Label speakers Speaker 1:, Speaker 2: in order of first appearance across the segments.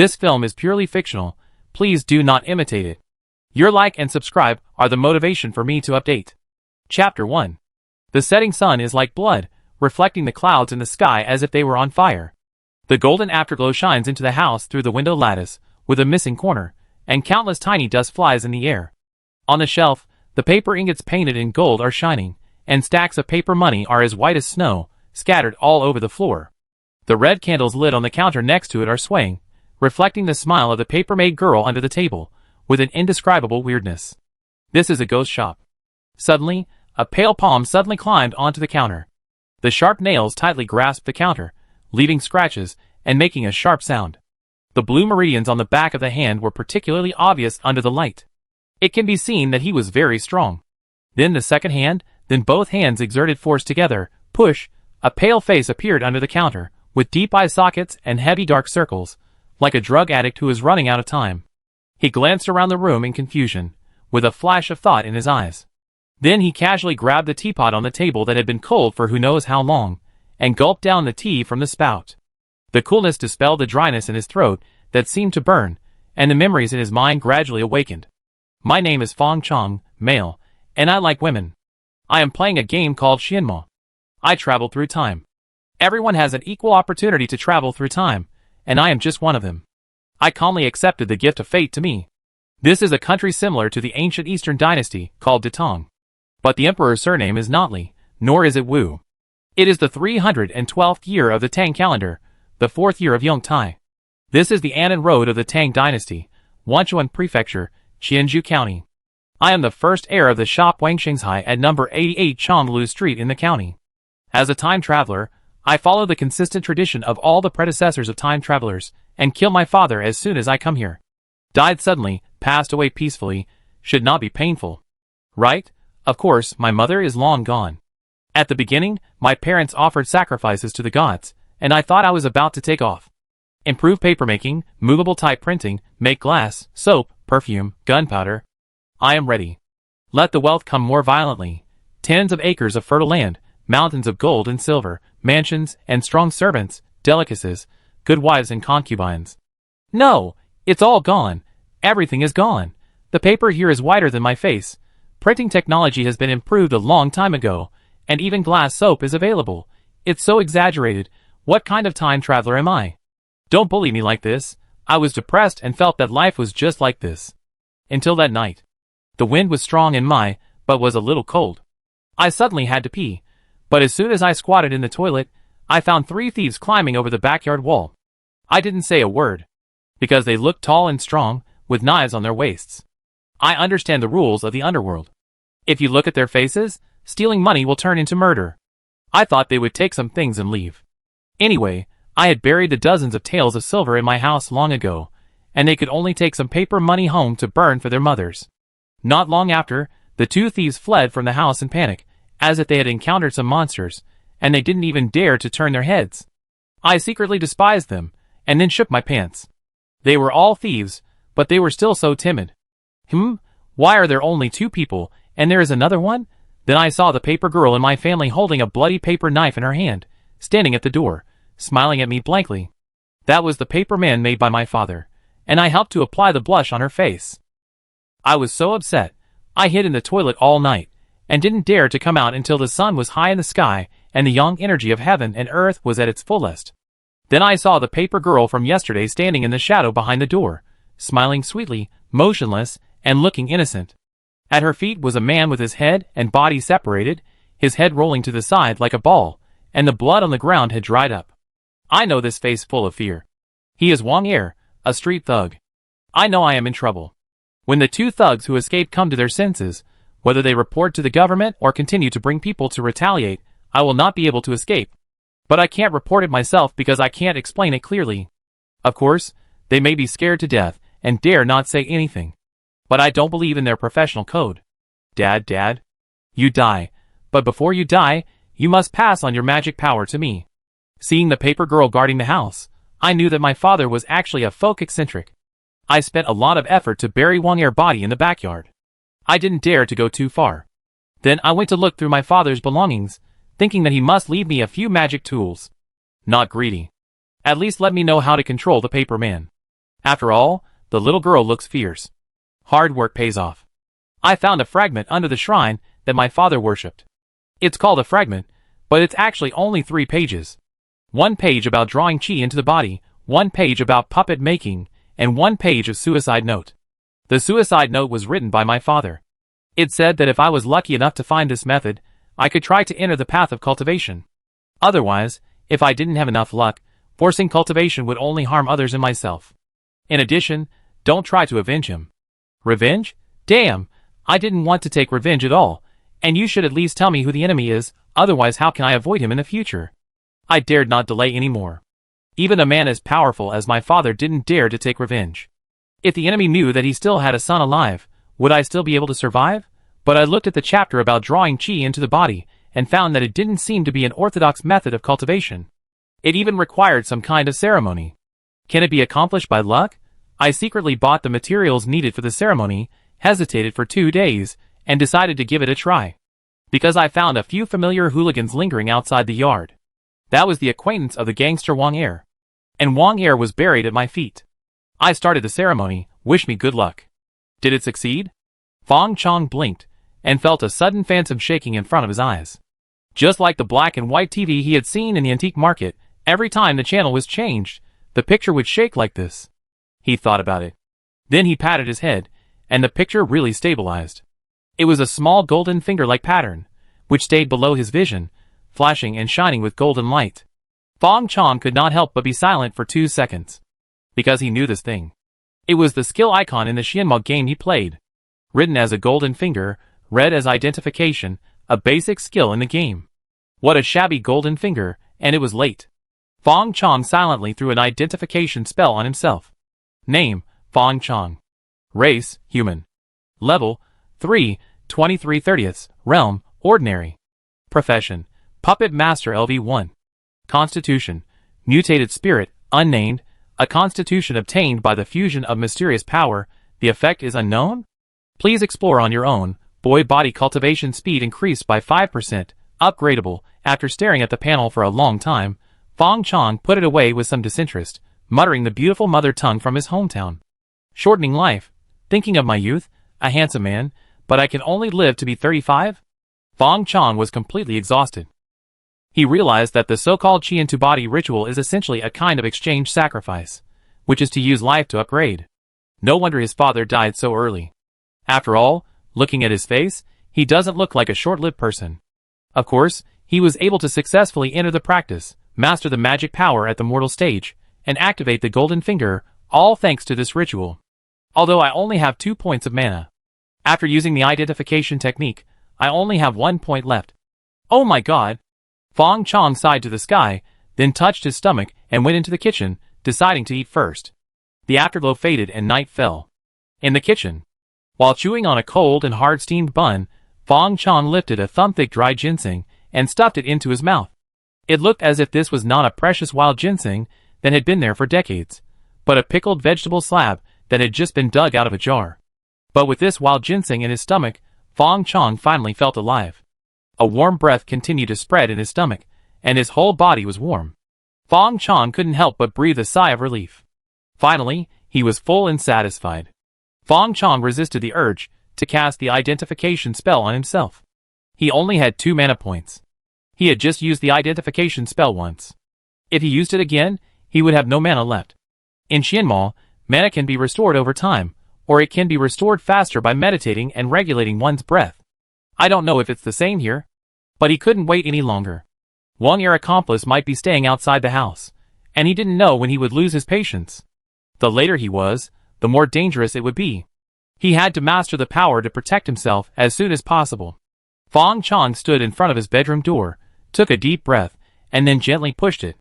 Speaker 1: This film is purely fictional. Please do not imitate it. Your like and subscribe are the motivation for me to update. Chapter 1. The setting sun is like blood, reflecting the clouds in the sky as if they were on fire. The golden afterglow shines into the house through the window lattice, with a missing corner, and countless tiny dust flies in the air. On the shelf, the paper ingots painted in gold are shining, and stacks of paper money are as white as snow, scattered all over the floor. The red candles lit on the counter next to it are swaying, reflecting the smile of the paper-made girl under the table, with an indescribable weirdness. This is a ghost shop. Suddenly, a pale palm suddenly climbed onto the counter. The sharp nails tightly grasped the counter, leaving scratches and making a sharp sound. The blue meridians on the back of the hand were particularly obvious under the light. It can be seen that he was very strong. Then the second hand, then both hands exerted force together. Push! A pale face appeared under the counter, with deep eye sockets and heavy dark circles, like a drug addict who is running out of time. He glanced around the room in confusion, with a flash of thought in his eyes. Then he casually grabbed the teapot on the table that had been cold for who knows how long, and gulped down the tea from the spout. The coolness dispelled the dryness in his throat that seemed to burn, and the memories in his mind gradually awakened. My name is Fang Chong, male, and I like women. I am playing a game called Xianmo. I travel through time. Everyone has an equal opportunity to travel through time, and I am just one of them. I calmly accepted the gift of fate to me. This is a country similar to the ancient Eastern dynasty called Detong. But the emperor's surname is not Li, nor is it Wu. It is the 312th year of the Tang calendar, the 4th year of Yong Tai. This is the Annan Road of the Tang dynasty, Wanchuan Prefecture, Qianju County. I am the first heir of the shop Wangshanghai at number 88 Chonglu Street in the county. As a time traveler, I follow the consistent tradition of all the predecessors of time travelers, and kill my father as soon as I come here. Died suddenly, passed away peacefully, should not be painful. Right? Of course, my mother is long gone. At the beginning, my parents offered sacrifices to the gods, and I thought I was about to take off. Improve papermaking, movable type printing, make glass, soap, perfume, gunpowder. I am ready. Let the wealth come more violently. Tens of acres of fertile land, mountains of gold and silver, mansions and strong servants, delicacies, good wives and concubines. No, it's all gone. Everything is gone. The paper here is whiter than my face. Printing technology has been improved a long time ago, and even glass soap is available. It's so exaggerated. What kind of time traveler am I? Don't bully me like this. I was depressed and felt that life was just like this. Until that night. The wind was strong in my, but was a little cold. I suddenly had to pee, but as soon as I squatted in the toilet, I found 3 thieves climbing over the backyard wall. I didn't say a word, because they looked tall and strong, with knives on their waists. I understand the rules of the underworld. If you look at their faces, stealing money will turn into murder. I thought they would take some things and leave. Anyway, I had buried the dozens of taels of silver in my house long ago, and they could only take some paper money home to burn for their mothers. Not long after, the 2 thieves fled from the house in panic, as if they had encountered some monsters, and they didn't even dare to turn their heads. I secretly despised them, and then shook my pants. They were all thieves, but they were still so timid. Why are there only 2 people, and there is another one? Then I saw the paper girl in my family holding a bloody paper knife in her hand, standing at the door, smiling at me blankly. That was the paper man made by my father, and I helped to apply the blush on her face. I was so upset, I hid in the toilet all night, and didn't dare to come out until the sun was high in the sky and the young energy of heaven and earth was at its fullest. Then I saw the paper girl from yesterday standing in the shadow behind the door, smiling sweetly, motionless, and looking innocent. At her feet was a man with his head and body separated, his head rolling to the side like a ball, and the blood on the ground had dried up. I know this face full of fear. He is Wang Er, a street thug. I know I am in trouble. When the 2 thugs who escaped come to their senses, whether they report to the government or continue to bring people to retaliate, I will not be able to escape. But I can't report it myself because I can't explain it clearly. Of course, they may be scared to death and dare not say anything. But I don't believe in their professional code. Dad, you die, but before you die, you must pass on your magic power to me. Seeing the paper girl guarding the house, I knew that my father was actually a folk eccentric. I spent a lot of effort to bury Wang Er's body in the backyard. I didn't dare to go too far. Then I went to look through my father's belongings, thinking that he must leave me a few magic tools. Not greedy. At least let me know how to control the paper man. After all, the little girl looks fierce. Hard work pays off. I found a fragment under the shrine that my father worshipped. It's called a fragment, but it's actually only 3 pages. 1 page about drawing chi into the body, 1 page about puppet making, and 1 page of suicide note. The suicide note was written by my father. It said that if I was lucky enough to find this method, I could try to enter the path of cultivation. Otherwise, if I didn't have enough luck, forcing cultivation would only harm others and myself. In addition, don't try to avenge him. Revenge? Damn, I didn't want to take revenge at all, and you should at least tell me who the enemy is, otherwise how can I avoid him in the future? I dared not delay any more. Even a man as powerful as my father didn't dare to take revenge. If the enemy knew that he still had a son alive, would I still be able to survive? But I looked at the chapter about drawing chi into the body, and found that it didn't seem to be an orthodox method of cultivation. It even required some kind of ceremony. Can it be accomplished by luck? I secretly bought the materials needed for the ceremony, hesitated for 2 days, and decided to give it a try. Because I found a few familiar hooligans lingering outside the yard. That was the acquaintance of the gangster Wang Er. And Wang Er was buried at my feet. I started the ceremony, wish me good luck. Did it succeed? Fang Chong blinked, and felt a sudden phantom shaking in front of his eyes. Just like the black and white TV he had seen in the antique market, every time the channel was changed, the picture would shake like this. He thought about it. Then he patted his head, and the picture really stabilized. It was a small golden finger-like pattern, which stayed below his vision, flashing and shining with golden light. Fang Chong could not help but be silent for 2 seconds. Because he knew this thing. It was the skill icon in the Xianmo game he played. Written as a golden finger, read as identification, a basic skill in the game. What a shabby golden finger, and it was late. Fang Chong silently threw an identification spell on himself. Name, Fang Chong. Race, human. Level, 3, 23/30. Realm, ordinary. Profession, puppet master LV1. Constitution, mutated spirit, unnamed, a constitution obtained by the fusion of mysterious power. The effect is unknown? Please explore on your own. Boy body cultivation speed increased by 5%, upgradable. After staring at the panel for a long time, Fang Chong put it away with some disinterest, muttering the beautiful mother tongue from his hometown. Shortening life, thinking of my youth, a handsome man, but I can only live to be 35? Fang Chong was completely exhausted. He realized that the so-called chi into body ritual is essentially a kind of exchange sacrifice, which is to use life to upgrade. No wonder his father died so early. After all, looking at his face, he doesn't look like a short-lived person. Of course, he was able to successfully enter the practice, master the magic power at the mortal stage, and activate the golden finger, all thanks to this ritual. Although I only have 2 points of mana. After using the identification technique, I only have 1 point left. Oh my god! Fang Chong sighed to the sky, then touched his stomach and went into the kitchen, deciding to eat first. The afterglow faded and night fell. In the kitchen, while chewing on a cold and hard steamed bun, Fang Chong lifted a thumb-thick dry ginseng and stuffed it into his mouth. It looked as if this was not a precious wild ginseng that had been there for decades, but a pickled vegetable slab that had just been dug out of a jar. But with this wild ginseng in his stomach, Fang Chong finally felt alive. A warm breath continued to spread in his stomach, and his whole body was warm. Fang Chong couldn't help but breathe a sigh of relief. Finally, he was full and satisfied. Fang Chong resisted the urge to cast the identification spell on himself. He only had 2 mana points. He had just used the identification spell once. If he used it again, he would have no mana left. In Xianmo, mana can be restored over time, or it can be restored faster by meditating and regulating one's breath. I don't know if it's the same here. But he couldn't wait any longer. Wang Er's accomplice might be staying outside the house, and he didn't know when he would lose his patience. The later he was, the more dangerous it would be. He had to master the power to protect himself as soon as possible. Fang Chong stood in front of his bedroom door, took a deep breath, and then gently pushed it.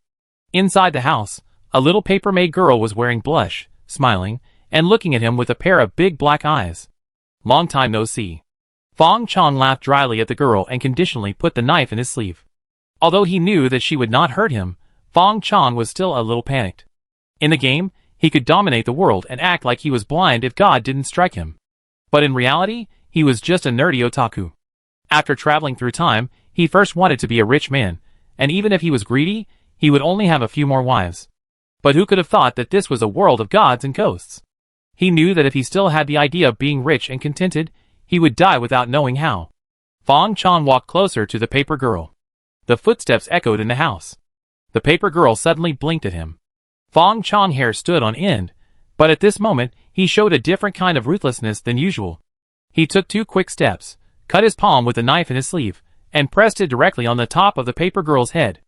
Speaker 1: Inside the house, a little paper-maid girl was wearing blush, smiling, and looking at him with a pair of big black eyes. Long time no see. Fang Chong laughed dryly at the girl and conditionally put the knife in his sleeve. Although he knew that she would not hurt him, Fang Chong was still a little panicked. In the game, he could dominate the world and act like he was blind if God didn't strike him. But in reality, he was just a nerdy otaku. After traveling through time, he first wanted to be a rich man, and even if he was greedy, he would only have a few more wives. But who could have thought that this was a world of gods and ghosts? He knew that if he still had the idea of being rich and contented, he would die without knowing how. Fang Chong walked closer to the paper girl. The footsteps echoed in the house. The paper girl suddenly blinked at him. Fang Chong's hair stood on end, but at this moment, he showed a different kind of ruthlessness than usual. He took 2 quick steps, cut his palm with a knife in his sleeve, and pressed it directly on the top of the paper girl's head.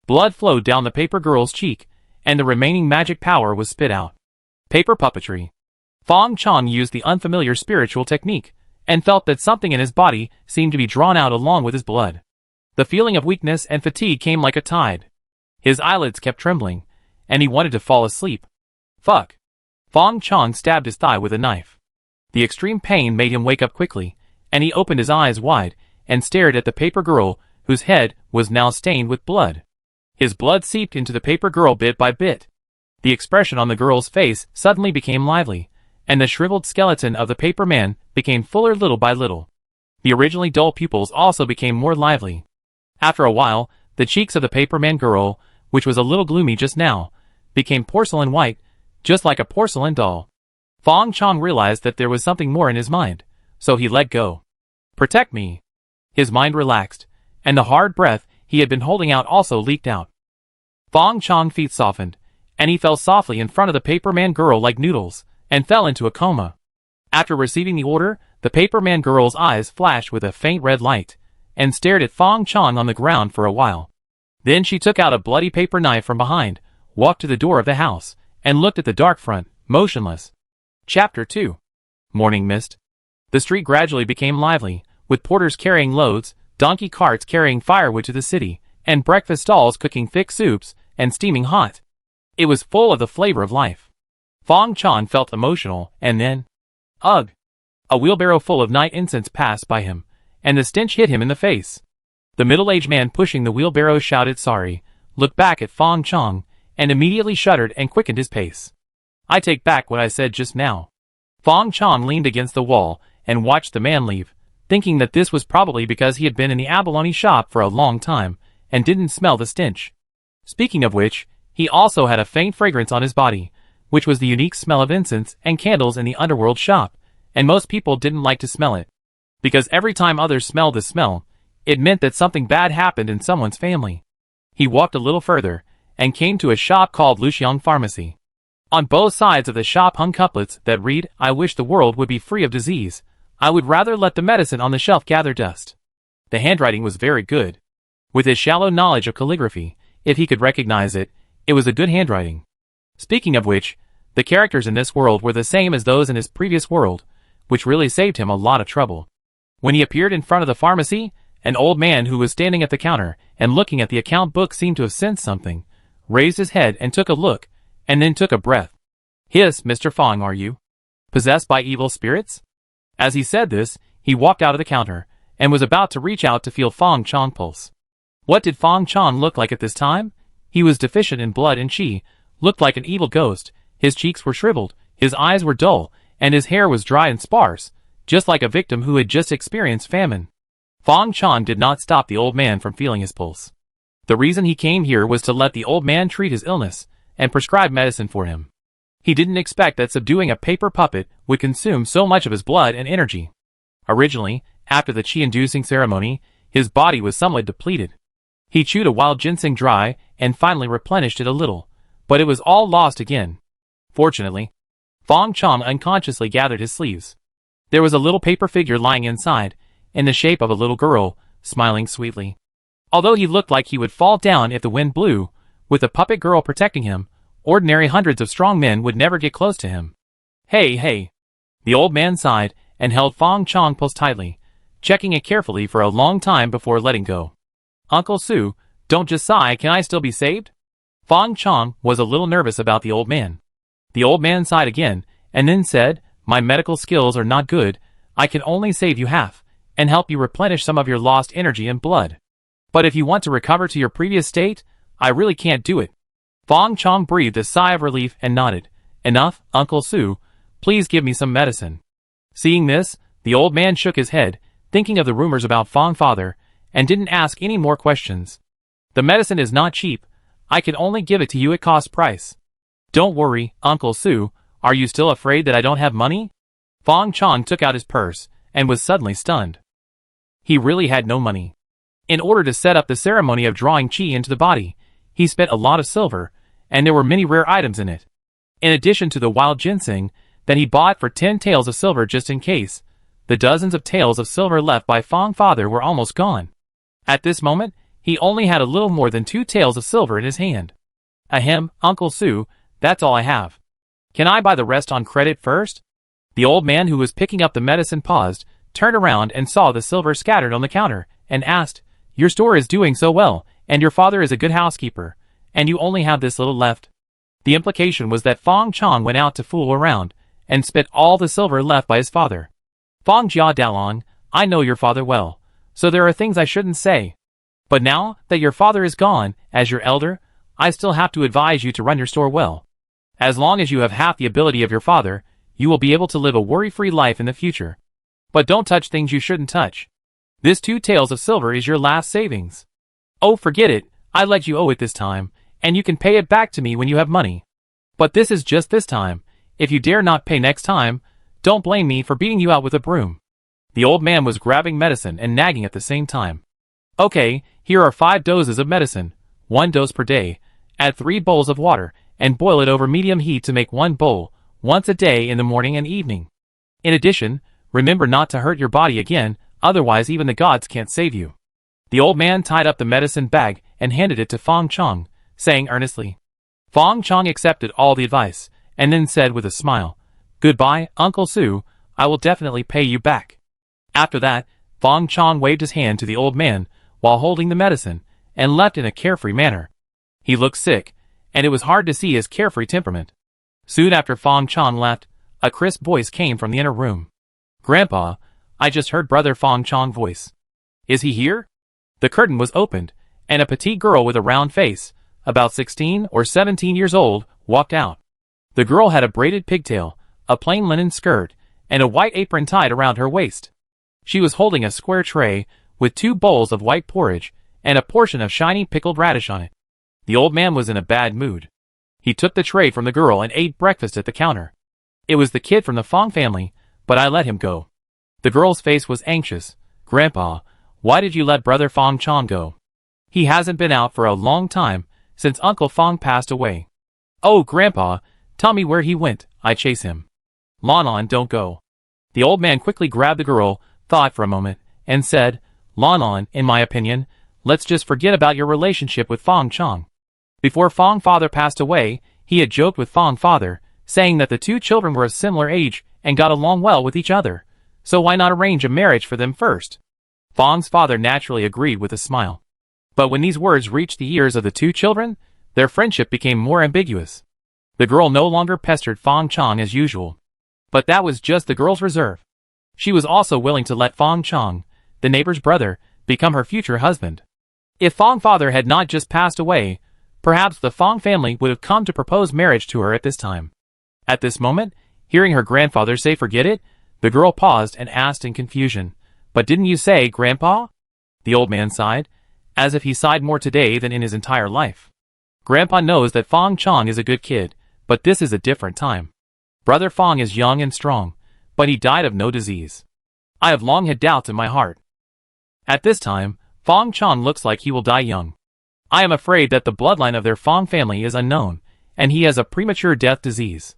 Speaker 1: Blood flowed down the paper girl's cheek, and the remaining magic power was spit out. Paper puppetry. Fang Chong used the unfamiliar spiritual technique, and felt that something in his body seemed to be drawn out along with his blood. The feeling of weakness and fatigue came like a tide. His eyelids kept trembling, and he wanted to fall asleep. Fuck. Fang Chong stabbed his thigh with a knife. The extreme pain made him wake up quickly, and he opened his eyes wide and stared at the paper girl, whose head was now stained with blood. His blood seeped into the paper girl bit by bit. The expression on the girl's face suddenly became lively, and the shriveled skeleton of the paper man became fuller little by little. The originally dull pupils also became more lively. After a while, the cheeks of the paper man girl, which was a little gloomy just now, became porcelain white, just like a porcelain doll. Fang Chong realized that there was something more in his mind, so he let go. Protect me. His mind relaxed, and the hard breath he had been holding out also leaked out. Fang Chong's feet softened, and he fell softly in front of the paper man girl like noodles, and fell into a coma. After receiving the order, the paper man girl's eyes flashed with a faint red light, and stared at Fang Chong on the ground for a while. Then she took out a bloody paper knife from behind, walked to the door of the house, and looked at the dark front, motionless. Chapter 2. Morning Mist. The street gradually became lively, with porters carrying loads, donkey carts carrying firewood to the city, and breakfast stalls cooking thick soups and steaming hot. It was full of the flavor of life. Fang Chong felt emotional, and then, ugh! A wheelbarrow full of night incense passed by him, and the stench hit him in the face. The middle-aged man pushing the wheelbarrow shouted sorry, looked back at Fang Chong, and immediately shuddered and quickened his pace. I take back what I said just now. Fang Chong leaned against the wall and watched the man leave, thinking that this was probably because he had been in the abalone shop for a long time and didn't smell the stench. Speaking of which, he also had a faint fragrance on his body, which was the unique smell of incense and candles in the underworld shop, and most people didn't like to smell it. Because every time others smelled the smell, it meant that something bad happened in someone's family. He walked a little further, and came to a shop called Luxiang Pharmacy. On both sides of the shop hung couplets that read, I wish the world would be free of disease. I would rather let the medicine on the shelf gather dust. The handwriting was very good. With his shallow knowledge of calligraphy, if he could recognize it, it was a good handwriting. Speaking of which, the characters in this world were the same as those in his previous world, which really saved him a lot of trouble. When he appeared in front of the pharmacy, an old man who was standing at the counter and looking at the account book seemed to have sensed something, raised his head and took a look, and then took a breath. Hiss, Mr. Fang, are you possessed by evil spirits? As he said this, he walked out of the counter, and was about to reach out to feel Fang Chong's pulse. What did Fang Chong look like at this time? He was deficient in blood and qi, looked like an evil ghost, his cheeks were shriveled, his eyes were dull, and his hair was dry and sparse, just like a victim who had just experienced famine. Fang Chong did not stop the old man from feeling his pulse. The reason he came here was to let the old man treat his illness, and prescribe medicine for him. He didn't expect that subduing a paper puppet would consume so much of his blood and energy. Originally, after the qi-inducing ceremony, his body was somewhat depleted. He chewed a wild ginseng dry, and finally replenished it a little, but it was all lost again. Fortunately, Fang Chong unconsciously gathered his sleeves. There was a little paper figure lying inside, in the shape of a little girl, smiling sweetly. Although he looked like he would fall down if the wind blew, with the puppet girl protecting him, ordinary hundreds of strong men would never get close to him. Hey, hey! The old man sighed, and held Fang Chong's pulse tightly, checking it carefully for a long time before letting go. Uncle Su, don't just sigh, can I still be saved? Fang Chong was a little nervous about the old man. The old man sighed again, and then said, my medical skills are not good, I can only save you half, and help you replenish some of your lost energy and blood. But if you want to recover to your previous state, I really can't do it. Fang Chong breathed a sigh of relief and nodded. Enough, Uncle Su, please give me some medicine. Seeing this, the old man shook his head, thinking of the rumors about Fang's father, and didn't ask any more questions. The medicine is not cheap, I can only give it to you at cost price. Don't worry, Uncle Sue, are you still afraid that I don't have money? Fang Chong took out his purse, and was suddenly stunned. He really had no money. In order to set up the ceremony of drawing qi into the body, he spent a lot of silver, and there were many rare items in it. In addition to the wild ginseng that he bought for 10 taels of silver just in case, the dozens of taels of silver left by Fang father were almost gone. At this moment, he only had a little more than 2 taels of silver in his hand. Ahem, Uncle Sue, that's all I have. Can I buy the rest on credit first? The old man who was picking up the medicine paused, turned around and saw the silver scattered on the counter, and asked, Your store is doing so well, and your father is a good housekeeper, and you only have this little left. The implication was that Fang Chong went out to fool around, and spent all the silver left by his father. Fang Jia Dalong, I know your father well, so there are things I shouldn't say. But now that your father is gone, as your elder, I still have to advise you to run your store well. As long as you have half the ability of your father, you will be able to live a worry-free life in the future. But don't touch things you shouldn't touch. This 2 taels of silver is your last savings. Oh, forget it, I let you owe it this time, and you can pay it back to me when you have money. But this is just this time. If you dare not pay next time, don't blame me for beating you out with a broom. The old man was grabbing medicine and nagging at the same time. Okay, here are 5 doses of medicine, 1 dose per day. Add 3 bowls of water, and boil it over medium heat to make 1 bowl, once a day in the morning and evening. In addition, remember not to hurt your body again, otherwise even the gods can't save you. The old man tied up the medicine bag and handed it to Fang Chong, saying earnestly. Fang Chong accepted all the advice, and then said with a smile, Goodbye, Uncle Sue, I will definitely pay you back. After that, Fang Chong waved his hand to the old man while holding the medicine, and left in a carefree manner. He looked sick, and it was hard to see his carefree temperament. Soon after Fang Chong left, a crisp voice came from the inner room. Grandpa, I just heard Brother Fang Chong's voice. Is he here? The curtain was opened, and a petite girl with a round face, about 16 or 17 years old, walked out. The girl had a braided pigtail, a plain linen skirt, and a white apron tied around her waist. She was holding a square tray with 2 bowls of white porridge and a portion of shiny pickled radish on it. The old man was in a bad mood. He took the tray from the girl and ate breakfast at the counter. It was the kid from the Fang family, but I let him go. The girl's face was anxious. Grandpa, why did you let Brother Fang Chong go? He hasn't been out for a long time, since Uncle Fang passed away. Oh, Grandpa, tell me where he went, I chase him. Lon, don't go. The old man quickly grabbed the girl, thought for a moment, and said, Lon, in my opinion, let's just forget about your relationship with Fang Chong. Before Fang father passed away, he had joked with Fang father, saying that the 2 children were of similar age and got along well with each other, so why not arrange a marriage for them first? Fang's father naturally agreed with a smile. But when these words reached the ears of the 2 children, their friendship became more ambiguous. The girl no longer pestered Fang Chong as usual. But that was just the girl's reserve. She was also willing to let Fang Chong, the neighbor's brother, become her future husband. If Fang father had not just passed away, perhaps the Fang family would have come to propose marriage to her at this time. At this moment, hearing her grandfather say forget it, the girl paused and asked in confusion, But didn't you say, Grandpa? The old man sighed, as if he sighed more today than in his entire life. Grandpa knows that Fang Chong is a good kid, but this is a different time. Brother Fang is young and strong, but he died of no disease. I have long had doubts in my heart. At this time, Fang Chong looks like he will die young. I am afraid that the bloodline of their Fang family is unknown, and he has a premature death disease.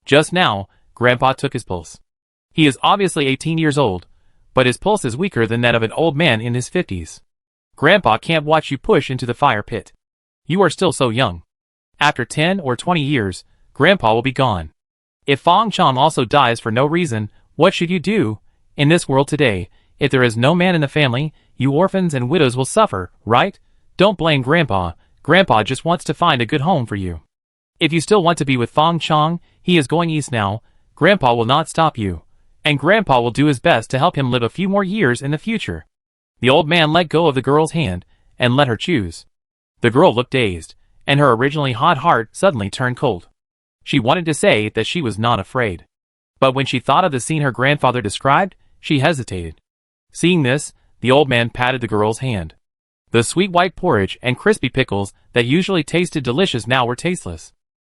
Speaker 1: Just now, Grandpa took his pulse. He is obviously 18 years old, but his pulse is weaker than that of an old man in his 50s. Grandpa can't watch you push into the fire pit. You are still so young. After 10 or 20 years, Grandpa will be gone. If Fang Chong also dies for no reason, what should you do? In this world today, if there is no man in the family, you orphans and widows will suffer, right? Don't blame Grandpa. Grandpa just wants to find a good home for you. If you still want to be with Fang Chong, he is going east now. Grandpa will not stop you. And Grandpa will do his best to help him live a few more years in the future. The old man let go of the girl's hand and let her choose. The girl looked dazed, and her originally hot heart suddenly turned cold. She wanted to say that she was not afraid. But when she thought of the scene her grandfather described, she hesitated. Seeing this, the old man patted the girl's hand. The sweet white porridge and crispy pickles that usually tasted delicious now were tasteless.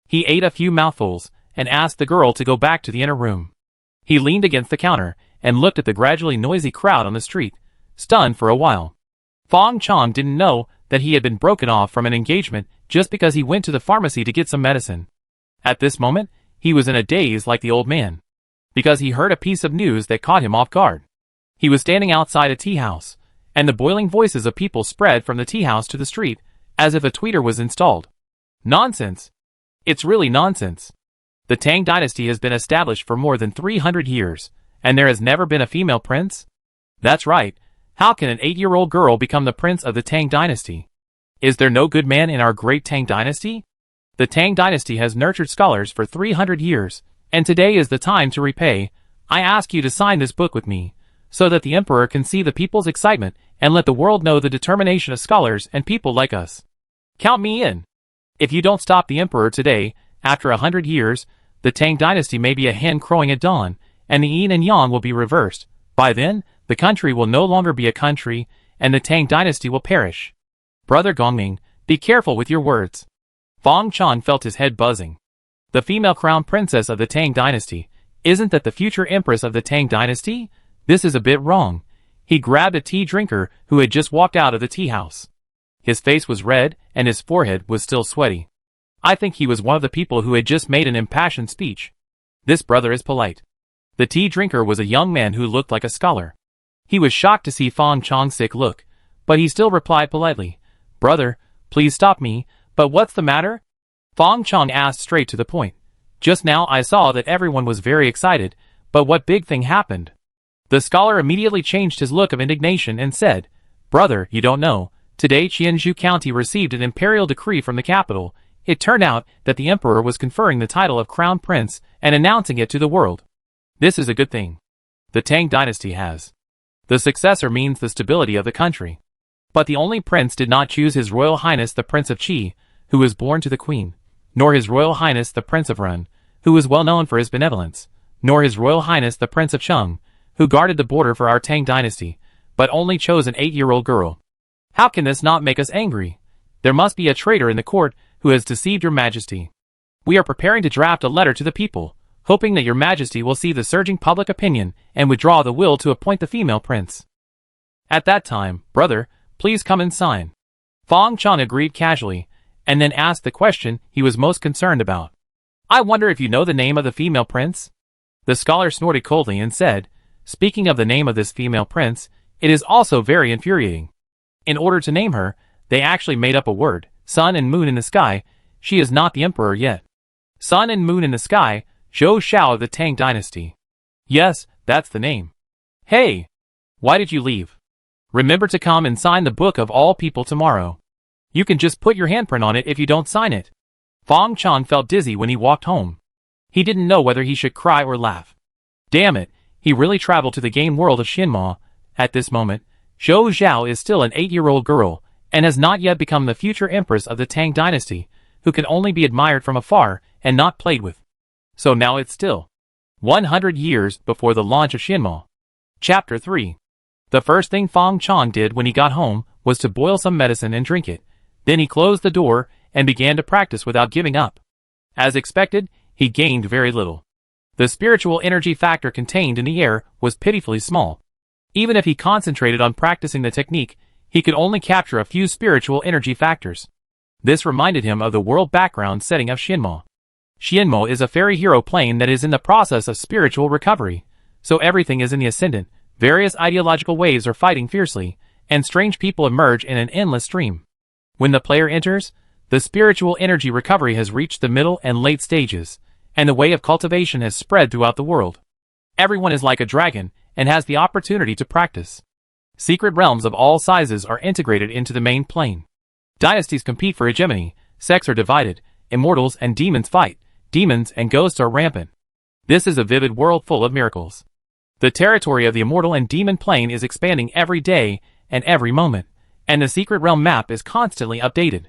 Speaker 1: He ate a few mouthfuls and asked the girl to go back to the inner room. He leaned against the counter and looked at the gradually noisy crowd on the street, stunned for a while. Fang Chong didn't know that he had been broken off from an engagement just because he went to the pharmacy to get some medicine. At this moment, he was in a daze like the old man, because he heard a piece of news that caught him off guard. He was standing outside a tea house, and the boiling voices of people spread from the tea house to the street, as if a tweeter was installed. Nonsense! It's really nonsense. The Tang dynasty has been established for more than 300 years, and there has never been a female prince? That's right. How can an 8-year-old girl become the prince of the Tang dynasty? Is there no good man in our great Tang dynasty? The Tang dynasty has nurtured scholars for 300 years, and today is the time to repay. I ask you to sign this book with me, so that the emperor can see the people's excitement and let the world know the determination of scholars and people like us. Count me in. If you don't stop the emperor today, after 100 years, the Tang dynasty may be a hen crowing at dawn, and the yin and yang will be reversed. By then, the country will no longer be a country, and the Tang dynasty will perish. Brother Gongming, be careful with your words. Fang Chong felt his head buzzing. The female crown princess of the Tang dynasty, isn't that the future empress of the Tang dynasty? This is a bit wrong. He grabbed a tea drinker who had just walked out of the tea house. His face was red, and his forehead was still sweaty. I think he was one of the people who had just made an impassioned speech. This brother is polite. The tea drinker was a young man who looked like a scholar. He was shocked to see Fang Chong's sick look, but he still replied politely, "Brother, please stop me, but what's the matter?" Fang Chong asked straight to the point. "Just now I saw that everyone was very excited, but what big thing happened?" The scholar immediately changed his look of indignation and said, "Brother, you don't know. Today Qianzhou County received an imperial decree from the capital. It turned out that the emperor was conferring the title of crown prince and announcing it to the world. This is a good thing. The Tang dynasty has. The successor means the stability of the country. But the only prince did not choose His Royal Highness the Prince of Qi, who was born to the Queen, nor His Royal Highness the Prince of Run, who was well known for his benevolence, nor His Royal Highness the Prince of Cheng, who guarded the border for our Tang dynasty, but only chose an 8-year-old girl. How can this not make us angry? There must be a traitor in the court who has deceived your majesty. We are preparing to draft a letter to the people, hoping that your majesty will see the surging public opinion and withdraw the will to appoint the female prince. At that time, brother, please come and sign." Fang Chong agreed casually, and then asked the question he was most concerned about. "I wonder if you know the name of the female prince?" The scholar snorted coldly and said, "Speaking of the name of this female prince, it is also very infuriating. In order to name her, they actually made up a word, sun and moon in the sky. She is not the emperor yet. Sun and moon in the sky, Zhou Shao of the Tang dynasty. Yes, that's the name. Hey! Why did you leave? Remember to come and sign the book of all people tomorrow. You can just put your handprint on it if you don't sign it." Fang Chong felt dizzy when he walked home. He didn't know whether he should cry or laugh. Damn it, he really traveled to the game world of Xinma. At this moment, Zhou Zhao is still an 8-year-old girl, and has not yet become the future empress of the Tang dynasty, who can only be admired from afar and not played with. So now it's still 100 years before the launch of Xinma. Chapter 3. The first thing Fang Chong did when he got home was to boil some medicine and drink it. Then he closed the door and began to practice without giving up. As expected, he gained very little. The spiritual energy factor contained in the air was pitifully small. Even if he concentrated on practicing the technique, he could only capture a few spiritual energy factors. This reminded him of the world background setting of Xinma. Xinma is a fairy hero plane that is in the process of spiritual recovery, so everything is in the ascendant, various ideological waves are fighting fiercely, and strange people emerge in an endless stream. When the player enters, the spiritual energy recovery has reached the middle and late stages, and the way of cultivation has spread throughout the world. Everyone is like a dragon, and has the opportunity to practice. Secret realms of all sizes are integrated into the main plane. Dynasties compete for hegemony, sects are divided, immortals and demons fight, demons and ghosts are rampant. This is a vivid world full of miracles. The territory of the immortal and demon plane is expanding every day and every moment, and the secret realm map is constantly updated.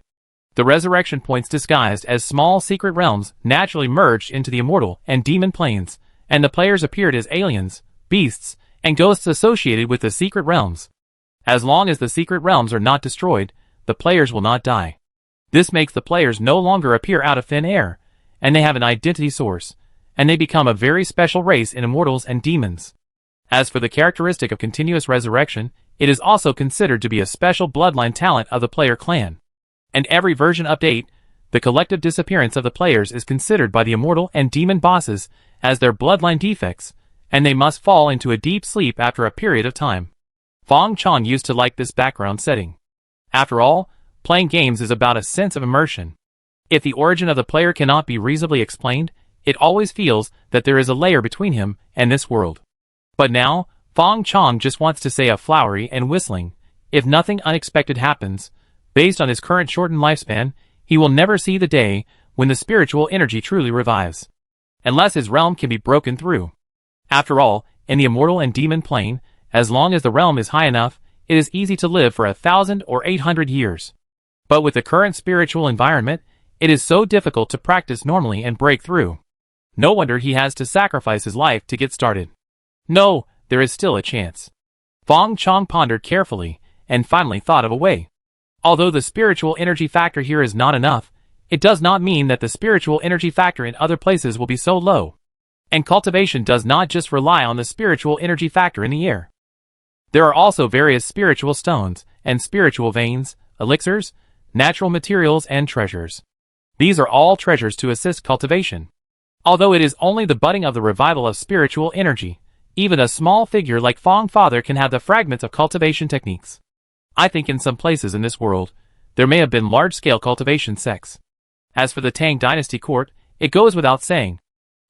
Speaker 1: The resurrection points disguised as small secret realms naturally merged into the immortal and demon planes, and the players appeared as aliens, beasts, and ghosts associated with the secret realms. As long as the secret realms are not destroyed, the players will not die. This makes the players no longer appear out of thin air, and they have an identity source, and they become a very special race in immortals and demons. As for the characteristic of continuous resurrection, it is also considered to be a special bloodline talent of the player clan. And every version update, the collective disappearance of the players is considered by the immortal and demon bosses as their bloodline defects, and they must fall into a deep sleep after a period of time. Fang Chong used to like this background setting. After all, playing games is about a sense of immersion. If the origin of the player cannot be reasonably explained, it always feels that there is a layer between him and this world. But now, Fang Chong just wants to say a flowery and whistling. If nothing unexpected happens, based on his current shortened lifespan, he will never see the day when the spiritual energy truly revives. Unless his realm can be broken through. After all, in the immortal and demon plane, as long as the realm is high enough, it is easy to live for 1,000 or 800 years. But with the current spiritual environment, it is so difficult to practice normally and break through. No wonder he has to sacrifice his life to get started. No, there is still a chance. Fang Chong pondered carefully, and finally thought of a way. Although the spiritual energy factor here is not enough, it does not mean that the spiritual energy factor in other places will be so low. And cultivation does not just rely on the spiritual energy factor in the air. There are also various spiritual stones, and spiritual veins, elixirs, natural materials and treasures. These are all treasures to assist cultivation. Although it is only the budding of the revival of spiritual energy, even a small figure like Fang Father can have the fragments of cultivation techniques. I think in some places in this world, there may have been large-scale cultivation sects. As for the Tang Dynasty court, it goes without saying.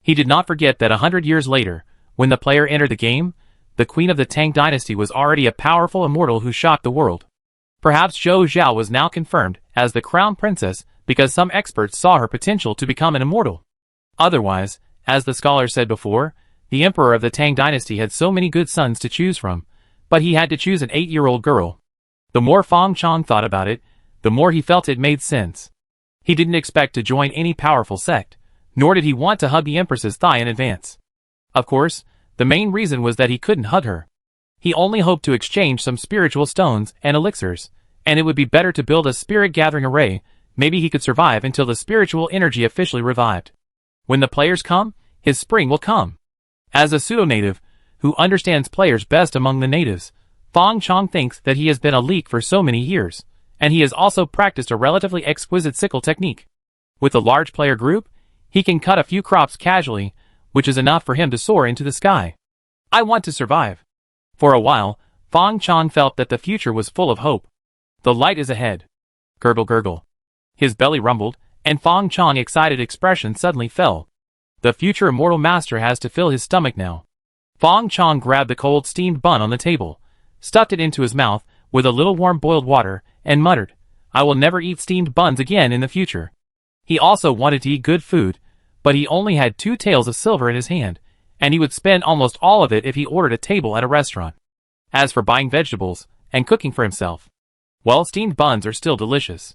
Speaker 1: He did not forget that 100 years later, when the player entered the game, the queen of the Tang Dynasty was already a powerful immortal who shocked the world. Perhaps Zhou Zhao was now confirmed as the crown princess because some experts saw her potential to become an immortal. Otherwise, as the scholar said before, the emperor of the Tang Dynasty had so many good sons to choose from, but he had to choose an 8-year-old girl. The more Fang Chong thought about it, the more he felt it made sense. He didn't expect to join any powerful sect, nor did he want to hug the empress's thigh in advance. Of course, the main reason was that he couldn't hug her. He only hoped to exchange some spiritual stones and elixirs, and it would be better to build a spirit-gathering array. Maybe he could survive until the spiritual energy officially revived. When the players come, his spring will come. As a pseudo-native, who understands players best among the natives, Fang Chong thinks that he has been a leek for so many years, and he has also practiced a relatively exquisite sickle technique. With a large player group, he can cut a few crops casually, which is enough for him to soar into the sky. I want to survive. For a while, Fang Chong felt that the future was full of hope. The light is ahead. Gurgle gurgle. His belly rumbled, and Fang Chong's excited expression suddenly fell. The future immortal master has to fill his stomach now. Fang Chong grabbed the cold steamed bun on the table, stuffed it into his mouth with a little warm boiled water, and muttered, "I will never eat steamed buns again in the future." He also wanted to eat good food, but he only had 2 taels of silver in his hand, and he would spend almost all of it if he ordered a table at a restaurant. As for buying vegetables and cooking for himself, well, steamed buns are still delicious.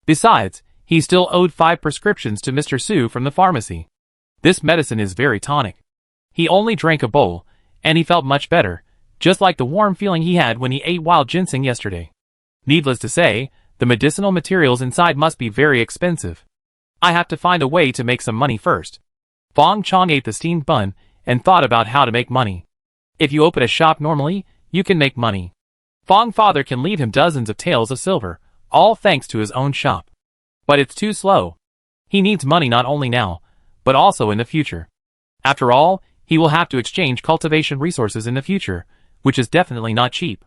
Speaker 1: Besides, he still owed 5 prescriptions to Mr. Su from the pharmacy. This medicine is very tonic. He only drank a bowl, and he felt much better, just like the warm feeling he had when he ate wild ginseng yesterday. Needless to say, the medicinal materials inside must be very expensive. I have to find a way to make some money first. Fang Chong ate the steamed bun and thought about how to make money. If you open a shop normally, you can make money. Fang Father can leave him dozens of taels of silver, all thanks to his own shop. But it's too slow. He needs money not only now, but also in the future. After all, he will have to exchange cultivation resources in the future, which is definitely not cheap.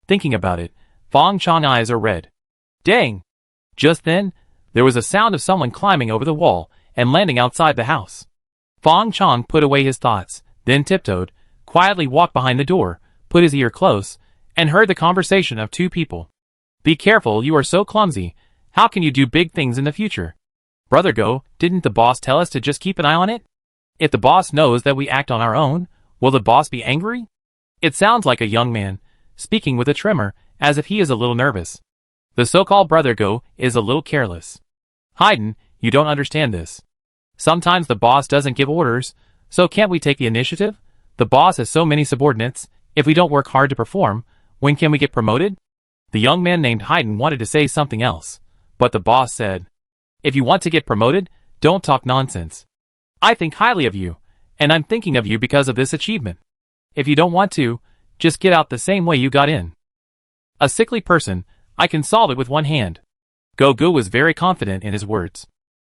Speaker 1: Thinking about it, Fang Chong's eyes are red. Dang! Just then, there was a sound of someone climbing over the wall and landing outside the house. Fang Chong put away his thoughts, then tiptoed, quietly walked behind the door, put his ear close, and heard the conversation of 2 people. "Be careful, you are so clumsy. How can you do big things in the future? Brother Go, didn't the boss tell us to just keep an eye on it? If the boss knows that we act on our own, will the boss be angry?" It sounds like a young man, speaking with a tremor, as if he is a little nervous. The so-called Brother Go is a little careless. "Haydn, you don't understand this. Sometimes the boss doesn't give orders, so can't we take the initiative? The boss has so many subordinates, if we don't work hard to perform, when can we get promoted?" The young man named Haydn wanted to say something else, but the boss said, "If you want to get promoted, Don't talk nonsense. I think highly of you, and I'm thinking of you because of this achievement. If you don't want to, just get out the same way you got in. A sickly person, I can solve it with one hand. Go-Go was very confident in his words.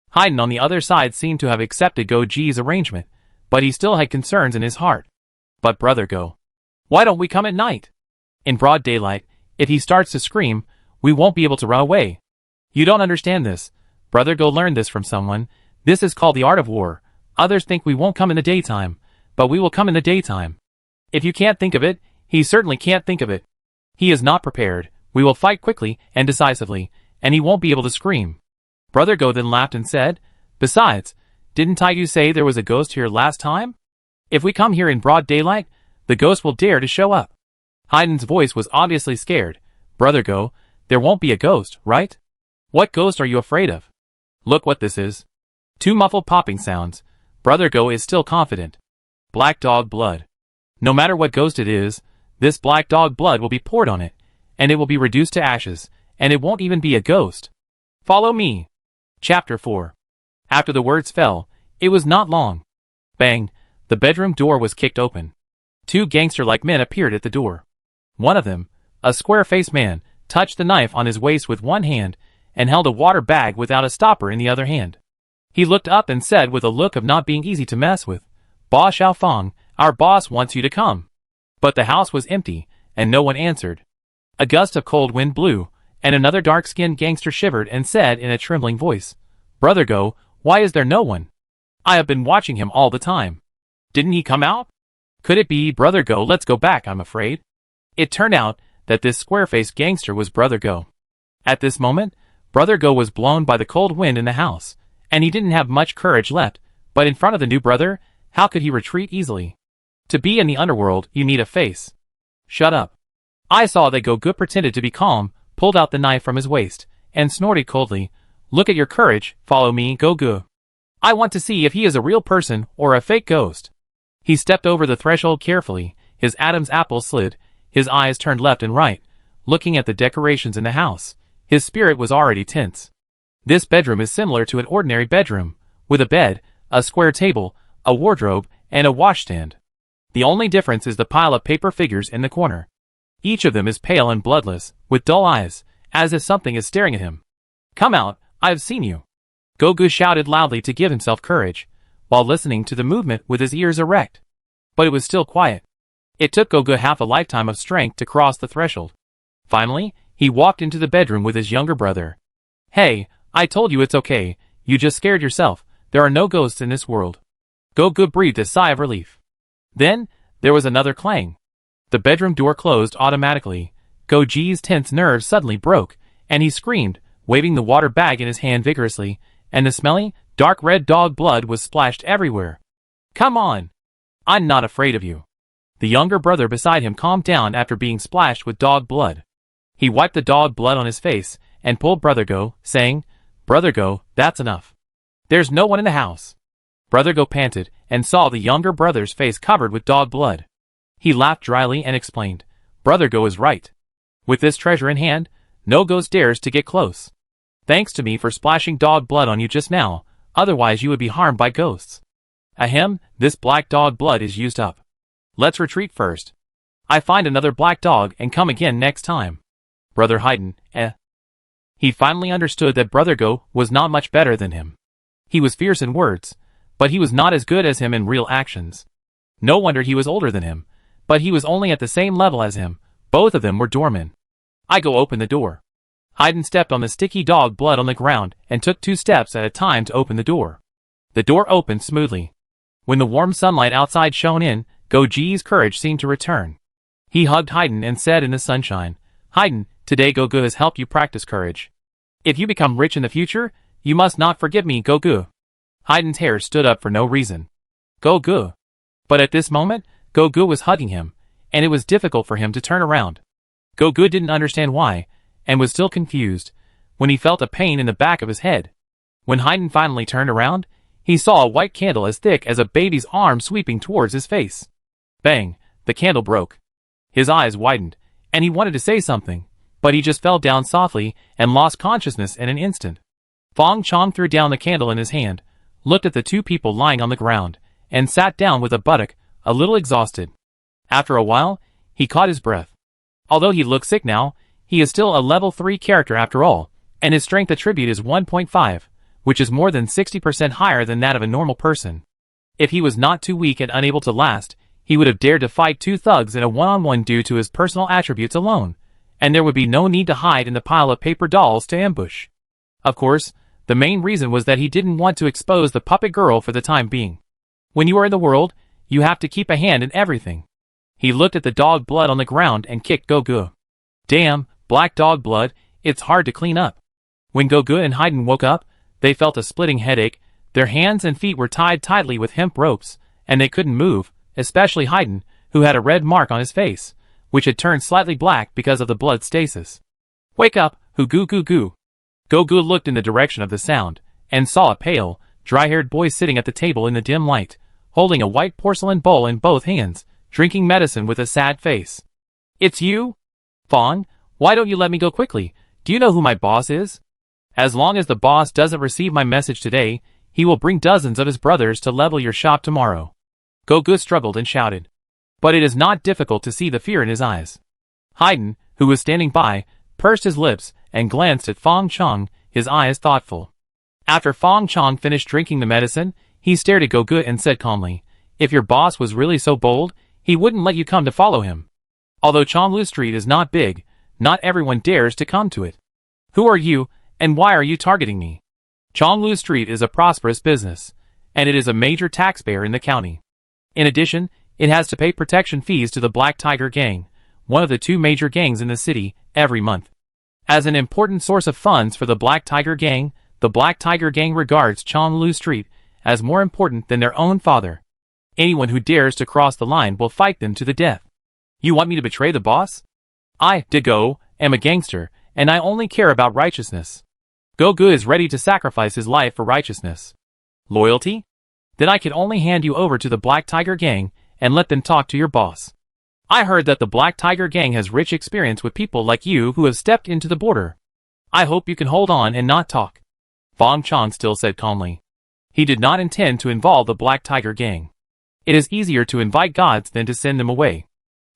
Speaker 1: Haydn on the other side seemed to have accepted Go-Ji's arrangement, but he still had concerns in his heart. But Brother Go, why don't we come at night? In broad daylight, if he starts to scream, we won't be able to run away. You don't understand this. Brother Go learned this from someone. This is called the art of war. Others think we won't come in the daytime, but we will come in the daytime. If you can't think of it, he certainly can't think of it. He is not prepared. We will fight quickly and decisively, and he won't be able to scream. Brother Go then laughed and said, besides, didn't I say there was a ghost here last time? If we come here in broad daylight, the ghost will dare to show up. Haydn's voice was obviously scared. Brother Go, there won't be a ghost, right? What ghost are you afraid of? Look what this is. Two muffled popping sounds. Brother Go is still confident. Black dog blood. No matter what ghost it is, this black dog blood will be poured on it, and it will be reduced to ashes, and it won't even be a ghost. Follow me. Chapter 4. After the words fell, it was not long. Bang, the bedroom door was kicked open. Two gangster-like men appeared at the door. One of them, a square-faced man, touched the knife on his waist with one hand, and held a water bag without a stopper in the other hand. He looked up and said with a look of not being easy to mess with, Ba Xiaofang, our boss wants you to come. But the house was empty, and no one answered. A gust of cold wind blew, and another dark-skinned gangster shivered and said in a trembling voice, Brother Go, why is there no one? I have been watching him all the time. Didn't he come out? Could it be Brother Go? Let's go back, I'm afraid. It turned out that this square-faced gangster was Brother Go. At this moment, Brother Go was blown by the cold wind in the house, and he didn't have much courage left, but in front of the new brother, how could he retreat easily? To be in the underworld, you need a face. Shut up. I saw that Go-Go pretended to be calm, pulled out the knife from his waist, and snorted coldly, Look at your courage, follow me, Go-Go. I want to see if he is a real person or a fake ghost. He stepped over the threshold carefully, his Adam's apple slid, his eyes turned left and right, looking at the decorations in the house. His spirit was already tense. This bedroom is similar to an ordinary bedroom, with a bed, a square table, a wardrobe, and a washstand. The only difference is the pile of paper figures in the corner. Each of them is pale and bloodless, with dull eyes, as if something is staring at him. Come out, I have seen you. Go-Go shouted loudly to give himself courage, while listening to the movement with his ears erect. But it was still quiet. It took Go-Go half a lifetime of strength to cross the threshold. Finally, he walked into the bedroom with his younger brother. Hey, I told you it's okay, you just scared yourself, there are no ghosts in this world. Go-Go breathed a sigh of relief. Then, there was another clang. The bedroom door closed automatically. Go-Ji's tense nerves suddenly broke, and he screamed, waving the water bag in his hand vigorously, and the smelly, dark red dog blood was splashed everywhere. Come on! I'm not afraid of you. The younger brother beside him calmed down after being splashed with dog blood. He wiped the dog blood on his face, and pulled Brother Go, saying, Brother Go, that's enough. There's no one in the house. Brother Go panted, and saw the younger brother's face covered with dog blood. He laughed dryly and explained, Brother Go is right. With this treasure in hand, no ghost dares to get close. Thanks to me for splashing dog blood on you just now, otherwise you would be harmed by ghosts. Ahem, this black dog blood is used up. Let's retreat first. I find another black dog and come again next time. Brother Haydn, He finally understood that Brother Go was not much better than him. He was fierce in words, but he was not as good as him in real actions. No wonder he was older than him, but he was only at the same level as him. Both of them were doormen. I go open the door. Haydn stepped on the sticky dog blood on the ground and took 2 steps at a time to open the door. The door opened smoothly. When the warm sunlight outside shone in, Go-Ji's courage seemed to return. He hugged Haydn and said in the sunshine, Haydn, today Go-Go has helped you practice courage. If you become rich in the future, you must not forgive me, Go-Go. Haydn's hair stood up for no reason. Go-Go. But at this moment, Go-Go was hugging him, and it was difficult for him to turn around. Go-Go didn't understand why, and was still confused, when he felt a pain in the back of his head. When Haydn finally turned around, he saw a white candle as thick as a baby's arm sweeping towards his face. Bang, the candle broke. His eyes widened, and he wanted to say something, but he just fell down softly and lost consciousness in an instant. Fang Chong threw down the candle in his hand, looked at the two people lying on the ground, and sat down with a buttock, a little exhausted. After a while, he caught his breath. Although he looks sick now, he is still a level 3 character after all, and his strength attribute is 1.5, which is more than 60% higher than that of a normal person. If he was not too weak and unable to last, he would have dared to fight two thugs in a one-on-one due to his personal attributes alone, and there would be no need to hide in the pile of paper dolls to ambush. Of course, the main reason was that he didn't want to expose the puppet girl for the time being. When you are in the world, you have to keep a hand in everything. He looked at the dog blood on the ground and kicked Go-Gu. Damn, black dog blood, it's hard to clean up. When Go-Gu and Haydn woke up, they felt a splitting headache. Their hands and feet were tied tightly with hemp ropes, and they couldn't move, especially Haydn, who had a red mark on his face, which had turned slightly black because of the blood stasis. Wake up, Hu-Gu-Gu-Gu. Go-Gu looked in the direction of the sound, and saw a pale, dry-haired boy sitting at the table in the dim light, holding a white porcelain bowl in both hands, drinking medicine with a sad face. It's you? Fang, why don't you let me go quickly? Do you know who my boss is? As long as the boss doesn't receive my message today, he will bring dozens of his brothers to level your shop tomorrow. Go-Gu struggled and shouted. But it is not difficult to see the fear in his eyes. Haydn, who was standing by, pursed his lips and glanced at Fang Chong, his eyes thoughtful. After Fang Chong finished drinking the medicine, he stared at Go-Gu and said calmly, if your boss was really so bold, he wouldn't let you come to follow him. Although Chonglu Street is not big, not everyone dares to come to it. Who are you, and why are you targeting me? Chonglu Street is a prosperous business, and it is a major taxpayer in the county. In addition, it has to pay protection fees to the Black Tiger Gang, one of the two major gangs in the city, every month. As an important source of funds for the Black Tiger Gang, the Black Tiger Gang regards Chonglu Street as more important than their own father. Anyone who dares to cross the line will fight them to the death. You want me to betray the boss? I, Dago, am a gangster, and I only care about righteousness. Go-Gu is ready to sacrifice his life for righteousness. Loyalty? Then I can only hand you over to the Black Tiger Gang and let them talk to your boss. I heard that the Black Tiger Gang has rich experience with people like you who have stepped into the border. I hope you can hold on and not talk. Fang Chong still said calmly. He did not intend to involve the Black Tiger Gang. It is easier to invite gods than to send them away.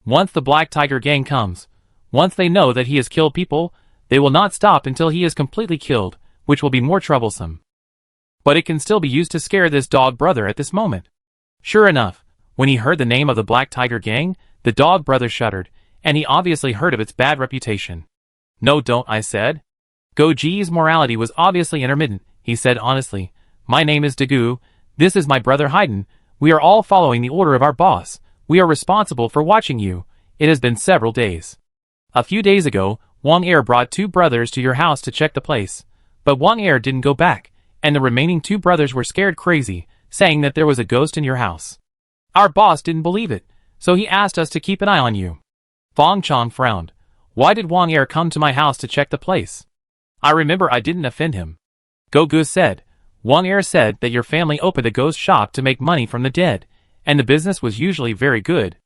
Speaker 1: Once the Black Tiger Gang comes, once they know that he has killed people, they will not stop until he is completely killed, which will be more troublesome. But it can still be used to scare this dog brother at this moment. Sure enough, when he heard the name of the Black Tiger Gang, the dog brother shuddered, and he obviously heard of its bad reputation. No, don't, I said. Go-Ji's morality was obviously intermittent, he said honestly. My name is Dagu, this is my brother Haydn, we are all following the order of our boss, we are responsible for watching you, it has been several days. A few days ago, Wang Er brought two brothers to your house to check the place, but Wang Er didn't go back, and the remaining two brothers were scared crazy, saying that there was a ghost in your house. Our boss didn't believe it, so he asked us to keep an eye on you. Fang Chong frowned. Why did Wang Er come to my house to check the place? I remember I didn't offend him. Go-Gu said, Wang Er said that your family opened a ghost shop to make money from the dead, and the business was usually very good.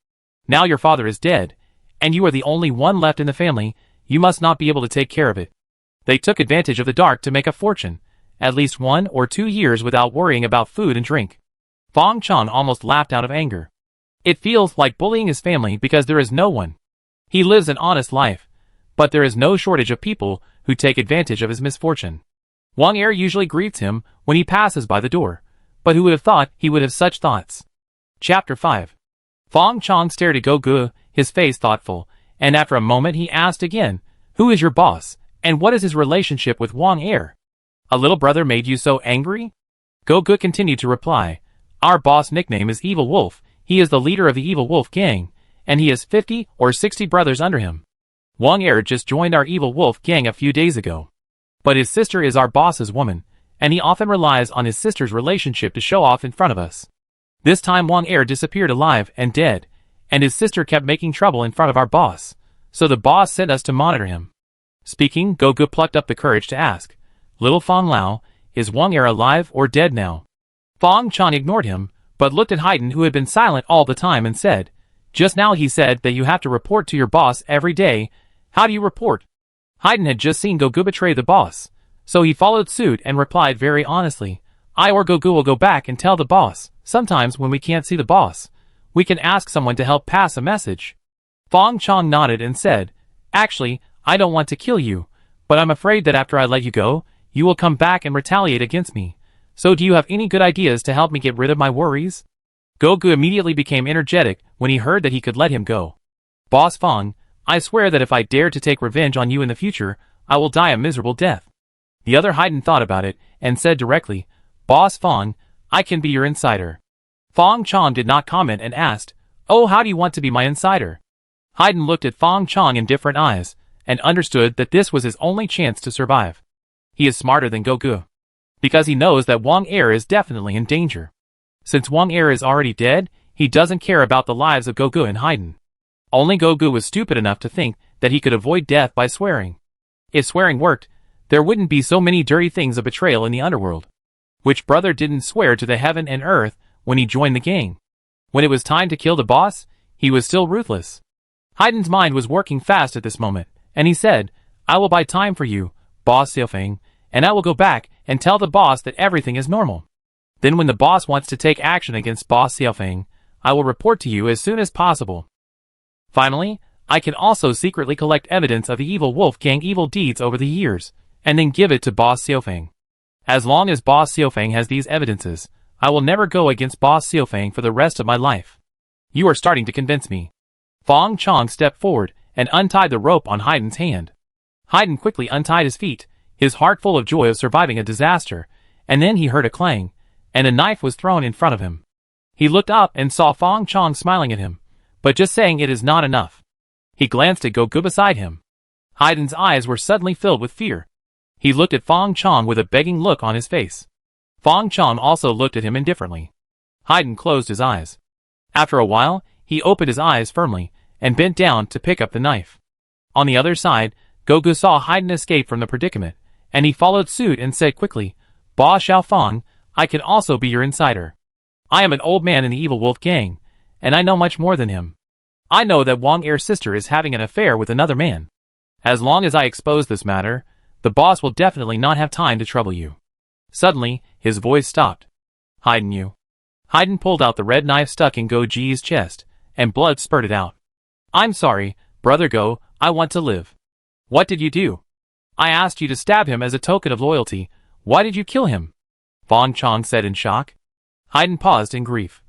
Speaker 1: Now your father is dead, and you are the only one left in the family, you must not be able to take care of it. They took advantage of the dark to make a fortune, at least 1 or 2 years without worrying about food and drink. Fang Chong almost laughed out of anger. It feels like bullying his family because there is no one. He lives an honest life, but there is no shortage of people who take advantage of his misfortune. Wang Er usually greets him when he passes by the door, but who would have thought he would have such thoughts? Chapter 5. Fang Chong stared at Go-Gu, his face thoughtful, and after a moment he asked again, who is your boss, and what is his relationship with Wang Er? A little brother made you so angry? Go-Gu continued to reply, our boss nickname is Evil Wolf, he is the leader of the Evil Wolf gang, and he has 50 or 60 brothers under him. Wang Er just joined our Evil Wolf gang a few days ago. But his sister is our boss's woman, and he often relies on his sister's relationship to show off in front of us. This time Wang Er disappeared alive and dead, and his sister kept making trouble in front of our boss, so the boss sent us to monitor him. Speaking, Go-Gu plucked up the courage to ask, Little Fang Lao, is Wang Er alive or dead now? Fang Chong ignored him, but looked at Haydn who had been silent all the time and said, just now he said that you have to report to your boss every day. How do you report? Haydn had just seen Go-Gu betray the boss, so he followed suit and replied very honestly, I or Goku will go back and tell the boss. Sometimes when we can't see the boss, we can ask someone to help pass a message. Fang Chong nodded and said, actually, I don't want to kill you, but I'm afraid that after I let you go, you will come back and retaliate against me. So do you have any good ideas to help me get rid of my worries? Goku immediately became energetic when he heard that he could let him go. Boss Fang, I swear that if I dare to take revenge on you in the future, I will die a miserable death. The other Haydn thought about it and said directly, Boss Fang, I can be your insider. Fang Chong did not comment and asked, oh, how do you want to be my insider? Haydn looked at Fang Chong in different eyes and understood that this was his only chance to survive. He is smarter than Goku, because he knows that Wang Er is definitely in danger. Since Wang Er is already dead, he doesn't care about the lives of Goku and Haydn. Only Goku was stupid enough to think that he could avoid death by swearing. If swearing worked, there wouldn't be so many dirty things of betrayal in the underworld. Which brother didn't swear to the heaven and earth when he joined the gang? When it was time to kill the boss, he was still ruthless. Haydn's mind was working fast at this moment, and he said, I will buy time for you, Boss Xiaofeng, and I will go back and tell the boss that everything is normal. Then when the boss wants to take action against Boss Xiaofeng, I will report to you as soon as possible. Finally, I can also secretly collect evidence of the evil wolf gang evil deeds over the years, and then give it to Boss Xiaofeng. As long as Boss Xiaofeng has these evidences, I will never go against Boss Xiaofeng for the rest of my life. You are starting to convince me. Fang Chong stepped forward and untied the rope on Haydn's hand. Haydn quickly untied his feet, his heart full of joy of surviving a disaster, and then he heard a clang, and a knife was thrown in front of him. He looked up and saw Fang Chong smiling at him, but just saying it is not enough. He glanced at Goku beside him. Haydn's eyes were suddenly filled with fear. He looked at Fang Chong with a begging look on his face. Fang Chong also looked at him indifferently. Haydn closed his eyes. After a while, he opened his eyes firmly and bent down to pick up the knife. On the other side, Goku saw Haydn escape from the predicament, and he followed suit and said quickly, Ba Xiaofeng, I can also be your insider. I am an old man in the evil wolf gang, and I know much more than him. I know that Wang Er's sister is having an affair with another man. As long as I expose this matter, the boss will definitely not have time to trouble you. Suddenly, his voice stopped. Haydn, you. Haydn pulled out the red knife stuck in Go Ji's chest, and blood spurted out. I'm sorry, Brother Go, I want to live. What did you do? I asked you to stab him as a token of loyalty. Why did you kill him? Fang Chong said in shock. Haydn paused in grief. ?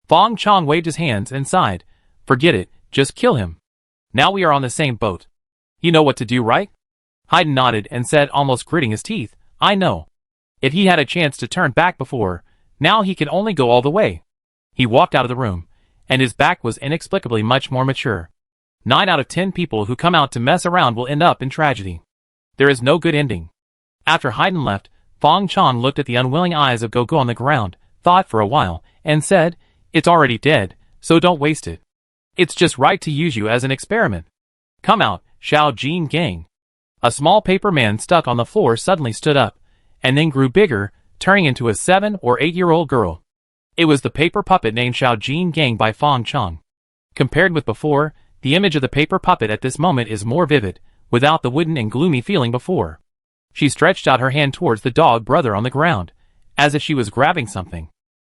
Speaker 1: Fang Chong waved his hands and sighed. Forget it, just kill him. Now we are on the same boat. You know what to do, right? Haydn nodded and said, almost gritting his teeth, I know. If he had a chance to turn back before, now he can only go all the way. He walked out of the room, and his back was inexplicably much more mature. 9 out of 10 people who come out to mess around will end up in tragedy. There is no good ending. After Haydn left, Fang Chong looked at the unwilling eyes of Goku on the ground, thought for a while, and said, It's already dead, so don't waste it. It's just right to use you as an experiment. Come out, Xiao Jin gang. A small paper man stuck on the floor suddenly stood up, and then grew bigger, turning into a 7 or 8-year-old girl. It was the paper puppet named Xiao Jin gang by Fang Chong. Compared with before, the image of the paper puppet at this moment is more vivid, without the wooden and gloomy feeling before. She stretched out her hand towards the dog brother on the ground, as if she was grabbing something.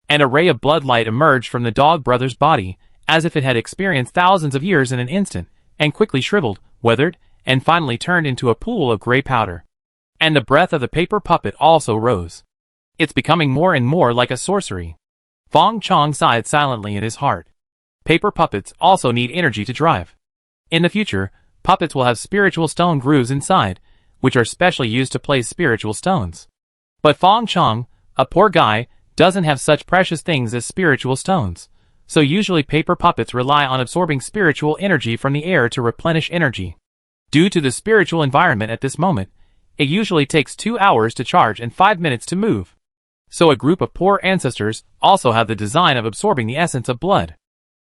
Speaker 1: And a ray of blood light emerged from the dog brother's body, as if it had experienced thousands of years in an instant, and quickly shriveled, weathered, and finally turned into a pool of gray powder. And the breath of the paper puppet also rose. It's becoming more and more like a sorcery. Fang Chong sighed silently in his heart. Paper puppets also need energy to drive. In the future, puppets will have spiritual stone grooves inside, which are specially used to place spiritual stones. But Fang Chong, a poor guy, doesn't have such precious things as spiritual stones, so usually paper puppets rely on absorbing spiritual energy from the air to replenish energy. Due to the spiritual environment at this moment, it usually takes 2 hours to charge and 5 minutes to move. So a group of poor ancestors also have the design of absorbing the essence of blood.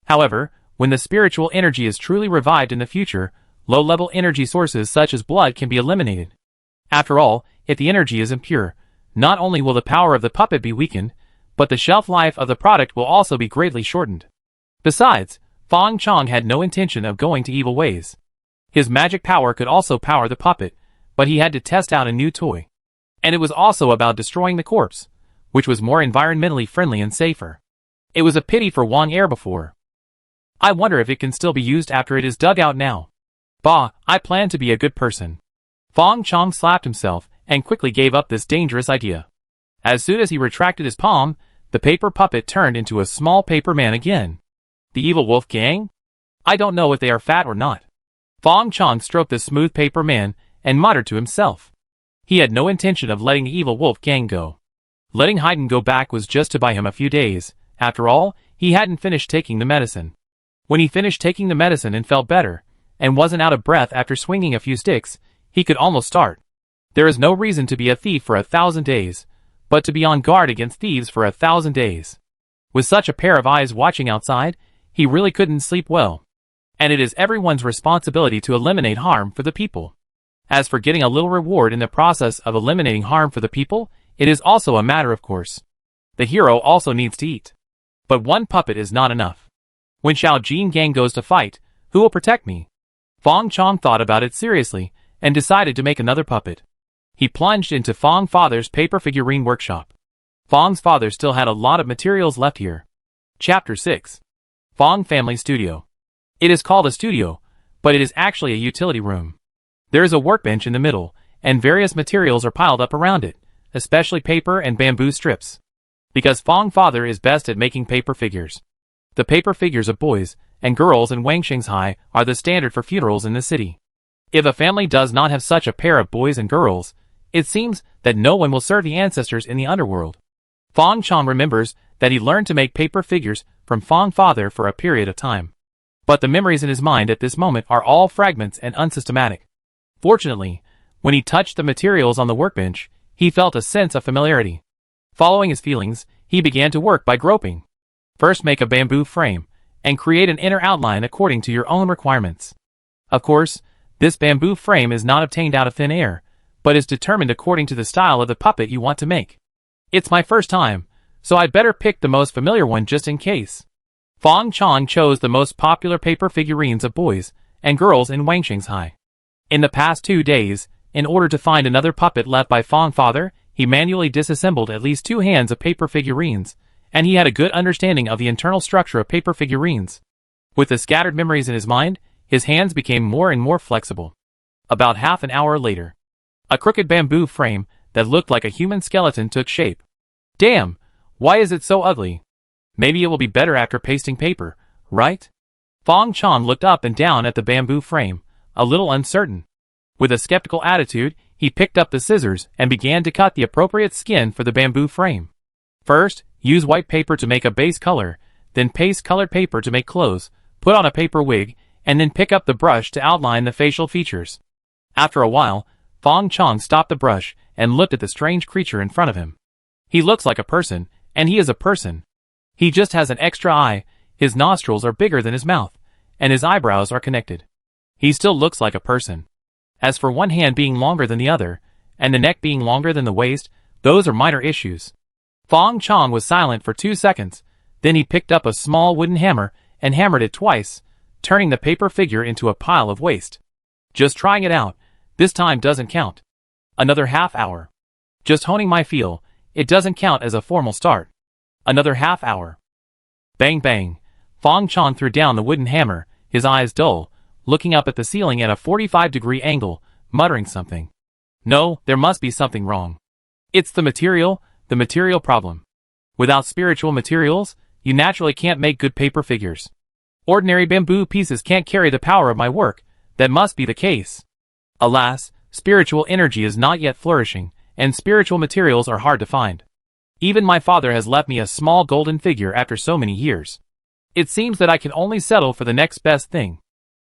Speaker 1: However, when the spiritual energy is truly revived in the future, low-level energy sources such as blood can be eliminated. After all, if the energy is impure, not only will the power of the puppet be weakened, but the shelf life of the product will also be greatly shortened. Besides, Fang Chong had no intention of going to evil ways. His magic power could also power the puppet, but he had to test out a new toy. And it was also about destroying the corpse, which was more environmentally friendly and safer. It was a pity for Wang Air before. I wonder if it can still be used after it is dug out now. Bah, I plan to be a good person. Fang Chong slapped himself and quickly gave up this dangerous idea. As soon as he retracted his palm, the paper puppet turned into a small paper man again. The evil wolf gang? I don't know if they are fat or not. Fang Chong stroked the smooth paper man and muttered to himself. He had no intention of letting the evil wolf gang go. Letting Haydn go back was just to buy him a few days. After all, he hadn't finished taking the medicine. When he finished taking the medicine and felt better, and wasn't out of breath after swinging a few sticks, he could almost start. There is no reason to be a thief for 1,000 days, but to be on guard against thieves for 1,000 days. With such a pair of eyes watching outside, he really couldn't sleep well. And it is everyone's responsibility to eliminate harm for the people. As for getting a little reward in the process of eliminating harm for the people, it is also a matter of course. The hero also needs to eat. But one puppet is not enough. When Xiao Jin gang goes to fight, who will protect me? Fang Chong thought about it seriously, and decided to make another puppet. He plunged into Fang father's paper figurine workshop. Fang's father still had a lot of materials left here. Chapter 6. Fang Family Studio. It is called a studio, but it is actually a utility room. There is a workbench in the middle, and various materials are piled up around it, especially paper and bamboo strips. Because Fang father is best at making paper figures. The paper figures of boys and girls in Wangshanghai are the standard for funerals in the city. If a family does not have such a pair of boys and girls, it seems that no one will serve the ancestors in the underworld. Fang Chong remembers that he learned to make paper figures from Fang father for a period of time. But the memories in his mind at this moment are all fragments and unsystematic. Fortunately, when he touched the materials on the workbench, he felt a sense of familiarity. Following his feelings, he began to work by groping. First make a bamboo frame, and create an inner outline according to your own requirements. Of course, this bamboo frame is not obtained out of thin air, but is determined according to the style of the puppet you want to make. It's my first time, so I'd better pick the most familiar one just in case. Fang Chong chose the most popular paper figurines of boys and girls in Wangshanghai. In the past 2 days, in order to find another puppet left by Fang father, he manually disassembled at least 2 hands of paper figurines, and he had a good understanding of the internal structure of paper figurines. With the scattered memories in his mind, his hands became more and more flexible. About half an hour later, a crooked bamboo frame that looked like a human skeleton took shape. Damn, why is it so ugly? Maybe it will be better after pasting paper, right? Fang Chong looked up and down at the bamboo frame, a little uncertain. With a skeptical attitude, he picked up the scissors and began to cut the appropriate skin for the bamboo frame. First, use white paper to make a base color, then paste colored paper to make clothes, put on a paper wig, and then pick up the brush to outline the facial features. After a while, Fang Chong stopped the brush and looked at the strange creature in front of him. He looks like a person, and he is a person. He just has an extra eye, his nostrils are bigger than his mouth, and his eyebrows are connected. He still looks like a person. As for one hand being longer than the other, and the neck being longer than the waist, those are minor issues. Fang Chong was silent for 2 seconds, then he picked up a small wooden hammer and hammered it twice, turning the paper figure into a pile of waste. Just trying it out, this time doesn't count. Another half hour. Just honing my feel, it doesn't count as a formal start. Another half hour. Bang bang. Fang Chong threw down the wooden hammer, his eyes dull, looking up at the ceiling at a 45-degree angle, muttering something. No, there must be something wrong. It's the material problem. Without spiritual materials, you naturally can't make good paper figures. Ordinary bamboo pieces can't carry the power of my work, that must be the case. Alas, spiritual energy is not yet flourishing, and spiritual materials are hard to find. Even my father has left me a small golden figure after so many years. It seems that I can only settle for the next best thing.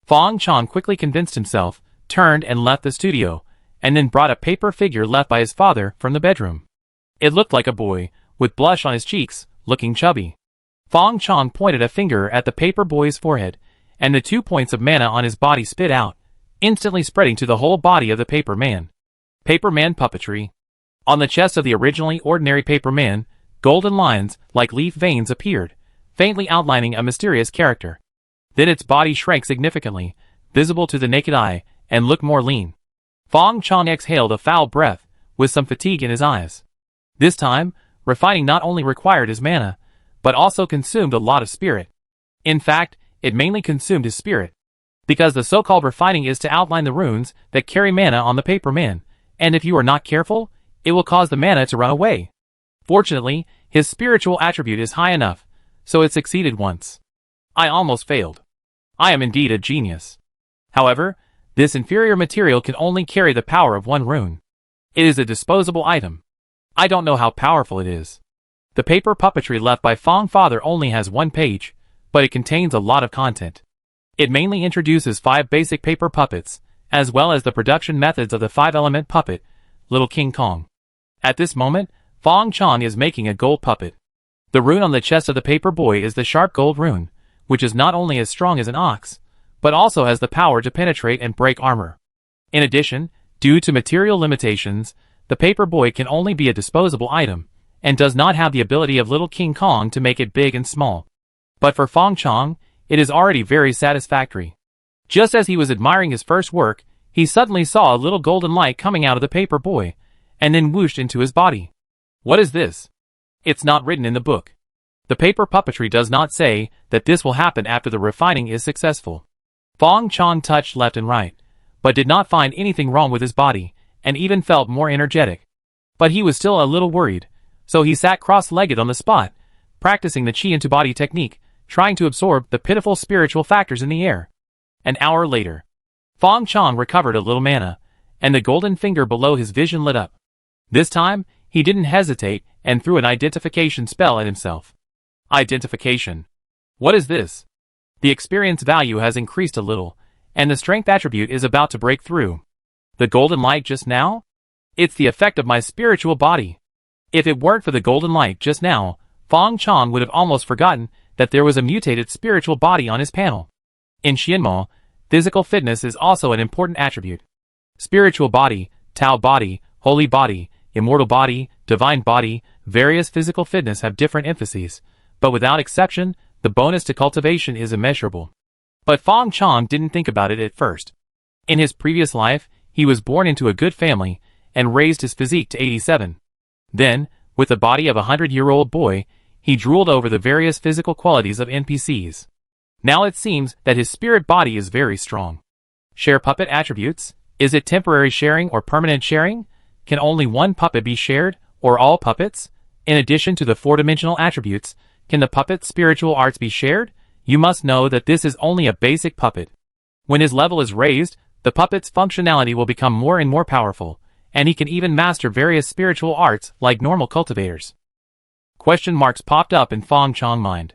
Speaker 1: Fang Chong quickly convinced himself, turned and left the studio, and then brought a paper figure left by his father from the bedroom. It looked like a boy, with blush on his cheeks, looking chubby. Fang Chong pointed a finger at the paper boy's forehead, and the 2 points of mana on his body spit out, instantly spreading to the whole body of the paper man. Paper man puppetry. On the chest of the originally ordinary paper man, golden lines, like leaf veins appeared, faintly outlining a mysterious character. Then its body shrank significantly, visible to the naked eye, and looked more lean. Fang Chong exhaled a foul breath, with some fatigue in his eyes. This time, refining not only required his mana, but also consumed a lot of spirit. In fact, it mainly consumed his spirit. Because the so-called refining is to outline the runes that carry mana on the paper man, and if you are not careful, it will cause the mana to run away. Fortunately, his spiritual attribute is high enough, so it succeeded once. I almost failed. I am indeed a genius. However, this inferior material can only carry the power of one rune. It is a disposable item. I don't know how powerful it is. The paper puppetry left by Fang Father only has one page, but it contains a lot of content. It mainly introduces 5 basic paper puppets, as well as the production methods of the 5-element puppet, Little King Kong. At this moment, Fang Chong is making a gold puppet. The rune on the chest of the paper boy is the sharp gold rune, which is not only as strong as an ox, but also has the power to penetrate and break armor. In addition, due to material limitations, the paper boy can only be a disposable item, and does not have the ability of Little King Kong to make it big and small. But for Fang Chong, it is already very satisfactory. Just as he was admiring his first work, he suddenly saw a little golden light coming out of the paper boy, and then whooshed into his body. What is this? It's not written in the book. The paper puppetry does not say that this will happen after the refining is successful. Fang Chong touched left and right, but did not find anything wrong with his body, and even felt more energetic. But he was still a little worried, so he sat cross-legged on the spot, practicing the chi into body technique, trying to absorb the pitiful spiritual factors in the air. An hour later, Fang Chong recovered a little mana, and the golden finger below his vision lit up. This time, he didn't hesitate and threw an identification spell at himself. Identification. What is this? The experience value has increased a little, and the strength attribute is about to break through. The golden light just now? It's the effect of my spiritual body. If it weren't for the golden light just now, Fang Chong would have almost forgotten that there was a mutated spiritual body on his panel. In Xianmo, physical fitness is also an important attribute. Spiritual body, Tao body, holy body, immortal body, divine body, various physical fitness have different emphases, but without exception, the bonus to cultivation is immeasurable. But Fang Chong didn't think about it at first. In his previous life, he was born into a good family, and raised his physique to 87. Then, with the body of a 100-year-old boy, he drooled over the various physical qualities of NPCs. Now it seems that his spirit body is very strong. Share puppet attributes. Is it temporary sharing or permanent sharing? Can only one puppet be shared, or all puppets? In addition to the 4-dimensional attributes, can the puppet's spiritual arts be shared? You must know that this is only a basic puppet. When his level is raised, the puppet's functionality will become more and more powerful, and he can even master various spiritual arts like normal cultivators. Question marks popped up in Fang Chong's mind.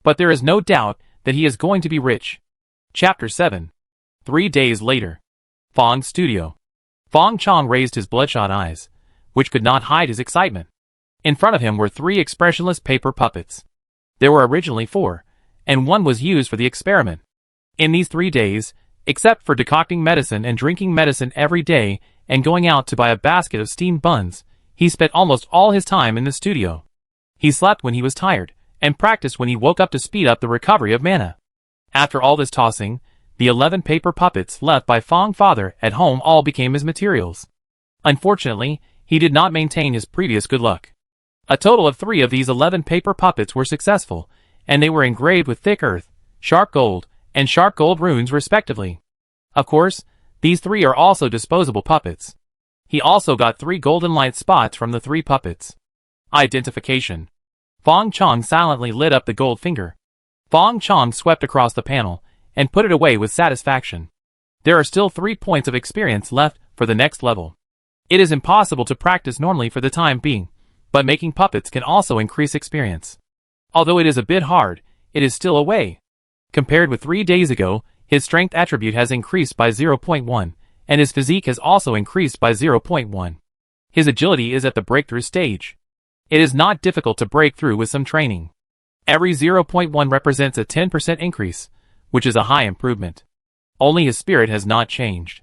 Speaker 1: But there is no doubt that he is going to be rich. Chapter 7. 3 days later. Fang's studio. Fang Chong raised his bloodshot eyes, which could not hide his excitement. In front of him were 3 expressionless paper puppets. There were originally 4, and one was used for the experiment. In these 3 days, except for decocting medicine and drinking medicine every day and going out to buy a basket of steamed buns, he spent almost all his time in the studio. He slept when he was tired, and practiced when he woke up to speed up the recovery of mana. After all this tossing, the 11 paper puppets left by Fang Father at home all became his materials. Unfortunately, he did not maintain his previous good luck. A total of 3 of these 11 paper puppets were successful, and they were engraved with thick earth, sharp gold, and sharp gold runes respectively. Of course, these 3 are also disposable puppets. He also got 3 golden light spots from the 3 puppets. Identification. Fang Chong silently lit up the gold finger. Fang Chong swept across the panel, and put it away with satisfaction. There are still 3 points of experience left for the next level. It is impossible to practice normally for the time being, but making puppets can also increase experience. Although it is a bit hard, it is still a way. Compared with 3 days ago, his strength attribute has increased by 0.1, and his physique has also increased by 0.1. His agility is at the breakthrough stage. It is not difficult to break through with some training. Every 0.1 represents a 10% increase, which is a high improvement. Only his spirit has not changed.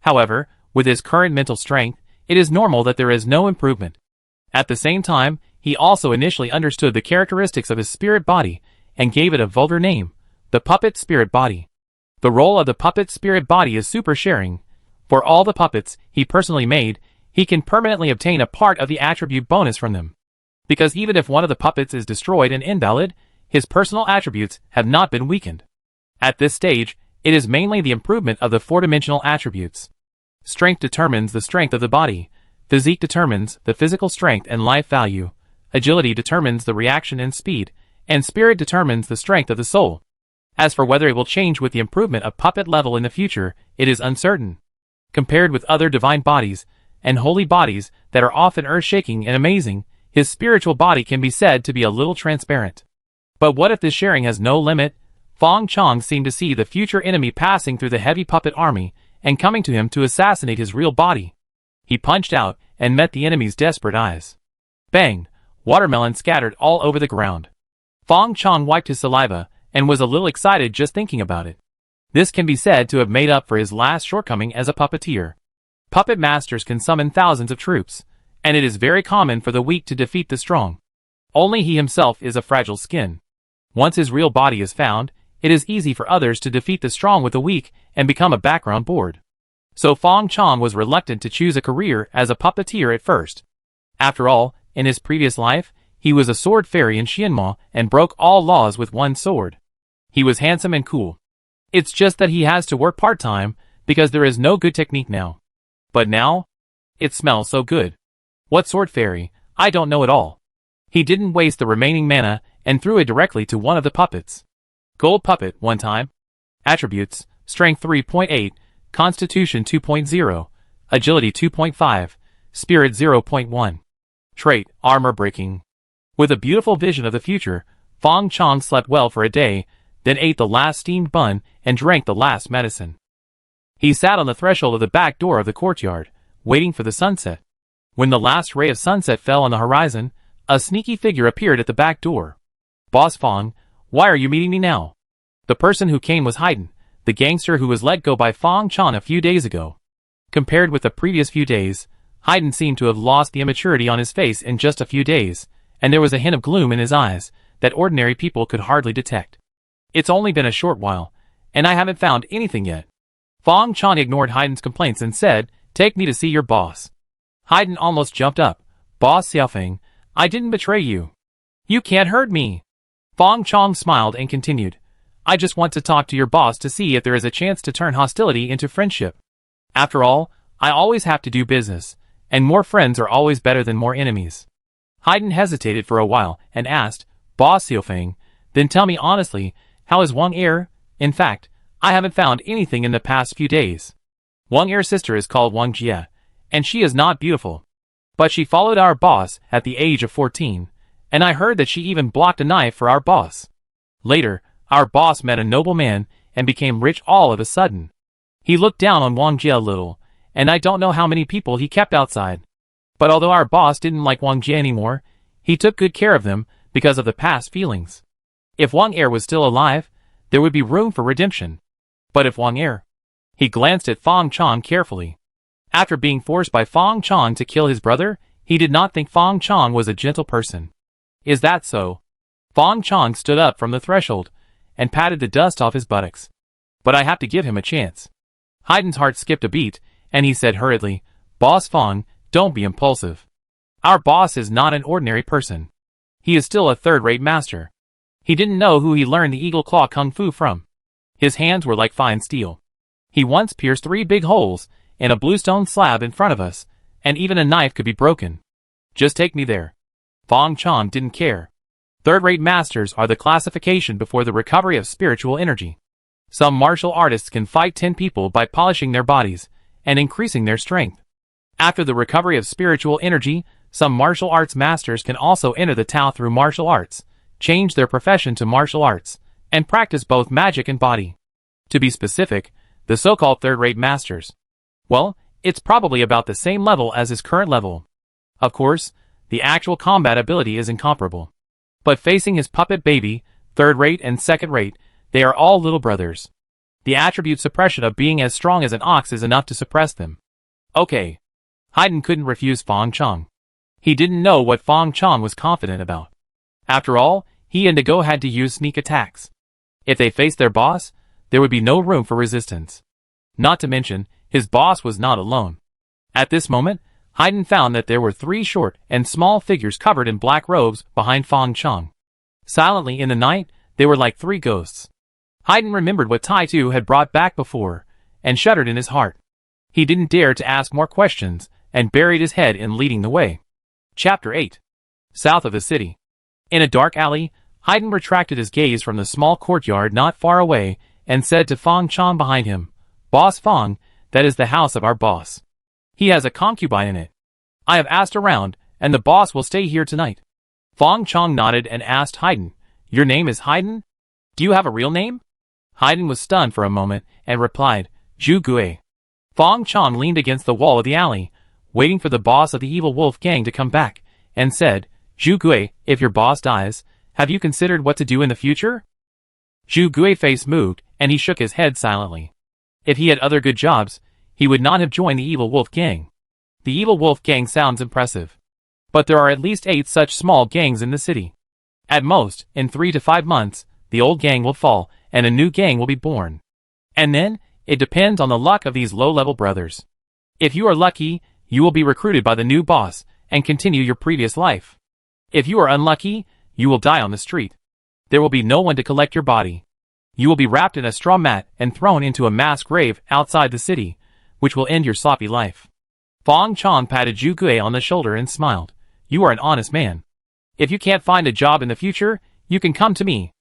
Speaker 1: However, with his current mental strength, it is normal that there is no improvement. At the same time, he also initially understood the characteristics of his spirit body, and gave it a vulgar name, the puppet spirit body. The role of the puppet spirit body is super sharing. For all the puppets he personally made, he can permanently obtain a part of the attribute bonus from them. Because even if one of the puppets is destroyed and invalid, his personal attributes have not been weakened. At this stage, it is mainly the improvement of the four-dimensional attributes. Strength determines the strength of the body, physique determines the physical strength and life value, agility determines the reaction and speed, and spirit determines the strength of the soul. As for whether it will change with the improvement of puppet level in the future, it is uncertain. Compared with other divine bodies, and holy bodies that are often earth-shaking and amazing, his spiritual body can be said to be a little transparent. But what if this sharing has no limit? Fang Chong seemed to see the future enemy passing through the heavy puppet army, and coming to him to assassinate his real body. He punched out, and met the enemy's desperate eyes. Bang! Watermelon scattered all over the ground. Fang Chong wiped his saliva, and was a little excited just thinking about it. This can be said to have made up for his last shortcoming as a puppeteer. Puppet masters can summon thousands of troops, and it is very common for the weak to defeat the strong. Only he himself is a fragile skin. Once his real body is found, it is easy for others to defeat the strong with the weak and become a background board. So Fang Chong was reluctant to choose a career as a puppeteer at first. After all, in his previous life, he was a sword fairy in Xianma and broke all laws with one sword. He was handsome and cool. It's just that he has to work part-time because there is no good technique now. But now? It smells so good. What sword fairy? I don't know at all. He didn't waste the remaining mana and threw it directly to one of the puppets. Gold puppet, one time. Attributes, Strength 3.8, Constitution 2.0, Agility 2.5, Spirit 0.1. Trait, Armor Breaking. With a beautiful vision of the future, Fang Chong slept well for a day, then ate the last steamed bun and drank the last medicine. He sat on the threshold of the back door of the courtyard, waiting for the sunset. When the last ray of sunset fell on the horizon, a sneaky figure appeared at the back door. Boss Fang, why are you meeting me now? The person who came was Haydn, the gangster who was let go by Fang Chong a few days ago. Compared with the previous few days, Haydn seemed to have lost the immaturity on his face in just a few days, and there was a hint of gloom in his eyes that ordinary people could hardly detect. It's only been a short while, and I haven't found anything yet. Fang Chong ignored Haydn's complaints and said, "Take me to see your boss." Haydn almost jumped up. "Boss Xiaofeng, I didn't betray you. You can't hurt me." Fang Chong smiled and continued, "I just want to talk to your boss to see if there is a chance to turn hostility into friendship. After all, I always have to do business, and more friends are always better than more enemies." Haydn hesitated for a while and asked, "Boss Xiaofeng, then tell me honestly, how is Wang Er? In fact, I haven't found anything in the past few days. Wang Er's sister is called Wang Jie, and she is not beautiful. But she followed our boss at the age of 14, and I heard that she even blocked a knife for our boss. Later, our boss met a noble man and became rich all of a sudden. He looked down on Wang Jie a little, and I don't know how many people he kept outside. But although our boss didn't like Wang Jie anymore, he took good care of them because of the past feelings. If Wang Er was still alive, there would be room for redemption. But if Wang Er..." He glanced at Fang Chong carefully. After being forced by Fang Chong to kill his brother, he did not think Fang Chong was a gentle person. "Is that so?" Fang Chong stood up from the threshold and patted the dust off his buttocks. "But I have to give him a chance." Haydn's heart skipped a beat, and he said hurriedly, "Boss Fang, don't be impulsive. Our boss is not an ordinary person. He is still a third-rate master. He didn't know who he learned the eagle claw kung fu from. His hands were like fine steel. He once pierced 3 big holes in a bluestone slab in front of us, and even a knife could be broken. Just take me there." Fang Chong didn't care. Third-rate masters are the classification before the recovery of spiritual energy. Some martial artists can fight 10 people by polishing their bodies and increasing their strength. After the recovery of spiritual energy, some martial arts masters can also enter the Tao through martial arts, change their profession to martial arts, and practice both magic and body. To be specific, the so-called third-rate masters. Well, it's probably about the same level as his current level. Of course, the actual combat ability is incomparable. But facing his puppet baby, third-rate and second-rate, they are all little brothers. The attribute suppression of being as strong as an ox is enough to suppress them. Okay. Haydn couldn't refuse Fang Chong. He didn't know what Fang Chong was confident about. After all, he and Dago had to use sneak attacks. If they faced their boss, there would be no room for resistance. Not to mention, his boss was not alone. At this moment, Haydn found that there were 3 short and small figures covered in black robes behind Fang Chong. Silently in the night, they were like 3 ghosts. Haydn remembered what Tai Tu had brought back before, and shuddered in his heart. He didn't dare to ask more questions, and buried his head in leading the way. Chapter 8. South of the city. In a dark alley, Haydn retracted his gaze from the small courtyard not far away, and said to Fang Chong behind him, "Boss Fang, that is the house of our boss. He has a concubine in it. I have asked around, and the boss will stay here tonight." Fang Chong nodded and asked Haydn, "Your name is Haydn? Do you have a real name?" Haydn was stunned for a moment, and replied, "Zhu Gui." Fang Chong leaned against the wall of the alley, waiting for the boss of the evil wolf gang to come back, and said, "Zhu Gui, if your boss dies, have you considered what to do in the future?" Zhu Gui's face moved, and he shook his head silently. If he had other good jobs, he would not have joined the evil wolf gang. The evil wolf gang sounds impressive. But there are at least 8 such small gangs in the city. At most, in 3 to 5 months, the old gang will fall, and a new gang will be born. And then, it depends on the luck of these low-level brothers. If you are lucky, you will be recruited by the new boss, and continue your previous life. If you are unlucky, you will die on the street. There will be no one to collect your body. You will be wrapped in a straw mat and thrown into a mass grave outside the city, which will end your sloppy life. Fang Chong patted Zhu Gui on the shoulder and smiled. "You are an honest man. If you can't find a job in the future, you can come to me.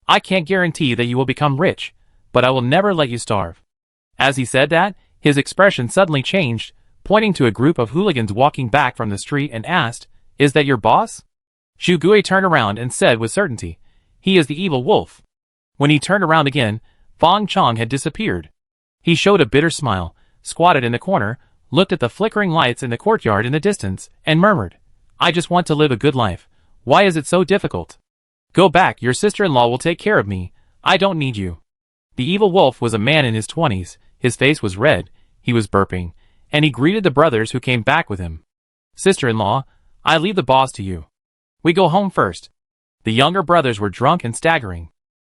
Speaker 1: I can't guarantee that you will become rich, but I will never let you starve." As he said that, his expression suddenly changed, pointing to a group of hooligans walking back from the street and asked, "Is that your boss?" Zhu Gui turned around and said with certainty, "He is the evil wolf." When he turned around again, Fang Chong had disappeared. He showed a bitter smile, squatted in the corner, looked at the flickering lights in the courtyard in the distance, and murmured, "I just want to live a good life. Why is it so difficult? Go back, your sister-in-law will take care of me. I don't need you." The evil wolf was a man in his 20s, his face was red, he was burping, and he greeted the brothers who came back with him. "Sister-in-law, I leave the boss to you. We go home first." The younger brothers were drunk and staggering.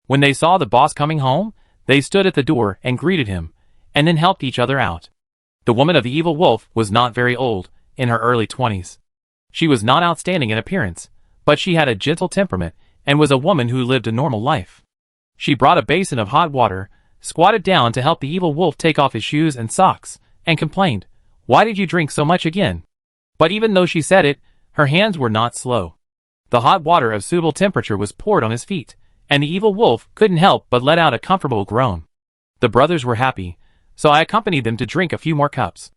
Speaker 1: When they saw the boss coming home, they stood at the door and greeted him, and then helped each other out. The woman of the evil wolf was not very old, in her early 20s. She was not outstanding in appearance, but she had a gentle temperament, and was a woman who lived a normal life. She brought a basin of hot water, squatted down to help the evil wolf take off his shoes and socks, and complained, "Why did you drink so much again?" But even though she said it, her hands were not slow. The hot water of suitable temperature was poured on his feet, and the evil wolf couldn't help but let out a comfortable groan. The brothers were happy, so I accompanied them to drink a few more cups.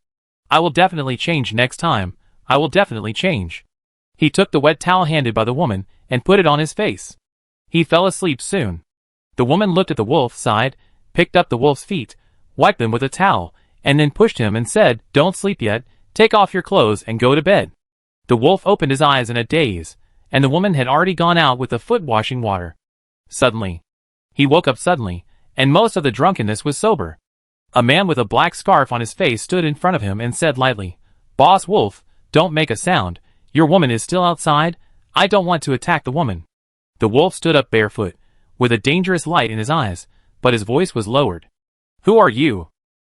Speaker 1: "I will definitely change next time. I will definitely change." He took the wet towel handed by the woman and put it on his face. He fell asleep soon. The woman looked at the wolf, sighed, picked up the wolf's feet, wiped them with a towel, and then pushed him and said, "Don't sleep yet, take off your clothes and go to bed." The wolf opened his eyes in a daze, and the woman had already gone out with the foot-washing water. Suddenly, he woke up suddenly, and most of the drunkenness was sober. A man with a black scarf on his face stood in front of him and said lightly, "Boss Wolf, don't make a sound. Your woman is still outside. I don't want to attack the woman." The wolf stood up barefoot, with a dangerous light in his eyes, but his voice was lowered. "Who are you?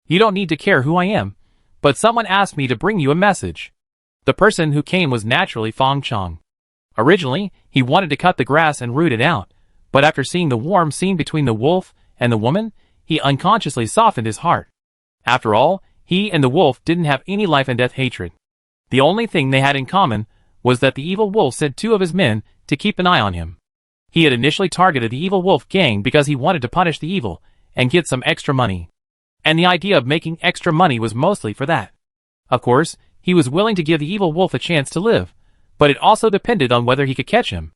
Speaker 1: You don't need to care who I am, but someone asked me to bring you a message." The person who came was naturally Fang Chong. Originally, he wanted to cut the grass and root it out, but after seeing the warm scene between the wolf and the woman, he unconsciously softened his heart. After all, he and the wolf didn't have any life-and-death hatred. The only thing they had in common was that the evil wolf sent 2 of his men to keep an eye on him. He had initially targeted the evil wolf gang because he wanted to punish the evil and get some extra money. And the idea of making extra money was mostly for that. Of course, he was willing to give the evil wolf a chance to live, but it also depended on whether he could catch him.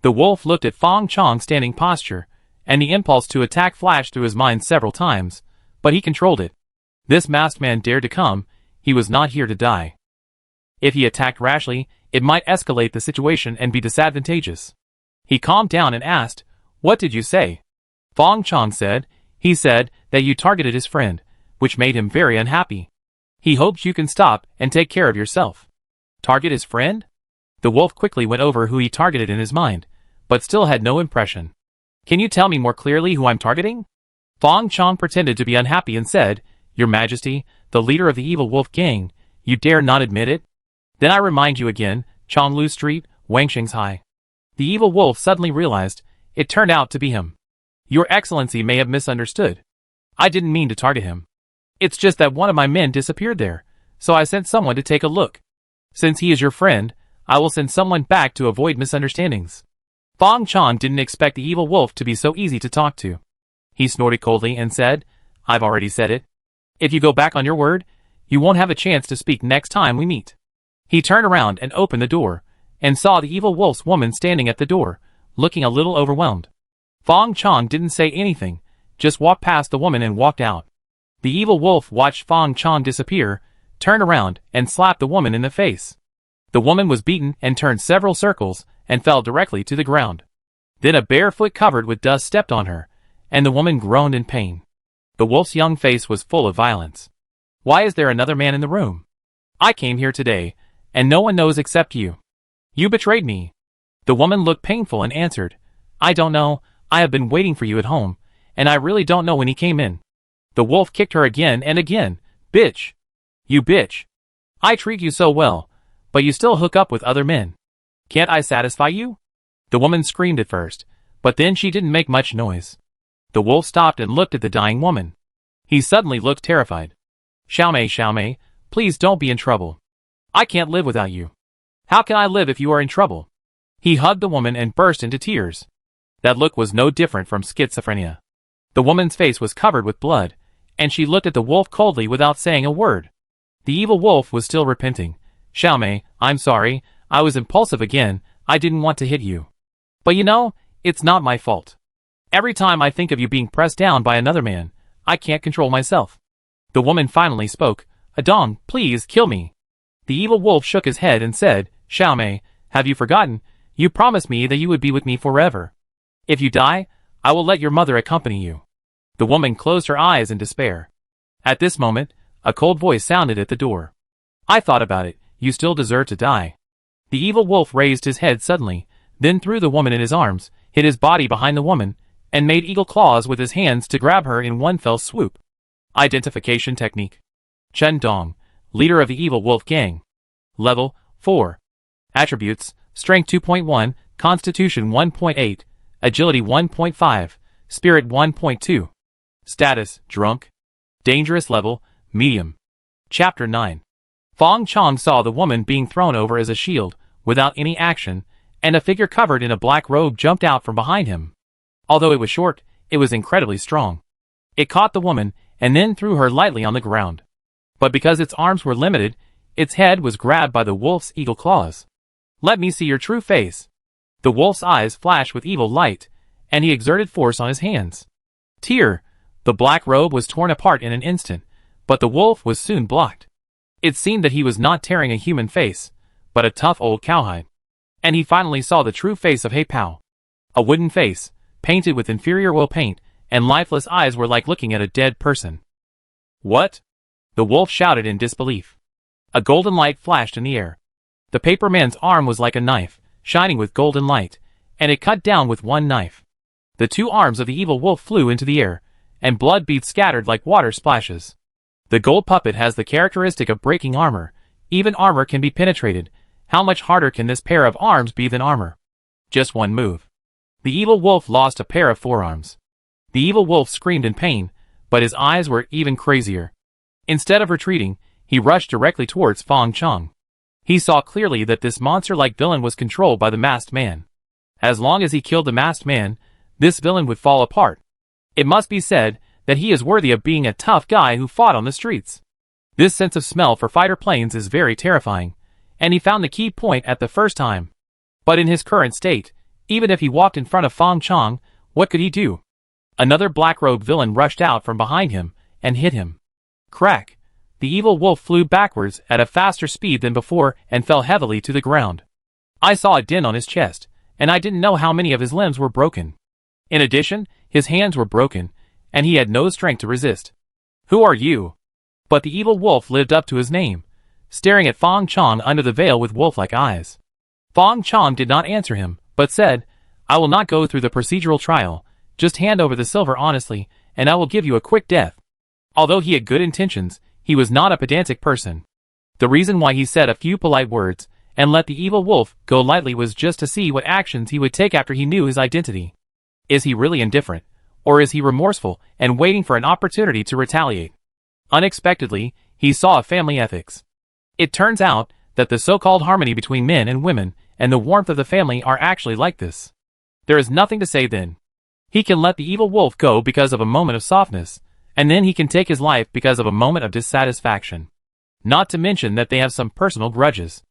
Speaker 1: The wolf looked at Fang Chong's standing posture, and the impulse to attack flashed through his mind several times, but he controlled it. This masked man dared to come, he was not here to die. If he attacked rashly, it might escalate the situation and be disadvantageous. He calmed down and asked, "What did you say?" Fang Chong said, "He said that you targeted his friend, which made him very unhappy. He hopes you can stop and take care of yourself." Target his friend? The wolf quickly went over who he targeted in his mind, but still had no impression. "Can you tell me more clearly who I'm targeting?" Fang Chong pretended to be unhappy and said, "Your Majesty, the leader of the evil wolf gang, you dare not admit it?" Then I remind you again, Chonglu Street, Wangshanghai. The evil wolf suddenly realized it turned out to be him. Your Excellency may have misunderstood. I didn't mean to target him. It's just that one of my men disappeared there, so I sent someone to take a look. Since he is your friend, I will send someone back to avoid misunderstandings. Fang Chong didn't expect the evil wolf to be so easy to talk to. He snorted coldly and said, I've already said it. If you go back on your word, you won't have a chance to speak next time we meet. He turned around and opened the door, and saw the evil wolf's woman standing at the door, looking a little overwhelmed. Fang Chong didn't say anything, just walked past the woman and walked out. The evil wolf watched Fang Chong disappear, turned around, and slapped the woman in the face. The woman was beaten and turned several circles, and fell directly to the ground. Then a bare foot covered with dust stepped on her, and the woman groaned in pain. The wolf's young face was full of violence. Why is there another man in the room? I came here today, and no one knows except you. You betrayed me. The woman looked painful and answered, I don't know, I have been waiting for you at home, and I really don't know when he came in. The wolf kicked her again and again. Bitch! You bitch! I treat you so well, but you still hook up with other men. Can't I satisfy you? The woman screamed at first, but then she didn't make much noise. The wolf stopped and looked at the dying woman. He suddenly looked terrified. Xiaomei, please don't be in trouble. I can't live without you. How can I live if you are in trouble? He hugged the woman and burst into tears. That look was no different from schizophrenia. The woman's face was covered with blood, and she looked at the wolf coldly without saying a word. The evil wolf was still repenting. Xiaomei, I'm sorry, I was impulsive again, I didn't want to hit you. But you know, it's not my fault. Every time I think of you being pressed down by another man, I can't control myself. The woman finally spoke. Adong, please kill me. The evil wolf shook his head and said, Xiaomei, have you forgotten? You promised me that you would be with me forever. If you die, I will let your mother accompany you. The woman closed her eyes in despair. At this moment, a cold voice sounded at the door. I thought about it, you still deserve to die. The evil wolf raised his head suddenly, then threw the woman in his arms, hid his body behind the woman, and made eagle claws with his hands to grab her in one fell swoop. Identification technique. Chen Dong, leader of the evil wolf gang. Level 4. Attributes, Strength 2.1, Constitution 1.8, Agility 1.5, Spirit 1.2. Status, Drunk. Dangerous level, Medium. Chapter 9. Fang Chong saw the woman being thrown over as a shield, without any action, and a figure covered in a black robe jumped out from behind him. Although it was short, it was incredibly strong. It caught the woman, and then threw her lightly on the ground. But because its arms were limited, its head was grabbed by the wolf's eagle claws. Let me see your true face. The wolf's eyes flashed with evil light, and he exerted force on his hands. Tear! The black robe was torn apart in an instant, but the wolf was soon blocked. It seemed that he was not tearing a human face, but a tough old cowhide. And he finally saw the true face of He Pao. A wooden face, painted with inferior oil paint, and lifeless eyes were like looking at a dead person. What? The wolf shouted in disbelief. A golden light flashed in the air. The paper man's arm was like a knife, shining with golden light, and it cut down with one knife. The two arms of the evil wolf flew into the air, and blood beads scattered like water splashes. The gold puppet has the characteristic of breaking armor. Even armor can be penetrated. How much harder can this pair of arms be than armor? Just one move. The evil wolf lost a pair of forearms. The evil wolf screamed in pain, but his eyes were even crazier. Instead of retreating, he rushed directly towards Fang Chong. He saw clearly that this monster-like villain was controlled by the masked man. As long as he killed the masked man, this villain would fall apart. It must be said that he is worthy of being a tough guy who fought on the streets. This sense of smell for fighter planes is very terrifying, and he found the key point at the first time. But in his current state, even if he walked in front of Fang Chong, what could he do? Another black-robed villain rushed out from behind him and hit him. Crack! The evil wolf flew backwards at a faster speed than before and fell heavily to the ground. I saw a dent on his chest, and I didn't know how many of his limbs were broken. In addition, his hands were broken, and he had no strength to resist. Who are you? But the evil wolf lived up to his name, staring at Fang Chong under the veil with wolf-like eyes. Fang Chong did not answer him, but said, I will not go through the procedural trial, just hand over the silver honestly, and I will give you a quick death. Although he had good intentions, he was not a pedantic person. The reason why he said a few polite words and let the evil wolf go lightly was just to see what actions he would take after he knew his identity. Is he really indifferent, or is he remorseful and waiting for an opportunity to retaliate? Unexpectedly, he saw a family ethics. It turns out that the so-called harmony between men and women and the warmth of the family are actually like this. There is nothing to say then. He can let the evil wolf go because of a moment of softness, and then he can take his life because of a moment of dissatisfaction. Not to mention that they have some personal grudges.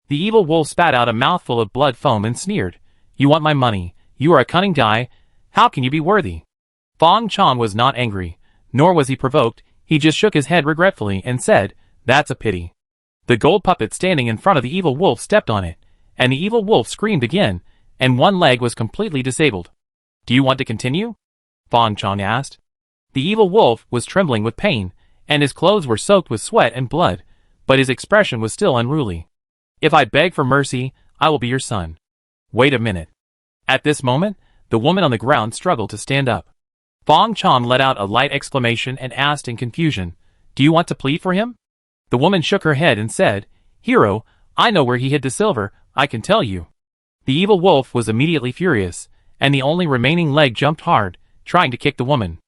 Speaker 1: The evil wolf spat out a mouthful of blood foam and sneered, "You want my money, you are a cunning guy, how can you be worthy?" Fang Chong was not angry, nor was he provoked, he just shook his head regretfully and said, "That's a pity." The gold puppet standing in front of the evil wolf stepped on it, and the evil wolf screamed again, and one leg was completely disabled. "Do you want to continue?" Fang Chong asked. The evil wolf was trembling with pain, and his clothes were soaked with sweat and blood, but his expression was still unruly. "If I beg for mercy, I will be your son." "Wait a minute." At this moment, the woman on the ground struggled to stand up. Fang Chong let out a light exclamation and asked in confusion, "Do you want to plead for him?" The woman shook her head and said, "Hero, I know where he hid the silver, I can tell you." The evil wolf was immediately furious, and the only remaining leg jumped hard, trying to kick the woman.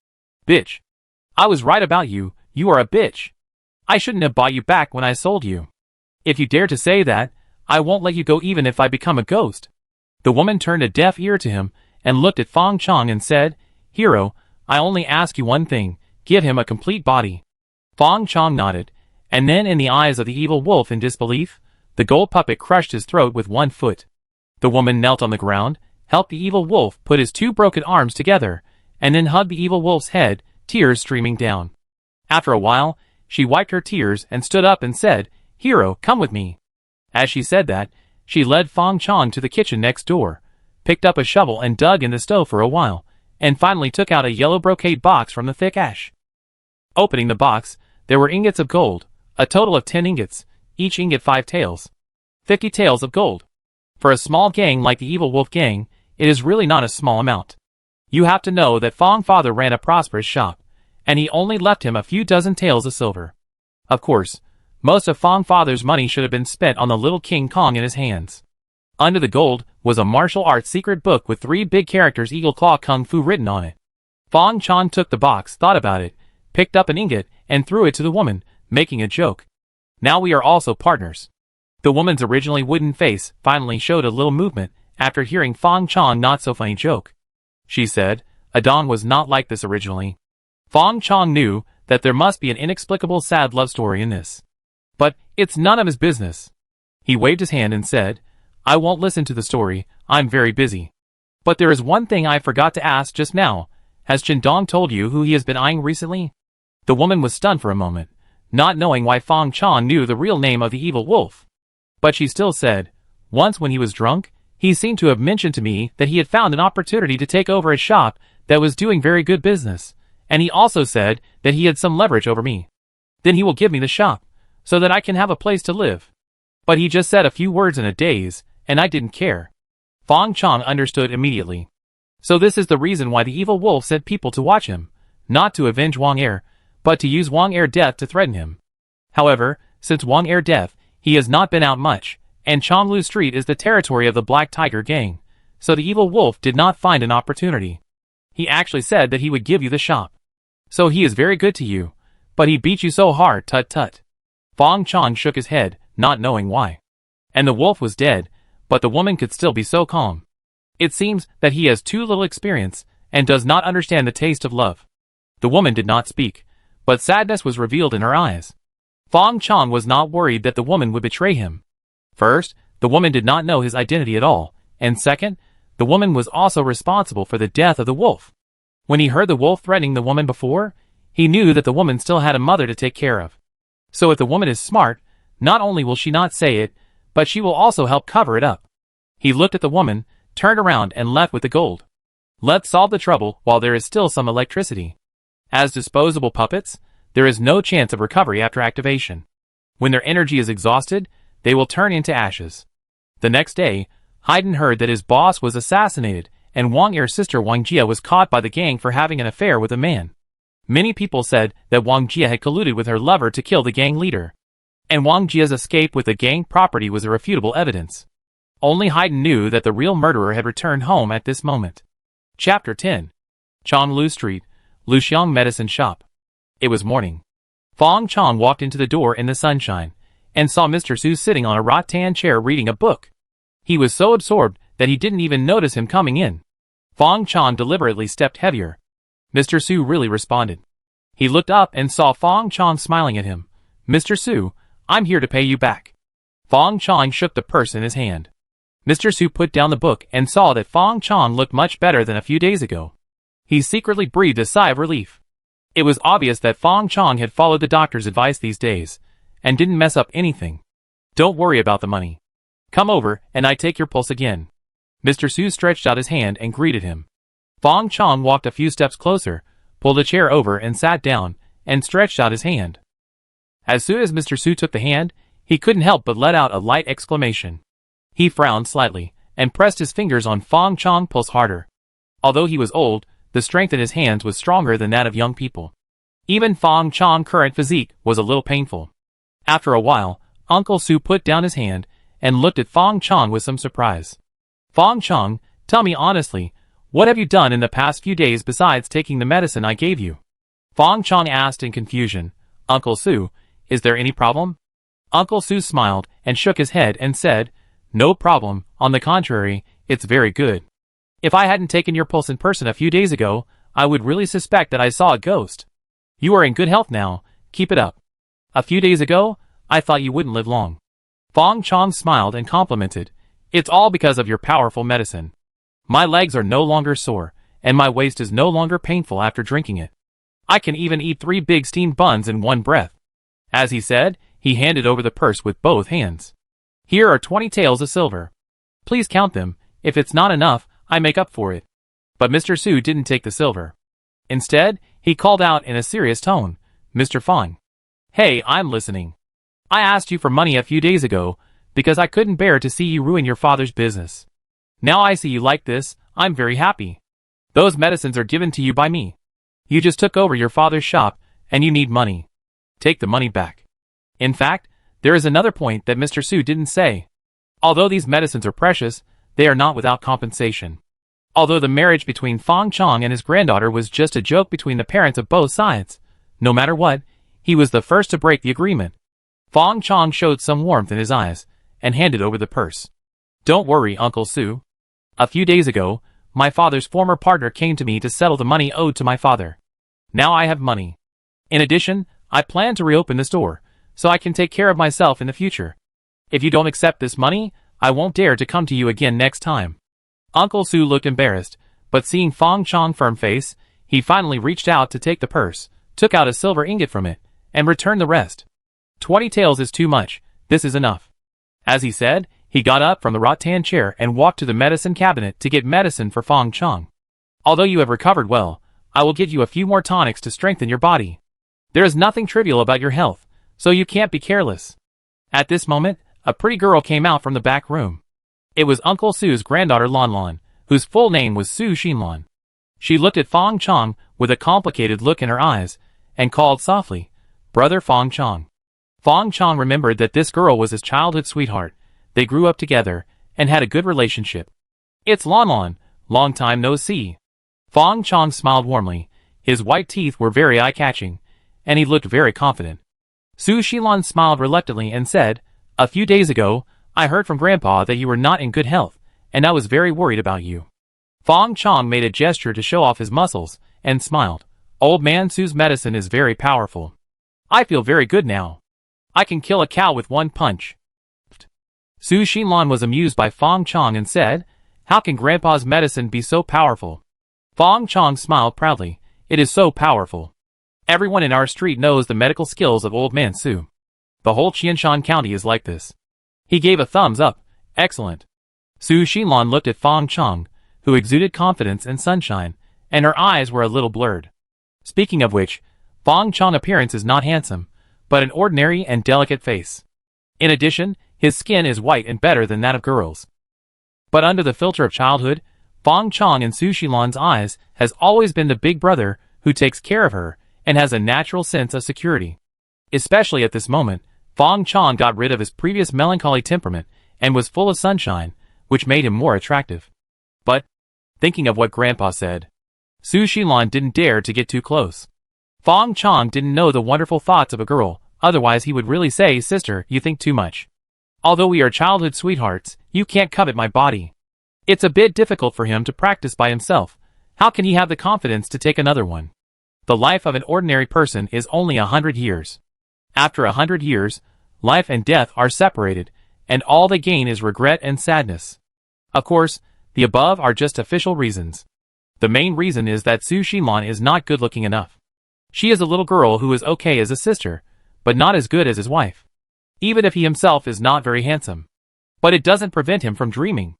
Speaker 1: "Bitch. I was right about you, you are a bitch. I shouldn't have bought you back when I sold you. If you dare to say that, I won't let you go even if I become a ghost." The woman turned a deaf ear to him, and looked at Fang Chong and said, "Hero, I only ask you one thing, give him a complete body." Fang Chong nodded, and then in the eyes of the evil wolf in disbelief, the gold puppet crushed his throat with one foot. The woman knelt on the ground, helped the evil wolf put his two broken arms together, and then hugged the evil wolf's head, tears streaming down. After a while, she wiped her tears and stood up and said, "Hero, come with me." As she said that, she led Fang Chong to the kitchen next door, picked up a shovel and dug in the stove for a while, and finally took out a yellow brocade box from the thick ash. Opening the box, there were ingots of gold, a total of 10 ingots, each ingot 5 taels. 50 taels of gold. For a small gang like the Evil Wolf Gang, it is really not a small amount. You have to know that Fang father ran a prosperous shop, and he only left him a few dozen taels of silver. Of course, most of Fang father's money should have been spent on the little King Kong in his hands. Under the gold was a martial arts secret book with 3 big characters Eagle Claw Kung Fu written on it. Fang Chong took the box, thought about it, picked up an ingot, and threw it to the woman, making a joke. "Now we are also partners." The woman's originally wooden face finally showed a little movement after hearing Fang Chong's not-so-funny joke. She said, Adon was not like this originally. Fang Chong knew that there must be an inexplicable sad love story in this. But it's none of his business. He waved his hand and said, "I won't listen to the story, I'm very busy. But there is one thing I forgot to ask just now. Has Dong told you who he has been eyeing recently?" The woman was stunned for a moment, not knowing why Fang Chong knew the real name of the evil wolf. But she still said, "Once when he was drunk, he seemed to have mentioned to me that he had found an opportunity to take over a shop that was doing very good business, and he also said that he had some leverage over me. Then he will give me the shop, so that I can have a place to live. But he just said a few words in a daze, and I didn't care." Fang Chong understood immediately. So this is the reason why the evil wolf sent people to watch him, not to avenge Wang Er, but to use Wang Er's death to threaten him. However, since Wang Er's death, he has not been out much, and Chonglu Street is the territory of the Black Tiger Gang, so the evil wolf did not find an opportunity. He actually said that he would give you the shop. So he is very good to you, but he beat you so hard, tut-tut. Fang Chong shook his head, not knowing why. And the wolf was dead, but the woman could still be so calm. It seems that he has too little experience, and does not understand the taste of love. The woman did not speak, but sadness was revealed in her eyes. Fang Chong was not worried that the woman would betray him. First, the woman did not know his identity at all, and second, the woman was also responsible for the death of the wolf. When he heard the wolf threatening the woman before, he knew that the woman still had a mother to take care of. So if the woman is smart, not only will she not say it, but she will also help cover it up. He looked at the woman, turned around and left with the gold. Let's solve the trouble while there is still some electricity. As disposable puppets, there is no chance of recovery after activation. When their energy is exhausted, they will turn into ashes. The next day, Haydn heard that his boss was assassinated, and Wang Er's sister Wang Jia was caught by the gang for having an affair with a man. Many people said that Wang Jia had colluded with her lover to kill the gang leader. and Wang Jia's escape with the gang property was irrefutable evidence. Only Haydn knew that the real murderer had returned home at this moment. Chapter 10. Chonglu Street, Luxiang Medicine Shop. It was morning. Fang Chong walked into the door in the sunshine, and saw Mr. Su sitting on a rattan chair reading a book. He was so absorbed that he didn't even notice him coming in. Fang Chong deliberately stepped heavier. Mr. Su really responded. He looked up and saw Fang Chong smiling at him. Mr. Su, I'm here to pay you back. Fang Chong shook the purse in his hand. Mr. Su put down the book and saw that Fang Chong looked much better than a few days ago. He secretly breathed a sigh of relief. It was obvious that Fang Chong had followed the doctor's advice these days, and didn't mess up anything. Don't worry about the money. Come over, and I take your pulse again. Mr. Su stretched out his hand and greeted him. Fang Chong walked a few steps closer, pulled a chair over and sat down, and stretched out his hand. As soon as Mr. Su took the hand, he couldn't help but let out a light exclamation. He frowned slightly, and pressed his fingers on Fang Chong's pulse harder. Although he was old, the strength in his hands was stronger than that of young people. Even Fang Chong's current physique was a little painful. After a while, Uncle Su put down his hand, and looked at Fang Chong with some surprise. Fang Chong, tell me honestly, what have you done in the past few days besides taking the medicine I gave you? Fang Chong asked in confusion. Uncle Su, is there any problem? Uncle Su smiled, and shook his head and said, no problem, on the contrary, it's very good. If I hadn't taken your pulse in person a few days ago, I would really suspect that I saw a ghost. You are in good health now, keep it up. A few days ago, I thought you wouldn't live long. Fang Chong smiled and complimented. It's all because of your powerful medicine. My legs are no longer sore, and my waist is no longer painful after drinking it. I can even eat 3 big steamed buns in one breath. As he said, he handed over the purse with both hands. Here are 20 taels of silver. Please count them. If it's not enough, I make up for it. But Mr. Su didn't take the silver. Instead, he called out in a serious tone, Mr. Fang. Hey, I'm listening. I asked you for money a few days ago, because I couldn't bear to see you ruin your father's business. Now I see you like this, I'm very happy. Those medicines are given to you by me. You just took over your father's shop, and you need money. Take the money back. In fact, there is another point that Mr. Su didn't say. Although these medicines are precious, they are not without compensation. Although the marriage between Fang Chong and his granddaughter was just a joke between the parents of both sides, no matter what, he was the first to break the agreement. Fang Chong showed some warmth in his eyes, and handed over the purse. Don't worry, Uncle Su. A few days ago, my father's former partner came to me to settle the money owed to my father. Now I have money. In addition, I plan to reopen the store, so I can take care of myself in the future. If you don't accept this money, I won't dare to come to you again next time. Uncle Su looked embarrassed, but seeing Fang Chong's firm face, he finally reached out to take the purse, took out a silver ingot from it, and returned the rest. 20 taels is too much, this is enough. As he said, he got up from the rattan chair and walked to the medicine cabinet to get medicine for Fang Chong. Although you have recovered well, I will give you a few more tonics to strengthen your body. There is nothing trivial about your health, so you can't be careless. At this moment, a pretty girl came out from the back room. It was Uncle Su's granddaughter Lon Lon, whose full name was Su Xinlon. She looked at Fang Chong with a complicated look in her eyes, and called softly, Brother Fang Chong. Fang Chong remembered that this girl was his childhood sweetheart. They grew up together, and had a good relationship. It's Lon Lon, long time no see. Fang Chong smiled warmly. His white teeth were very eye-catching, and he looked very confident. Su Xilon smiled reluctantly and said, A few days ago, I heard from Grandpa that you were not in good health, and I was very worried about you. Fang Chong made a gesture to show off his muscles, and smiled. Old man Su's medicine is very powerful. I feel very good now. I can kill a cow with one punch. Su Xinlan was amused by Fang Chong and said, How can Grandpa's medicine be so powerful? Fang Chong smiled proudly. It is so powerful. Everyone in our street knows the medical skills of Old Man Su. The whole Qianshan County is like this. He gave a thumbs up. Excellent. Su Xinlan looked at Fang Chong, who exuded confidence and sunshine, and her eyes were a little blurred. Speaking of which, Fang Chong's appearance is not handsome, but an ordinary and delicate face. In addition, his skin is white and better than that of girls. But under the filter of childhood, Fang Chong in Su Xilan's eyes has always been the big brother who takes care of her and has a natural sense of security. Especially at this moment, Fang Chong got rid of his previous melancholy temperament and was full of sunshine, which made him more attractive. But, thinking of what Grandpa said, Su Xilan didn't dare to get too close. Fang Chong didn't know the wonderful thoughts of a girl, otherwise he would really say, "Sister, you think too much. Although we are childhood sweethearts, you can't covet my body." It's a bit difficult for him to practice by himself. How can he have the confidence to take another one? The life of an ordinary person is only 100 years. After 100 years, life and death are separated, and all they gain is regret and sadness. Of course, the above are just official reasons. The main reason is that Su Xilan is not good looking enough. She is a little girl who is okay as a sister, but not as good as his wife. Even if he himself is not very handsome. But it doesn't prevent him from dreaming.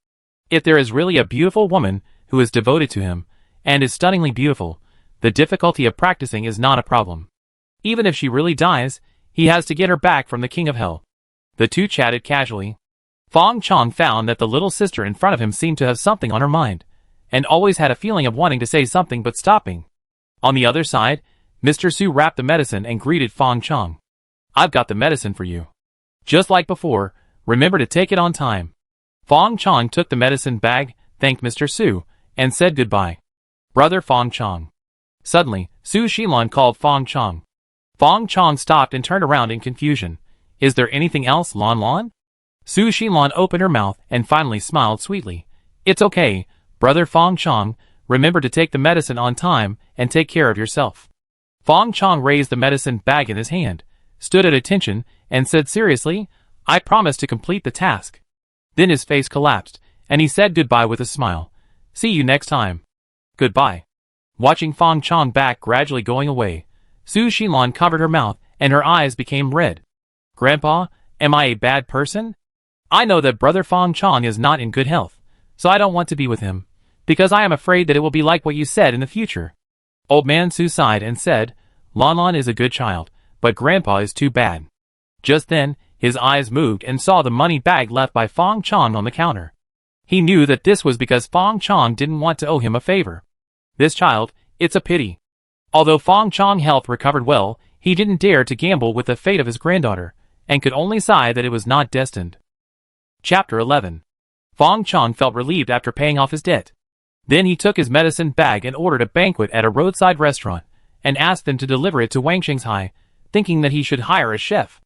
Speaker 1: If there is really a beautiful woman who is devoted to him, and is stunningly beautiful, the difficulty of practicing is not a problem. Even if she really dies, he has to get her back from the King of Hell. The two chatted casually. Fang Chong found that the little sister in front of him seemed to have something on her mind, and always had a feeling of wanting to say something but stopping. On the other side, Mr. Su wrapped the medicine and greeted Fang Chong. "I've got the medicine for you. Just like before, remember to take it on time." Fang Chong took the medicine bag, thanked Mr. Su, and said goodbye. "Brother Fang Chong." Suddenly, Su Xilan called Fang Chong. Fang Chong stopped and turned around in confusion. "Is there anything else, Lon Lon?" Su Xilan opened her mouth and finally smiled sweetly. "It's okay, Brother Fang Chong, remember to take the medicine on time and take care of yourself." Fang Chong raised the medicine bag in his hand, stood at attention, and said seriously, "I promise to complete the task." Then his face collapsed, and he said goodbye with a smile. "See you next time." "Goodbye." Watching Fang Chong back gradually going away, Su Xilan covered her mouth and her eyes became red. "Grandpa, am I a bad person? I know that Brother Fang Chong is not in good health, so I don't want to be with him, because I am afraid that it will be like what you said in the future." Old Man Su sighed and said, "Lon Lon is a good child, but Grandpa is too bad." Just then, his eyes moved and saw the money bag left by Fang Chong on the counter. He knew that this was because Fang Chong didn't want to owe him a favor. This child, it's a pity. Although Fang Chong's health recovered well, he didn't dare to gamble with the fate of his granddaughter, and could only sigh that it was not destined. Chapter 11. Fang Chong felt relieved after paying off his debt. Then he took his medicine bag and ordered a banquet at a roadside restaurant, and asked them to deliver it to Wang Shanghai, thinking that he should hire a chef.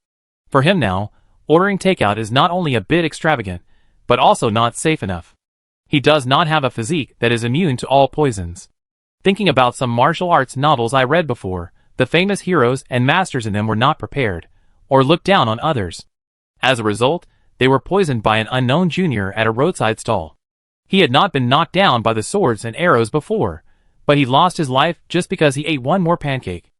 Speaker 1: For him now, ordering takeout is not only a bit extravagant, but also not safe enough. He does not have a physique that is immune to all poisons. Thinking about some martial arts novels I read before, the famous heroes and masters in them were not prepared, or looked down on others. As a result, they were poisoned by an unknown junior at a roadside stall. He had not been knocked down by the swords and arrows before, but he lost his life just because he ate one more pancake.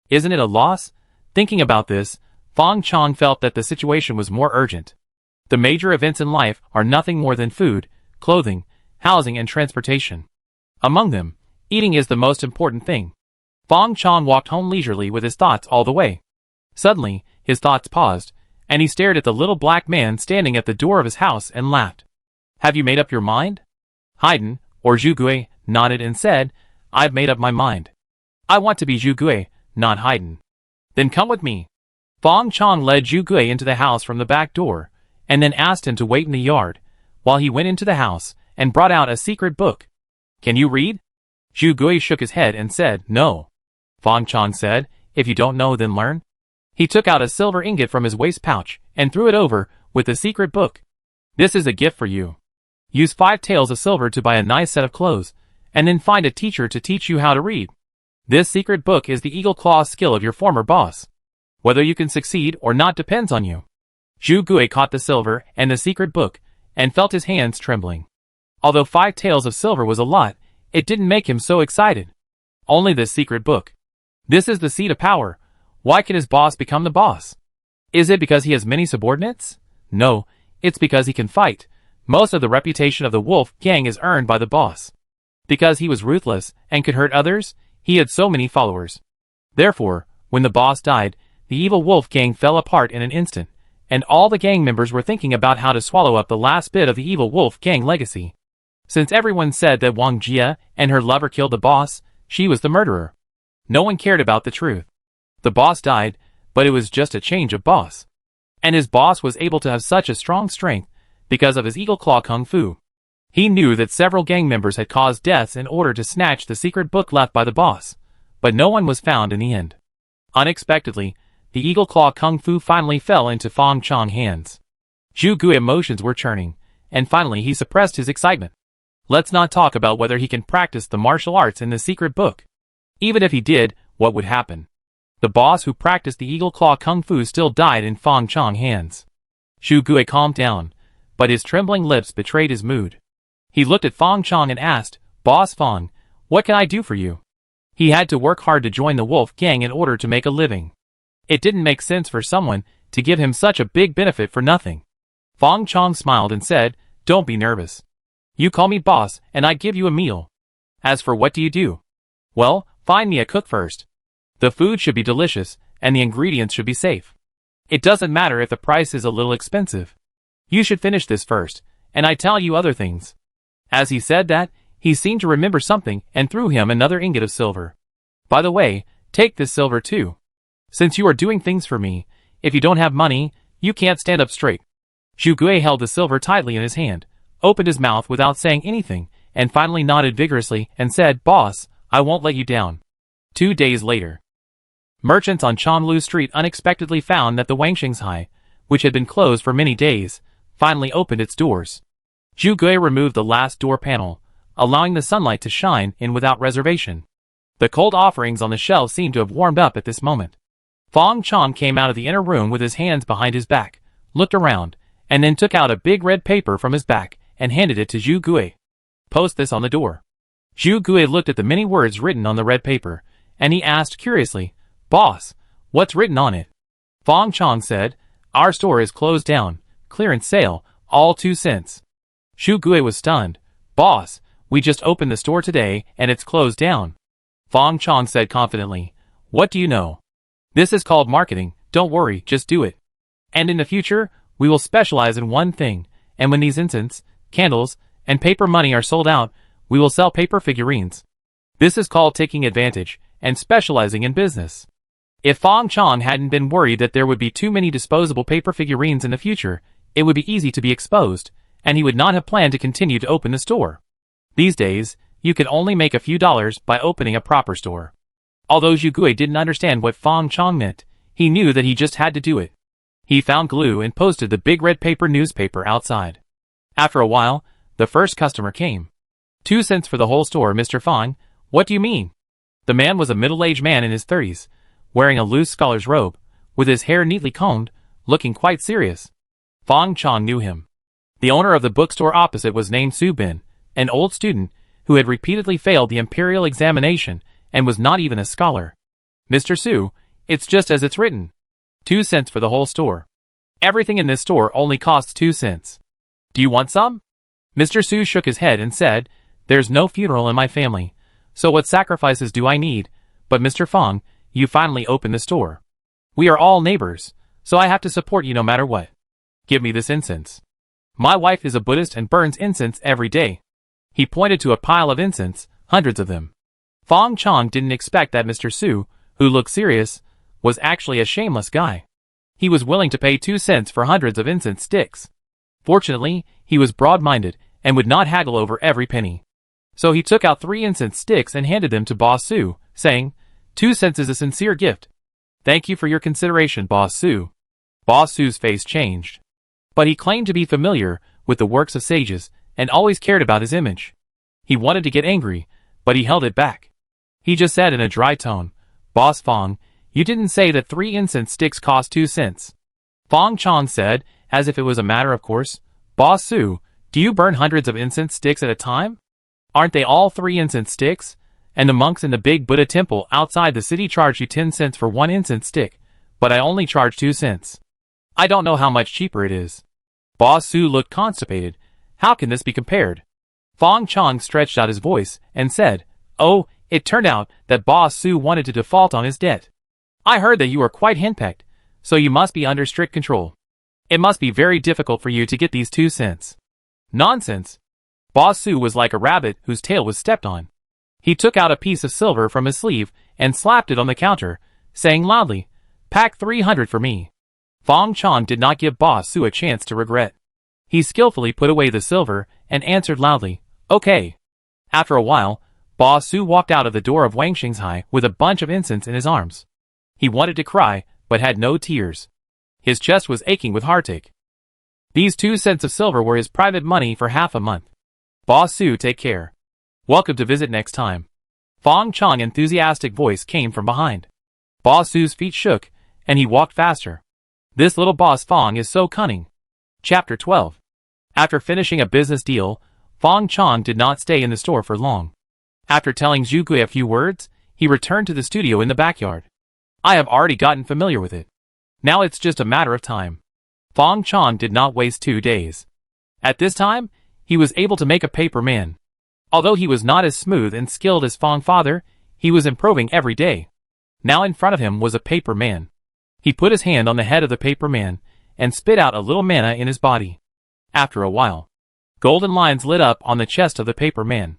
Speaker 1: Isn't it a loss? Thinking about this, Fang Chong felt that the situation was more urgent. The major events in life are nothing more than food, clothing, housing and transportation. Among them, eating is the most important thing. Fang Chong walked home leisurely with his thoughts all the way. Suddenly, his thoughts paused, and he stared at the little black man standing at the door of his house and laughed. "Have you made up your mind?" Haydn, or Zhu Gui, nodded and said, "I've made up my mind. I want to be Zhu Gui, not Haydn." "Then come with me." Fang Chong led Zhu Gui into the house from the back door, and then asked him to wait in the yard, while he went into the house and brought out a secret book. "Can you read?" Zhu Gui shook his head and said, "No." Fang Chong said, "If you don't know, then learn." He took out a silver ingot from his waist pouch and threw it over with the secret book. "This is a gift for you. Use 5 taels of silver to buy a nice set of clothes, and then find a teacher to teach you how to read. This secret book is the eagle claw skill of your former boss. Whether you can succeed or not depends on you." Zhu Gui caught the silver and the secret book, and felt his hands trembling. Although 5 taels of silver was a lot, it didn't make him so excited. Only this secret book. This is the seat of power. Why can his boss become the boss? Is it because he has many subordinates? No, it's because he can fight. Most of the reputation of the wolf gang is earned by the boss. Because he was ruthless and could hurt others, he had so many followers. Therefore, when the boss died, the evil wolf gang fell apart in an instant, and all the gang members were thinking about how to swallow up the last bit of the evil wolf gang legacy. Since everyone said that Wang Jia and her lover killed the boss, she was the murderer. No one cared about the truth. The boss died, but it was just a change of boss. And his boss was able to have such a strong strength because of his eagle claw kung fu. He knew that several gang members had caused deaths in order to snatch the secret book left by the boss, but no one was found in the end. Unexpectedly, the eagle claw kung fu finally fell into Fang Chong's hands. Zhu Gui's emotions were churning, and finally he suppressed his excitement. Let's not talk about whether he can practice the martial arts in the secret book. Even if he did, what would happen? The boss who practiced the eagle claw kung fu still died in Fang Chong's hands. Zhu Gui calmed down, but his trembling lips betrayed his mood. He looked at Fang Chong and asked, "Boss Fang, what can I do for you?" He had to work hard to join the wolf gang in order to make a living. It didn't make sense for someone to give him such a big benefit for nothing. Fang Chong smiled and said, "Don't be nervous. You call me boss and I give you a meal. As for what do you do? Well, find me a cook first. The food should be delicious and the ingredients should be safe. It doesn't matter if the price is a little expensive. You should finish this first, and I tell you other things." As he said that, he seemed to remember something and threw him another ingot of silver. "By the way, take this silver too. Since you are doing things for me, if you don't have money, you can't stand up straight." Zhu Gui held the silver tightly in his hand, opened his mouth without saying anything, and finally nodded vigorously and said, "Boss, I won't let you down." 2 days later. Merchants on Chanlu Street unexpectedly found that the Wangshanghai, which had been closed for many days, finally opened its doors. Zhu Gui removed the last door panel, allowing the sunlight to shine in without reservation. The cold offerings on the shelves seemed to have warmed up at this moment. Fang Chong came out of the inner room with his hands behind his back, looked around, and then took out a big red paper from his back and handed it to Zhu Gui. "Post this on the door." Zhu Gui looked at the many words written on the red paper, and he asked curiously, "Boss, what's written on it?" Fang Chong said, "Our store is closed down, clearance sale, all 2 cents. Zhu Gui was stunned. "Boss, we just opened the store today and it's closed down." Fang Chong said confidently, "What do you know? This is called marketing, don't worry, just do it. And in the future, we will specialize in one thing, and when these incense, candles, and paper money are sold out, we will sell paper figurines. This is called taking advantage and specializing in business." If Fang Chong hadn't been worried that there would be too many disposable paper figurines in the future, it would be easy to be exposed, and he would not have planned to continue to open the store. These days, you can only make a few dollars by opening a proper store. Although Zhu Gui didn't understand what Fang Chong meant, he knew that he just had to do it. He found glue and posted the big red paper newspaper outside. After a while, the first customer came. 2 cents for the whole store, Mr. Fang, what do you mean? The man was a middle-aged man in his 30s, wearing a loose scholar's robe, with his hair neatly combed, looking quite serious. Fang Chong knew him. The owner of the bookstore opposite was named Su Bin, an old student who had repeatedly failed the imperial examination and was not even a scholar. "Mr. Su, it's just as it's written. 2 cents for the whole store. Everything in this store only costs 2 cents. Do you want some?" Mr. Su shook his head and said, "There's no funeral in my family, so what sacrifices do I need? But Mr. Fang, you finally opened the store. We are all neighbors, so I have to support you no matter what. Give me this incense. My wife is a Buddhist and burns incense every day." He pointed to a pile of incense, hundreds of them. Fang Chong didn't expect that Mr. Su, who looked serious, was actually a shameless guy. He was willing to pay 2 cents for hundreds of incense sticks. Fortunately, he was broad-minded and would not haggle over every penny. So he took out 3 incense sticks and handed them to Boss Su, saying, "2 cents is a sincere gift. Thank you for your consideration, Boss Su." Boss Su's face changed. But he claimed to be familiar with the works of sages and always cared about his image. He wanted to get angry, but he held it back. He just said in a dry tone, "Boss Fang, you didn't say that 3 incense sticks cost 2 cents. Fang Chong said, as if it was a matter of course, "Boss Su, do you burn hundreds of incense sticks at a time? Aren't they all 3 incense sticks? And the monks in the big Buddha temple outside the city charge you 10 cents for 1 incense stick, but I only charge 2 cents. I don't know how much cheaper it is." Boss Su looked constipated. How can this be compared? Fang Chong stretched out his voice and said, "Oh, it turned out that Boss Su wanted to default on his debt. I heard that you were quite henpecked, so you must be under strict control. It must be very difficult for you to get these 2 cents. Nonsense." Boss Su was like a rabbit whose tail was stepped on. He took out a piece of silver from his sleeve and slapped it on the counter, saying loudly, "Pack 300 for me." Fang Chong did not give Boss Su a chance to regret. He skillfully put away the silver and answered loudly, "Okay." After a while, Boss Su walked out of the door of Wang Xing's with a bunch of incense in his arms. He wanted to cry, but had no tears. His chest was aching with heartache. These 2 cents of silver were his private money for half a month. Boss Su, take care. Welcome to visit next time. Fang Chong's enthusiastic voice came from behind. Boss Su's feet shook, and he walked faster. This little boss Fang is so cunning. Chapter 12. After finishing a business deal, Fang Chong did not stay in the store for long. After telling Zhu Gui a few words, he returned to the studio in the backyard. I have already gotten familiar with it. Now it's just a matter of time. Fang Chong did not waste 2 days. At this time, he was able to make a paper man. Although he was not as smooth and skilled as Fang father, he was improving every day. Now in front of him was a paper man. He put his hand on the head of the paper man and spit out a little mana in his body. After a while, golden lines lit up on the chest of the paper man.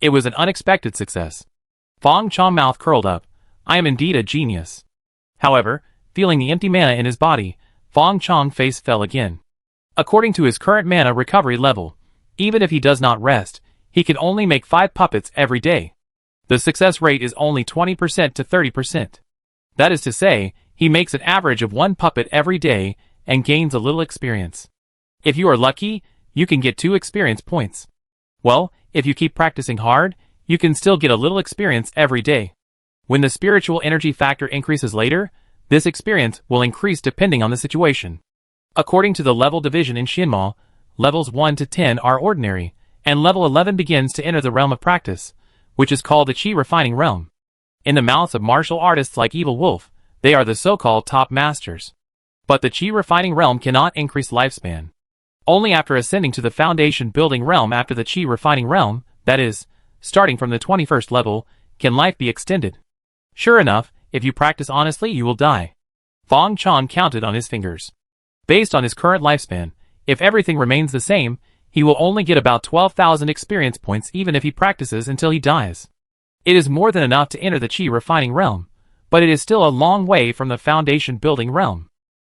Speaker 1: It was an unexpected success. Fang Chong's mouth curled up. I am indeed a genius. However, feeling the empty mana in his body, Fang Chong's face fell again. According to his current mana recovery level, even if he does not rest, he can only make 5 puppets every day. The success rate is only 20% to 30%. That is to say, he makes an average of 1 puppet every day and gains a little experience. If you are lucky, you can get 2 experience points. Well, if you keep practicing hard, you can still get a little experience every day. When the spiritual energy factor increases later, this experience will increase depending on the situation. According to the level division in Shinma, levels 1 to 10 are ordinary, and level 11 begins to enter the realm of practice, which is called the Qi refining realm. In the mouths of martial artists like Evil Wolf, they are the so-called top masters. But the Qi refining realm cannot increase lifespan. Only after ascending to the foundation building realm after the Qi refining realm, that is, starting from the 21st level, can life be extended. Sure enough, if you practice honestly you will die. Fang Chong counted on his fingers. Based on his current lifespan, if everything remains the same, he will only get about 12,000 experience points even if he practices until he dies. It is more than enough to enter the Qi refining realm, but it is still a long way from the foundation building realm.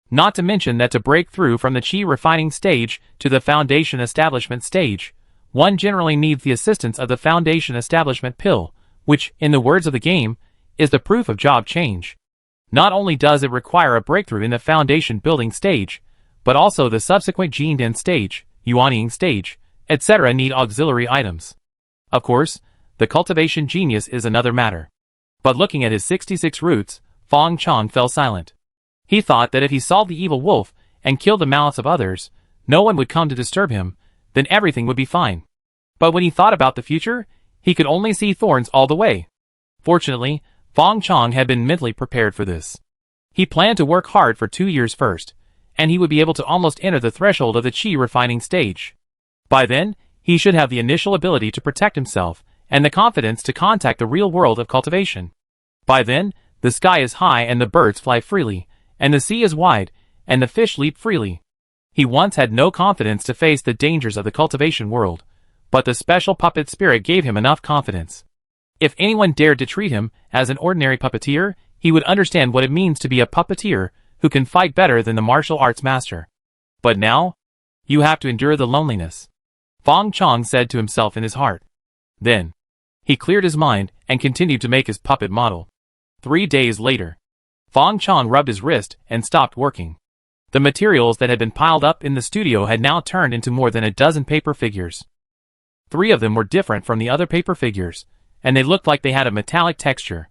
Speaker 1: Not to mention that to break through from the Qi refining stage to the foundation establishment stage, one generally needs the assistance of the foundation establishment pill, which, in the words of the game, is the proof of job change. Not only does it require a breakthrough in the foundation building stage, but also the subsequent Jinden stage, Yuanying stage, etc. need auxiliary items. Of course, the cultivation genius is another matter. But looking at his 66 roots, Fang Chong fell silent. He thought that if he solved the evil wolf and killed the malice of others, no one would come to disturb him, then everything would be fine. But when he thought about the future, he could only see thorns all the way. Fortunately, Fang Chong had been mentally prepared for this. He planned to work hard for 2 years first, and he would be able to almost enter the threshold of the Qi refining stage. By then, he should have the initial ability to protect himself and the confidence to contact the real world of cultivation. By then, the sky is high and the birds fly freely, and the sea is wide, and the fish leap freely. He once had no confidence to face the dangers of the cultivation world, but the special puppet spirit gave him enough confidence. If anyone dared to treat him as an ordinary puppeteer, he would understand what it means to be a puppeteer who can fight better than the martial arts master. But now, you have to endure the loneliness, Fang Chong said to himself in his heart. Then, he cleared his mind and continued to make his puppet model. 3 days later, Fang Chong rubbed his wrist and stopped working. The materials that had been piled up in the studio had now turned into more than a dozen paper figures. 3 of them were different from the other paper figures, and they looked like they had a metallic texture.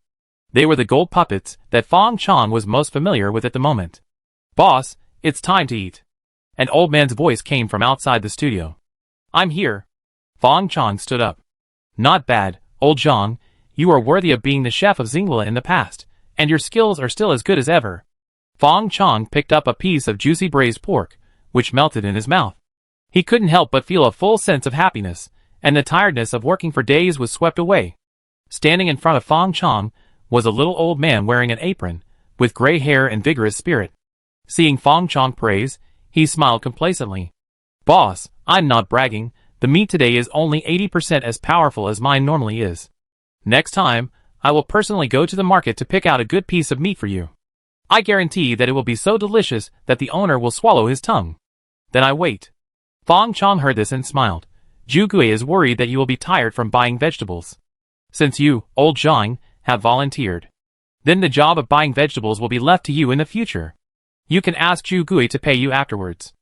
Speaker 1: They were the gold puppets that Fang Chong was most familiar with at the moment. Boss, it's time to eat. An old man's voice came from outside the studio. I'm here. Fang Chong stood up. Not bad, old Zhang, you are worthy of being the chef of Xingla in the past, and your skills are still as good as ever. Fang Chong picked up a piece of juicy braised pork, which melted in his mouth. He couldn't help but feel a full sense of happiness, and the tiredness of working for days was swept away. Standing in front of Fang Chong was a little old man wearing an apron, with gray hair and vigorous spirit. Seeing Fang Chong praise, he smiled complacently. Boss, I'm not bragging, the meat today is only 80% as powerful as mine normally is. Next time, I will personally go to the market to pick out a good piece of meat for you. I guarantee that it will be so delicious that the owner will swallow his tongue. Then I wait. Fang Chong heard this and smiled. Zhu Gui is worried that you will be tired from buying vegetables. Since you, old Zhang, have volunteered, then the job of buying vegetables will be left to you in the future. You can ask Zhu Gui to pay you afterwards.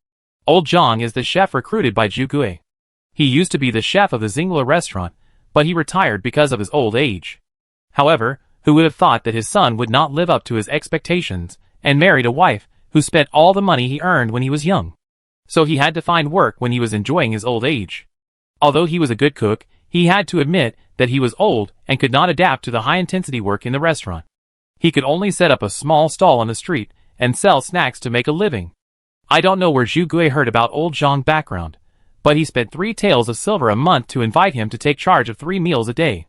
Speaker 1: Old Zhang is the chef recruited by Zhu Gui. He used to be the chef of the Zingla restaurant, but he retired because of his old age. However, who would have thought that his son would not live up to his expectations and married a wife who spent all the money he earned when he was young? So he had to find work when he was enjoying his old age. Although he was a good cook, he had to admit that he was old and could not adapt to the high-intensity work in the restaurant. He could only set up a small stall on the street and sell snacks to make a living. I don't know where Zhu Gui heard about old Zhang's background, but he spent 3 taels of silver a month to invite him to take charge of 3 meals a day.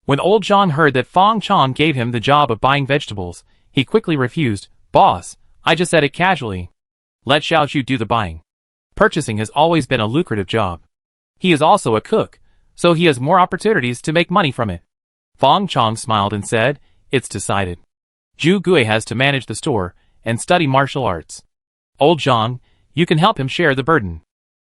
Speaker 1: When old Zhang heard that Fang Chong gave him the job of buying vegetables, he quickly refused. Boss, I just said it casually. Let Xiao Zhu do the buying. Purchasing has always been a lucrative job. He is also a cook, so he has more opportunities to make money from it. Fang Chong smiled and said, it's decided. Zhu Gui has to manage the store and study martial arts. Old Zhang, you can help him share the burden.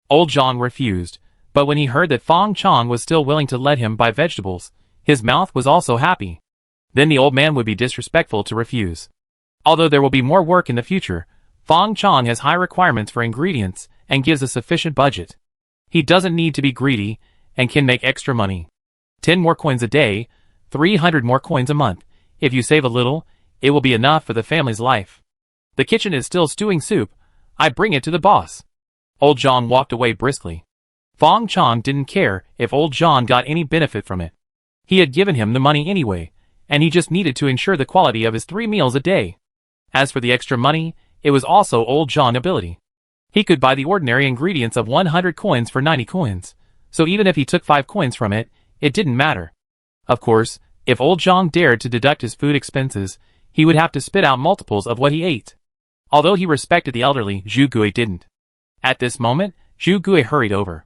Speaker 1: Old Zhang refused, but when he heard that Fang Chong was still willing to let him buy vegetables, his mouth was also happy. Then the old man would be disrespectful to refuse. Although there will be more work in the future, Fang Chong has high requirements for ingredients and gives a sufficient budget. He doesn't need to be greedy and can make extra money. 10 more coins a day, 300 more coins a month. If you save a little, it will be enough for the family's life. The kitchen is still stewing soup. I bring it to the boss. Old Zhang walked away briskly. Fang Chong didn't care if old Zhang got any benefit from it. He had given him the money anyway, and he just needed to ensure the quality of his 3 meals a day. As for the extra money, it was also old Zhang's ability. He could buy the ordinary ingredients of 100 coins for 90 coins, so even if he took 5 coins from it, it didn't matter. Of course, if old Zhang dared to deduct his food expenses, he would have to spit out multiples of what he ate. Although he respected the elderly, Zhu Gui didn't. At this moment, Zhu Gui hurried over.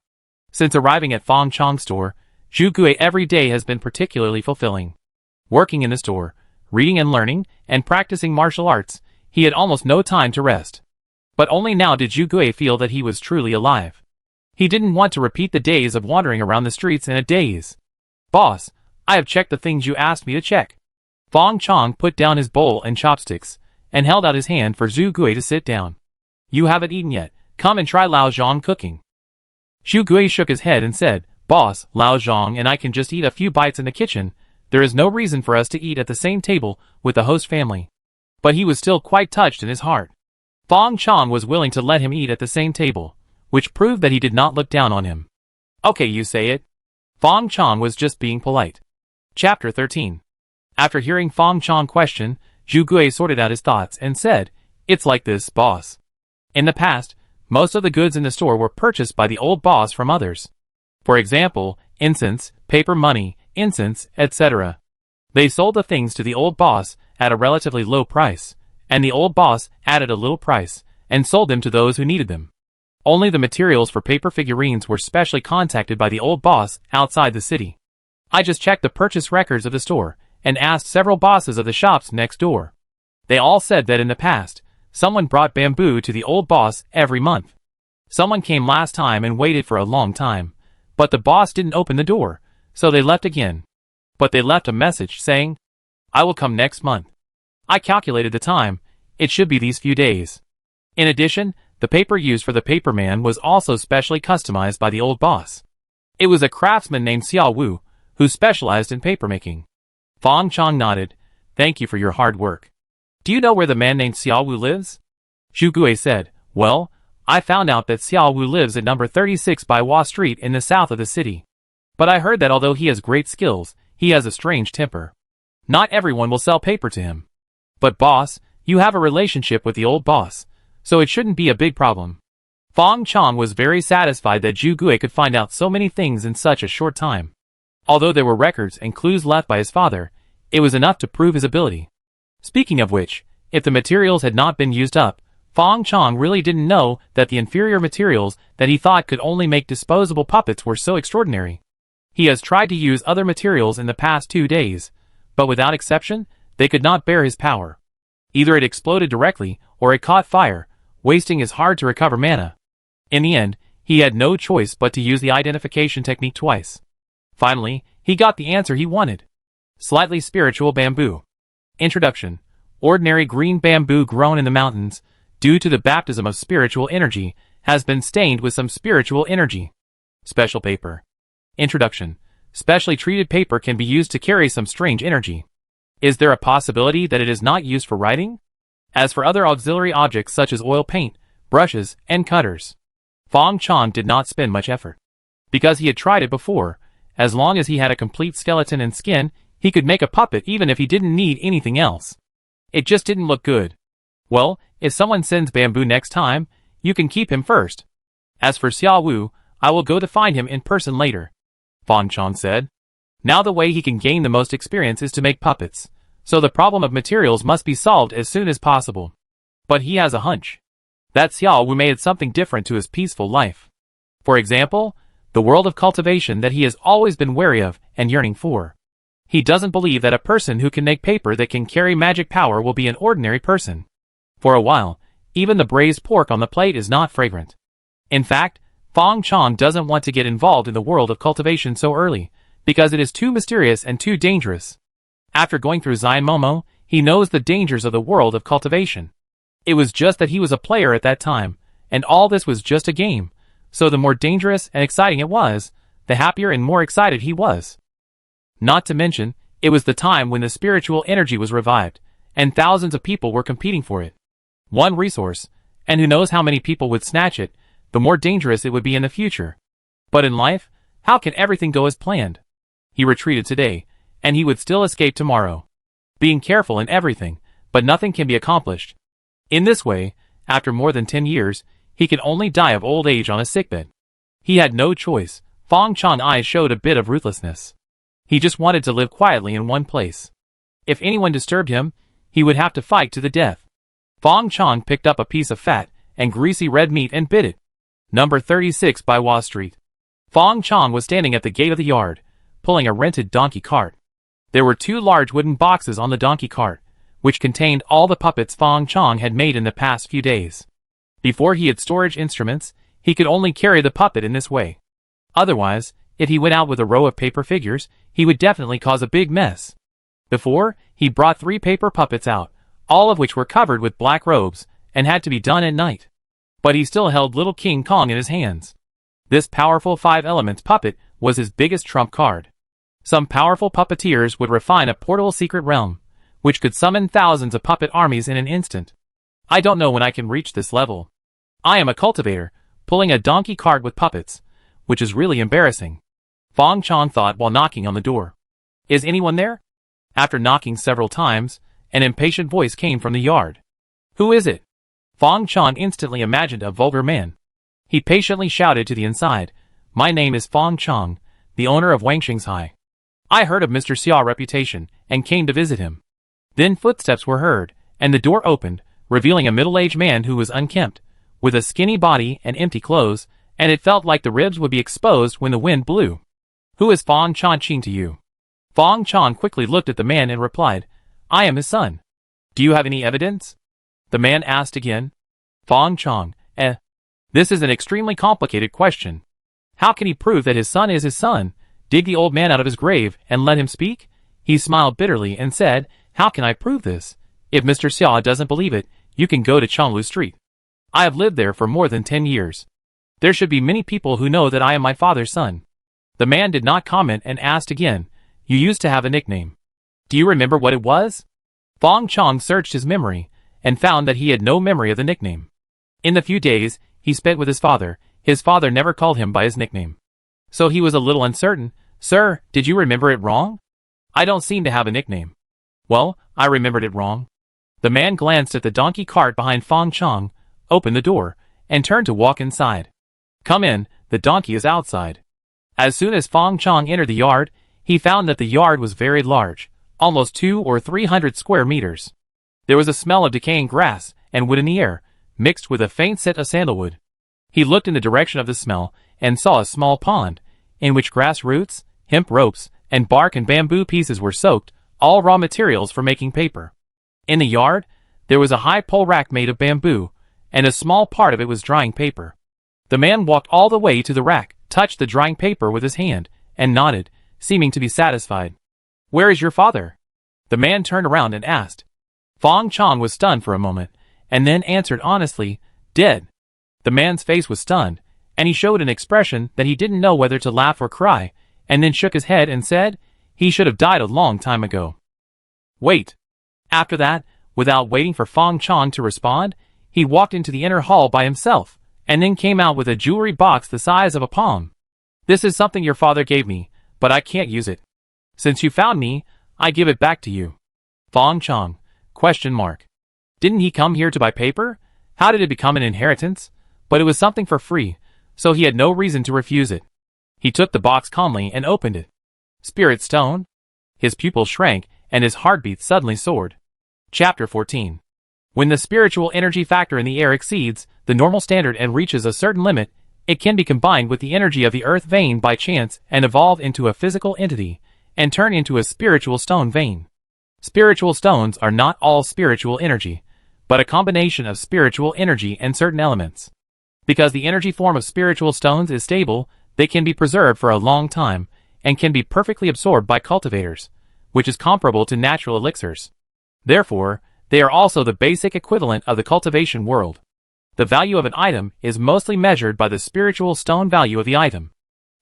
Speaker 1: Since arriving at Fang Chong's store, Zhu Gui every day has been particularly fulfilling. Working in the store, reading and learning, and practicing martial arts, he had almost no time to rest. But only now did Zhu Gui feel that he was truly alive. He didn't want to repeat the days of wandering around the streets in a daze. Boss, I have checked the things you asked me to check. Fang Chong put down his bowl and chopsticks, and held out his hand for Zhu Gui to sit down. You haven't eaten yet. Come and try Lao Zhang cooking. Zhu Gui shook his head and said, Boss, Lao Zhang and I can just eat a few bites in the kitchen. There is no reason for us to eat at the same table with the host family. But he was still quite touched in his heart. Fang Chong was willing to let him eat at the same table, which proved that he did not look down on him. Okay, you say it. Fang Chong was just being polite. Chapter 13. After hearing Fang Chong question, Zhu Gui sorted out his thoughts and said, It's like this, boss. In the past, most of the goods in the store were purchased by the old boss from others. For example, incense, paper money, incense, etc. They sold the things to the old boss at a relatively low price, and the old boss added a little price and sold them to those who needed them. Only the materials for paper figurines were specially contacted by the old boss outside the city. I just checked the purchase records of the store and asked several bosses of the shops next door. They all said that in the past, someone brought bamboo to the old boss every month. Someone came last time and waited for a long time, but the boss didn't open the door, so they left again. But they left a message saying, I will come next month. I calculated the time. It should be these few days. In addition, the paper used for the paperman was also specially customized by the old boss. It was a craftsman named Xiao Wu, who specialized in papermaking. Fang Chong nodded. Thank you for your hard work. Do you know where the man named Xiao Wu lives? Zhu Gui said, Well, I found out that Xiao Wu lives at number 36 by Hua Street in the south of the city. But I heard that although he has great skills, he has a strange temper. Not everyone will sell paper to him. But boss, you have a relationship with the old boss, so it shouldn't be a big problem. Fang Chong was very satisfied that Zhu Gui could find out so many things in such a short time. Although there were records and clues left by his father, it was enough to prove his ability. Speaking of which, if the materials had not been used up, Fang Chong really didn't know that the inferior materials that he thought could only make disposable puppets were so extraordinary. He has tried to use other materials in the past 2 days, but without exception, they could not bear his power. Either it exploded directly, or it caught fire, wasting his hard-to-recover mana. In the end, he had no choice but to use the identification technique twice. Finally, he got the answer he wanted. Slightly spiritual bamboo. Introduction. Ordinary green bamboo grown in the mountains, due to the baptism of spiritual energy, has been stained with some spiritual energy. Special paper. Introduction. Specially treated paper can be used to carry some strange energy. Is there a possibility that it is not used for writing? As for other auxiliary objects such as oil paint, brushes, and cutters, Fang Chong did not spend much effort. Because he had tried it before, as long as he had a complete skeleton and skin, he could make a puppet even if he didn't need anything else. It just didn't look good. Well, if someone sends bamboo next time, you can keep him first. As for Xiao Wu, I will go to find him in person later, Fang Chong said. Now the way he can gain the most experience is to make puppets, so the problem of materials must be solved as soon as possible. But he has a hunch that Xiao Wu may add something different to his peaceful life. For example, the world of cultivation that he has always been wary of and yearning for. He doesn't believe that a person who can make paper that can carry magic power will be an ordinary person. For a while, even the braised pork on the plate is not fragrant. In fact, Fang Chong doesn't want to get involved in the world of cultivation so early, because it is too mysterious and too dangerous. After going through Zion Momo, he knows the dangers of the world of cultivation. It was just that he was a player at that time, and all this was just a game, so the more dangerous and exciting it was, the happier and more excited he was. Not to mention, it was the time when the spiritual energy was revived, and thousands of people were competing for it. One resource, and who knows how many people would snatch it, the more dangerous it would be in the future. But in life, how can everything go as planned? He retreated today, and he would still escape tomorrow. Being careful in everything, but nothing can be accomplished. In this way, after more than 10 years, he can only die of old age on a sickbed. He had no choice. Fang Chong's eyes showed a bit of ruthlessness. He just wanted to live quietly in one place. If anyone disturbed him, he would have to fight to the death. Fang Chong picked up a piece of fat and greasy red meat and bit it. Number 36 by Wa Street. Fang Chong was standing at the gate of the yard, pulling a rented donkey cart. There were 2 large wooden boxes on the donkey cart, which contained all the puppets Fang Chong had made in the past few days. Before he had storage instruments, he could only carry the puppet in this way. Otherwise, if he went out with a row of paper figures, he would definitely cause a big mess. Before, he brought 3 paper puppets out, all of which were covered with black robes, and had to be done at night. But he still held little King Kong in his hands. This powerful 5 elements puppet was his biggest trump card. Some powerful puppeteers would refine a portable secret realm, which could summon thousands of puppet armies in an instant. I don't know when I can reach this level. I am a cultivator, pulling a donkey cart with puppets, which is really embarrassing, Fang Chong thought while knocking on the door. Is anyone there? After knocking several times, an impatient voice came from the yard. Who is it? Fang Chong instantly imagined a vulgar man. He patiently shouted to the inside, My name is Fang Chong, the owner of Wangxing's. I heard of Mr. Xiao's reputation, and came to visit him. Then footsteps were heard, and the door opened, revealing a middle-aged man who was unkempt, with a skinny body and empty clothes, and it felt like the ribs would be exposed when the wind blew. Who is Fang Chong to you? Fang Chong quickly looked at the man and replied, I am his son. Do you have any evidence? The man asked again. Fang Chong, This is an extremely complicated question. How can he prove that his son is his son? Dig the old man out of his grave and let him speak? He smiled bitterly and said, How can I prove this? If Mr. Xiao doesn't believe it, you can go to Chonglu Street. I have lived there for more than 10 years. There should be many people who know that I am my father's son. The man did not comment and asked again, You used to have a nickname. Do you remember what it was? Fang Chong searched his memory, and found that he had no memory of the nickname. In the few days he spent with his father never called him by his nickname. So he was a little uncertain. Sir, did you remember it wrong? I don't seem to have a nickname. Well, I remembered it wrong. The man glanced at the donkey cart behind Fang Chong, opened the door, and turned to walk inside. Come in, the donkey is outside. As soon as Fang Chong entered the yard, he found that the yard was very large, almost 200 or 300 square meters. There was a smell of decaying grass and wood in the air, mixed with a faint scent of sandalwood. He looked in the direction of the smell, and saw a small pond, in which grass roots, hemp ropes, and bark and bamboo pieces were soaked, all raw materials for making paper. In the yard, There was a high pole rack made of bamboo, and a small part of it was drying paper. The man walked all the way to the rack, touched the drying paper with his hand, and nodded, seeming to be satisfied. "Where is your father?" The man turned around and asked. Fang Chong was stunned for a moment, and then answered honestly, "Dead." The man's face was stunned, and he showed an expression that he didn't know whether to laugh or cry, and then shook his head and said, "He should have died a long time ago." "Wait." After that, without waiting for Fang Chong to respond, he walked into the inner hall by himself, and then came out with a jewelry box the size of a palm. "This is something your father gave me, but I can't use it. Since you found me, I give it back to you." Fang Chong? ? Didn't he come here to buy paper? How did it become an inheritance? But it was something for free, so he had no reason to refuse it. He took the box calmly and opened it. Spirit stone? His pupils shrank, and his heartbeat suddenly soared. Chapter 14. When the spiritual energy factor in the air exceeds the normal standard and reaches a certain limit, it can be combined with the energy of the earth vein by chance and evolve into a physical entity, and turn into a spiritual stone vein. Spiritual stones are not all spiritual energy, but a combination of spiritual energy and certain elements. Because the energy form of spiritual stones is stable, they can be preserved for a long time, and can be perfectly absorbed by cultivators, which is comparable to natural elixirs. Therefore, they are also the basic equivalent of the cultivation world. The value of an item is mostly measured by the spiritual stone value of the item.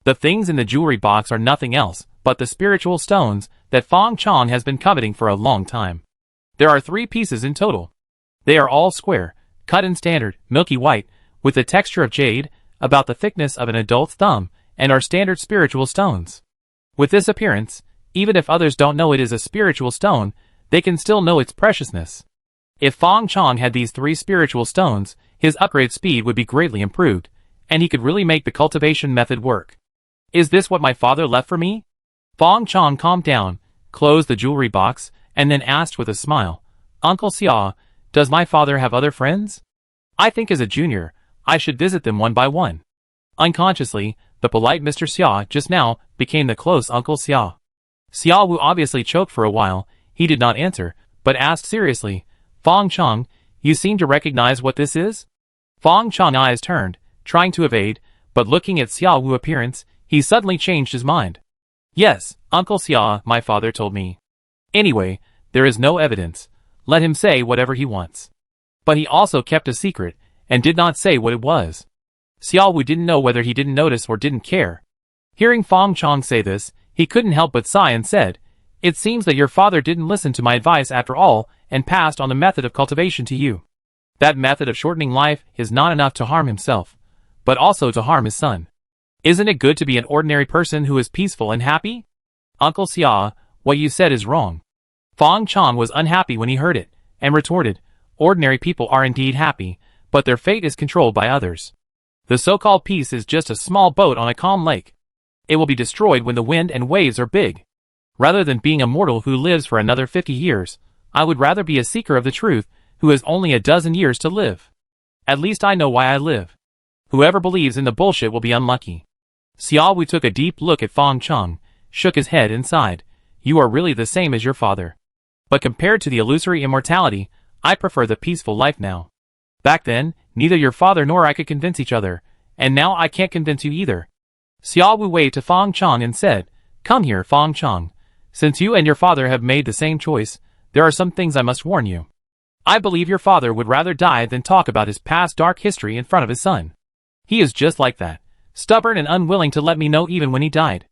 Speaker 1: The things in the jewelry box are nothing else but the spiritual stones that Fang Chong has been coveting for a long time. There are 3 pieces in total. They are all square, cut in standard, milky white, with the texture of jade, about the thickness of an adult's thumb, and are standard spiritual stones. With this appearance, even if others don't know it is a spiritual stone, they can still know its preciousness. If Fang Chong had these 3 spiritual stones, his upgrade speed would be greatly improved, and he could really make the cultivation method work. "Is this what my father left for me?" Fang Chong calmed down, closed the jewelry box, and then asked with a smile, "Uncle Xia, does my father have other friends? I think as a junior, I should visit them one by one." Unconsciously, the polite Mr. Xia just now became the close Uncle Xia. Xia Wu obviously choked for a while. He did not answer, but asked seriously, "Fang Chong, you seem to recognize what this is?" Fang Chong's eyes turned, trying to evade, but looking at Xia Wu's appearance, he suddenly changed his mind. "Yes, Uncle Xia, my father told me. Anyway, there is no evidence. Let him say whatever he wants." But he also kept a secret, and did not say what it was. Xia Wu didn't know whether he didn't notice or didn't care. Hearing Fang Chong say this, he couldn't help but sigh and said, "It seems that your father didn't listen to my advice after all, and passed on the method of cultivation to you. That method of shortening life is not enough to harm himself, but also to harm his son. Isn't it good to be an ordinary person who is peaceful and happy?" "Uncle Xia, what you said is wrong." Fang Chong was unhappy when he heard it, and retorted, "Ordinary people are indeed happy, but their fate is controlled by others. The so-called peace is just a small boat on a calm lake. It will be destroyed when the wind and waves are big. Rather than being a mortal who lives for another 50 years, I would rather be a seeker of the truth who has only a dozen years to live. At least I know why I live. Whoever believes in the bullshit will be unlucky." Xia Wu took a deep look at Fang Chong, shook his head and sighed, "You are really the same as your father. But compared to the illusory immortality, I prefer the peaceful life now. Back then, neither your father nor I could convince each other, and now I can't convince you either." Xia Wu waved to Fang Chong and said, "Come here, Fang Chong. Since you and your father have made the same choice, there are some things I must warn you. I believe your father would rather die than talk about his past dark history in front of his son. He is just like that, stubborn and unwilling to let me know even when he died."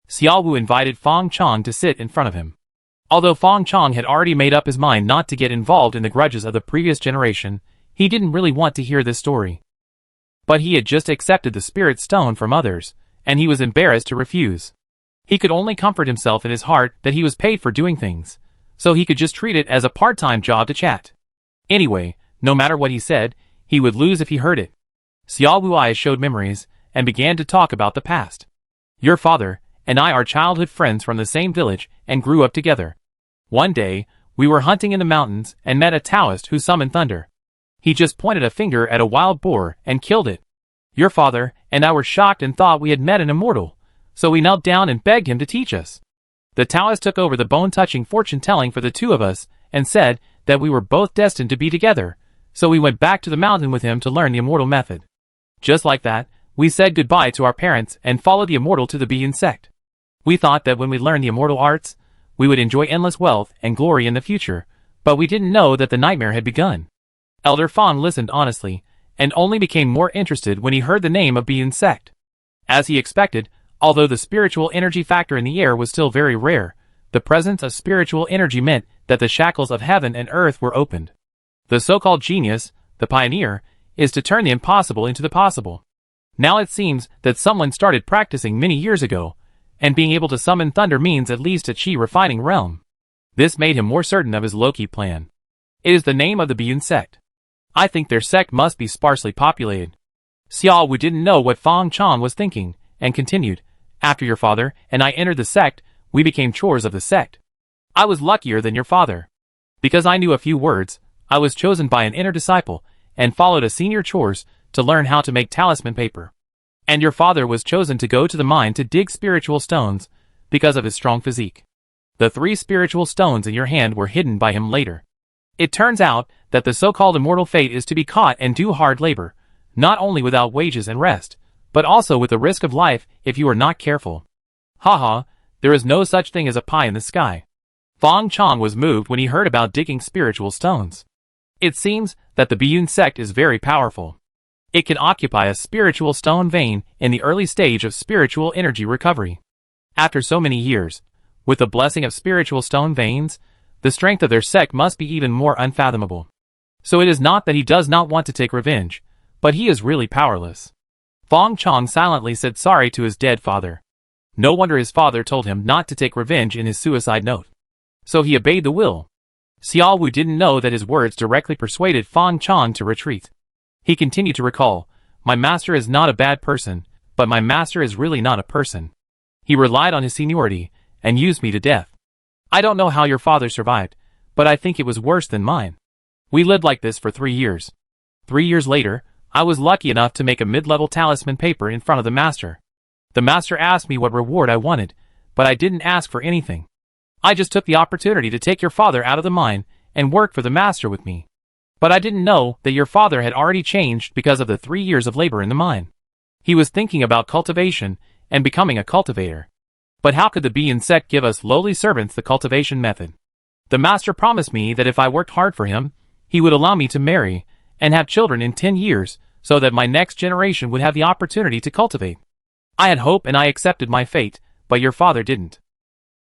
Speaker 1: Xia Wu invited Fang Chong to sit in front of him. Although Fang Chong had already made up his mind not to get involved in the grudges of the previous generation, he didn't really want to hear this story. But he had just accepted the spirit stone from others, and he was embarrassed to refuse. He could only comfort himself in his heart that he was paid for doing things, so he could just treat it as a part-time job to chat. Anyway, no matter what he said, he would lose if he heard it. Xia Wu's eyes showed memories, and began to talk about the past. "Your father and I are childhood friends from the same village and grew up together. One day, we were hunting in the mountains and met a Taoist who summoned thunder. He just pointed a finger at a wild boar and killed it. Your father and I were shocked and thought we had met an immortal, so we knelt down and begged him to teach us. The Taoist took over the bone-touching fortune-telling for the two of us and said that we were both destined to be together, so we went back to the mountain with him to learn the immortal method. Just like that, we said goodbye to our parents and followed the immortal to the bee insect. We thought that when we learned the immortal arts, we would enjoy endless wealth and glory in the future, but we didn't know that the nightmare had begun. Elder Fang listened honestly, and only became more interested when he heard the name of bee insect. As he expected, although the spiritual energy factor in the air was still very rare, the presence of spiritual energy meant that the shackles of heaven and earth were opened. The so-called genius, the pioneer, is to turn the impossible into the possible. Now it seems that someone started practicing many years ago, and being able to summon thunder means at least a chi refining realm. This made him more certain of his low-key plan. It is the name of the bee insect. I think their sect must be sparsely populated. Xiao Wu didn't know what Fang Chong was thinking, and continued, after your father and I entered the sect, we became chores of the sect. I was luckier than your father. Because I knew a few words, I was chosen by an inner disciple, and followed a senior chores to learn how to make talisman paper. And your father was chosen to go to the mine to dig spiritual stones, because of his strong physique. The 3 spiritual stones in your hand were hidden by him later. It turns out that the so-called immortal fate is to be caught and do hard labor, not only without wages and rest, but also with the risk of life if you are not careful. Haha, there is no such thing as a pie in the sky. Fang Chong was moved when he heard about digging spiritual stones. It seems that the bee insect is very powerful. It can occupy a spiritual stone vein in the early stage of spiritual energy recovery. After so many years, with the blessing of spiritual stone veins, the strength of their sect must be even more unfathomable. So it is not that he does not want to take revenge, but he is really powerless. Fang Chong silently said sorry to his dead father. No wonder his father told him not to take revenge in his suicide note. So he obeyed the will. Xiao Wu didn't know that his words directly persuaded Fang Chong to retreat. He continued to recall, my master is not a bad person, but my master is really not a person. He relied on his seniority, and used me to death. I don't know how your father survived, but I think it was worse than mine. We lived like this for 3 years. 3 years later, I was lucky enough to make a mid-level talisman paper in front of the master. The master asked me what reward I wanted, but I didn't ask for anything. I just took the opportunity to take your father out of the mine and work for the master with me. But I didn't know that your father had already changed because of the 3 years of labor in the mine. He was thinking about cultivation and becoming a cultivator. But how could the bee insect give us lowly servants the cultivation method? The master promised me that if I worked hard for him, he would allow me to marry and have children in 10 years so that my next generation would have the opportunity to cultivate. I had hope and I accepted my fate, but your father didn't.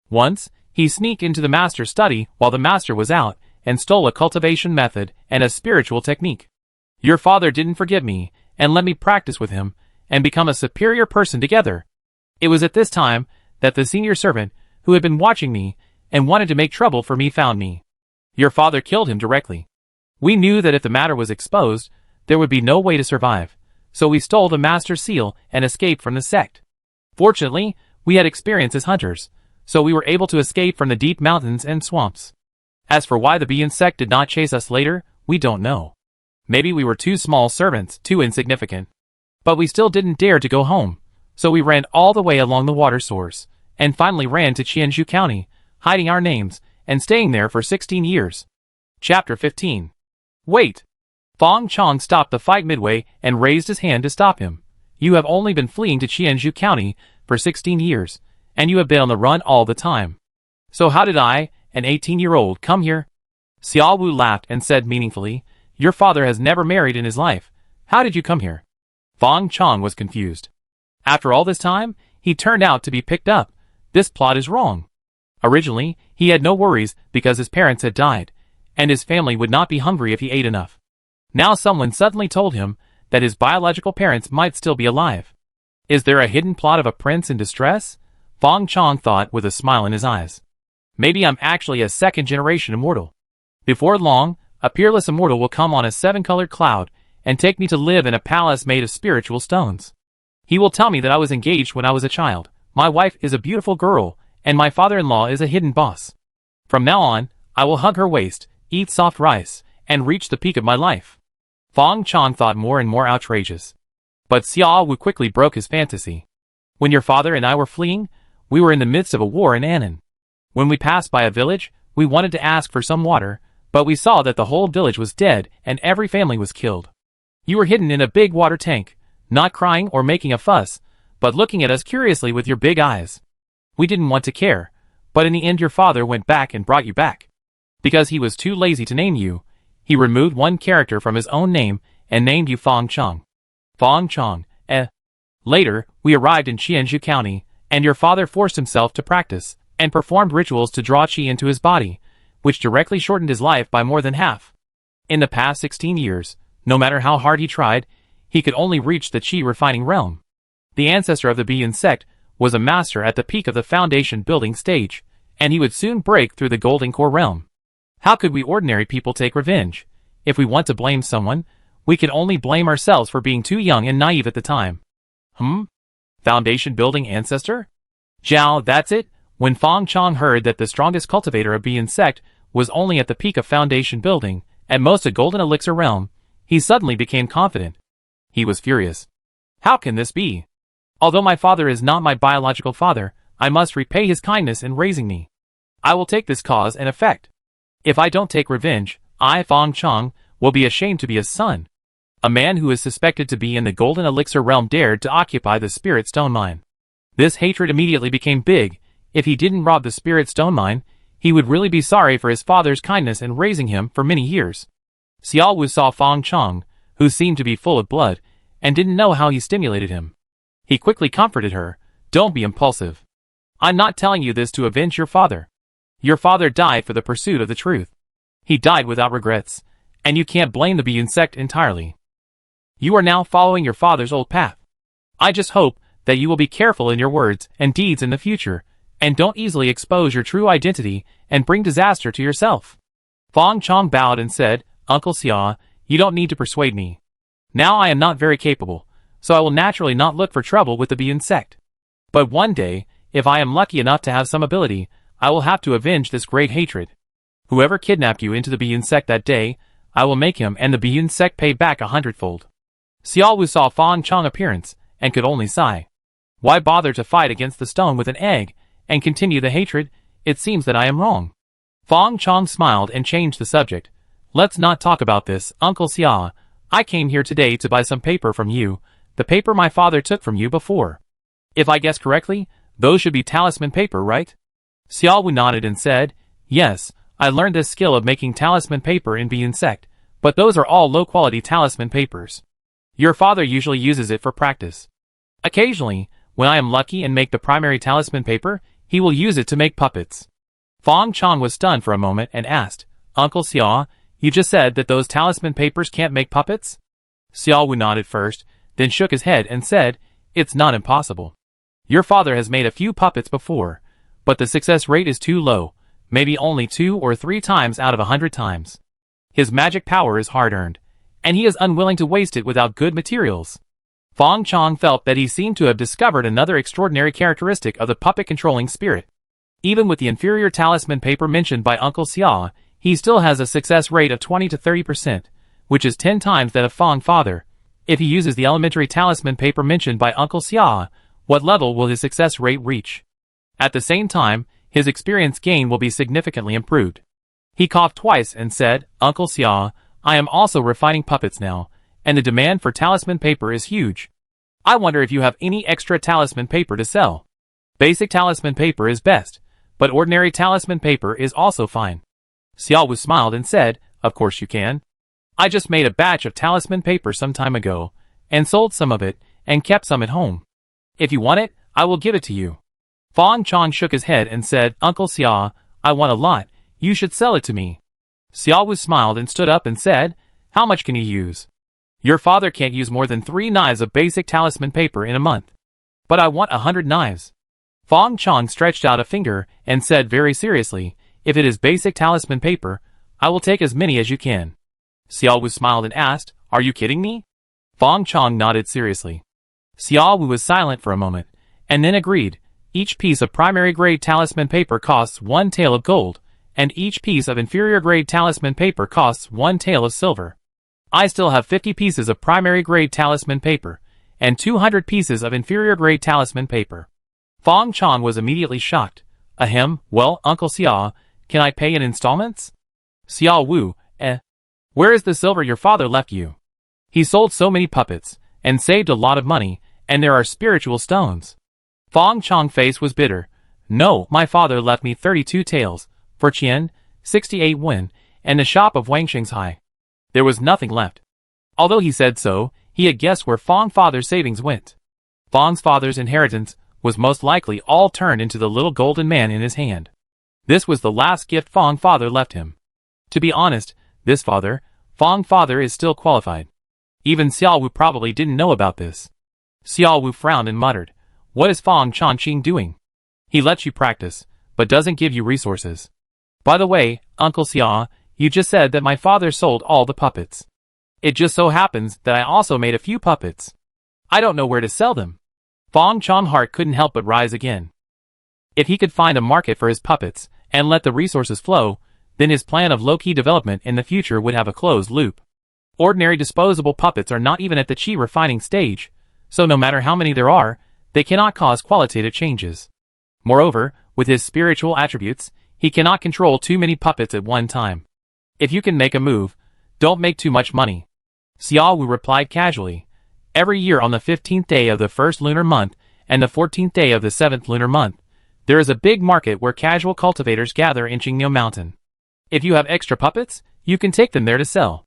Speaker 1: Once, he sneaked into the master's study while the master was out and stole a cultivation method and a spiritual technique. Your father didn't forgive me and let me practice with him and become a superior person together. It was at this time that the senior servant, who had been watching me and wanted to make trouble for me, found me. Your father killed him directly. We knew that if the matter was exposed, there would be no way to survive, so we stole the master's seal and escaped from the sect. Fortunately, we had experience as hunters, so we were able to escape from the deep mountains and swamps. As for why the bee insect did not chase us later, we don't know. Maybe we were too small servants, too insignificant. But we still didn't dare to go home, so we ran all the way along the water source, and finally ran to Qianzhou County, hiding our names, and staying there for 16 years. Chapter 15. Wait! Fang Chong stopped the fight midway and raised his hand to stop him. You have only been fleeing to Qianzhou County for 16 years, and you have been on the run all the time. So how did I, an 18-year-old, come here? Xiao Wu laughed and said meaningfully, your father has never married in his life. How did you come here? Fang Chong was confused. After all this time, he turned out to be picked up. This plot is wrong. Originally, he had no worries because his parents had died, and his family would not be hungry if he ate enough. Now someone suddenly told him that his biological parents might still be alive. Is there a hidden plot of a prince in distress? Fang Chong thought with a smile in his eyes. Maybe I'm actually a second-generation immortal. Before long, a peerless immortal will come on a 7-colored cloud and take me to live in a palace made of spiritual stones. He will tell me that I was engaged when I was a child, my wife is a beautiful girl, and my father-in-law is a hidden boss. From now on, I will hug her waist, eat soft rice, and reach the peak of my life. Fang Chong thought more and more outrageous. But Xiao Wu quickly broke his fantasy. When your father and I were fleeing, we were in the midst of a war in Annan. When we passed by a village, we wanted to ask for some water, but we saw that the whole village was dead and every family was killed. You were hidden in a big water tank, not crying or making a fuss, but looking at us curiously with your big eyes. We didn't want to care, but in the end your father went back and brought you back. Because he was too lazy to name you, he removed one character from his own name and named you Fang Chong. Fang Chong, Later, we arrived in Qianzhou County, and your father forced himself to practice, and performed rituals to draw qi into his body, which directly shortened his life by more than half. In the past 16 years, no matter how hard he tried, he could only reach the qi refining realm. The ancestor of the Bian sect was a master at the peak of the foundation building stage, and he would soon break through the golden core realm. How could we ordinary people take revenge? If we want to blame someone, we can only blame ourselves for being too young and naive at the time. Foundation building ancestor? Zhao, that's it. When Fang Chong heard that the strongest cultivator of Bian sect was only at the peak of foundation building, at most a golden elixir realm, he suddenly became confident. He was furious. How can this be? Although my father is not my biological father, I must repay his kindness in raising me. I will take this cause and effect. If I don't take revenge, I, Fang Chong, will be ashamed to be his son. A man who is suspected to be in the golden elixir realm dared to occupy the spirit stone mine. This hatred immediately became big. If he didn't rob the spirit stone mine, he would really be sorry for his father's kindness in raising him for many years. Xiao Wu saw Fang Chong, who seemed to be full of blood, and didn't know how he stimulated him. He quickly comforted her. Don't be impulsive. I'm not telling you this to avenge your father. Your father died for the pursuit of the truth. He died without regrets, and you can't blame the Bian sect entirely. You are now following your father's old path. I just hope that you will be careful in your words and deeds in the future, and don't easily expose your true identity and bring disaster to yourself. Fang Chong bowed and said, Uncle Xia, you don't need to persuade me. Now I am not very capable, so I will naturally not look for trouble with the Bian sect. But one day, if I am lucky enough to have some ability, I will have to avenge this great hatred. Whoever kidnapped you into the Bian sect that day, I will make him and the Bian sect pay back 100-fold. Xiao Wu saw Fang Chong's appearance, and could only sigh. Why bother to fight against the stone with an egg, and continue the hatred? It seems that I am wrong. Fang Chong smiled and changed the subject. Let's not talk about this, Uncle Xia. I came here today to buy some paper from you, the paper my father took from you before. If I guess correctly, those should be talisman paper, right? Xiao Wu nodded and said, Yes, I learned this skill of making talisman paper in Bian sect, but those are all low-quality talisman papers. Your father usually uses it for practice. Occasionally, when I am lucky and make the primary talisman paper, he will use it to make puppets. Fang Chong was stunned for a moment and asked, Uncle Xia, you just said that those talisman papers can't make puppets? Xiao Wu nodded first, then shook his head and said, It's not impossible. Your father has made a few puppets before, but the success rate is too low, maybe only 2 or 3 times out of 100 times. His magic power is hard-earned, and he is unwilling to waste it without good materials. Fang Chong felt that he seemed to have discovered another extraordinary characteristic of the puppet-controlling spirit. Even with the inferior talisman paper mentioned by Uncle Xia, he still has a success rate of 20 to 30%, which is 10 times that of Fang father. If he uses the elementary talisman paper mentioned by Uncle Xia, what level will his success rate reach? At the same time, his experience gain will be significantly improved. He coughed twice and said, Uncle Xia, I am also refining puppets now, and the demand for talisman paper is huge. I wonder if you have any extra talisman paper to sell. Basic talisman paper is best, but ordinary talisman paper is also fine. Xiao Wu smiled and said, Of course you can. I just made a batch of talisman paper some time ago, and sold some of it, and kept some at home. If you want it, I will give it to you. Fang Chong shook his head and said, Uncle Xia, I want a lot, you should sell it to me. Xiao Wu smiled and stood up and said, How much can you use? Your father can't use more than 3 knives of basic talisman paper in a month. But I want 100 knives. Fang Chong stretched out a finger and said very seriously, If it is basic talisman paper, I will take as many as you can. Xiao Wu smiled and asked, Are you kidding me? Fang Chong nodded seriously. Xiao Wu was silent for a moment, and then agreed. Each piece of primary grade talisman paper costs 1 tael of gold, and each piece of inferior grade talisman paper costs 1 tael of silver. I still have 50 pieces of primary grade talisman paper, and 200 pieces of inferior grade talisman paper. Fang Chong was immediately shocked. Ahem, well, Uncle Xia, can I pay in installments? Xiao Wu, Where is the silver your father left you? He sold so many puppets, and saved a lot of money, and there are spiritual stones. Fang Chong's face was bitter. No, my father left me 32 taels, for Qian, 68 wen, and the shop of Wang Shanghai. There was nothing left. Although he said so, he had guessed where Fang's father's savings went. Fang's father's inheritance was most likely all turned into the little golden man in his hand. This was the last gift Fang's father left him. To be honest, this Fang's father is still qualified. Even Xiao Wu probably didn't know about this. Xiao Wu frowned and muttered, "What is Fang Chongqing doing? He lets you practice, but doesn't give you resources. By the way, Uncle Xia, you just said that my father sold all the puppets. It just so happens that I also made a few puppets. I don't know where to sell them." Fang Chong's heart couldn't help but rise again. If he could find a market for his puppets, and let the resources flow, then his plan of low-key development in the future would have a closed loop. Ordinary disposable puppets are not even at the qi refining stage, so no matter how many there are, they cannot cause qualitative changes. Moreover, with his spiritual attributes, he cannot control too many puppets at one time. If you can make a move, don't make too much money. Xiao Wu replied casually. Every year on the 15th day of the first lunar month, and the 14th day of the 7th lunar month, there is a big market where casual cultivators gather in Qingniu Mountain. If you have extra puppets, you can take them there to sell.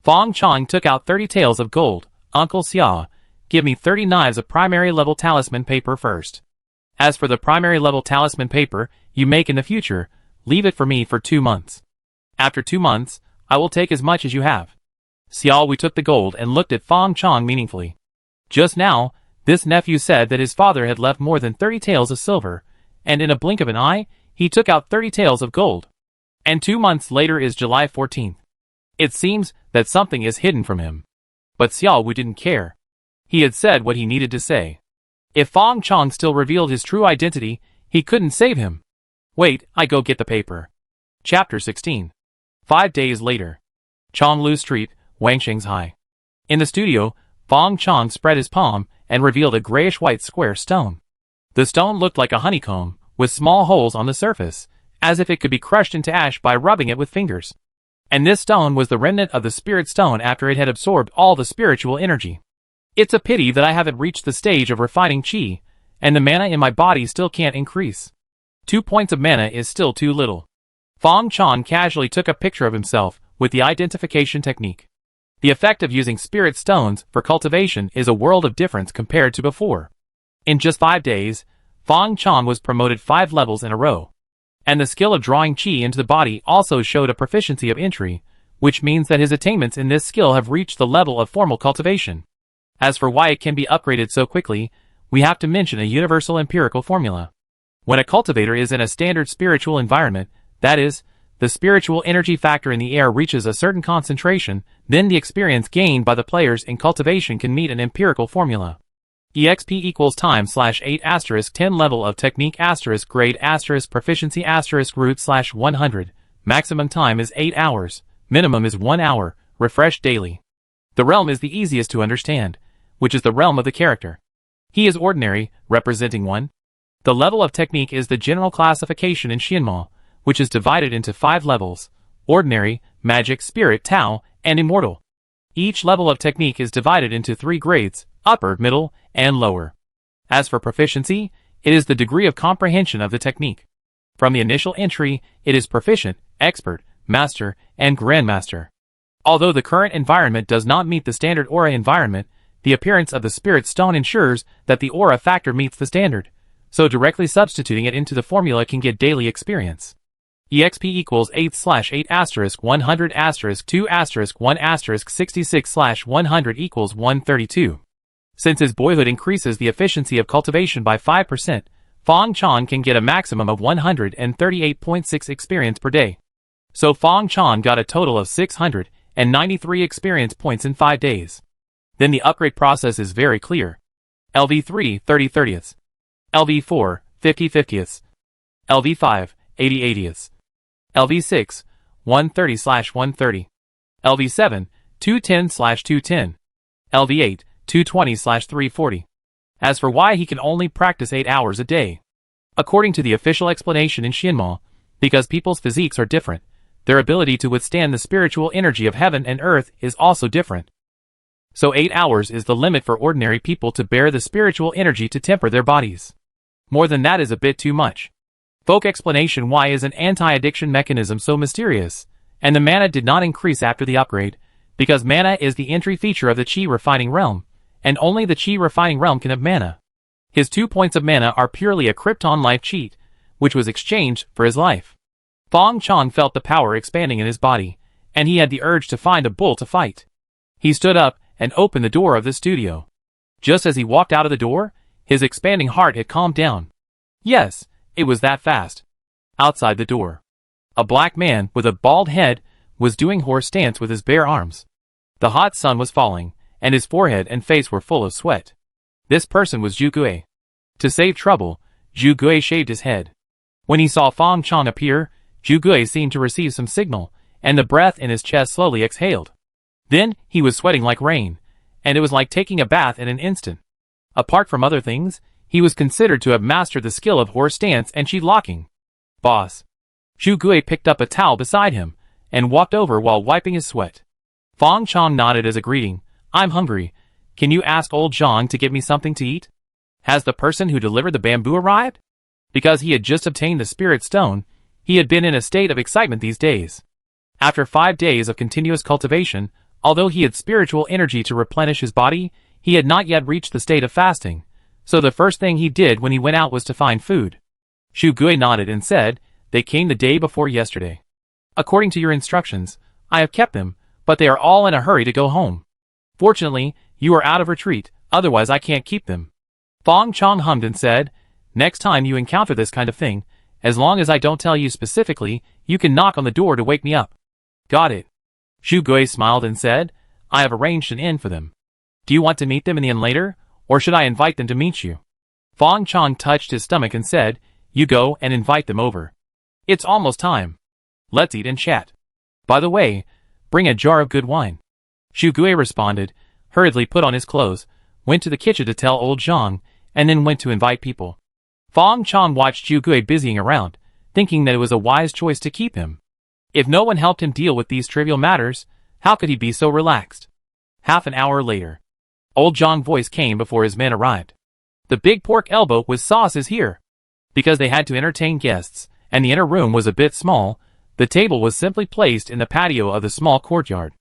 Speaker 1: Fang Chong took out 30 taels of gold. Uncle Xia, give me 30 knives of primary level talisman paper first. As for the primary level talisman paper you make in the future, leave it for me for 2 months. After 2 months, I will take as much as you have. Xiao Wu took the gold and looked at Fang Chong meaningfully. Just now, this nephew said that his father had left more than 30 taels of silver, and in a blink of an eye, he took out 30 taels of gold. And 2 months later is July 14th. It seems that something is hidden from him. But Xiao Wu didn't care. He had said what he needed to say. If Fang Chong still revealed his true identity, he couldn't save him. Wait, I go get the paper. Chapter 16. 5 days later. Chonglu Street, Wang Shanghai. In the studio, Fang Chong spread his palm and revealed a grayish-white square stone. The stone looked like a honeycomb, with small holes on the surface, as if it could be crushed into ash by rubbing it with fingers. And this stone was the remnant of the spirit stone after it had absorbed all the spiritual energy. It's a pity that I haven't reached the stage of refining qi, and the mana in my body still can't increase. 2 points of mana is still too little. Fang Chong casually took a picture of himself with the identification technique. The effect of using spirit stones for cultivation is a world of difference compared to before. In just 5 days, Fang Chong was promoted 5 levels in a row. And the skill of drawing qi into the body also showed a proficiency of entry, which means that his attainments in this skill have reached the level of formal cultivation. As for why it can be upgraded so quickly, we have to mention a universal empirical formula. When a cultivator is in a standard spiritual environment, that is, the spiritual energy factor in the air reaches a certain concentration, then the experience gained by the players in cultivation can meet an empirical formula. EXP equals time/8 10 level of technique grade proficiency root /100. Maximum time is 8 hours. Minimum is 1 hour. Refresh daily. The realm is the easiest to understand, which is the realm of the character. He is ordinary, representing 1. The level of technique is the general classification in Xianmo, which is divided into 5 levels: ordinary, magic, spirit, Tao, and immortal. Each level of technique is divided into 3 grades: upper, middle, and lower. As for proficiency, it is the degree of comprehension of the technique. From the initial entry, it is proficient, expert, master, and grandmaster. Although the current environment does not meet the standard aura environment, the appearance of the spirit stone ensures that the aura factor meets the standard, so directly substituting it into the formula can get daily experience. EXP equals 8/8 100 2 1 66/100 equals 132. Since his boyhood increases the efficiency of cultivation by 5%, Fang Chong can get a maximum of 138.6 experience per day. So Fang Chong got a total of 693 experience points in 5 days. Then the upgrade process is very clear. LV3 30/30ths. LV4 50/50ths. LV5 80/80ths. LV6 130/130. LV7 210/210. LV8 220/340. As for why he can only practice 8 hours a day. According to the official explanation in Xianmo, because people's physiques are different, their ability to withstand the spiritual energy of heaven and earth is also different. So 8 hours is the limit for ordinary people to bear the spiritual energy to temper their bodies. More than that is a bit too much. Folk explanation why is an anti-addiction mechanism so mysterious, and the mana did not increase after the upgrade, because mana is the entry feature of the chi refining realm, and only the chi refining realm can have mana. His 2 points of mana are purely a Krypton life cheat, which was exchanged for his life. Fang Chong felt the power expanding in his body, and he had the urge to find a bull to fight. He stood up and opened the door of the studio. Just as he walked out of the door, his expanding heart had calmed down. Yes, it was that fast. Outside the door, a black man with a bald head was doing horse stance with his bare arms. The hot sun was falling, and his forehead and face were full of sweat. This person was Zhu Gui. To save trouble, Zhu Gui shaved his head. When he saw Fang Chong appear, Zhu Gui seemed to receive some signal, and the breath in his chest slowly exhaled. Then, he was sweating like rain, and it was like taking a bath in an instant. Apart from other things, he was considered to have mastered the skill of horse stance and chi locking. Boss. Zhu Gui picked up a towel beside him, and walked over while wiping his sweat. Fang Chong nodded as a greeting. I'm hungry. Can you ask old Zhang to give me something to eat? Has the person who delivered the bamboo arrived? Because he had just obtained the spirit stone, he had been in a state of excitement these days. After 5 days of continuous cultivation, although he had spiritual energy to replenish his body, he had not yet reached the state of fasting, so the first thing he did when he went out was to find food. Zhu Gui nodded and said, they came the day before yesterday. According to your instructions, I have kept them, but they are all in a hurry to go home. Fortunately, you are out of retreat, otherwise I can't keep them. Fang Chong hummed and said, next time you encounter this kind of thing, as long as I don't tell you specifically, you can knock on the door to wake me up. Got it. Zhu Gui smiled and said, I have arranged an inn for them. Do you want to meet them in the inn later, or should I invite them to meet you? Fang Chong touched his stomach and said, you go and invite them over. It's almost time. Let's eat and chat. By the way, bring a jar of good wine. Zhu Gui responded, hurriedly put on his clothes, went to the kitchen to tell old Zhang, and then went to invite people. Fang Chong watched Zhu Gui busying around, thinking that it was a wise choice to keep him. If no one helped him deal with these trivial matters, how could he be so relaxed? Half an hour later, old Zhang's voice came before his men arrived. The big pork elbow with sauce is here. Because they had to entertain guests, and the inner room was a bit small, the table was simply placed in the patio of the small courtyard.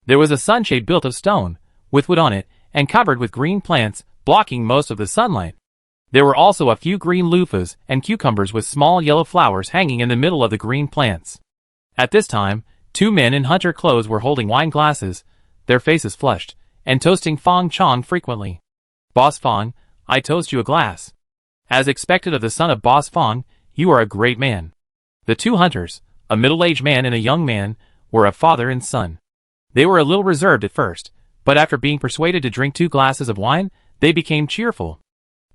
Speaker 1: There was a sunshade built of stone, with wood on it, and covered with green plants, blocking most of the sunlight. There were also a few green loofahs and cucumbers with small yellow flowers hanging in the middle of the green plants. At this time, 2 men in hunter clothes were holding wine glasses, their faces flushed, and toasting Fang Chong frequently. Boss Fang, I toast you a glass. As expected of the son of Boss Fang, you are a great man. The 2 hunters, a middle-aged man and a young man, were a father and son. They were a little reserved at first, but after being persuaded to drink 2 glasses of wine, they became cheerful.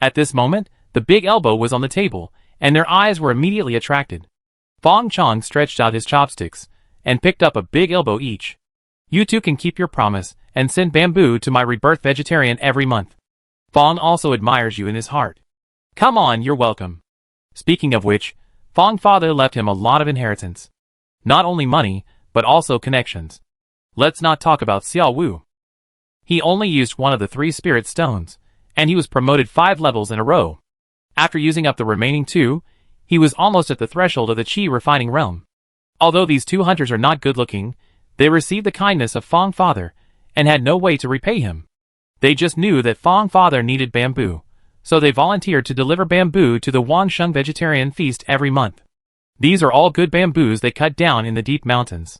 Speaker 1: At this moment, the big elbow was on the table, and their eyes were immediately attracted. Fang Chong stretched out his chopsticks, and picked up a big elbow each. You 2 can keep your promise, and send bamboo to my rebirth vegetarian every month. Fang also admires you in his heart. Come on, you're welcome. Speaking of which, Fang father left him a lot of inheritance. Not only money, but also connections. Let's not talk about Xiao Wu. He only used one of the 3 spirit stones, and he was promoted 5 levels in a row. After using up the remaining 2, he was almost at the threshold of the chi refining realm. Although these 2 hunters are not good looking, they received the kindness of Fang father, and had no way to repay him. They just knew that Fang father needed bamboo, so they volunteered to deliver bamboo to the Wansheng vegetarian feast every month. These are all good bamboos they cut down in the deep mountains.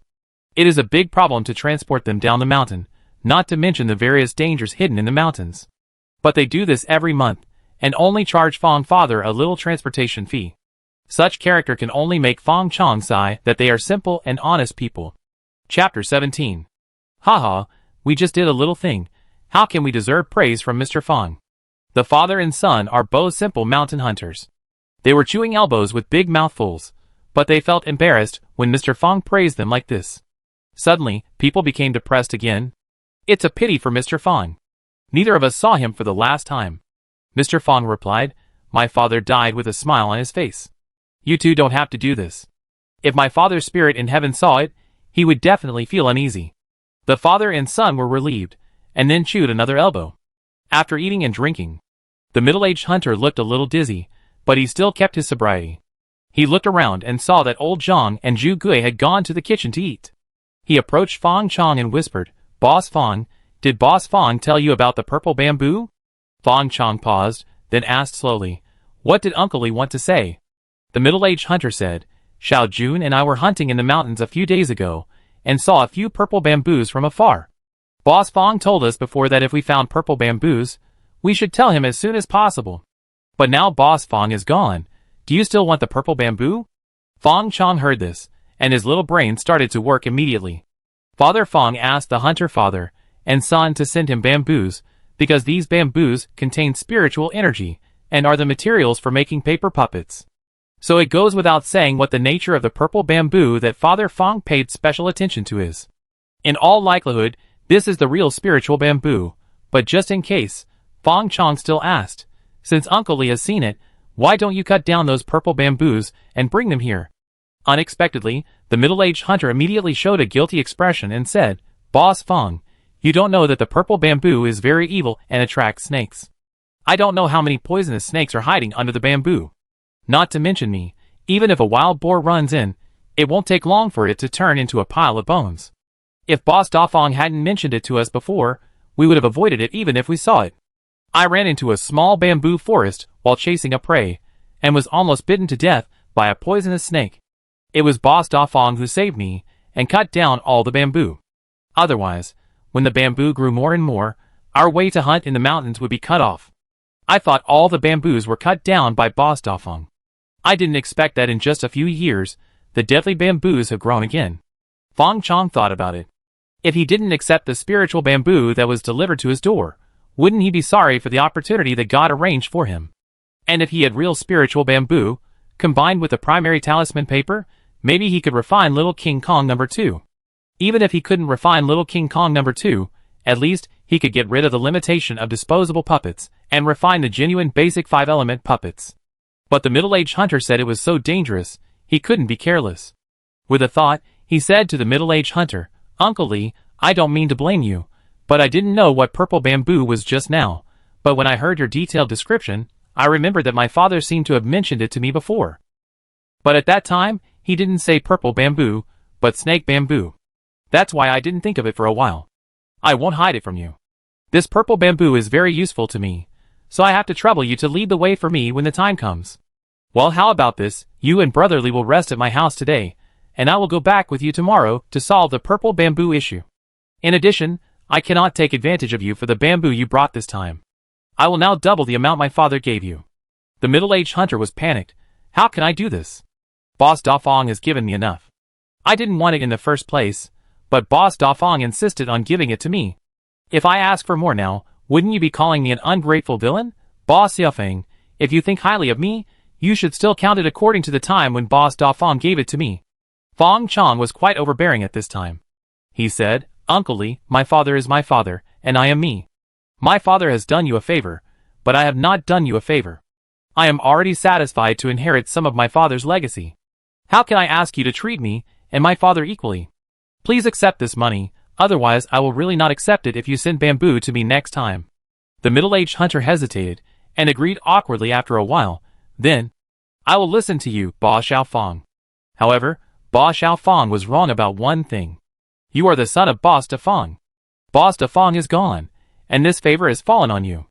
Speaker 1: It is a big problem to transport them down the mountain, not to mention the various dangers hidden in the mountains. But they do this every month, and only charge Fang father a little transportation fee. Such character can only make Fang Chong sigh that they are simple and honest people. Chapter 17. Haha, we just did a little thing. How can we deserve praise from Mr. Fang? The father and son are both simple mountain hunters. They were chewing elbows with big mouthfuls, but they felt embarrassed when Mr. Fang praised them like this. Suddenly, people became depressed again. It's a pity for Mr. Fang. Neither of us saw him for the last time. Mr. Fang replied, my father died with a smile on his face. You 2 don't have to do this. If my father's spirit in heaven saw it, he would definitely feel uneasy. The father and son were relieved, and then chewed another elbow. After eating and drinking, the middle-aged hunter looked a little dizzy, but he still kept his sobriety. He looked around and saw that old Zhang and Zhu Gui had gone to the kitchen to eat. He approached Fang Chong and whispered, "Boss Fang, did Boss Fang tell you about the purple bamboo?" Fang Chong paused, then asked slowly, "What did Uncle Li want to say?" The middle-aged hunter said, "Xiao Jun and I were hunting in the mountains a few days ago, and saw a few purple bamboos from afar. Boss Fang told us before that if we found purple bamboos, we should tell him as soon as possible. But now Boss Fang is gone. Do you still want the purple bamboo?" Fang Chong heard this, and his little brain started to work immediately. Father Fang asked the hunter father and son to send him bamboos, because these bamboos contain spiritual energy, and are the materials for making paper puppets. So it goes without saying what the nature of the purple bamboo that Father Fang paid special attention to is. In all likelihood, this is the real spiritual bamboo, but just in case, Fang Chong still asked, "Since Uncle Li has seen it, why don't you cut down those purple bamboos and bring them here?" Unexpectedly, the middle-aged hunter immediately showed a guilty expression and said, "Boss Fang, you don't know that the purple bamboo is very evil and attracts snakes. I don't know how many poisonous snakes are hiding under the bamboo. Not to mention me, even if a wild boar runs in, it won't take long for it to turn into a pile of bones. If Boss Da Fang hadn't mentioned it to us before, we would have avoided it even if we saw it. I ran into a small bamboo forest while chasing a prey, and was almost bitten to death by a poisonous snake. It was Boss Da Fang who saved me and cut down all the bamboo. Otherwise, when the bamboo grew more and more, our way to hunt in the mountains would be cut off. I thought all the bamboos were cut down by Boss Da Fang. I didn't expect that in just a few years, the deadly bamboos have grown again." Fang Chong thought about it. If he didn't accept the spiritual bamboo that was delivered to his door, wouldn't he be sorry for the opportunity that God arranged for him? And if he had real spiritual bamboo, combined with the primary talisman paper, maybe he could refine Little King Kong number 2. Even if he couldn't refine Little King Kong number 2, at least he could get rid of the limitation of disposable puppets and refine the genuine basic 5-element puppets. But the middle-aged hunter said it was so dangerous, he couldn't be careless. With a thought, he said to the middle-aged hunter, "Uncle Li, I don't mean to blame you, but I didn't know what purple bamboo was just now, but when I heard your detailed description, I remembered that my father seemed to have mentioned it to me before. But at that time, he didn't say purple bamboo, but snake bamboo. That's why I didn't think of it for a while. I won't hide it from you. This purple bamboo is very useful to me, so I have to trouble you to lead the way for me when the time comes. Well, how about this? You and Brother Li will rest at my house today, and I will go back with you tomorrow to solve the purple bamboo issue. In addition, I cannot take advantage of you for the bamboo you brought this time. I will now double the amount my father gave you." The middle-aged hunter was panicked. "How can I do this? Boss Da Fang has given me enough. I didn't want it in the first place, but Boss Da Fang insisted on giving it to me. If I ask for more now, wouldn't you be calling me an ungrateful villain? Boss Yafeng, if you think highly of me, you should still count it according to the time when Boss Da Fang gave it to me." Fang Chong was quite overbearing at this time. He said, "Uncle Li, my father is my father, and I am me. My father has done you a favor, but I have not done you a favor. I am already satisfied to inherit some of my father's legacy. How can I ask you to treat me and my father equally? Please accept this money, otherwise I will really not accept it if you send bamboo to me next time." The middle-aged hunter hesitated, and agreed awkwardly after a while. Then, "I will listen to you, Ba Xiaofang." However, Ba Xiaofang was wrong about one thing. You are the son of Boss Da Fang. Boss Da Fang is gone, and this favor has fallen on you.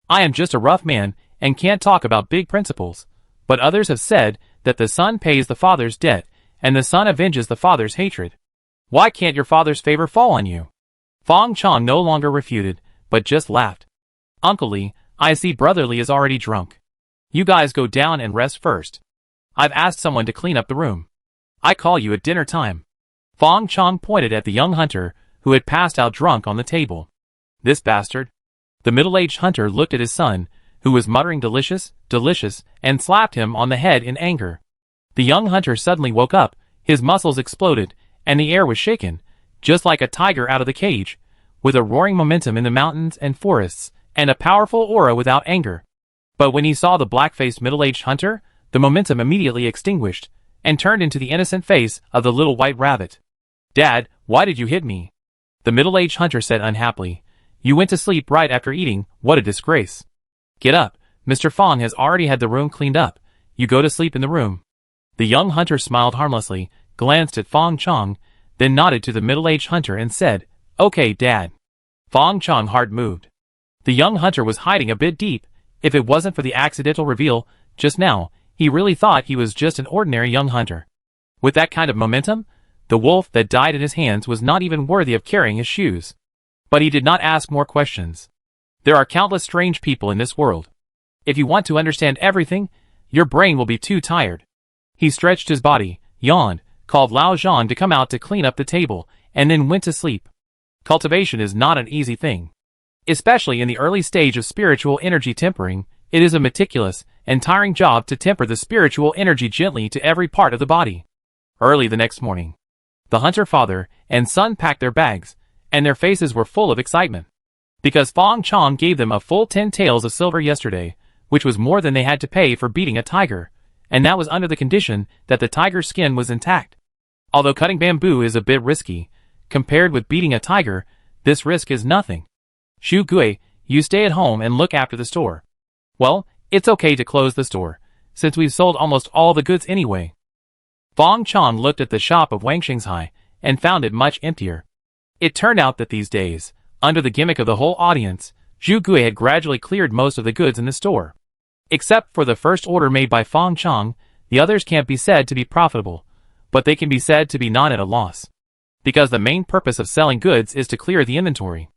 Speaker 1: I am just a rough man, and can't talk about big principles, but others have said that the son pays the father's debt, and the son avenges the father's hatred. Why can't your father's favor fall on you?" Fang Chong no longer refuted, but just laughed. "Uncle Li, I see Brother Li is already drunk. You guys go down and rest first. I've asked someone to clean up the room. I call you at dinner time." Fang Chong pointed at the young hunter, who had passed out drunk on the table. "This bastard." The middle-aged hunter looked at his son, who was muttering delicious, delicious, and slapped him on the head in anger. The young hunter suddenly woke up, his muscles exploded, and the air was shaken, just like a tiger out of the cage, with a roaring momentum in the mountains and forests, and a powerful aura without anger. But when he saw the black-faced middle-aged hunter, the momentum immediately extinguished, and turned into the innocent face of the little white rabbit. "Dad, why did you hit me?" The middle-aged hunter said unhappily. "You went to sleep right after eating, what a disgrace." "Get up, Mr. Fang has already had the room cleaned up. You go to sleep in the room." The young hunter smiled harmlessly, glanced at Fang Chong, then nodded to the middle-aged hunter and said, "Okay, Dad." Fang Chong's heart moved. The young hunter was hiding a bit deep. If it wasn't for the accidental reveal just now, he really thought he was just an ordinary young hunter. With that kind of momentum, the wolf that died in his hands was not even worthy of carrying his shoes. But he did not ask more questions. There are countless strange people in this world. If you want to understand everything, your brain will be too tired. He stretched his body, yawned, called Lao Zhan to come out to clean up the table, and then went to sleep. Cultivation is not an easy thing. Especially in the early stage of spiritual energy tempering, it is a meticulous and tiring job to temper the spiritual energy gently to every part of the body. Early the next morning, the hunter father and son packed their bags, and their faces were full of excitement. Because Fang Chong gave them a full 10 taels of silver yesterday, which was more than they had to pay for beating a tiger, and that was under the condition that the tiger's skin was intact. Although cutting bamboo is a bit risky, compared with beating a tiger, this risk is nothing. Xu Gui, you stay at home and look after the store. Well, it's okay to close the store, since we've sold almost all the goods anyway. Fang Chong looked at the shop of Wang Shanghai and found it much emptier. It turned out that these days, under the gimmick of the whole audience, Xu Gui had gradually cleared most of the goods in the store. Except for the first order made by Fang Chong, the others can't be said to be profitable, but they can be said to be not at a loss. Because the main purpose of selling goods is to clear the inventory.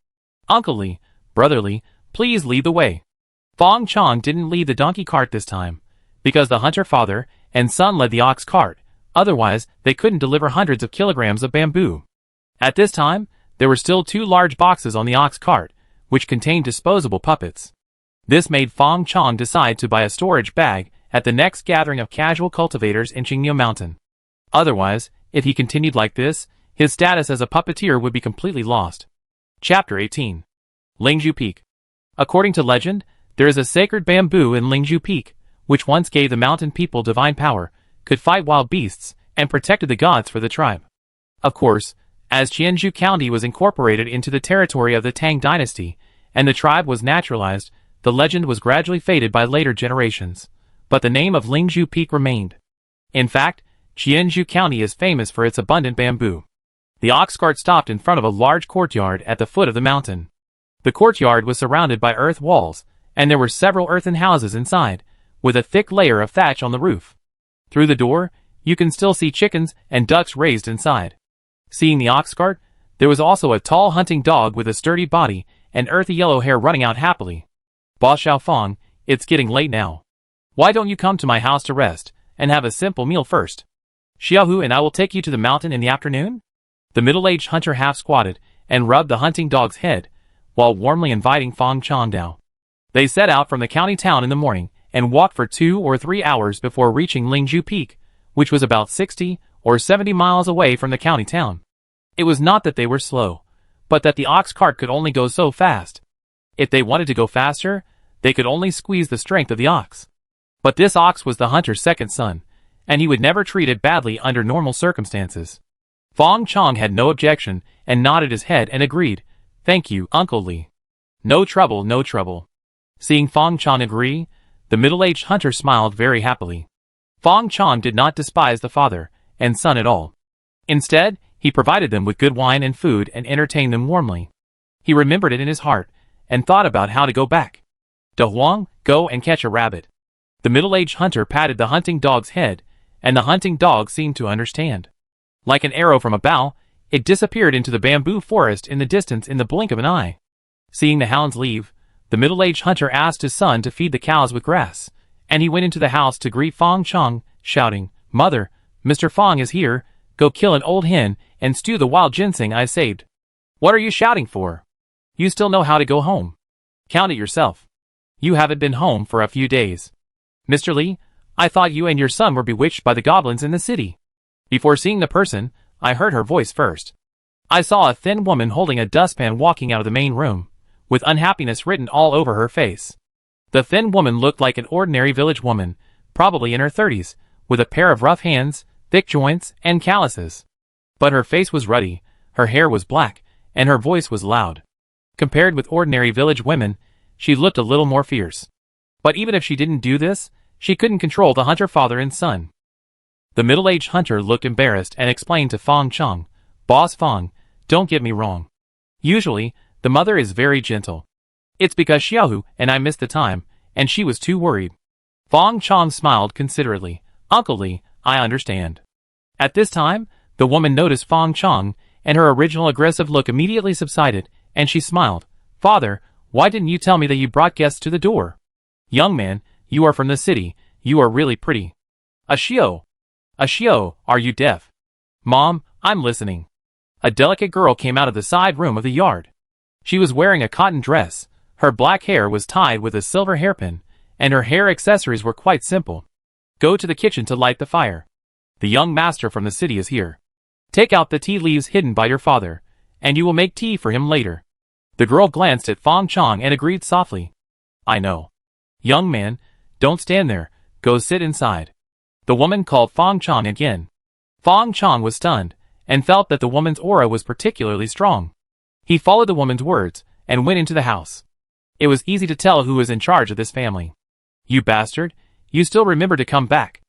Speaker 1: Uncle Li, Brother Li, please lead the way. Fang Chong didn't lead the donkey cart this time, because the hunter father and son led the ox cart, otherwise they couldn't deliver hundreds of kilograms of bamboo. At this time, there were still 2 large boxes on the ox cart, which contained disposable puppets. This made Fang Chong decide to buy a storage bag at the next gathering of casual cultivators in Qingniu Mountain. Otherwise, if he continued like this, his status as a puppeteer would be completely lost. Chapter 18. Lingzhu Peak. According to legend, there is a sacred bamboo in Lingzhu Peak, which once gave the mountain people divine power, could fight wild beasts, and protected the gods for the tribe. Of course, as Qianzhou County was incorporated into the territory of the Tang dynasty, and the tribe was naturalized, the legend was gradually faded by later generations. But the name of Lingzhu Peak remained. In fact, Qianzhou County is famous for its abundant bamboo. The ox cart stopped in front of a large courtyard at the foot of the mountain. The courtyard was surrounded by earth walls, and there were several earthen houses inside, with a thick layer of thatch on the roof. Through the door, you can still see chickens and ducks raised inside. Seeing the ox cart, there was also a tall hunting dog with a sturdy body and earthy yellow hair running out happily. "Boss Xiaofang, it's getting late now. Why don't you come to my house to rest, and have a simple meal first? Xiaohu and I will take you to the mountain in the afternoon?" The middle-aged hunter half squatted and rubbed the hunting dog's head, while warmly inviting Fang Chong down. They set out from the county town in the morning and walked for 2 or 3 hours before reaching Lingzhu Peak, which was about 60 or 70 miles away from the county town. It was not that they were slow, but that the ox cart could only go so fast. If they wanted to go faster, they could only squeeze the strength of the ox. But this ox was the hunter's second son, and he would never treat it badly under normal circumstances. Fang Chong had no objection and nodded his head and agreed, "Thank you, Uncle Li. No trouble, no trouble." Seeing Fang Chong agree, the middle-aged hunter smiled very happily. Fang Chong did not despise the father and son at all. Instead, he provided them with good wine and food and entertained them warmly. He remembered it in his heart and thought about how to go back. "De Huang, go and catch a rabbit." The middle-aged hunter patted the hunting dog's head, and the hunting dog seemed to understand. Like an arrow from a bow, it disappeared into the bamboo forest in the distance in the blink of an eye. Seeing the hounds leave, the middle-aged hunter asked his son to feed the cows with grass, and he went into the house to greet Fang Chong, shouting, "Mother, Mr. Fang is here, go kill an old hen and stew the wild ginseng I saved." "What are you shouting for? You still know how to go home. Count it yourself. You haven't been home for a few days." "Mr. Li, I thought you and your son were bewitched by the goblins in the city." Before seeing the person, I heard her voice first. I saw a thin woman holding a dustpan walking out of the main room, with unhappiness written all over her face. The thin woman looked like an ordinary village woman, probably in her 30s, with a pair of rough hands, thick joints, and calluses. But her face was ruddy, her hair was black, and her voice was loud. Compared with ordinary village women, she looked a little more fierce. But even if she didn't do this, she couldn't control the hunter father and son. The middle-aged hunter looked embarrassed and explained to Fang Chong, "Boss Fang, don't get me wrong. Usually, the mother is very gentle. It's because Xiaohu and I missed the time, and she was too worried." Fang Chong smiled considerately. "Uncle Li, I understand." At this time, the woman noticed Fang Chong, and her original aggressive look immediately subsided, and she smiled. "Father, why didn't you tell me that you brought guests to the door? Young man, you are from the city, you are really pretty." "Ashio! Ashio, are you deaf?" "Mom, I'm listening." A delicate girl came out of the side room of the yard. She was wearing a cotton dress, her black hair was tied with a silver hairpin, and her hair accessories were quite simple. "Go to the kitchen to light the fire. The young master from the city is here. Take out the tea leaves hidden by your father, and you will make tea for him later." The girl glanced at Fang Chong and agreed softly. "I know. Young man, don't stand there, go sit inside." The woman called Fang Chong again. Fang Chong was stunned, and felt that the woman's aura was particularly strong. He followed the woman's words, and went into the house. It was easy to tell who was in charge of this family. "You bastard, you still remember to come back."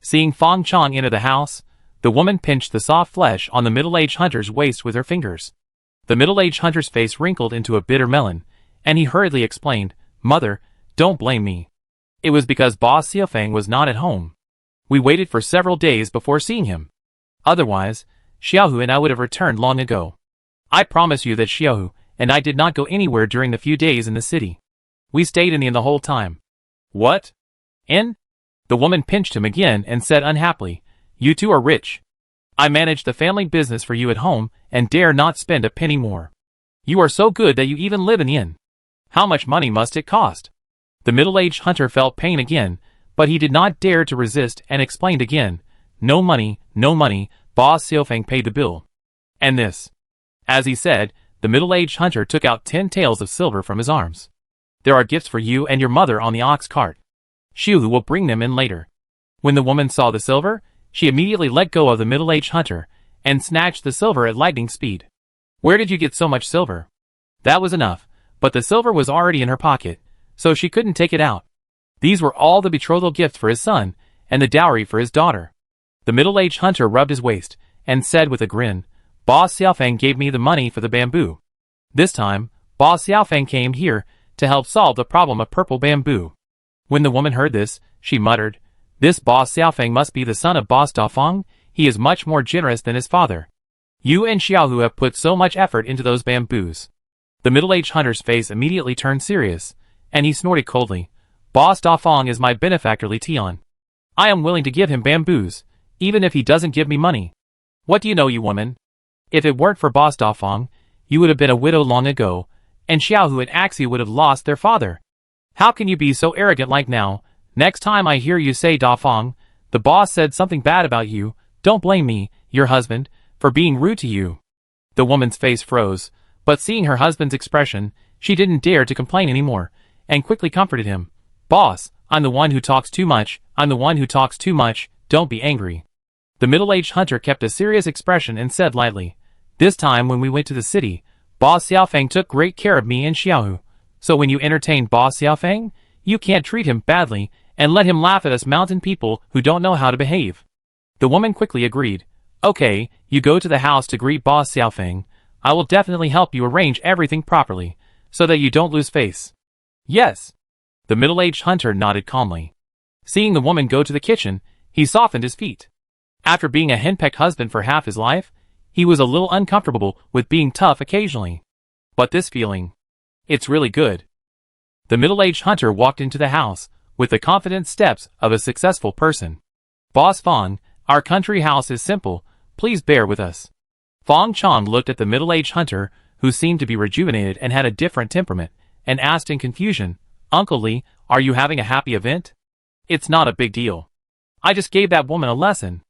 Speaker 1: Seeing Fang Chong enter the house, the woman pinched the soft flesh on the middle-aged hunter's waist with her fingers. The middle-aged hunter's face wrinkled into a bitter melon, and he hurriedly explained, "Mother, don't blame me. It was because Boss Xiaofeng was not at home. We waited for several days before seeing him. Otherwise, Xiaohu and I would have returned long ago. I promise you that Xiaohu and I did not go anywhere during the few days in the city. We stayed in the inn the whole time." "What? Inn?" The woman pinched him again and said unhappily, "You two are rich. I manage the family business for you at home and dare not spend a penny more. You are so good that you even live in the inn. How much money must it cost?" The middle-aged hunter felt pain again, but he did not dare to resist and explained again, "No money, no money, Boss Xiaofeng paid the bill. And this." As he said, the middle-aged hunter took out 10 taels of silver from his arms. "There are gifts for you and your mother on the ox cart. Xiu will bring them in later." When the woman saw the silver, she immediately let go of the middle-aged hunter, and snatched the silver at lightning speed. "Where did you get so much silver?" That was enough, but the silver was already in her pocket, so she couldn't take it out. These were all the betrothal gifts for his son, and the dowry for his daughter. The middle-aged hunter rubbed his waist, and said with a grin, "Boss Xiaofeng gave me the money for the bamboo. This time, Boss Xiaofeng came here to help solve the problem of purple bamboo." When the woman heard this, she muttered, "This Boss Xiaofeng must be the son of Boss Dafeng. He is much more generous than his father. You and Xiaohu have put so much effort into those bamboos." The middle-aged hunter's face immediately turned serious, and he snorted coldly, "Boss Dafeng is my benefactor Li Tian. I am willing to give him bamboos, even if he doesn't give me money. What do you know, you woman? If it weren't for Boss Dafeng, you would have been a widow long ago, and Xiaohu and Axi would have lost their father. How can you be so arrogant like now? Next time I hear you say Dafeng, the boss said something bad about you, don't blame me, your husband, for being rude to you." The woman's face froze, but seeing her husband's expression, she didn't dare to complain anymore, and quickly comforted him. "Boss, I'm the one who talks too much, don't be angry." The middle-aged hunter kept a serious expression and said lightly, "This time when we went to the city, Boss Xiaofeng took great care of me and Xiaohu. So when you entertain Boss Xiaofeng, you can't treat him badly and let him laugh at us mountain people who don't know how to behave." The woman quickly agreed. "Okay, you go to the house to greet Boss Xiaofeng. I will definitely help you arrange everything properly, so that you don't lose face." "Yes." The middle-aged hunter nodded calmly. Seeing the woman go to the kitchen, he softened his feet. After being a henpecked husband for half his life, he was a little uncomfortable with being tough occasionally. But this feeling, it's really good. The middle-aged hunter walked into the house, with the confident steps of a successful person. "Boss Fang, our country house is simple, please bear with us." Fang Chong looked at the middle-aged hunter, who seemed to be rejuvenated and had a different temperament, and asked in confusion, "Uncle Li, are you having a happy event?" "It's not a big deal. I just gave that woman a lesson.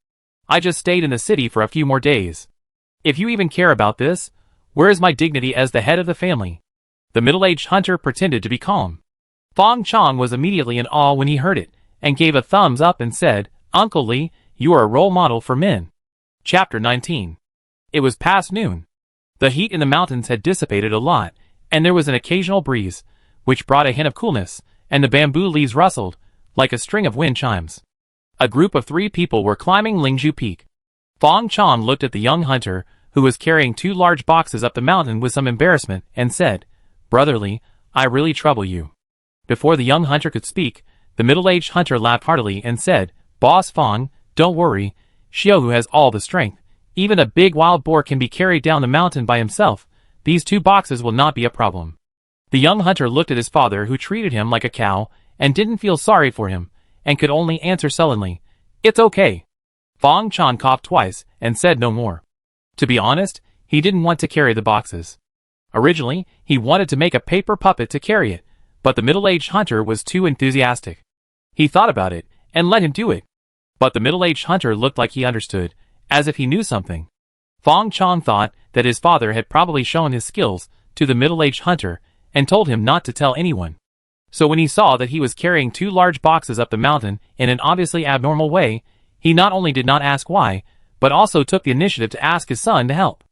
Speaker 1: I just stayed in the city for a few more days. If you even care about this, where is my dignity as the head of the family?" The middle-aged hunter pretended to be calm. Fang Chong was immediately in awe when he heard it, and gave a thumbs up and said, "Uncle Li, You are a role model for men. Chapter 19. It was past noon. The heat in the mountains had dissipated a lot, and there was an occasional breeze, which brought a hint of coolness, and the bamboo leaves rustled, like a string of wind chimes. A group of 3 people were climbing Lingzhu Peak. Fang Chong looked at the young hunter, who was carrying 2 large boxes up the mountain with some embarrassment, and said, "Brotherly, I really trouble you." Before the young hunter could speak, the middle-aged hunter laughed heartily and said, "Boss Fang, don't worry. Xiaohu has all the strength. Even a big wild boar can be carried down the mountain by himself. These 2 boxes will not be a problem." The young hunter looked at his father, who treated him like a cow and didn't feel sorry for him, and could only answer sullenly, "It's okay." Fang Chong coughed twice and said no more. To be honest, he didn't want to carry the boxes. Originally, he wanted to make a paper puppet to carry it, but the middle-aged hunter was too enthusiastic. He thought about it and let him do it. But the middle-aged hunter looked like he understood, as if he knew something. Fang Chong thought that his father had probably shown his skills to the middle-aged hunter and told him not to tell anyone. So when he saw that he was carrying 2 large boxes up the mountain in an obviously abnormal way, he not only did not ask why, but also took the initiative to ask his son to help.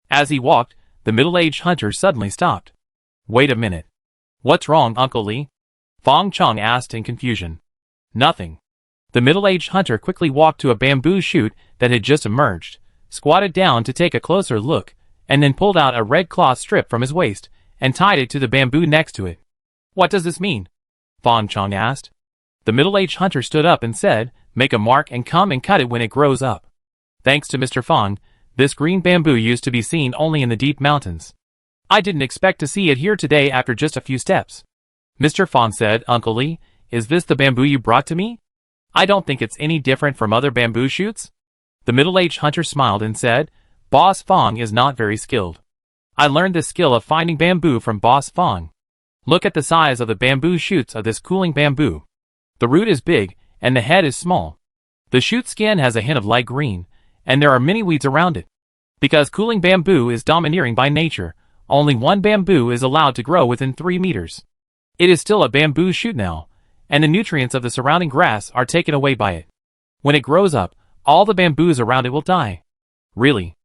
Speaker 1: As he walked, the middle-aged hunter suddenly stopped. "Wait a minute. What's wrong, Uncle Li?" Fang Chong asked in confusion. "Nothing." The middle-aged hunter quickly walked to a bamboo shoot that had just emerged, squatted down to take a closer look, and then pulled out a red cloth strip from his waist and tied it to the bamboo next to it. "What does this mean?" Fang Chong asked. The middle-aged hunter stood up and said, "Make a mark and come and cut it when it grows up. Thanks to Mr. Fang, this green bamboo used to be seen only in the deep mountains. I didn't expect to see it here today after just a few steps." Mr. Fang said, "Uncle Li, is this the bamboo you brought to me? I don't think it's any different from other bamboo shoots." The middle-aged hunter smiled and said, "Boss Fang is not very skilled. I learned this skill of finding bamboo from Boss Fang. Look at the size of the bamboo shoots of this cooling bamboo. The root is big, and the head is small. The shoot skin has a hint of light green, and there are many weeds around it. Because cooling bamboo is domineering by nature, only 1 bamboo is allowed to grow within 3 meters. It is still a bamboo shoot now, and the nutrients of the surrounding grass are taken away by it. When it grows up, all the bamboos around it will die." "Really?"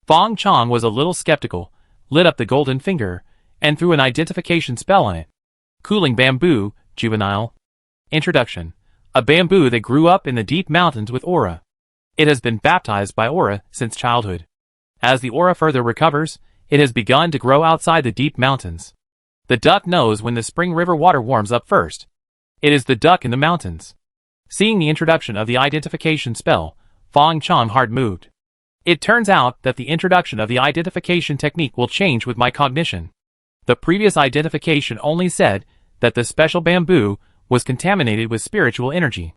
Speaker 1: Fang Chong was a little skeptical, lit up the golden finger, and threw an identification spell on it. Cooling bamboo, juvenile. Introduction. A bamboo that grew up in the deep mountains with aura. It has been baptized by aura since childhood. As the aura further recovers, it has begun to grow outside the deep mountains. The duck knows when the spring river water warms up first. It is the duck in the mountains. Seeing the introduction of the identification spell, Fang Chong heart moved. It turns out that the introduction of the identification technique will change with my cognition. The previous identification only said that the special bamboo was contaminated with spiritual energy.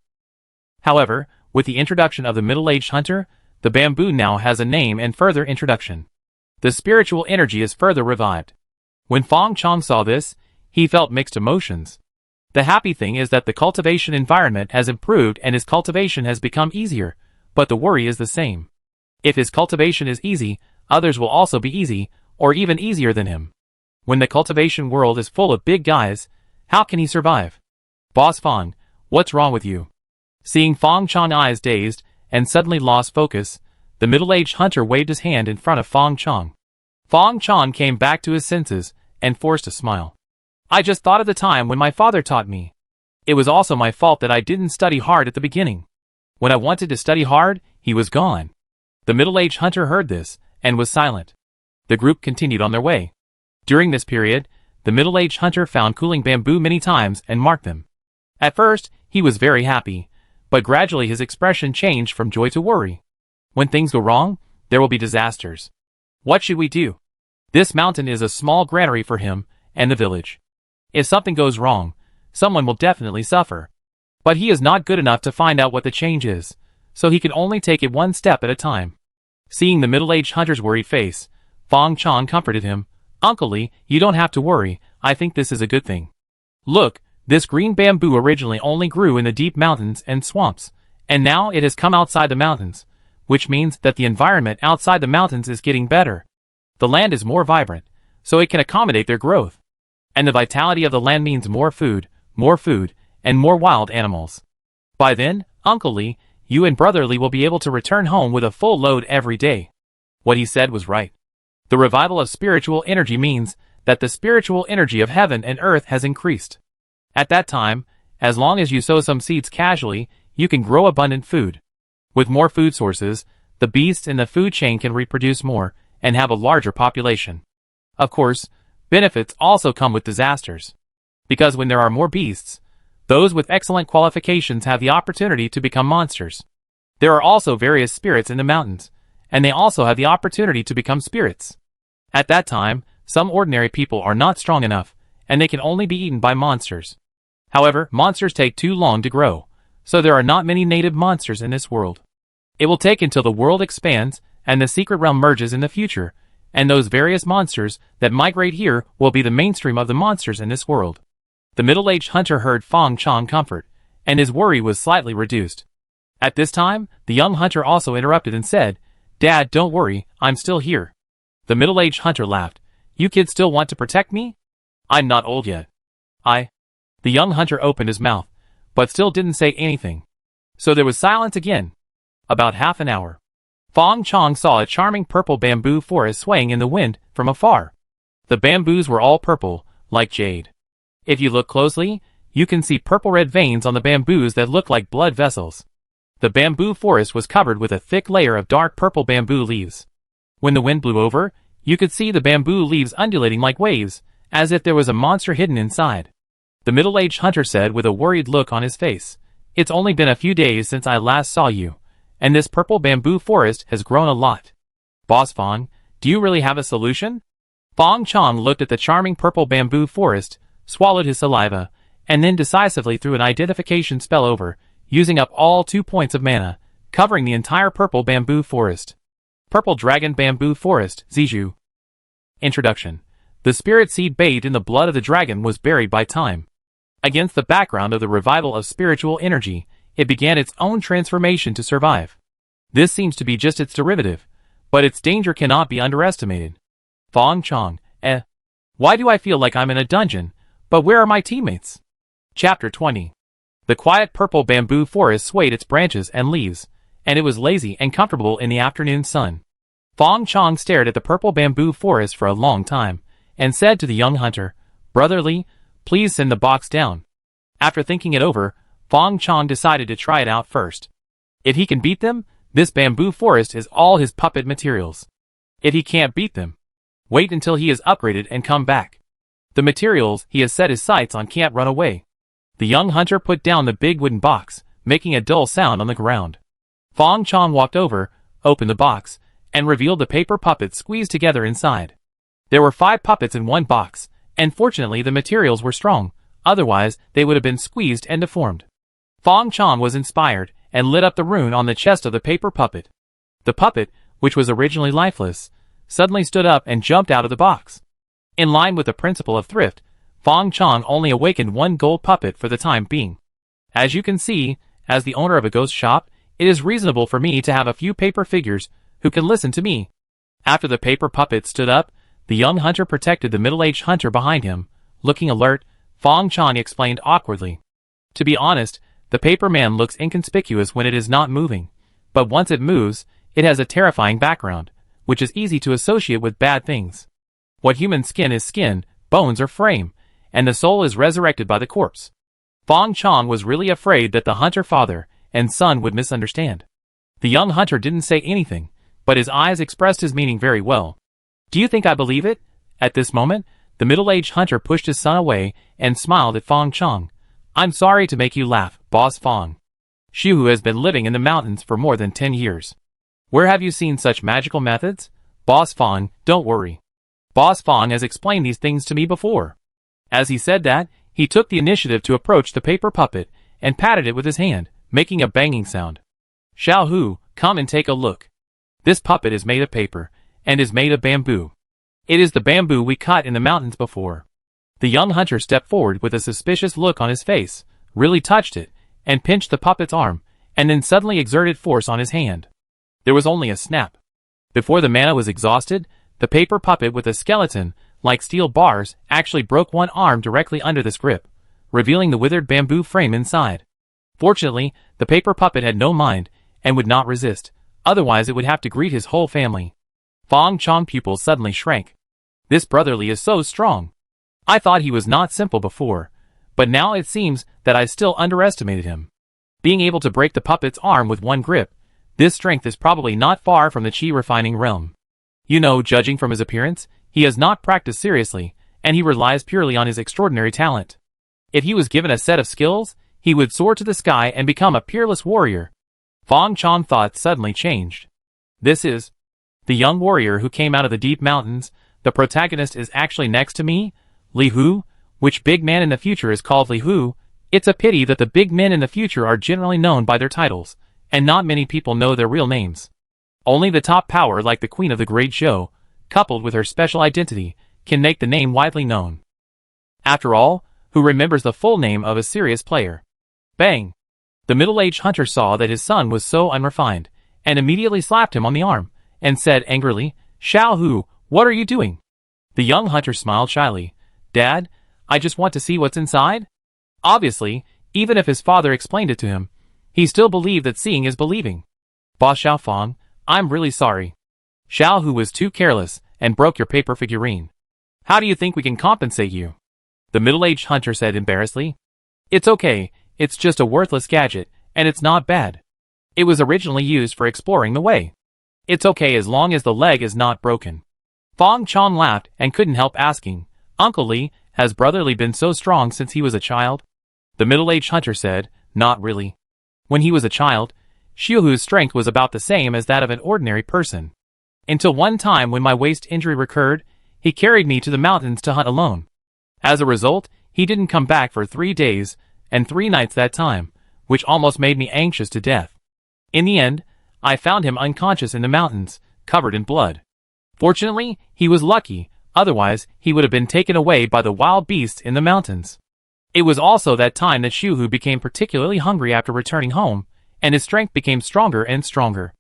Speaker 1: However, with the introduction of the middle-aged hunter, the bamboo now has a name and further introduction. The spiritual energy is further revived. When Fang Chong saw this, he felt mixed emotions. The happy thing is that the cultivation environment has improved and his cultivation has become easier, but the worry is the same. If his cultivation is easy, others will also be easy, or even easier than him. When the cultivation world is full of big guys, how can he survive? "Boss Fang, what's wrong with you?" Seeing Fang Chong's eyes dazed and suddenly lost focus, the middle-aged hunter waved his hand in front of Fang Chong. Fang Chong came back to his senses and forced a smile. "I just thought of the time when my father taught me. It was also my fault that I didn't study hard at the beginning. When I wanted to study hard, he was gone." The middle-aged hunter heard this and was silent. The group continued on their way. During this period, the middle-aged hunter found cooling bamboo many times and marked them. At first, he was very happy, but gradually his expression changed from joy to worry. When things go wrong, there will be disasters. What should we do? This mountain is a small granary for him and the village. If something goes wrong, someone will definitely suffer. But he is not good enough to find out what the change is, so he can only take it one step at a time. Seeing the middle-aged hunter's worried face, Fang Chong comforted him. "Uncle Li, you don't have to worry, I think this is a good thing. Look, this green bamboo originally only grew in the deep mountains and swamps, and now it has come outside the mountains, which means that the environment outside the mountains is getting better. The land is more vibrant, so it can accommodate their growth. And the vitality of the land means more food, and more wild animals. By then, Uncle Li, You and Brotherly will be able to return home with a full load every day. What he said was right. The revival of spiritual energy means that the spiritual energy of heaven and earth has increased. At that time, as long as you sow some seeds casually, you can grow abundant food. With more food sources, the beasts in the food chain can reproduce more and have a larger population. Of course, benefits also come with disasters. Because when there are more beasts, those with excellent qualifications have the opportunity to become monsters. There are also various spirits in the mountains, and they also have the opportunity to become spirits. At that time, some ordinary people are not strong enough, and they can only be eaten by monsters. However, monsters take too long to grow, so there are not many native monsters in this world. It will take until the world expands and the secret realm merges in the future, and those various monsters that migrate here will be the mainstream of the monsters in this world. The middle-aged hunter heard Fang Chong comfort, and his worry was slightly reduced. At this time, the young hunter also interrupted and said, "Dad, don't worry, I'm still here." The middle-aged hunter laughed. "You kids still want to protect me? I'm not old yet." The young hunter opened his mouth, but still didn't say anything. So there was silence again. About half an hour. Fang Chong saw a charming purple bamboo forest swaying in the wind from afar. The bamboos were all purple, like jade. If you look closely, you can see purple-red veins on the bamboos that look like blood vessels. The bamboo forest was covered with a thick layer of dark purple bamboo leaves. When the wind blew over, you could see the bamboo leaves undulating like waves, as if there was a monster hidden inside. The middle-aged hunter said with a worried look on his face, "It's only been a few days since I last saw you, and this purple bamboo forest has grown a lot. Boss Fang, do you really have a solution?" Fang Chong looked at the charming purple bamboo forest, swallowed his saliva, and then decisively threw an identification spell over, using up all 2 points of mana, covering the entire purple bamboo forest. Purple Dragon Bamboo Forest, Ziju. Introduction. The spirit seed bathed in the blood of the dragon was buried by time. Against the background of the revival of spiritual energy, it began its own transformation to survive. This seems to be just its derivative, but its danger cannot be underestimated. Fang Chong, why do I feel like I'm in a dungeon, but where are my teammates? Chapter 20. The quiet purple bamboo forest swayed its branches and leaves, and it was lazy and comfortable in the afternoon sun. Fang Chong stared at the purple bamboo forest for a long time, and said to the young hunter, "Brotherly, please send the box down." After thinking it over, Fang Chong decided to try it out first. If he can beat them, this bamboo forest is all his puppet materials. If he can't beat them, wait until he is upgraded and come back. The materials he has set his sights on can't run away. The young hunter put down the big wooden box, making a dull sound on the ground. Fang Chong walked over, opened the box, and revealed the paper puppets squeezed together inside. There were 5 puppets in one box, and fortunately the materials were strong, otherwise they would have been squeezed and deformed. Fang Chong was inspired, and lit up the rune on the chest of the paper puppet. The puppet, which was originally lifeless, suddenly stood up and jumped out of the box. In line with the principle of thrift, Fang Chong only awakened 1 gold puppet for the time being. As you can see, as the owner of a ghost shop, it is reasonable for me to have a few paper figures who can listen to me. After the paper puppet stood up, the young hunter protected the middle-aged hunter behind him. Looking alert, Fang Chong explained awkwardly. To be honest, the paper man looks inconspicuous when it is not moving, but once it moves, it has a terrifying background, which is easy to associate with bad things. What human skin is skin, bones are frame, and the soul is resurrected by the corpse. Fang Chong was really afraid that the hunter father and son would misunderstand. The young hunter didn't say anything, but his eyes expressed his meaning very well. "Do you think I believe it?" At this moment, the middle-aged hunter pushed his son away and smiled at Fang Chong. "I'm sorry to make you laugh, Boss Fang. Shu has been living in the mountains for more than 10 years. Where have you seen such magical methods? Boss Fang, don't worry. Boss Fang has explained these things to me before." As he said that, he took the initiative to approach the paper puppet and patted it with his hand, making a banging sound. "Xiao Hu, come and take a look. This puppet is made of paper, and is made of bamboo. It is the bamboo we cut in the mountains before." The young hunter stepped forward with a suspicious look on his face, really touched it, and pinched the puppet's arm, and then suddenly exerted force on his hand. There was only a snap. Before the mana was exhausted, the paper puppet with a skeleton, like steel bars, actually broke one arm directly under this grip, revealing the withered bamboo frame inside. Fortunately, the paper puppet had no mind, and would not resist, otherwise it would have to greet his whole family. Fang Chong pupils suddenly shrank. This brotherly is so strong. I thought he was not simple before, but now it seems that I still underestimated him. Being able to break the puppet's arm with one grip, this strength is probably not far from the chi refining realm. You know, judging from his appearance, he has not practiced seriously, and he relies purely on his extraordinary talent. If he was given a set of skills, he would soar to the sky and become a peerless warrior. Fang Chong thought suddenly changed. This is the young warrior who came out of the deep mountains. The protagonist is actually next to me, Li Hu, which big man in the future is called Li Hu. It's a pity that the big men in the future are generally known by their titles, and not many people know their real names. Only the top power like the queen of the great show, coupled with her special identity, can make the name widely known. After all, who remembers the full name of a serious player? Bang! The middle-aged hunter saw that his son was so unrefined, and immediately slapped him on the arm, and said angrily, "Xiao Hu, what are you doing?" The young hunter smiled shyly. "Dad, I just want to see what's inside." Obviously, even if his father explained it to him, he still believed that seeing is believing. "Boss Xiaofang, I'm really sorry. Xiao Hu was too careless, and broke your paper figurine. How do you think we can compensate you?" The middle-aged hunter said embarrassedly. "It's okay, it's just a worthless gadget, and it's not bad. It was originally used for exploring the way. It's okay as long as the leg is not broken." Fang Chong laughed and couldn't help asking, "Uncle Li, has Brother Li been so strong since he was a child?" The middle-aged hunter said, "Not really. When he was a child, Xiu Hu's strength was about the same as that of an ordinary person. Until one time when my waist injury recurred, he carried me to the mountains to hunt alone. As a result, he didn't come back for 3 days and 3 nights that time, which almost made me anxious to death. In the end, I found him unconscious in the mountains, covered in blood. Fortunately, he was lucky, otherwise he would have been taken away by the wild beasts in the mountains. It was also that time that Xiu Hu became particularly hungry after returning home, and his strength became stronger and stronger.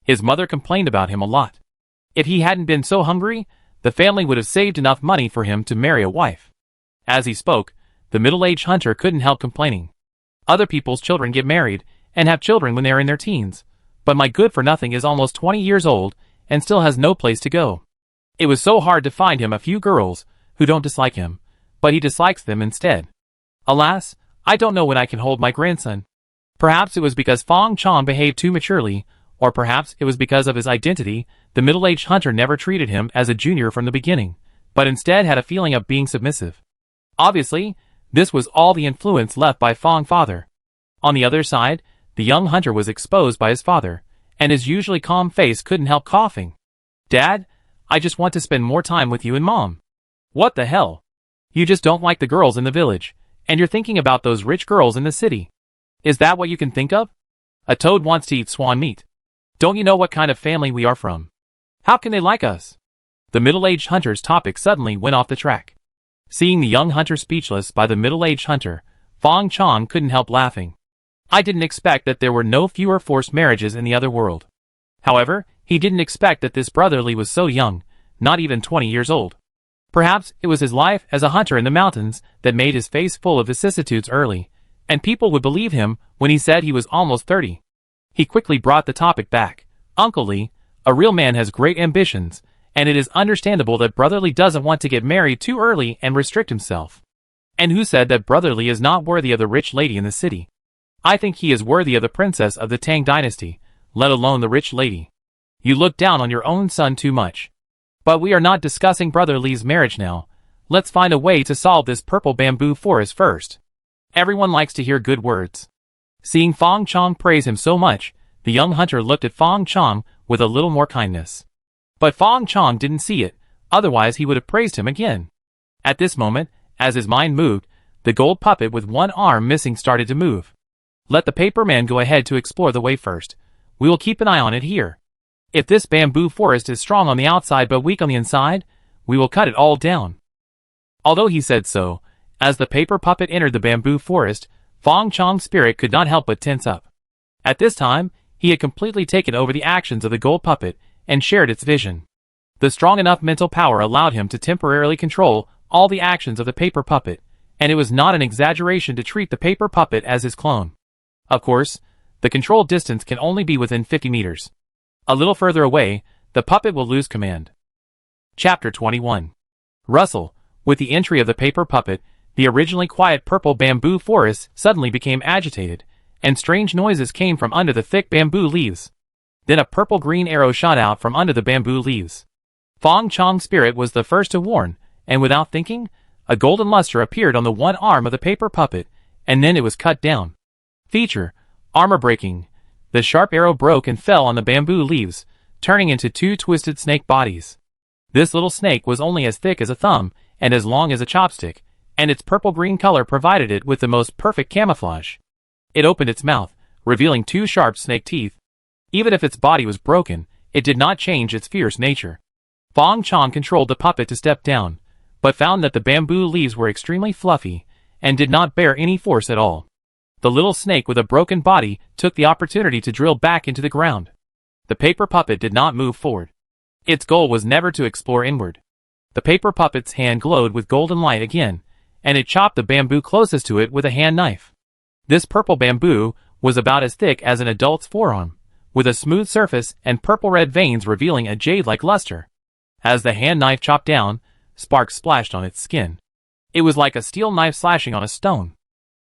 Speaker 1: His mother complained about him a lot. If he hadn't been so hungry, the family would have saved enough money for him to marry a wife." As he spoke, the middle-aged hunter couldn't help complaining. "Other people's children get married and have children when they are in their teens, but my good-for-nothing is almost 20 years old and still has no place to go. It was so hard to find him a few girls who don't dislike him, but he dislikes them instead. Alas, I don't know when I can hold my grandson." Perhaps it was because Fang Chong behaved too maturely, or perhaps it was because of his identity. The middle-aged hunter never treated him as a junior from the beginning, but instead had a feeling of being submissive. Obviously, this was all the influence left by Fang's father. On the other side, the young hunter was exposed by his father, and his usually calm face couldn't help coughing. "Dad, I just want to spend more time with you and Mom." "What the hell? You just don't like the girls in the village, and you're thinking about those rich girls in the city. Is that what you can think of? A toad wants to eat swan meat. Don't you know what kind of family we are from? How can they like us?" The middle-aged hunter's topic suddenly went off the track. Seeing the young hunter speechless by the middle-aged hunter, Fang Chong couldn't help laughing. I didn't expect that there were no fewer forced marriages in the other world. However, he didn't expect that this brother Li was so young, not even 20 years old. Perhaps it was his life as a hunter in the mountains that made his face full of vicissitudes early, and people would believe him when he said he was almost 30. He quickly brought the topic back. "Uncle Li, a real man has great ambitions, and it is understandable that Brother Li doesn't want to get married too early and restrict himself. And who said that Brother Li is not worthy of the rich lady in the city? I think he is worthy of the princess of the Tang dynasty, let alone the rich lady. You look down on your own son too much. But we are not discussing Brother Li's marriage now. Let's find a way to solve this purple bamboo forest first." Everyone likes to hear good words. Seeing Fang Chong praise him so much, the young hunter looked at Fang Chong with a little more kindness. But Fang Chong didn't see it, otherwise he would have praised him again. At this moment, as his mind moved, the gold puppet with one arm missing started to move. "Let the paper man go ahead to explore the way first. We will keep an eye on it here. If this bamboo forest is strong on the outside but weak on the inside, we will cut it all down." Although he said so, as the paper puppet entered the bamboo forest, Fang Chong's spirit could not help but tense up. At this time, he had completely taken over the actions of the gold puppet and shared its vision. The strong enough mental power allowed him to temporarily control all the actions of the paper puppet, and it was not an exaggeration to treat the paper puppet as his clone. Of course, The controlled distance can only be within 50 meters. A little further away, the puppet will lose command. Chapter 21. Rustle. With the entry of the paper puppet, the originally quiet purple bamboo forest suddenly became agitated, and strange noises came from under the thick bamboo leaves. Then a purple-green arrow shot out from under the bamboo leaves. Fang Chong's spirit was the first to warn, and without thinking, a golden luster appeared on the one arm of the paper puppet, and then it was cut down. Feature: armor breaking. The sharp arrow broke and fell on the bamboo leaves, turning into two twisted snake bodies. This little snake was only as thick as a thumb and as long as a chopstick, and its purple-green color provided it with the most perfect camouflage. It opened its mouth, revealing two sharp snake teeth. Even if its body was broken, it did not change its fierce nature. Fang Chong controlled the puppet to step down, but found that the bamboo leaves were extremely fluffy and did not bear any force at all. The little snake with a broken body took the opportunity to drill back into the ground. The paper puppet did not move forward. Its goal was never to explore inward. The paper puppet's hand glowed with golden light again, and it chopped the bamboo closest to it with a hand knife. This purple bamboo was about as thick as an adult's forearm, with a smooth surface and purple-red veins revealing a jade-like luster. As the hand knife chopped down, sparks splashed on its skin. It was like a steel knife slashing on a stone.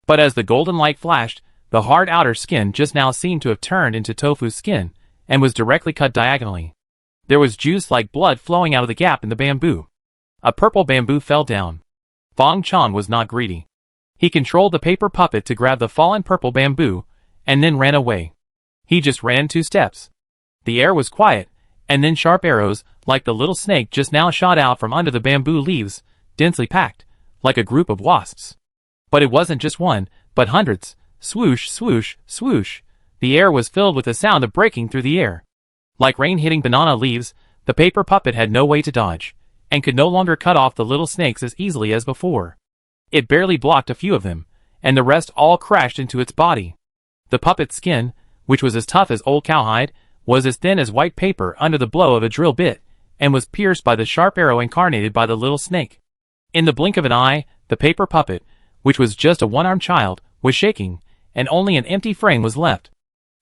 Speaker 1: But as the golden light flashed, the hard outer skin just now seemed to have turned into tofu skin, and was directly cut diagonally. There was juice like blood flowing out of the gap in the bamboo. A purple bamboo fell down. Fang Chong was not greedy. He controlled the paper puppet to grab the fallen purple bamboo, and then ran away. He just ran 2 steps. The air was quiet, and then sharp arrows, like the little snake just now shot out from under the bamboo leaves, densely packed, like a group of wasps. But it wasn't just one, but hundreds. Swoosh, swoosh, swoosh. The air was filled with the sound of breaking through the air. Like rain hitting banana leaves, the paper puppet had no way to dodge, and could no longer cut off the little snakes as easily as before. It barely blocked a few of them, and the rest all crashed into its body. The puppet's skin, which was as tough as old cowhide, was as thin as white paper under the blow of a drill bit, and was pierced by the sharp arrow incarnated by the little snake. In the blink of an eye, the paper puppet, which was just a one-armed child, was shaking, and only an empty frame was left.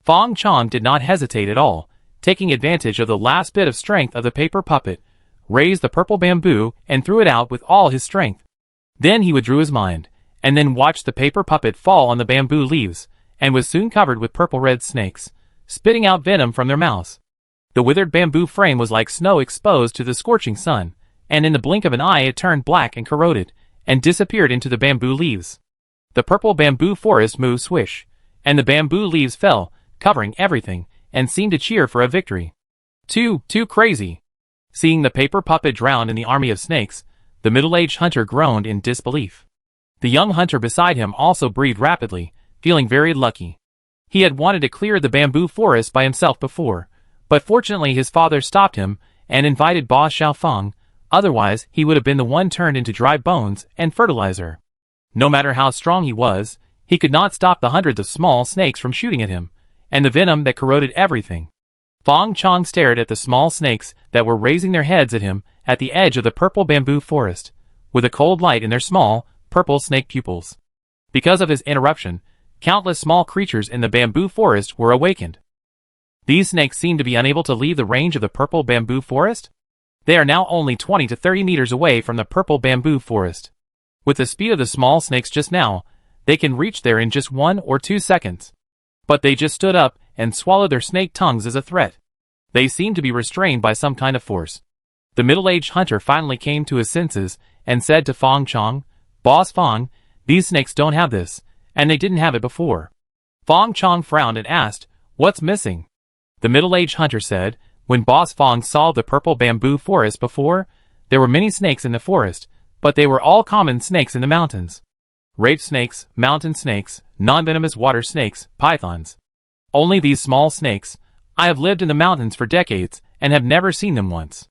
Speaker 1: Fang Chong did not hesitate at all, taking advantage of the last bit of strength of the paper puppet, raised the purple bamboo and threw it out with all his strength. Then he withdrew his mind, and then watched the paper puppet fall on the bamboo leaves, and was soon covered with purple-red snakes, spitting out venom from their mouths. The withered bamboo frame was like snow exposed to the scorching sun, and in the blink of an eye it turned black and corroded, and disappeared into the bamboo leaves. The purple bamboo forest moved swish, and the bamboo leaves fell, covering everything, and seemed to cheer for a victory. Too crazy. Seeing the paper puppet drown in the army of snakes, the middle-aged hunter groaned in disbelief. The young hunter beside him also breathed rapidly, feeling very lucky. He had wanted to clear the bamboo forest by himself before, but fortunately his father stopped him and invited Boss Xiaofeng, otherwise he would have been the one turned into dry bones and fertilizer. No matter how strong he was, he could not stop the hundreds of small snakes from shooting at him, and the venom that corroded everything. Fang Chong stared at the small snakes that were raising their heads at him at the edge of the purple bamboo forest, with a cold light in their small, purple snake pupils. Because of his interruption, countless small creatures in the bamboo forest were awakened. These snakes seemed to be unable to leave the range of the purple bamboo forest. They are now only 20 to 30 meters away from the purple bamboo forest. With the speed of the small snakes just now, they can reach there in just 1 or 2 seconds. But they just stood up and swallowed their snake tongues as a threat. They seemed to be restrained by some kind of force. The middle-aged hunter finally came to his senses and said to Fang Chong, "Boss Fang, these snakes don't have this, and they didn't have it before." Fang Chong frowned and asked, "What's missing?" The middle-aged hunter said, "When Boss Fang saw the purple bamboo forest before, there were many snakes in the forest, but they were all common snakes in the mountains. Rape snakes, mountain snakes, non-venomous water snakes, pythons. Only these small snakes. I have lived in the mountains for decades and have never seen them once.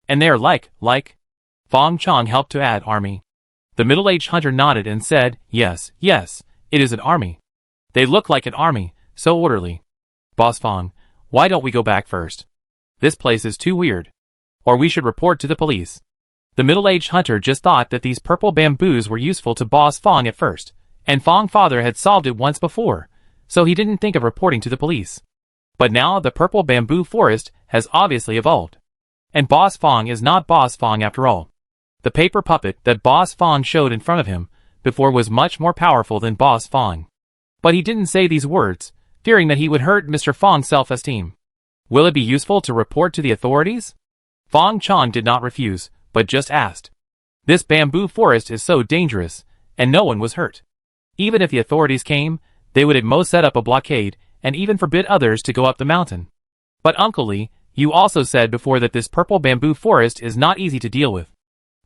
Speaker 1: And they are like. Fang Chong helped to add army. The middle-aged hunter nodded and said, yes, it is an army. They look like an army, so orderly. Boss Fang, why don't we go back first? This place is too weird. Or we should report to the police." The middle-aged hunter just thought that these purple bamboos were useful to Boss Fang at first, and Fang father had solved it once before, so he didn't think of reporting to the police. But now the purple bamboo forest has obviously evolved. And Boss Fang is not Boss Fang after all. The paper puppet that Boss Fang showed in front of him before was much more powerful than Boss Fang. But he didn't say these words, fearing that he would hurt Mr. Fang's self-esteem. Will it be useful to report to the authorities? Fang Chong did not refuse, but just asked. This bamboo forest is so dangerous, and no one was hurt. Even if the authorities came, they would at most set up a blockade, and even forbid others to go up the mountain. But Uncle Lee, you also said before that this purple bamboo forest is not easy to deal with.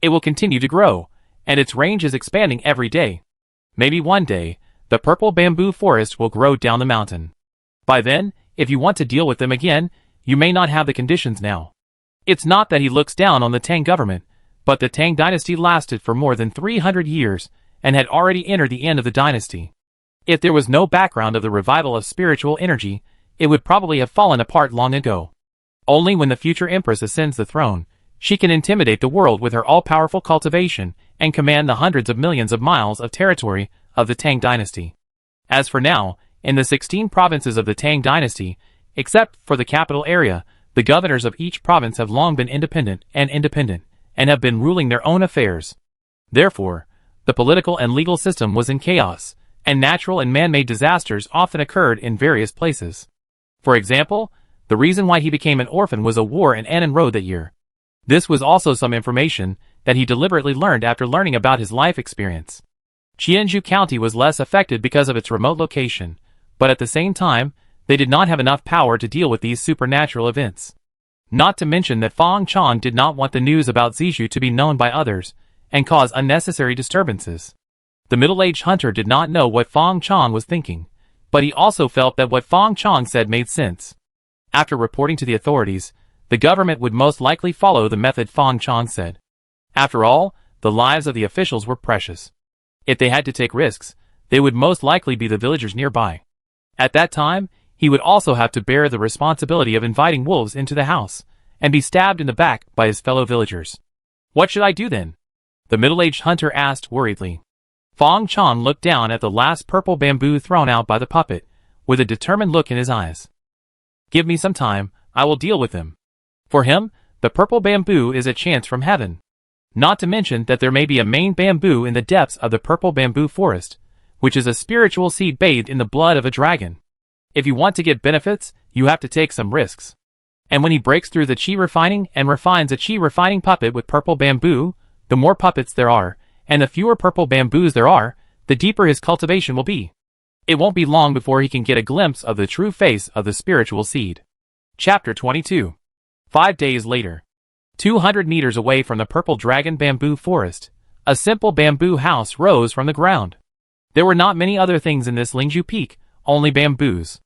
Speaker 1: It will continue to grow, and its range is expanding every day. Maybe one day, the purple bamboo forest will grow down the mountain. By then, if you want to deal with them again, you may not have the conditions now. It's not that he looks down on the Tang government, but the Tang dynasty lasted for more than 300 years, and had already entered the end of the dynasty. If there was no background of the revival of spiritual energy, it would probably have fallen apart long ago. Only when the future empress ascends the throne, she can intimidate the world with her all-powerful cultivation and command the hundreds of millions of miles of territory of the Tang dynasty. As for now, in the 16 provinces of the Tang dynasty, except for the capital area, the governors of each province have long been independent, and have been ruling their own affairs. Therefore, the political and legal system was in chaos, and natural and man-made disasters often occurred in various places. For example, the reason why he became an orphan was a war in Annan Road that year. This was also some information that he deliberately learned after learning about his life experience. Cheonju County was less affected because of its remote location, but at the same time, they did not have enough power to deal with these supernatural events. Not to mention that Fang Chong did not want the news about Zizhu to be known by others, and cause unnecessary disturbances. The middle-aged hunter did not know what Fang Chong was thinking, but he also felt that what Fang Chong said made sense. After reporting to the authorities, the government would most likely follow the method Fang Chong said. After all, the lives of the officials were precious. If they had to take risks, they would most likely be the villagers nearby. At that time, he would also have to bear the responsibility of inviting wolves into the house, and be stabbed in the back by his fellow villagers. What should I do then? The middle-aged hunter asked worriedly. Fang Chong looked down at the last purple bamboo thrown out by the puppet, with a determined look in his eyes. Give me some time, I will deal with him. For him, the purple bamboo is a chance from heaven. Not to mention that there may be a main bamboo in the depths of the purple bamboo forest, which is a spiritual seed bathed in the blood of a dragon. If you want to get benefits, you have to take some risks. And when he breaks through the chi refining and refines a chi refining puppet with purple bamboo, the more puppets there are, and the fewer purple bamboos there are, the deeper his cultivation will be. It won't be long before he can get a glimpse of the true face of the spiritual seed. Chapter 22. 5 days later. 200 meters away from the purple dragon bamboo forest, a simple bamboo house rose from the ground. There were not many other things in this Lingju peak, only bamboos.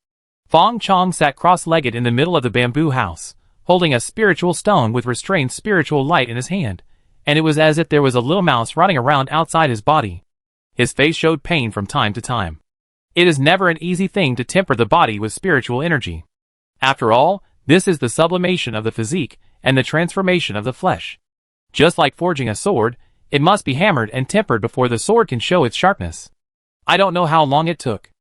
Speaker 1: Fang Chong sat cross-legged in the middle of the bamboo house, holding a spiritual stone with restrained spiritual light in his hand, and it was as if there was a little mouse running around outside his body. His face showed pain from time to time. It is never an easy thing to temper the body with spiritual energy. After all, this is the sublimation of the physique and the transformation of the flesh. Just like forging a sword, it must be hammered and tempered before the sword can show its sharpness. I don't know how long it took.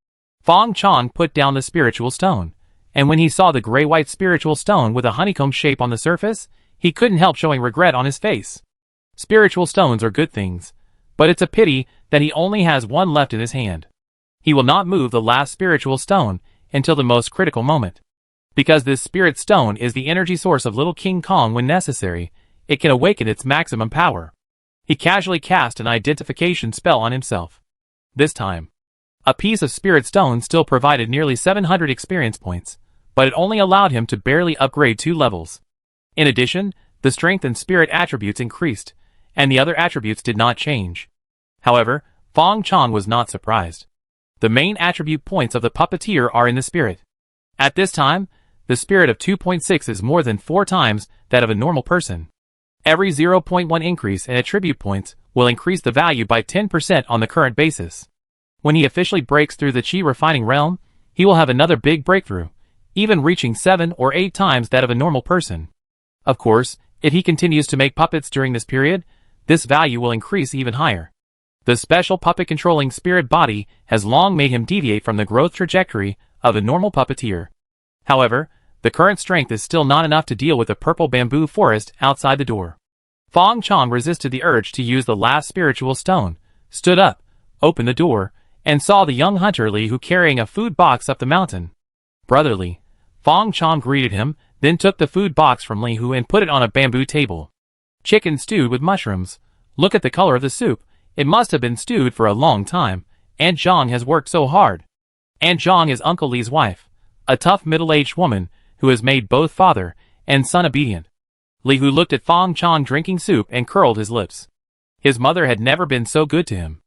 Speaker 1: Fang Chong put down the spiritual stone, and when he saw the gray-white spiritual stone with a honeycomb shape on the surface, he couldn't help showing regret on his face. Spiritual stones are good things, but it's a pity that he only has one left in his hand. He will not move the last spiritual stone until the most critical moment. Because this spirit stone is the energy source of Little King Kong when necessary, it can awaken its maximum power. He casually cast an identification spell on himself. This time, a piece of spirit stone still provided nearly 700 experience points, but it only allowed him to barely upgrade 2 levels. In addition, the strength and spirit attributes increased, and the other attributes did not change. However, Fang Chong was not surprised. The main attribute points of the puppeteer are in the spirit. At this time, the spirit of 2.6 is more than 4 times that of a normal person. Every 0.1 increase in attribute points will increase the value by 10% on the current basis. When he officially breaks through the chi refining realm, he will have another big breakthrough, even reaching 7 or 8 times that of a normal person. Of course, if he continues to make puppets during this period, this value will increase even higher. The special puppet-controlling spirit body has long made him deviate from the growth trajectory of a normal puppeteer. However, the current strength is still not enough to deal with the purple bamboo forest outside the door. Fang Chong resisted the urge to use the last spiritual stone, stood up, opened the door, and saw the young hunter Li Hu carrying a food box up the mountain. Brotherly, Fang Chong greeted him, then took the food box from Li Hu and put it on a bamboo table. Chicken stewed with mushrooms. Look at the color of the soup. It must have been stewed for a long time. Aunt Zhang has worked so hard. Aunt Zhang is Uncle Li's wife, a tough middle-aged woman who has made both father and son obedient. Li Hu looked at Fang Chong drinking soup and curled his lips. His mother had never been so good to him.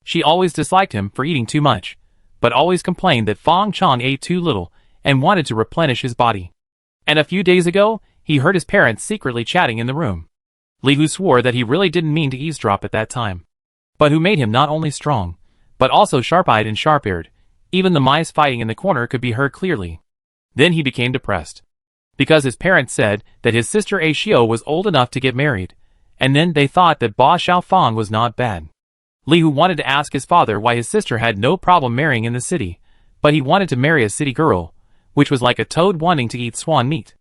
Speaker 1: She always disliked him for eating too much, but always complained that Fang Chong ate too little and wanted to replenish his body. And a few days ago, he heard his parents secretly chatting in the room. Li Hu swore that he really didn't mean to eavesdrop at that time. But who made him not only strong, but also sharp-eyed and sharp-eared. Even the mice fighting in the corner could be heard clearly. Then he became depressed. Because his parents said that his sister A Xiao was old enough to get married, and then they thought that Ba Xiaofang was not bad. Li Hu wanted to ask his father why his sister had no problem marrying in the city, but he wanted to marry a city girl, which was like a toad wanting to eat swan meat.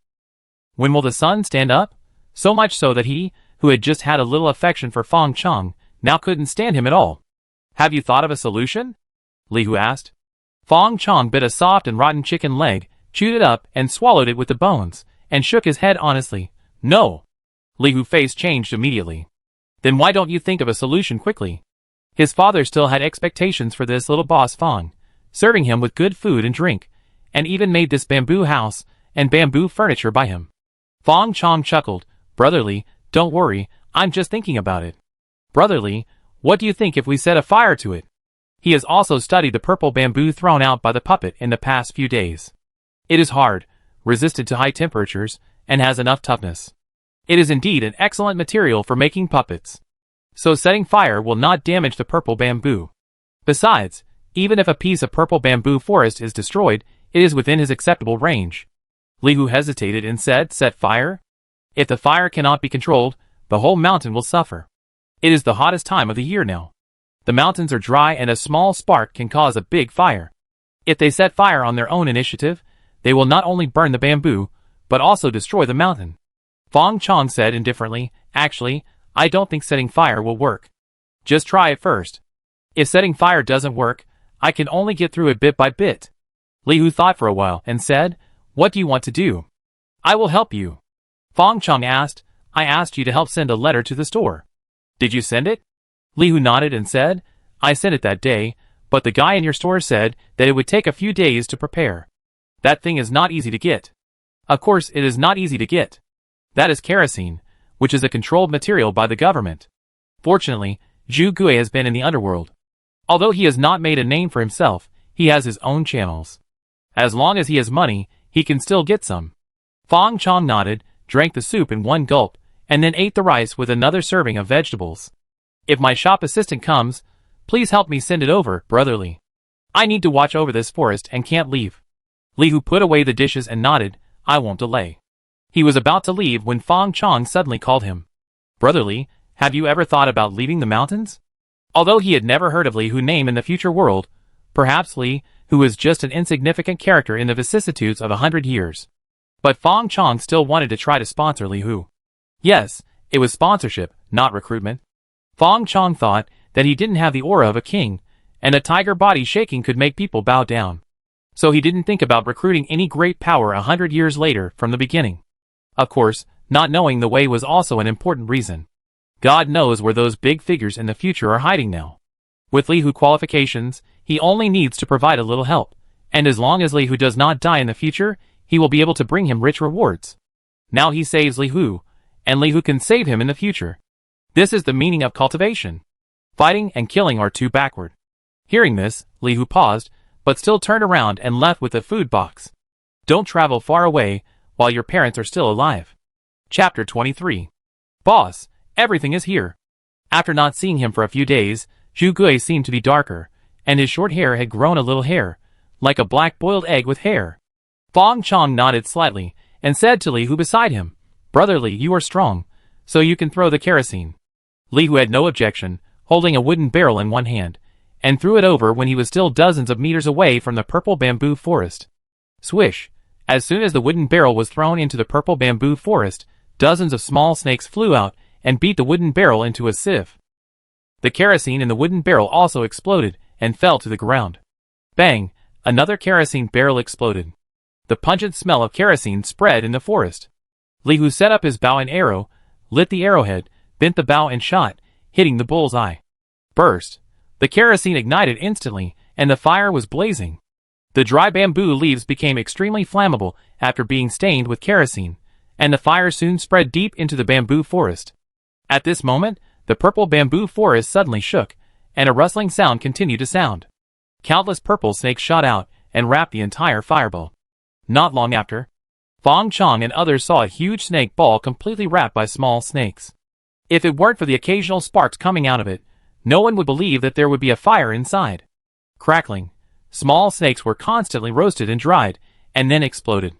Speaker 1: When will the sun stand up? So much so that he, who had just had a little affection for Fang Chong, now couldn't stand him at all. Have you thought of a solution? Li Hu asked. Fang Chong bit a soft and rotten chicken leg, chewed it up, and swallowed it with the bones, and shook his head honestly. No. Li Hu's face changed immediately. Then why don't you think of a solution quickly? His father still had expectations for this little boss Fang, serving him with good food and drink, and even made this bamboo house and bamboo furniture by him. Fang Chong chuckled. Brotherly, don't worry, I'm just thinking about it. Brotherly, what do you think if we set a fire to it? He has also studied the purple bamboo thrown out by the puppet in the past few days. It is hard, resistant to high temperatures, and has enough toughness. It is indeed an excellent material for making puppets. So setting fire will not damage the purple bamboo. Besides, even if a piece of purple bamboo forest is destroyed, it is within his acceptable range. Li Hu hesitated and said, set fire? If the fire cannot be controlled, the whole mountain will suffer. It is the hottest time of the year now. The mountains are dry and a small spark can cause a big fire. If they set fire on their own initiative, they will not only burn the bamboo, but also destroy the mountain. Fang Chong said indifferently, actually, I don't think setting fire will work. Just try it first. If setting fire doesn't work, I can only get through it bit by bit. Li Hu thought for a while and said, what do you want to do? I will help you. Fang Chong asked, I asked you to help send a letter to the store. Did you send it? Li Hu nodded and said, I sent it that day, but the guy in your store said that it would take a few days to prepare. That thing is not easy to get. Of course it is not easy to get. That is kerosene, which is a controlled material by the government. Fortunately, Zhu Gui has been in the underworld. Although he has not made a name for himself, he has his own channels. As long as he has money, he can still get some. Fang Chong nodded, drank the soup in one gulp, and then ate the rice with another serving of vegetables. If my shop assistant comes, please help me send it over, brotherly. I need to watch over this forest and can't leave. Li Hu put away the dishes and nodded, I won't delay. He was about to leave when Fang Chong suddenly called him. Brotherly, have you ever thought about leaving the mountains? Although he had never heard of Li Hu's name in the future world, perhaps Li, who was just an insignificant character in the vicissitudes of 100 years. But Fang Chong still wanted to try to sponsor Li Hu. Yes, it was sponsorship, not recruitment. Fang Chong thought that he didn't have the aura of a king, and a tiger body shaking could make people bow down. So he didn't think about recruiting any great power 100 years later from the beginning. Of course, not knowing the way was also an important reason. God knows where those big figures in the future are hiding now. With Li Hu qualifications, he only needs to provide a little help, and as long as Li Hu does not die in the future, he will be able to bring him rich rewards. Now he saves Li Hu, and Li Hu can save him in the future. This is the meaning of cultivation. Fighting and killing are too backward. Hearing this, Li Hu paused, but still turned around and left with the food box. Don't travel far away while your parents are still alive. Chapter 23. Boss, everything is here. After not seeing him for a few days, Zhu Gui seemed to be darker, and his short hair had grown a little hair, like a black boiled egg with hair. Fang Chong nodded slightly, and said to Li Hu beside him, Brotherly, you are strong, so you can throw the kerosene. Li Hu had no objection, holding a wooden barrel in one hand, and threw it over when he was still dozens of meters away from the purple bamboo forest. Swish! As soon as the wooden barrel was thrown into the purple bamboo forest, dozens of small snakes flew out and beat the wooden barrel into a sieve. The kerosene in the wooden barrel also exploded and fell to the ground. Bang! Another kerosene barrel exploded. The pungent smell of kerosene spread in the forest. Li Hu set up his bow and arrow, lit the arrowhead, bent the bow and shot, hitting the bull's eye. Burst! The kerosene ignited instantly, and the fire was blazing. The dry bamboo leaves became extremely flammable after being stained with kerosene, and the fire soon spread deep into the bamboo forest. At this moment, the purple bamboo forest suddenly shook, and a rustling sound continued to sound. Countless purple snakes shot out and wrapped the entire fireball. Not long after, Fang Chong and others saw a huge snake ball completely wrapped by small snakes. If it weren't for the occasional sparks coming out of it, no one would believe that there would be a fire inside. Crackling, small snakes were constantly roasted and dried, and then exploded.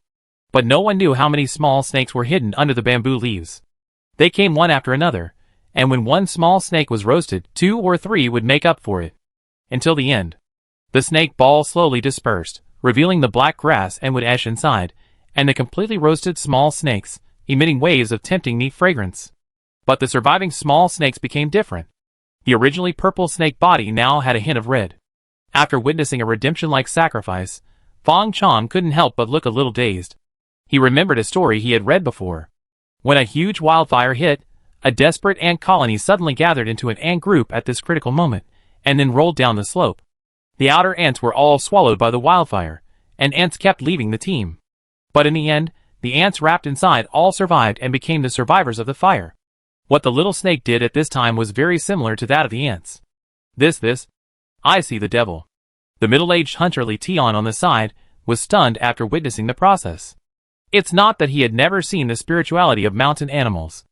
Speaker 1: But no one knew how many small snakes were hidden under the bamboo leaves. They came one after another, and when one small snake was roasted, 2 or 3 would make up for it. Until the end. The snake ball slowly dispersed, revealing the black grass and wood ash inside, and the completely roasted small snakes, emitting waves of tempting meat fragrance. But the surviving small snakes became different. The originally purple snake body now had a hint of red. After witnessing a redemption-like sacrifice, Fang Chong couldn't help but look a little dazed. He remembered a story he had read before. When a huge wildfire hit, a desperate ant colony suddenly gathered into an ant group at this critical moment, and then rolled down the slope. The outer ants were all swallowed by the wildfire, and ants kept leaving the team. But in the end, the ants wrapped inside all survived and became the survivors of the fire. What the little snake did at this time was very similar to that of the ants. I see the devil. The middle-aged hunter Li Tian on the side was stunned after witnessing the process. It's not that he had never seen the spirituality of mountain animals,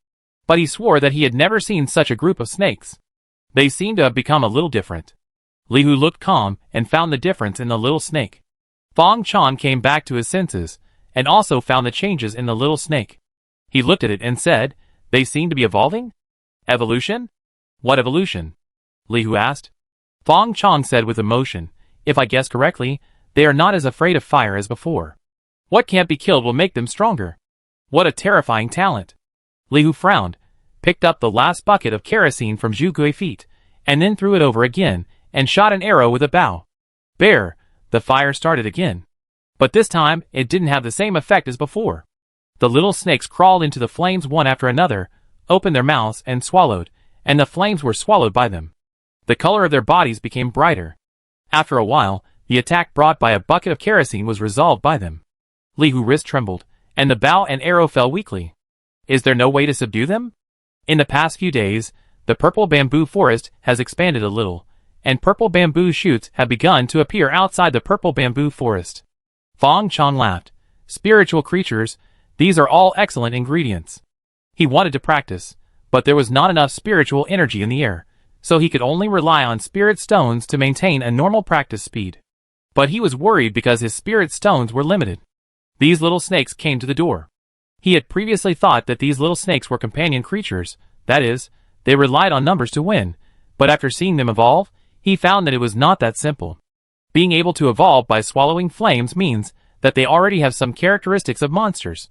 Speaker 1: but he swore that he had never seen such a group of snakes. They seemed to have become a little different. Li Hu looked calm and found the difference in the little snake. Fang Chong came back to his senses, and also found the changes in the little snake. He looked at it and said, "They seem to be evolving? Evolution? What evolution?" Li Hu asked. Fang Chong said with emotion, "If I guess correctly, they are not as afraid of fire as before. What can't be killed will make them stronger. What a terrifying talent." Li Hu frowned, picked up the last bucket of kerosene from Zhu Gui's feet, and then threw it over again, and shot an arrow with a bow. Bear! The fire started again. But this time, it didn't have the same effect as before. The little snakes crawled into the flames one after another, opened their mouths and swallowed, and the flames were swallowed by them. The color of their bodies became brighter. After a while, the attack brought by a bucket of kerosene was resolved by them. Li Hu's wrist trembled, and the bow and arrow fell weakly. Is there no way to subdue them? In the past few days, the purple bamboo forest has expanded a little, and purple bamboo shoots have begun to appear outside the purple bamboo forest. Fang Chong laughed. Spiritual creatures, these are all excellent ingredients. He wanted to practice, but there was not enough spiritual energy in the air, so he could only rely on spirit stones to maintain a normal practice speed. But he was worried because his spirit stones were limited. These little snakes came to the door. He had previously thought that these little snakes were companion creatures, that is, they relied on numbers to win, but after seeing them evolve, he found that it was not that simple. Being able to evolve by swallowing flames means that they already have some characteristics of monsters.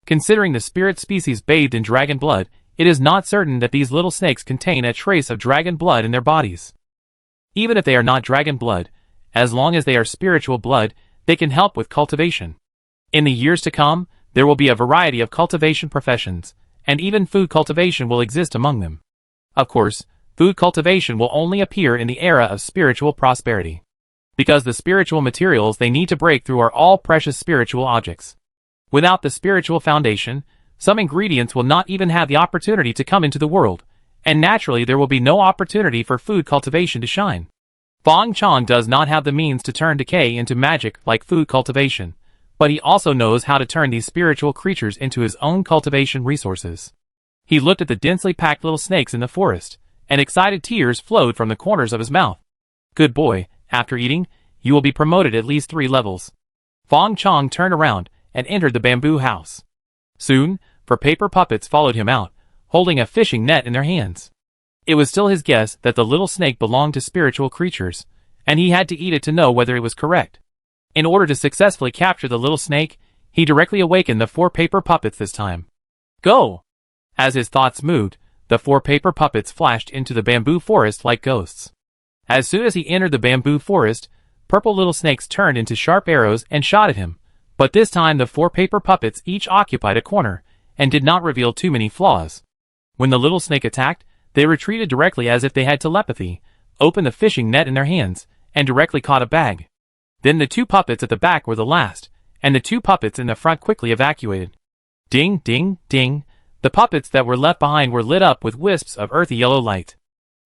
Speaker 1: Considering the spirit species bathed in dragon blood, it is not certain that these little snakes contain a trace of dragon blood in their bodies. Even if they are not dragon blood, as long as they are spiritual blood, they can help with cultivation. In the years to come, there will be a variety of cultivation professions, and even food cultivation will exist among them. Of course, food cultivation will only appear in the era of spiritual prosperity, because the spiritual materials they need to break through are all precious spiritual objects. Without the spiritual foundation, some ingredients will not even have the opportunity to come into the world, and naturally there will be no opportunity for food cultivation to shine. Fang Chong does not have the means to turn decay into magic like food cultivation, but he also knows how to turn these spiritual creatures into his own cultivation resources. He looked at the densely packed little snakes in the forest, and excited tears flowed from the corners of his mouth. Good boy, after eating, you will be promoted at least 3 levels. Fang Chong turned around and entered the bamboo house. Soon, 4 paper puppets followed him out, holding a fishing net in their hands. It was still his guess that the little snake belonged to spiritual creatures, and he had to eat it to know whether it was correct. In order to successfully capture the little snake, he directly awakened the 4 paper puppets this time. Go! As his thoughts moved, the 4 paper puppets flashed into the bamboo forest like ghosts. As soon as he entered the bamboo forest, purple little snakes turned into sharp arrows and shot at him. But this time the 4 paper puppets each occupied a corner, and did not reveal too many flaws. When the little snake attacked, they retreated directly as if they had telepathy, opened the fishing net in their hands, and directly caught a bag. Then the 2 puppets at the back were the last, and the 2 puppets in the front quickly evacuated. Ding, ding, ding. The puppets that were left behind were lit up with wisps of earthy yellow light.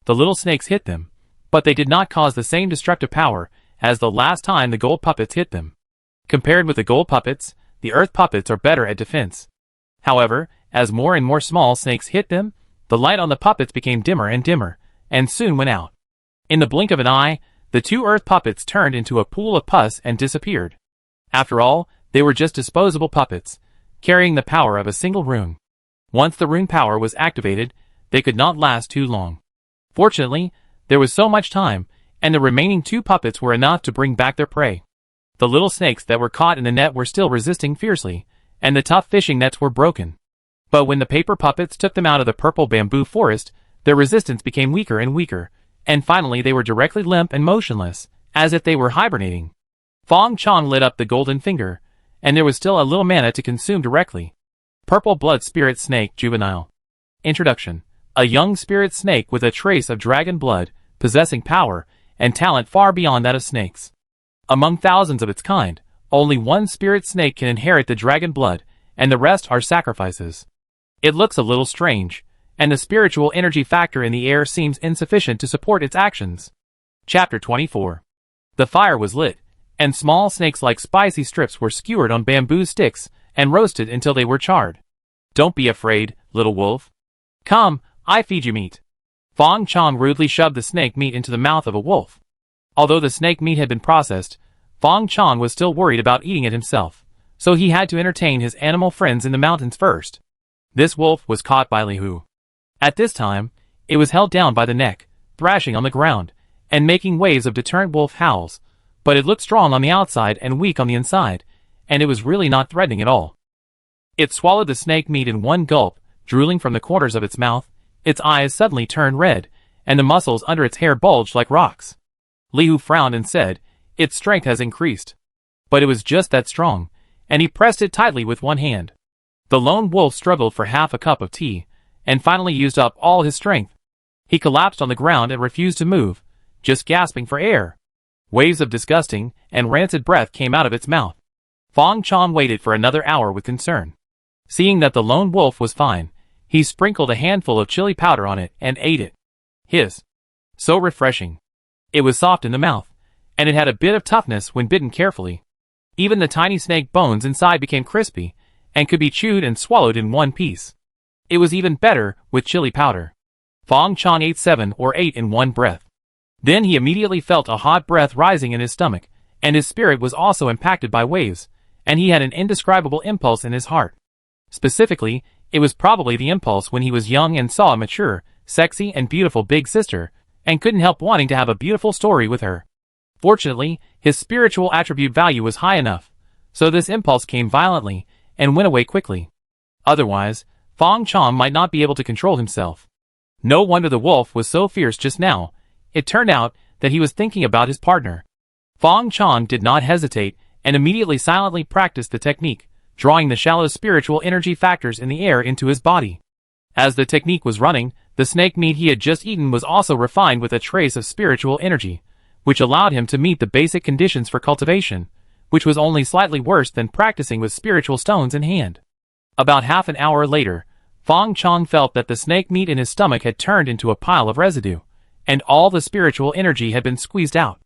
Speaker 1: The little snakes hit them, but they did not cause the same destructive power as the last time the gold puppets hit them. Compared with the gold puppets, the earth puppets are better at defense. However, as more and more small snakes hit them, the light on the puppets became dimmer and dimmer, and soon went out. In the blink of an eye, the 2 earth puppets turned into a pool of pus and disappeared. After all, they were just disposable puppets, carrying the power of a single rune. Once the rune power was activated, they could not last too long. Fortunately, there was so much time, and the remaining 2 puppets were enough to bring back their prey. The little snakes that were caught in the net were still resisting fiercely, and the tough fishing nets were broken. But when the paper puppets took them out of the purple bamboo forest, their resistance became weaker and weaker, and finally they were directly limp and motionless, as if they were hibernating. Fang Chong lit up the golden finger, and there was still a little mana to consume directly. Purple Blood Spirit Snake Juvenile. Introduction. A young spirit snake with a trace of dragon blood, possessing power and talent far beyond that of snakes. Among thousands of its kind, only one spirit snake can inherit the dragon blood, and the rest are sacrifices. It looks a little strange, and the spiritual energy factor in the air seems insufficient to support its actions. Chapter 24. The fire was lit, and small snakes like spicy strips were skewered on bamboo sticks and roasted until they were charred. Don't be afraid, little wolf. Come, I feed you meat. Fang Chong rudely shoved the snake meat into the mouth of a wolf. Although the snake meat had been processed, Fang Chong was still worried about eating it himself, so he had to entertain his animal friends in the mountains first. This wolf was caught by Li Hu. At this time, it was held down by the neck, thrashing on the ground, and making waves of deterrent wolf howls, but it looked strong on the outside and weak on the inside, and it was really not threatening at all. It swallowed the snake meat in one gulp, drooling from the corners of its mouth. Its eyes suddenly turned red, and the muscles under its hair bulged like rocks. Li Hu frowned and said, "Its strength has increased." But it was just that strong, and he pressed it tightly with one hand. The lone wolf struggled for half a cup of tea, and finally used up all his strength. He collapsed on the ground and refused to move, just gasping for air. Waves of disgusting and rancid breath came out of its mouth. Fang Chong waited for another hour with concern. Seeing that the lone wolf was fine, he sprinkled a handful of chili powder on it and ate it. Hiss. So refreshing. It was soft in the mouth, and it had a bit of toughness when bitten carefully. Even the tiny snake bones inside became crispy, and could be chewed and swallowed in one piece. It was even better with chili powder. Fang Chong ate 7 or 8 in one breath. Then he immediately felt a hot breath rising in his stomach, and his spirit was also impacted by waves, and he had an indescribable impulse in his heart. Specifically, it was probably the impulse when he was young and saw a mature, sexy and beautiful big sister, and couldn't help wanting to have a beautiful story with her. Fortunately, his spiritual attribute value was high enough, so this impulse came violently, and went away quickly. Otherwise, Fang Chong might not be able to control himself. No wonder the wolf was so fierce just now. It turned out that he was thinking about his partner. Fang Chong did not hesitate, and immediately silently practiced the technique, drawing the shallow spiritual energy factors in the air into his body. As the technique was running, the snake meat he had just eaten was also refined with a trace of spiritual energy, which allowed him to meet the basic conditions for cultivation, which was only slightly worse than practicing with spiritual stones in hand. About half an hour later, Fang Chong felt that the snake meat in his stomach had turned into a pile of residue, and all the spiritual energy had been squeezed out.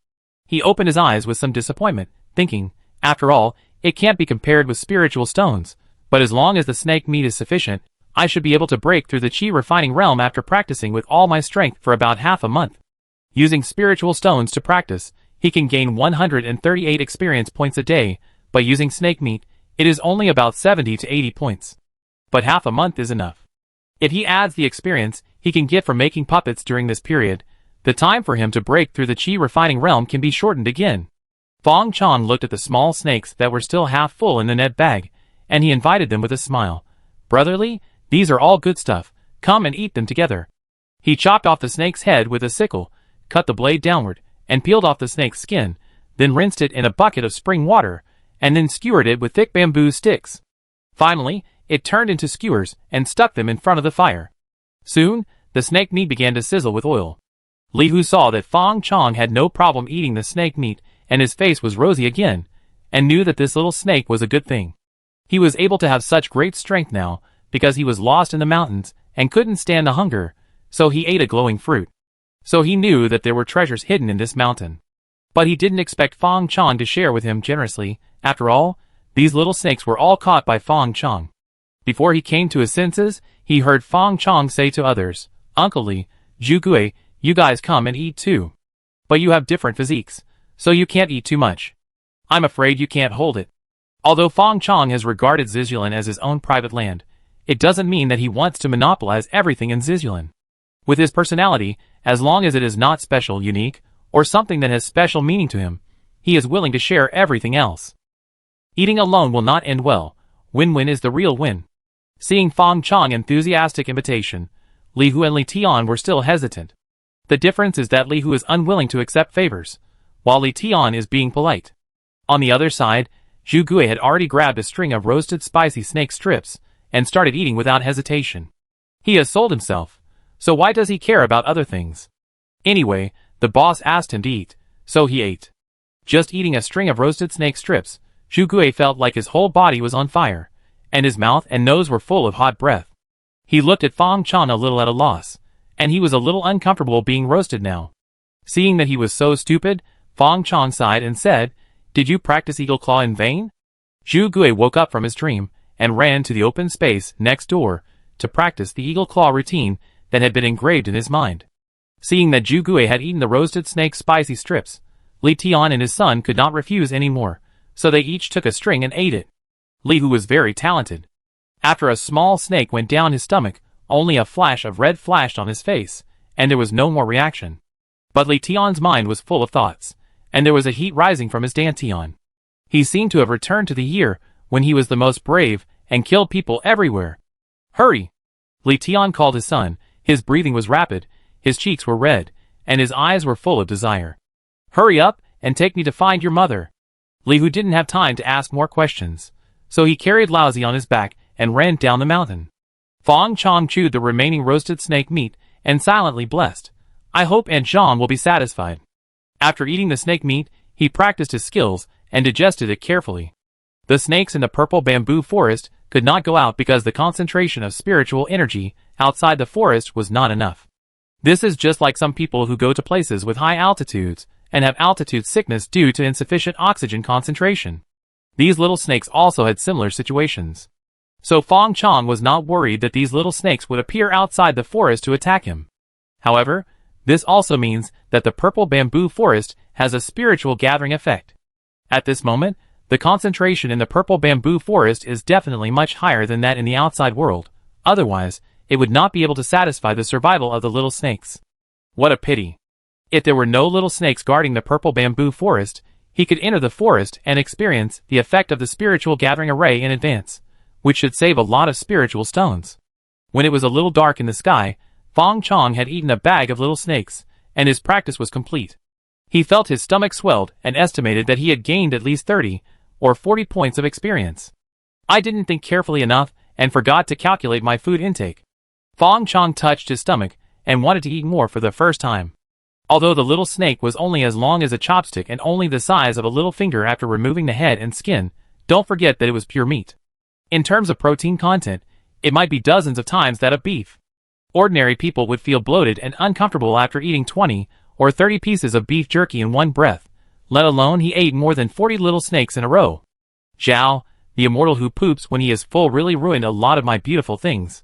Speaker 1: He opened his eyes with some disappointment, thinking, after all, it can't be compared with spiritual stones, but as long as the snake meat is sufficient, I should be able to break through the chi refining realm after practicing with all my strength for about half a month. Using spiritual stones to practice, he can gain 138 experience points a day, but using snake meat, it is only about 70 to 80 points. But half a month is enough. If he adds the experience, he can get from making puppets during this period, the time for him to break through the chi refining realm can be shortened again. Fang Chong looked at the small snakes that were still half full in the net bag, and he invited them with a smile. Brotherly, these are all good stuff, come and eat them together. He chopped off the snake's head with a sickle, cut the blade downward, and peeled off the snake's skin, then rinsed it in a bucket of spring water, and then skewered it with thick bamboo sticks. Finally, it turned into skewers and stuck them in front of the fire. Soon, the snake meat began to sizzle with oil. Li Hu saw that Fang Chong had no problem eating the snake meat, and his face was rosy again, and knew that this little snake was a good thing. He was able to have such great strength now, because he was lost in the mountains and couldn't stand the hunger, so he ate a glowing fruit. So he knew that there were treasures hidden in this mountain. But he didn't expect Fang Chong to share with him generously. After all, these little snakes were all caught by Fang Chong. Before he came to his senses, he heard Fang Chong say to others, Uncle Li, Zhu Gui, you guys come and eat too. But you have different physiques, so you can't eat too much. I'm afraid you can't hold it. Although Fang Chong has regarded Zizulan as his own private land, it doesn't mean that he wants to monopolize everything in Zizulan. With his personality, as long as it is not special, unique, or something that has special meaning to him, he is willing to share everything else. Eating alone will not end well. Win-win is the real win. Seeing Fang Chong's enthusiastic invitation, Li Hu and Li Tian were still hesitant. The difference is that Li Hu is unwilling to accept favors, while Li Tian is being polite. On the other side, Zhu Gui had already grabbed a string of roasted spicy snake strips and started eating without hesitation. He has sold himself, so why does he care about other things? Anyway, the boss asked him to eat, so he ate. Just eating a string of roasted snake strips, Zhu Gui felt like his whole body was on fire, and his mouth and nose were full of hot breath. He looked at Fang Chong a little at a loss, and he was a little uncomfortable being roasted now. Seeing that he was so stupid, Fang Chong sighed and said, Did you practice Eagle Claw in vain? Zhu Gui woke up from his dream and ran to the open space next door to practice the Eagle Claw routine that had been engraved in his mind. Seeing that Zhu Gui had eaten the roasted snake spicy strips, Li Tian and his son could not refuse any more, so they each took a string and ate it. Li Hu was very talented. After a small snake went down his stomach, only a flash of red flashed on his face, and there was no more reaction. But Li Tian's mind was full of thoughts, and there was a heat rising from his dantian. He seemed to have returned to the year when he was the most brave and killed people everywhere. Hurry! Li Tian called his son. His breathing was rapid, his cheeks were red, and his eyes were full of desire. Hurry up and take me to find your mother. Li Hu didn't have time to ask more questions, so he carried Laozi on his back and ran down the mountain. Fang Chong chewed the remaining roasted snake meat and silently blessed. I hope Aunt Jean will be satisfied. After eating the snake meat, he practiced his skills and digested it carefully. The snakes in the purple bamboo forest could not go out because the concentration of spiritual energy outside the forest was not enough. This is just like some people who go to places with high altitudes and have altitude sickness due to insufficient oxygen concentration. These little snakes also had similar situations. So Fang Chong was not worried that these little snakes would appear outside the forest to attack him. However, this also means that the purple bamboo forest has a spiritual gathering effect. At this moment, the concentration in the purple bamboo forest is definitely much higher than that in the outside world, otherwise, it would not be able to satisfy the survival of the little snakes. What a pity. If there were no little snakes guarding the purple bamboo forest, he could enter the forest and experience the effect of the spiritual gathering array in advance, which should save a lot of spiritual stones. When it was a little dark in the sky, Fang Chong had eaten a bag of little snakes, and his practice was complete. He felt his stomach swelled and estimated that he had gained at least 30 or 40 points of experience. I didn't think carefully enough and forgot to calculate my food intake. Fang Chong touched his stomach and wanted to eat more for the first time. Although the little snake was only as long as a chopstick and only the size of a little finger after removing the head and skin, don't forget that it was pure meat. In terms of protein content, it might be dozens of times that of beef. Ordinary people would feel bloated and uncomfortable after eating 20 or 30 pieces of beef jerky in one breath, let alone he ate more than 40 little snakes in a row. Zhao, the immortal who poops when he is full, really ruined a lot of my beautiful things.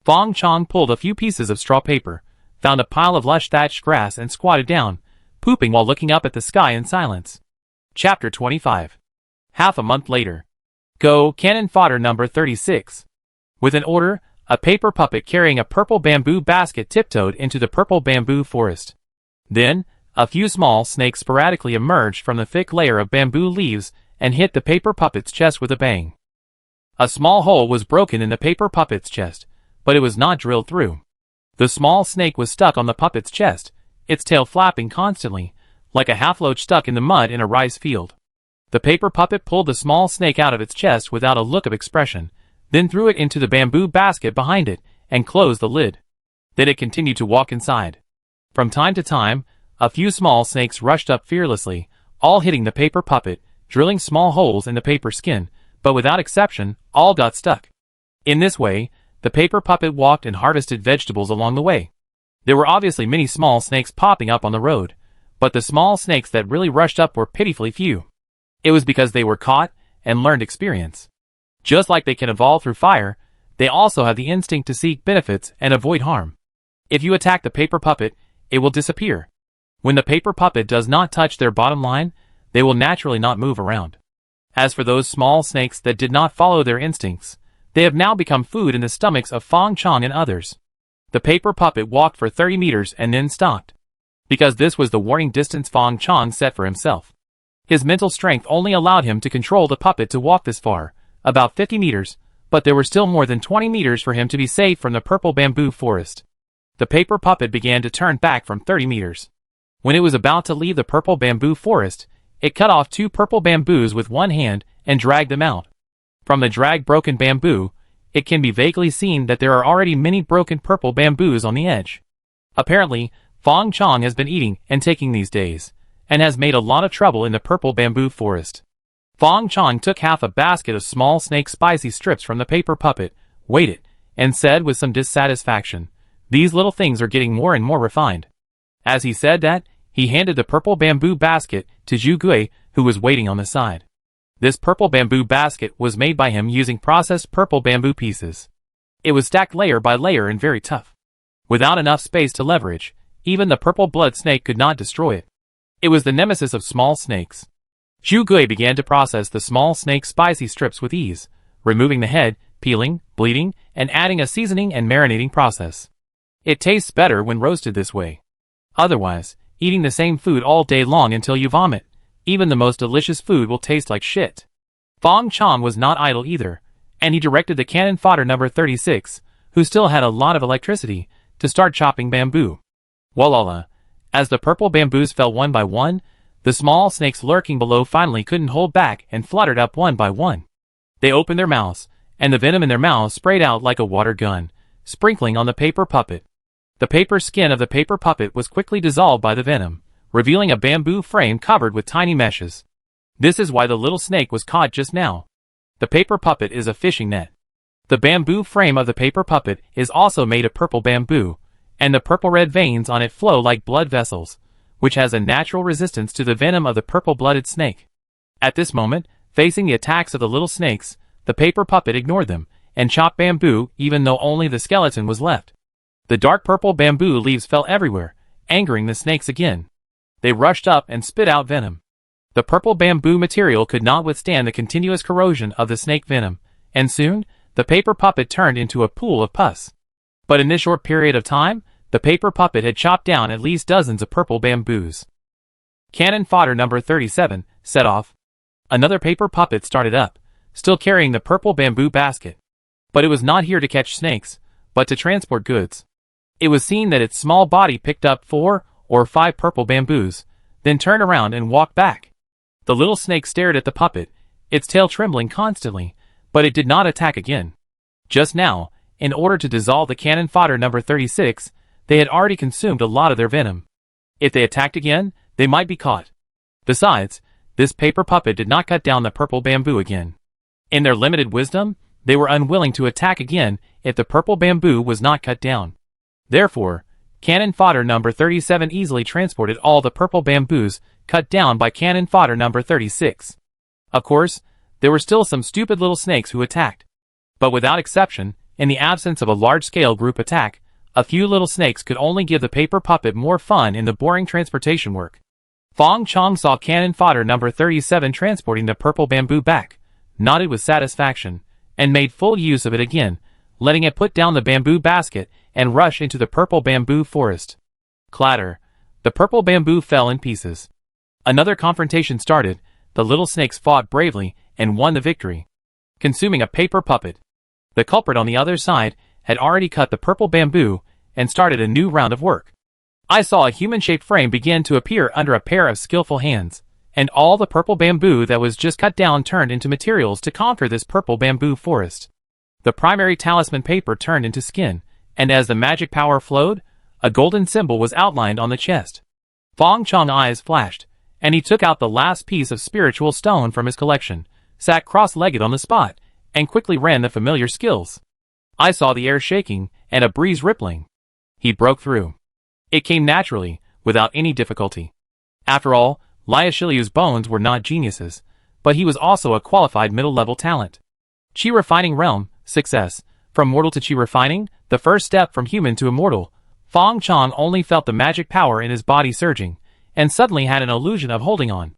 Speaker 1: Fang Chong pulled a few pieces of straw paper, found a pile of lush thatched grass and squatted down, pooping while looking up at the sky in silence. Chapter 25. Half a month later. Go, cannon fodder number 36. With an order, A paper puppet carrying a purple bamboo basket tiptoed into the purple bamboo forest. Then, a few small snakes sporadically emerged from the thick layer of bamboo leaves and hit the paper puppet's chest with a bang. A small hole was broken in the paper puppet's chest, but it was not drilled through. The small snake was stuck on the puppet's chest, its tail flapping constantly, like a half-loach stuck in the mud in a rice field. The paper puppet pulled the small snake out of its chest without a look of expression, then threw it into the bamboo basket behind it and closed the lid. Then it continued to walk inside. From time to time, a few small snakes rushed up fearlessly, all hitting the paper puppet, drilling small holes in the paper skin, but without exception, all got stuck. In this way, the paper puppet walked and harvested vegetables along the way. There were obviously many small snakes popping up on the road, but the small snakes that really rushed up were pitifully few. It was because they were caught and learned experience. Just like they can evolve through fire, they also have the instinct to seek benefits and avoid harm. If you attack the paper puppet, it will disappear. When the paper puppet does not touch their bottom line, they will naturally not move around. As for those small snakes that did not follow their instincts, they have now become food in the stomachs of Fang Chong and others. The paper puppet walked for 30 meters and then stopped. Because this was the warning distance Fang Chong set for himself. His mental strength only allowed him to control the puppet to walk this far, about 50 meters, but there were still more than 20 meters for him to be safe from the purple bamboo forest. The paper puppet began to turn back from 30 meters. When it was about to leave the purple bamboo forest, it cut off 2 purple bamboos with one hand and dragged them out. From the dragged broken bamboo, it can be vaguely seen that there are already many broken purple bamboos on the edge. Apparently, Fang Chong has been eating and taking these days, and has made a lot of trouble in the purple bamboo forest. Fang Chong took half a basket of small snake spicy strips from the paper puppet, weighed it, and said with some dissatisfaction, "These little things are getting more and more refined." As he said that, he handed the purple bamboo basket to Zhu Gui, who was waiting on the side. This purple bamboo basket was made by him using processed purple bamboo pieces. It was stacked layer by layer and very tough. Without enough space to leverage, even the purple blood snake could not destroy it. It was the nemesis of small snakes. Zhu Gui began to process the small snake spicy strips with ease, removing the head, peeling, bleeding, and adding a seasoning and marinating process. It tastes better when roasted this way. Otherwise, eating the same food all day long until you vomit, even the most delicious food will taste like shit. Fang Chong was not idle either, and he directed the cannon fodder number 36, who still had a lot of electricity, to start chopping bamboo. Walala. As the purple bamboos fell one by one, the small snakes lurking below finally couldn't hold back and fluttered up one by one. They opened their mouths, and the venom in their mouths sprayed out like a water gun, sprinkling on the paper puppet. The paper skin of the paper puppet was quickly dissolved by the venom, revealing a bamboo frame covered with tiny meshes. This is why the little snake was caught just now. The paper puppet is a fishing net. The bamboo frame of the paper puppet is also made of purple bamboo, and the purple-red veins on it flow like blood vessels, which has a natural resistance to the venom of the purple-blooded snake. At this moment, facing the attacks of the little snakes, the paper puppet ignored them, and chopped bamboo even though only the skeleton was left. The dark purple bamboo leaves fell everywhere, angering the snakes again. They rushed up and spit out venom. The purple bamboo material could not withstand the continuous corrosion of the snake venom, and soon, the paper puppet turned into a pool of pus. But in this short period of time, the paper puppet had chopped down at least dozens of purple bamboos. Cannon fodder number 37 set off. Another paper puppet started up, still carrying the purple bamboo basket. But it was not here to catch snakes, but to transport goods. It was seen that its small body picked up 4 or 5 purple bamboos, then turned around and walked back. The little snake stared at the puppet, its tail trembling constantly, but it did not attack again. Just now, in order to dissolve the cannon fodder number 36, they had already consumed a lot of their venom. If they attacked again, they might be caught. Besides, this paper puppet did not cut down the purple bamboo again. In their limited wisdom, they were unwilling to attack again if the purple bamboo was not cut down. Therefore, cannon fodder number 37 easily transported all the purple bamboos cut down by cannon fodder number 36. Of course, there were still some stupid little snakes who attacked. But without exception, in the absence of a large-scale group attack, a few little snakes could only give the paper puppet more fun in the boring transportation work. Fang Chong saw cannon fodder number 37 transporting the purple bamboo back, nodded with satisfaction, and made full use of it again, letting it put down the bamboo basket and rush into the purple bamboo forest. Clatter. The purple bamboo fell in pieces. Another confrontation started. The little snakes fought bravely and won the victory, consuming a paper puppet. The culprit on the other side had already cut the purple bamboo and started a new round of work. I saw a human-shaped frame begin to appear under a pair of skillful hands, and all the purple bamboo that was just cut down turned into materials to conquer this purple bamboo forest. The primary talisman paper turned into skin, and as the magic power flowed, a golden symbol was outlined on the chest. Fang Chong's eyes flashed, and he took out the last piece of spiritual stone from his collection, sat cross-legged on the spot, and quickly ran the familiar skills. I saw the air shaking and a breeze rippling. He broke through. It came naturally, without any difficulty. After all, Liashiliu's bones were not geniuses, but he was also a qualified middle-level talent. Chi Refining Realm, success. From mortal to Chi Refining, the first step from human to immortal. Fang Chong only felt the magic power in his body surging, and suddenly had an illusion of holding on.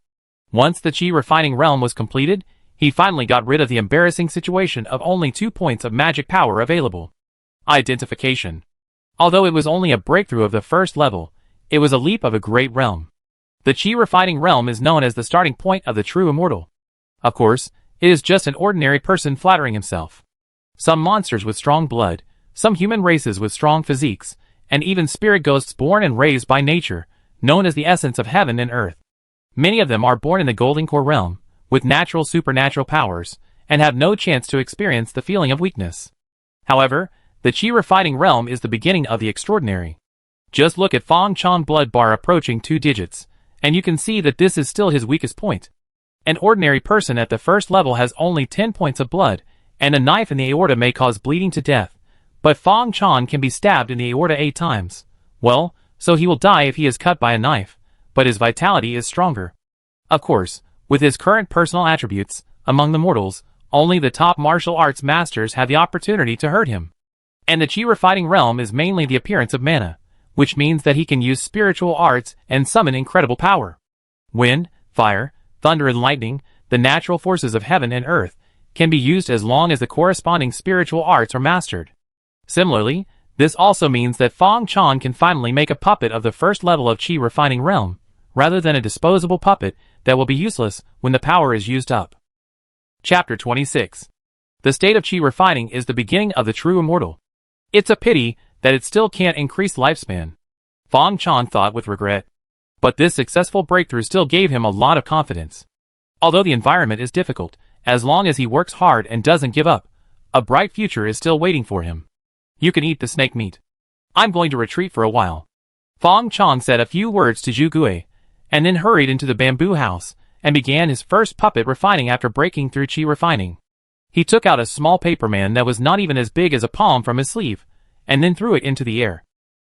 Speaker 1: Once the Chi Refining Realm was completed, he finally got rid of the embarrassing situation of only 2 points of magic power available. Identification. Although it was only a breakthrough of the first level, it was a leap of a great realm. The Chi Refining Realm is known as the starting point of the true immortal. Of course, it is just an ordinary person flattering himself. Some monsters with strong blood, some human races with strong physiques, and even spirit ghosts born and raised by nature, known as the essence of heaven and earth. Many of them are born in the Golden Core realm, with natural supernatural powers, and have no chance to experience the feeling of weakness. However, the Chi Refining Realm is the beginning of the extraordinary. Just look at Fang Chong blood bar approaching 2 digits, and you can see that this is still his weakest point. An ordinary person at the first level has only 10 points of blood, and a knife in the aorta may cause bleeding to death, but Fang Chong can be stabbed in the aorta 8 times. Well, so he will die if he is cut by a knife, but his vitality is stronger. Of course, with his current personal attributes, among the mortals, only the top martial arts masters have the opportunity to hurt him. And the Chi Refining Realm is mainly the appearance of mana, which means that he can use spiritual arts and summon incredible power. Wind, fire, thunder and lightning, the natural forces of heaven and earth, can be used as long as the corresponding spiritual arts are mastered. Similarly, this also means that Fang Chong can finally make a puppet of the first level of Chi Refining Realm, rather than a disposable puppet that will be useless when the power is used up. Chapter 26. The state of Chi Refining is the beginning of the true immortal. It's a pity that it still can't increase lifespan, Fang Chong thought with regret. But this successful breakthrough still gave him a lot of confidence. Although the environment is difficult, as long as he works hard and doesn't give up, a bright future is still waiting for him. You can eat the snake meat. I'm going to retreat for a while. Fang Chong said a few words to Zhu Gui, and then hurried into the bamboo house, and began his first puppet refining after breaking through Chi Refining. He took out a small paper man that was not even as big as a palm from his sleeve, and then threw it into the air.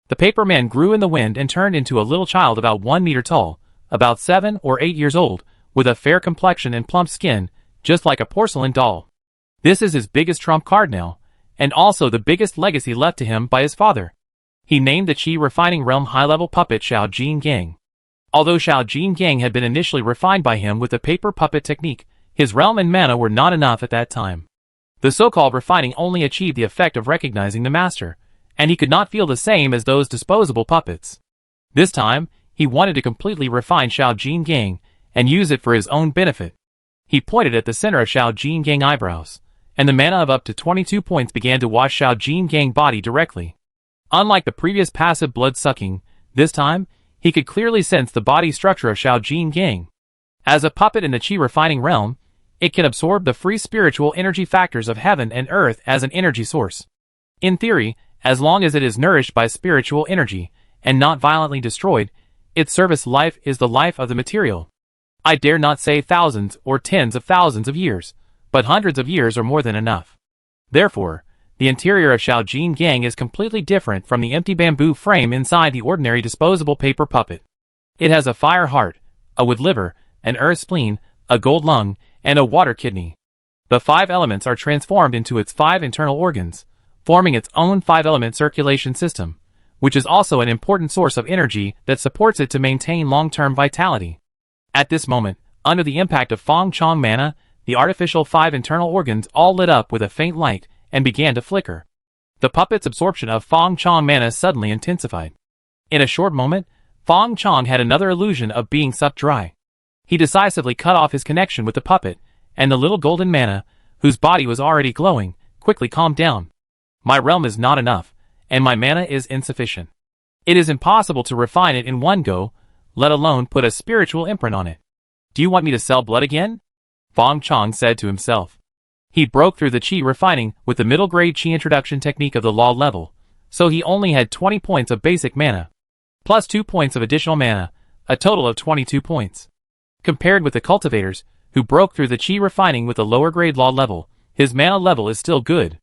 Speaker 1: The paper man grew in the wind and turned into a little child about 1 meter tall, about 7 or 8 years old, with a fair complexion and plump skin, just like a porcelain doll. This is his biggest trump card now, and also the biggest legacy left to him by his father. He named the Chi Refining Realm high-level puppet Xiao Jin Gang. Although Xiao Jin Gang had been initially refined by him with the paper puppet technique, his realm and mana were not enough at that time. The so-called refining only achieved the effect of recognizing the master, and he could not feel the same as those disposable puppets. This time, he wanted to completely refine Xiao Jin Gang and use it for his own benefit. He pointed at the center of Xiao Jin Gang eyebrows, and the mana of up to 22 points began to wash Xiao Jin Gang body directly. Unlike the previous passive blood-sucking, this time, he could clearly sense the body structure of Xiao Jin Gang. As a puppet in the Chi Refining Realm, it can absorb the free spiritual energy factors of heaven and earth as an energy source. In theory, as long as it is nourished by spiritual energy, and not violently destroyed, its service life is the life of the material. I dare not say thousands or tens of thousands of years, but hundreds of years are more than enough. Therefore, the interior of Xiao Jin Gang is completely different from the empty bamboo frame inside the ordinary disposable paper puppet. It has a fire heart, a wood liver, an earth spleen, a gold lung, and a water kidney. The 5 elements are transformed into its 5 internal organs, forming its own 5-element circulation system, which is also an important source of energy that supports it to maintain long-term vitality. At this moment, under the impact of Fang Chong mana, the artificial 5 internal organs all lit up with a faint light and began to flicker. The puppet's absorption of Fang Chong mana suddenly intensified. In a short moment, Fang Chong had another illusion of being sucked dry. He decisively cut off his connection with the puppet, and the little golden mana, whose body was already glowing, quickly calmed down. My realm is not enough, and my mana is insufficient. It is impossible to refine it in one go, let alone put a spiritual imprint on it. Do you want me to sell blood again? Fang Chong said to himself. He broke through the chi refining with the middle grade chi introduction technique of the law level, so he only had 20 points of basic mana, plus 2 points of additional mana, a total of 22 points. Compared with the cultivators, who broke through the chi refining with the lower grade law level, his mana level is still good.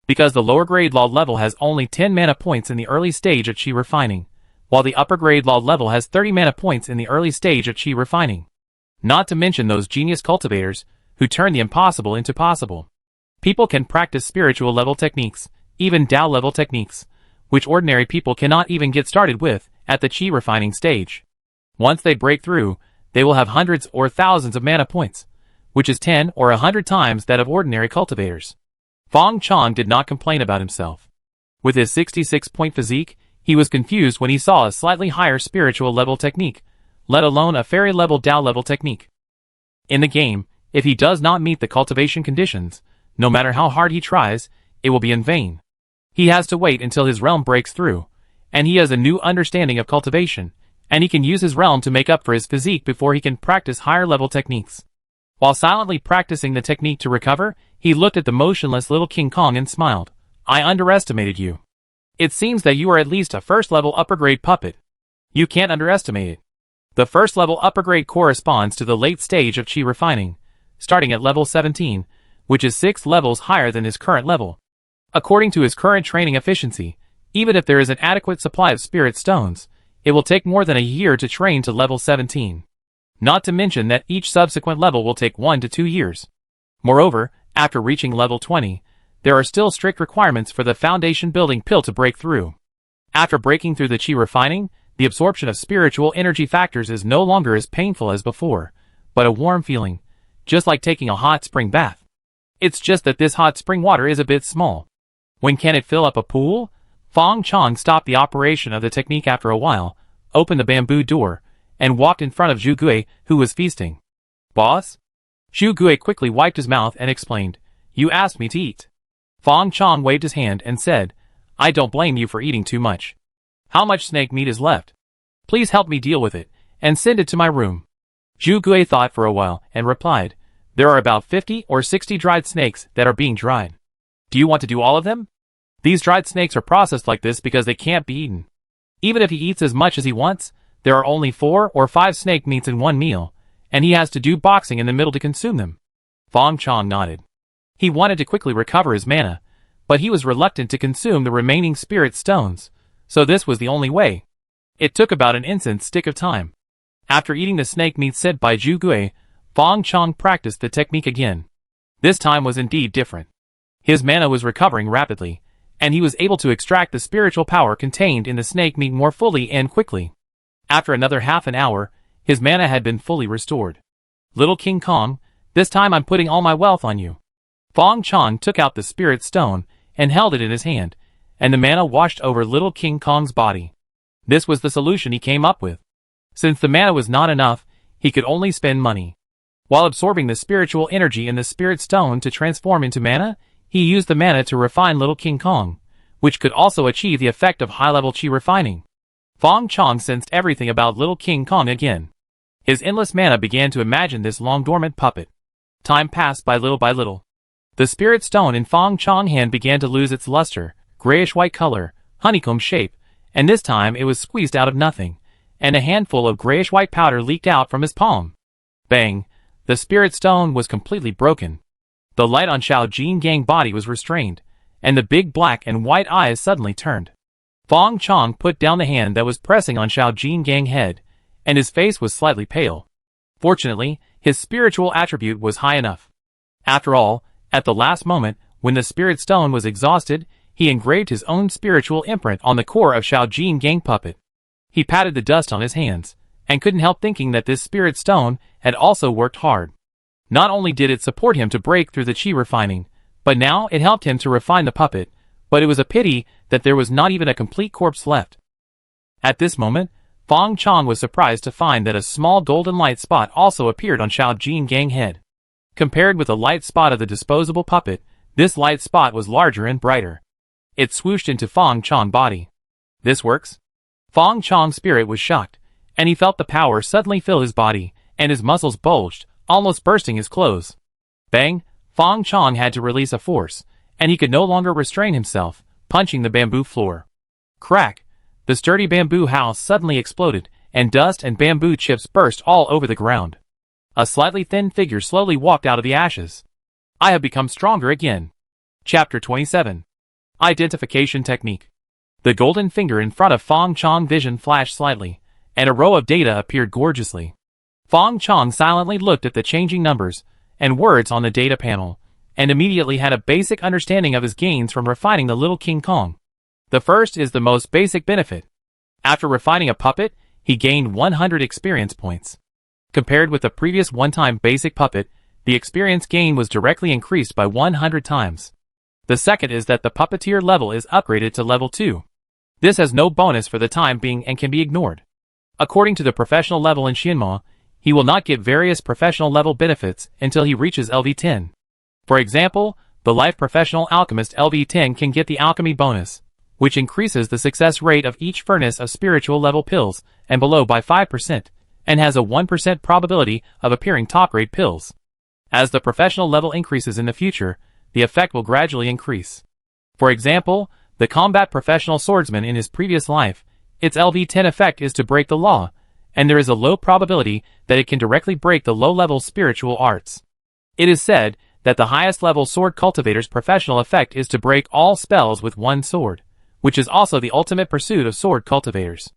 Speaker 1: Because the lower grade law level has only 10 mana points in the early stage of chi refining, while the upper grade law level has 30 mana points in the early stage of chi refining. Not to mention those genius cultivators, who turn the impossible into possible. People can practice spiritual level techniques, even Tao level techniques, which ordinary people cannot even get started with at the chi refining stage. Once they break through, they will have hundreds or thousands of mana points, which is 10 or 100 times that of ordinary cultivators. Fang Chong did not complain about himself. With his 66-point physique, he was confused when he saw a slightly higher spiritual level technique, let alone a fairy level Tao level technique. In the game, if he does not meet the cultivation conditions, no matter how hard he tries, it will be in vain. He has to wait until his realm breaks through, and he has a new understanding of cultivation, and he can use his realm to make up for his physique before he can practice higher level techniques. While silently practicing the technique to recover, he looked at the motionless little King Kong and smiled. I underestimated you. It seems that you are at least a first level upper grade puppet. You can't underestimate it. The first level upper grade corresponds to the late stage of chi refining, starting at level 17, which is 6 levels higher than his current level. According to his current training efficiency, even if there is an adequate supply of spirit stones, it will take more than a year to train to level 17. Not to mention that each subsequent level will take 1 to 2 years. Moreover, after reaching level 20, there are still strict requirements for the foundation building pill to break through. After breaking through the chi refining, the absorption of spiritual energy factors is no longer as painful as before, but a warm feeling, just like taking a hot spring bath. It's just that this hot spring water is a bit small. When can it fill up a pool? Fang Chong stopped the operation of the technique after a while, opened the bamboo door, and walked in front of Zhu Gui, who was feasting. Boss? Zhu Gui quickly wiped his mouth and explained, You asked me to eat. Fang Chong waved his hand and said, I don't blame you for eating too much. How much snake meat is left? Please help me deal with it, and send it to my room. Zhu Gui thought for a while and replied, There are about 50 or 60 dried snakes that are being dried. Do you want to do all of them? These dried snakes are processed like this because they can't be eaten. Even if he eats as much as he wants, there are only 4 or 5 snake meats in one meal, and he has to do boxing in the middle to consume them. Fang Chong nodded. He wanted to quickly recover his mana, but he was reluctant to consume the remaining spirit stones, so this was the only way. It took about an instant stick of time. After eating the snake meat sent by Zhu Gui, Fang Chong practiced the technique again. This time was indeed different. His mana was recovering rapidly, and he was able to extract the spiritual power contained in the snake meat more fully and quickly. After another half an hour, his mana had been fully restored. Little King Kong, this time I'm putting all my wealth on you. Fang Chong took out the spirit stone and held it in his hand, and the mana washed over little King Kong's body. This was the solution he came up with. Since the mana was not enough, he could only spend money. While absorbing the spiritual energy in the spirit stone to transform into mana, he used the mana to refine little King Kong, which could also achieve the effect of high-level chi refining. Fang Chong sensed everything about little King Kong again. His endless mana began to imagine this long-dormant puppet. Time passed by little. The spirit stone in Fang Chong's hand began to lose its luster, grayish-white color, honeycomb shape, and this time it was squeezed out of nothing, and a handful of grayish-white powder leaked out from his palm. Bang! The spirit stone was completely broken. The light on Xiao Jingang's body was restrained, and the big black and white eyes suddenly turned. Fang Chong put down the hand that was pressing on Xiao Jingang's head, and his face was slightly pale. Fortunately, his spiritual attribute was high enough. After all, at the last moment, when the spirit stone was exhausted, he engraved his own spiritual imprint on the core of Xiao Jingang's puppet. He patted the dust on his hands, and couldn't help thinking that this spirit stone had also worked hard. Not only did it support him to break through the chi refining, but now it helped him to refine the puppet, but it was a pity that there was not even a complete corpse left. At this moment, Fang Chong was surprised to find that a small golden light spot also appeared on Xiao Jingang's head. Compared with the light spot of the disposable puppet, this light spot was larger and brighter. It swooshed into Fang Chong's body. This works? Fang Chong's spirit was shocked, and he felt the power suddenly fill his body, and his muscles bulged, almost bursting his clothes. Bang! Fang Chong had to release a force, and he could no longer restrain himself, punching the bamboo floor. Crack! The sturdy bamboo house suddenly exploded, and dust and bamboo chips burst all over the ground. A slightly thin figure slowly walked out of the ashes. I have become stronger again. Chapter 27. Identification Technique. The golden finger in front of Fang Chong's vision flashed slightly, and a row of data appeared gorgeously. Fang Chong silently looked at the changing numbers and words on the data panel, and immediately had a basic understanding of his gains from refining the little King Kong. The first is the most basic benefit. After refining a puppet, he gained 100 experience points. Compared with the previous one-time basic puppet, the experience gain was directly increased by 100 times. The second is that the puppeteer level is upgraded to level 2. This has no bonus for the time being and can be ignored. According to the professional level in Shinma, he will not get various professional level benefits until he reaches LV10. For example, the Life Professional Alchemist LV10 can get the Alchemy bonus, which increases the success rate of each furnace of spiritual level pills and below by 5%, and has a 1% probability of appearing top-grade pills. As the professional level increases in the future, the effect will gradually increase. For example, the combat professional swordsman in his previous life, its LV10 effect is to break the law, and there is a low probability that it can directly break the low-level spiritual arts. It is said that the highest-level sword cultivator's professional effect is to break all spells with one sword, which is also the ultimate pursuit of sword cultivators.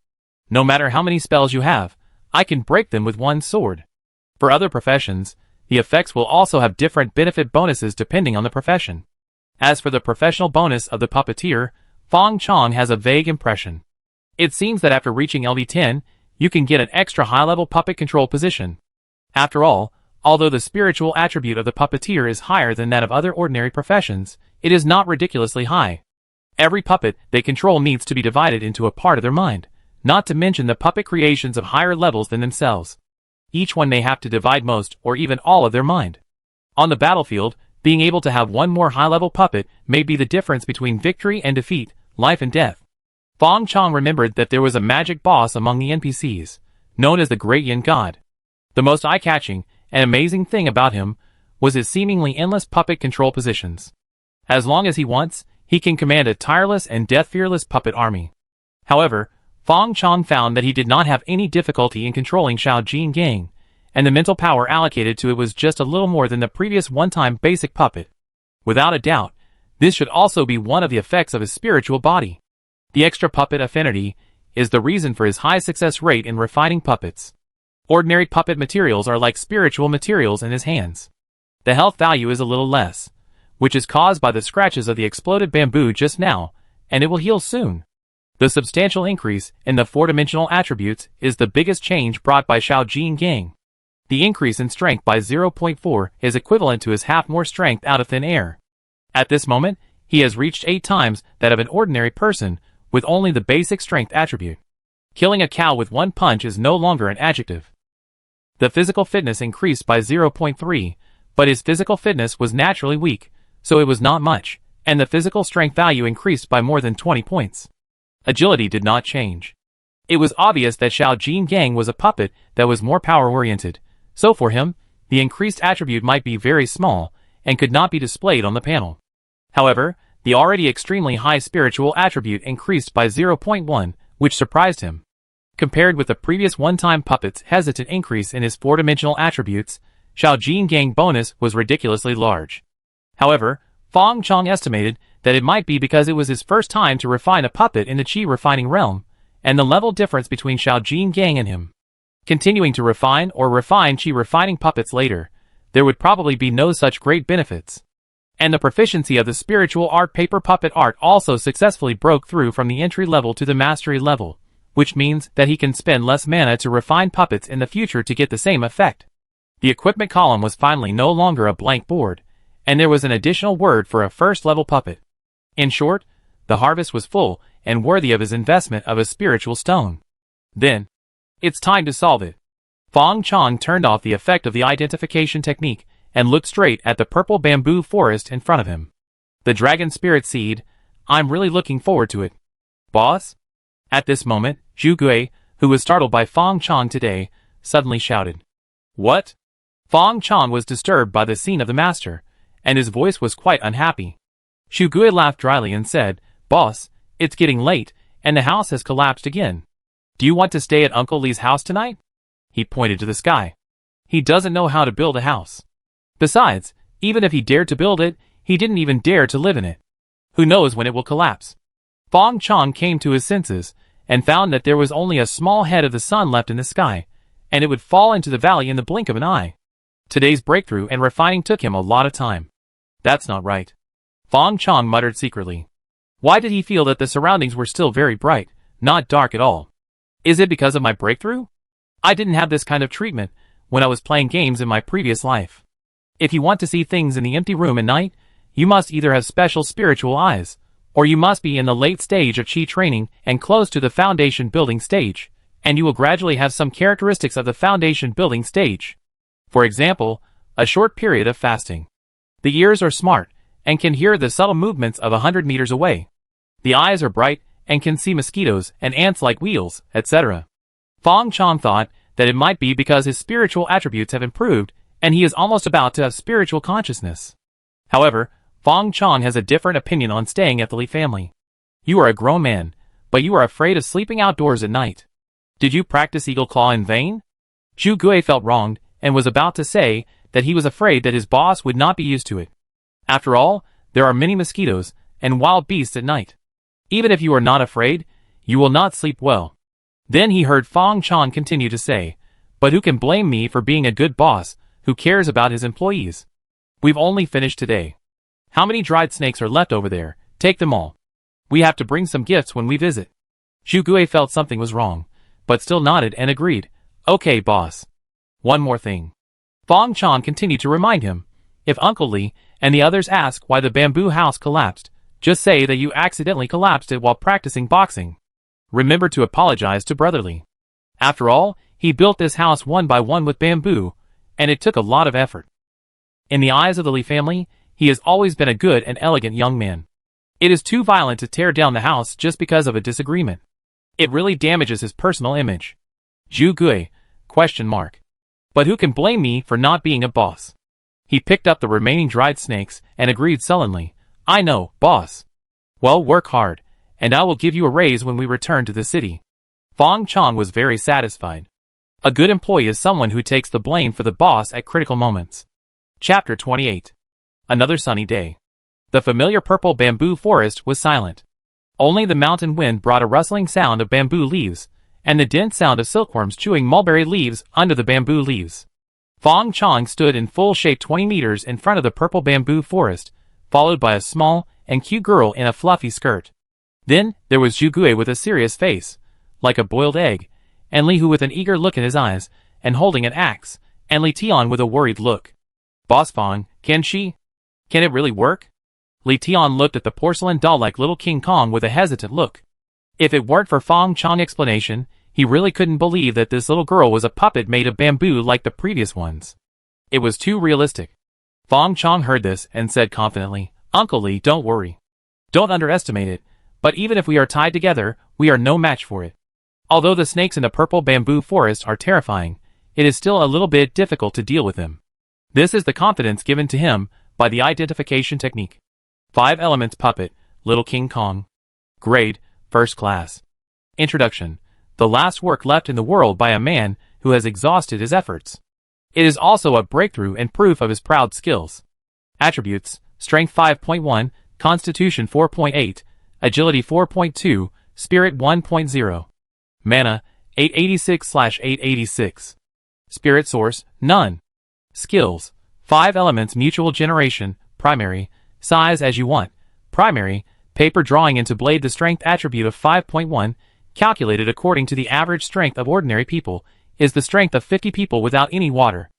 Speaker 1: No matter how many spells you have, I can break them with one sword. For other professions, the effects will also have different benefit bonuses depending on the profession. As for the professional bonus of the puppeteer, Fang Chong has a vague impression. It seems that after reaching LV10, you can get an extra high-level puppet control position. After all, although the spiritual attribute of the puppeteer is higher than that of other ordinary professions, it is not ridiculously high. Every puppet they control needs to be divided into a part of their mind, not to mention the puppet creations of higher levels than themselves. Each one may have to divide most or even all of their mind. On the battlefield, being able to have one more high-level puppet may be the difference between victory and defeat, life and death. Fang Chong remembered that there was a magic boss among the NPCs, known as the Great Yin God. The most eye-catching and amazing thing about him was his seemingly endless puppet control positions. As long as he wants, he can command a tireless and death-fearless puppet army. However, Fang Chong found that he did not have any difficulty in controlling Xiao Jinggang, and the mental power allocated to it was just a little more than the previous one-time basic puppet. Without a doubt, this should also be one of the effects of his spiritual body. The extra puppet affinity is the reason for his high success rate in refining puppets. Ordinary puppet materials are like spiritual materials in his hands. The health value is a little less, which is caused by the scratches of the exploded bamboo just now, and it will heal soon. The substantial increase in the four-dimensional attributes is the biggest change brought by Xiao Jinggang. The increase in strength by 0.4 is equivalent to his half more strength out of thin air. At this moment, he has reached 8 times that of an ordinary person, with only the basic strength attribute. Killing a cow with one punch is no longer an adjective. The physical fitness increased by 0.3, but his physical fitness was naturally weak, so it was not much, and the physical strength value increased by more than 20 points. Agility did not change. It was obvious that Xiao Jinggang was a puppet that was more power-oriented, so for him, the increased attribute might be very small, and could not be displayed on the panel. However, the already extremely high spiritual attribute increased by 0.1, which surprised him. Compared with the previous one-time puppet's hesitant increase in his four-dimensional attributes, Xiao Jinggang bonus was ridiculously large. However, Fang Chong estimated that it might be because it was his first time to refine a puppet in the Qi refining realm, and the level difference between Xiao Jinggang and him. Continuing to refine Qi refining puppets later, there would probably be no such great benefits. And the proficiency of the spiritual art paper puppet art also successfully broke through from the entry level to the mastery level, which means that he can spend less mana to refine puppets in the future to get the same effect. The equipment column was finally no longer a blank board, and there was an additional word for a first-level puppet. In short, The harvest was full and worthy of his investment of a spiritual stone. Then, it's time to solve it. Fang Chong turned off the effect of the identification technique and looked straight at the purple bamboo forest in front of him. The dragon spirit seed, I'm really looking forward to it. Boss? At this moment, Zhu Gui, who was startled by Fang Chong today, suddenly shouted. What? Fang Chong was disturbed by the scene of the master, and his voice was quite unhappy. Zhu Gui laughed dryly and said, Boss, it's getting late, and the house has collapsed again. Do you want to stay at Uncle Li's house tonight? He pointed to the sky. He doesn't know how to build a house. Besides, even if he dared to build it, he didn't even dare to live in it. Who knows when it will collapse? Fang Chong came to his senses, and found that there was only a small head of the sun left in the sky, and it would fall into the valley in the blink of an eye. Today's breakthrough and refining took him a lot of time. That's not right. Fang Chong muttered secretly. Why did he feel that the surroundings were still very bright, not dark at all? Is it because of my breakthrough? I didn't have this kind of treatment when I was playing games in my previous life. If you want to see things in the empty room at night, you must either have special spiritual eyes, or you must be in the late stage of Qi training and close to the foundation building stage, and you will gradually have some characteristics of the foundation building stage. For example, a short period of fasting. The ears are smart, and can hear the subtle movements of 100 meters away. The eyes are bright, and can see mosquitoes and ants like wheels, etc. Fang Chong thought that it might be because his spiritual attributes have improved, and he is almost about to have spiritual consciousness. However, Fang Chong has a different opinion on staying at the Li family. You are a grown man, but you are afraid of sleeping outdoors at night. Did you practice Eagle Claw in vain? Zhu Gui felt wronged, and was about to say that he was afraid that his boss would not be used to it. After all, there are many mosquitoes and wild beasts at night. Even if you are not afraid, you will not sleep well. Then he heard Fang Chong continue to say, but who can blame me for being a good boss who cares about his employees? We've only finished today. How many dried snakes are left over there? Take them all. We have to bring some gifts when we visit. Zhu Gui felt something was wrong, but still nodded and agreed. Okay, boss. One more thing. Fang Chong continued to remind him. If Uncle Li and the others ask why the bamboo house collapsed, just say that you accidentally collapsed it while practicing boxing. Remember to apologize to Brother Li. After all, he built this house one by one with bamboo, and it took a lot of effort. In the eyes of the Li family, he has always been a good and elegant young man. It is too violent to tear down the house just because of a disagreement. It really damages his personal image. Zhu Gui, ? But who can blame me for not being a boss? He picked up the remaining dried snakes and agreed sullenly. I know, boss. Well, work hard, and I will give you a raise when we return to the city. Fang Chong was very satisfied. A good employee is someone who takes the blame for the boss at critical moments. Chapter 28. Another sunny day. The familiar purple bamboo forest was silent. Only the mountain wind brought a rustling sound of bamboo leaves, and the dense sound of silkworms chewing mulberry leaves under the bamboo leaves. Fang Chong stood in full shape 20 meters in front of the purple bamboo forest, followed by a small and cute girl in a fluffy skirt. Then, there was Zhu Gui with a serious face, like a boiled egg, and Li Hu with an eager look in his eyes, and holding an axe, and Li Tian with a worried look. Boss Fang, can it really work? Li Tian looked at the porcelain doll like little King Kong with a hesitant look. If it weren't for Fang Chong's explanation, he really couldn't believe that this little girl was a puppet made of bamboo like the previous ones. It was too realistic. Fang Chong heard this and said confidently, Uncle Li, don't worry. Don't underestimate it, but even if we are tied together, we are no match for it. Although the snakes in the purple bamboo forest are terrifying, it is still a little bit difficult to deal with them. This is the confidence given to him by the identification technique. 5 Elements Puppet, Little King Kong. Grade, First Class. Introduction. The last work left in the world by a man who has exhausted his efforts. It is also a breakthrough and proof of his proud skills. Attributes, Strength 5.1, Constitution 4.8, Agility 4.2, Spirit 1.0. Mana, 886/886. Spirit Source, none. Skills, 5 Elements Mutual Generation, Primary, Size as you want, Primary, Paper Drawing into Blade. The Strength attribute of 5.1, calculated according to the average strength of ordinary people, is the strength of 50 people without any water.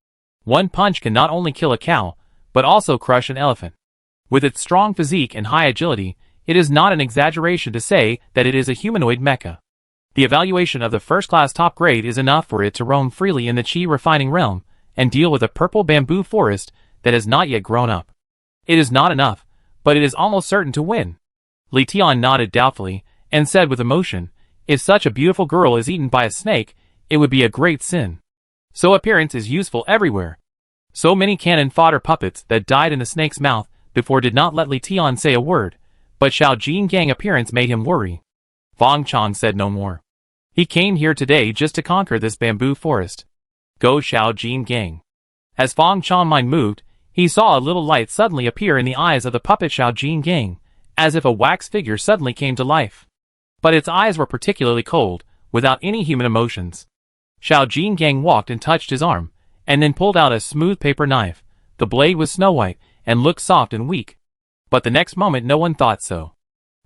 Speaker 1: One punch can not only kill a cow, but also crush an elephant. With its strong physique and high agility, it is not an exaggeration to say that it is a humanoid mecha. The evaluation of the first-class top grade is enough for it to roam freely in the chi refining realm and deal with a purple bamboo forest that has not yet grown up. It is not enough, but it is almost certain to win. Li Tian nodded doubtfully and said with emotion, if such a beautiful girl is eaten by a snake, it would be a great sin. So appearance is useful everywhere. So many cannon fodder puppets that died in the snake's mouth before did not let Li Tian say a word, but Xiao Jinggang appearance made him worry. Fang Chong said no more. He came here today just to conquer this bamboo forest. Go Xiao Jinggang. As Fang Chong mind moved, he saw a little light suddenly appear in the eyes of the puppet Xiao Jinggang, as if a wax figure suddenly came to life. But its eyes were particularly cold, without any human emotions. Xiao Jinggang walked and touched his arm, and then pulled out a smooth paper knife. The blade was snow white, and looked soft and weak. But the next moment no one thought so.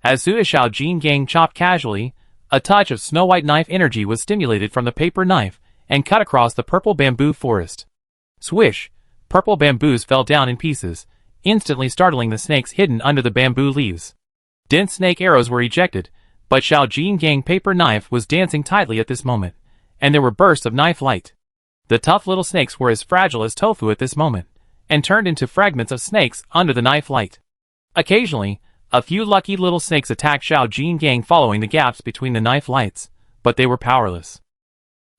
Speaker 1: As soon as Xiao Jinggang chopped casually, a touch of snow white knife energy was stimulated from the paper knife, and cut across the purple bamboo forest. Swish! Purple bamboos fell down in pieces, instantly startling the snakes hidden under the bamboo leaves. Dense snake arrows were ejected, but Xiao Jinggang paper knife was dancing tightly at this moment, and there were bursts of knife light. The tough little snakes were as fragile as tofu at this moment, and turned into fragments of snakes under the knife light. Occasionally, a few lucky little snakes attacked Xiao Jinggang following the gaps between the knife lights, but they were powerless.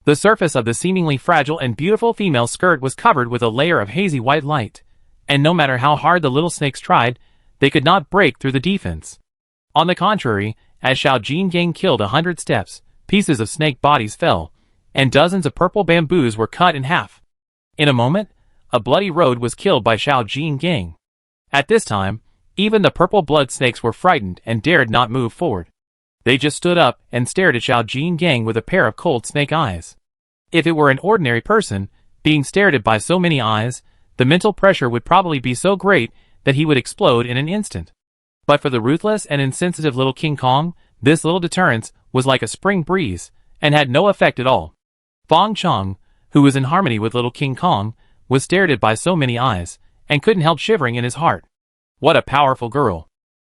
Speaker 1: The surface of the seemingly fragile and beautiful female skirt was covered with a layer of hazy white light, and no matter how hard the little snakes tried, they could not break through the defense. On the contrary, as Xiao Jinggang killed 100 steps, pieces of snake bodies fell, and dozens of purple bamboos were cut in half. In a moment, a bloody road was killed by Xiao Jinggang. At this time, even the purple blood snakes were frightened and dared not move forward. They just stood up and stared at Xiao Jinggang with a pair of cold snake eyes. If it were an ordinary person, being stared at by so many eyes, the mental pressure would probably be so great that he would explode in an instant. But for the ruthless and insensitive little King Kong, this little deterrence was like a spring breeze, and had no effect at all. Fang Chong, who was in harmony with little King Kong, was stared at by so many eyes, and couldn't help shivering in his heart. What a powerful girl!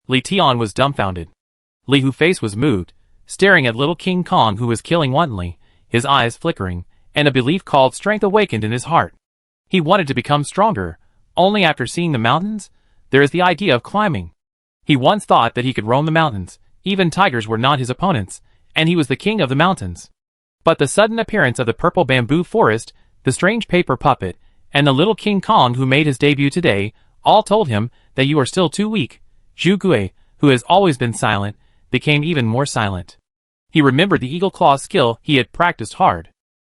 Speaker 1: Li Tian was dumbfounded. Li Hu's face was moved, staring at little King Kong who was killing wantonly, his eyes flickering, and a belief called strength awakened in his heart. He wanted to become stronger. Only after seeing the mountains, there is the idea of climbing. He once thought that he could roam the mountains, even tigers were not his opponents, and he was the king of the mountains. But the sudden appearance of the purple bamboo forest, the strange paper puppet, and the little King Kong who made his debut today, all told him that you are still too weak. Zhu Gui, who has always been silent, became even more silent. He remembered the eagle claw skill he had practiced hard.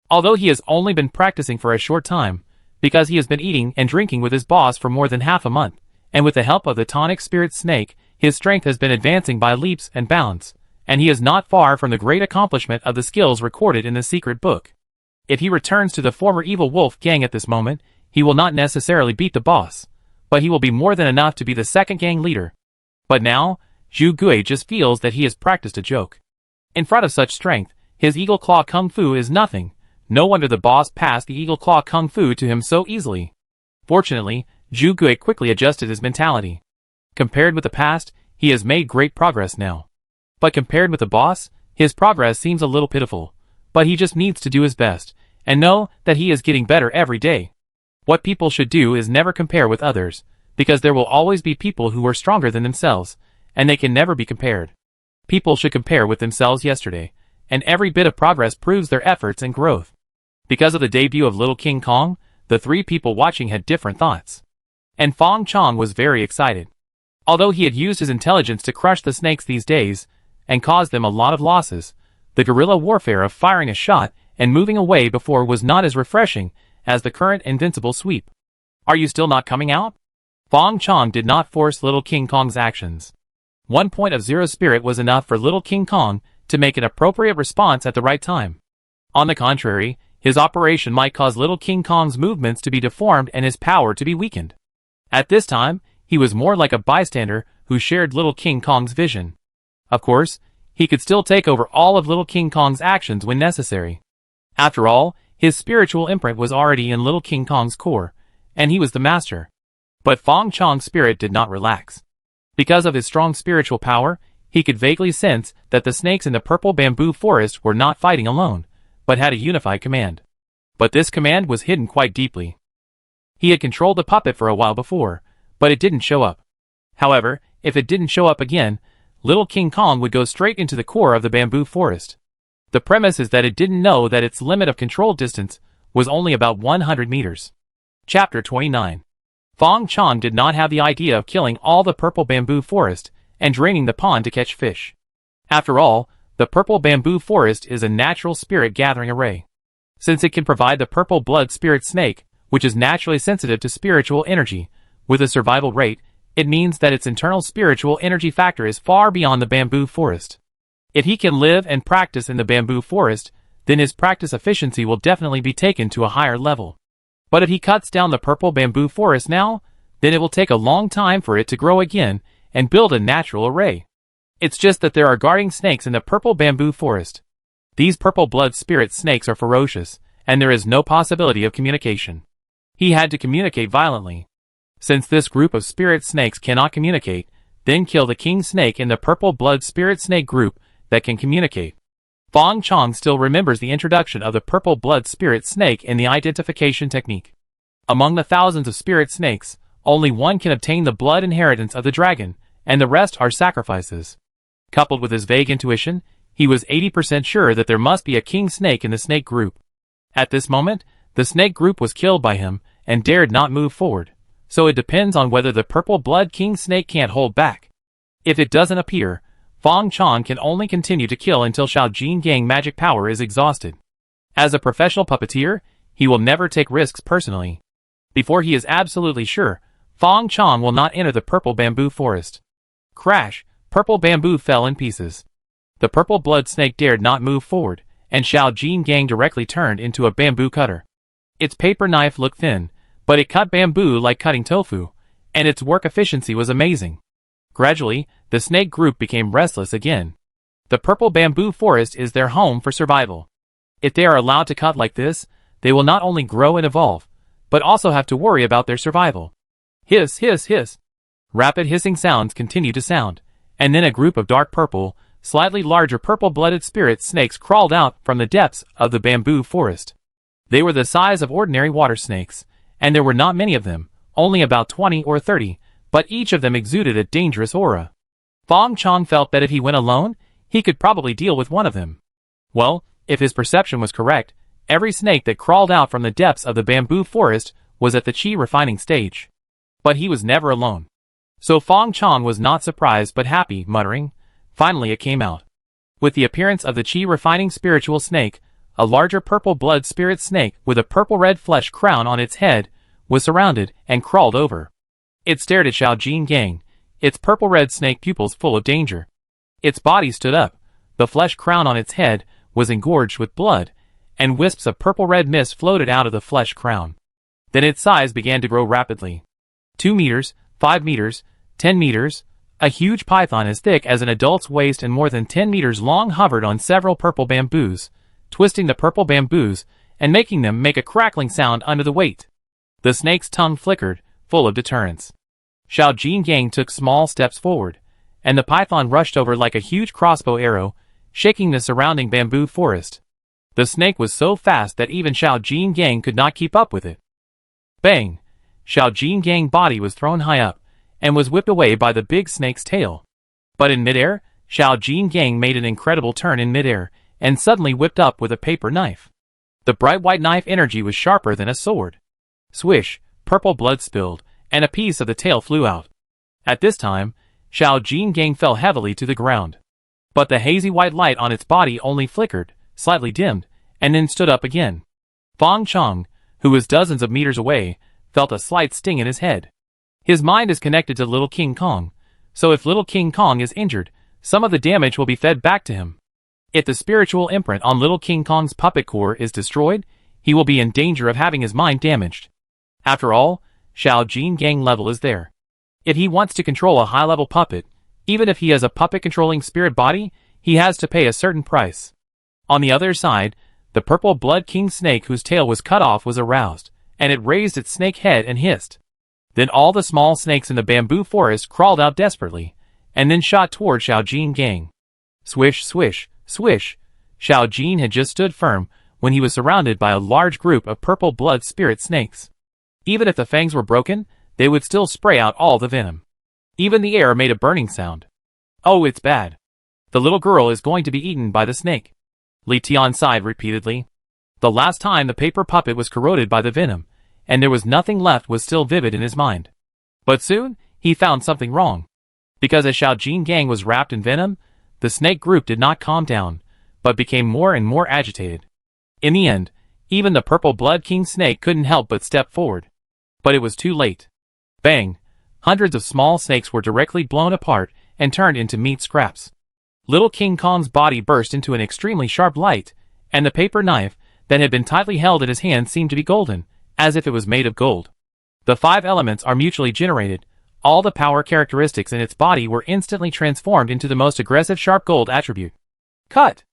Speaker 1: Although he has only been practicing for a short time, because he has been eating and drinking with his boss for more than half a month, and with the help of the tonic spirit snake, his strength has been advancing by leaps and bounds, and he is not far from the great accomplishment of the skills recorded in the secret book. If he returns to the former evil wolf gang at this moment, he will not necessarily beat the boss, but he will be more than enough to be the second gang leader. But now, Zhu Gui just feels that he has practiced a joke. In front of such strength, his eagle claw kung fu is nothing. No wonder the boss passed the eagle claw kung fu to him so easily. Fortunately, Zhu Gui quickly adjusted his mentality. Compared with the past, he has made great progress now. But compared with the boss, his progress seems a little pitiful. But he just needs to do his best, and know that he is getting better every day. What people should do is never compare with others, because there will always be people who are stronger than themselves, and they can never be compared. People should compare with themselves yesterday, and every bit of progress proves their efforts and growth. Because of the debut of Little King Kong, the three people watching had different thoughts. And Fang Chong was very excited. Although he had used his intelligence to crush the snakes these days, and caused them a lot of losses, the guerrilla warfare of firing a shot and moving away before was not as refreshing as the current invincible sweep. Are you still not coming out? Fang Chong did not force Little King Kong's actions. 1 point of zero spirit was enough for Little King Kong to make an appropriate response at the right time. On the contrary, his operation might cause Little King Kong's movements to be deformed and his power to be weakened. At this time, he was more like a bystander who shared Little King Kong's vision. Of course, he could still take over all of Little King Kong's actions when necessary. After all, his spiritual imprint was already in Little King Kong's core, and he was the master. But Fang Chong's spirit did not relax. Because of his strong spiritual power, he could vaguely sense that the snakes in the purple bamboo forest were not fighting alone, but had a unified command. But this command was hidden quite deeply. He had controlled the puppet for a while before, but it didn't show up. However, if it didn't show up again, little King Kong would go straight into the core of the bamboo forest. The premise is that it didn't know that its limit of control distance was only about 100 meters. Chapter 29. Fang Chong did not have the idea of killing all the purple bamboo forest and draining the pond to catch fish. After all, the purple bamboo forest is a natural spirit gathering array. Since it can provide the purple blood spirit snake, which is naturally sensitive to spiritual energy, with a survival rate, it means that its internal spiritual energy factor is far beyond the bamboo forest. If he can live and practice in the bamboo forest, then his practice efficiency will definitely be taken to a higher level. But if he cuts down the purple bamboo forest now, then it will take a long time for it to grow again and build a natural array. It's just that there are guarding snakes in the purple bamboo forest. These purple blood spirit snakes are ferocious, and there is no possibility of communication. He had to communicate violently. Since this group of spirit snakes cannot communicate, then kill the king snake in the purple blood spirit snake group that can communicate. Fang Chong still remembers the introduction of the purple blood spirit snake in the identification technique. Among the thousands of spirit snakes, only one can obtain the blood inheritance of the dragon, and the rest are sacrifices. Coupled with his vague intuition, he was 80% sure that there must be a king snake in the snake group. At this moment, the snake group was killed by him and dared not move forward, so it depends on whether the purple blood king snake can't hold back. If it doesn't appear, Fang Chong can only continue to kill until Xiao Jin Gang magic power is exhausted. As a professional puppeteer, he will never take risks personally. Before he is absolutely sure, Fang Chong will not enter the purple bamboo forest. Crash! Purple bamboo fell in pieces. The purple blood snake dared not move forward, and Xiao Jin Gang directly turned into a bamboo cutter. Its paper knife looked thin, but it cut bamboo like cutting tofu, and its work efficiency was amazing. Gradually, the snake group became restless again. The purple bamboo forest is their home for survival. If they are allowed to cut like this, they will not only grow and evolve, but also have to worry about their survival. Hiss, hiss, hiss. Rapid hissing sounds continue to sound, and then a group of dark purple, slightly larger purple-blooded spirit snakes crawled out from the depths of the bamboo forest. They were the size of ordinary water snakes, and there were not many of them, only about 20 or 30, but each of them exuded a dangerous aura. Fang Chong felt that if he went alone, he could probably deal with one of them. Well, if his perception was correct, every snake that crawled out from the depths of the bamboo forest was at the chi refining stage. But he was never alone. So Fang Chong was not surprised but happy, muttering, "Finally it came out." With the appearance of the chi refining spiritual snake, a larger purple blood spirit snake with a purple-red flesh crown on its head was surrounded and crawled over. It stared at Xiao Jin Gang, its purple-red snake pupils full of danger. Its body stood up, the flesh crown on its head was engorged with blood, and wisps of purple-red mist floated out of the flesh crown. Then its size began to grow rapidly. 2 meters, 5 meters, 10 meters, a huge python as thick as an adult's waist and more than 10 meters long hovered on several purple bamboos, twisting the purple bamboos and making them make a crackling sound under the weight. The snake's tongue flickered, full of deterrence. Xiao Jin Gang took small steps forward, and the python rushed over like a huge crossbow arrow, shaking the surrounding bamboo forest. The snake was so fast that even Xiao Jin Gang could not keep up with it. Bang! Xiao Jin Gang's body was thrown high up, and was whipped away by the big snake's tail. But in midair, Xiao Jin Gang made an incredible turn in midair, and suddenly whipped up with a paper knife. The bright white knife energy was sharper than a sword. Swish, purple blood spilled, and a piece of the tail flew out. At this time, Xiao Jin Gang fell heavily to the ground. But the hazy white light on its body only flickered, slightly dimmed, and then stood up again. Fang Chong, who was dozens of meters away, felt a slight sting in his head. His mind is connected to Little King Kong, so if Little King Kong is injured, some of the damage will be fed back to him. If the spiritual imprint on Little King Kong's puppet core is destroyed, he will be in danger of having his mind damaged. After all, Xiao Jin Gang level is there. If he wants to control a high-level puppet, even if he has a puppet-controlling spirit body, he has to pay a certain price. On the other side, the purple blood king snake whose tail was cut off was aroused, and it raised its snake head and hissed. Then all the small snakes in the bamboo forest crawled out desperately, and then shot toward Xiao Jin Gang. Swish, swish, swish. Xiao Jin had just stood firm when he was surrounded by a large group of purple blood spirit snakes. Even if the fangs were broken, they would still spray out all the venom. Even the air made a burning sound. Oh, it's bad. The little girl is going to be eaten by the snake. Li Tian sighed repeatedly. The last time the paper puppet was corroded by the venom, and there was nothing left was still vivid in his mind. But soon, he found something wrong. Because as Xiao Jin Gang was wrapped in venom, the snake group did not calm down, but became more and more agitated. In the end, even the purple blood king snake couldn't help but step forward. But it was too late. Bang! Hundreds of small snakes were directly blown apart and turned into meat scraps. Little King Kong's body burst into an extremely sharp light, and the paper knife that had been tightly held in his hand seemed to be golden, as if it was made of gold. The 5 elements are mutually generated. All the power characteristics in its body were instantly transformed into the most aggressive sharp gold attribute. Cut!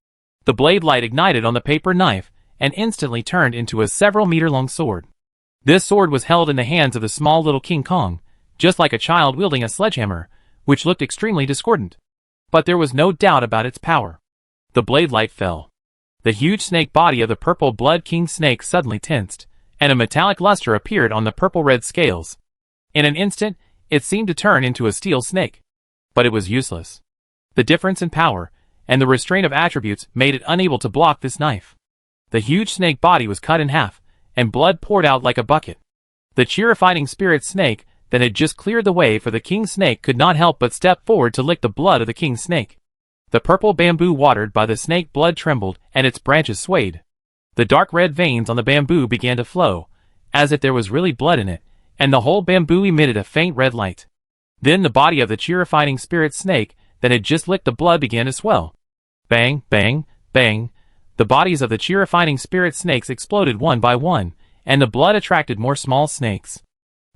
Speaker 1: The blade light ignited on the paper knife and instantly turned into a several-meter-long sword. This sword was held in the hands of the small little King Kong, just like a child wielding a sledgehammer, which looked extremely discordant. But there was no doubt about its power. The blade light fell. The huge snake body of the purple blood king snake suddenly tensed, and a metallic luster appeared on the purple-red scales. In an instant, it seemed to turn into a steel snake. But it was useless. The difference in power and the restraint of attributes made it unable to block this knife. The huge snake body was cut in half, and blood poured out like a bucket. The cheer-fighting spirit snake that had just cleared the way for the king snake could not help but step forward to lick the blood of the king snake. The purple bamboo watered by the snake blood trembled and its branches swayed. The dark red veins on the bamboo began to flow, as if there was really blood in it, and the whole bamboo emitted a faint red light. Then the body of the cheer-fighting spirit snake that had just licked the blood began to swell. Bang, bang, bang. The bodies of the cheer-fighting spirit snakes exploded one by one, and the blood attracted more small snakes.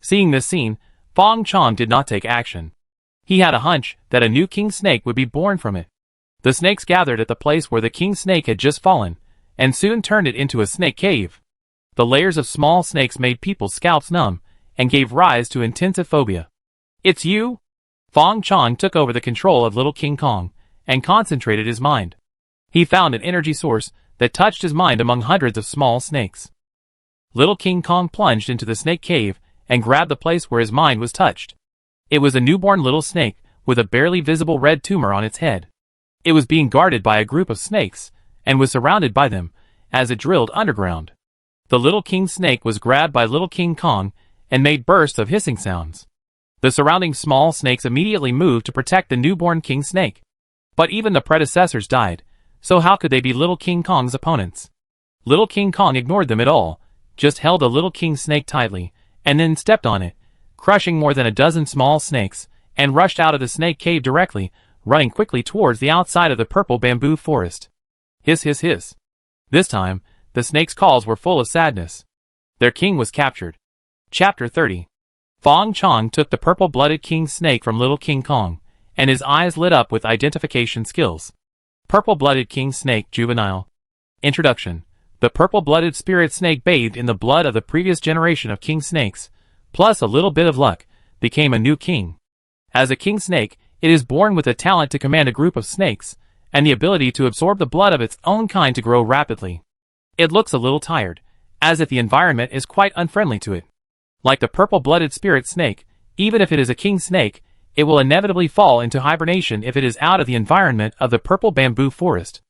Speaker 1: Seeing this scene, Fang Chong did not take action. He had a hunch that a new king snake would be born from it. The snakes gathered at the place where the king snake had just fallen, and soon turned it into a snake cave. The layers of small snakes made people's scalps numb, and gave rise to intensive phobia. It's you? Fang Chong took over the control of little King Kong, and concentrated his mind. He found an energy source that touched his mind among hundreds of small snakes. Little King Kong plunged into the snake cave, and grabbed the place where his mind was touched. It was a newborn little snake, with a barely visible red tumor on its head. It was being guarded by a group of snakes, and was surrounded by them, as it drilled underground. The little king snake was grabbed by little King Kong, and made bursts of hissing sounds. The surrounding small snakes immediately moved to protect the newborn king snake. But even the predecessors died, so how could they be little King Kong's opponents? Little King Kong ignored them at all, just held the little king snake tightly, and then stepped on it, crushing more than a dozen small snakes, and rushed out of the snake cave directly, running quickly towards the outside of the purple bamboo forest. Hiss, hiss, hiss. This time, the snakes' calls were full of sadness. Their king was captured. Chapter 30. Fang Chong took the purple-blooded king snake from little King Kong, and his eyes lit up with identification skills. Purple-blooded king snake juvenile. Introduction. The purple-blooded spirit snake bathed in the blood of the previous generation of king snakes, plus a little bit of luck, became a new king. As a king snake, it is born with the talent to command a group of snakes, and the ability to absorb the blood of its own kind to grow rapidly. It looks a little tired, as if the environment is quite unfriendly to it. Like the purple-blooded spirit snake, even if it is a king snake, it will inevitably fall into hibernation if it is out of the environment of the purple bamboo forest.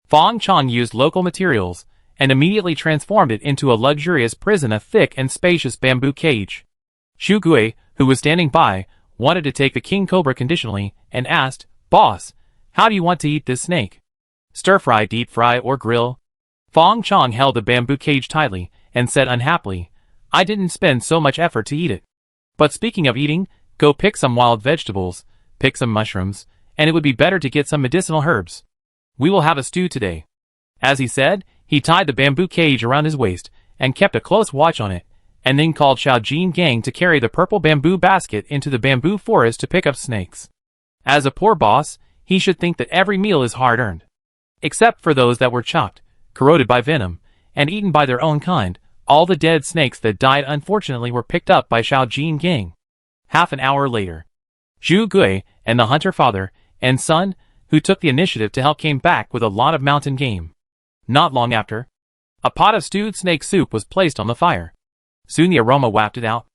Speaker 1: Fang Chong used local materials, and immediately transformed it into a luxurious prison, a thick and spacious bamboo cage. Xu Gui, who was standing by, wanted to take the king cobra conditionally, and asked, "Boss, how do you want to eat this snake? Stir-fry, deep-fry, or grill?" Fang Chong held the bamboo cage tightly, and said unhappily, "I didn't spend so much effort to eat it. But speaking of eating, go pick some wild vegetables, pick some mushrooms, and it would be better to get some medicinal herbs. We will have a stew today." As he said, he tied the bamboo cage around his waist, and kept a close watch on it, and then called Xiao Jin Gang to carry the purple bamboo basket into the bamboo forest to pick up snakes. As a poor boss, he should think that every meal is hard-earned. Except for those that were chopped, corroded by venom, and eaten by their own kind, All the dead snakes that died unfortunately were picked up by Xiao Jin Gang. Half an hour later, Zhu Gui and the hunter father and son, who took the initiative to help, came back with a lot of mountain game. Not long after, a pot of stewed snake soup was placed on the fire. Soon the aroma wafted out.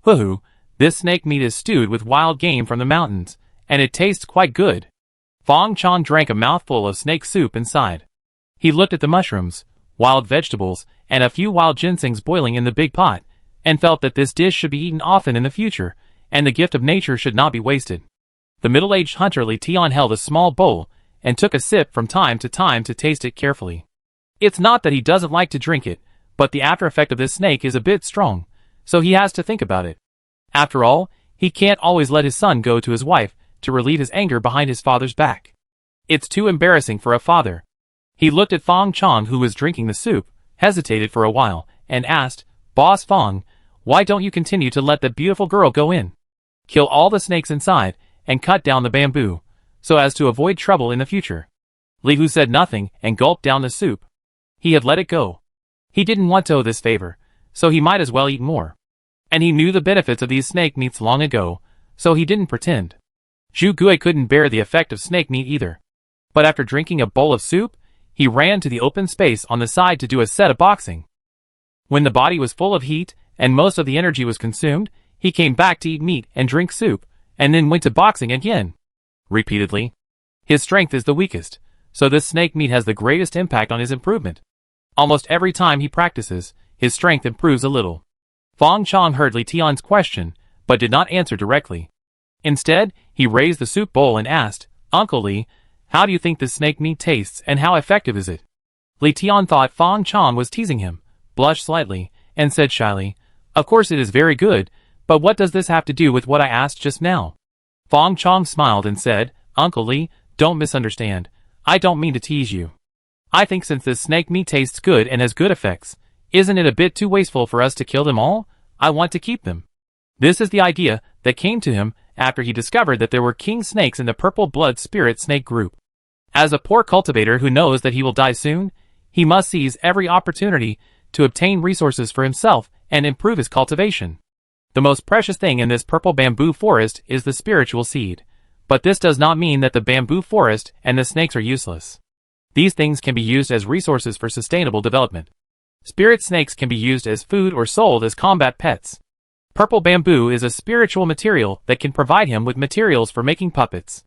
Speaker 1: Hoo-hoo, this snake meat is stewed with wild game from the mountains, and it tastes quite good. Fang Chong drank a mouthful of snake soup and sighed. He looked at the mushrooms, wild vegetables, and a few wild ginsengs boiling in the big pot, and felt that this dish should be eaten often in the future, and the gift of nature should not be wasted. The middle-aged hunter Li Tian held a small bowl, and took a sip from time to taste it carefully. It's not that he doesn't like to drink it, but the after effect of this snake is a bit strong, so he has to think about it. After all, he can't always let his son go to his wife to relieve his anger behind his father's back. It's too embarrassing for a father. He looked at Fang Chong, who was drinking the soup, hesitated for a while, and asked, "Boss Fang, why don't you continue to let the beautiful girl go in? Kill all the snakes inside, and cut down the bamboo, so as to avoid trouble in the future." Li Hu said nothing and gulped down the soup. He had let it go. He didn't want to owe this favor, so he might as well eat more. And he knew the benefits of these snake meats long ago, so he didn't pretend. Zhu Gui couldn't bear the effect of snake meat either. But after drinking a bowl of soup, he ran to the open space on the side to do a set of boxing. When the body was full of heat, and most of the energy was consumed, he came back to eat meat and drink soup, and then went to boxing again. Repeatedly. His strength is the weakest, so this snake meat has the greatest impact on his improvement. Almost every time he practices, his strength improves a little. Fang Chong heard Li Tian's question, but did not answer directly. Instead, he raised the soup bowl and asked, "Uncle Li, how do you think this snake meat tastes and how effective is it?" Li Tian thought Fang Chong was teasing him, blushed slightly, and said shyly, "Of course it is very good, but what does this have to do with what I asked just now?" Fang Chong smiled and said, "Uncle Li, don't misunderstand. I don't mean to tease you. I think since this snake meat tastes good and has good effects, isn't it a bit too wasteful for us to kill them all? I want to keep them." This is the idea that came to him after he discovered that there were king snakes in the purple blood spirit snake group. As a poor cultivator who knows that he will die soon, he must seize every opportunity to obtain resources for himself and improve his cultivation. The most precious thing in this purple bamboo forest is the spiritual seed, but this does not mean that the bamboo forest and the snakes are useless. These things can be used as resources for sustainable development. Spirit snakes can be used as food or sold as combat pets. Purple bamboo is a spiritual material that can provide him with materials for making puppets.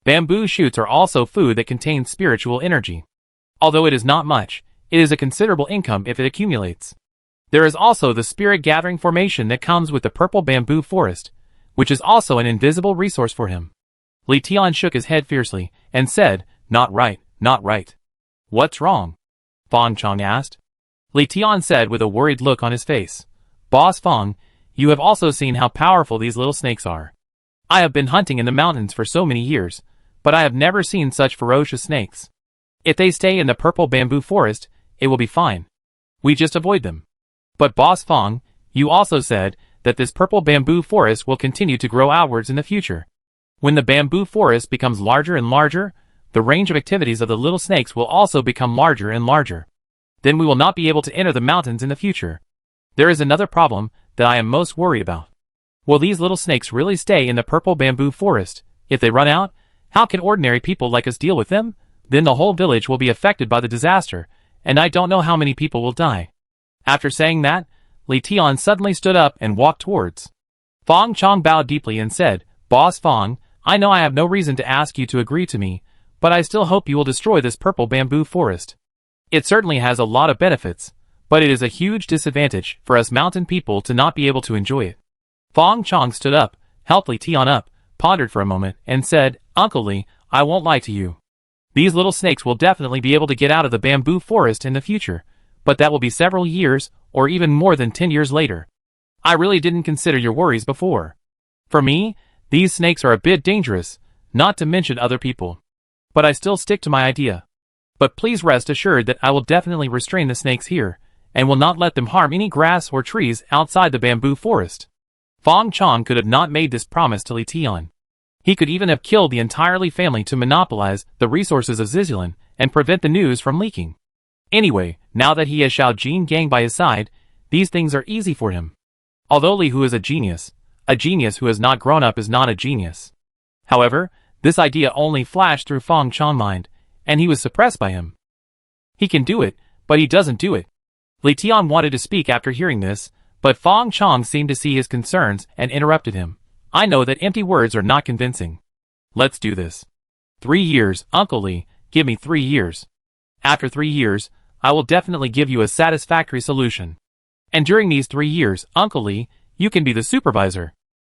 Speaker 1: Bamboo shoots are also food that contains spiritual energy. Although it is not much, it is a considerable income if it accumulates. There is also the spirit gathering formation that comes with the purple bamboo forest, which is also an invisible resource for him. Li Tian shook his head fiercely and said, "Not right, not right." "What's wrong?" Fang Chong asked. Li Tian said with a worried look on his face, "Boss Fang, you have also seen how powerful these little snakes are. I have been hunting in the mountains for so many years, but I have never seen such ferocious snakes. If they stay in the purple bamboo forest, it will be fine. We just avoid them. But Boss Fang, you also said that this purple bamboo forest will continue to grow outwards in the future. When the bamboo forest becomes larger and larger, the range of activities of the little snakes will also become larger and larger. Then we will not be able to enter the mountains in the future. There is another problem that I am most worried about. Will these little snakes really stay in the purple bamboo forest? If they run out, how can ordinary people like us deal with them? Then the whole village will be affected by the disaster, and I don't know how many people will die." After saying that, Li Tian suddenly stood up and walked towards. Fang Chong bowed deeply and said, "Boss Fang, I know I have no reason to ask you to agree to me, but I still hope you will destroy this purple bamboo forest. It certainly has a lot of benefits, but it is a huge disadvantage for us mountain people to not be able to enjoy it." Fang Chong stood up, helped Li Tian up, pondered for a moment, and said, "Uncle Li, I won't lie to you. These little snakes will definitely be able to get out of the bamboo forest in the future, but that will be several years, or even more than 10 years later. I really didn't consider your worries before. For me, these snakes are a bit dangerous, not to mention other people. But I still stick to my idea. But please rest assured that I will definitely restrain the snakes here, and will not let them harm any grass or trees outside the bamboo forest." Fang Chong could have not made this promise to Li Tian. He could even have killed the entire family to monopolize the resources of Zizulan and prevent the news from leaking. Anyway, now that he has Xiao Jin Gang by his side, These things are easy for him. Although Li Hu is a genius who has not grown up is not a genius. However, this idea only flashed through Fang Chong's mind, and he was suppressed by him. He can do it, but he doesn't do it. Li Tian wanted to speak after hearing this, but Fang Chong seemed to see his concerns and interrupted him. I know that empty words are not convincing. Let's do this. 3 years, Uncle Li, give me 3 years. After 3 years, I will definitely give you a satisfactory solution. And during these 3 years, Uncle Li, you can be the supervisor.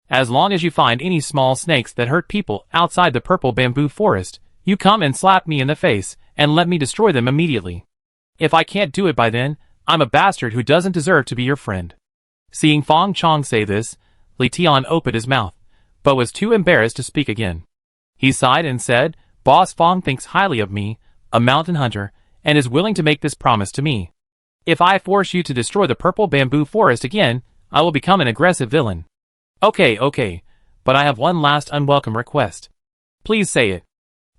Speaker 1: As long as you find any small snakes that hurt people outside the purple bamboo forest, you come and slap me in the face, and let me destroy them immediately. If I can't do it by then, I'm a bastard who doesn't deserve to be your friend. Seeing Fang Chong say this, Li Tian opened his mouth, but was too embarrassed to speak again. He sighed and said, Boss Fang thinks highly of me, a mountain hunter, and is willing to make this promise to me. If I force you to destroy the purple bamboo forest again, I will become an aggressive villain. Okay, but I have one last unwelcome request. Please say it.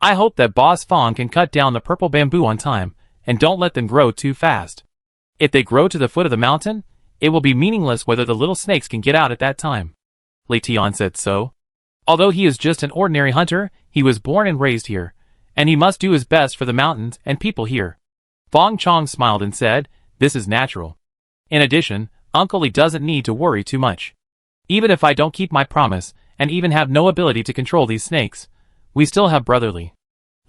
Speaker 1: I hope that Boss Fang can cut down the purple bamboo on time, and don't let them grow too fast. If they grow to the foot of the mountain, it will be meaningless whether the little snakes can get out at that time. Li Tian said so. Although he is just an ordinary hunter, he was born and raised here, and he must do his best for the mountains and people here. Fang Chong smiled and said, this is natural. In addition, Uncle Li doesn't need to worry too much. Even if I don't keep my promise, and even have no ability to control these snakes, we still have Brother Li.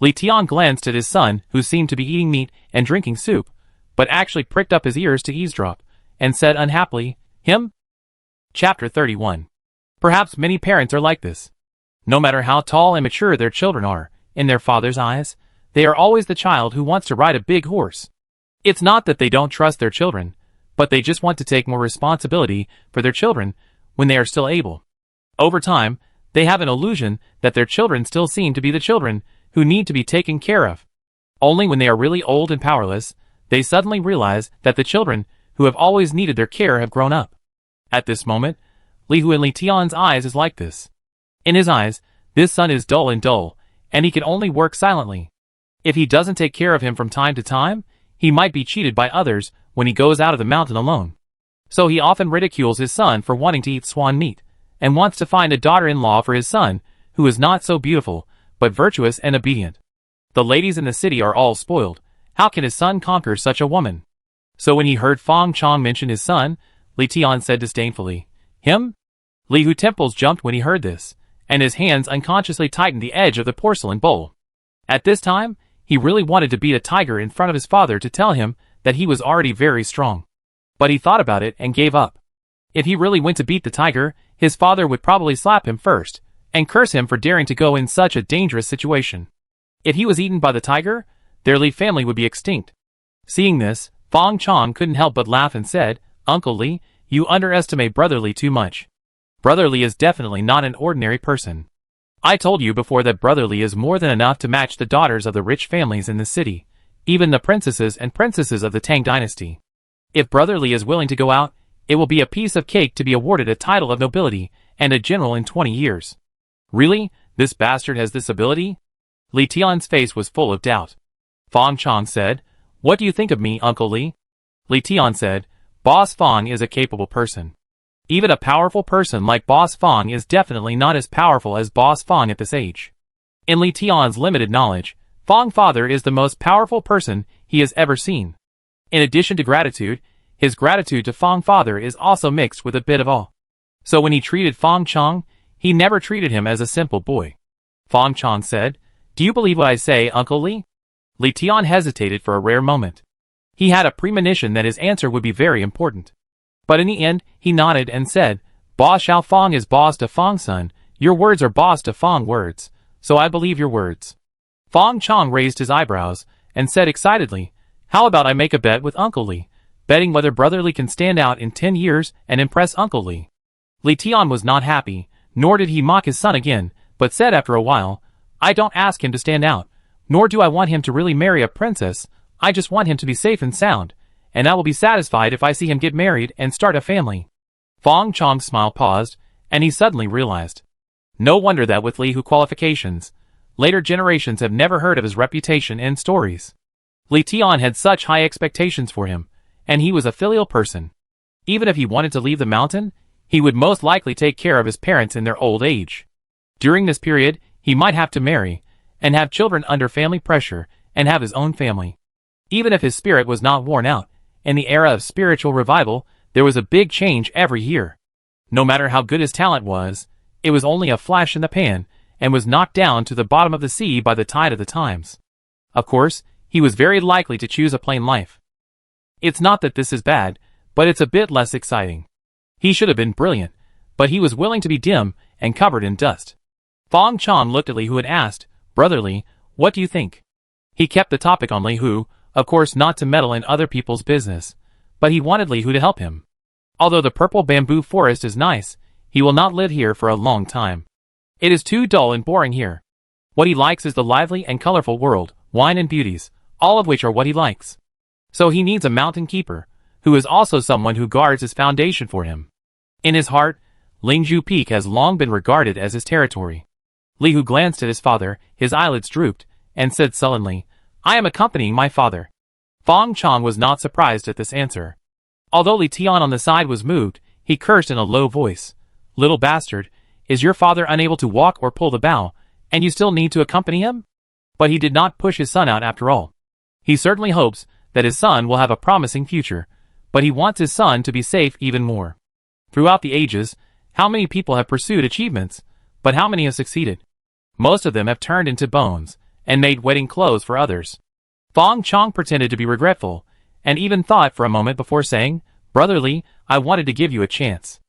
Speaker 1: Li Tian glanced at his son, who seemed to be eating meat and drinking soup, but actually pricked up his ears to eavesdrop, and said unhappily, him? Chapter 31. Perhaps many parents are like this. No matter how tall and mature their children are, in their father's eyes, they are always the child who wants to ride a big horse. It's not that they don't trust their children, but they just want to take more responsibility for their children when they are still able. Over time, they have an illusion that their children still seem to be the children who need to be taken care of. Only when they are really old and powerless, they suddenly realize that the children who have always needed their care have grown up. At this moment, Li Hu in Li Tian's eyes is like this. In his eyes, this son is dull, and he can only work silently. If he doesn't take care of him from time to time, he might be cheated by others when he goes out of the mountain alone. So he often ridicules his son for wanting to eat swan meat, and wants to find a daughter-in-law for his son, who is not so beautiful, but virtuous and obedient. The ladies in the city are all spoiled. How can his son conquer such a woman? So when he heard Fang Chong mention his son, Li Tian said disdainfully, him? Li Hu's temples jumped when he heard this, and his hands unconsciously tightened the edge of the porcelain bowl. At this time, he really wanted to beat a tiger in front of his father to tell him that he was already very strong. But he thought about it and gave up. If he really went to beat the tiger, his father would probably slap him first, and curse him for daring to go in such a dangerous situation. If he was eaten by the tiger, their Li family would be extinct. Seeing this, Fang Chong couldn't help but laugh and said, Uncle Li, you underestimate Brother Li too much. Brother Li is definitely not an ordinary person. I told you before that Brother Li is more than enough to match the daughters of the rich families in the city, even the princesses and princesses of the Tang dynasty. If Brother Li is willing to go out, it will be a piece of cake to be awarded a title of nobility and a general in 20 years. Really? This bastard has this ability? Li Tian's face was full of doubt. Fang Chong said, What do you think of me, Uncle Li? Li Tian said, Boss Fang is a capable person. Even a powerful person like Boss Fang is definitely not as powerful as Boss Fang at this age. In Li Tian's limited knowledge, Fang father is the most powerful person he has ever seen. In addition to gratitude, his gratitude to Fang father is also mixed with a bit of awe. So when he treated Fang Chong, he never treated him as a simple boy. Fang Chong said, Do you believe what I say, Uncle Li? Li Tian hesitated for a rare moment. He had a premonition that his answer would be very important. But in the end, he nodded and said, Boss Xiao Fang is boss to Fang son, your words are boss to Fang words, so I believe your words. Fang Chong raised his eyebrows and said excitedly, How about I make a bet with Uncle Li, betting whether Brother Li can stand out in 10 years and impress Uncle Li. Li Tian was not happy, nor did he mock his son again, but said after a while, I don't ask him to stand out, nor do I want him to really marry a princess, I just want him to be safe and sound, and I will be satisfied if I see him get married and start a family. Fang Chong's smile paused, and he suddenly realized. No wonder that with Li Hu qualifications, later generations have never heard of his reputation and stories. Li Tian had such high expectations for him, and he was a filial person. Even if he wanted to leave the mountain, he would most likely take care of his parents in their old age. During this period, he might have to marry, and have children under family pressure, and have his own family. Even if his spirit was not worn out, in the era of spiritual revival, there was a big change every year. No matter how good his talent was, it was only a flash in the pan, and was knocked down to the bottom of the sea by the tide of the times. Of course, he was very likely to choose a plain life. It's not that this is bad, but it's a bit less exciting. He should have been brilliant, but he was willing to be dim and covered in dust. Fang Chong looked at Li Hu and asked, "Brother Li, what do you think?" He kept the topic on Li Hu, of course not to meddle in other people's business, but he wanted Li Hu to help him. Although the purple bamboo forest is nice, he will not live here for a long time. It is too dull and boring here. What he likes is the lively and colorful world, wine and beauties, all of which are what he likes. So he needs a mountain keeper, who is also someone who guards his foundation for him. In his heart, Lingzhu Peak has long been regarded as his territory. Li Hu glanced at his father, his eyelids drooped, and said sullenly, "I am accompanying my father." Fang Chong was not surprised at this answer. Although Li Tian on the side was moved, he cursed in a low voice, "Little bastard, is your father unable to walk or pull the bow, and you still need to accompany him?" But he did not push his son out after all. He certainly hopes that his son will have a promising future, but he wants his son to be safe even more. Throughout the ages, how many people have pursued achievements, but how many have succeeded? Most of them have turned into bones, and made wedding clothes for others. Fang Chong pretended to be regretful, and even thought for a moment before saying, "Brother Li, I wanted to give you a chance.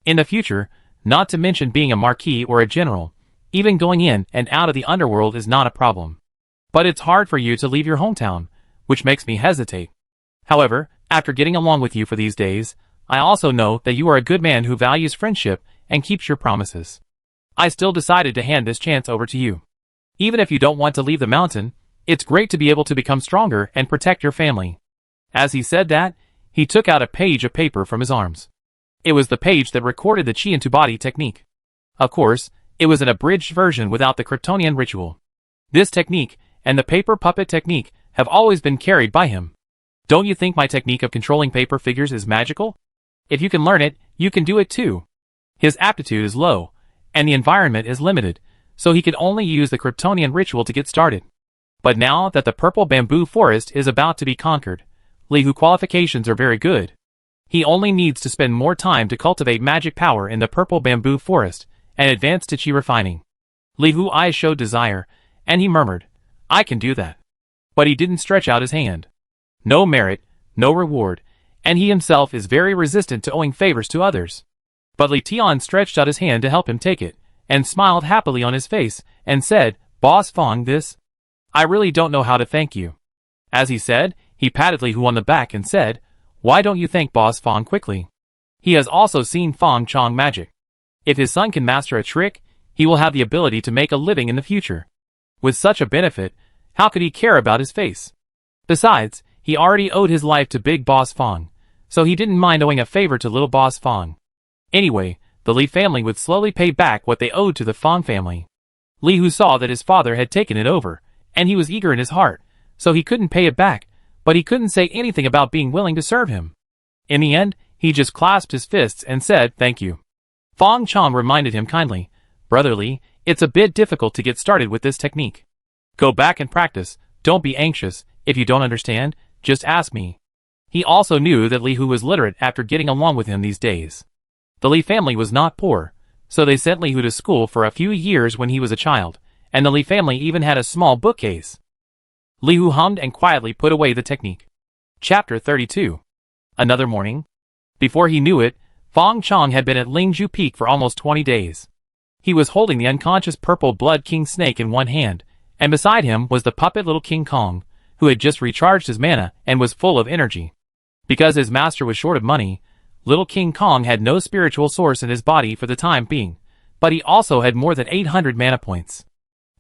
Speaker 1: In the future, not to mention being a marquis or a general, even going in and out of the underworld is not a problem. But it's hard for you to leave your hometown, which makes me hesitate. However, after getting along with you for these days, I also know that you are a good man who values friendship and keeps your promises. I still decided to hand this chance over to you. Even if you don't want to leave the mountain, it's great to be able to become stronger and protect your family." As he said that, he took out a page of paper from his arms. It was the page that recorded the chi into body technique. Of course, it was an abridged version without the Kryptonian ritual. This technique, and the paper puppet technique, have always been carried by him. Don't you think my technique of controlling paper figures is magical? If you can learn it, you can do it too. His aptitude is low, and the environment is limited, so he could only use the Kryptonian ritual to get started. But now that the purple bamboo forest is about to be conquered, Li Hu qualifications are very good. He only needs to spend more time to cultivate magic power in the purple bamboo forest, and advance to chi refining. Li Hu's eyes showed desire, and he murmured, "I can do that." But he didn't stretch out his hand. No merit, no reward, and he himself is very resistant to owing favors to others. But Li Tian stretched out his hand to help him take it, and smiled happily on his face, and said, "Boss Fang, I really don't know how to thank you." As he said, he patted Li Hu on the back and said, "Why don't you thank Boss Fang quickly? He has also seen Fang Chong magic. If his son can master a trick, he will have the ability to make a living in the future. With such a benefit, how could he care about his face? Besides, he already owed his life to Big Boss Fang, so he didn't mind owing a favor to Little Boss Fang. Anyway, the Li family would slowly pay back what they owed to the Fang family." Li Hu saw that his father had taken it over, and he was eager in his heart, so he couldn't pay it back, but he couldn't say anything about being willing to serve him. In the end, he just clasped his fists and said, "Thank you." Fang Chong reminded him kindly, "Brother Li, it's a bit difficult to get started with this technique. Go back and practice, don't be anxious, if you don't understand, just ask me." He also knew that Li Hu was literate after getting along with him these days. The Li family was not poor, so they sent Li Hu to school for a few years when he was a child, and the Li family even had a small bookcase. Li Hu hummed and quietly put away the technique. Chapter 32. Another morning. Before he knew it, Fang Chong had been at Lingzhu Peak for almost 20 days. He was holding the unconscious purple blood king snake in one hand, and beside him was the puppet little King Kong, who had just recharged his mana and was full of energy. Because his master was short of money, little King Kong had no spiritual source in his body for the time being, but he also had more than 800 mana points.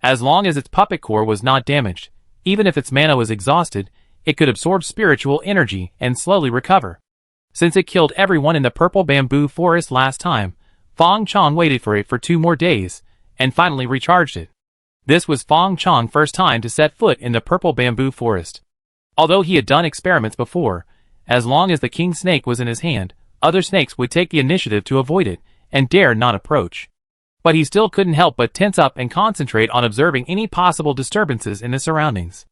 Speaker 1: As long as its puppet core was not damaged, even if its mana was exhausted, it could absorb spiritual energy and slowly recover. Since it killed everyone in the purple bamboo forest last time, Fang Chong waited for it for 2 more days, and finally recharged it. This was Fang Chong's first time to set foot in the purple bamboo forest. Although he had done experiments before, as long as the king snake was in his hand, other snakes would take the initiative to avoid it and dare not approach. But he still couldn't help but tense up and concentrate on observing any possible disturbances in the surroundings.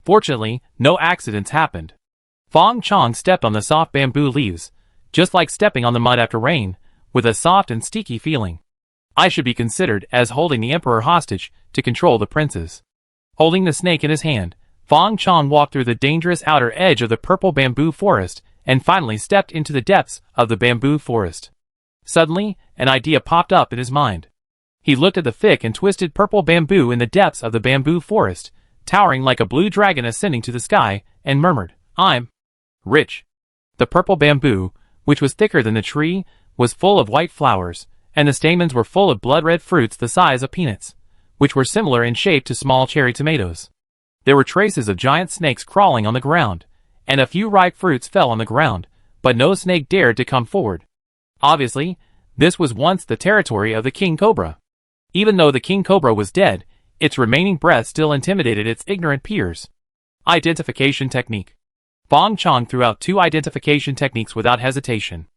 Speaker 1: Fortunately, no accidents happened. Fang Chong stepped on the soft bamboo leaves, just like stepping on the mud after rain, with a soft and sticky feeling. I should be considered as holding the emperor hostage to control the princes. Holding the snake in his hand, Fang Chong walked through the dangerous outer edge of the purple bamboo forest and finally stepped into the depths of the bamboo forest. Suddenly, an idea popped up in his mind. He looked at the thick and twisted purple bamboo in the depths of the bamboo forest, towering like a blue dragon ascending to the sky, and murmured, "I'm rich." The purple bamboo, which was thicker than the tree, was full of white flowers, and the stamens were full of blood-red fruits the size of peanuts, which were similar in shape to small cherry tomatoes. There were traces of giant snakes crawling on the ground, and a few ripe fruits fell on the ground, but no snake dared to come forward. Obviously, this was once the territory of the king cobra. Even though the king cobra was dead, its remaining breath still intimidated its ignorant peers. Identification technique. Fang Chong threw out 2 identification techniques without hesitation.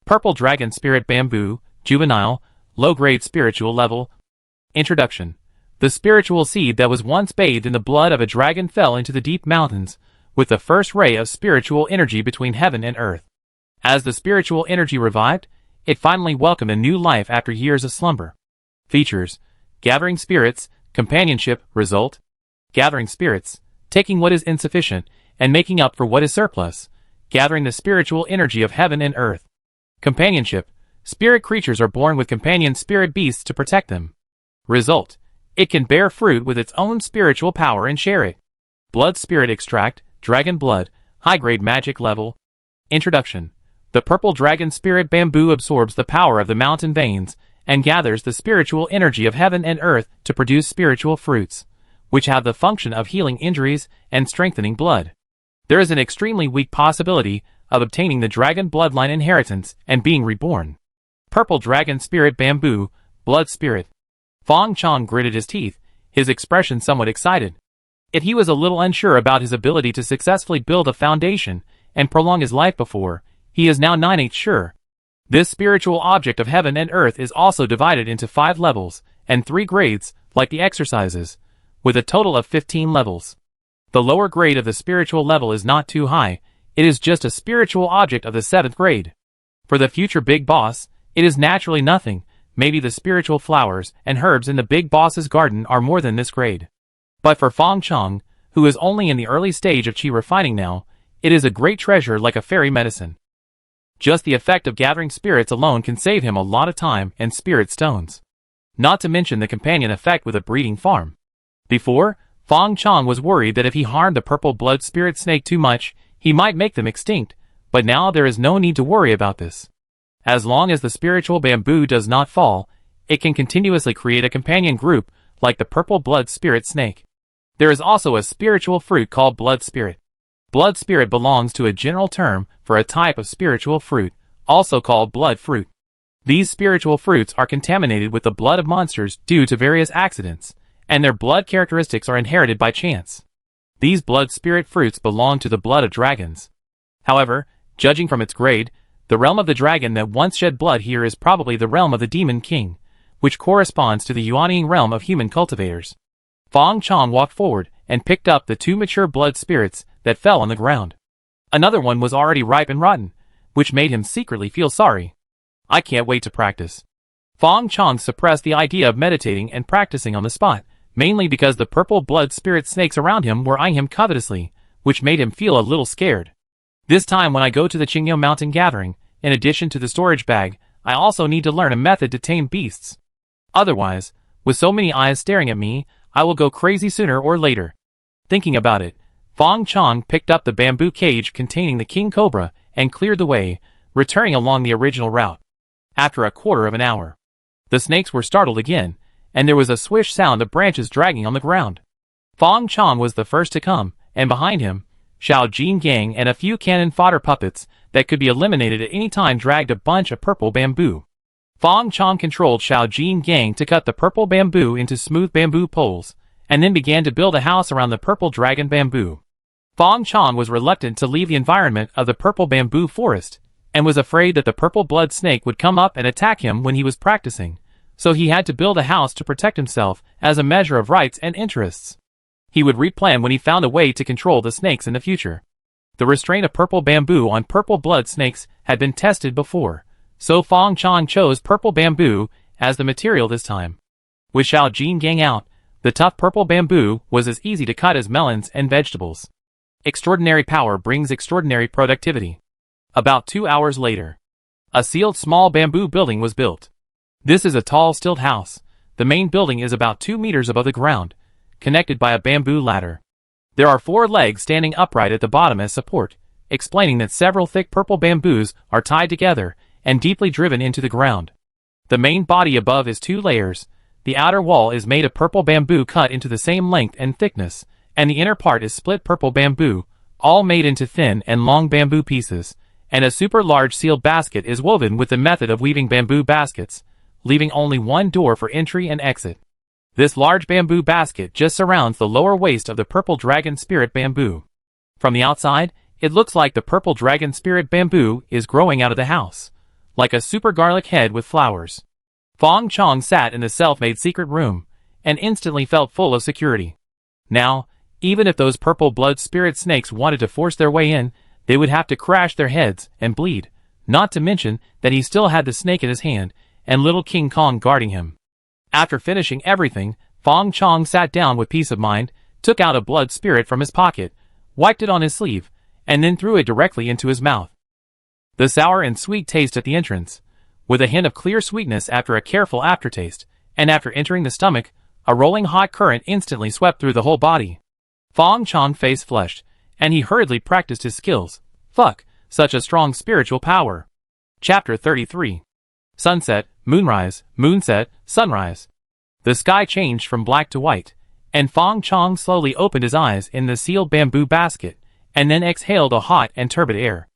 Speaker 1: Purple Dragon Spirit Bamboo, Juvenile, Low-Grade Spiritual Level. Introduction. The spiritual seed that was once bathed in the blood of a dragon fell into the deep mountains, with the first ray of spiritual energy between heaven and earth. As the spiritual energy revived, it finally welcomed a new life after years of slumber. Features: gathering spirits, companionship. Result: gathering spirits, taking what is insufficient and making up for what is surplus, gathering the spiritual energy of heaven and earth. Companionship: spirit creatures are born with companion spirit beasts to protect them. Result: it can bear fruit with its own spiritual power and share it. Blood Spirit Extract, Dragon Blood, High-Grade Magic Level. Introduction. The purple dragon spirit bamboo absorbs the power of the mountain veins and gathers the spiritual energy of heaven and earth to produce spiritual fruits, which have the function of healing injuries and strengthening blood. There is an extremely weak possibility of obtaining the dragon bloodline inheritance and being reborn. Purple Dragon Spirit Bamboo, Blood Spirit. Fang Chong gritted his teeth, his expression somewhat excited. Yet he was a little unsure about his ability to successfully build a foundation and prolong his life before. He is now 9/8 sure. This spiritual object of heaven and earth is also divided into 5 levels and 3 grades, like the exercises, with a total of 15 levels. The lower grade of the spiritual level is not too high, it is just a spiritual object of the 7th grade. For the future big boss, it is naturally nothing. Maybe the spiritual flowers and herbs in the big boss's garden are more than this grade. But for Fang Chong, who is only in the early stage of qi refining now, it is a great treasure like a fairy medicine. Just the effect of gathering spirits alone can save him a lot of time and spirit stones. Not to mention the companion effect with a breeding farm. Before, Fang Chong was worried that if he harmed the purple blood spirit snake too much, he might make them extinct, but now there is no need to worry about this. As long as the spiritual bamboo does not fall, it can continuously create a companion group like the purple blood spirit snake. There is also a spiritual fruit called blood spirit. Blood spirit belongs to a general term for a type of spiritual fruit, also called blood fruit. These spiritual fruits are contaminated with the blood of monsters due to various accidents, and their blood characteristics are inherited by chance. These blood spirit fruits belong to the blood of dragons. However, judging from its grade, the realm of the dragon that once shed blood here is probably the realm of the demon king, which corresponds to the Yuanying realm of human cultivators. Fang Chong walked forward and picked up the 2 mature blood spirits that fell on the ground. Another one was already ripe and rotten, which made him secretly feel sorry. I can't wait to practice. Fang Chong suppressed the idea of meditating and practicing on the spot, mainly because the purple blood spirit snakes around him were eyeing him covetously, which made him feel a little scared. This time when I go to the Qingyo Mountain gathering, in addition to the storage bag, I also need to learn a method to tame beasts. Otherwise, with so many eyes staring at me, I will go crazy sooner or later. Thinking about it, Fang Chong picked up the bamboo cage containing the king cobra and cleared the way, returning along the original route. After a quarter of an hour, the snakes were startled again, and there was a swish sound of branches dragging on the ground. Fang Chong was the first to come, and behind him, Xiao Jin Gang and a few cannon fodder puppets that could be eliminated at any time dragged a bunch of purple bamboo. Fang Chong controlled Xiao Jin Gang to cut the purple bamboo into smooth bamboo poles, and then began to build a house around the purple dragon bamboo. Fang Chong was reluctant to leave the environment of the purple bamboo forest, and was afraid that the purple blood snake would come up and attack him when he was practicing, so he had to build a house to protect himself as a measure of rights and interests. He would replan when he found a way to control the snakes in the future. The restraint of purple bamboo on purple blood snakes had been tested before, so Fang Chong chose purple bamboo as the material this time. With Xiao Jin Gang out, the tough purple bamboo was as easy to cut as melons and vegetables. Extraordinary power brings extraordinary productivity. About 2 hours later, a sealed small bamboo building was built. This is a tall stilt house. The main building is about 2 meters above the ground, connected by a bamboo ladder. There are 4 legs standing upright at the bottom as support, explaining that several thick purple bamboos are tied together and deeply driven into the ground. The main body above is 2 layers. The outer wall is made of purple bamboo cut into the same length and thickness, and the inner part is split purple bamboo, all made into thin and long bamboo pieces, and a super large sealed basket is woven with the method of weaving bamboo baskets, leaving only one door for entry and exit. This large bamboo basket just surrounds the lower waist of the purple dragon spirit bamboo. From the outside, it looks like the purple dragon spirit bamboo is growing out of the house, like a super garlic head with flowers. Fang Chong sat in the self-made secret room, and instantly felt full of security. Now, even if those purple blood spirit snakes wanted to force their way in, they would have to crash their heads and bleed, not to mention that he still had the snake in his hand, and little King Kong guarding him. After finishing everything, Fang Chong sat down with peace of mind, took out a blood spirit from his pocket, wiped it on his sleeve, and then threw it directly into his mouth. The sour and sweet taste at the entrance, with a hint of clear sweetness after a careful aftertaste, and after entering the stomach, a rolling hot current instantly swept through the whole body. Fang Chong's face flushed, and he hurriedly practiced his skills. Fuck, such a strong spiritual power. Chapter 33. Sunset, moonrise, moonset, sunrise. The sky changed from black to white, and Fang Chong slowly opened his eyes in the sealed bamboo basket, and then exhaled a hot and turbid air.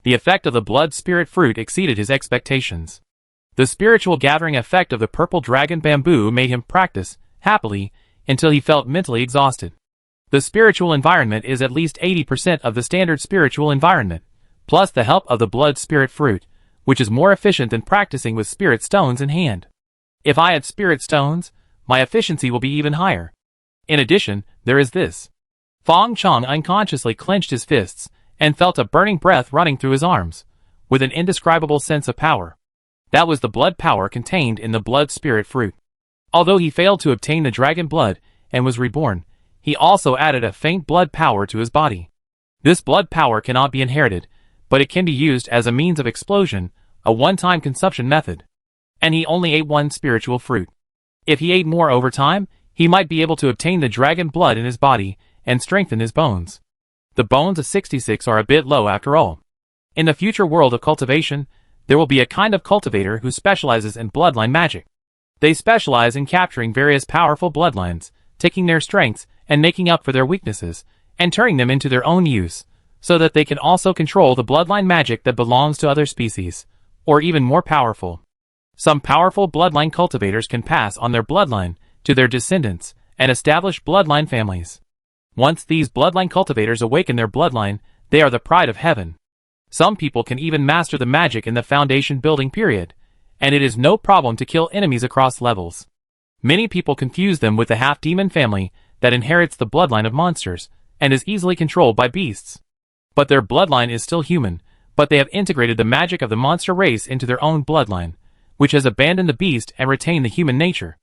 Speaker 1: The effect of the blood spirit fruit exceeded his expectations. The spiritual gathering effect of the purple dragon bamboo made him practice, happily, until he felt mentally exhausted. The spiritual environment is at least 80% of the standard spiritual environment, plus the help of the blood spirit fruit, which is more efficient than practicing with spirit stones in hand. If I had spirit stones, my efficiency will be even higher. In addition, there is this. Fang Chong unconsciously clenched his fists, and felt a burning breath running through his arms, with an indescribable sense of power. That was the blood power contained in the blood spirit fruit. Although he failed to obtain the dragon blood, and was reborn, he also added a faint blood power to his body. This blood power cannot be inherited, but it can be used as a means of explosion, a one-time consumption method. And he only ate 1 spiritual fruit. If he ate more over time, he might be able to obtain the dragon blood in his body, and strengthen his bones. The bones of 66 are a bit low after all. In the future world of cultivation, there will be a kind of cultivator who specializes in bloodline magic. They specialize in capturing various powerful bloodlines, taking their strengths and making up for their weaknesses, and turning them into their own use, so that they can also control the bloodline magic that belongs to other species, or even more powerful. Some powerful bloodline cultivators can pass on their bloodline to their descendants and establish bloodline families. Once these bloodline cultivators awaken their bloodline, they are the pride of heaven. Some people can even master the magic in the foundation building period, and it is no problem to kill enemies across levels. Many people confuse them with the half-demon family that inherits the bloodline of monsters, and is easily controlled by beasts. But their bloodline is still human, but they have integrated the magic of the monster race into their own bloodline, which has abandoned the beast and retained the human nature.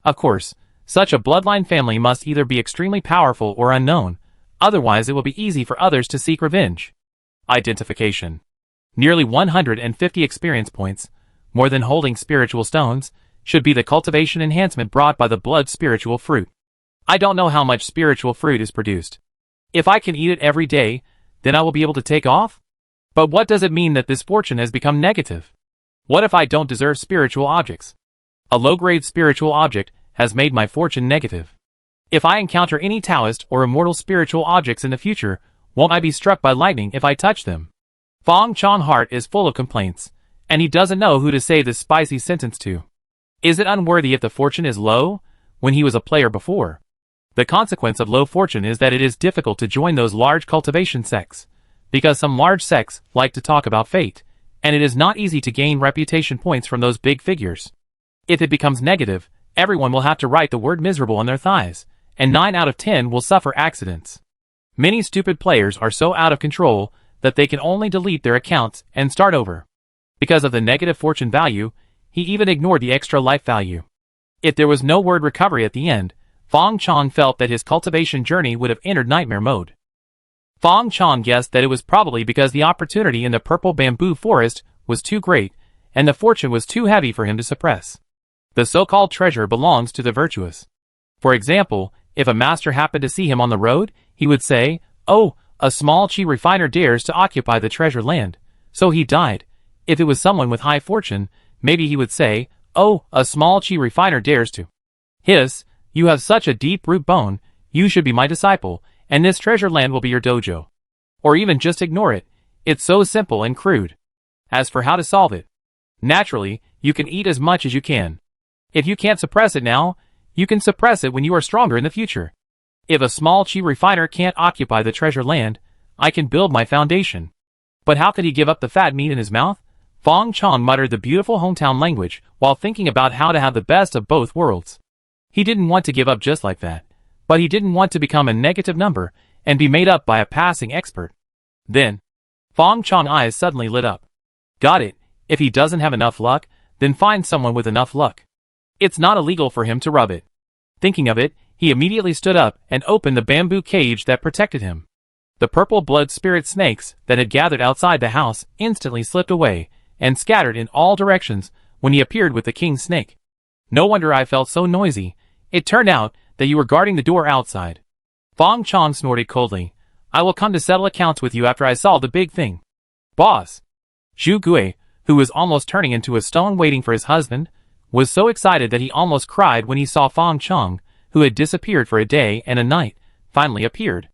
Speaker 1: Of course, such a bloodline family must either be extremely powerful or unknown, otherwise it will be easy for others to seek revenge. Identification. Nearly 150 experience points, more than holding spiritual stones, should be the cultivation enhancement brought by the blood spiritual fruit. I don't know how much spiritual fruit is produced. If I can eat it every day, then I will be able to take off? But what does it mean that this fortune has become negative? What if I don't deserve spiritual objects? A low-grade spiritual object has made my fortune negative. If I encounter any Taoist or immortal spiritual objects in the future, won't I be struck by lightning if I touch them? Fang Chong's heart is full of complaints, and he doesn't know who to say this spicy sentence to. Is it unworthy if the fortune is low, when he was a player before? The consequence of low fortune is that it is difficult to join those large cultivation sects, because some large sects like to talk about fate, and it is not easy to gain reputation points from those big figures. If it becomes negative, everyone will have to write the word miserable on their thighs, and 9 out of 10 will suffer accidents. Many stupid players are so out of control that they can only delete their accounts and start over. Because of the negative fortune value, he even ignored the extra life value. If there was no word recovery at the end, Fang Chong felt that his cultivation journey would have entered nightmare mode. Fang Chong guessed that it was probably because the opportunity in the purple bamboo forest was too great, and the fortune was too heavy for him to suppress. The so-called treasure belongs to the virtuous. For example, if a master happened to see him on the road, he would say, "Oh, a small chi refiner dares to occupy the treasure land, so he died." If it was someone with high fortune, maybe he would say, "Oh, a small chi refiner dares to. Hiss, you have such a deep root bone, you should be my disciple, and this treasure land will be your dojo." Or even just ignore it. It's so simple and crude. As for how to solve it, naturally, you can eat as much as you can. If you can't suppress it now, you can suppress it when you are stronger in the future. If a small chi refiner can't occupy the treasure land, I can build my foundation. But how could he give up the fat meat in his mouth? Fang Chong muttered the beautiful hometown language while thinking about how to have the best of both worlds. He didn't want to give up just like that, but he didn't want to become a negative number and be made up by a passing expert. Then, Fang Chong's eyes suddenly lit up. Got it, if he doesn't have enough luck, then find someone with enough luck. It's not illegal for him to rub it. Thinking of it, he immediately stood up and opened the bamboo cage that protected him. The purple blood spirit snakes that had gathered outside the house instantly slipped away and scattered in all directions when he appeared with the king snake. No wonder I felt so noisy. It turned out that you were guarding the door outside. Fang Chong snorted coldly. I will come to settle accounts with you after I solve the big thing. Boss. Zhu Gui, who was almost turning into a stone waiting for his husband, was so excited that he almost cried when he saw Fang Chong, who had disappeared for a day and a night, finally appeared.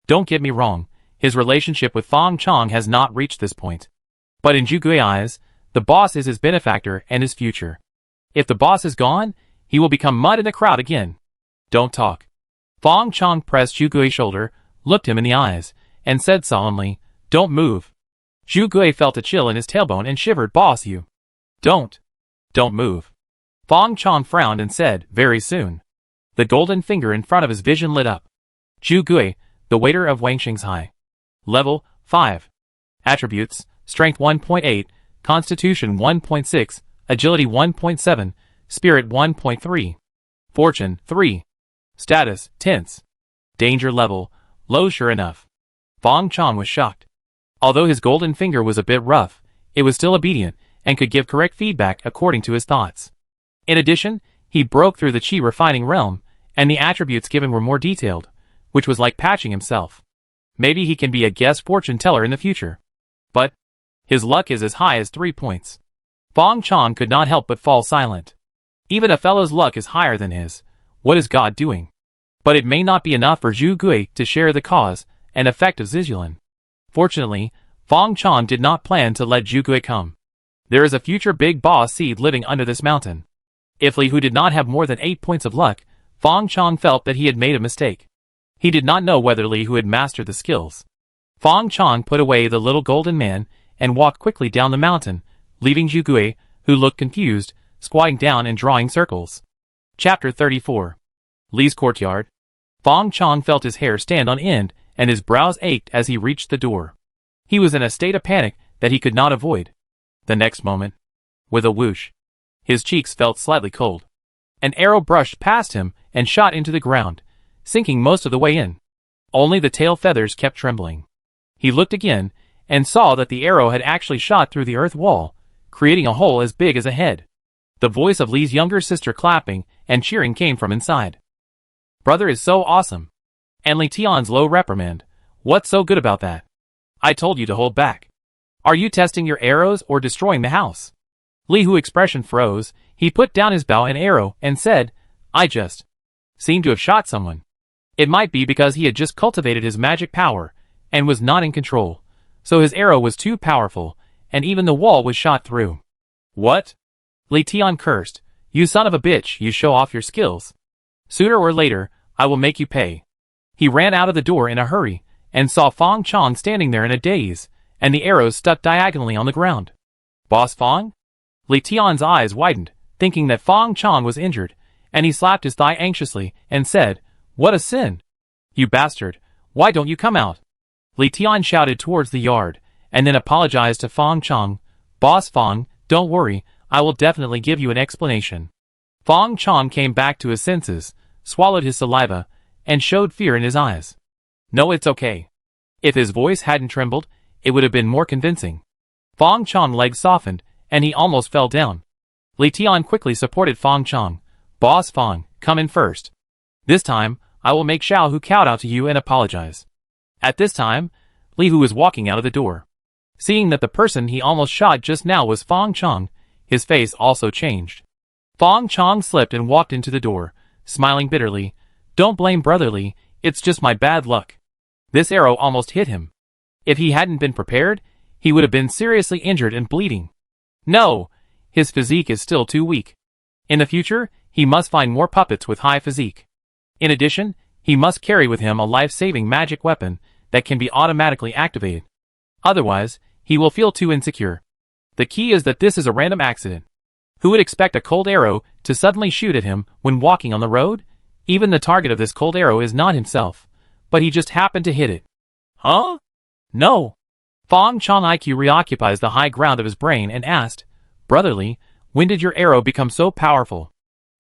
Speaker 1: Don't get me wrong, his relationship with Fang Chong has not reached this point. But in Zhu Gui's eyes, the boss is his benefactor and his future. If the boss is gone, he will become mud in the crowd again. Don't talk. Fang Chong pressed Zhu Gui's shoulder, looked him in the eyes, and said solemnly, Don't move. Zhu Gui felt a chill in his tailbone and shivered. Boss, you. Don't move. Fang Chong frowned and said, Very soon. The golden finger in front of his vision lit up. Zhu Gui, the waiter of Wang Shanghai. Level 5. Attributes, Strength 1.8, Constitution 1.6, Agility 1.7, Spirit 1.3. Fortune 3. Status, Tense. Danger level, low. Sure enough. Fang Chong was shocked. Although his golden finger was a bit rough, it was still obedient and could give correct feedback according to his thoughts. In addition, he broke through the chi refining realm, and the attributes given were more detailed, which was like patching himself. Maybe he can be a guest fortune teller in the future. But his luck is as high as 3 points. Fang Chong could not help but fall silent. Even a fellow's luck is higher than his. What is God doing? But it may not be enough for Zhu Gui to share the cause and effect of Zizulin. Fortunately, Fang Chong did not plan to let Zhu Gui come. There is a future big boss seed living under this mountain. If Li Hu did not have more than 8 points of luck, Fang Chong felt that he had made a mistake. He did not know whether Li Hu had mastered the skills. Fang Chong put away the little golden man and walked quickly down the mountain, leaving Zhu Gui, who looked confused, squatting down and drawing circles. Chapter 34. Li's courtyard. Fang Chong felt his hair stand on end and his brows ached as he reached the door. He was in a state of panic that he could not avoid. The next moment, with a whoosh, his cheeks felt slightly cold. An arrow brushed past him and shot into the ground, sinking most of the way in. Only the tail feathers kept trembling. He looked again and saw that the arrow had actually shot through the earth wall, creating a hole as big as a head. The voice of Li's younger sister clapping and cheering came from inside. Brother is so awesome. And Li Tian's low reprimand. What's so good about that? I told you to hold back. Are you testing your arrows or destroying the house? Li Hu's expression froze. He put down his bow and arrow and said, I just seem to have shot someone. It might be because he had just cultivated his magic power and was not in control, so his arrow was too powerful, and even the wall was shot through. What? Li Tian cursed. You son of a bitch, you show off your skills. Sooner or later, I will make you pay. He ran out of the door in a hurry, and saw Fang Chong standing there in a daze, and the arrows stuck diagonally on the ground. Boss Fang? Li Tian's eyes widened, thinking that Fang Chong was injured, and he slapped his thigh anxiously and said, "What a sin! You bastard, why don't you come out?" Li Tian shouted towards the yard, and then apologized to Fang Chong. "Boss Fang, don't worry, I will definitely give you an explanation." Fang Chong came back to his senses, swallowed his saliva, and showed fear in his eyes. "No, it's okay." If his voice hadn't trembled, it would have been more convincing. Fang Chong's legs softened, and he almost fell down. Li Tian quickly supported Fang Chong. "Boss Fang, come in first. This time, I will make Xiao Hu kowtow to you and apologize." At this time, Li Hu was walking out of the door. Seeing that the person he almost shot just now was Fang Chong, his face also changed. Fang Chong slipped and walked into the door, smiling bitterly. "Don't blame brotherly, it's just my bad luck. This arrow almost hit him. If he hadn't been prepared, he would have been seriously injured and bleeding. No, his physique is still too weak. In the future, he must find more puppets with high physique. In addition, he must carry with him a life-saving magic weapon that can be automatically activated. Otherwise, he will feel too insecure. The key is that this is a random accident. Who would expect a cold arrow to suddenly shoot at him when walking on the road? Even the target of this cold arrow is not himself, but he just happened to hit it. Huh? No. Fang Chong IQ reoccupies the high ground of his brain and asked, "Brotherly, when did your arrow become so powerful?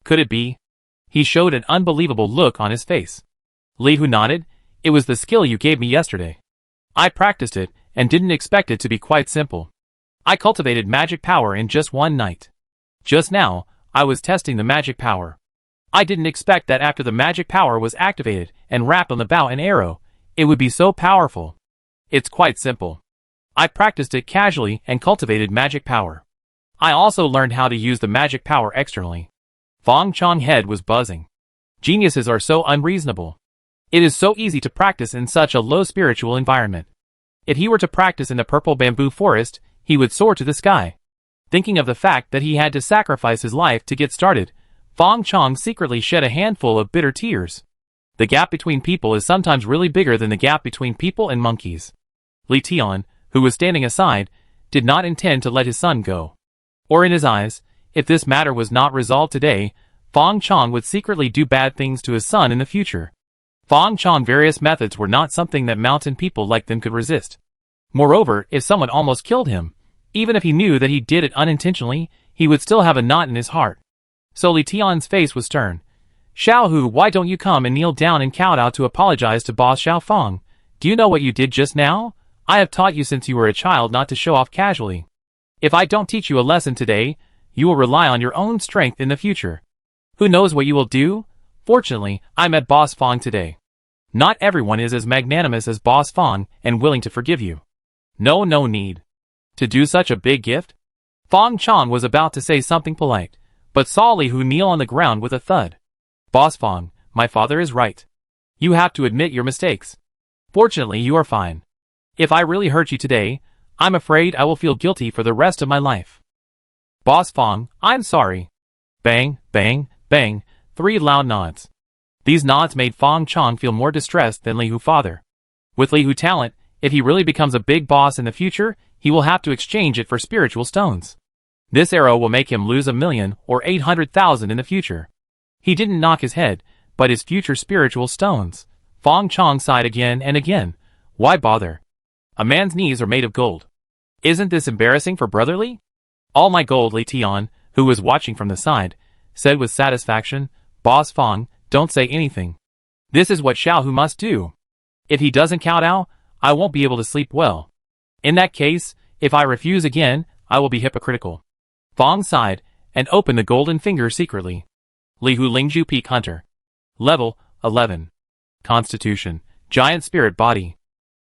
Speaker 1: Could it be?" He showed an unbelievable look on his face. Li Hu nodded. "It was the skill you gave me yesterday. I practiced it and didn't expect it to be quite simple. I cultivated magic power in just one night. Just now, I was testing the magic power. I didn't expect that after the magic power was activated and wrapped on the bow and arrow, it would be so powerful. It's quite simple. I practiced it casually and cultivated magic power. I also learned how to use the magic power externally." Fang Chong's head was buzzing. Geniuses are so unreasonable. It is so easy to practice in such a low spiritual environment. If he were to practice in the purple bamboo forest, he would soar to the sky. Thinking of the fact that he had to sacrifice his life to get started, Fang Chong secretly shed a handful of bitter tears. The gap between people is sometimes really bigger than the gap between people and monkeys. Li Tian, who was standing aside, did not intend to let his son go. Or in his eyes, if this matter was not resolved today, Fang Chong would secretly do bad things to his son in the future. Fang Chong's various methods were not something that mountain people like them could resist. Moreover, if someone almost killed him, even if he knew that he did it unintentionally, he would still have a knot in his heart. So Li Tian's face was stern. "Xiao Hu, why don't you come and kneel down and kowtow to apologize to Boss Xiao Fang? Do you know what you did just now? I have taught you since you were a child not to show off casually. If I don't teach you a lesson today, you will rely on your own strength in the future. Who knows what you will do? Fortunately, I met Boss Fang today. Not everyone is as magnanimous as Boss Fang and willing to forgive you. No need to do such a big gift." Fang Chong was about to say something polite, but saw Li Hu kneel on the ground with a thud. "Boss Fang, my father is right. You have to admit your mistakes. Fortunately, you are fine. If I really hurt you today, I'm afraid I will feel guilty for the rest of my life." "Boss Fang, I'm sorry." Bang, bang, bang, 3 loud nods. These nods made Fang Chong feel more distressed than Li Hu's father. With Li Hu's talent, if he really becomes a big boss in the future, he will have to exchange it for spiritual stones. This arrow will make him lose 1,000,000 or 800,000 in the future. He didn't knock his head, but his future spiritual stones. Fang Chong sighed again and again. Why bother? A man's knees are made of gold. Isn't this embarrassing for brotherly? "All my gold," Li Tian, who was watching from the side, said with satisfaction. "Boss Fang, don't say anything. This is what Xiao Hu must do. If he doesn't kowtow, I won't be able to sleep well. In that case, if I refuse again, I will be hypocritical." Fang sighed, and opened the golden finger secretly. Li Hu Lingju Peak Hunter. Level 11. Constitution, Giant Spirit Body.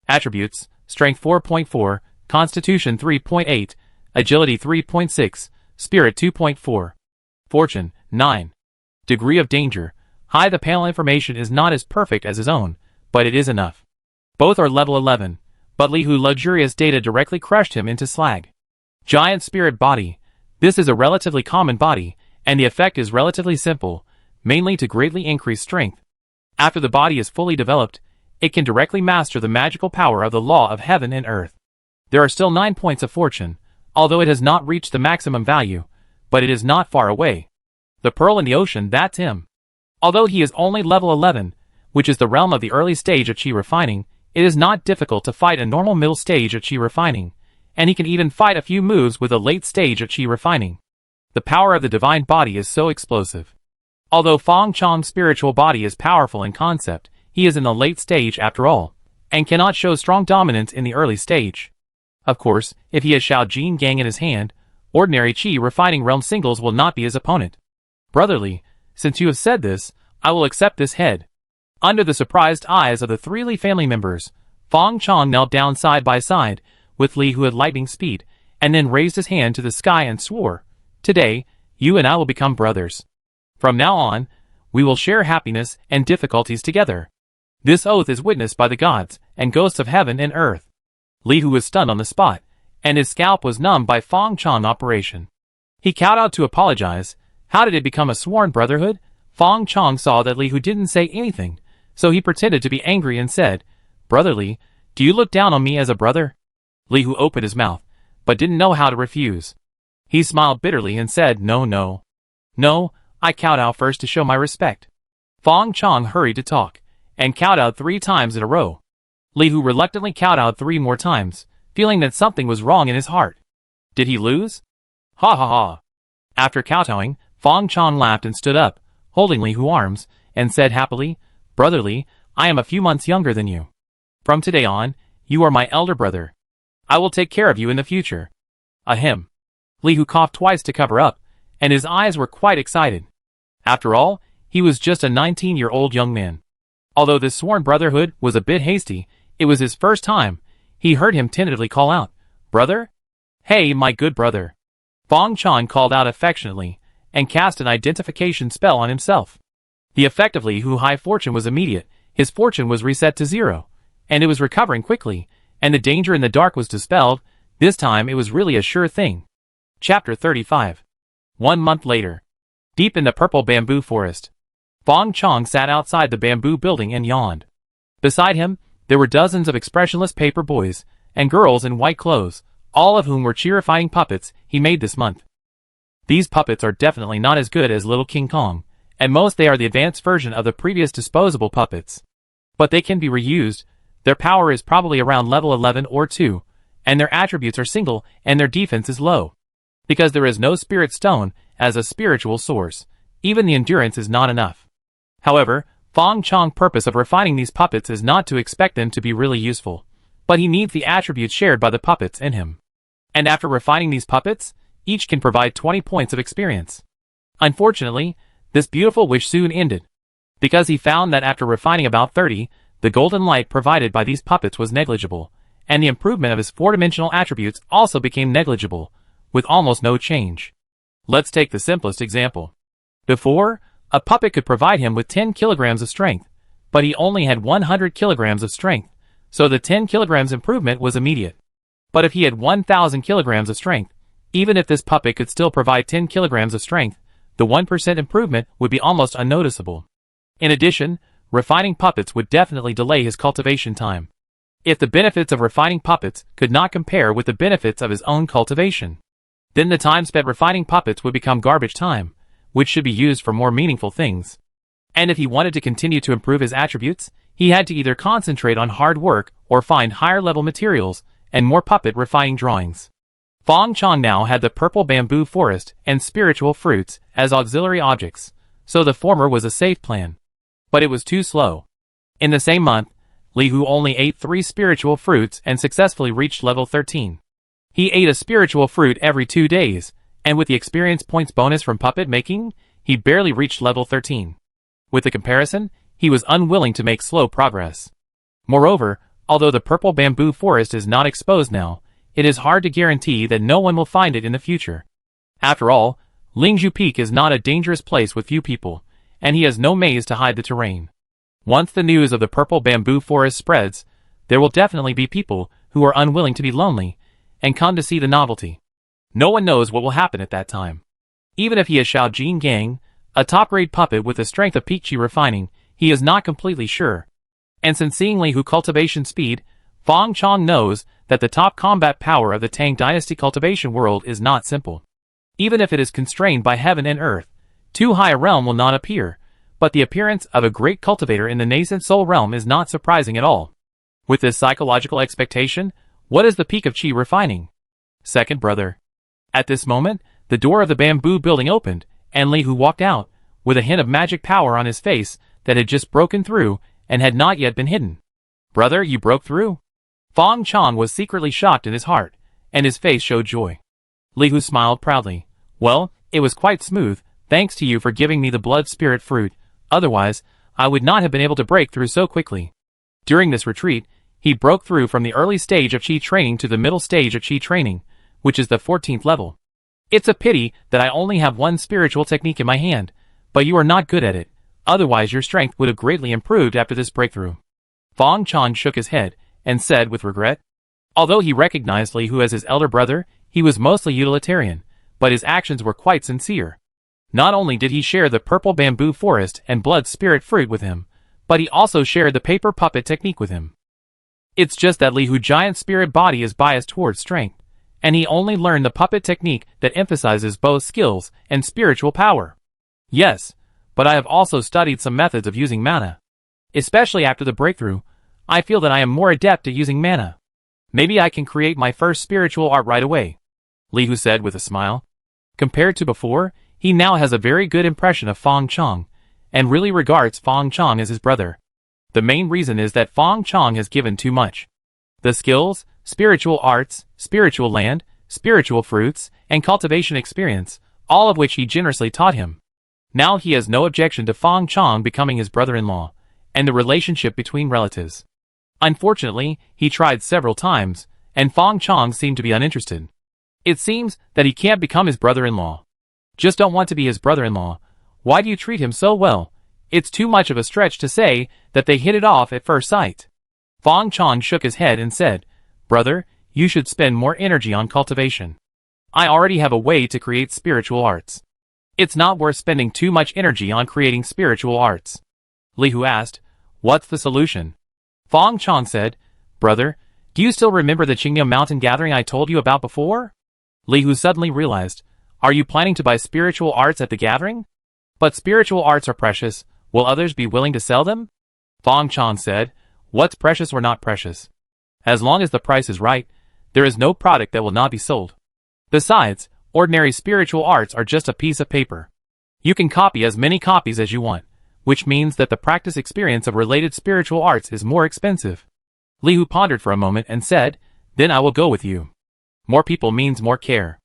Speaker 1: Attributes, Strength 4.4, Constitution 3.8, Agility 3.6, Spirit 2.4. Fortune, 9. Degree of Danger, High. The panel information is not as perfect as his own, but it is enough. Both are level 11, but Li Hu's luxurious data directly crushed him into slag. Giant Spirit Body. This is a relatively common body, and the effect is relatively simple, mainly to greatly increase strength. After the body is fully developed, it can directly master the magical power of the law of heaven and earth. There are still 9 points of fortune, although it has not reached the maximum value, but it is not far away. The pearl in the ocean, that's him. Although he is only level 11, which is the realm of the early stage of chi refining, it is not difficult to fight a normal middle stage of chi refining, and he can even fight a few moves with a late stage of chi refining. The power of the divine body is so explosive. Although Fang Chong's spiritual body is powerful in concept, he is in the late stage after all, and cannot show strong dominance in the early stage. Of course, if he has Shao Jin Gang in his hand, ordinary chi refining realm singles will not be his opponent. Brotherly, since you have said this, I will accept this head. Under the surprised eyes of the 3 Li family members, Fang Chong knelt down side by side with Li, who had lightning speed, and then raised his hand to the sky and swore, "Today, you and I will become brothers. From now on, we will share happiness and difficulties together." This oath is witnessed by the gods and ghosts of heaven and earth. Li, who was stunned on the spot, and his scalp was numbed by Fang Chong operation. He kowtowed to apologize. How did it become a sworn brotherhood? Fang Chong saw that Li Hu didn't say anything, so he pretended to be angry and said, "Brotherly, do you look down on me as a brother?" Li Hu opened his mouth, but didn't know how to refuse. He smiled bitterly and said, No, I kowtow first to show my respect." Fang Chong hurried to talk, and kowtowed 3 times in a row. Li Hu reluctantly kowtowed 3 more times, feeling that something was wrong in his heart. Did he lose? Ha ha ha. After kowtowing, Fang Chong laughed and stood up, holding Li Hu's arms, and said happily, "Brotherly, I am a few months younger than you. From today on, you are my elder brother. I will take care of you in the future." Ahem. Li Hu coughed twice to cover up, and his eyes were quite excited. After all, he was just a 19-year-old young man. Although this sworn brotherhood was a bit hasty, it was his first time. He heard him tentatively call out, "Brother? Hey, my good brother." Fang Chong called out affectionately, and cast an identification spell on himself. The effect of Li Hu's high fortune was immediate. His fortune was reset to 0, and it was recovering quickly, and the danger in the dark was dispelled. This time it was really a sure thing. Chapter 35. 1 month later. Deep in the purple bamboo forest, Fang Chong sat outside the bamboo building and yawned. Beside him, there were dozens of expressionless paper boys and girls in white clothes, all of whom were chi-refining puppets he made this month. These puppets are definitely not as good as Little King Kong, and most they are the advanced version of the previous disposable puppets. But they can be reused. Their power is probably around level 11 or 2, and their attributes are single and their defense is low. Because there is no spirit stone as a spiritual source, even the endurance is not enough. However, Fang Chong's purpose of refining these puppets is not to expect them to be really useful, but he needs the attributes shared by the puppets in him. And after refining these puppets, each can provide 20 points of experience. Unfortunately, this beautiful wish soon ended, because he found that after refining about 30, the golden light provided by these puppets was negligible, and the improvement of his 4-dimensional attributes also became negligible, with almost no change. Let's take the simplest example. Before, a puppet could provide him with 10 kilograms of strength, but he only had 100 kilograms of strength, so the 10 kilograms improvement was immediate. But if he had 1,000 kilograms of strength, even if this puppet could still provide 10 kilograms of strength, the 1% improvement would be almost unnoticeable. In addition, refining puppets would definitely delay his cultivation time. If the benefits of refining puppets could not compare with the benefits of his own cultivation, then the time spent refining puppets would become garbage time, which should be used for more meaningful things. And if he wanted to continue to improve his attributes, he had to either concentrate on hard work or find higher level materials and more puppet refining drawings. Fang Chong now had the purple bamboo forest and spiritual fruits as auxiliary objects, so the former was a safe plan. But it was too slow. In the same month, Li Hu only ate 3 spiritual fruits and successfully reached level 13. He ate a spiritual fruit every 2 days, and with the experience points bonus from puppet making, he barely reached level 13. With the comparison, he was unwilling to make slow progress. Moreover, although the purple bamboo forest is not exposed now, it is hard to guarantee that no one will find it in the future. After all, Lingzhu Peak is not a dangerous place with few people, and he has no maze to hide the terrain. Once the news of the purple bamboo forest spreads, there will definitely be people who are unwilling to be lonely and come to see the novelty. No one knows what will happen at that time. Even if he is Shao Jin Gang, a top-grade puppet with the strength of peak chi refining, he is not completely sure. And since seeing Li Hu cultivation speed, Fang Chong knows that the top combat power of the Tang Dynasty cultivation world is not simple. Even if it is constrained by heaven and earth, too high a realm will not appear, but the appearance of a great cultivator in the nascent soul realm is not surprising at all. With this psychological expectation, what is the peak of Qi refining? Second brother. At this moment, the door of the bamboo building opened, and Li Hu walked out, with a hint of magic power on his face that had just broken through and had not yet been hidden. Brother, you broke through? Fang Chong was secretly shocked in his heart, and his face showed joy. Li Hu smiled proudly. Well, it was quite smooth, thanks to you for giving me the blood spirit fruit, otherwise, I would not have been able to break through so quickly. During this retreat, he broke through from the early stage of Qi training to the middle stage of Qi training, which is the 14th level. It's a pity that I only have one spiritual technique in my hand, but you are not good at it, otherwise your strength would have greatly improved after this breakthrough. Fang Chong shook his head, and said with regret. Although he recognized Li Hu as his elder brother, he was mostly utilitarian, but his actions were quite sincere. Not only did he share the purple bamboo forest and blood spirit fruit with him, but he also shared the paper puppet technique with him. It's just that Li Hu's giant spirit body is biased towards strength, and he only learned the puppet technique that emphasizes both skills and spiritual power. Yes, but I have also studied some methods of using mana. Especially after the breakthrough, I feel that I am more adept at using mana. Maybe I can create my first spiritual art right away, Li Hu said with a smile. Compared to before, he now has a very good impression of Fang Chong, and really regards Fang Chong as his brother. The main reason is that Fang Chong has given too much. The skills, spiritual arts, spiritual land, spiritual fruits, and cultivation experience, all of which he generously taught him. Now he has no objection to Fang Chong becoming his brother-in-law, and the relationship between relatives. Unfortunately, he tried several times, and Fang Chong seemed to be uninterested. It seems that he can't become his brother-in-law. Just don't want to be his brother-in-law. Why do you treat him so well? It's too much of a stretch to say that they hit it off at first sight. Fang Chong shook his head and said, Brother, you should spend more energy on cultivation. I already have a way to create spiritual arts. It's not worth spending too much energy on creating spiritual arts. Li Hu asked, What's the solution? Fang Chong said, Brother, do you still remember the Qingya mountain gathering I told you about before? Li Hu suddenly realized, Are you planning to buy spiritual arts at the gathering? But spiritual arts are precious, will others be willing to sell them? Fang Chong said, What's precious or not precious? As long as the price is right, there is no product that will not be sold. Besides, ordinary spiritual arts are just a piece of paper. You can copy as many copies as you want, which means that the practice experience of related spiritual arts is more expensive. Li Hu pondered for a moment and said, Then I will go with you. More people means more care.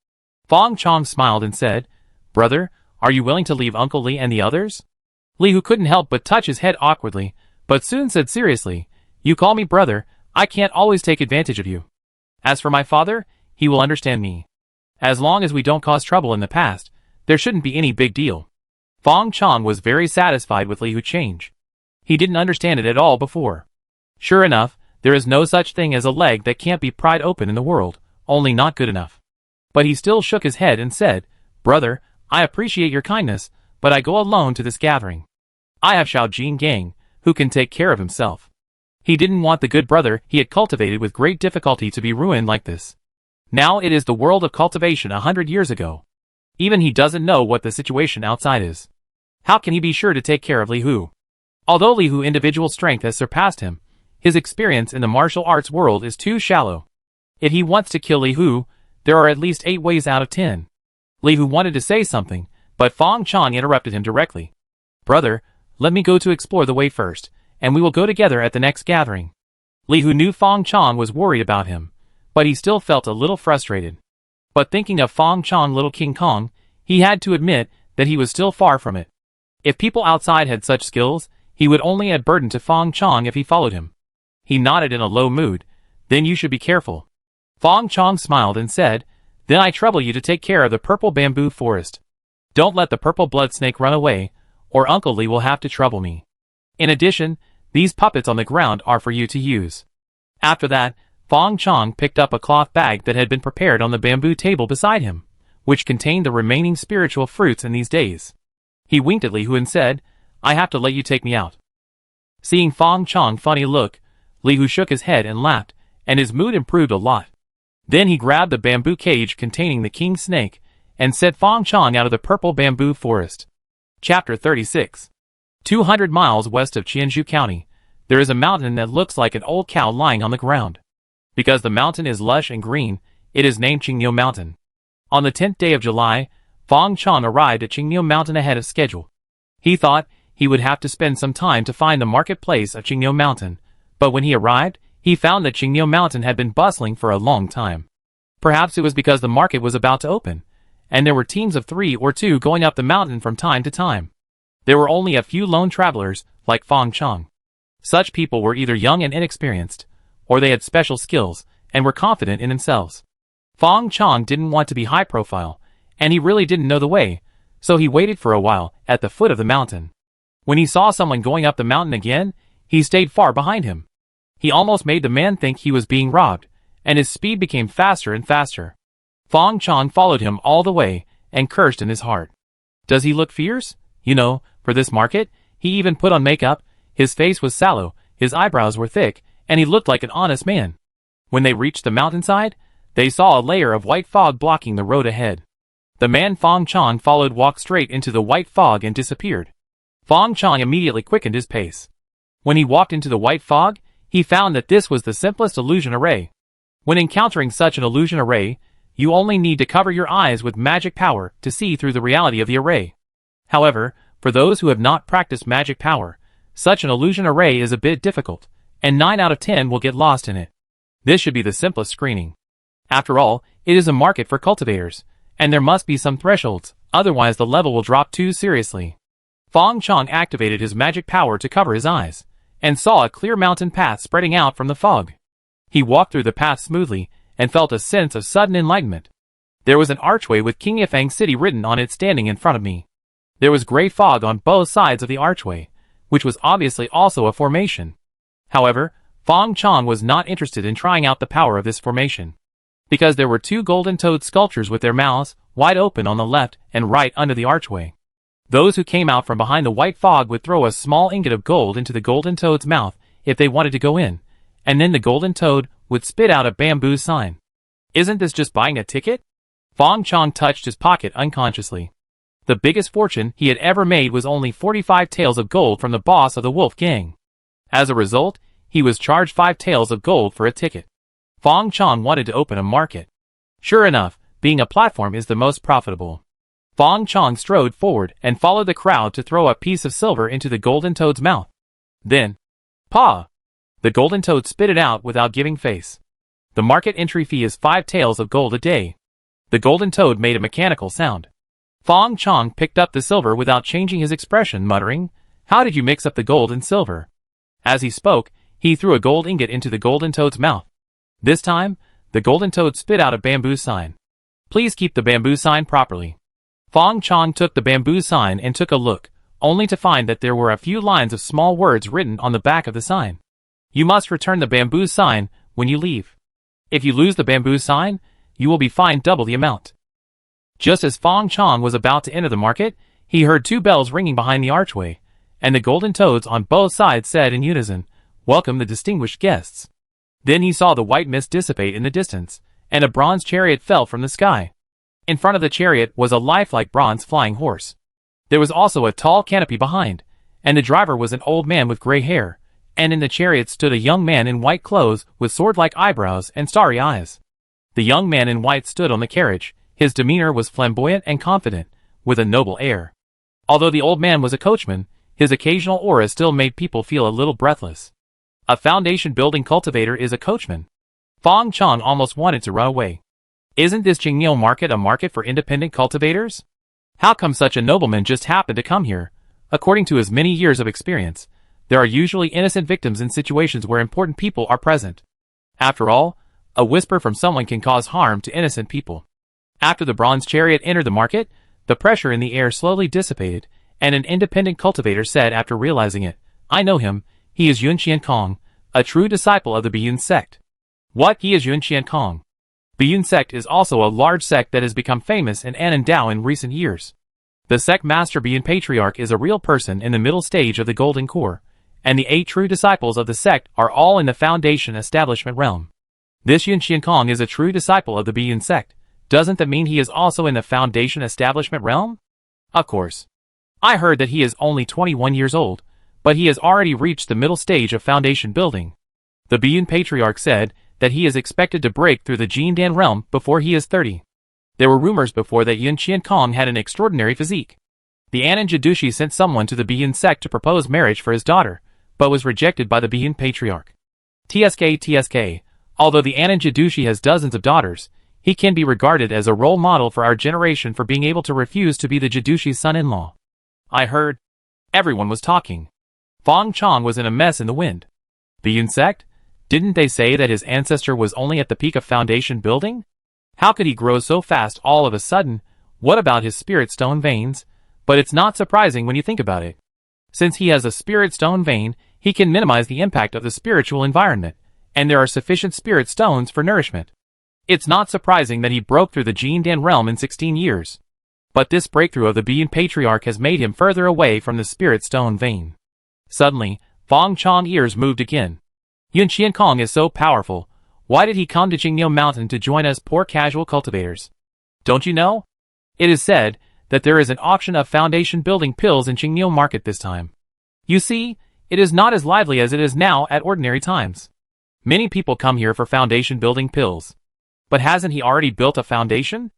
Speaker 1: Fang Chong smiled and said, Brother, are you willing to leave Uncle Li and the others? Li Hu couldn't help but touch his head awkwardly, but soon said seriously, You call me brother, I can't always take advantage of you. As for my father, he will understand me. As long as we don't cause trouble in the past, there shouldn't be any big deal. Fang Chong was very satisfied with Li Hu's change. He didn't understand it at all before. Sure enough, there is no such thing as a leg that can't be pried open in the world, only not good enough. But he still shook his head and said, Brother, I appreciate your kindness, but I go alone to this gathering. I have Xiao Jing Gang, who can take care of himself. He didn't want the good brother he had cultivated with great difficulty to be ruined like this. Now it is the world of cultivation 100 years ago. Even he doesn't know what the situation outside is. How can he be sure to take care of Li Hu? Although Li Hu's individual strength has surpassed him, his experience in the martial arts world is too shallow. If he wants to kill Li Hu, there are at least 8 ways out of 10. Li Hu wanted to say something, but Fang Chong interrupted him directly. Brother, let me go to explore the way first, and we will go together at the next gathering. Li Hu knew Fang Chong was worried about him, but he still felt a little frustrated. But thinking of Fang Chong Little King Kong, he had to admit that he was still far from it. If people outside had such skills, he would only add burden to Fang Chong if he followed him. He nodded in a low mood. Then you should be careful. Fang Chong smiled and said, Then I trouble you to take care of the purple bamboo forest. Don't let the purple blood snake run away, or Uncle Li will have to trouble me. In addition, these puppets on the ground are for you to use. After that, Fang Chong picked up a cloth bag that had been prepared on the bamboo table beside him, which contained the remaining spiritual fruits in these days. He winked at Li Hu and said, I have to let you take me out. Seeing Fang Chong's funny look, Li Hu shook his head and laughed, and his mood improved a lot. Then he grabbed the bamboo cage containing the king snake, and set Fang Chong out of the purple bamboo forest. Chapter 36. 200 miles west of Qianzhou County, there is a mountain that looks like an old cow lying on the ground. Because the mountain is lush and green, it is named Qingniu Mountain. On the 10th day of July, Fang Chong arrived at Qingniu Mountain ahead of schedule. He thought he would have to spend some time to find the marketplace of Qingniu Mountain, but when he arrived, he found that Qingniu Mountain had been bustling for a long time. Perhaps it was because the market was about to open, and there were teams of 3 or 2 going up the mountain from time to time. There were only a few lone travelers, like Fang Chong. Such people were either young and inexperienced, or they had special skills, and were confident in themselves. Fang Chong didn't want to be high profile, and he really didn't know the way, so he waited for a while at the foot of the mountain. When he saw someone going up the mountain again, he stayed far behind him. He almost made the man think he was being robbed, and his speed became faster and faster. Fang Chong followed him all the way, and cursed in his heart. Does he look fierce? You know, for this market, he even put on makeup, his face was sallow, his eyebrows were thick, and he looked like an honest man. When they reached the mountainside, they saw a layer of white fog blocking the road ahead. The man Fang Chong followed walked straight into the white fog and disappeared. Fang Chong immediately quickened his pace. When he walked into the white fog, he found that this was the simplest illusion array. When encountering such an illusion array, you only need to cover your eyes with magic power to see through the reality of the array. However, for those who have not practiced magic power, such an illusion array is a bit difficult, and 9 out of 10 will get lost in it. This should be the simplest screening. After all, it is a market for cultivators, and there must be some thresholds, otherwise the level will drop too seriously. Fang Chong activated his magic power to cover his eyes, and saw a clear mountain path spreading out from the fog. He walked through the path smoothly, and felt a sense of sudden enlightenment. There was an archway with King Yifeng City written on it standing in front of me. There was gray fog on both sides of the archway, which was obviously also a formation. However, Fang Chong was not interested in trying out the power of this formation, because there were 2 golden toad sculptures with their mouths wide open on the left and right under the archway. Those who came out from behind the white fog would throw a small ingot of gold into the golden toad's mouth if they wanted to go in, and then the golden toad would spit out a bamboo sign. Isn't this just buying a ticket? Fang Chong touched his pocket unconsciously. The biggest fortune he had ever made was only 45 taels of gold from the boss of the wolf gang. As a result, he was charged 5 taels of gold for a ticket. Fang Chong wanted to open a market. Sure enough, being a platform is the most profitable. Fang Chong strode forward and followed the crowd to throw a piece of silver into the golden toad's mouth. Then, paw! The golden toad spit it out without giving face. The market entry fee is 5 taels of gold a day. The golden toad made a mechanical sound. Fang Chong picked up the silver without changing his expression, muttering, "How did you mix up the gold and silver?" As he spoke, he threw a gold ingot into the golden toad's mouth. This time, the golden toad spit out a bamboo sign. "Please keep the bamboo sign properly." Fang Chong took the bamboo sign and took a look, only to find that there were a few lines of small words written on the back of the sign. "You must return the bamboo sign when you leave. If you lose the bamboo sign, you will be fined double the amount." Just as Fang Chong was about to enter the market, he heard 2 bells ringing behind the archway, and the golden toads on both sides said in unison, "Welcome the distinguished guests." Then he saw the white mist dissipate in the distance, and a bronze chariot fell from the sky. In front of the chariot was a lifelike bronze flying horse. There was also a tall canopy behind, and the driver was an old man with gray hair, and in the chariot stood a young man in white clothes with sword-like eyebrows and starry eyes. The young man in white stood on the carriage. His demeanor was flamboyant and confident, with a noble air. Although the old man was a coachman, his occasional aura still made people feel a little breathless. A foundation-building cultivator is a coachman. Fang Chong almost wanted to run away. Isn't this Qingniu market a market for independent cultivators? How come such a nobleman just happened to come here? According to his many years of experience, there are usually innocent victims in situations where important people are present. After all, a whisper from someone can cause harm to innocent people. After the bronze chariot entered the market, the pressure in the air slowly dissipated, and an independent cultivator said after realizing it, "I know him, he is Yun Qiankong, a true disciple of the Biyun sect." What? He is Yun Qiankong? Biyun sect is also a large sect that has become famous in Anandao in recent years. The sect master Biyun patriarch is a real person in the middle stage of the Golden Core, and the 8 true disciples of the sect are all in the foundation establishment realm. This Yun Kong is a true disciple of the Bee sect. Doesn't that mean he is also in the Foundation establishment realm? Of course. I heard that he is only 21 years old, but he has already reached the middle stage of Foundation building. The Bee Patriarch said that he is expected to break through the Jindan realm before he is 30. There were rumors before that Yun Kong had an extraordinary physique. The Anan Jadushi sent someone to the Bee sect to propose marriage for his daughter, but was rejected by the Bee Patriarch. TSK. Although the Anan Jadushi has dozens of daughters, he can be regarded as a role model for our generation for being able to refuse to be the Jadushi's son-in-law. I heard. Everyone was talking. Fang Chong was in a mess in the wind. Bee sect? Didn't they say that his ancestor was only at the peak of Foundation building? How could he grow so fast all of a sudden? What about his spirit stone veins? But it's not surprising when you think about it. Since he has a spirit stone vein, he can minimize the impact of the spiritual environment, and there are sufficient spirit stones for nourishment. It's not surprising that he broke through the Jindan realm in 16 years. But this breakthrough of the Bee Patriarch has made him further away from the spirit stone vein. Suddenly, Fang Chong's ears moved again. Yun Kong is so powerful. Why did he come to Qingnio Mountain to join us poor casual cultivators? Don't you know? It is said that there is an auction of Foundation building pills in Qingnio Market this time. You see, it is not as lively as it is now at ordinary times. Many people come here for Foundation building pills. But hasn't he already built a foundation?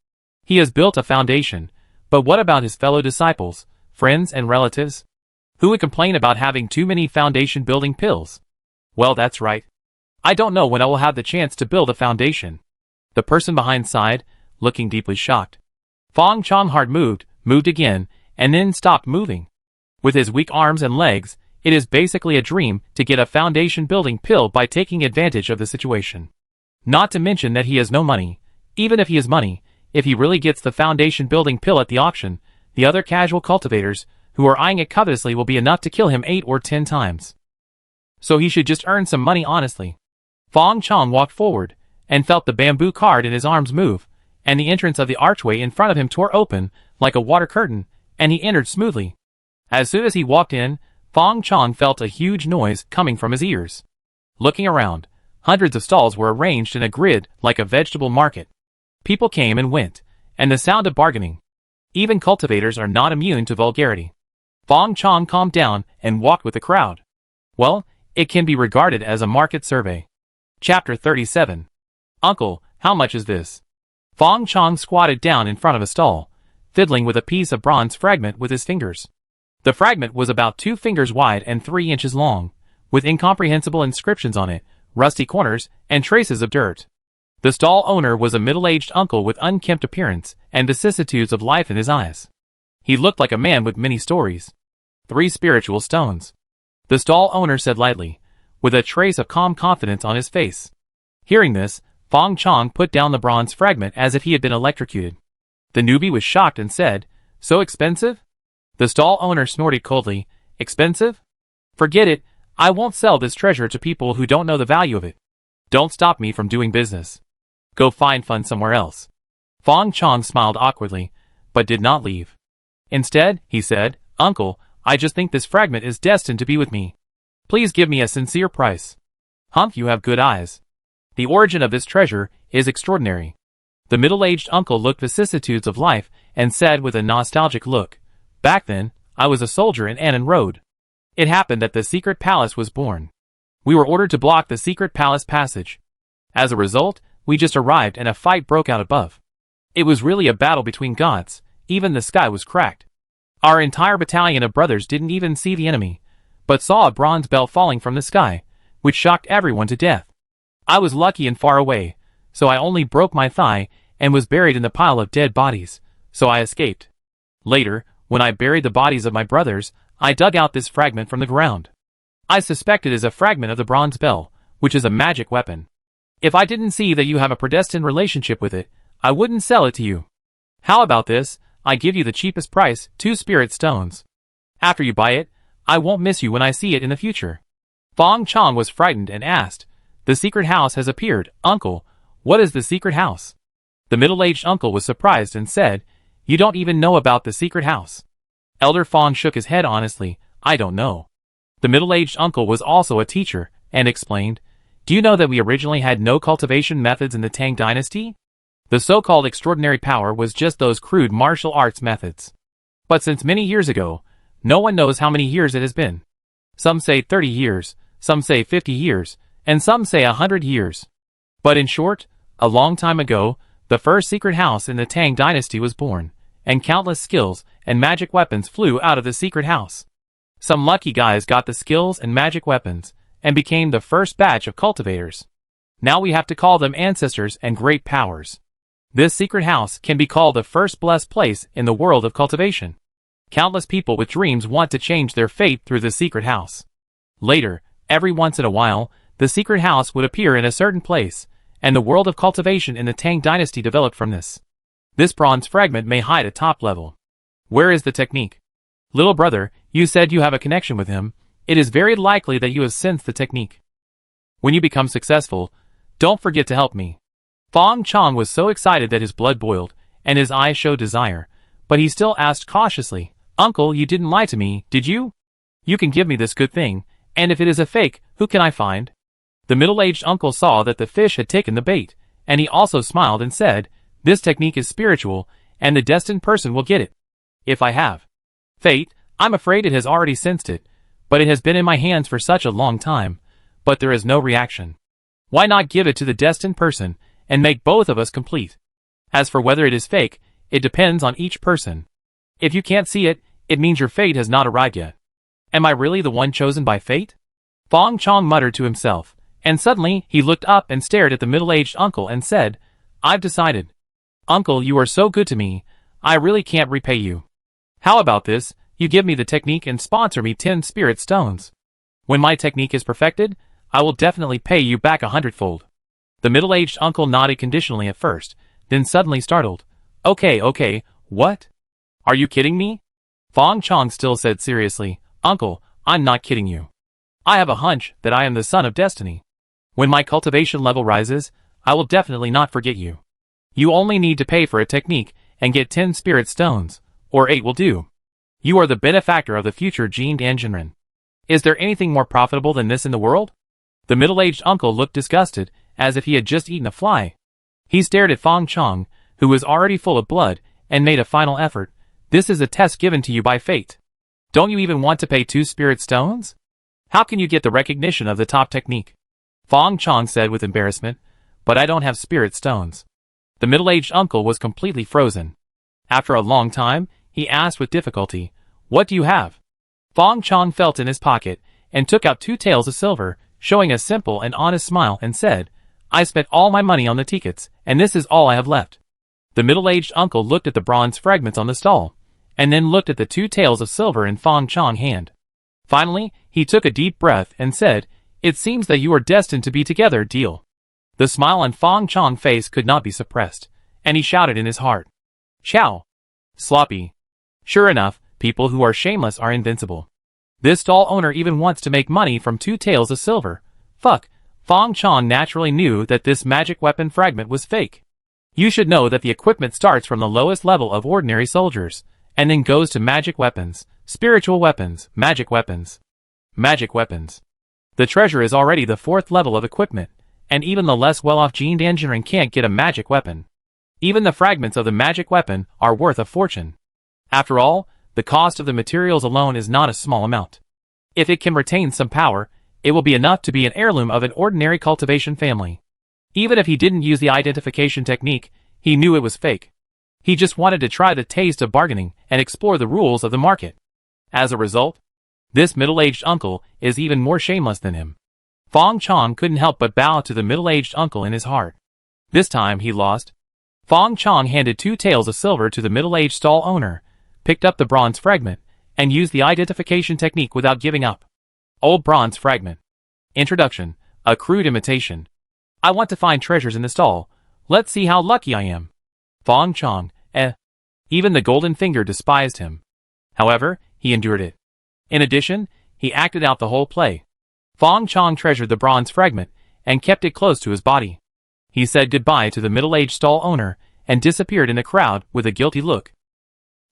Speaker 1: He has built a foundation, but what about his fellow disciples, friends and relatives? Who would complain about having too many Foundation building pills? Well, that's right. I don't know when I will have the chance to build a foundation. The person behind sighed, looking deeply shocked. Fang Chong's heart moved again, and then stopped moving. With his weak arms and legs, it is basically a dream to get a Foundation building pill by taking advantage of the situation. Not to mention that he has no money. Even if he has money, if he really gets the Foundation building pill at the auction, the other casual cultivators, who are eyeing it covetously, will be enough to kill him 8 or 10 times. So he should just earn some money honestly. Fang Chong walked forward, and felt the bamboo cart in his arms move, and the entrance of the archway in front of him tore open, like a water curtain, and he entered smoothly. As soon as he walked in, Fang Chong felt a huge noise coming from his ears. Looking around, hundreds of stalls were arranged in a grid like a vegetable market. People came and went, and the sound of bargaining. Even cultivators are not immune to vulgarity. Fang Chong calmed down and walked with the crowd. Well, it can be regarded as a market survey. Chapter 37. Uncle, how much is this? Fang Chong squatted down in front of a stall, fiddling with a piece of bronze fragment with his fingers. The fragment was about 2 fingers wide and 3 inches long, with incomprehensible inscriptions on it, rusty corners, and traces of dirt. The stall owner was a middle-aged uncle with unkempt appearance and vicissitudes of life in his eyes. He looked like a man with many stories. 3 spiritual stones. The stall owner said lightly, with a trace of calm confidence on his face. Hearing this, Fang Chong put down the bronze fragment as if he had been electrocuted. The newbie was shocked and said, "So expensive?" The stall owner snorted coldly, "Expensive? Forget it, I won't sell this treasure to people who don't know the value of it. Don't stop me from doing business. Go find fun somewhere else." Fang Chong smiled awkwardly, but did not leave. Instead, he said, "Uncle, I just think this fragment is destined to be with me. Please give me a sincere price." "Humph, you have good eyes. The origin of this treasure is extraordinary." The middle-aged uncle looked vicissitudes of life and said with a nostalgic look, "Back then, I was a soldier in Annan Road. It happened that the secret palace was born. We were ordered to block the secret palace passage. As a result, we just arrived and a fight broke out above. It was really a battle between gods, even the sky was cracked. Our entire battalion of brothers didn't even see the enemy, but saw a bronze bell falling from the sky, which shocked everyone to death. I was lucky and far away, so I only broke my thigh and was buried in the pile of dead bodies, so I escaped. Later, when I buried the bodies of my brothers, I dug out this fragment from the ground. I suspect it is a fragment of the bronze bell, which is a magic weapon. If I didn't see that you have a predestined relationship with it, I wouldn't sell it to you. How about this? I give you the cheapest price, 2 spirit stones. After you buy it, I won't miss you when I see it in the future." Fang Chong was frightened and asked, "The secret house has appeared, uncle. What is the secret house?" The middle-aged uncle was surprised and said, "You don't even know about the secret house." Elder Fang shook his head honestly, "I don't know." The middle-aged uncle was also a teacher, and explained, Do you know that we originally had no cultivation methods in the Tang dynasty? The so-called extraordinary power was just those crude martial arts methods. But since many years ago, no one knows how many years it has been. Some say 30 years, some say 50 years, and some say 100 years. But in short, a long time ago, the first secret house in the Tang dynasty was born, and countless skills and magic weapons flew out of the secret house. Some lucky guys got the skills and magic weapons, and became the first batch of cultivators. Now we have to call them ancestors and great powers. This secret house can be called the first blessed place in the world of cultivation. Countless people with dreams want to change their fate through the secret house. Later, every once in a while, the secret house would appear in a certain place, and the world of cultivation in the Tang dynasty developed from this. This bronze fragment may hide at top level. Where is the technique? Little brother, you said you have a connection with him. It is very likely that you have sensed the technique. When you become successful, don't forget to help me. Fang Chong was so excited that his blood boiled, and his eyes showed desire, but he still asked cautiously, Uncle, you didn't lie to me, did you? You can give me this good thing, and if it is a fake, who can I find? The middle-aged uncle saw that the fish had taken the bait, and he also smiled and said, this technique is spiritual, and the destined person will get it. If I have fate, I'm afraid it has already sensed it, but it has been in my hands for such a long time, but there is no reaction. Why not give it to the destined person, and make both of us complete? As for whether it is fake, it depends on each person. If you can't see it, it means your fate has not arrived yet. Am I really the one chosen by fate? Fang Chong muttered to himself, and suddenly he looked up and stared at the middle-aged uncle and said, I've decided. Uncle, you are so good to me, I really can't repay you. How about this, you give me the technique and sponsor me 10 spirit stones. When my technique is perfected, I will definitely pay you back 100-fold. The middle-aged uncle nodded conditionally at first, then suddenly startled. Okay, what? Are you kidding me? Fang Chong still said seriously, Uncle, I'm not kidding you. I have a hunch that I am the son of destiny. When my cultivation level rises, I will definitely not forget you. You only need to pay for a technique and get 10 spirit stones, or 8 will do. You are the benefactor of the future Jin Danjinren. Is there anything more profitable than this in the world? The middle-aged uncle looked disgusted, as if he had just eaten a fly. He stared at Fang Chong, who was already full of blood, and made a final effort. This is a test given to you by fate. Don't you even want to pay 2 spirit stones? How can you get the recognition of the top technique? Fang Chong said with embarrassment, but I don't have spirit stones. The middle-aged uncle was completely frozen. After a long time, he asked with difficulty, What do you have? Fang Chong felt in his pocket, and took out 2 taels of silver, showing a simple and honest smile, and said, I spent all my money on the tickets, and this is all I have left. The middle-aged uncle looked at the bronze fragments on the stall, and then looked at the 2 taels of silver in Fang Chong's hand. Finally, he took a deep breath and said, It seems that you are destined to be together, deal. The smile on Fang Chong's face could not be suppressed, and he shouted in his heart, Chow! Sloppy. Sure enough, people who are shameless are invincible. This stall owner even wants to make money from 2 taels of silver. Fuck, Fang Chong naturally knew that this magic weapon fragment was fake. You should know that the equipment starts from the lowest level of ordinary soldiers, and then goes to magic weapons, spiritual weapons, magic weapons. Magic weapons. The treasure is already the 4th level of equipment, and even the less well-off Jin Danjinren can't get a magic weapon. Even the fragments of the magic weapon are worth a fortune. After all, the cost of the materials alone is not a small amount. If it can retain some power, it will be enough to be an heirloom of an ordinary cultivation family. Even if he didn't use the identification technique, he knew it was fake. He just wanted to try the taste of bargaining and explore the rules of the market. As a result, this middle-aged uncle is even more shameless than him. Fang Chong couldn't help but bow to the middle-aged uncle in his heart. This time he lost. Fang Chong handed 2 taels of silver to the middle-aged stall owner, picked up the bronze fragment, and used the identification technique without giving up. Old bronze fragment. Introduction. A crude imitation. I want to find treasures in the stall. Let's see how lucky I am. Fang Chong, Even the golden finger despised him. However, he endured it. In addition, he acted out the whole play. Fang Chong treasured the bronze fragment, and kept it close to his body. He said goodbye to the middle-aged stall owner, and disappeared in the crowd with a guilty look.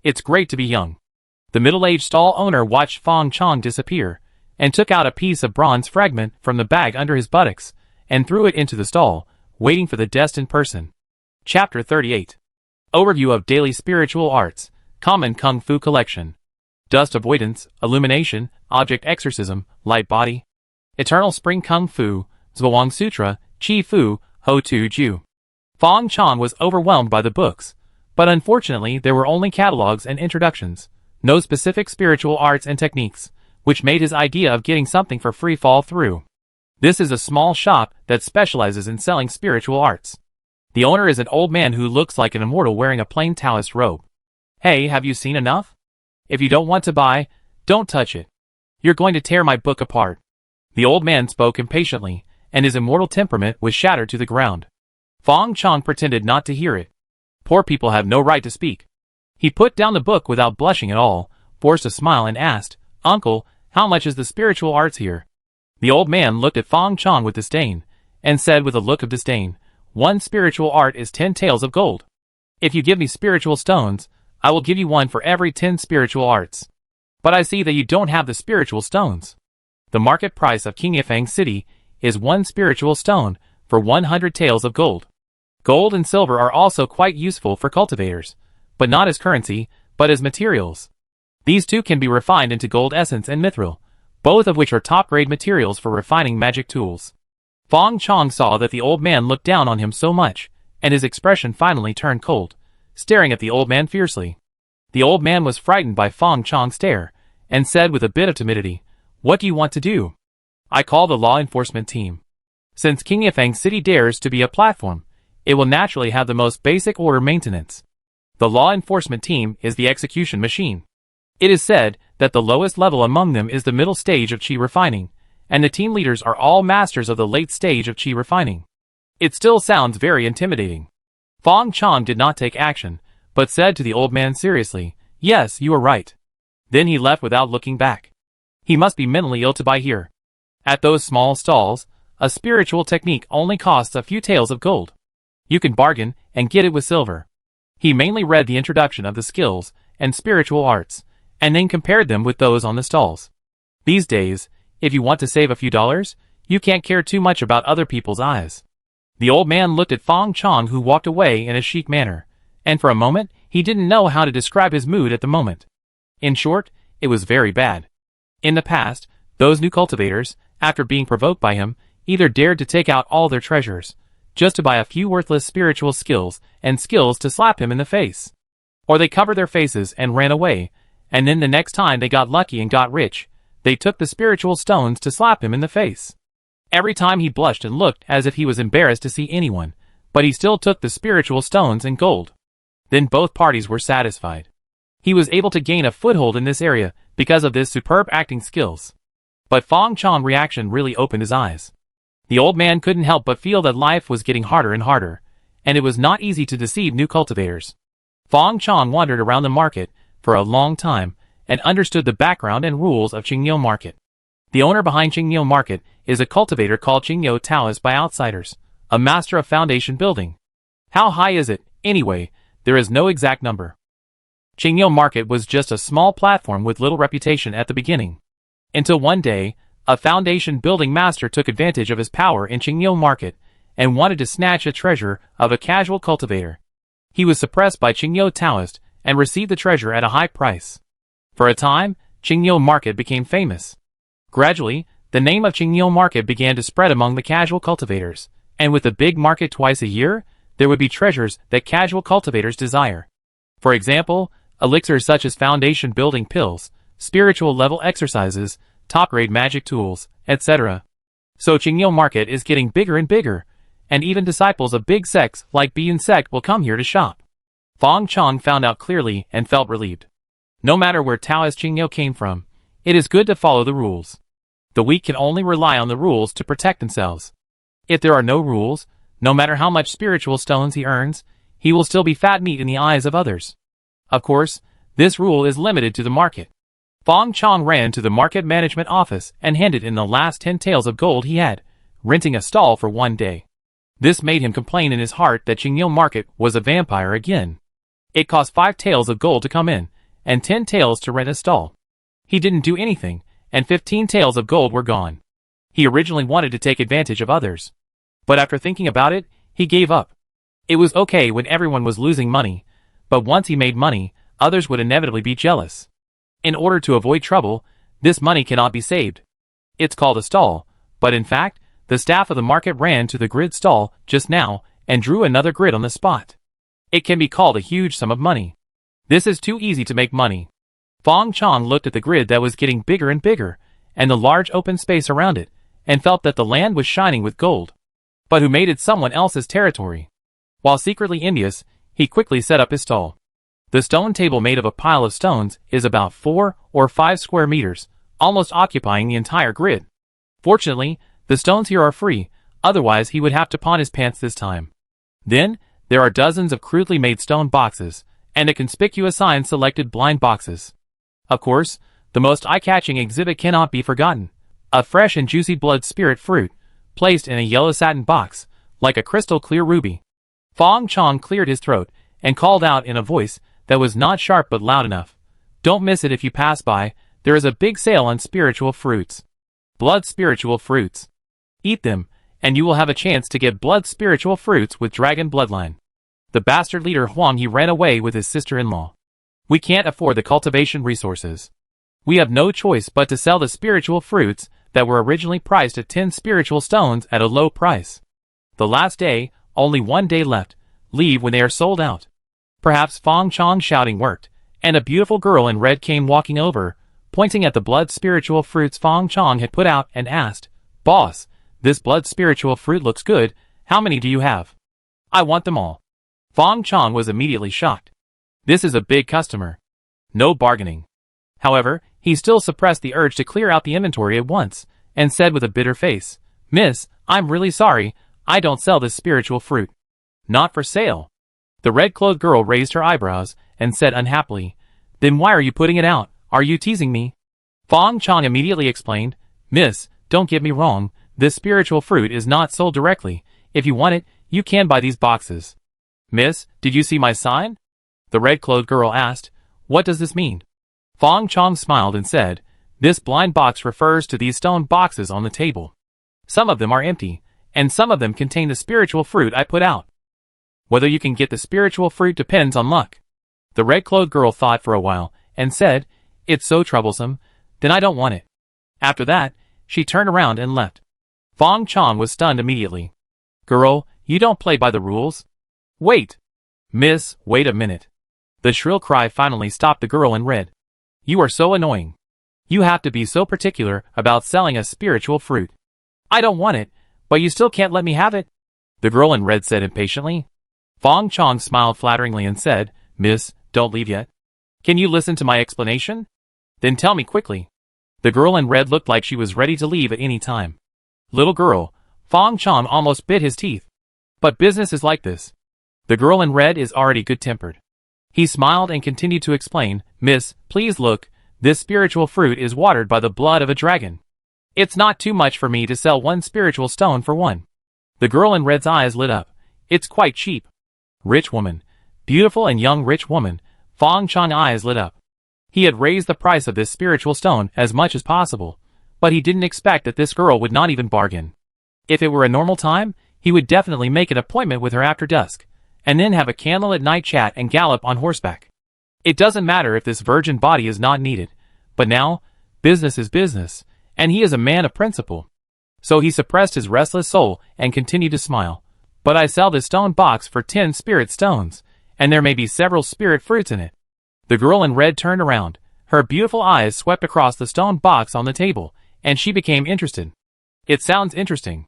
Speaker 1: It's great to be young. The middle-aged stall owner watched Fang Chong disappear, and took out a piece of bronze fragment from the bag under his buttocks, and threw it into the stall, waiting for the destined person. Chapter 38. Overview of Daily Spiritual Arts, Common Kung Fu Collection. Dust Avoidance, Illumination, Object Exorcism, Light Body. Eternal Spring Kung Fu, Zhuang Sutra, Chi Fu, Ho Tu Ju. Fang Chong was overwhelmed by the books, but unfortunately there were only catalogs and introductions, no specific spiritual arts and techniques, which made his idea of getting something for free fall through. This is a small shop that specializes in selling spiritual arts. The owner is an old man who looks like an immortal wearing a plain Taoist robe. Hey, have you seen enough? If you don't want to buy, don't touch it. You're going to tear my book apart. The old man spoke impatiently, and his immortal temperament was shattered to the ground. Fang Chong pretended not to hear it. Poor people have no right to speak. He put down the book without blushing at all, forced a smile and asked, "Uncle, how much is the spiritual arts here?" The old man looked at Fang Chong with disdain, and said with a look of disdain, "One spiritual art is 10 taels of gold. If you give me spiritual stones, I will give you one for every 10 spiritual arts. But I see that you don't have the spiritual stones. The market price of Qingyefang City is 1 spiritual stone for 100 taels of gold. Gold and silver are also quite useful for cultivators, but not as currency, but as materials. These two can be refined into gold essence and mithril, both of which are top-grade materials for refining magic tools." Fang Chong saw that the old man looked down on him so much, and his expression finally turned cold, staring at the old man fiercely. The old man was frightened by Fang Chong's stare, and said with a bit of timidity, "What do you want to do?" "I call the law enforcement team. Since Qingyefang City dares to be a platform, it will naturally have the most basic order maintenance. The law enforcement team is the execution machine. It is said that the lowest level among them is the middle stage of qi refining, and the team leaders are all masters of the late stage of qi refining." It still sounds very intimidating. Fang Chong did not take action, but said to the old man seriously, "Yes, you are right." Then he left without looking back. He must be mentally ill to buy here. At those small stalls, a spiritual technique only costs a few taels of gold. You can bargain and get it with silver. He mainly read the introduction of the skills and spiritual arts, and then compared them with those on the stalls. These days, if you want to save a few dollars, you can't care too much about other people's eyes. The old man looked at Fang Chong, who walked away in a chic manner, and for a moment he didn't know how to describe his mood at the moment. In short, it was very bad. In the past, those new cultivators, after being provoked by him, either dared to take out all their treasures, just to buy a few worthless spiritual skills and skills to slap him in the face. Or they covered their faces and ran away, and then the next time they got lucky and got rich, they took the spiritual stones to slap him in the face. Every time he blushed and looked as if he was embarrassed to see anyone, but he still took the spiritual stones and gold. Then both parties were satisfied. He was able to gain a foothold in this area because of his superb acting skills. But Fang Chong's reaction really opened his eyes. The old man couldn't help but feel that life was getting harder and harder, and it was not easy to deceive new cultivators. Fang Chong wandered around the market for a long time and understood the background and rules of Qingyou Market. The owner behind Qingyou Market is a cultivator called Qingyou Taoist by outsiders, a master of foundation building. How high is it, anyway? There is no exact number. Qingyou Market was just a small platform with little reputation at the beginning. Until one day, a foundation building master took advantage of his power in Qingyou Market and wanted to snatch a treasure of a casual cultivator. He was suppressed by Qingyou Taoist and received the treasure at a high price. For a time, Qingyou Market became famous. Gradually, the name of Qingyou Market began to spread among the casual cultivators, and with the big market twice a year, there would be treasures that casual cultivators desire. For example, elixirs such as foundation building pills, spiritual level exercises, top-grade magic tools, etc. So Qingyou Market is getting bigger and bigger, and even disciples of big sects like Biyun sect will come here to shop. Fang Chong found out clearly and felt relieved. No matter where Taoist Qingyou came from, it is good to follow the rules. The weak can only rely on the rules to protect themselves. If there are no rules, no matter how much spiritual stones he earns, he will still be fat meat in the eyes of others. Of course, this rule is limited to the market. Fang Chong ran to the market management office and handed in the last 10 taels of gold he had, renting a stall for one day. This made him complain in his heart that Qingyou Market was a vampire again. It cost 5 taels of gold to come in, and 10 taels to rent a stall. He didn't do anything, and 15 taels of gold were gone. He originally wanted to take advantage of others. But after thinking about it, he gave up. It was okay when everyone was losing money, but once he made money, others would inevitably be jealous. In order to avoid trouble, this money cannot be saved. It's called a stall, but in fact, the staff of the market ran to the grid stall just now and drew another grid on the spot. It can be called a huge sum of money. This is too easy to make money. Fang Chong looked at the grid that was getting bigger and bigger, and the large open space around it, and felt that the land was shining with gold. But who made it someone else's territory? While secretly envious, he quickly set up his stall. The stone table made of a pile of stones is about 4 or 5 square meters, almost occupying the entire grid. Fortunately, the stones here are free, otherwise he would have to pawn his pants this time. Then, there are dozens of crudely made stone boxes, and a conspicuous sign selected blind boxes. Of course, the most eye-catching exhibit cannot be forgotten. A fresh and juicy blood spirit fruit, placed in a yellow satin box, like a crystal-clear ruby. Fang Chong cleared his throat, and called out in a voice that was not sharp but loud enough. Don't miss it if you pass by, there is a big sale on spiritual fruits. Blood spiritual fruits. Eat them, and you will have a chance to get blood spiritual fruits with dragon bloodline. The bastard leader Huang He ran away with his sister-in-law. We can't afford the cultivation resources. We have no choice but to sell the spiritual fruits that were originally priced at 10 spiritual stones at a low price. The last day, only 1 day left, leave when they are sold out. Perhaps Fang Chong's shouting worked, and a beautiful girl in red came walking over, pointing at the blood spiritual fruits Fang Chong had put out and asked, "Boss, this blood spiritual fruit looks good, how many do you have?" "I want them all." Fang Chong was immediately shocked. This is a big customer. No bargaining. However, he still suppressed the urge to clear out the inventory at once, and said with a bitter face, "Miss, I'm really sorry, I don't sell this spiritual fruit." "Not for sale." The red-clothed girl raised her eyebrows, and said unhappily, "Then why are you putting it out? Are you teasing me?" Fang Chong immediately explained, "Miss, don't get me wrong, this spiritual fruit is not sold directly. If you want it, you can buy these boxes." "Miss, did you see my sign?" The red-clothed girl asked. "What does this mean?" Fang Chong smiled and said, "This blind box refers to these stone boxes on the table. Some of them are empty, and some of them contain the spiritual fruit I put out. Whether you can get the spiritual fruit depends on luck." The red-clothed girl thought for a while, and said, "It's so troublesome, then I don't want it." After that, she turned around and left. Fang Chong was stunned immediately. "Girl, you don't play by the rules." "Wait." "Miss, wait a minute." The shrill cry finally stopped the girl in red. "You are so annoying. You have to be so particular about selling a spiritual fruit." "I don't want it, but you still can't let me have it," the girl in red said impatiently. Fang Chong smiled flatteringly and said, "Miss, don't leave yet. Can you listen to my explanation? Then tell me quickly." The girl in red looked like she was ready to leave at any time. "Little girl," Fang Chong almost bit his teeth. "But business is like this." The girl in red is already good-tempered. He smiled and continued to explain, "Miss, please look, this spiritual fruit is watered by the blood of a dragon. It's not too much for me to sell 1 spiritual stone for 1. The girl in red's eyes lit up. "It's quite cheap." Rich woman. Beautiful and young rich woman. Fang Chong's eyes lit up. He had raised the price of this spiritual stone as much as possible, but he didn't expect that this girl would not even bargain. If it were a normal time, he would definitely make an appointment with her after dusk, and then have a candle-at-night chat and gallop on horseback. It doesn't matter if this virgin body is not needed, but now, business is business, and he is a man of principle. So he suppressed his restless soul and continued to smile. "But I sell this stone box for 10 spirit stones, and there may be several spirit fruits in it." The girl in red turned around. Her beautiful eyes swept across the stone box on the table, and she became interested. "It sounds interesting."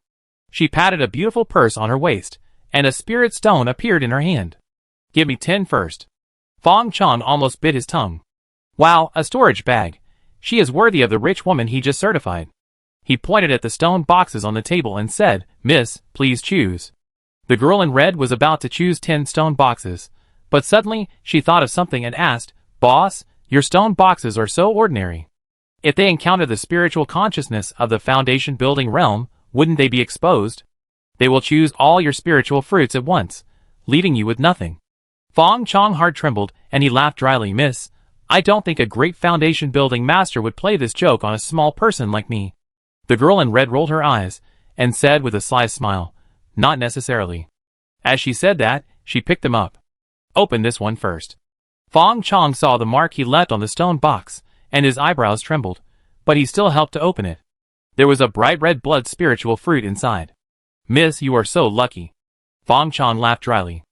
Speaker 1: She patted a beautiful purse on her waist, and a spirit stone appeared in her hand. "Give me 10 first." Fang Chong almost bit his tongue. Wow, a storage bag. She is worthy of the rich woman he just certified. He pointed at the stone boxes on the table and said, "Miss, please choose." The girl in red was about to choose 10 stone boxes, but suddenly she thought of something and asked, "Boss, your stone boxes are so ordinary. If they encounter the spiritual consciousness of the foundation building realm, wouldn't they be exposed? They will choose all your spiritual fruits at once, leaving you with nothing." Fang Chong's heart trembled, and he laughed dryly. "Miss, I don't think a great foundation building master would play this joke on a small person like me." The girl in red rolled her eyes, and said with a sly smile, not necessarily. As she said that, she picked them up. Open this one first. Fang Chong saw the mark he left on the stone box, and his eyebrows trembled, but he still helped to open it. There was a bright red blood spiritual fruit inside. Miss, you are so lucky. Fang Chong laughed dryly.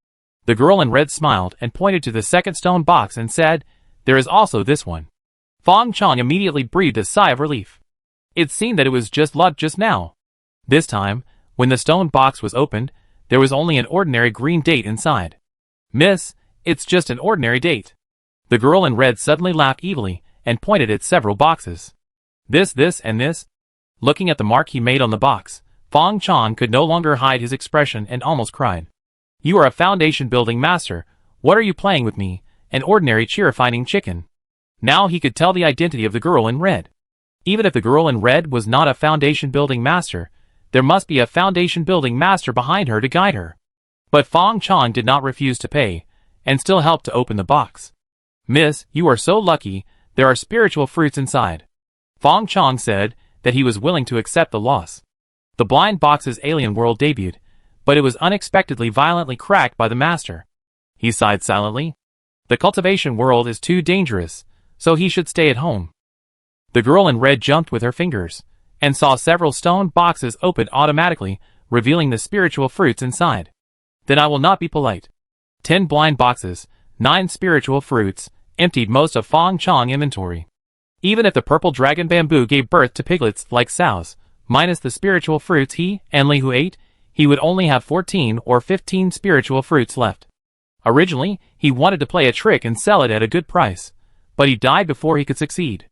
Speaker 1: The girl in red smiled and pointed to the second stone box and said, there is also this one. Fang Chong immediately breathed a sigh of relief. It seemed that it was just luck just now. This time, when the stone box was opened, there was only an ordinary green date inside. Miss, it's just an ordinary date. The girl in red suddenly laughed evilly and pointed at several boxes. This, and this. Looking at the mark he made on the box, Fang Chong could no longer hide his expression and almost cried. You are a foundation building master. What are you playing with me, an ordinary cheer-finding chicken? Now he could tell the identity of the girl in red. Even if the girl in red was not a foundation building master, there must be a foundation building master behind her to guide her. But Fang Chong did not refuse to pay, and still helped to open the box. Miss, you are so lucky, there are spiritual fruits inside. Fang Chong said that he was willing to accept the loss. The blind box's alien world debuted, but it was unexpectedly violently cracked by the master. He sighed silently. The cultivation world is too dangerous, so he should stay at home. The girl in red jumped with her fingers, and saw several stone boxes open automatically, revealing the spiritual fruits inside. Then I will not be polite. 10 blind boxes, 9 spiritual fruits, emptied most of Fang Chong's inventory. Even if the purple dragon bamboo gave birth to piglets like sows, minus the spiritual fruits he and Li Hu ate, he would only have 14 or 15 spiritual fruits left. Originally, he wanted to play a trick and sell it at a good price, but he died before he could succeed.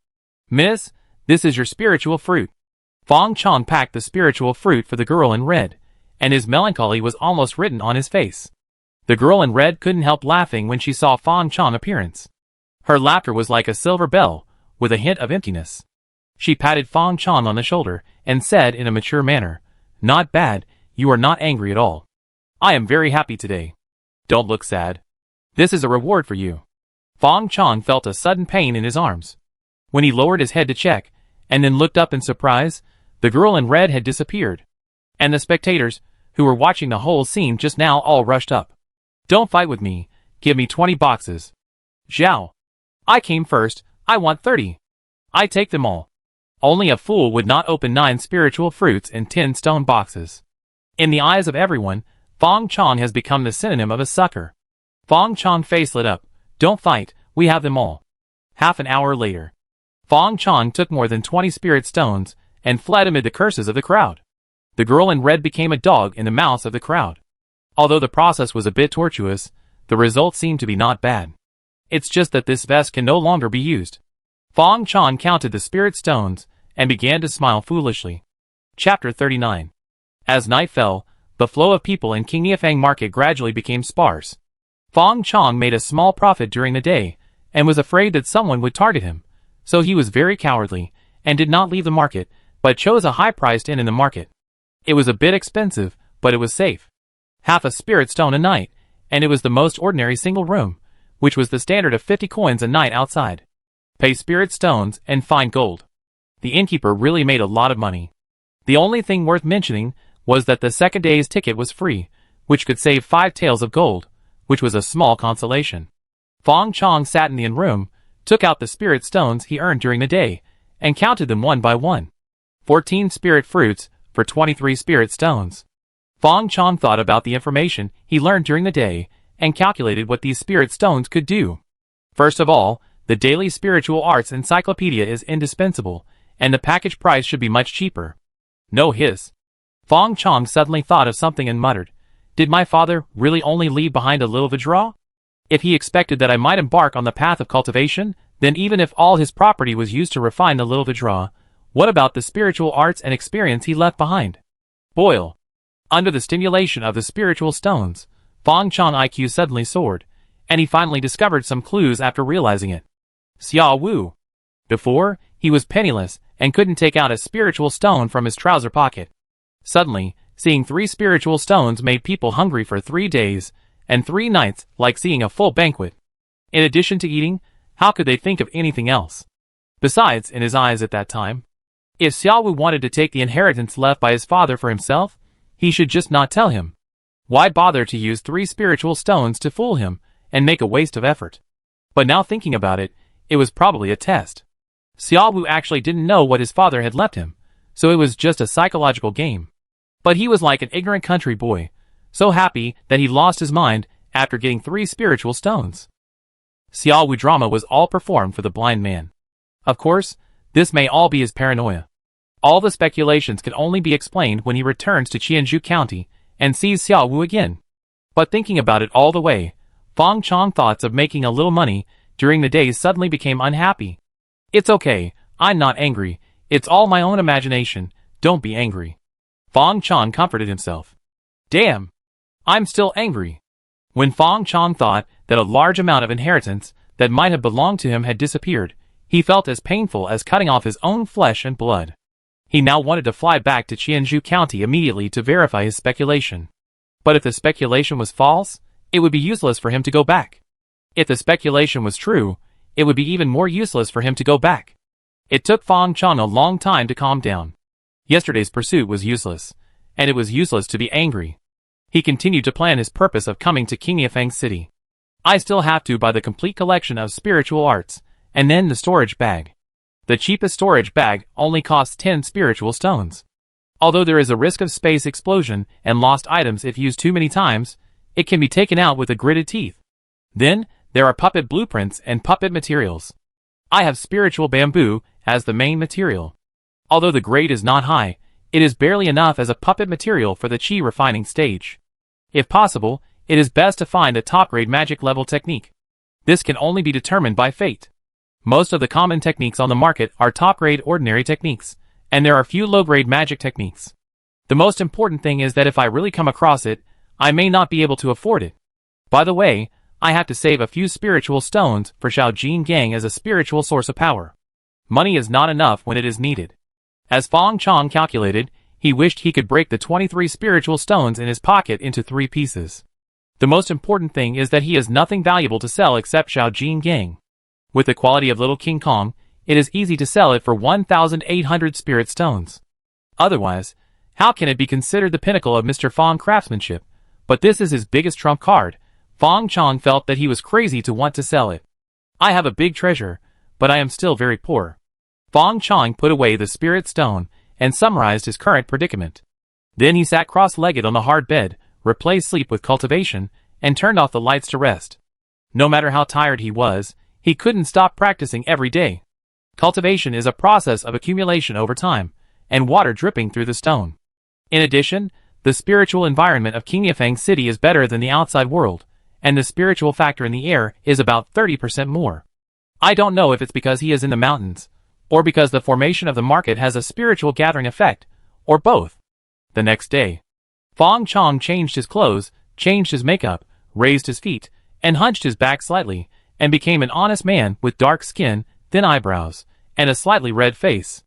Speaker 1: Miss, this is your spiritual fruit. Fang Chong packed the spiritual fruit for the girl in red, and his melancholy was almost written on his face. The girl in red couldn't help laughing when she saw Fang Chong's appearance. Her laughter was like a silver bell, with a hint of emptiness. She patted Fang Chong on the shoulder, and said in a mature manner, Not bad, you are not angry at all. I am very happy today. Don't look sad. This is a reward for you. Fang Chong felt a sudden pain in his arms. When he lowered his head to check, and then looked up in surprise, the girl in red had disappeared. And the spectators, who were watching the whole scene just now, all rushed up. Don't fight with me, give me 20 boxes. Zhao. I came first, I want 30. I take them all. Only a fool would not open 9 spiritual fruits in 10 stone boxes. In the eyes of everyone, Fang Chong has become the synonym of a sucker. Fang Chong's face lit up. Don't fight, we have them all. Half an hour later, Fang Chong took more than 20 spirit stones and fled amid the curses of the crowd. The girl in red became a dog in the mouths of the crowd. Although the process was a bit tortuous, the result seemed to be not bad. It's just that this vest can no longer be used. Fang Chong counted the spirit stones and began to smile foolishly. Chapter 39. As night fell, the flow of people in King Niafang market gradually became sparse. Fang Chong made a small profit during the day, and was afraid that someone would target him, so he was very cowardly, and did not leave the market, but chose a high-priced inn in the market. It was a bit expensive, but it was safe. Half a spirit stone a night, and it was the most ordinary single room, which was the standard of 50 coins a night outside. Pay spirit stones and find gold. The innkeeper really made a lot of money. The only thing worth mentioning was that the second day's ticket was free, which could save 5 taels of gold, which was a small consolation. Fang Chong sat in the inn room, took out the spirit stones he earned during the day, and counted them one by one. 14 spirit fruits for 23 spirit stones. Fang Chong thought about the information he learned during the day, and calculated what these spirit stones could do. First of all, the daily spiritual arts encyclopedia is indispensable, and the package price should be much cheaper. No hiss. Fang Chong suddenly thought of something and muttered, Did my father really only leave behind a little withdrawal? If he expected that I might embark on the path of cultivation, then even if all his property was used to refine the little withdrawal, what about the spiritual arts and experience he left behind? Boil. Under the stimulation of the spiritual stones, Fang Chong's IQ suddenly soared, and he finally discovered some clues after realizing it. Xia Wu. Before, he was penniless and couldn't take out a spiritual stone from his trouser pocket. Suddenly, seeing 3 spiritual stones made people hungry for 3 days and 3 nights, like seeing a full banquet. In addition to eating, how could they think of anything else? Besides, in his eyes at that time, if Xia Wu wanted to take the inheritance left by his father for himself, He should just not tell him. Why bother to use 3 spiritual stones to fool him and make a waste of effort? But now thinking about it, it was probably a test. Xiao Wu actually didn't know what his father had left him, so it was just a psychological game. But he was like an ignorant country boy, so happy that he lost his mind after getting 3 spiritual stones. Xiao Wu drama was all performed for the blind man. Of course, this may all be his paranoia. All the speculations can only be explained when he returns to Qianzhou County and sees Xiao Wu again. But thinking about it all the way, Fang Chong thoughts of making a little money during the days suddenly became unhappy. It's okay, I'm not angry, it's all my own imagination, don't be angry. Fang Chong comforted himself. Damn! I'm still angry. When Fang Chong thought that a large amount of inheritance that might have belonged to him had disappeared, he felt as painful as cutting off his own flesh and blood. He now wanted to fly back to Qianzhou County immediately to verify his speculation. But if the speculation was false, it would be useless for him to go back. If the speculation was true, it would be even more useless for him to go back. It took Fang Chong a long time to calm down. Yesterday's pursuit was useless, and it was useless to be angry. He continued to plan his purpose of coming to Qingyafeng City. I still have to buy the complete collection of spiritual arts, and then the storage bag. The cheapest storage bag only costs 10 spiritual stones. Although there is a risk of space explosion and lost items if used too many times, it can be taken out with a gritted teeth. Then, there are puppet blueprints and puppet materials. I have spiritual bamboo as the main material. Although the grade is not high, it is barely enough as a puppet material for the qi refining stage. If possible, it is best to find a top-grade magic level technique. This can only be determined by fate. Most of the common techniques on the market are top-grade ordinary techniques, and there are few low-grade magic techniques. The most important thing is that if I really come across it, I may not be able to afford it. By the way, I have to save a few spiritual stones for Shaojin Gang as a spiritual source of power. Money is not enough when it is needed. As Fang Chong calculated, he wished he could break the 23 spiritual stones in his pocket into 3 pieces. The most important thing is that he has nothing valuable to sell except Shaojin Gang. With the quality of Little King Kong, it is easy to sell it for 1,800 spirit stones. Otherwise, how can it be considered the pinnacle of Mr. Fang craftsmanship? But this is his biggest trump card. Fang Chong felt that he was crazy to want to sell it. I have a big treasure, but I am still very poor. Fang Chong put away the spirit stone and summarized his current predicament. Then he sat cross-legged on the hard bed, replaced sleep with cultivation, and turned off the lights to rest. No matter how tired he was, he couldn't stop practicing every day. Cultivation is a process of accumulation over time, and water dripping through the stone. In addition, the spiritual environment of Qingyafeng City is better than the outside world, and the spiritual factor in the air is about 30% more. I don't know if it's because he is in the mountains, or because the formation of the market has a spiritual gathering effect, or both. The next day, Fang Chong changed his clothes, changed his makeup, raised his feet, and hunched his back slightly, and became an honest man with dark skin, thin eyebrows, and a slightly red face.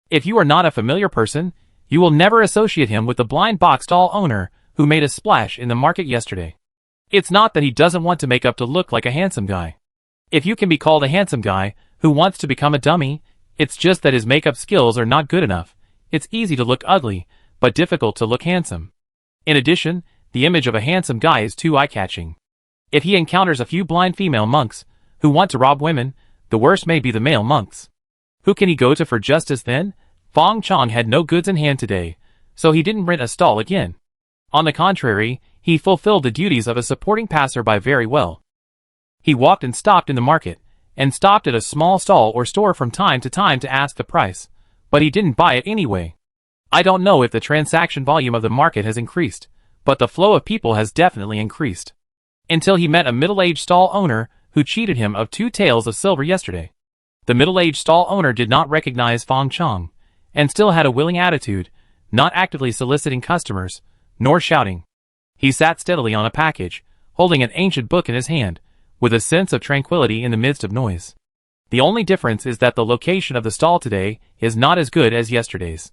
Speaker 1: If you are not a familiar person, you will never associate him with the blind box stall owner who made a splash in the market yesterday. It's not that he doesn't want to make up to look like a handsome guy. If you can be called a handsome guy who wants to become a dummy, it's just that his makeup skills are not good enough. It's easy to look ugly, but difficult to look handsome. In addition, the image of a handsome guy is too eye-catching. If he encounters a few blind female monks who want to rob women, the worst may be the male monks. Who can he go to for justice then? Fang Chong had no goods in hand today, so he didn't rent a stall again. On the contrary, he fulfilled the duties of a supporting passerby very well. He walked and stopped in the market, and stopped at a small stall or store from time to ask the price, but he didn't buy it anyway. I don't know if the transaction volume of the market has increased, but the flow of people has definitely increased. Until he met a middle-aged stall owner who cheated him of 2 taels of silver yesterday. The middle-aged stall owner did not recognize Fang Chong, and still had a willing attitude, not actively soliciting customers, nor shouting. He sat steadily on a package, holding an ancient book in his hand, with a sense of tranquility in the midst of noise. The only difference is that the location of the stall today is not as good as yesterday's.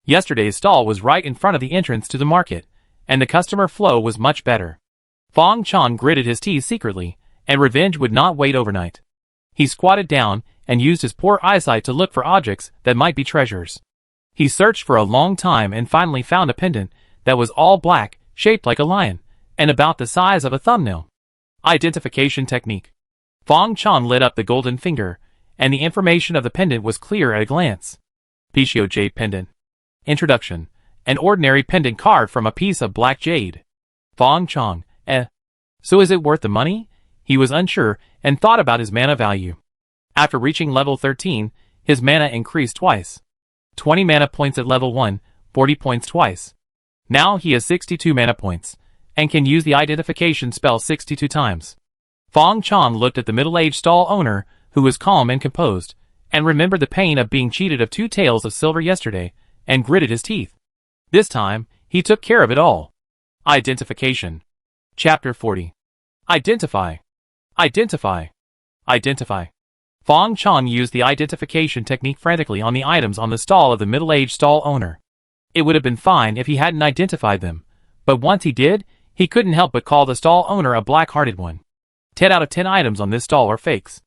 Speaker 1: Yesterday's stall was right in front of the entrance to the market, and the customer flow was much better. Fang Chong gritted his teeth secretly, and revenge would not wait overnight. He squatted down and used his poor eyesight to look for objects that might be treasures. He searched for a long time and finally found a pendant that was all black, shaped like a lion, and about the size of a thumbnail. Identification technique. Fang Chong lit up the golden finger, and the information of the pendant was clear at a glance. Pishio Jade Pendant. Introduction. An ordinary pendant carved from a piece of black jade. Fang Chong, So is it worth the money? He was unsure, and thought about his mana value. After reaching level 13, his mana increased twice. 20 mana points at level 1, 40 points twice. Now he has 62 mana points, and can use the identification spell 62 times. Fang Chong looked at the middle-aged stall owner, who was calm and composed, and remembered the pain of being cheated of 2 taels of silver yesterday, and gritted his teeth. This time, he took care of it all. Identification. Chapter 40. Identify. Identify. Identify. Fang Chong used the identification technique frantically on the items on the stall of the middle-aged stall owner. It would have been fine if he hadn't identified them, but once he did, he couldn't help but call the stall owner a black-hearted one. 10 out of 10 items on this stall are fakes.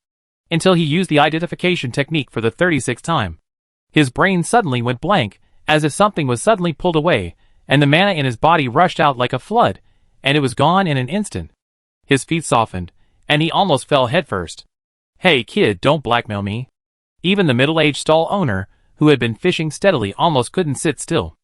Speaker 1: Until he used the identification technique for the 36th time. His brain suddenly went blank, as if something was suddenly pulled away, and the mana in his body rushed out like a flood, and it was gone in an instant. His feet softened, and he almost fell headfirst. Hey kid, don't blackmail me. Even the middle-aged stall owner, who had been fishing steadily, almost couldn't sit still.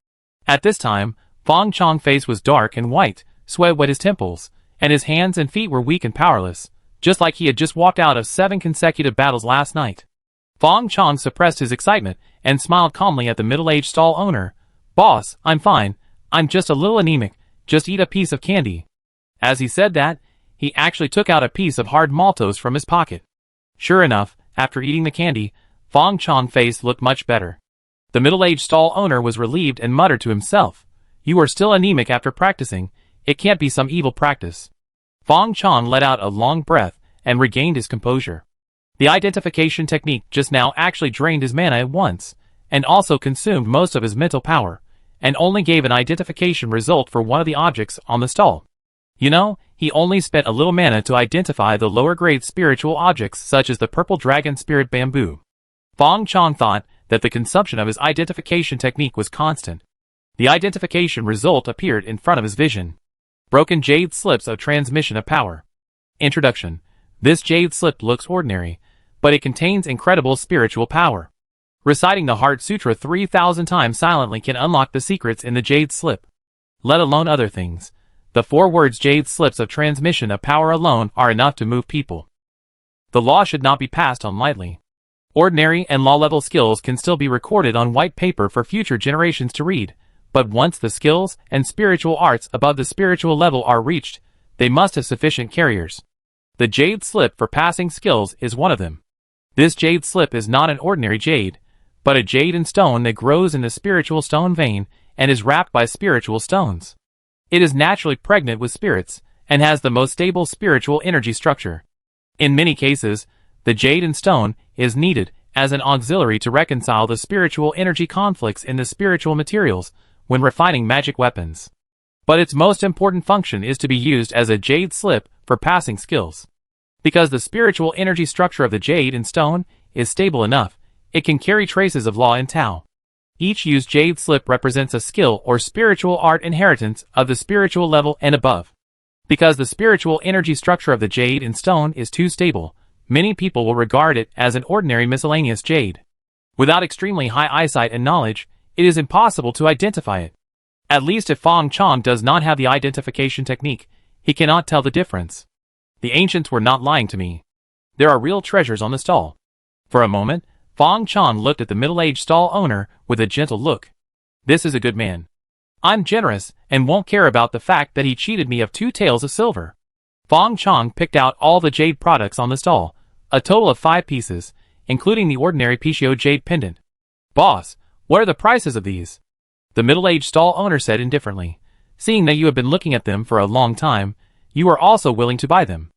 Speaker 1: At this time, Fang Chong's face was dark and white, sweat wet his temples, and his hands and feet were weak and powerless, just like he had just walked out of 7 consecutive battles last night. Fang Chong suppressed his excitement and smiled calmly at the middle-aged stall owner. Boss, I'm fine. I'm just a little anemic. Just eat a piece of candy. As he said that, he actually took out a piece of hard maltose from his pocket. Sure enough, after eating the candy, Fang Chong's face looked much better. The middle-aged stall owner was relieved and muttered to himself, "You are still anemic after practicing. It can't be some evil practice." Fang Chong let out a long breath and regained his composure. The identification technique just now actually drained his mana at once, and also consumed most of his mental power, and only gave an identification result for one of the objects on the stall. You know, he only spent a little mana to identify the lower-grade spiritual objects such as the purple dragon spirit bamboo. Fang Chong thought that the consumption of his identification technique was constant. The identification result appeared in front of his vision. Broken jade slips of transmission of power. Introduction. This jade slip looks ordinary, but it contains incredible spiritual power. Reciting the Heart Sutra 3,000 times silently can unlock the secrets in the jade slip. Let alone other things. The 4 words jade slips of transmission of power alone are enough to move people. The law should not be passed on lightly. Ordinary and law-level skills can still be recorded on white paper for future generations to read, but once the skills and spiritual arts above the spiritual level are reached, they must have sufficient carriers. The jade slip for passing skills is one of them. This jade slip is not an ordinary jade, but a jade and stone that grows in the spiritual stone vein and is wrapped by spiritual stones. It is naturally pregnant with spirits, and has the most stable spiritual energy structure. In many cases, the jade and stone is needed as an auxiliary to reconcile the spiritual energy conflicts in the spiritual materials when refining magic weapons. But its most important function is to be used as a jade slip for passing skills. Because the spiritual energy structure of the jade and stone is stable enough, it can carry traces of law and Tao. Each used jade slip represents a skill or spiritual art inheritance of the spiritual level and above. Because the spiritual energy structure of the jade and stone is too stable, many people will regard it as an ordinary miscellaneous jade. Without extremely high eyesight and knowledge, it is impossible to identify it. At least if Fang Chong does not have the identification technique, he cannot tell the difference. The ancients were not lying to me. There are real treasures on the stall. For a moment, Fang Chong looked at the middle-aged stall owner with a gentle look. This is a good man. I'm generous and won't care about the fact that he cheated me of 2 taels of silver. Fang Chong picked out all the jade products on the stall, a total of 5 pieces, including the ordinary Pishio jade pendant. Boss, what are the prices of these? The middle-aged stall owner said indifferently. Seeing that you have been looking at them for a long time, you are also willing to buy them.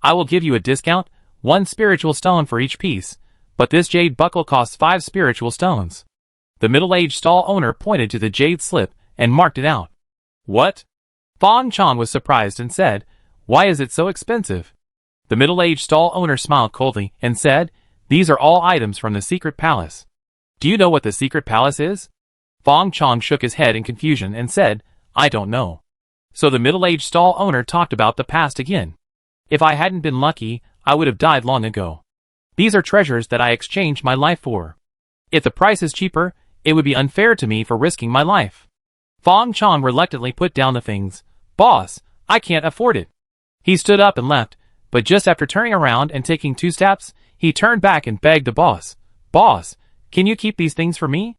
Speaker 1: I will give you a discount, 1 spiritual stone for each piece, but this jade buckle costs 5 spiritual stones. The middle-aged stall owner pointed to the jade slip and marked it out. What? Fang Chong was surprised and said, Why is it so expensive? The middle-aged stall owner smiled coldly and said, These are all items from the secret palace. Do you know what the secret palace is? Fang Chong shook his head in confusion and said, I don't know. So the middle-aged stall owner talked about the past again. If I hadn't been lucky, I would have died long ago. These are treasures that I exchanged my life for. If the price is cheaper, it would be unfair to me for risking my life. Fang Chong reluctantly put down the things. Boss, I can't afford it. He stood up and left, but just after turning around and taking 2 steps, he turned back and begged the boss. Boss, can you keep these things for me?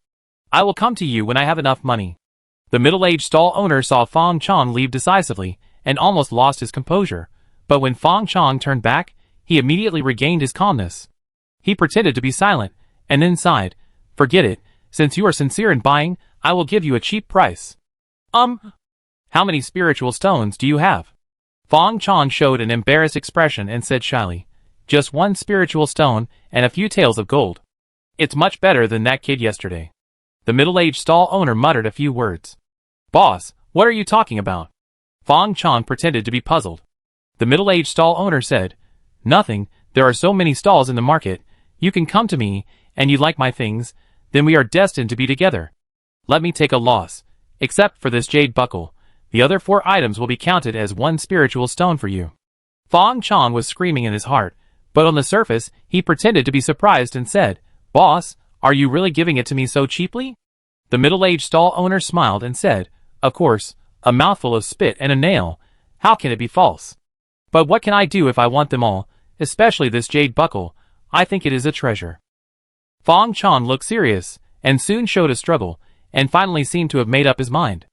Speaker 1: I will come to you when I have enough money. The middle-aged stall owner saw Fang Chong leave decisively and almost lost his composure, but when Fang Chong turned back, he immediately regained his calmness. He pretended to be silent, and then sighed. Forget it, since you are sincere in buying, I will give you a cheap price. How many spiritual stones do you have? Fang Chong showed an embarrassed expression and said shyly, just 1 spiritual stone and a few taels of gold. It's much better than that kid yesterday. The middle-aged stall owner muttered a few words. Boss, what are you talking about? Fang Chong pretended to be puzzled. The middle-aged stall owner said, Nothing, there are so many stalls in the market, you can come to me, and you like my things, then we are destined to be together. Let me take a loss. Except for this jade buckle, the other 4 items will be counted as 1 spiritual stone for you. Fang Chong was screaming in his heart, but on the surface, he pretended to be surprised and said, Boss, are you really giving it to me so cheaply? The middle-aged stall owner smiled and said, Of course, a mouthful of spit and a nail, how can it be false? But what can I do if I want them all, especially this jade buckle? I think it is a treasure. Fang Chong looked serious, and soon showed a struggle, and finally seemed to have made up his mind.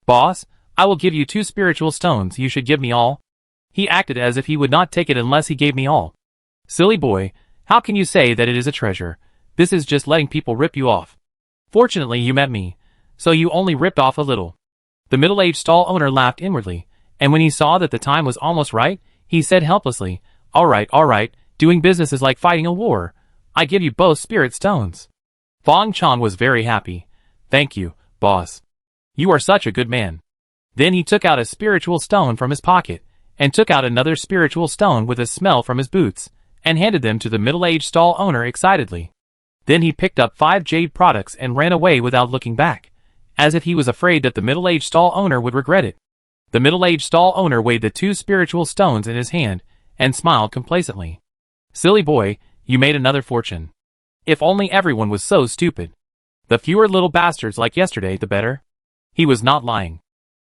Speaker 1: Boss, I will give you 2 spiritual stones, you should give me all. He acted as if he would not take it unless he gave me all. Silly boy, how can you say that it is a treasure? This is just letting people rip you off. Fortunately you met me, so you only ripped off a little. The middle-aged stall owner laughed inwardly, and when he saw that the time was almost right, he said helplessly, all right, doing business is like fighting a war. I give you both spirit stones. Fang Chong was very happy. Thank you, boss. You are such a good man. Then he took out a spiritual stone from his pocket, and took out another spiritual stone with a smell from his boots, and handed them to the middle-aged stall owner excitedly. Then he picked up 5 jade products and ran away without looking back, as if he was afraid that the middle-aged stall owner would regret it. The middle-aged stall owner weighed the 2 spiritual stones in his hand, and smiled complacently. Silly boy, you made another fortune. If only everyone was so stupid. The fewer little bastards like yesterday, the better. He was not lying.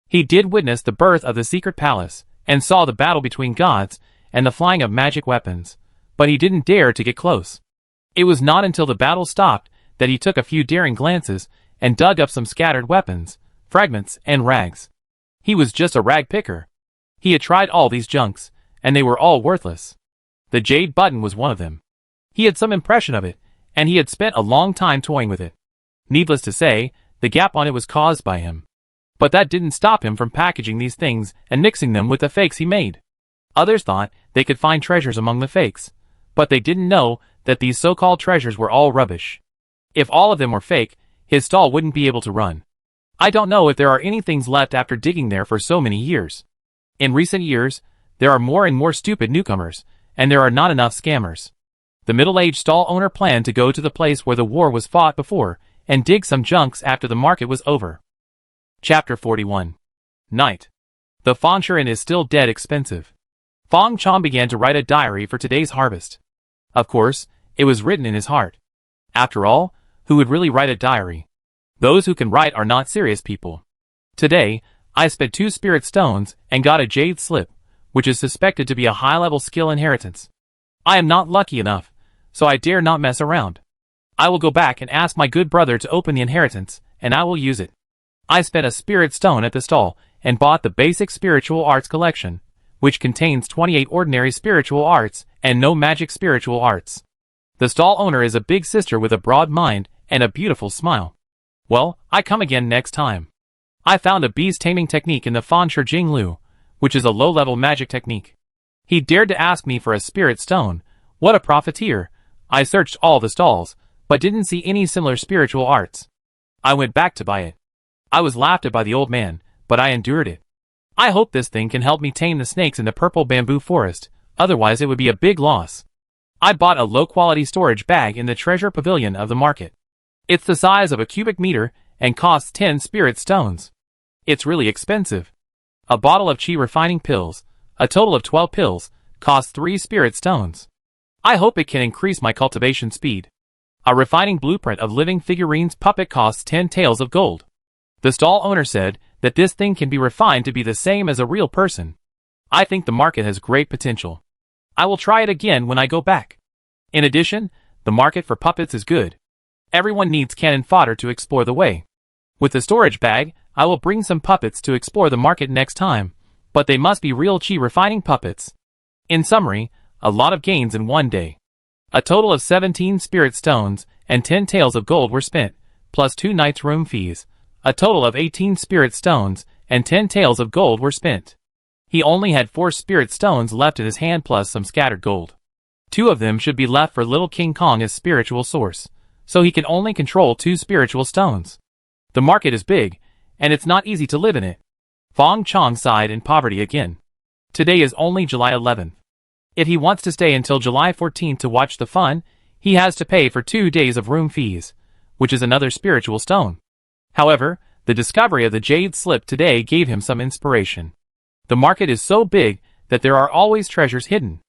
Speaker 1: He did witness the birth of the secret palace, and saw the battle between gods, and the flying of magic weapons, but he didn't dare to get close. It was not until the battle stopped that he took a few daring glances, and dug up some scattered weapons, fragments, and rags. He was just a rag picker. He had tried all these junks, and they were all worthless. The jade button was one of them. He had some impression of it, and he had spent a long time toying with it. Needless to say, the gap on it was caused by him. But that didn't stop him from packaging these things and mixing them with the fakes he made. Others thought they could find treasures among the fakes, but they didn't know that these so-called treasures were all rubbish. If all of them were fake, his stall wouldn't be able to run. I don't know if there are any things left after digging there for so many years. In recent years, there are more and more stupid newcomers, and there are not enough scammers. The middle-aged stall owner planned to go to the place where the war was fought before, and dig some junks after the market was over. Chapter 41. Night. The Fanchurin is still dead expensive. Fang Chong began to write a diary for today's harvest. Of course, it was written in his heart. After all, who would really write a diary? Those who can write are not serious people. Today, I spent 2 spirit stones and got a jade slip, which is suspected to be a high-level skill inheritance. I am not lucky enough, so I dare not mess around. I will go back and ask my good brother to open the inheritance, and I will use it. I spent a spirit stone at the stall, and bought the basic spiritual arts collection, which contains 28 ordinary spiritual arts, and no magic spiritual arts. The stall owner is a big sister with a broad mind, and a beautiful smile. Well, I come again next time. I found a beast taming technique in the Fanchur Jinglu, which is a low-level magic technique. He dared to ask me for a spirit stone. What a profiteer. I searched all the stalls, but didn't see any similar spiritual arts. I went back to buy it. I was laughed at by the old man, but I endured it. I hope this thing can help me tame the snakes in the purple bamboo forest, otherwise it would be a big loss. I bought a low-quality storage bag in the treasure pavilion of the market. It's the size of a cubic meter and costs 10 spirit stones. It's really expensive. A bottle of chi refining pills, a total of 12 pills, costs 3 spirit stones. I hope it can increase my cultivation speed. A refining blueprint of living figurines puppet costs 10 taels of gold. The stall owner said that this thing can be refined to be the same as a real person. I think the market has great potential. I will try it again when I go back. In addition, the market for puppets is good. Everyone needs cannon fodder to explore the way. With the storage bag, I will bring some puppets to explore the market next time, but they must be real chi refining puppets. In summary, a lot of gains in one day. A total of 17 spirit stones and 10 taels of gold were spent, plus 2 nights' room fees. A total of 18 spirit stones and 10 taels of gold were spent. He only had 4 spirit stones left in his hand plus some scattered gold. 2 of them should be left for Little King Kong as spiritual source, so he can only control 2 spiritual stones. The market is big, and it's not easy to live in it. Fang Chong sighed in poverty again. Today is only July 11th. If he wants to stay until July 14th to watch the fun, he has to pay for 2 days of room fees, which is another spiritual stone. However, the discovery of the jade slip today gave him some inspiration. The market is so big that there are always treasures hidden.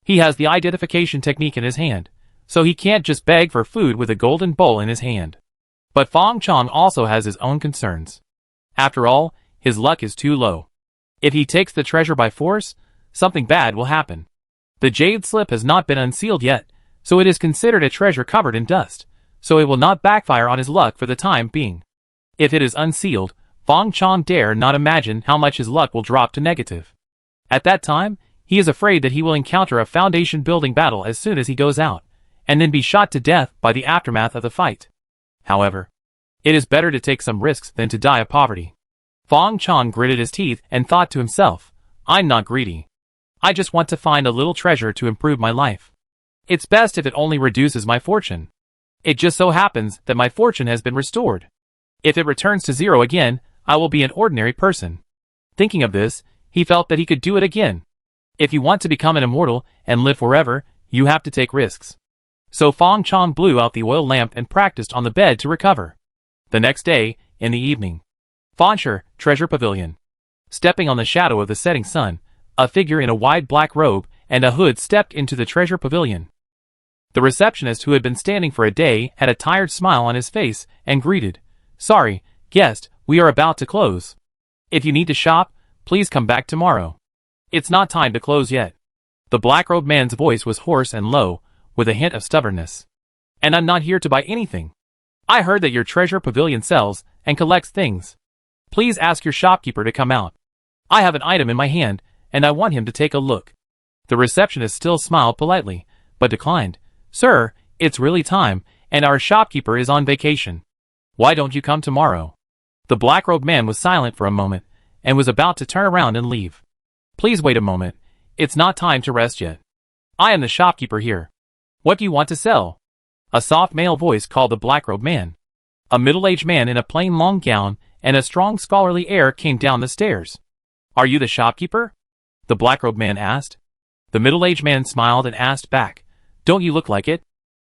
Speaker 1: He has the identification technique in his hand, so he can't just beg for food with a golden bowl in his hand. But Fang Chong also has his own concerns. After all, his luck is too low. If he takes the treasure by force, something bad will happen. The jade slip has not been unsealed yet, so it is considered a treasure covered in dust, so it will not backfire on his luck for the time being. If it is unsealed, Fang Chong dare not imagine how much his luck will drop to negative. At that time, he is afraid that he will encounter a foundation building battle as soon as he goes out, and then be shot to death by the aftermath of the fight. However, it is better to take some risks than to die of poverty. Fang Chong gritted his teeth and thought to himself, I'm not greedy. I just want to find a little treasure to improve my life. It's best if it only reduces my fortune. It just so happens that my fortune has been restored. If it returns to 0 again, I will be an ordinary person. Thinking of this, he felt that he could do it again. If you want to become an immortal and live forever, you have to take risks. So Fang Chong blew out the oil lamp and practiced on the bed to recover. The next day, in the evening, Fansher, Treasure Pavilion. Stepping on the shadow of the setting sun, a figure in a wide black robe and a hood stepped into the treasure pavilion. The receptionist who had been standing for a day had a tired smile on his face and greeted, Sorry, guest, we are about to close. If you need to shop, please come back tomorrow. It's not time to close yet. The black-robed man's voice was hoarse and low, with a hint of stubbornness. And I'm not here to buy anything. I heard that your treasure pavilion sells and collects things. Please ask your shopkeeper to come out. I have an item in my hand, and I want him to take a look. The receptionist still smiled politely, but declined. Sir, it's really time, and our shopkeeper is on vacation. Why don't you come tomorrow? The black-robed man was silent for a moment, and was about to turn around and leave. Please wait a moment. It's not time to rest yet. I am the shopkeeper here. What do you want to sell? A soft male voice called the black-robed man. A middle-aged man in a plain long gown and a strong scholarly air came down the stairs. Are you the shopkeeper? The black-robed man asked. The middle-aged man smiled and asked back, Don't you look like it?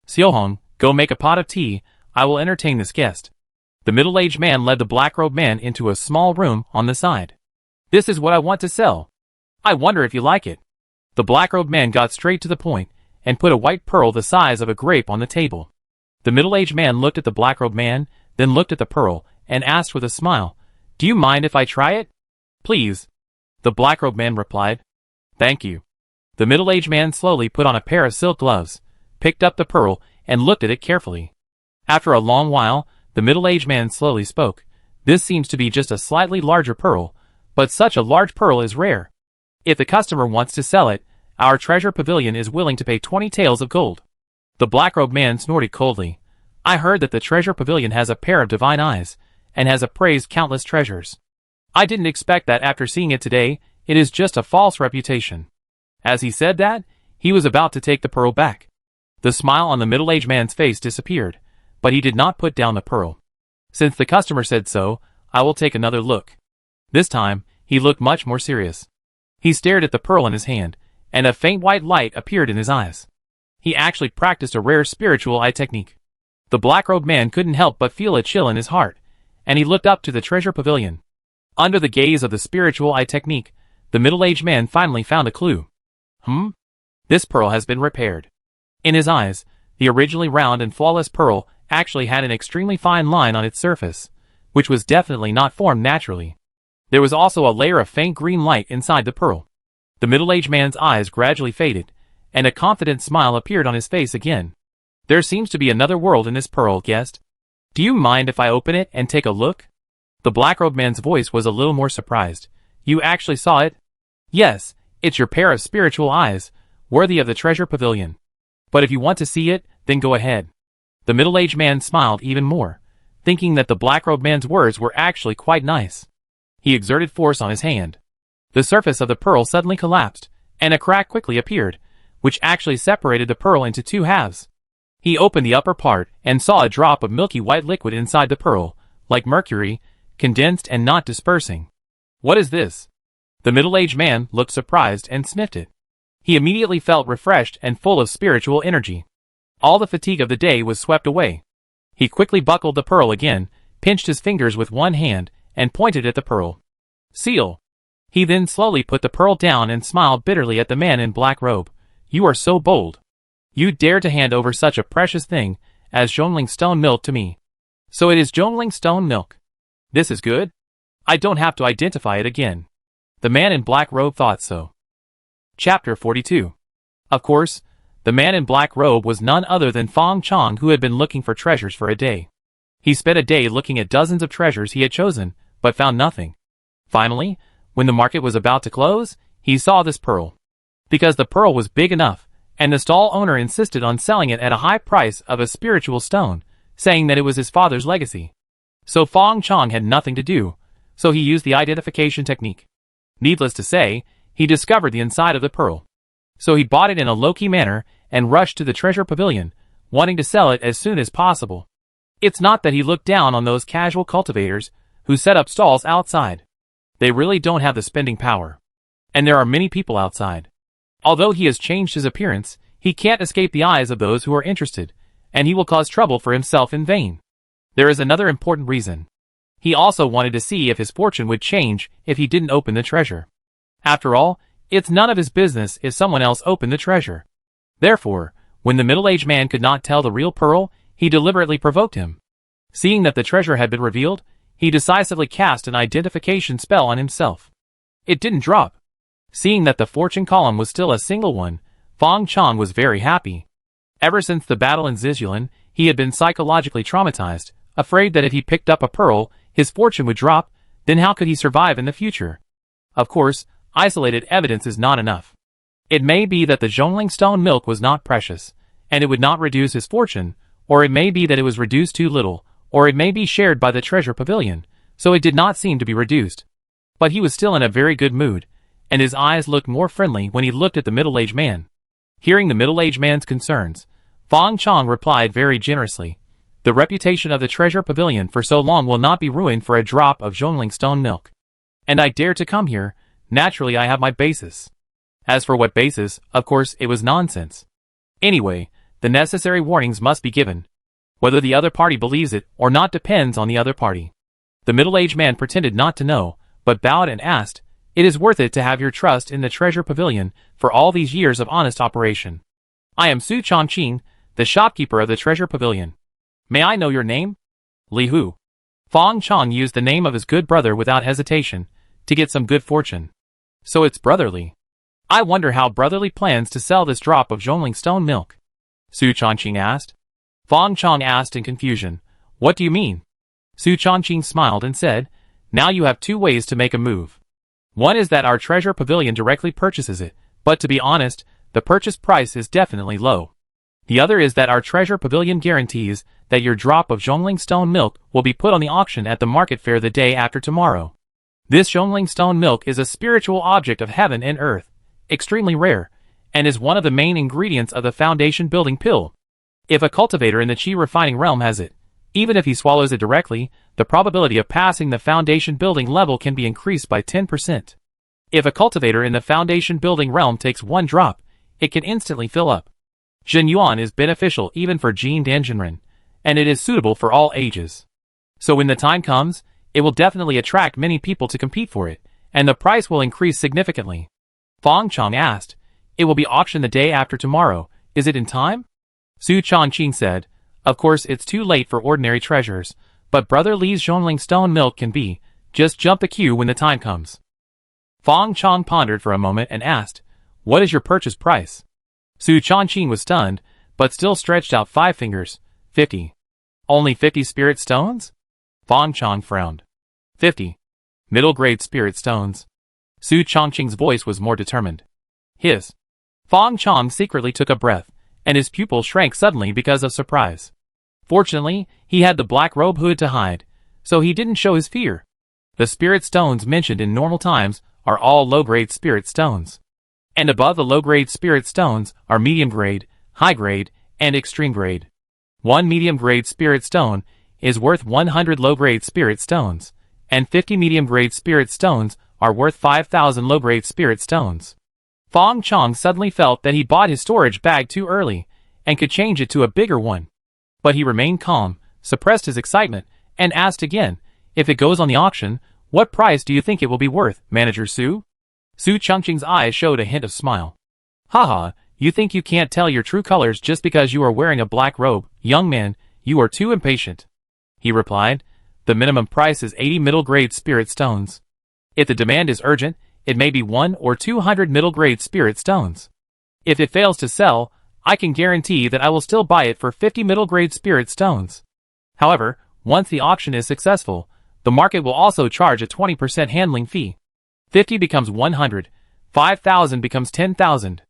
Speaker 1: Siohong, go make a pot of tea, I will entertain this guest. The middle-aged man led the black-robed man into a small room on the side. This is what I want to sell. I wonder if you like it. The black-robed man got straight to the point and put a white pearl the size of a grape on the table. The middle-aged man looked at the black-robed man, then looked at the pearl, and asked with a smile, Do you mind if I try it? Please. The black-robed man replied. Thank you. The middle-aged man slowly put on a pair of silk gloves, picked up the pearl, and looked at it carefully. After a long while, the middle-aged man slowly spoke. This seems to be just a slightly larger pearl, but such a large pearl is rare. If the customer wants to sell it, our treasure pavilion is willing to pay 20 taels of gold. The black-robed man snorted coldly. I heard that the treasure pavilion has a pair of divine eyes, and has appraised countless treasures. I didn't expect that after seeing it today, it is just a false reputation. As he said that, he was about to take the pearl back. The smile on the middle-aged man's face disappeared, but he did not put down the pearl. Since the customer said so, I will take another look. This time, he looked much more serious. He stared at the pearl in his hand, and a faint white light appeared in his eyes. He actually practiced a rare spiritual eye technique. The black-robed man couldn't help but feel a chill in his heart, and he looked up to the treasure pavilion. Under the gaze of the spiritual eye technique, the middle-aged man finally found a clue. This pearl has been repaired. In his eyes, the originally round and flawless pearl actually had an extremely fine line on its surface, which was definitely not formed naturally. There was also a layer of faint green light inside the pearl. The middle-aged man's eyes gradually faded, and a confident smile appeared on his face again. There seems to be another world in this pearl, guest. Do you mind if I open it and take a look? The black-robed man's voice was a little more surprised. You actually saw it? Yes, it's your pair of spiritual eyes, worthy of the treasure pavilion. But if you want to see it, then go ahead. The middle-aged man smiled even more, thinking that the black-robed man's words were actually quite nice. He exerted force on his hand. The surface of the pearl suddenly collapsed, and a crack quickly appeared, which actually separated the pearl into two halves. He opened the upper part and saw a drop of milky white liquid inside the pearl, like mercury, condensed and not dispersing. What is this? The middle-aged man looked surprised and sniffed it. He immediately felt refreshed and full of spiritual energy. All the fatigue of the day was swept away. He quickly buckled the pearl again, pinched his fingers with one hand, and pointed at the pearl. Seal. He then slowly put the pearl down and smiled bitterly at the man in black robe. You are so bold. You dare to hand over such a precious thing as Zhongling stone milk to me. So it is Zhongling stone milk. This is good? I don't have to identify it again. The man in black robe thought so. Chapter 42. Of course, the man in black robe was none other than Fang Chong, who had been looking for treasures for a day. He spent a day looking at dozens of treasures he had chosen, but found nothing. Finally, when the market was about to close, he saw this pearl. Because the pearl was big enough, and the stall owner insisted on selling it at a high price of a spiritual stone, saying that it was his father's legacy. So Fang Chong had nothing to do, so he used the identification technique. Needless to say, he discovered the inside of the pearl. So he bought it in a low-key manner and rushed to the treasure pavilion, wanting to sell it as soon as possible. It's not that he looked down on those casual cultivators who set up stalls outside. They really don't have the spending power. And there are many people outside. Although he has changed his appearance, he can't escape the eyes of those who are interested, and he will cause trouble for himself in vain. There is another important reason. He also wanted to see if his fortune would change if he didn't open the treasure. After all, it's none of his business if someone else opened the treasure. Therefore, when the middle-aged man could not tell the real pearl, he deliberately provoked him. Seeing that the treasure had been revealed, he decisively cast an identification spell on himself. It didn't drop. Seeing that the fortune column was still a single one, Fang Chong was very happy. Ever since the battle in Zizulin, he had been psychologically traumatized, afraid that if he picked up a pearl, his fortune would drop, then how could he survive in the future? Of course, isolated evidence is not enough. It may be that the Zhongling stone milk was not precious, and it would not reduce his fortune, or it may be that it was reduced too little, or it may be shared by the treasure pavilion, so it did not seem to be reduced. But he was still in a very good mood, and his eyes looked more friendly when he looked at the middle-aged man. Hearing the middle-aged man's concerns, Fang Chong replied very generously, "The reputation of the treasure pavilion for so long will not be ruined for a drop of Zhongling stone milk. And I dare to come here, naturally I have my basis." As for what basis, of course it was nonsense. Anyway, the necessary warnings must be given. Whether the other party believes it or not depends on the other party. The middle-aged man pretended not to know, but bowed and asked, "It is worth it to have your trust in the treasure pavilion for all these years of honest operation. I am Su Chongqing, the shopkeeper of the treasure pavilion. May I know your name?" "Li Hu." Fang Chong used the name of his good brother without hesitation, to get some good fortune. So it's brotherly. I wonder how brotherly plans to sell this drop of Zhongling stone milk. Su Chongqing asked. Fang Chong asked in confusion, "What do you mean?" Su Chongqing smiled and said, "Now you have two ways to make a move. One is that our treasure pavilion directly purchases it, but to be honest, the purchase price is definitely low. The other is that our treasure pavilion guarantees that your drop of Zhongling stone milk will be put on the auction at the market fair the day after tomorrow. This Zhongling stone milk is a spiritual object of heaven and earth, extremely rare, and is one of the main ingredients of the foundation building pill. If a cultivator in the qi refining realm has it, even if he swallows it directly, the probability of passing the foundation building level can be increased by 10%. If a cultivator in the foundation building realm takes one drop, it can instantly fill up. Jin Yuan is beneficial even for Jin Danjinren, and it is suitable for all ages. So when the time comes, It will definitely attract many people to compete for it, and the price will increase significantly. Fang Chong asked, "It will be auctioned the day after tomorrow. Is it in time?" Su Chongqing said, "Of course it's too late for ordinary treasures, but Brother Li's Zhongling stone milk can be. Just jump the queue when the time comes." Fang Chong pondered for a moment and asked, "What is your purchase price?" Su Chongqing was stunned, but still stretched out 5 fingers. 50. Only 50 spirit stones? Fang Chong frowned. 50. Middle-grade spirit stones. Su Chongqing's voice was more determined. His. Fang Chong secretly took a breath, and his pupil shrank suddenly because of surprise. Fortunately, he had the black robe hood to hide, so he didn't show his fear. The spirit stones mentioned in normal times are all low-grade spirit stones. And above the low-grade spirit stones are medium-grade, high-grade, and extreme-grade. One medium-grade spirit stone is worth 100 low-grade spirit stones, and 50 medium-grade spirit stones are worth 5,000 low-grade spirit stones. Fang Chong suddenly felt that he bought his storage bag too early, and could change it to a bigger one. But he remained calm, suppressed his excitement, and asked again, "If it goes on the auction, what price do you think it will be worth, Manager Su?" Su Chongqing's eyes showed a hint of smile. "Haha, you think you can't tell your true colors just because you are wearing a black robe, young man, you are too impatient," he replied. "The minimum price is 80 middle-grade spirit stones. If the demand is urgent, it may be 100 or 200 middle-grade spirit stones. If it fails to sell, I can guarantee that I will still buy it for 50 middle-grade spirit stones. However, once the auction is successful, the market will also charge a 20% handling fee. 50 becomes 100, 5,000 becomes 10,000.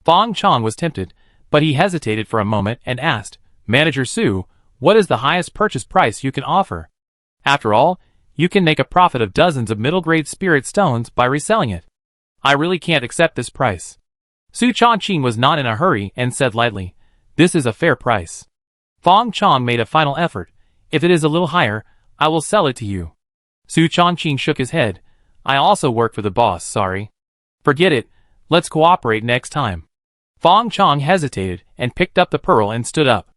Speaker 1: Fang Chong was tempted, but he hesitated for a moment and asked, "Manager Su, what is the highest purchase price you can offer? After all, you can make a profit of dozens of middle-grade spirit stones by reselling it. I really can't accept this price." Su Chongqing was not in a hurry and said lightly, "This is a fair price." Fang Chong made a final effort. "If it is a little higher, I will sell it to you." Su Chongqing shook his head. "I also work for the boss, sorry." "Forget it, let's cooperate next time." Fang Chong hesitated and picked up the pearl and stood up.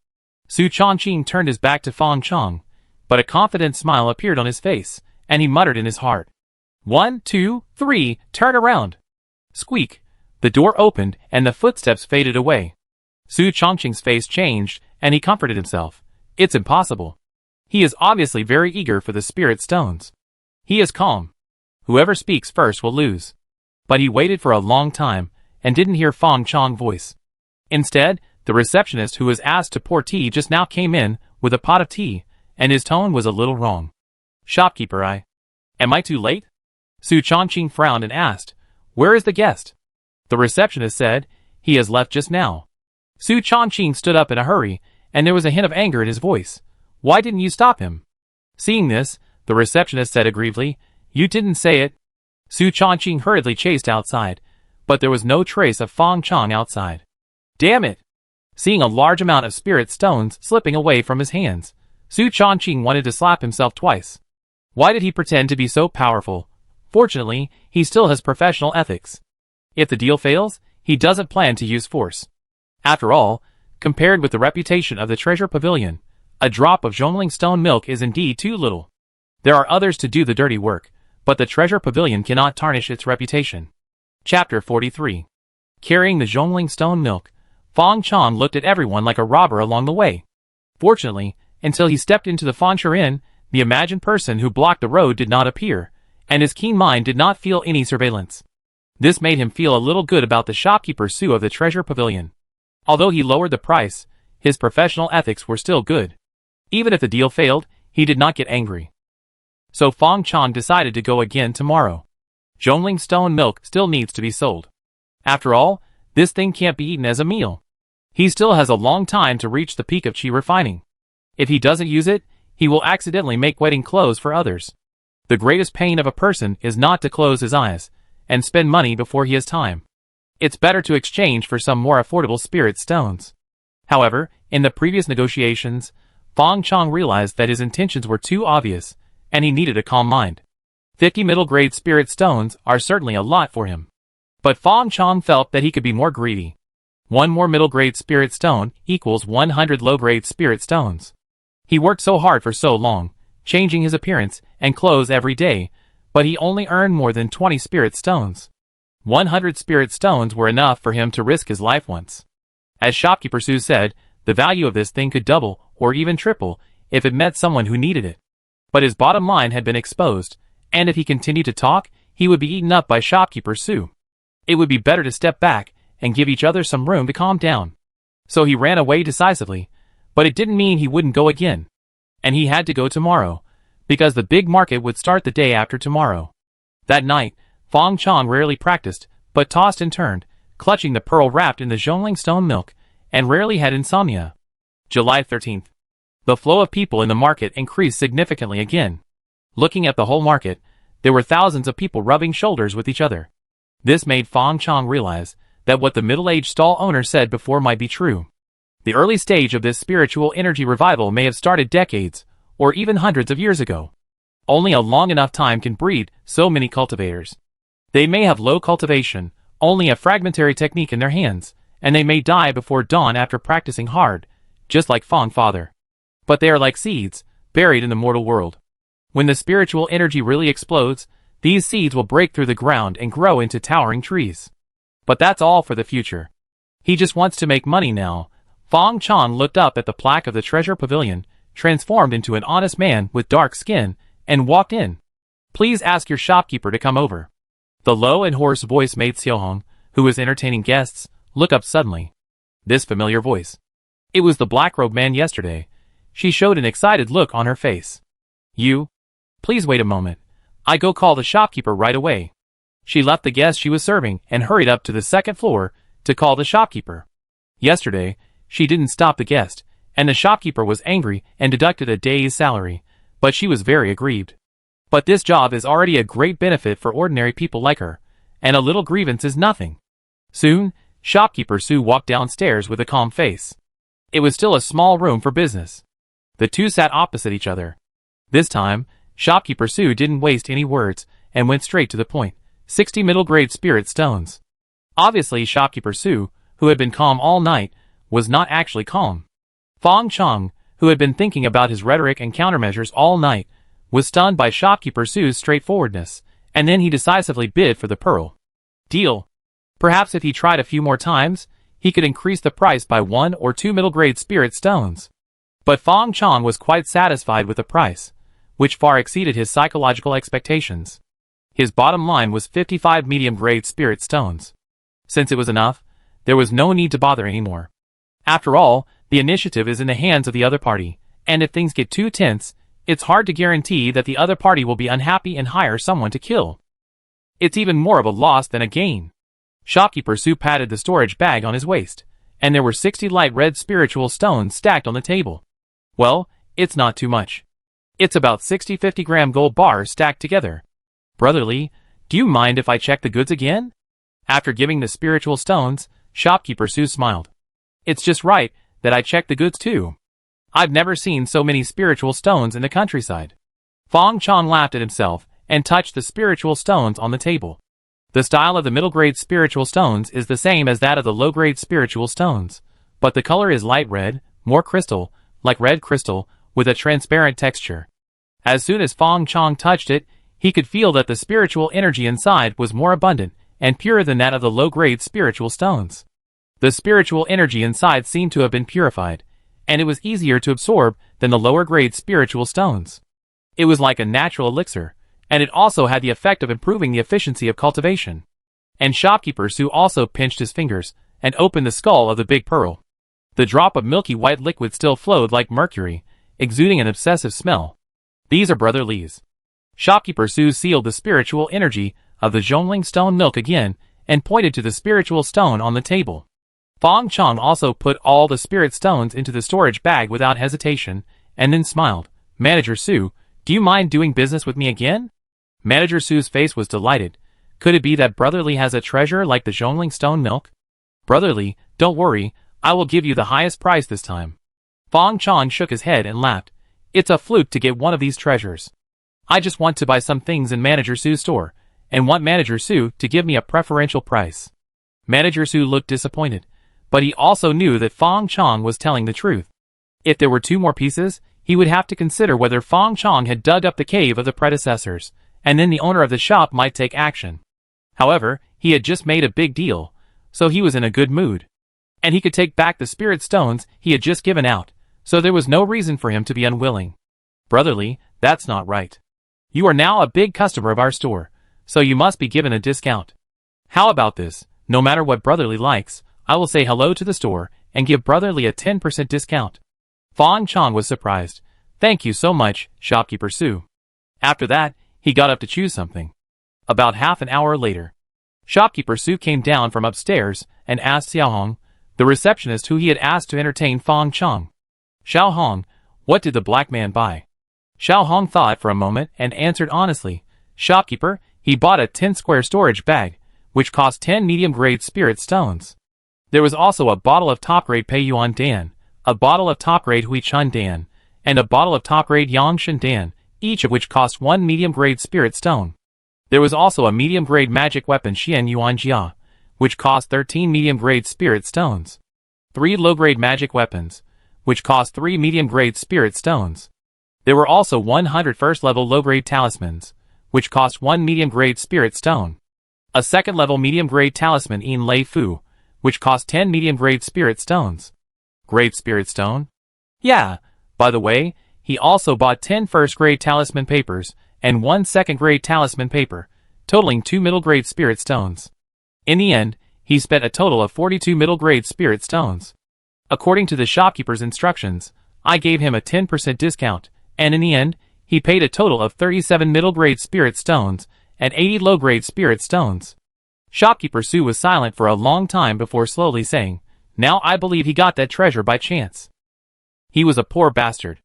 Speaker 1: Su Chongqing turned his back to Fang Chong, but a confident smile appeared on his face, and he muttered in his heart, "1, 2, 3, turn around." Squeak! The door opened and the footsteps faded away. Su Chongqing's face changed, and he comforted himself. It's impossible. He is obviously very eager for the spirit stones. He is calm. Whoever speaks first will lose. But he waited for a long time, and didn't hear Fang Chong's voice. Instead, the receptionist who was asked to pour tea just now came in, with a pot of tea, and his tone was a little wrong. "Shopkeeper, am I too late?" Su Chongqing frowned and asked, "Where is the guest?" The receptionist said, "He has left just now." Su Chongqing stood up in a hurry, and there was a hint of anger in his voice. "Why didn't you stop him?" Seeing this, the receptionist said aggrievedly, "You didn't say it." Su Chongqing hurriedly chased outside, but there was no trace of Fang Chong outside. Damn it! Seeing a large amount of spirit stones slipping away from his hands, Su Chongqing wanted to slap himself twice. Why did he pretend to be so powerful? Fortunately, he still has professional ethics. If the deal fails, he doesn't plan to use force. After all, compared with the reputation of the treasure pavilion, a drop of Zhongling stone milk is indeed too little. There are others to do the dirty work, but the treasure pavilion cannot tarnish its reputation. Chapter 43. Carrying the Zhongling stone milk, Fang Chong looked at everyone like a robber along the way. Fortunately, until he stepped into the Fangsha Inn, the imagined person who blocked the road did not appear, and his keen mind did not feel any surveillance. This made him feel a little good about the shopkeeper Su of the treasure pavilion. Although he lowered the price, his professional ethics were still good. Even if the deal failed, he did not get angry. So Fang Chong decided to go again tomorrow. Zhongling stone milk still needs to be sold. After all, this thing can't be eaten as a meal. He still has a long time to reach the peak of qi refining. If he doesn't use it, he will accidentally make wedding clothes for others. The greatest pain of a person is not to close his eyes and spend money before he has time. It's better to exchange for some more affordable spirit stones. However, in the previous negotiations, Fang Chong realized that his intentions were too obvious, and he needed a calm mind. 50 middle-grade spirit stones are certainly a lot for him. But Fang Chong felt that he could be more greedy. One more middle-grade spirit stone equals 100 low-grade spirit stones. He worked so hard for so long, changing his appearance and clothes every day, but he only earned more than 20 spirit stones. 100 spirit stones were enough for him to risk his life once. As shopkeeper Sue said, the value of this thing could double, or even triple, if it met someone who needed it. But his bottom line had been exposed, and if he continued to talk, he would be eaten up by shopkeeper Sue. It would be better to step back and give each other some room to calm down. So he ran away decisively, but it didn't mean he wouldn't go again. And he had to go tomorrow, because the big market would start the day after tomorrow. That night, Fang Chong rarely practiced, but tossed and turned, clutching the pearl wrapped in the Zhongling stone milk, and rarely had insomnia. July 13th. The flow of people in the market increased significantly again. Looking at the whole market, there were thousands of people rubbing shoulders with each other. This made Fang Chong realize that what the middle-aged stall owner said before might be true. The early stage of this spiritual energy revival may have started decades, or even hundreds of years ago. Only a long enough time can breed so many cultivators. They may have low cultivation, only a fragmentary technique in their hands, and they may die before dawn after practicing hard, just like Fang Father. But they are like seeds, buried in the mortal world. When the spiritual energy really explodes, these seeds will break through the ground and grow into towering trees. But that's all for the future. He just wants to make money now. Fang Chong looked up at the plaque of the treasure pavilion, transformed into an honest man with dark skin, and walked in. Please ask your shopkeeper to come over. The low and hoarse voice made Xiaohong, who was entertaining guests, look up suddenly. This familiar voice. It was the black-robed man yesterday. She showed an excited look on her face. You? Please wait a moment. I go call the shopkeeper right away. She left the guest she was serving and hurried up to the second floor to call the shopkeeper. Yesterday, she didn't stop the guest, and the shopkeeper was angry and deducted a day's salary, but she was very aggrieved. But this job is already a great benefit for ordinary people like her, and a little grievance is nothing. Soon, shopkeeper Sue walked downstairs with a calm face. It was still a small room for business. The two sat opposite each other. This time, shopkeeper Sue didn't waste any words and went straight to the point. 60 middle-grade spirit stones. Obviously, shopkeeper Sue, who had been calm all night, was not actually calm. Fang Chong, who had been thinking about his rhetoric and countermeasures all night, was stunned by shopkeeper Sue's straightforwardness, and then he decisively bid for the pearl. Deal. Perhaps if he tried a few more times, he could increase the price by 1 or 2 middle-grade spirit stones. But Fang Chong was quite satisfied with the price, which far exceeded his psychological expectations. His bottom line was 55 medium-grade spirit stones. Since it was enough, there was no need to bother anymore. After all, the initiative is in the hands of the other party, and if things get too tense, it's hard to guarantee that the other party will be unhappy and hire someone to kill. It's even more of a loss than a gain. Shopkeeper Sue patted the storage bag on his waist, and there were 60 light red spiritual stones stacked on the table. Well, it's not too much. It's about 60 50-gram gold bars stacked together. Brother Lee, do you mind if I check the goods again? After giving the spiritual stones, shopkeeper Sue smiled. It's just right that I check the goods too. I've never seen so many spiritual stones in the countryside. Fang Chong laughed at himself and touched the spiritual stones on the table. The style of the middle-grade spiritual stones is the same as that of the low-grade spiritual stones, but the color is light red, more crystal, like red crystal, with a transparent texture. As soon as Fang Chong touched it, he could feel that the spiritual energy inside was more abundant and purer than that of the low-grade spiritual stones. The spiritual energy inside seemed to have been purified, and it was easier to absorb than the lower-grade spiritual stones. It was like a natural elixir, and it also had the effect of improving the efficiency of cultivation. And shopkeeper Sue also pinched his fingers and opened the skull of the big pearl. The drop of milky white liquid still flowed like mercury, exuding an obsessive smell. These are Brother Lee's. Shopkeeper Sue sealed the spiritual energy of the Zhongling stone milk again and pointed to the spiritual stone on the table. Fang Chong also put all the spirit stones into the storage bag without hesitation, and then smiled. Manager Sue, do you mind doing business with me again? Manager Sue's face was delighted. Could it be that Brother Lee has a treasure like the Zhongling stone milk? Brother Lee, don't worry, I will give you the highest price this time. Fang Chong shook his head and laughed. It's a fluke to get one of these treasures. I just want to buy some things in Manager Sue's store, and want Manager Sue to give me a preferential price. Manager Sue looked disappointed, but he also knew that Fang Chong was telling the truth. If there were 2 more pieces, he would have to consider whether Fang Chong had dug up the cave of the predecessors, and then the owner of the shop might take action. However, he had just made a big deal, so he was in a good mood. And he could take back the spirit stones he had just given out, so there was no reason for him to be unwilling. Brotherly, that's not right. You are now a big customer of our store, so you must be given a discount. How about this? No matter what Brotherly likes, I will say hello to the store and give Brotherly a 10% discount. Fang Chong was surprised. Thank you so much, shopkeeper Su. After that, he got up to choose something. About half an hour later, shopkeeper Su came down from upstairs and asked Xiao Hong, the receptionist who he had asked to entertain Fang Chong. Xiao Hong, what did the black man buy? Xiao Hong thought for a moment and answered honestly, shopkeeper, he bought a 10-square storage bag, which cost 10 medium-grade spirit stones. There was also a bottle of top-grade Pei Yuan Dan, a bottle of top-grade Hui Chun Dan, and a bottle of top-grade Yangshan Dan, each of which cost 1 medium-grade spirit stone. There was also a medium-grade magic weapon Xian Yuan Jia, which cost 13 medium-grade spirit stones. 3 low-grade magic weapons, which cost 3 medium-grade spirit stones. There were also 100 first-level low-grade talismans, which cost 1 medium-grade spirit stone. A second-level medium-grade talisman In Lei Fu, which cost 10 medium-grade spirit stones. Grade spirit stone? Yeah, by the way, he also bought 10 first-grade talisman papers and 1 second-grade talisman paper, totaling 2 middle-grade spirit stones. In the end, he spent a total of 42 middle-grade spirit stones. According to the shopkeeper's instructions, I gave him a 10% discount, and in the end, he paid a total of 37 middle-grade spirit stones and 80 low-grade spirit stones. Shopkeeper Su was silent for a long time before slowly saying, now I believe he got that treasure by chance. He was a poor bastard.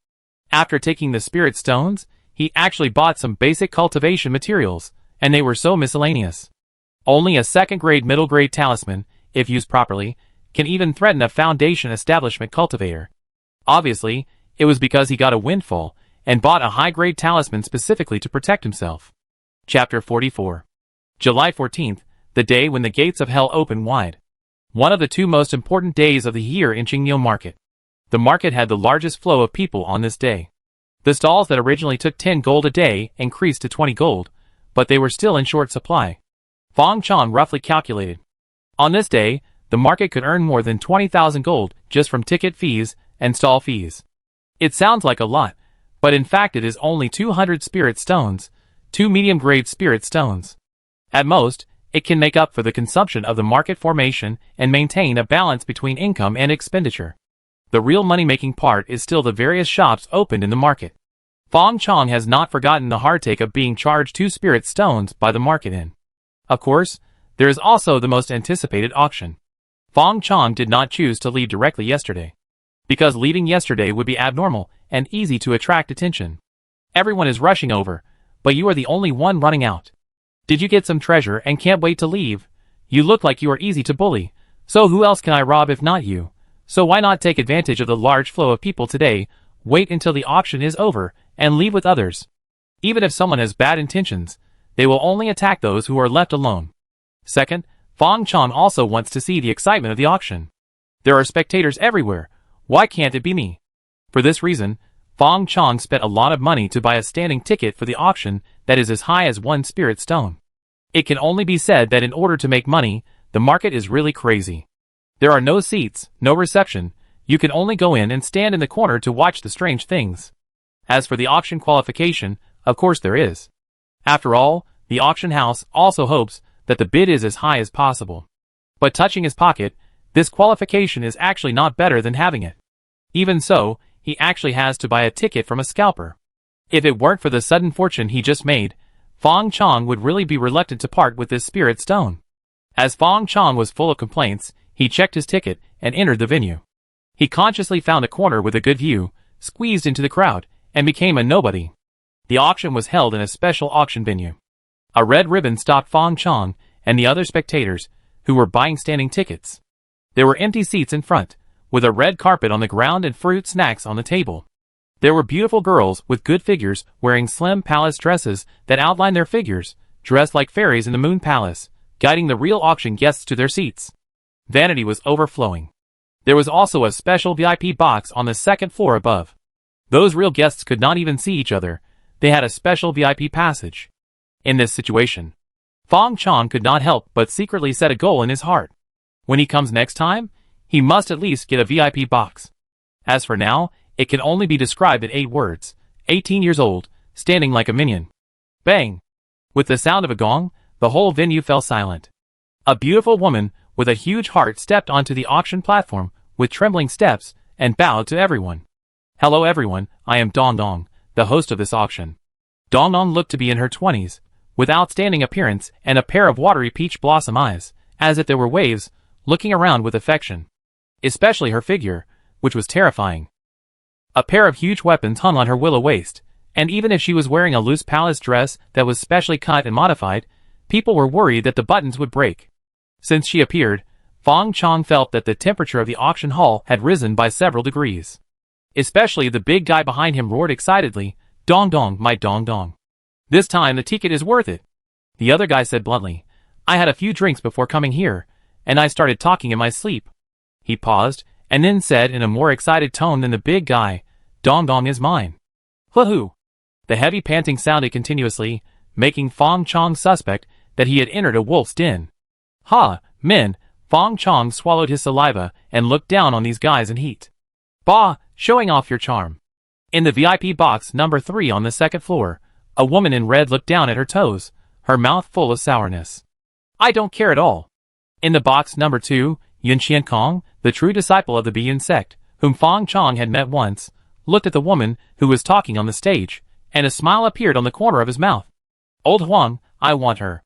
Speaker 1: After taking the spirit stones, he actually bought some basic cultivation materials, and they were so miscellaneous. Only a second-grade middle-grade talisman, if used properly, can even threaten a foundation establishment cultivator. Obviously, it was because he got a windfall and bought a high-grade talisman specifically to protect himself. Chapter 44. July 14th, the day when the gates of hell open wide. One of the 2 most important days of the year in Qingniu Market. The market had the largest flow of people on this day. The stalls that originally took 10 gold a day increased to 20 gold, but they were still in short supply. Fang Chong roughly calculated. On this day, the market could earn more than 20,000 gold just from ticket fees and stall fees. It sounds like a lot, but in fact it is only 200 spirit stones, 2 medium-grade spirit stones. At most, it can make up for the consumption of the market formation and maintain a balance between income and expenditure. The real money-making part is still the various shops opened in the market. Fang Chong has not forgotten the heartache of being charged 2 spirit stones by the market inn. Of course, there is also the most anticipated auction. Fang Chong did not choose to leave directly yesterday, because leaving yesterday would be abnormal and easy to attract attention. Everyone is rushing over, but you are the only one running out. Did you get some treasure and can't wait to leave? You look like you are easy to bully, so who else can I rob if not you? So why not take advantage of the large flow of people today, wait until the auction is over, and leave with others? Even if someone has bad intentions, they will only attack those who are left alone. Second, Fang Chong also wants to see the excitement of the auction. There are spectators everywhere. Why can't it be me? For this reason, Fang Chong spent a lot of money to buy a standing ticket for the auction that is as high as 1 spirit stone. It can only be said that in order to make money, the market is really crazy. There are no seats, no reception. You can only go in and stand in the corner to watch the strange things. As for the auction qualification, of course there is. After all, the auction house also hopes that the bid is as high as possible. But touching his pocket, this qualification is actually not better than having it. Even so, he actually has to buy a ticket from a scalper. If it weren't for the sudden fortune he just made, Fang Chong would really be reluctant to part with this spirit stone. As Fang Chong was full of complaints, he checked his ticket and entered the venue. He consciously found a corner with a good view, squeezed into the crowd, and became a nobody. The auction was held in a special auction venue. A red ribbon stopped Fang Chong and the other spectators, who were buying standing tickets. There were empty seats in front, with a red carpet on the ground and fruit snacks on the table. There were beautiful girls with good figures wearing slim palace dresses that outlined their figures, dressed like fairies in the moon palace, guiding the real auction guests to their seats. Vanity was overflowing. There was also a special VIP box on the second floor above. Those real guests could not even see each other. They had a special VIP passage. In this situation, Fang Chong could not help but secretly set a goal in his heart. When he comes next time, he must at least get a VIP box. As for now, it can only be described in 8 words. 18 years old, standing like a minion. Bang! With the sound of a gong, the whole venue fell silent. A beautiful woman with a huge heart stepped onto the auction platform with trembling steps and bowed to everyone. Hello everyone, I am Dong Dong, the host of this auction. Dong Dong looked to be in her 20s, with outstanding appearance and a pair of watery peach blossom eyes, as if there were waves, looking around with affection. Especially her figure, which was terrifying. A pair of huge weapons hung on her willow waist, and even if she was wearing a loose palace dress that was specially cut and modified, people were worried that the buttons would break. Since she appeared, Fang Chong felt that the temperature of the auction hall had risen by several degrees. Especially the big guy behind him roared excitedly, "Dong Dong, my Dong Dong. This time the ticket is worth it." The other guy said bluntly, "I had a few drinks before coming here, and I started talking in my sleep." He paused, and then said in a more excited tone than the big guy, "Dong Dong is mine." Woohoo! The heavy panting sounded continuously, making Fang Chong suspect that he had entered a wolf's den. "Ha, men!" Fang Chong swallowed his saliva and looked down on these guys in heat. "Bah, showing off your charm." In the VIP box number 3 on the second floor, a woman in red looked down at her toes, her mouth full of sourness. "I don't care at all." In the box number 2, Yun Kong, the true disciple of the Bian sect, whom Fang Chong had met once, looked at the woman who was talking on the stage, and a smile appeared on the corner of his mouth. "Old Huang, I want her."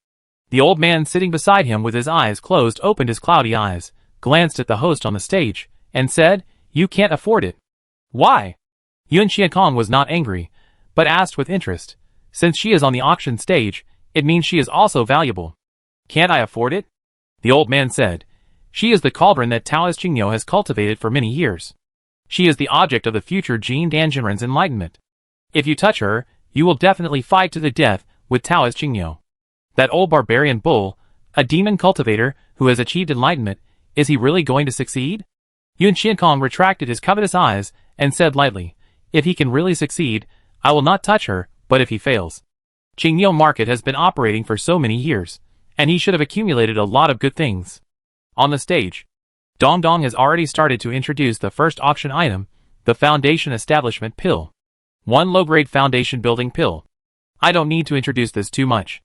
Speaker 1: The old man sitting beside him with his eyes closed opened his cloudy eyes, glanced at the host on the stage, and said, "You can't afford it." "Why?" Yun Kong was not angry, but asked with interest, "Since she is on the auction stage, it means she is also valuable." "Can't I afford it?" The old man said, "She is the cauldron that Taoist Qingyo has cultivated for many years. She is the object of the future Jin Danjinren's enlightenment. If you touch her, you will definitely fight to the death with Taoist Qingyo. That old barbarian bull, a demon cultivator who has achieved enlightenment, is he really going to succeed?" Yun Kong retracted his covetous eyes and said lightly, "If he can really succeed, I will not touch her, but if he fails. Qingyo market has been operating for so many years, and he should have accumulated a lot of good things." On the stage, Dong Dong has already started to introduce the first auction item, the Foundation Establishment Pill. 1 low-grade foundation building pill. I don't need to introduce this too much.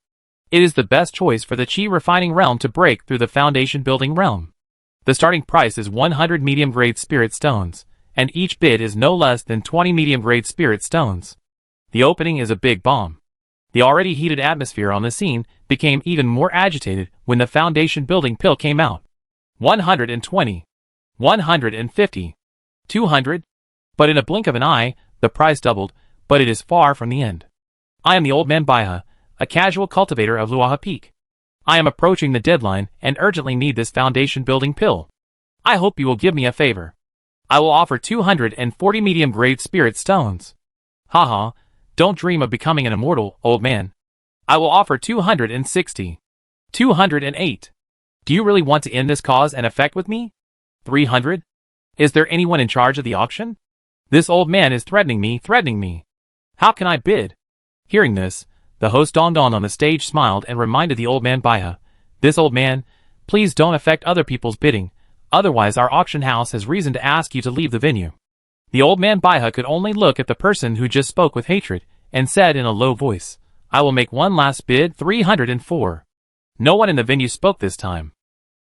Speaker 1: It is the best choice for the Qi refining realm to break through the foundation building realm. The starting price is 100 medium-grade spirit stones, and each bid is no less than 20 medium-grade spirit stones. The opening is a big bomb. The already heated atmosphere on the scene became even more agitated when the foundation building pill came out. 120. 150. 200. But in a blink of an eye, the price doubled, but it is far from the end. I am the old man Baiha, a casual cultivator of Luaha Peak. I am approaching the deadline and urgently need this foundation building pill. I hope you will give me a favor. I will offer 240 medium-grade spirit stones. Haha, don't dream of becoming an immortal, old man. I will offer 260. 208. Do you really want to end this cause and effect with me? 300? Is there anyone in charge of the auction? This old man is threatening me. How can I bid? Hearing this, the host Dong Dong on the stage smiled and reminded the old man Baiha, "This old man, please don't affect other people's bidding, otherwise our auction house has reason to ask you to leave the venue." The old man Baiha could only look at the person who just spoke with hatred, and said in a low voice, "I will make one last bid, 304. No one in the venue spoke this time.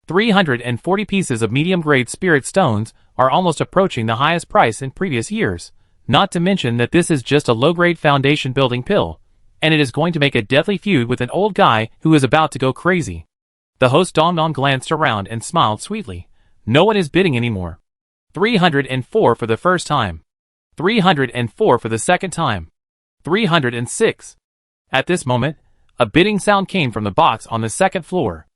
Speaker 1: 340 pieces of medium-grade spirit stones are almost approaching the highest price in previous years, not to mention that this is just a low-grade foundation building pill, and it is going to make a deadly feud with an old guy who is about to go crazy. The host Dong Dong glanced around and smiled sweetly. No one is bidding anymore. 304 for the first time. 304 for the second time. 306. At this moment, a bidding sound came from the box on the second floor.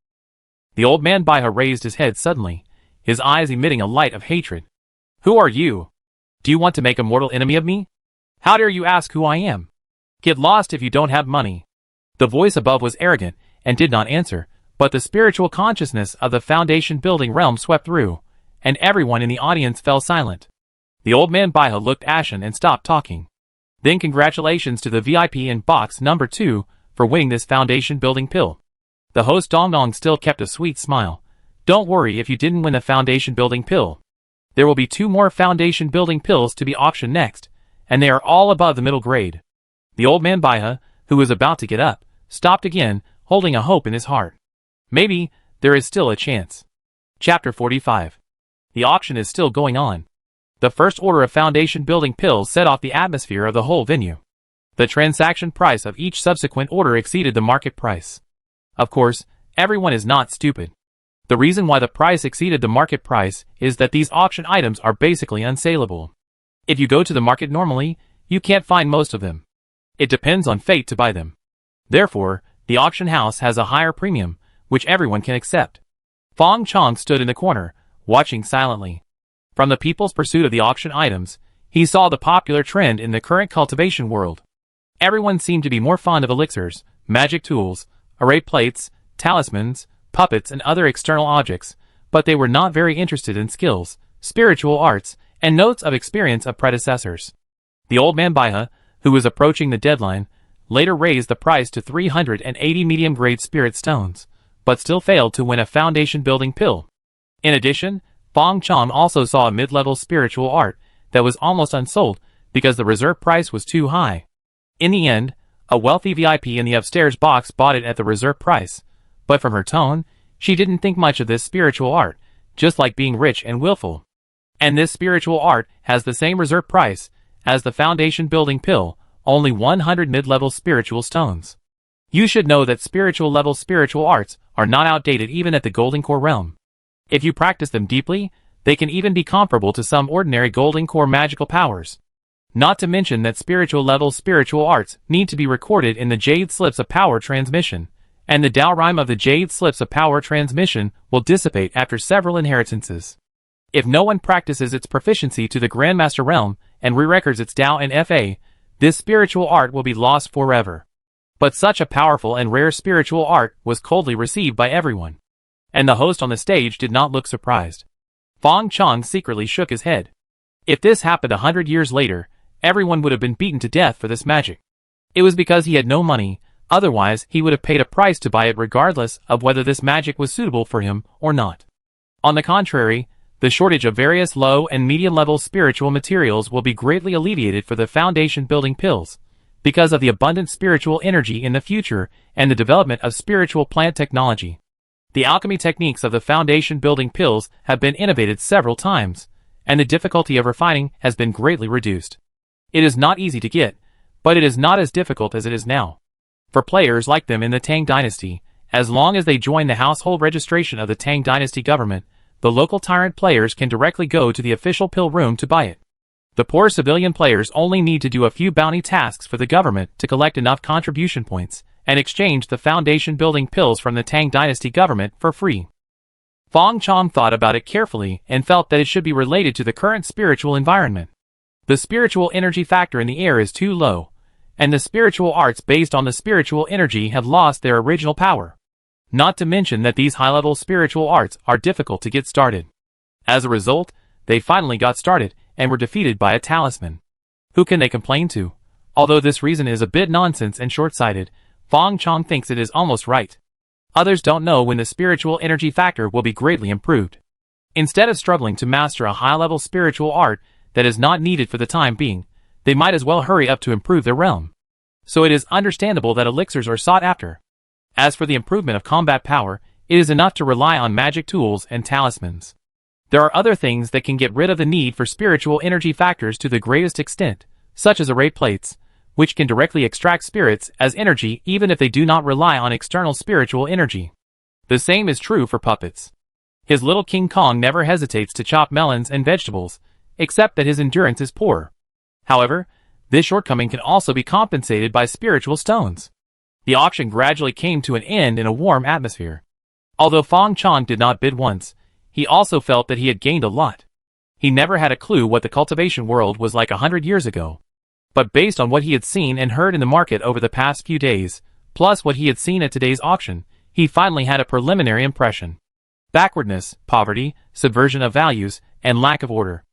Speaker 1: The old man Baiha raised his head suddenly, his eyes emitting a light of hatred. "Who are you? Do you want to make a mortal enemy of me? How dare you ask who I am? Get lost if you don't have money." The voice above was arrogant and did not answer, but the spiritual consciousness of the foundation building realm swept through, and everyone in the audience fell silent. The old man Baiha looked ashen and stopped talking. Then congratulations to the VIP in box number 2 for winning this foundation building pill. The host Dong Dong still kept a sweet smile. Don't worry if you didn't win the foundation building pill. There will be 2 more foundation building pills to be auctioned next, and they are all above the middle grade. The old man Baiha, who was about to get up, stopped again, holding a hope in his heart. Maybe there is still a chance. Chapter 45. The auction is still going on. The first order of foundation building pills set off the atmosphere of the whole venue. The transaction price of each subsequent order exceeded the market price. Of course, everyone is not stupid. The reason why the price exceeded the market price is that these auction items are basically unsaleable. If you go to the market normally, you can't find most of them. It depends on fate to buy them. Therefore, the auction house has a higher premium, which everyone can accept. Fang Chong stood in the corner, watching silently. From the people's pursuit of the auction items, he saw the popular trend in the current cultivation world. Everyone seemed to be more fond of elixirs, magic tools, array plates, talismans, puppets and other external objects, but they were not very interested in skills, spiritual arts, and notes of experience of predecessors. The old man Baiha, who was approaching the deadline, later raised the price to 380 medium-grade spirit stones, but still failed to win a foundation building pill. In addition, Fang Chong also saw a mid-level spiritual art that was almost unsold because the reserve price was too high. In the end, a wealthy VIP in the upstairs box bought it at the reserve price, but from her tone, she didn't think much of this spiritual art, just like being rich and willful. And this spiritual art has the same reserve price as the foundation building pill, only 100 mid-level spiritual stones. You should know that spiritual arts are not outdated even at the Golden Core realm. If you practice them deeply, they can even be comparable to some ordinary Golden Core magical powers. Not to mention that spiritual arts need to be recorded in the Jade Slips of Power Transmission, and the Dao Rhyme of the Jade Slips of Power Transmission will dissipate after several inheritances. If no one practices its proficiency to the Grandmaster realm and re-records its Dao and FA, this spiritual art will be lost forever. But such a powerful and rare spiritual art was coldly received by everyone. And the host on the stage did not look surprised. Fang Chong secretly shook his head. If this happened 100 years later, everyone would have been beaten to death for this magic. It was because he had no money, otherwise he would have paid a price to buy it regardless of whether this magic was suitable for him or not. On the contrary, the shortage of various low and medium-level spiritual materials will be greatly alleviated for the foundation building pills, because of the abundant spiritual energy in the future and the development of spiritual plant technology. The alchemy techniques of the foundation building pills have been innovated several times, and the difficulty of refining has been greatly reduced. It is not easy to get, but it is not as difficult as it is now. For players like them in the Tang Dynasty, as long as they join the household registration of the Tang Dynasty government, the local tyrant players can directly go to the official pill room to buy it. The poor civilian players only need to do a few bounty tasks for the government to collect enough contribution points, and exchange the foundation building pills from the Tang Dynasty government for free. Fang Chong thought about it carefully and felt that it should be related to the current spiritual environment. The spiritual energy factor in the air is too low, and the spiritual arts based on the spiritual energy have lost their original power. Not to mention that these high-level spiritual arts are difficult to get started. As a result, they finally got started and were defeated by a talisman. Who can they complain to? Although this reason is a bit nonsense and short-sighted, Fang Chong thinks it is almost right. Others don't know when the spiritual energy factor will be greatly improved. Instead of struggling to master a high-level spiritual art that is not needed for the time being, they might as well hurry up to improve their realm. So it is understandable that elixirs are sought after. As for the improvement of combat power, it is enough to rely on magic tools and talismans. There are other things that can get rid of the need for spiritual energy factors to the greatest extent, such as array plates, which can directly extract spirits as energy even if they do not rely on external spiritual energy. The same is true for puppets. His little King Kong never hesitates to chop melons and vegetables, except that his endurance is poor. However, this shortcoming can also be compensated by spiritual stones. The auction gradually came to an end in a warm atmosphere. Although Fang Chong did not bid once, he also felt that he had gained a lot. He never had a clue what the cultivation world was like 100 years ago. But based on what he had seen and heard in the market over the past few days, plus what he had seen at today's auction, he finally had a preliminary impression. Backwardness, poverty, subversion of values, and lack of order.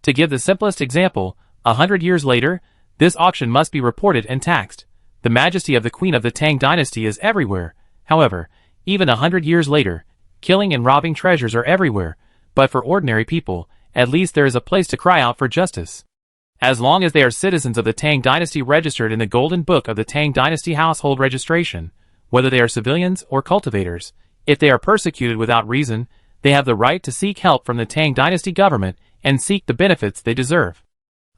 Speaker 1: To give the simplest example, 100 years later, this auction must be reported and taxed. The majesty of the Queen of the Tang dynasty is everywhere. However, even 100 years later, killing and robbing treasures are everywhere, but for ordinary people, at least there is a place to cry out for justice. As long as they are citizens of the Tang dynasty registered in the Golden Book of the Tang dynasty household registration, whether they are civilians or cultivators, if they are persecuted without reason, they have the right to seek help from the Tang dynasty government and seek the benefits they deserve.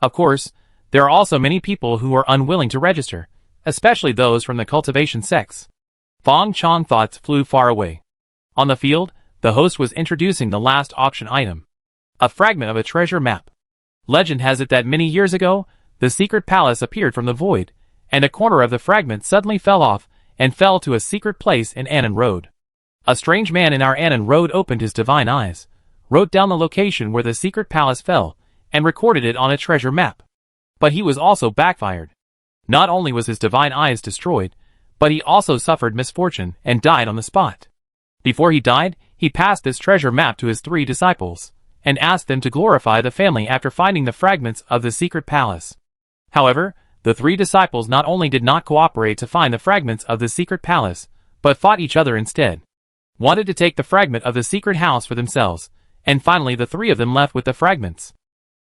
Speaker 1: Of course, there are also many people who are unwilling to register, especially those from the cultivation sects. Fang Chong thoughts flew far away. On the field, the host was introducing the last auction item. A fragment of a treasure map. Legend has it that many years ago, the secret palace appeared from the void, and a corner of the fragment suddenly fell off and fell to a secret place in Annan Road. A strange man in our Annan Road opened his divine eyes, wrote down the location where the secret palace fell, and recorded it on a treasure map. But he was also backfired. Not only was his divine eyes destroyed, but he also suffered misfortune and died on the spot. Before he died, he passed this treasure map to his 3 disciples, and asked them to glorify the family after finding the fragments of the secret palace. However, the 3 disciples not only did not cooperate to find the fragments of the secret palace, but fought each other instead. Wanted to take the fragment of the secret house for themselves, and finally the 3 of them left with the fragments.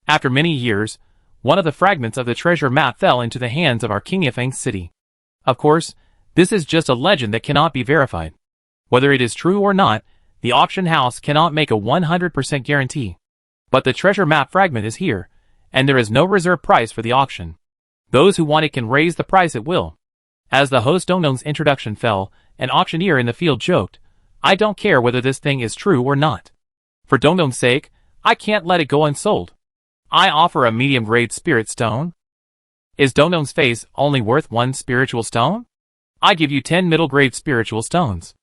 Speaker 1: After many years, one of the fragments of the treasure map fell into the hands of our King of Fang City. Of course, this is just a legend that cannot be verified. Whether it is true or not, the auction house cannot make a 100% guarantee. But the treasure map fragment is here, and there is no reserve price for the auction. Those who want it can raise the price at will. As the host Dongdong's introduction fell, an auctioneer in the field joked, "I don't care whether this thing is true or not. For Dongdong's sake, I can't let it go unsold. I offer a medium-grade spirit stone. Is Dongdong's face only worth 1 spiritual stone? I give you 10 middle-grade spiritual stones.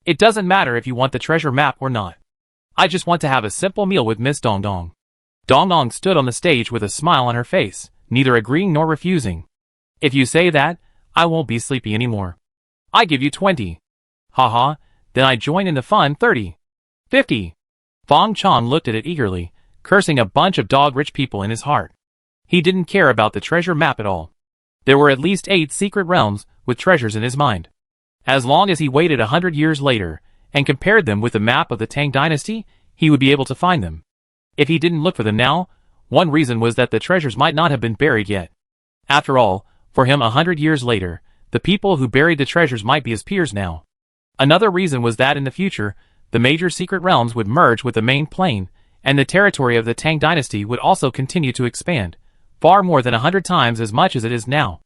Speaker 1: It doesn't matter if you want the treasure map or not. I just want to have a simple meal with Miss Dongdong." Dongdong stood on the stage with a smile on her face, neither agreeing nor refusing. "If you say that, I won't be sleepy anymore. I give you 20. Haha, then I join in the fun. 30. 50. Fang Chong looked at it eagerly, cursing a bunch of dog-rich people in his heart. He didn't care about the treasure map at all. There were at least 8 secret realms with treasures in his mind. As long as he waited 100 years later, and compared them with the map of the Tang dynasty, he would be able to find them. If he didn't look for them now, one reason was that the treasures might not have been buried yet. After all, for him 100 years later, the people who buried the treasures might be his peers now. Another reason was that in the future, the major secret realms would merge with the main plane, and the territory of the Tang dynasty would also continue to expand, far more than 100 times as much as it is now.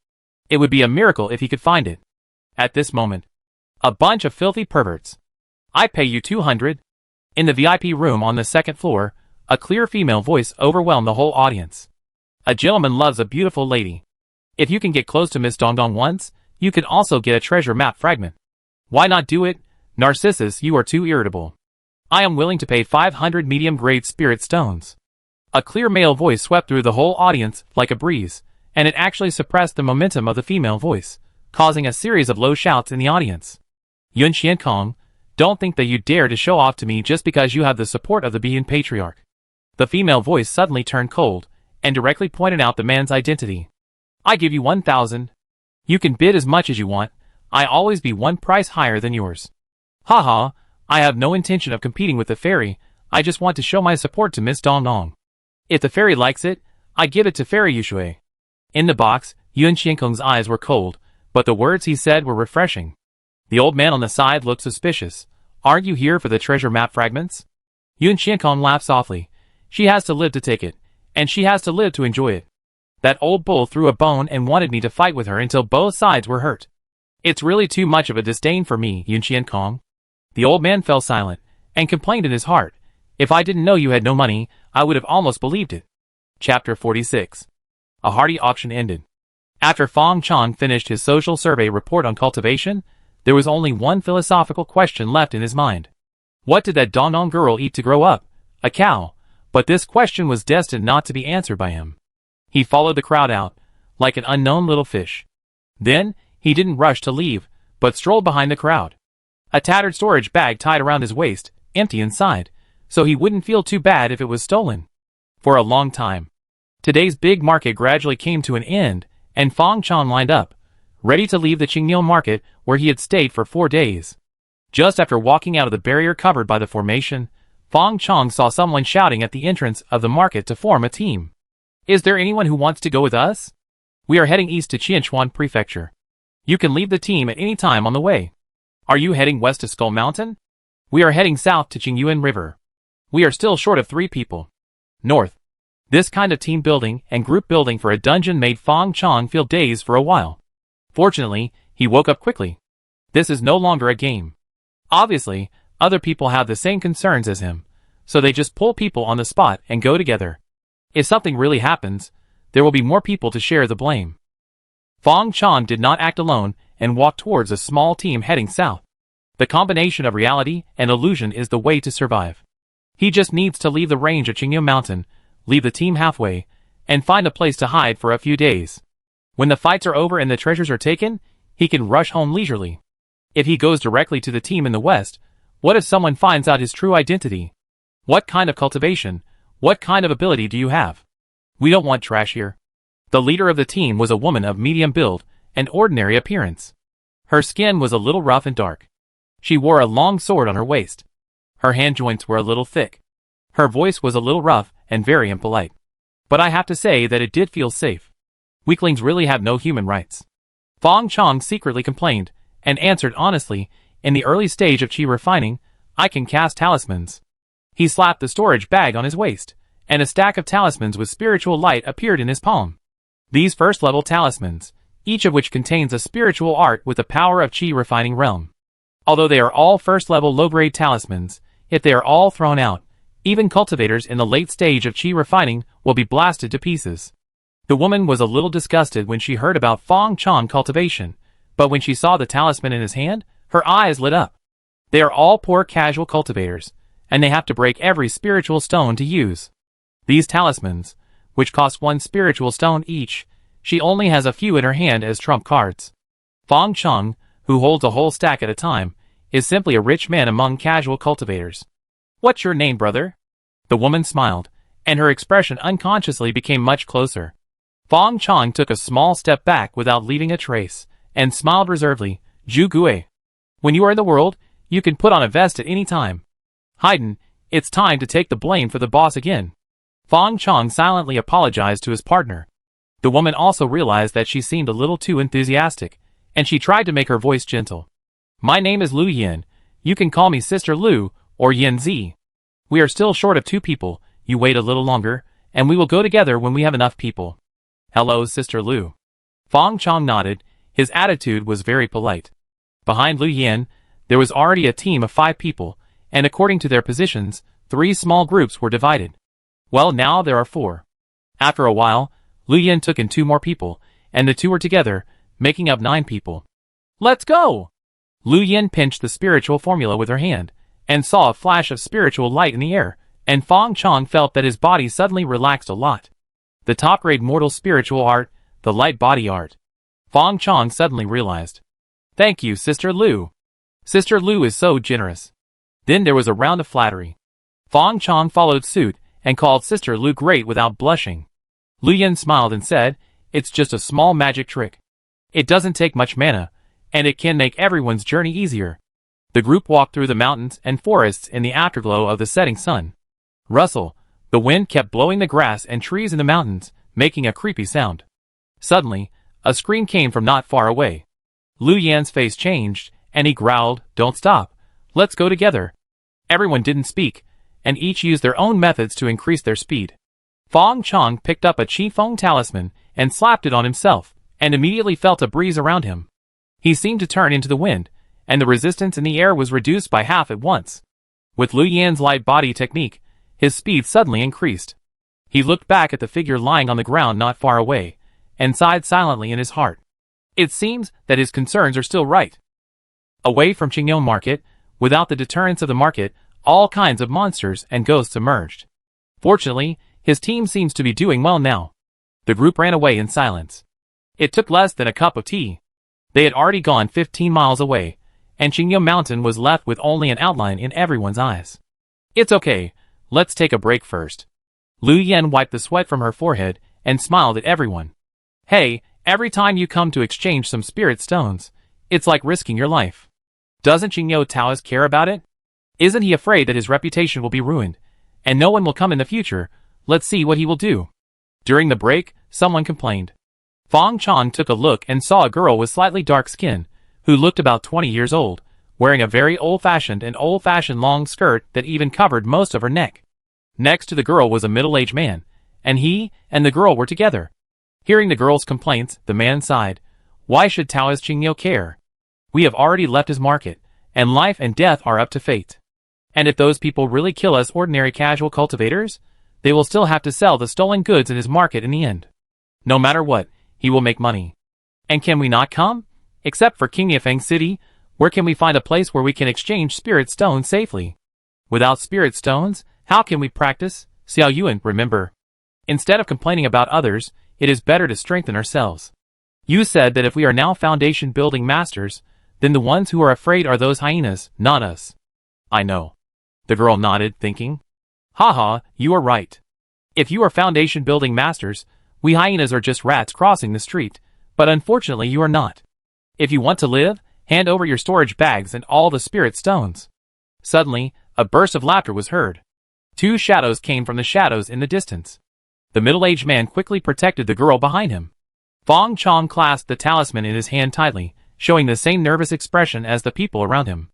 Speaker 1: It would be a miracle if he could find it. At this moment, a bunch of filthy perverts. I pay you 200. In the VIP room on the 2nd floor, a clear female voice overwhelmed the whole audience. A gentleman loves a beautiful lady. If you can get close to Miss Dongdong once, you can also get a treasure map fragment. Why not do it? Narcissus, you are too irritable. I am willing to pay 500 medium-grade spirit stones. A clear male voice swept through the whole audience like a breeze, and it actually suppressed the momentum of the female voice, causing a series of low shouts in the audience. Yun Xiankong, don't think that you dare to show off to me just because you have the support of the Bian Patriarch. The female voice suddenly turned cold, and directly pointed out the man's identity. I give you 1,000. You can bid as much as you want, I always be 1 price higher than yours. Haha, I have no intention of competing with the fairy, I just want to show my support to Miss Dongdong. If the fairy likes it, I give it to Fairy Yushui. In the box, Yun Xiankong's eyes were cold, but the words he said were refreshing. The old man on the side looked suspicious. Aren't you here for the treasure map fragments? Yun Xiankong laughed softly. She has to live to take it, and she has to live to enjoy it. That old bull threw a bone and wanted me to fight with her until both sides were hurt. It's really too much of a disdain for me, Yun Xiankong. The old man fell silent, and complained in his heart. If I didn't know you had no money, I would have almost believed it. Chapter 46. A hearty auction ended. After Fang Chong finished his social survey report on cultivation, there was only one philosophical question left in his mind. What did that Dongdong girl eat to grow up? A cow. But this question was destined not to be answered by him. He followed the crowd out, like an unknown little fish. Then, he didn't rush to leave, but strolled behind the crowd. A tattered storage bag tied around his waist, empty inside, so he wouldn't feel too bad if it was stolen. For a long time. Today's big market gradually came to an end, and Fang Chong lined up, ready to leave the Qingniu market where he had stayed for 4 days. Just after walking out of the barrier covered by the formation, Fang Chong saw someone shouting at the entrance of the market to form a team. Is there anyone who wants to go with us? We are heading east to Qianchuan Prefecture. You can leave the team at any time on the way. Are you heading west to Skull Mountain? We are heading south to Qingyuan River. We are still short of 3 people. North. This kind of team building and group building for a dungeon made Fang Chong feel dazed for a while. Fortunately, he woke up quickly. This is no longer a game. Obviously, other people have the same concerns as him, so they just pull people on the spot and go together. If something really happens, there will be more people to share the blame. Fang Chong did not act alone and walked towards a small team heading south. The combination of reality and illusion is the way to survive. He just needs to leave the range of Qingyu Mountain, leave the team halfway, and find a place to hide for a few days. When the fights are over and the treasures are taken, he can rush home leisurely. If he goes directly to the team in the west, what if someone finds out his true identity? What kind of cultivation, what kind of ability do you have? We don't want trash here. The leader of the team was a woman of medium build and ordinary appearance. Her skin was a little rough and dark. She wore a long sword on her waist. Her hand joints were a little thick. Her voice was a little rough and very impolite. But I have to say that it did feel safe. Weaklings really have no human rights. Fang Chong secretly complained, and answered honestly, in the early stage of qi refining, I can cast talismans. He slapped the storage bag on his waist, and a stack of talismans with spiritual light appeared in his palm. These first-level talismans, each of which contains a spiritual art with the power of qi refining realm. Although they are all first-level low-grade talismans, if they are all thrown out, even cultivators in the late stage of qi refining will be blasted to pieces. The woman was a little disgusted when she heard about Fang Chong cultivation, but when she saw the talisman in his hand, her eyes lit up. They are all poor casual cultivators, and they have to break every spiritual stone to use. These talismans, which cost 1 spiritual stone each, she only has a few in her hand as trump cards. Fang Chong, who holds a whole stack at a time, is simply a rich man among casual cultivators. What's your name, brother? The woman smiled, and her expression unconsciously became much closer. Fang Chong took a small step back without leaving a trace, and smiled reservedly, Zhu Gui. When you are in the world, you can put on a vest at any time. Haydn, it's time to take the blame for the boss again. Fang Chong silently apologized to his partner. The woman also realized that she seemed a little too enthusiastic, and she tried to make her voice gentle. My name is Lu Yin. You can call me Sister Lu, or Yin Zi. We are still short of 2 people, you wait a little longer, and we will go together when we have enough people. Hello, Sister Lu. Fang Chong nodded, his attitude was very polite. Behind Lu Yin, there was already a team of 5 people, and according to their positions, 3 small groups were divided. Well, now there are 4. After a while, Lu Yin took in 2 more people, and the 2 were together, making up 9 people. Let's go! Lu Yin pinched the spiritual formula with her hand, and saw a flash of spiritual light in the air, and Fang Chong felt that his body suddenly relaxed a lot. The top-grade mortal spiritual art, the light body art. Fang Chong suddenly realized. Thank you, Sister Lu. Sister Lu is so generous. Then there was a round of flattery. Fang Chong followed suit, and called Sister Lu great without blushing. Lu Yin smiled and said, it's just a small magic trick. It doesn't take much mana, and it can make everyone's journey easier. The group walked through the mountains and forests in the afterglow of the setting sun. Rustle. The wind kept blowing the grass and trees in the mountains, making a creepy sound. Suddenly, a scream came from not far away. Lu Yan's face changed, and he growled, don't stop. Let's go together. Everyone didn't speak, and each used their own methods to increase their speed. Fang Chong picked up a Qi Feng talisman and slapped it on himself, and immediately felt a breeze around him. He seemed to turn into the wind, and the resistance in the air was reduced by half at once. With Lu Yan's light body technique, his speed suddenly increased. He looked back at the figure lying on the ground not far away, and sighed silently in his heart. It seems that his concerns are still right. Away from Qingyu Market, without the deterrence of the market, all kinds of monsters and ghosts emerged. Fortunately, his team seems to be doing well now. The group ran away in silence. It took less than a cup of tea. They had already gone 15 miles away, and Qingyu Mountain was left with only an outline in everyone's eyes. It's okay, let's take a break first. Lu Yen wiped the sweat from her forehead and smiled at everyone. Hey, every time you come to exchange some spirit stones, it's like risking your life. Doesn't Qingyou Taoist care about it? Isn't he afraid that his reputation will be ruined, and no one will come in the future? Let's see what he will do. During the break, someone complained. Fang Chong took a look and saw a girl with slightly dark skin, who looked about 20 years old, wearing a very old-fashioned long skirt that even covered most of her neck. Next to the girl was a middle-aged man, and he and the girl were together. Hearing the girl's complaints, the man sighed. Why should Taoist Qingyou care? We have already left his market, and life and death are up to fate. And if those people really kill us ordinary casual cultivators, they will still have to sell the stolen goods in his market in the end. No matter what, he will make money. And can we not come? Except for Qingyifeng City, where can we find a place where we can exchange spirit stones safely? Without spirit stones, how can we practice? Xiao Yuan, remember. Instead of complaining about others, it is better to strengthen ourselves. You said that if we are now foundation building masters, then the ones who are afraid are those hyenas, not us. I know. The girl nodded, thinking. Haha, you are right. If you are foundation building masters, we hyenas are just rats crossing the street, but unfortunately you are not. If you want to live, hand over your storage bags and all the spirit stones. Suddenly, a burst of laughter was heard. Two shadows came from the shadows in the distance. The middle-aged man quickly protected the girl behind him. Fang Chong clasped the talisman in his hand tightly, showing the same nervous expression as the people around him.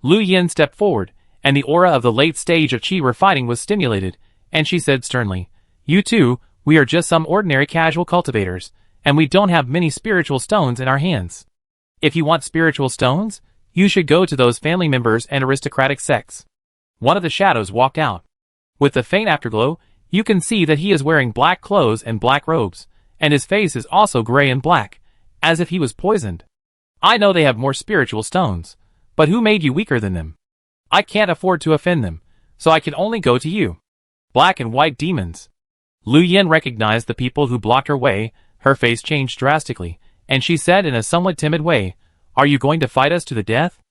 Speaker 1: Lu Yin stepped forward, and the aura of the late stage of qi refining was stimulated, and she said sternly, You two, we are just some ordinary casual cultivators, and we don't have many spiritual stones in our hands. If you want spiritual stones, you should go to those family members and aristocratic sects. One of the shadows walked out. With the faint afterglow, you can see that he is wearing black clothes and black robes, and his face is also gray and black, as if he was poisoned. I know they have more spiritual stones, but who made you weaker than them? I can't afford to offend them, so I can only go to you. Black and white demons. Lu Yen recognized the people who blocked her way. Her face changed drastically, and she said in a somewhat timid way, Are you going to fight us to the death?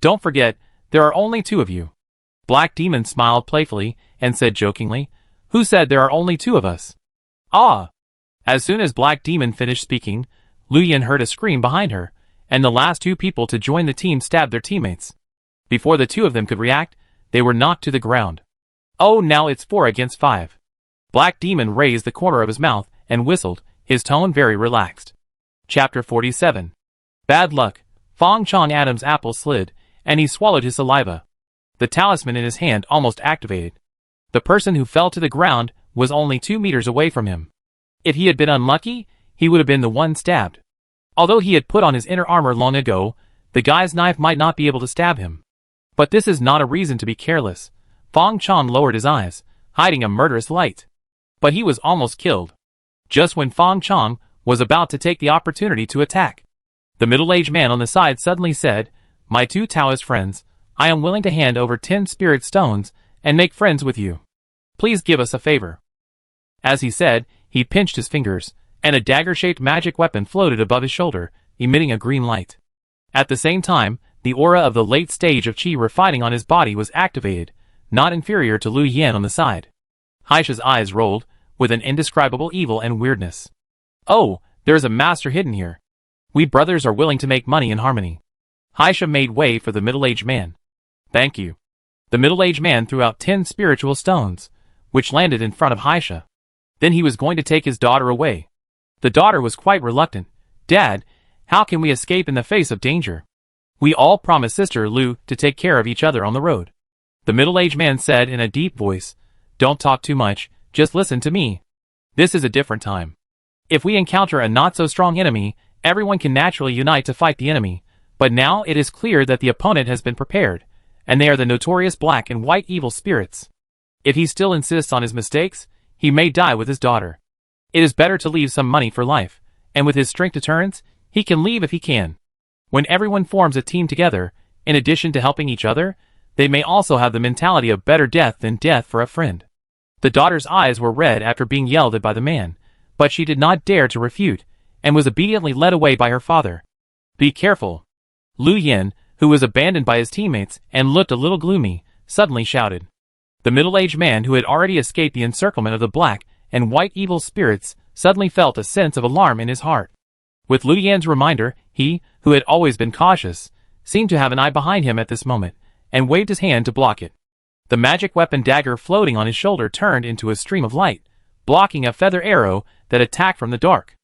Speaker 1: Don't forget, there are only two of you. Black Demon smiled playfully and said jokingly, Who said there are only two of us? Ah! As soon as Black Demon finished speaking, Lu Yen heard a scream behind her, and the last two people to join the team stabbed their teammates. Before the two of them could react, they were knocked to the ground. Oh, now it's 4 against 5. Black Demon raised the corner of his mouth and whistled, his tone very relaxed. Chapter 47. Bad luck. Fang Chong Adam's apple slid, and he swallowed his saliva. The talisman in his hand almost activated. The person who fell to the ground was only 2 meters away from him. If he had been unlucky, he would have been the one stabbed. Although he had put on his inner armor long ago, the guy's knife might not be able to stab him. But this is not a reason to be careless. Fang Chong lowered his eyes, hiding a murderous light. But he was almost killed. Just when Fang Chong was about to take the opportunity to attack, the middle-aged man on the side suddenly said, My 2 Taoist friends, I am willing to hand over 10 spirit stones and make friends with you. Please give us a favor. As he said, he pinched his fingers, and a dagger-shaped magic weapon floated above his shoulder, emitting a green light. At the same time, the aura of the late stage of qi refining on his body was activated, not inferior to Lu Yen on the side. Haisha's eyes rolled, with an indescribable evil and weirdness. Oh, there's a master hidden here. We brothers are willing to make money in harmony. Haisha made way for the middle-aged man. Thank you. The middle-aged man threw out 10 spiritual stones, which landed in front of Haisha. Then he was going to take his daughter away. The daughter was quite reluctant. Dad, how can we escape in the face of danger? We all promised Sister Lu to take care of each other on the road. The middle-aged man said in a deep voice, Don't talk too much, just listen to me. This is a different time. If we encounter a not-so-strong enemy, everyone can naturally unite to fight the enemy, but now it is clear that the opponent has been prepared, and they are the notorious black and white evil spirits. If he still insists on his mistakes, he may die with his daughter. It is better to leave some money for life, and with his strength deterrence, he can leave if he can. When everyone forms a team together, in addition to helping each other, they may also have the mentality of better death than death for a friend. The daughter's eyes were red after being yelled at by the man, but she did not dare to refute, and was obediently led away by her father. Be careful. Lu Yen, who was abandoned by his teammates and looked a little gloomy, suddenly shouted. The middle-aged man who had already escaped the encirclement of the black and white evil spirits suddenly felt a sense of alarm in his heart. With Lu Yan's reminder, he, who had always been cautious, seemed to have an eye behind him at this moment, and waved his hand to block it. The magic weapon dagger floating on his shoulder turned into a stream of light, blocking a feather arrow that attacked from the dark.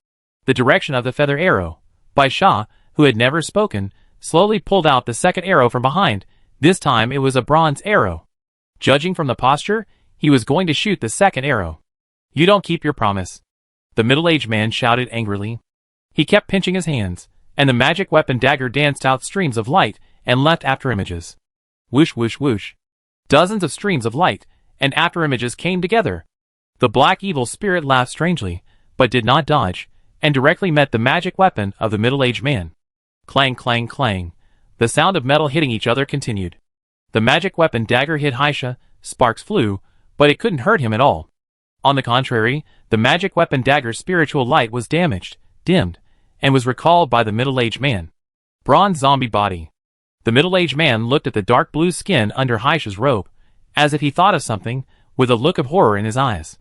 Speaker 1: The direction of the feather arrow, Bai Sha, who had never spoken, slowly pulled out the second arrow from behind. This time it was a bronze arrow. Judging from the posture, he was going to shoot the second arrow. "You don't keep your promise," the middle-aged man shouted angrily. He kept pinching his hands, and the magic weapon dagger danced out streams of light and left afterimages. Whoosh whoosh whoosh. Dozens of streams of light and afterimages came together. The black evil spirit laughed strangely, but did not dodge, and directly met the magic weapon of the middle-aged man. Clang clang clang. The sound of metal hitting each other continued. The magic weapon dagger hit Haisha, sparks flew, but it couldn't hurt him at all. On the contrary, the magic weapon dagger's spiritual light was damaged, dimmed, and was recalled by the middle-aged man. Bronze zombie body. The middle-aged man looked at the dark blue skin under Haisha's robe, as if he thought of something, with a look of horror in his eyes.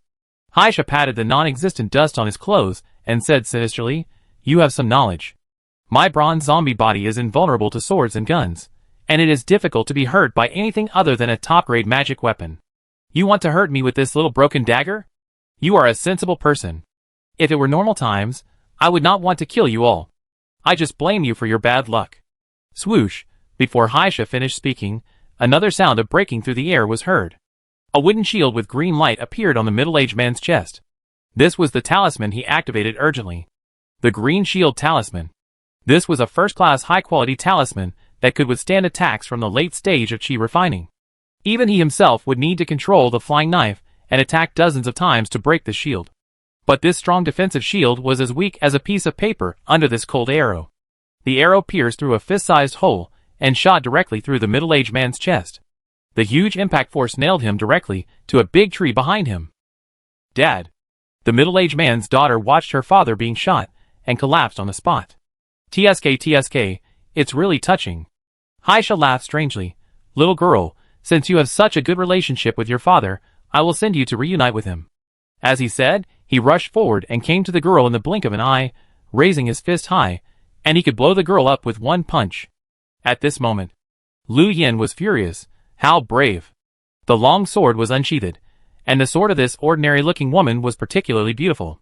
Speaker 1: Haisha patted the non-existent dust on his clothes and said sinisterly, "You have some knowledge. My bronze zombie body is invulnerable to swords and guns, and it is difficult to be hurt by anything other than a top-grade magic weapon. You want to hurt me with this little broken dagger? You are a sensible person. If it were normal times, I would not want to kill you all. I just blame you for your bad luck." Swoosh. Before Haisha finished speaking, another sound of breaking through the air was heard. A wooden shield with green light appeared on the middle-aged man's chest. This was the talisman he activated urgently. The green shield talisman. This was a first-class high-quality talisman that could withstand attacks from the late stage of qi refining. Even he himself would need to control the flying knife and attack dozens of times to break the shield. But this strong defensive shield was as weak as a piece of paper under this cold arrow. The arrow pierced through a fist-sized hole and shot directly through the middle-aged man's chest. The huge impact force nailed him directly to a big tree behind him. "Dad." The middle-aged man's daughter watched her father being shot and collapsed on the spot. TSK, it's really touching." Haisha laughed strangely. "Little girl, since you have such a good relationship with your father, I will send you to reunite with him." As he said, he rushed forward and came to the girl in the blink of an eye, raising his fist high, and he could blow the girl up with one punch. At this moment, Lu Yan was furious. How brave! The long sword was unsheathed, and the sword of this ordinary-looking woman was particularly beautiful.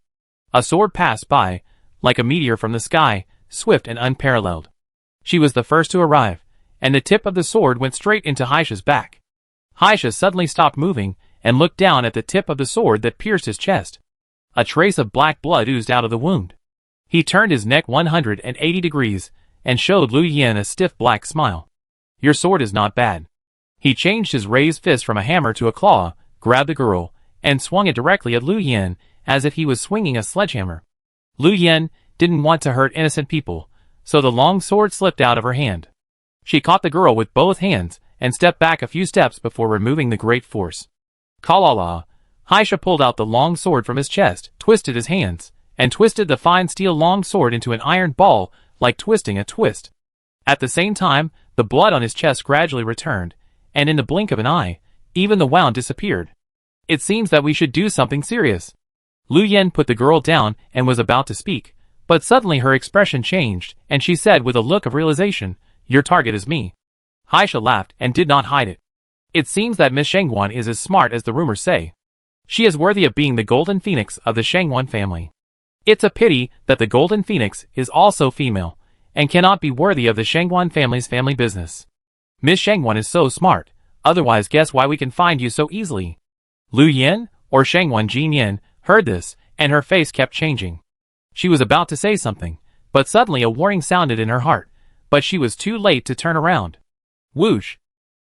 Speaker 1: A sword passed by, like a meteor from the sky, swift and unparalleled. She was the first to arrive, and the tip of the sword went straight into Haisha's back. Haisha suddenly stopped moving and looked down at the tip of the sword that pierced his chest. A trace of black blood oozed out of the wound. He turned his neck 180 degrees and showed Lu Yan a stiff black smile. "Your sword is not bad." He changed his raised fist from a hammer to a claw, grabbed the girl, and swung it directly at Lu Yan as if he was swinging a sledgehammer. Lu Yan didn't want to hurt innocent people, so the long sword slipped out of her hand. She caught the girl with both hands and stepped back a few steps before removing the great force. Kalala! Haisha pulled out the long sword from his chest, twisted his hands, and twisted the fine steel long sword into an iron ball like twisting a twist. At the same time, the blood on his chest gradually returned, and in the blink of an eye, even the wound disappeared. "It seems that we should do something serious." Lu Yan put the girl down and was about to speak, but suddenly her expression changed, and she said with a look of realization, "Your target is me." Haisha laughed and did not hide it. "It seems that Miss Shangguan is as smart as the rumors say. She is worthy of being the golden phoenix of the Shangguan family. It's a pity that the golden phoenix is also female, and cannot be worthy of the Shangguan family's family business. Miss Shangguan is so smart, otherwise guess why we can find you so easily." Lu Yan, or Shangguan Jinyan, heard this, and her face kept changing. She was about to say something, but suddenly a warning sounded in her heart, but she was too late to turn around. Whoosh!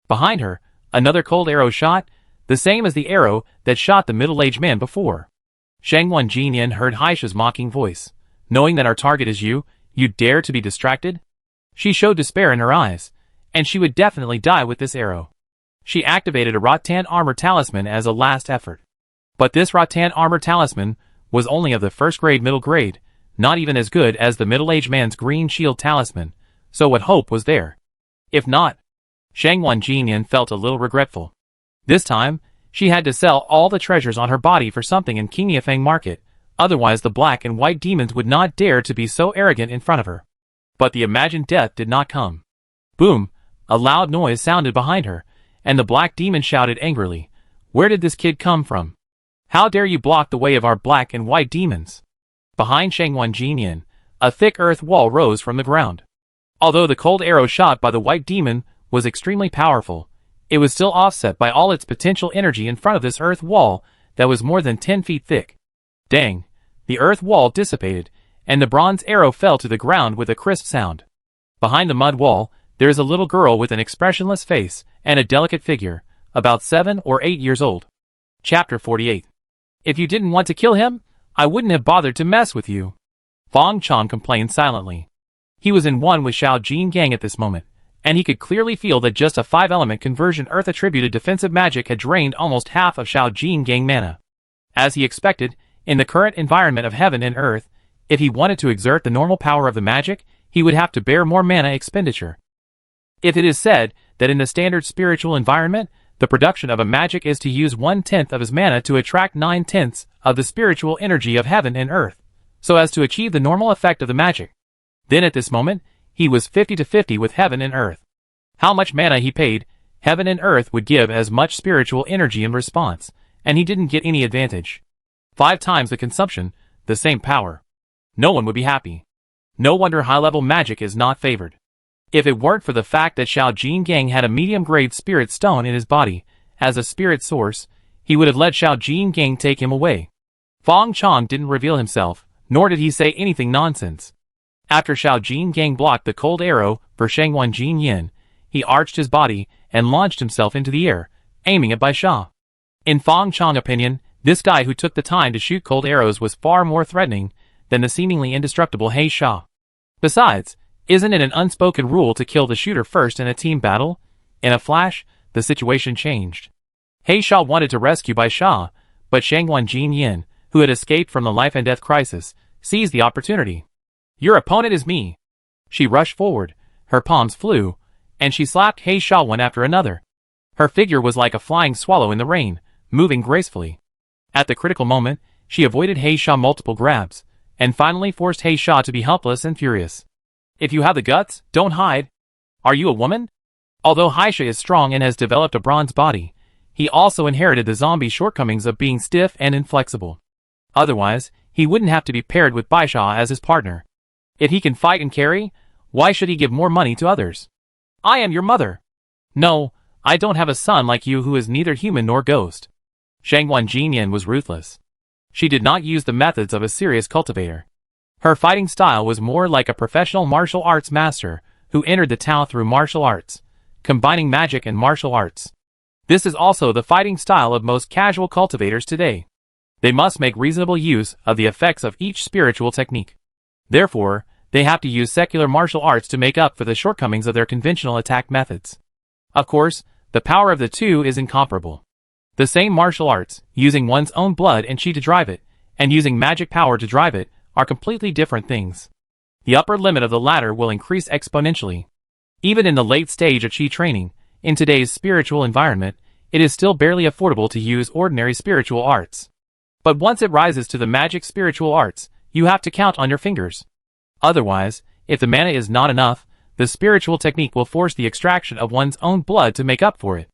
Speaker 1: Behind her, another cold arrow shot, the same as the arrow that shot the middle-aged man before. Shangguan Jinyan heard Haisha's mocking voice. "Knowing that our target is you, you dare to be distracted?" She showed despair in her eyes, and she would definitely die with this arrow. She activated a rattan armor talisman as a last effort. But this rattan armor talisman was only of the first-grade middle grade, not even as good as the middle-aged man's green shield talisman, so what hope was there? If not, Shangguan Jinyan felt a little regretful. This time, She had to sell all the treasures on her body for something in King Fang market, otherwise the black and white demons would not dare to be so arrogant in front of her. But the imagined death did not come. Boom! A loud noise sounded behind her, and the black demon shouted angrily, "Where did this kid come from? How dare you block the way of our black and white demons?" Behind Shangwan Jinyan, a thick earth wall rose from the ground. Although the cold arrow shot by the white demon was extremely powerful, it was still offset by all its potential energy in front of this earth wall that was more than 10 feet thick. Dang! The earth wall dissipated, and the bronze arrow fell to the ground with a crisp sound. Behind the mud wall, there is a little girl with an expressionless face and a delicate figure, about 7 or 8 years old. Chapter 48. If you didn't want to kill him, I wouldn't have bothered to mess with you. Fang Chong complained silently. He was in one with Xiao Jin Gang at this moment, and he could clearly feel that just a 5-element conversion earth-attributed defensive magic had drained almost half of Xiao Jin Gang mana. As he expected, in the current environment of heaven and earth, if he wanted to exert the normal power of the magic, he would have to bear more mana expenditure. If it is said that in the standard spiritual environment, the production of a magic is to use 1/10 of his mana to attract 9/10 of the spiritual energy of heaven and earth, so as to achieve the normal effect of the magic. Then at this moment, he was 50-50 with heaven and earth. How much mana he paid, heaven and earth would give as much spiritual energy in response, and he didn't get any advantage. 5 times the consumption, the same power. No one would be happy. No wonder high-level magic is not favored. If it weren't for the fact that Xiao Jin Gang had a medium-grade spirit stone in his body, as a spirit source, he would have let Xiao Jin Gang take him away. Fang Chong didn't reveal himself, nor did he say anything nonsense. After Xiao Jin Gang blocked the cold arrow for Shangwan Jinyan, he arched his body and launched himself into the air, aiming at Bai Sha. In Fang Chong's opinion, this guy who took the time to shoot cold arrows was far more threatening than the seemingly indestructible He Sha. Besides, isn't it an unspoken rule to kill the shooter first in a team battle? In a flash, the situation changed. He Sha wanted to rescue Bai Sha, but Shangwan Jinyan, who had escaped from the life and death crisis, seized the opportunity. "Your opponent is me." She rushed forward, her palms flew, and she slapped He Sha one after another. Her figure was like a flying swallow in the rain, moving gracefully. At the critical moment, she avoided He Sha multiple grabs, and finally forced He Sha to be helpless and furious. "If you have the guts, don't hide. Are you a woman?" Although He Sha is strong and has developed a bronze body, he also inherited the zombie shortcomings of being stiff and inflexible. Otherwise, he wouldn't have to be paired with Bai Sha as his partner. If he can fight and carry, why should he give more money to others? "I am your mother." "No, I don't have a son like you who is neither human nor ghost." Shangwan Jinyan was ruthless. She did not use the methods of a serious cultivator. Her fighting style was more like a professional martial arts master who entered the Tao through martial arts, combining magic and martial arts. This is also the fighting style of most casual cultivators today. They must make reasonable use of the effects of each spiritual technique. Therefore, they have to use secular martial arts to make up for the shortcomings of their conventional attack methods. Of course, the power of the two is incomparable. The same martial arts, using one's own blood and chi to drive it, and using magic power to drive it, are completely different things. The upper limit of the latter will increase exponentially. Even in the late stage of chi training, in today's spiritual environment, it is still barely affordable to use ordinary spiritual arts. But once it rises to the magic spiritual arts, you have to count on your fingers. Otherwise, if the mana is not enough, the spiritual technique will force the extraction of one's own blood to make up for it.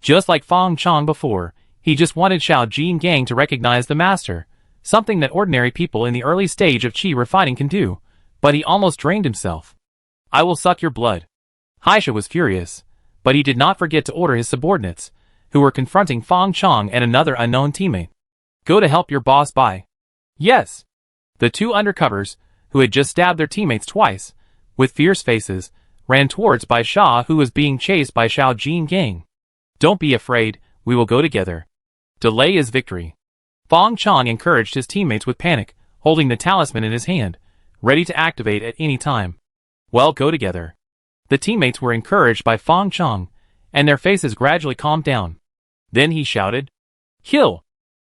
Speaker 1: Just like Fang Chong before, he just wanted Xiao Jin Gang to recognize the master, something that ordinary people in the early stage of chi refining can do, but he almost drained himself. "I will suck your blood." He Sha was furious, but he did not forget to order his subordinates, who were confronting Fang Chong and another unknown teammate. "Go to help your boss Bai." "Yes." The 2 undercovers, who had just stabbed their teammates twice, with fierce faces, ran towards Bai Sha who was being chased by Xiao Jin Gang. "Don't be afraid, we will go together. Delay is victory." Fang Chong encouraged his teammates with panic, holding the talisman in his hand, ready to activate at any time. "Well, go together." The teammates were encouraged by Fang Chong, and their faces gradually calmed down. Then he shouted, "Kill!"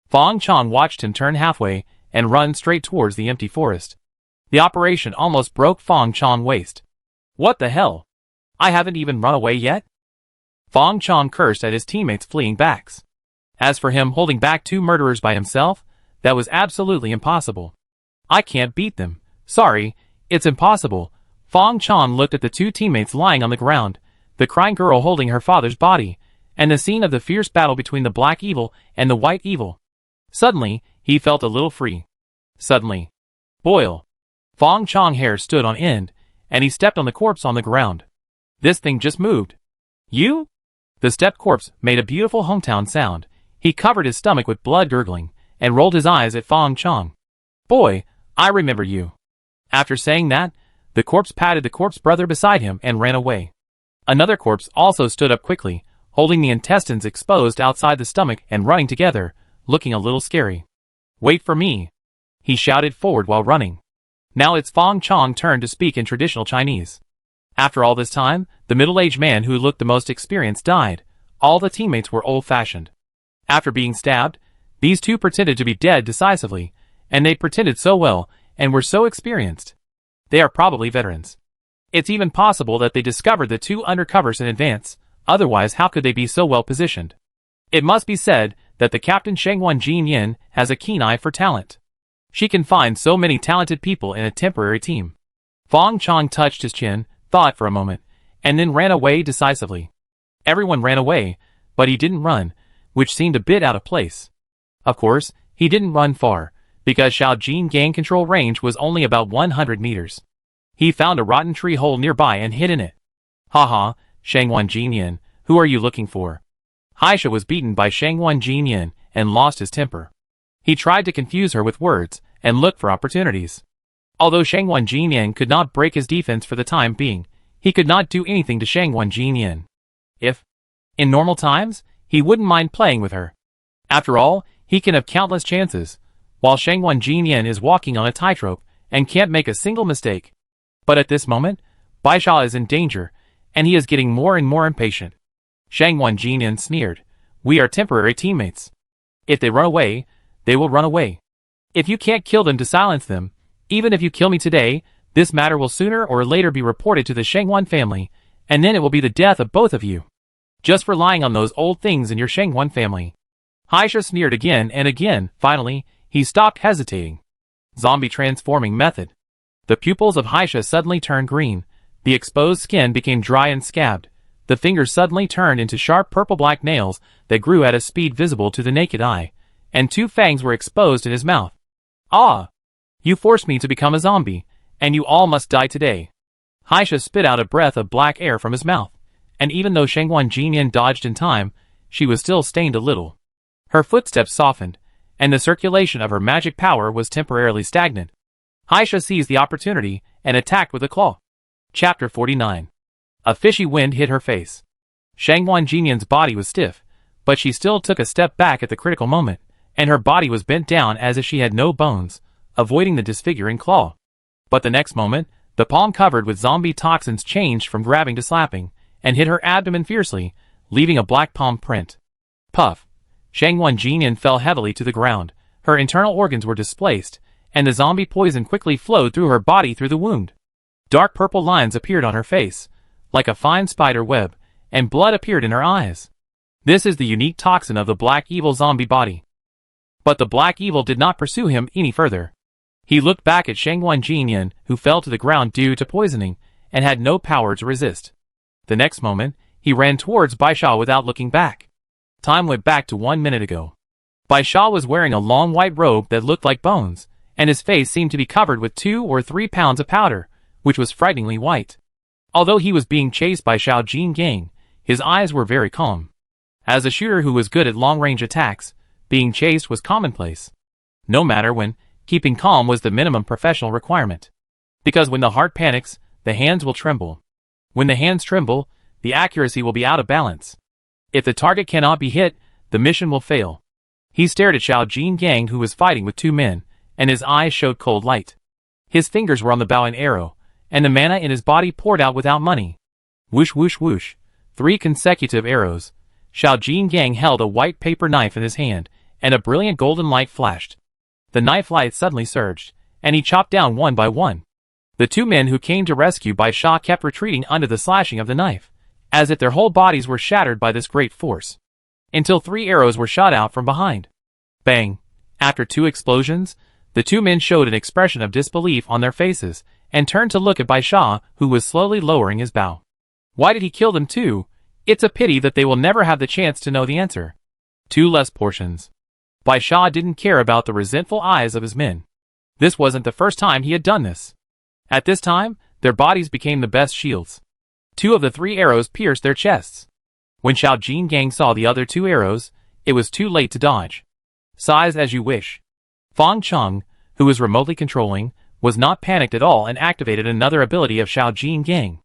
Speaker 1: Fang Chong watched him turn halfway and run straight towards the empty forest. The operation almost broke Fang Chong's waist. "What the hell? I haven't even run away yet?" Fang Chong cursed at his teammates' fleeing backs. As for him holding back 2 murderers by himself, that was absolutely impossible. I can't beat them. Sorry, it's impossible. Fang Chong looked at the 2 teammates lying on the ground, the crying girl holding her father's body, and the scene of the fierce battle between the black evil and the white evil. Suddenly, he felt a little free. Suddenly. Boil. Fang Chong's hair stood on end, and he stepped on the corpse on the ground. This thing just moved. You? The stepped corpse made a beautiful hometown sound. He covered his stomach with blood gurgling, and rolled his eyes at Fang Chong. Boy, I remember you. After saying that, the corpse patted the corpse brother beside him and ran away. Another corpse also stood up quickly, holding the intestines exposed outside the stomach and running together, looking a little scary. Wait for me. He shouted forward while running. Now it's Fang Chong's turn to speak in traditional Chinese. After all this time, the middle-aged man who looked the most experienced died. All the teammates were old-fashioned. After being stabbed, these 2 pretended to be dead decisively, and they pretended so well and were so experienced. They are probably veterans. It's even possible that they discovered the 2 undercovers in advance, otherwise how could they be so well positioned? It must be said that the captain Shangwan Jinyan has a keen eye for talent. She can find so many talented people in a temporary team. Fang Chong touched his chin, thought for a moment, and then ran away decisively. Everyone ran away, but he didn't run, which seemed a bit out of place. Of course, he didn't run far, because Xiao Gang control range was only about 100 meters. He found a rotten tree hole nearby and hid in it. Haha, Shangwan Jinyan, who are you looking for? Haisha was beaten by Shangwan Jinyan and lost his temper. He tried to confuse her with words and look for opportunities. Although Shangwan Jinyan could not break his defense for the time being, he could not do anything to Shangwan Jinyan. If, in normal times, he wouldn't mind playing with her. After all, he can have countless chances, while Shangwan Jinyan is walking on a tightrope and can't make a single mistake. But at this moment, Baisha is in danger, and he is getting more and more impatient. Shangwan Jinyan sneered, "We are temporary teammates. If they run away, they will run away. If you can't kill them to silence them, even if you kill me today, this matter will sooner or later be reported to the Shangwan family, and then it will be the death of both of you. Just for lying on those old things in your Shangwan family." Haisha sneered again and again. Finally, he stopped hesitating. Zombie transforming method. The pupils of Haisha suddenly turned green. The exposed skin became dry and scabbed. The fingers suddenly turned into sharp purple-black nails that grew at a speed visible to the naked eye, and 2 fangs were exposed in his mouth. Ah! You forced me to become a zombie, and you all must die today. Haisha spit out a breath of black air from his mouth, and even though Shangwan Jinyan dodged in time, she was still stained a little. Her footsteps softened, and the circulation of her magic power was temporarily stagnant. Haisha seized the opportunity and attacked with a claw. Chapter 49. A fishy wind hit her face. Shangwan Jinyan's body was stiff, but she still took a step back at the critical moment, and her body was bent down as if she had no bones, avoiding the disfiguring claw. But the next moment, the palm covered with zombie toxins changed from grabbing to slapping, and hit her abdomen fiercely, leaving a black palm print. Puff. Shangwan Jinyan fell heavily to the ground. Her internal organs were displaced, and the zombie poison quickly flowed through her body through the wound. Dark purple lines appeared on her face, like a fine spider web, and blood appeared in her eyes. This is the unique toxin of the black evil zombie body. But the black evil did not pursue him any further. He looked back at Shangwan Jinyan, who fell to the ground due to poisoning, and had no power to resist. The next moment, he ran towards Baisha without looking back. Time went back to 1 minute ago. Baisha was wearing a long white robe that looked like bones, and his face seemed to be covered with 2 or 3 pounds of powder, which was frighteningly white. Although he was being chased by Xiao Gang, his eyes were very calm. As a shooter who was good at long-range attacks, being chased was commonplace. No matter when, keeping calm was the minimum professional requirement. Because when the heart panics, the hands will tremble. When the hands tremble, the accuracy will be out of balance. If the target cannot be hit, the mission will fail. He stared at Xiao Gang, who was fighting with 2 men, and his eyes showed cold light. His fingers were on the bow and arrow, and the mana in his body poured out without money. Whoosh whoosh whoosh. 3 consecutive arrows. Xiao Gang held a white paper knife in his hand, and a brilliant golden light flashed. The knife light suddenly surged, and he chopped down one by one. The 2 men who came to rescue Baisha kept retreating under the slashing of the knife, as if their whole bodies were shattered by this great force. until 3 arrows were shot out from behind. Bang! After 2 explosions, the 2 men showed an expression of disbelief on their faces and turned to look at Bai Sha, who was slowly lowering his bow. Why did he kill them too? It's a pity that they will never have the chance to know the answer. 2 less portions. Bai Sha didn't care about the resentful eyes of his men. This wasn't the first time he had done this. At this time, their bodies became the best shields. 2 of the 3 arrows pierced their chests. When Xiao Jin Gang saw the other 2 arrows, it was too late to dodge. Size as you wish. Fang Chong, who was remotely controlling, was not panicked at all and activated another ability of Xiao Jin Gang.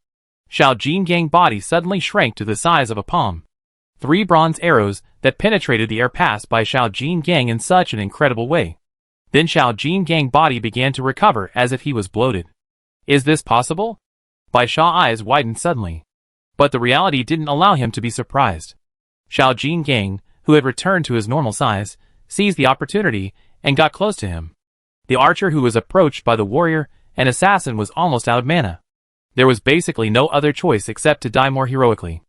Speaker 1: Xiao Jin Gang's body suddenly shrank to the size of a palm. 3 bronze arrows that penetrated the air passed by Xiao Jin Gang in such an incredible way. Then Xiao Jin Gang's body began to recover as if he was bloated. Is this possible? Bai Sha's eyes widened suddenly. But the reality didn't allow him to be surprised. Xiao Jin Gang, who had returned to his normal size, seized the opportunity and got close to him. The archer who was approached by the warrior and assassin was almost out of mana. There was basically no other choice except to die more heroically.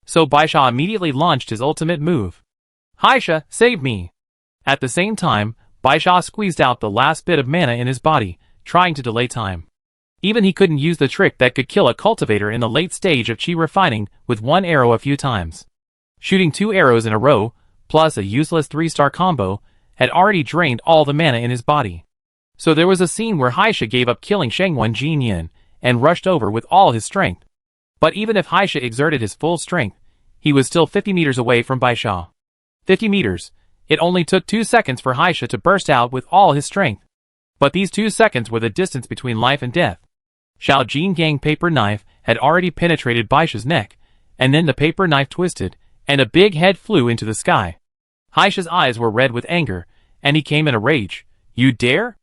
Speaker 1: So Bai Sha immediately launched his ultimate move. Haisha, save me! At the same time, Bai Sha squeezed out the last bit of mana in his body, trying to delay time. Even he couldn't use the trick that could kill a cultivator in the late stage of chi refining with 1 arrow a few times. Shooting 2 arrows in a row, plus a useless 3-star combo, had already drained all the mana in his body. So there was a scene where Haisha gave up killing Shengwen Jinyin and rushed over with all his strength. But even if Haisha exerted his full strength, he was still 50 meters away from Bai Sha. 50 meters. It only took 2 seconds for Haisha to burst out with all his strength. But these 2 seconds were the distance between life and death. Xiao Jin Gang paper knife had already penetrated Bai Sha's neck, and then the paper knife twisted, and a big head flew into the sky. Haisha's eyes were red with anger, and he came in a rage. You dare?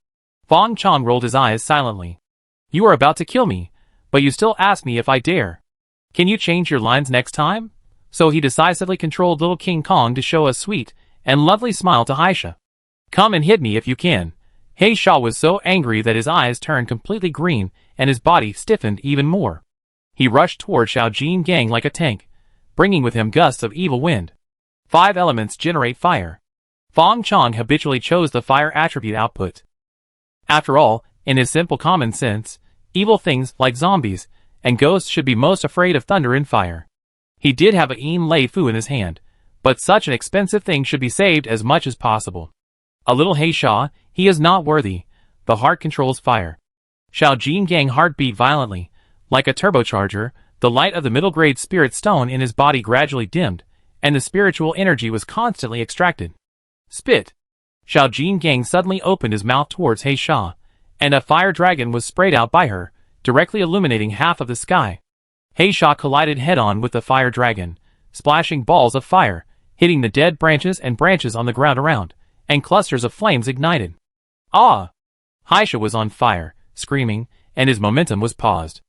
Speaker 1: Fang Chong rolled his eyes silently. You are about to kill me, but you still ask me if I dare. Can you change your lines next time? So he decisively controlled little King Kong to show a sweet and lovely smile to Haisha. Come and hit me if you can. Haisha was so angry that his eyes turned completely green and his body stiffened even more. He rushed toward Xiao Jin Gang like a tank, bringing with him gusts of evil wind. 5 elements generate fire. Fang Chong habitually chose the fire attribute output. After all, in his simple common sense, evil things like zombies and ghosts should be most afraid of thunder and fire. He did have a Yin Lei Fu in his hand, but such an expensive thing should be saved as much as possible. A little Haisha, he is not worthy. The heart controls fire. Xiao Jin Gang heart beat violently. Like a turbocharger, the light of the middle-grade spirit stone in his body gradually dimmed, and the spiritual energy was constantly extracted. Spit! Xiao Jin Gang suddenly opened his mouth towards Haisha, and a fire dragon was sprayed out by her, directly illuminating half of the sky. Haisha collided head-on with the fire dragon, splashing balls of fire, hitting the dead branches and branches on the ground around, and clusters of flames ignited. Ah! Haisha was on fire, screaming, and his momentum was paused.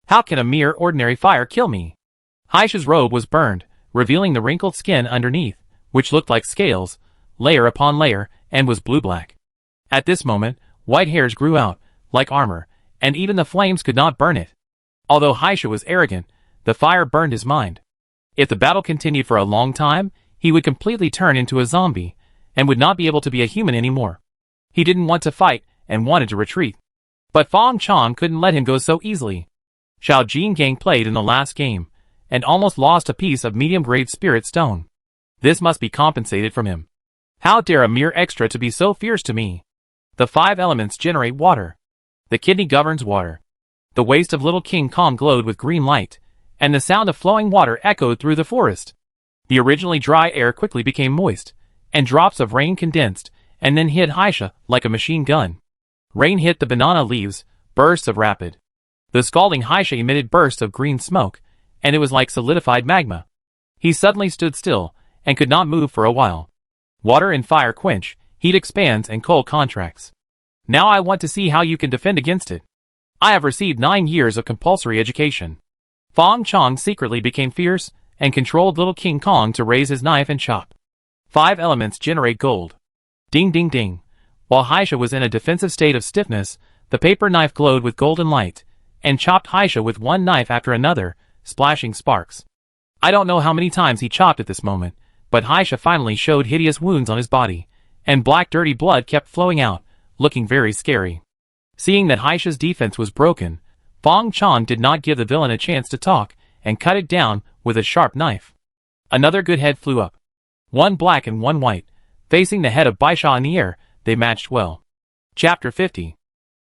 Speaker 1: How can a mere ordinary fire kill me? Haisha's robe was burned, revealing the wrinkled skin underneath, which looked like scales, layer upon layer, and was blue-black. At this moment, white hairs grew out, like armor, and even the flames could not burn it. Although Haisha was arrogant, the fire burned his mind. If the battle continued for a long time, he would completely turn into a zombie, and would not be able to be a human anymore. He didn't want to fight, and wanted to retreat. But Fang Chong couldn't let him go so easily. Xiao Jin Gang played in the last game, and almost lost a piece of medium-grade spirit stone. This must be compensated from him. How dare a mere extra to be so fierce to me? The 5 elements generate water. The kidney governs water. The waist of little King Kong glowed with green light, and the sound of flowing water echoed through the forest. The originally dry air quickly became moist, and drops of rain condensed, and then hit Haisha like a machine gun. Rain hit the banana leaves, bursts of rapid. The scalding Haisha emitted bursts of green smoke, and it was like solidified magma. He suddenly stood still, and could not move for a while. Water and fire quench, heat expands and cold contracts. Now I want to see how you can defend against it. I have received 9 years of compulsory education. Fang Chong secretly became fierce, and controlled little King Kong to raise his knife and chop. 5 elements generate gold. Ding ding ding. While Haisha was in a defensive state of stiffness, the paper knife glowed with golden light, and chopped Haisha with one knife after another, splashing sparks. I don't know how many times he chopped at this moment, but Haisha finally showed hideous wounds on his body, and black dirty blood kept flowing out, looking very scary. Seeing that Haisha's defense was broken, Fang Chong did not give the villain a chance to talk, and cut it down with a sharp knife. Another good head flew up. One black and one white, facing the head of Baisha in the air, they matched well. Chapter 50.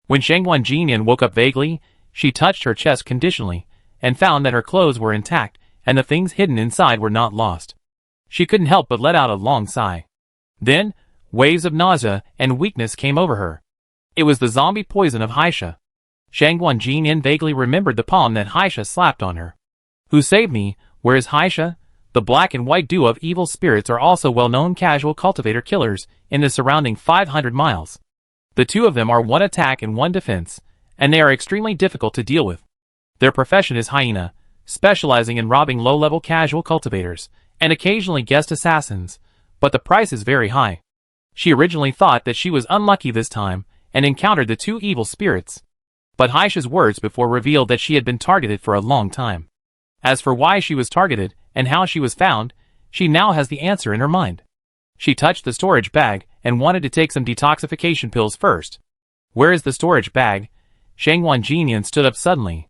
Speaker 1: When Shangwan Jinyan woke up vaguely, she touched her chest conditionally, and found that her clothes were intact, and the things hidden inside were not lost. She couldn't help but let out a long sigh. Then, waves of nausea and weakness came over her. It was the zombie poison of Haisha. Shangwan Jinyan vaguely remembered the palm that Haisha slapped on her. Who saved me? Where is Haisha? The black and white duo of evil spirits are also well-known casual cultivator killers in the surrounding 500 miles. The two of them are one attack and one defense, and they are extremely difficult to deal with. Their profession is hyena, specializing in robbing low-level casual cultivators, and occasionally guest assassins, but the price is very high. She originally thought that she was unlucky this time, and encountered the two evil spirits. But Haisha's words before revealed that she had been targeted for a long time. As for why she was targeted, and how she was found, she now has the answer in her mind. She touched the storage bag, and wanted to take some detoxification pills first. Where is the storage bag? Shangwan Jinyan stood up suddenly.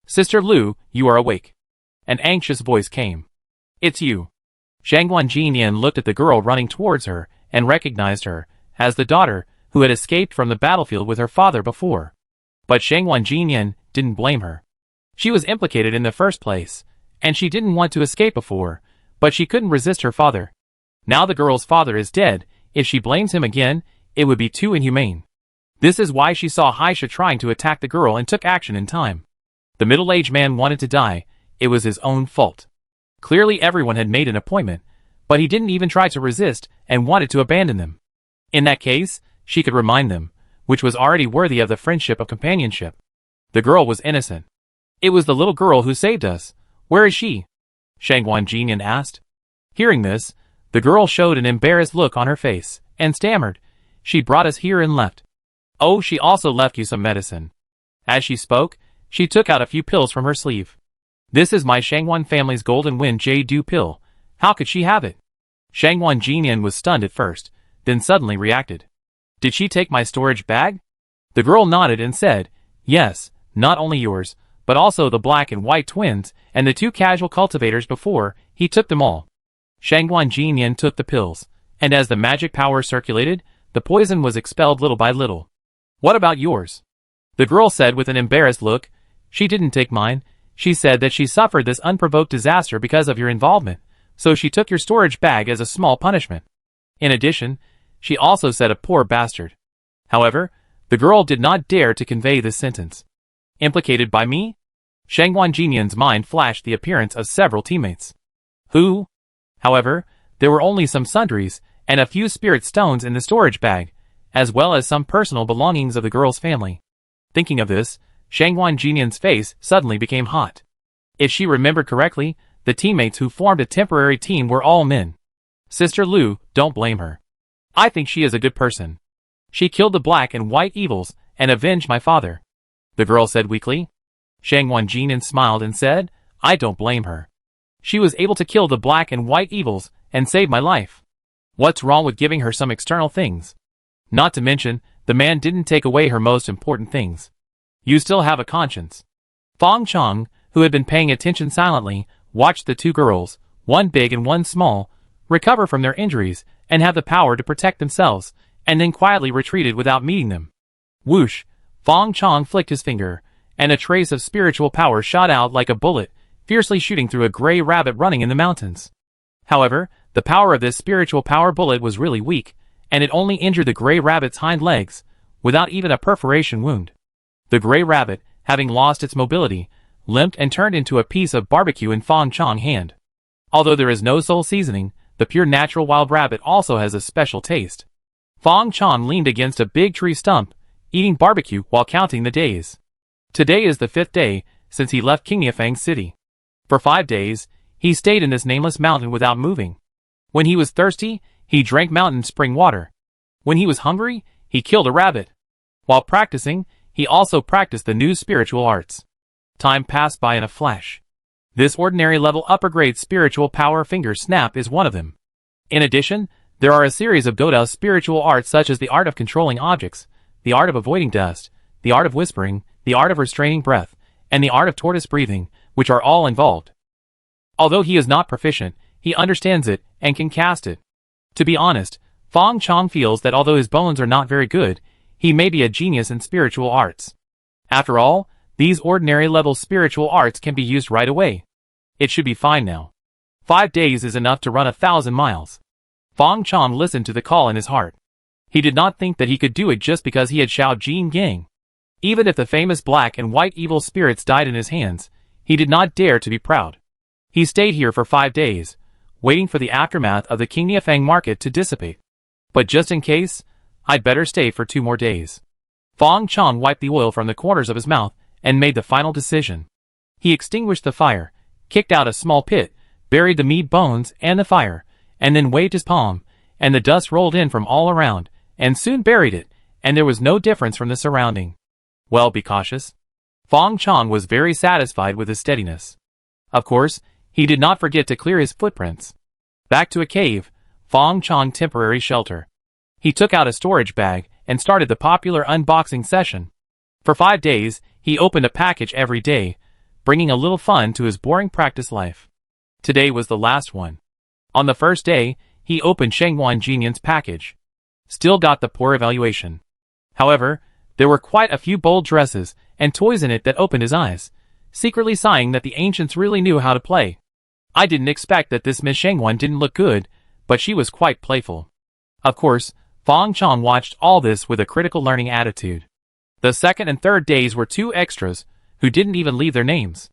Speaker 1: Sister Lu, you are awake. An anxious voice came. It's you. Shangwan Jinyan looked at the girl running towards her, and recognized her, as the daughter, who had escaped from the battlefield with her father before. But Shangwan Jinyan didn't blame her. She was implicated in the first place, and she didn't want to escape before, but she couldn't resist her father. Now the girl's father is dead. If she blames him again, it would be too inhumane. This is why she saw Haisha trying to attack the girl and took action in time. The middle-aged man wanted to die. It was his own fault. Clearly everyone had made an appointment, but he didn't even try to resist and wanted to abandon them. In that case, she could remind them, which was already worthy of the friendship of companionship. The girl was innocent. It was the little girl who saved us. Where is she? Shangwan Jinyan asked. Hearing this, the girl showed an embarrassed look on her face, and stammered, She brought us here and left. Oh, she also left you some medicine. As she spoke, she took out a few pills from her sleeve. This is my Shangwan family's Golden Wind Jade pill. How could she have it? Shangwan Jinyan was stunned at first, then suddenly reacted. Did she take my storage bag? The girl nodded and said, Yes, not only yours, but also the black and white twins, and the two casual cultivators before, he took them all. Shangwan Jinyan took the pills, and as the magic power circulated, the poison was expelled little by little. What about yours? The girl said with an embarrassed look. She didn't take mine. She said that she suffered this unprovoked disaster because of your involvement, so she took your storage bag as a small punishment. In addition, she also said a poor bastard. However, the girl did not dare to convey this sentence. Implicated by me? Shangwan Jinyan's mind flashed the appearance of several teammates. Who? However, there were only some sundries, and a few spirit stones in the storage bag, as well as some personal belongings of the girl's family. Thinking of this, Shangwan Jinyan's face suddenly became hot. If she remembered correctly, the teammates who formed a temporary team were all men. Sister Lu, don't blame her. I think she is a good person. She killed the black and white evils, and avenged my father. The girl said weakly. Shangwan Jinyan smiled and said, I don't blame her. She was able to kill the black and white evils, and save my life. What's wrong with giving her some external things? Not to mention, the man didn't take away her most important things. You still have a conscience. Fang Chong, who had been paying attention silently, watched the two girls, one big and one small, recover from their injuries, and have the power to protect themselves, and then quietly retreated without meeting them. Whoosh! Fang Chong flicked his finger, and a trace of spiritual power shot out like a bullet, fiercely shooting through a gray rabbit running in the mountains. However, the power of this spiritual power bullet was really weak, and it only injured the gray rabbit's hind legs, without even a perforation wound. The gray rabbit, having lost its mobility, limped and turned into a piece of barbecue in Fang Chong's hand. Although there is no soul seasoning, the pure natural wild rabbit also has a special taste. Fang Chong leaned against a big tree stump, eating barbecue while counting the days. Today is the 5th day since he left Qingyafang City. For 5 days, he stayed in this nameless mountain without moving. When he was thirsty, he drank mountain spring water. When he was hungry, he killed a rabbit. While practicing, he also practiced the new spiritual arts. Time passed by in a flash. This ordinary level upper grade spiritual power finger snap is one of them. In addition, there are a series of Goda spiritual arts such as the art of controlling objects, the art of avoiding dust, the art of whispering, the art of restraining breath, and the art of tortoise breathing, which are all involved. Although he is not proficient, he understands it and can cast it. To be honest, Fang Chong feels that although his bones are not very good, he may be a genius in spiritual arts. After all, these ordinary level spiritual arts can be used right away. It should be fine now. 5 days is enough to run 1,000 miles. Fang Chong listened to the call in his heart. He did not think that he could do it just because he had Xiao Jin Gang. Even if the famous black and white evil spirits died in his hands, he did not dare to be proud. He stayed here for 5 days, waiting for the aftermath of the Qingnia Fang market to dissipate. But just in case, I'd better stay for 2 more days. Fang Chong wiped the oil from the corners of his mouth and made the final decision. He extinguished the fire, kicked out a small pit, buried the meat bones and the fire, and then waved his palm, and the dust rolled in from all around, and soon buried it, and there was no difference from the surrounding. Well, be cautious. Fang Chong was very satisfied with his steadiness. Of course, he did not forget to clear his footprints. Back to a cave, Fang Chong temporary shelter. He took out a storage bag and started the popular unboxing session. For 5 days, he opened a package every day, bringing a little fun to his boring practice life. Today was the last one. On the first day, he opened Shengwan Jinyan's package. Still got the poor evaluation. However, there were quite a few bold dresses and toys in it that opened his eyes, secretly sighing that the ancients really knew how to play. I didn't expect that this Miss Shengwan didn't look good, but she was quite playful. Of course, Fang Chong watched all this with a critical learning attitude. The second and third days were 2 extras, who didn't even leave their names.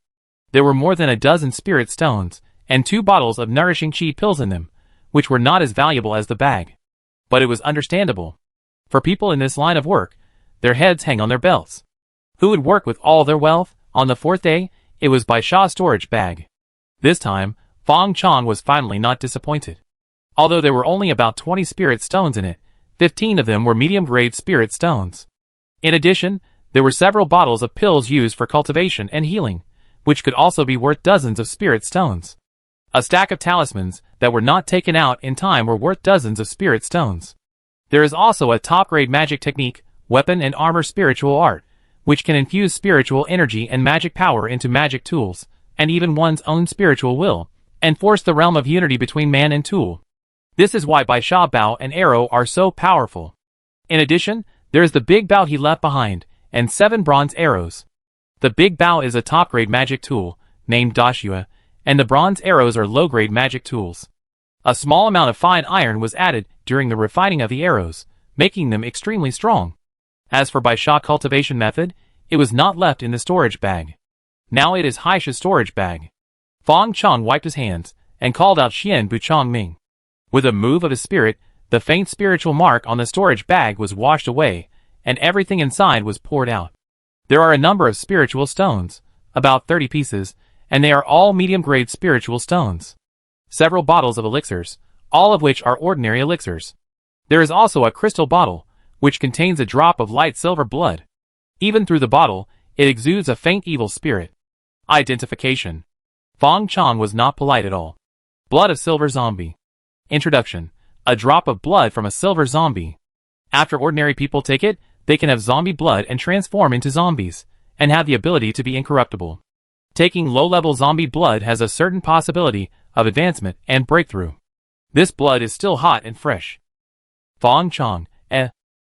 Speaker 1: There were more than a dozen spirit stones, and 2 bottles of nourishing chi pills in them, which were not as valuable as the bag. But it was understandable. For people in this line of work, their heads hang on their belts. Who would work with all their wealth? On the 4th day, it was Bai Sha's storage bag. This time, Fang Chong was finally not disappointed. Although there were only about 20 spirit stones in it, 15 of them were medium-grade spirit stones. In addition, there were several bottles of pills used for cultivation and healing, which could also be worth dozens of spirit stones. A stack of talismans that were not taken out in time were worth dozens of spirit stones. There is also a top-grade magic technique, weapon and armor spiritual art, which can infuse spiritual energy and magic power into magic tools, and even one's own spiritual will, and force the realm of unity between man and tool. This is why Bai Sha bow and arrow are so powerful. In addition, there is the big bow he left behind, and 7 bronze arrows. The big bow is a top-grade magic tool, named Dashua, and the bronze arrows are low-grade magic tools. A small amount of fine iron was added during the refining of the arrows, making them extremely strong. As for Bai Sha cultivation method, it was not left in the storage bag. Now it is Haisha's storage bag. Fang Chong wiped his hands, and called out Xian Bu Chong Ming. With a move of his spirit, the faint spiritual mark on the storage bag was washed away, and everything inside was poured out. There are a number of spiritual stones, about 30 pieces, and they are all medium-grade spiritual stones. Several bottles of elixirs, all of which are ordinary elixirs. There is also a crystal bottle, which contains a drop of light silver blood. Even through the bottle, it exudes a faint evil spirit. Identification. Fang Chong was not polite at all. Blood of silver zombie. Introduction. A drop of blood from a silver zombie. After ordinary people take it, they can have zombie blood and transform into zombies, and have the ability to be incorruptible. Taking low-level zombie blood has a certain possibility of advancement and breakthrough. This blood is still hot and fresh. Fang Chong.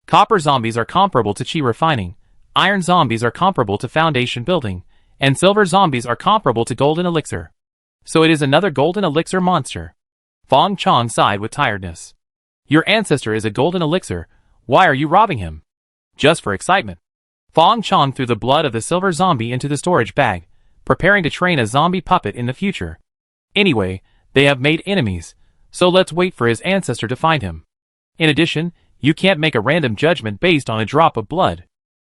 Speaker 1: Copper zombies are comparable to chi refining, iron zombies are comparable to foundation building, and silver zombies are comparable to golden elixir. So it is another golden elixir monster. Fang Chong sighed with tiredness. Your ancestor is a golden elixir, why are you robbing him? Just for excitement. Fang Chong threw the blood of the silver zombie into the storage bag, preparing to train a zombie puppet in the future. Anyway, they have made enemies, so let's wait for his ancestor to find him. In addition, you can't make a random judgment based on a drop of blood.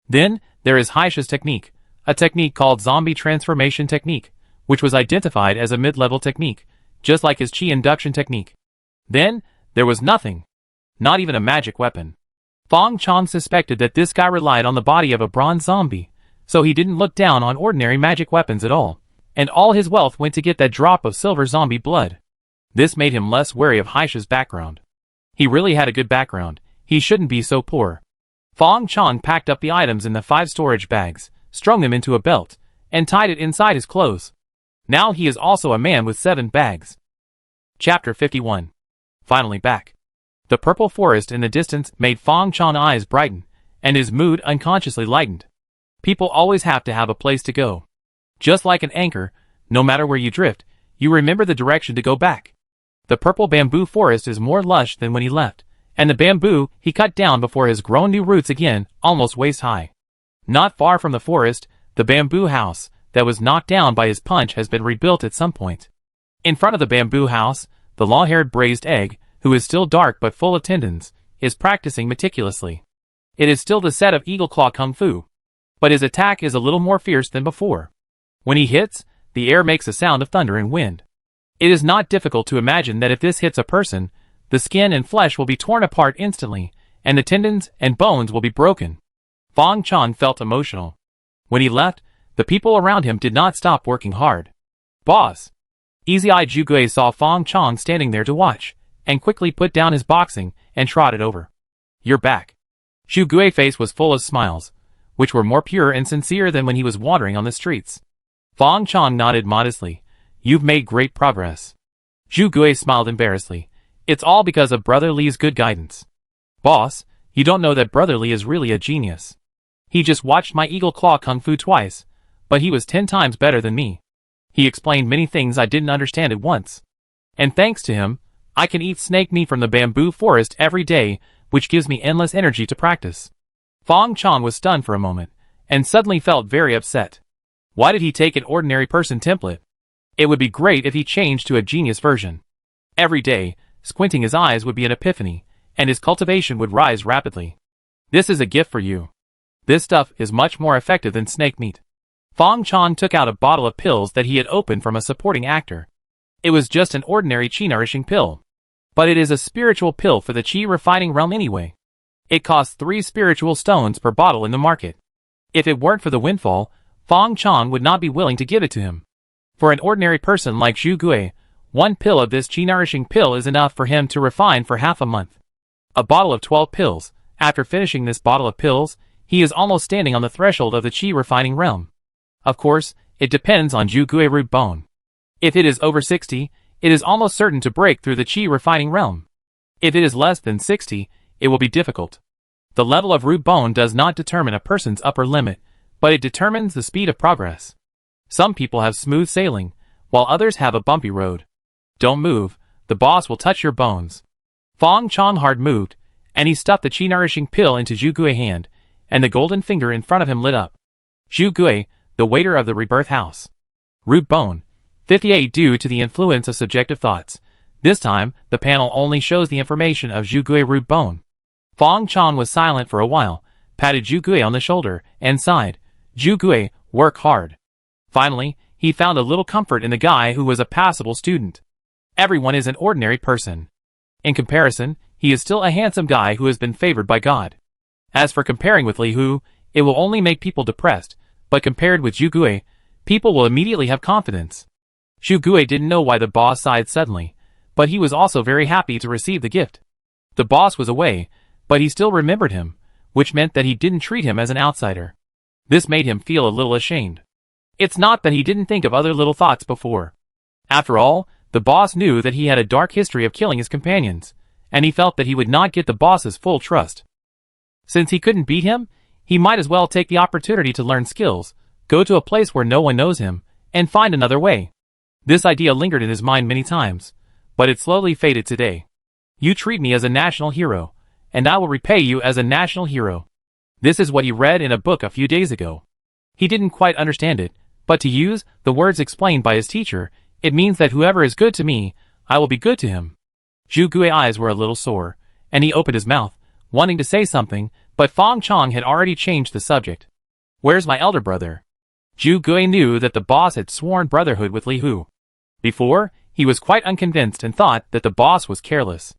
Speaker 1: Then, there is Haisha's technique, a technique called zombie transformation technique, which was identified as a mid-level technique, just like his chi induction technique. Then, there was nothing. Not even a magic weapon. Fang Chong suspected that this guy relied on the body of a bronze zombie, so he didn't look down on ordinary magic weapons at all, and all his wealth went to get that drop of silver zombie blood. This made him less wary of Haisha's background. He really had a good background. He shouldn't be so poor. Fang Chong packed up the items in the 5 storage bags, strung them into a belt, and tied it inside his clothes. Now he is also a man with 7 bags. Chapter 51. Finally back. The purple forest in the distance made Fang Chong's eyes brighten, and his mood unconsciously lightened. People always have to have a place to go. Just like an anchor, no matter where you drift, you remember the direction to go back. The purple bamboo forest is more lush than when he left, and the bamboo he cut down before has grown new roots again, almost waist high. Not far from the forest, the bamboo house that was knocked down by his punch has been rebuilt at some point. In front of the bamboo house, the long-haired braised egg, who is still dark but full of tendons, is practicing meticulously. It is still the set of eagle claw kung fu, but his attack is a little more fierce than before. When he hits, the air makes a sound of thunder and wind. It is not difficult to imagine that if this hits a person, the skin and flesh will be torn apart instantly, and the tendons and bones will be broken. Fang Chong felt emotional. When he left, the people around him did not stop working hard. Boss! Easy-eyed Zhuge saw Fang Chong standing there to watch, and quickly put down his boxing and trotted over. You're back. Zhuge's face was full of smiles, which were more pure and sincere than when he was wandering on the streets. Fang Chong nodded modestly. You've made great progress. Zhuge smiled embarrassedly. It's all because of Brother Li's good guidance. Boss, you don't know that Brother Li is really a genius. He just watched my eagle claw kung fu twice, but he was 10 times better than me. He explained many things I didn't understand at once. And thanks to him, I can eat snake meat from the bamboo forest every day, which gives me endless energy to practice. Fang Chong was stunned for a moment, and suddenly felt very upset. Why did he take an ordinary person template? It would be great if he changed to a genius version. Every day, squinting his eyes would be an epiphany, and his cultivation would rise rapidly. This is a gift for you. This stuff is much more effective than snake meat. Fang Chong took out a bottle of pills that he had opened from a supporting actor. It was just an ordinary qi-nourishing pill. But it is a spiritual pill for the qi-refining realm anyway. It costs 3 spiritual stones per bottle in the market. If it weren't for the windfall, Fang Chong would not be willing to give it to him. For an ordinary person like Zhu Gui, 1 pill of this qi-nourishing pill is enough for him to refine for half a month. A bottle of 12 pills. After finishing this bottle of pills, he is almost standing on the threshold of the qi-refining realm. Of course, it depends on Zhu Gui root bone. If it is over 60, it is almost certain to break through the qi-refining realm. If it is less than 60, it will be difficult. The level of root bone does not determine a person's upper limit, but it determines the speed of progress. Some people have smooth sailing, while others have a bumpy road. Don't move, the boss will touch your bones. Fang Chong hard moved, and he stuffed the qi-nourishing pill into Zhu Gui's hand, and the golden finger in front of him lit up. Zhu Gui, the waiter of the rebirth house. Root bone. 58 due to the influence of subjective thoughts. This time, the panel only shows the information of Zhu Gui root bone. Fang Chong was silent for a while, patted Zhu Gui on the shoulder, and sighed. Zhu Gui, work hard. Finally, he found a little comfort in the guy who was a passable student. Everyone is an ordinary person. In comparison, he is still a handsome guy who has been favored by God. As for comparing with Li Hu, it will only make people depressed, but compared with Zhu Gui, people will immediately have confidence. Zhu Gui didn't know why the boss sighed suddenly, but he was also very happy to receive the gift. The boss was away, but he still remembered him, which meant that he didn't treat him as an outsider. This made him feel a little ashamed. It's not that he didn't think of other little thoughts before. After all, the boss knew that he had a dark history of killing his companions, and he felt that he would not get the boss's full trust. Since he couldn't beat him, he might as well take the opportunity to learn skills, go to a place where no one knows him, and find another way. This idea lingered in his mind many times, but it slowly faded today. You treat me as a national hero, and I will repay you as a national hero. This is what he read in a book a few days ago. He didn't quite understand it, but to use the words explained by his teacher, it means that whoever is good to me, I will be good to him. Zhu Gui's eyes were a little sore, and he opened his mouth, wanting to say something, but Fang Chong had already changed the subject. Where's my elder brother? Zhu Gui knew that the boss had sworn brotherhood with Li Hu. Before, he was quite unconvinced and thought that the boss was careless.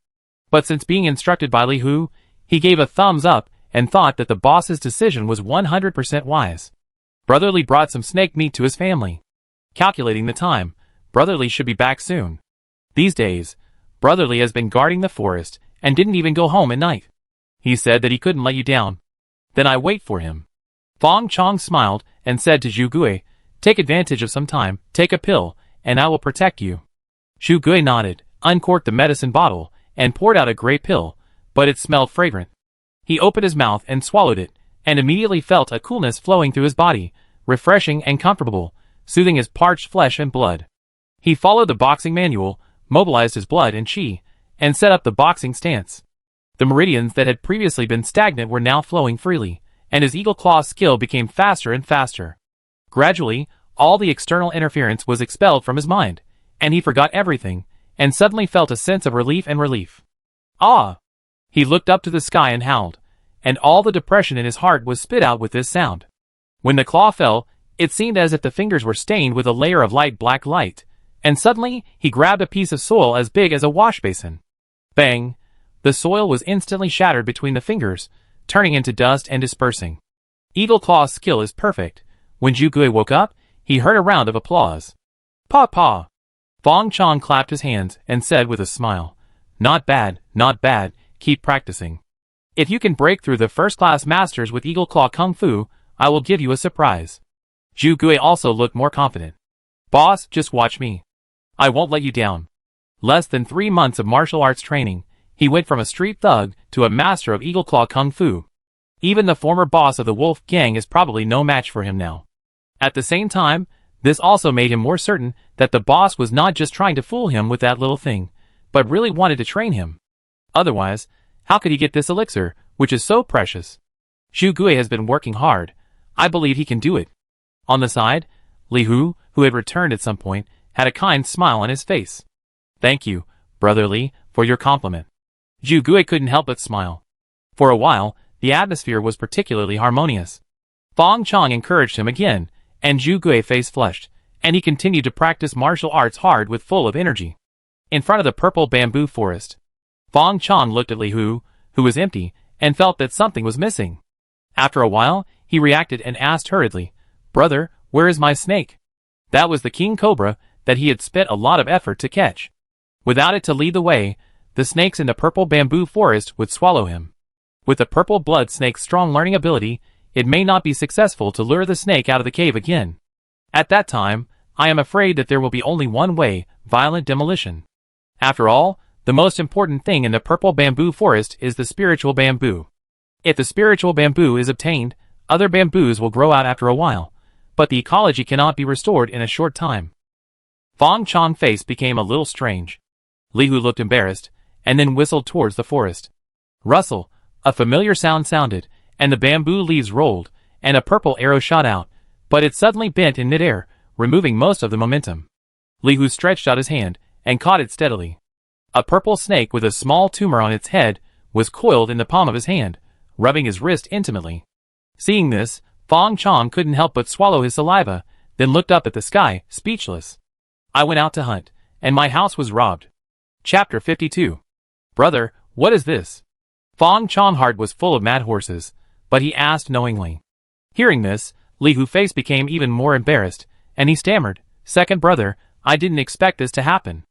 Speaker 1: But since being instructed by Li Hu, he gave a thumbs up and thought that the boss's decision was 100% wise. Brother Li brought some snake meat to his family. Calculating the time, Brotherly should be back soon. These days, Brotherly has been guarding the forest and didn't even go home at night. He said that he couldn't let you down. Then I wait for him. Fang Chong smiled and said to Zhu Gui, take advantage of some time, take a pill, and I will protect you. Zhu Gui nodded, uncorked the medicine bottle, and poured out a grey pill, but it smelled fragrant. He opened his mouth and swallowed it, and immediately felt a coolness flowing through his body, refreshing and comfortable, soothing his parched flesh and blood. He followed the boxing manual, mobilized his blood and chi, and set up the boxing stance. The meridians that had previously been stagnant were now flowing freely, and his eagle claw skill became faster and faster. Gradually, all the external interference was expelled from his mind, and he forgot everything, and suddenly felt a sense of relief and relief. Ah! He looked up to the sky and howled, and all the depression in his heart was spit out with this sound. When the claw fell, it seemed as if the fingers were stained with a layer of light black light, and suddenly he grabbed a piece of soil as big as a wash basin. Bang! The soil was instantly shattered between the fingers, turning into dust and dispersing. Eagle Claw's skill is perfect. When Zhu Gui woke up, he heard a round of applause. Pa pa! Fang Chong clapped his hands and said with a smile, not bad, keep practicing. If you can break through the first-class masters with Eagle Claw Kung Fu, I will give you a surprise. Zhu Gui also looked more confident. Boss, just watch me. I won't let you down. Less than 3 months of martial arts training, he went from a street thug to a master of Eagle Claw Kung Fu. Even the former boss of the Wolf Gang is probably no match for him now. At the same time, this also made him more certain that the boss was not just trying to fool him with that little thing, but really wanted to train him. Otherwise, how could he get this elixir, which is so precious? Zhu Gui has been working hard. I believe he can do it. On the side, Li Hu, who had returned at some point, had a kind smile on his face. Thank you, Brother Li, for your compliment. Zhu Gui couldn't help but smile. For a while, the atmosphere was particularly harmonious. Fang Chong encouraged him again, and Zhu Gui face flushed, and he continued to practice martial arts hard with full of energy. In front of the purple bamboo forest, Fang Chong looked at Li Hu, who was empty, and felt that something was missing. After a while, he reacted and asked hurriedly, Brother, where is my snake? That was the king cobra that he had spent a lot of effort to catch. Without it to lead the way, the snakes in the purple bamboo forest would swallow him. With the purple blood snake's strong learning ability, it may not be successful to lure the snake out of the cave again. At that time, I am afraid that there will be only one way, violent demolition. After all, the most important thing in the purple bamboo forest is the spiritual bamboo. If the spiritual bamboo is obtained, other bamboos will grow out after a while, but the ecology cannot be restored in a short time. Fang Chong's face became a little strange. Li Hu looked embarrassed, and then whistled towards the forest. Rustle, a familiar sound sounded, and the bamboo leaves rolled, and a purple arrow shot out, but it suddenly bent in midair, removing most of the momentum. Li Hu stretched out his hand, and caught it steadily. A purple snake with a small tumor on its head was coiled in the palm of his hand, rubbing his wrist intimately. Seeing this, Fang Chong couldn't help but swallow his saliva, then looked up at the sky, speechless. I went out to hunt, and my house was robbed. Chapter 52. Brother, what is this? Fang Chong's heart was full of mad horses, but he asked knowingly. Hearing this, Li Hu's face became even more embarrassed, and he stammered, Second brother, I didn't expect this to happen.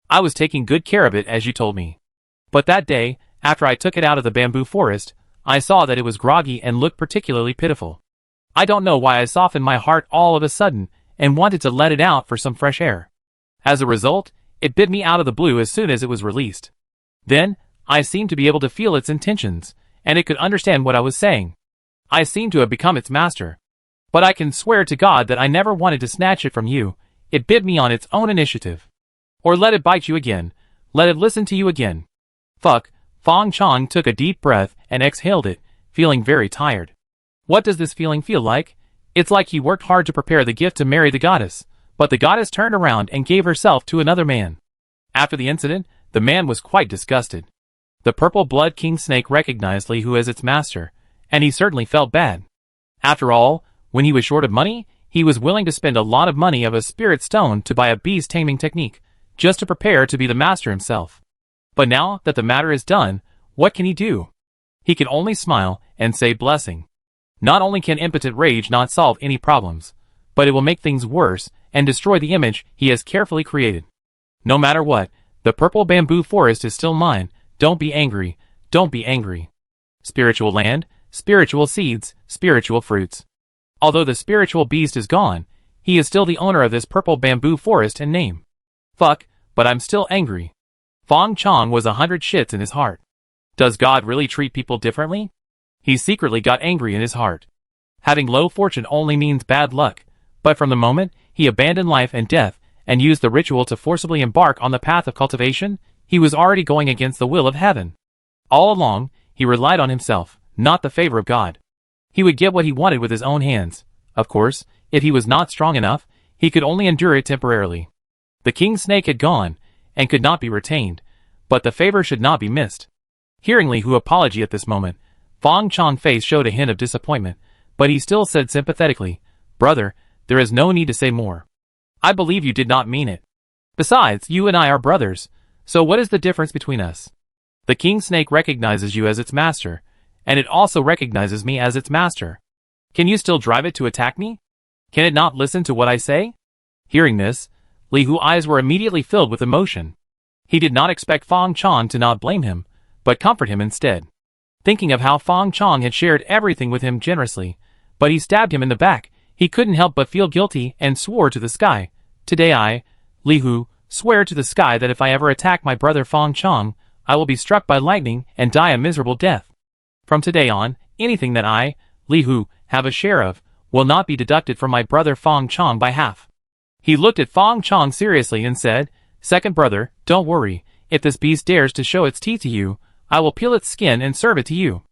Speaker 1: I was taking good care of it as you told me. But that day, after I took it out of the bamboo forest, I saw that it was groggy and looked particularly pitiful. I don't know why I softened my heart all of a sudden and wanted to let it out for some fresh air. As a result, it bit me out of the blue as soon as it was released. Then, I seemed to be able to feel its intentions, and it could understand what I was saying. I seemed to have become its master. But I can swear to God that I never wanted to snatch it from you. It bit me on its own initiative. Or let it bite you again. Let it listen to you again. Fuck. Fang Chong took a deep breath and exhaled it, feeling very tired. What does this feeling feel like? It's like he worked hard to prepare the gift to marry the goddess, but the goddess turned around and gave herself to another man. After the incident, the man was quite disgusted. The purple blood king snake recognized Li Hu as its master, and he certainly felt bad. After all, when he was short of money, he was willing to spend a lot of money of a spirit stone to buy a beast taming technique, just to prepare to be the master himself. But now that the matter is done, what can he do? He can only smile and say blessing. Not only can impotent rage not solve any problems, but it will make things worse, and destroy the image he has carefully created. No matter what, the purple bamboo forest is still mine. Don't be angry. Don't be angry. Spiritual land, spiritual seeds, spiritual fruits. Although the spiritual beast is gone, he is still the owner of this purple bamboo forest and name. Fuck, but I'm still angry. Fang Chong was 100 shits in his heart. Does God really treat people differently? He secretly got angry in his heart. Having low fortune only means bad luck, but from the moment he abandoned life and death and used the ritual to forcibly embark on the path of cultivation, he was already going against the will of heaven. All along, he relied on himself, not the favor of God. He would get what he wanted with his own hands. Of course, if he was not strong enough, he could only endure it temporarily. The king snake had gone, and could not be retained, but the favor should not be missed. Hearing Li Hu's apology at this moment, Fang Chong's face showed a hint of disappointment, but he still said sympathetically, "Brother, there is no need to say more. I believe you did not mean it. Besides, you and I are brothers, so what is the difference between us? The king snake recognizes you as its master, and it also recognizes me as its master. Can you still drive it to attack me? Can it not listen to what I say?" Hearing this, Li Hu's eyes were immediately filled with emotion. He did not expect Fang Chong to not blame him, but comfort him instead. Thinking of how Fang Chong had shared everything with him generously, but he stabbed him in the back, he couldn't help but feel guilty and swore to the sky, "Today I, Li Hu, swear to the sky that if I ever attack my brother Fang Chong, I will be struck by lightning and die a miserable death. From today on, anything that I, Li Hu, have a share of, will not be deducted from my brother Fang Chong by half." He looked at Fang Chong seriously and said, "Second brother, don't worry. If this beast dares to show its teeth to you, I will peel its skin and serve it to you."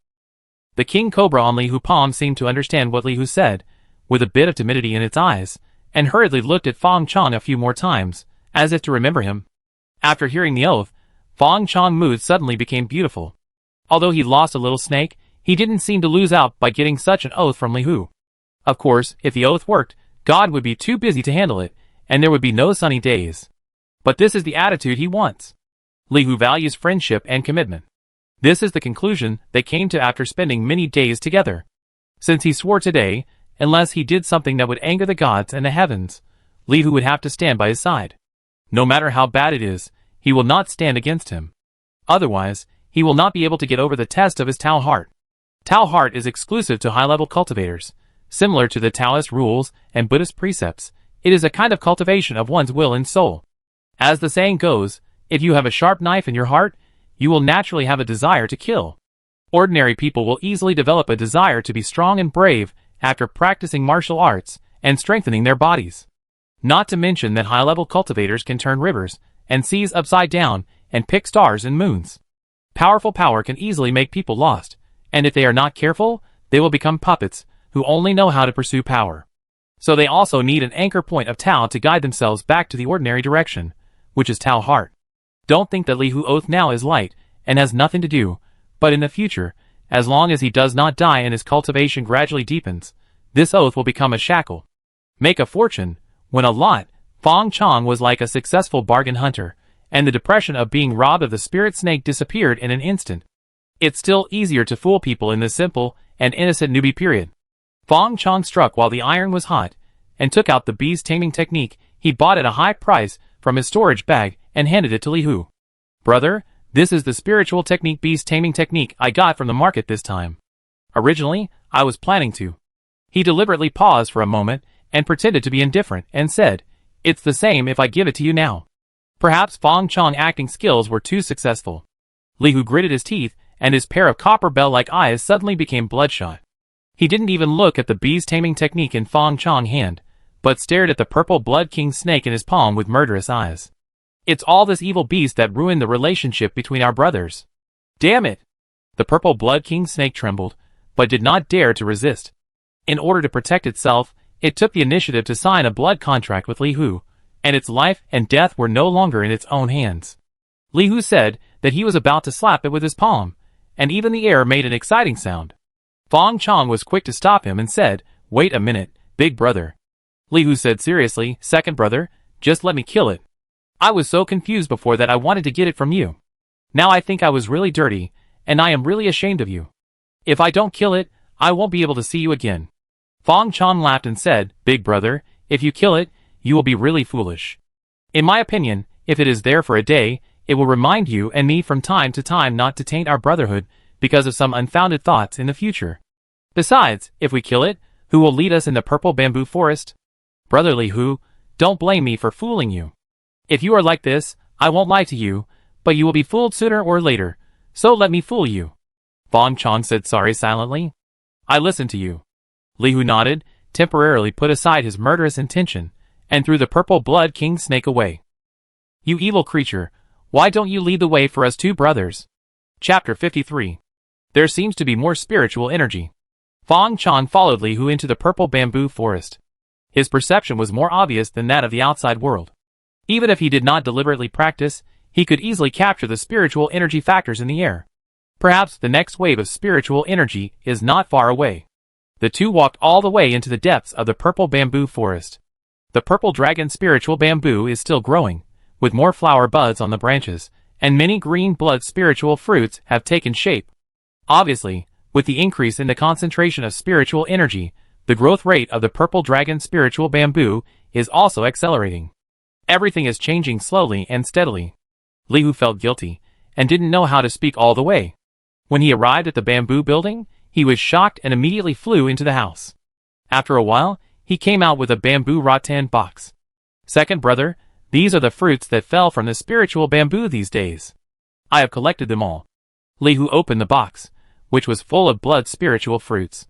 Speaker 1: The king cobra on Li Hu's palm seemed to understand what Li Hu said, with a bit of timidity in its eyes, and hurriedly looked at Fang Chong a few more times, as if to remember him. After hearing the oath, Fang Chong's mood suddenly became beautiful. Although he lost a little snake, he didn't seem to lose out by getting such an oath from Li Hu. Of course, if the oath worked, God would be too busy to handle it, and there would be no sunny days. But this is the attitude he wants. Li Hu values friendship and commitment. This is the conclusion they came to after spending many days together. Since he swore today, unless he did something that would anger the gods and the heavens, Li Hu would have to stand by his side. No matter how bad it is, he will not stand against him. Otherwise, he will not be able to get over the test of his Tao heart. Tao heart is exclusive to high-level cultivators. Similar to the Taoist rules and Buddhist precepts, it is a kind of cultivation of one's will and soul. As the saying goes, if you have a sharp knife in your heart, you will naturally have a desire to kill. Ordinary people will easily develop a desire to be strong and brave after practicing martial arts and strengthening their bodies. Not to mention that high-level cultivators can turn rivers and seas upside down and pick stars and moons. Powerful power can easily make people lost, and if they are not careful, they will become puppets who only know how to pursue power. So they also need an anchor point of Tao to guide themselves back to the ordinary direction, which is Tao heart. Don't think that Li Hu's oath now is light and has nothing to do, but in the future, as long as he does not die and his cultivation gradually deepens, this oath will become a shackle. Make a fortune, win a lot. Fang Chong was like a successful bargain hunter, and the depression of being robbed of the spirit snake disappeared in an instant. It's still easier to fool people in this simple and innocent newbie period. Fang Chong struck while the iron was hot, and took out the beast taming technique he bought at a high price from his storage bag and handed it to Li Hu. "Brother, this is the spiritual technique beast taming technique I got from the market this time. Originally, I was planning to." He deliberately paused for a moment and pretended to be indifferent and said, "It's the same if I give it to you now." Perhaps Fang Chong's acting skills were too successful. Li Hu gritted his teeth, and his pair of copper bell-like eyes suddenly became bloodshot. He didn't even look at the beast taming technique in Fang Chong's hand, but stared at the purple blood king snake in his palm with murderous eyes. "It's all this evil beast that ruined the relationship between our brothers. Damn it!" The purple blood king snake trembled, but did not dare to resist. In order to protect itself, it took the initiative to sign a blood contract with Li Hu, and its life and death were no longer in its own hands. Li Hu said that he was about to slap it with his palm, and even the air made an exciting sound. Fang Chong was quick to stop him and said, "Wait a minute, big brother." Li Hu said seriously, "Second brother, just let me kill it. I was so confused before that I wanted to get it from you. Now I think I was really dirty, and I am really ashamed of you. If I don't kill it, I won't be able to see you again." Fang Chong laughed and said, "Big brother, if you kill it, you will be really foolish. In my opinion, if it is there for a day, it will remind you and me from time to time not to taint our brotherhood because of some unfounded thoughts in the future. Besides, if we kill it, who will lead us in the purple bamboo forest? Brother Li Hu, don't blame me for fooling you. If you are like this, I won't lie to you, but you will be fooled sooner or later, so let me fool you. Fang Chong said sorry silently. I listened to you. Li Hu nodded, temporarily put aside his murderous intention, and threw the purple blood king snake away. You evil creature, why don't you lead the way for us two brothers? Chapter 53. There seems to be more spiritual energy. Fang Chong followed Li Hu into the purple bamboo forest. His perception was more obvious than that of the outside world. Even if he did not deliberately practice, he could easily capture the spiritual energy factors in the air. Perhaps the next wave of spiritual energy is not far away. The two walked all the way into the depths of the purple bamboo forest. The purple dragon spiritual bamboo is still growing, with more flower buds on the branches, and many green blood spiritual fruits have taken shape. Obviously, with the increase in the concentration of spiritual energy, the growth rate of the purple dragon spiritual bamboo is also accelerating. Everything is changing slowly and steadily. Li Hu felt guilty, and didn't know how to speak all the way. When he arrived at the bamboo building, he was shocked and immediately flew into the house. After a while, he came out with a bamboo rattan box. Second brother, these are the fruits that fell from the spiritual bamboo these days. I have collected them all. Li Hu opened the box, which was full of blood spiritual fruits.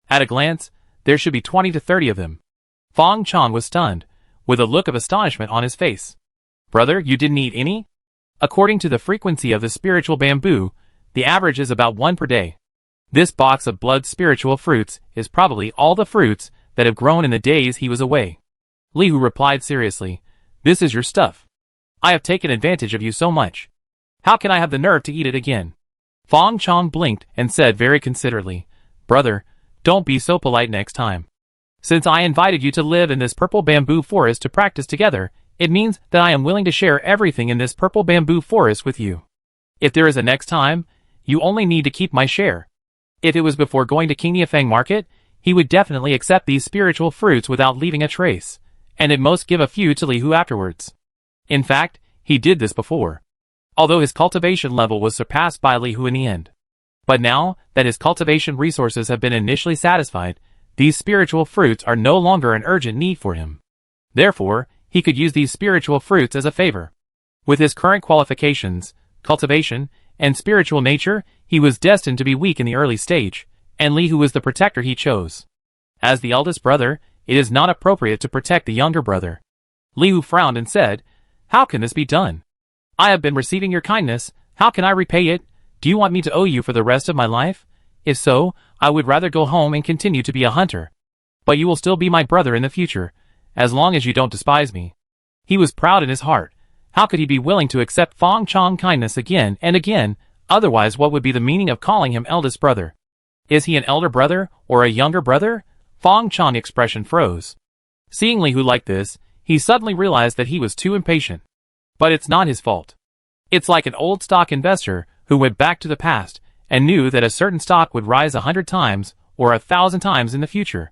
Speaker 1: At a glance, there should be 20 to 30 of them. Fang Chong was stunned, with a look of astonishment on his face. Brother, you didn't eat any? According to the frequency of the spiritual bamboo, the average is about 1 per day. This box of blood spiritual fruits is probably all the fruits that have grown in the days he was away. Li Hu replied seriously, this is your stuff. I have taken advantage of you so much. How can I have the nerve to eat it again? Fang Chong blinked and said very considerately, brother, don't be so polite next time. Since I invited you to live in this purple bamboo forest to practice together, it means that I am willing to share everything in this purple bamboo forest with you. If there is a next time, you only need to keep my share. If it was before going to King Niafang Market, he would definitely accept these spiritual fruits without leaving a trace, and at most give a few to Li Hu afterwards. In fact, he did this before, although his cultivation level was surpassed by Li Hu in the end. But now that his cultivation resources have been initially satisfied, these spiritual fruits are no longer an urgent need for him. Therefore, he could use these spiritual fruits as a favor. With his current qualifications, cultivation, and spiritual nature, he was destined to be weak in the early stage, and Li Hu was the protector he chose. As the eldest brother, it is not appropriate to protect the younger brother. Li Hu frowned and said, how can this be done? I have been receiving your kindness, how can I repay it? Do you want me to owe you for the rest of my life? If so, I would rather go home and continue to be a hunter. But you will still be my brother in the future, as long as you don't despise me. He was proud in his heart. How could he be willing to accept Fang Chong kindness again and again, otherwise what would be the meaning of calling him eldest brother? Is he an elder brother or a younger brother? Fang Chong's expression froze. Seeing Li Hu like this, he suddenly realized that he was too impatient. But it's not his fault. It's like an old stock investor who went back to the past and knew that a certain stock would rise 100 times or 1,000 times in the future.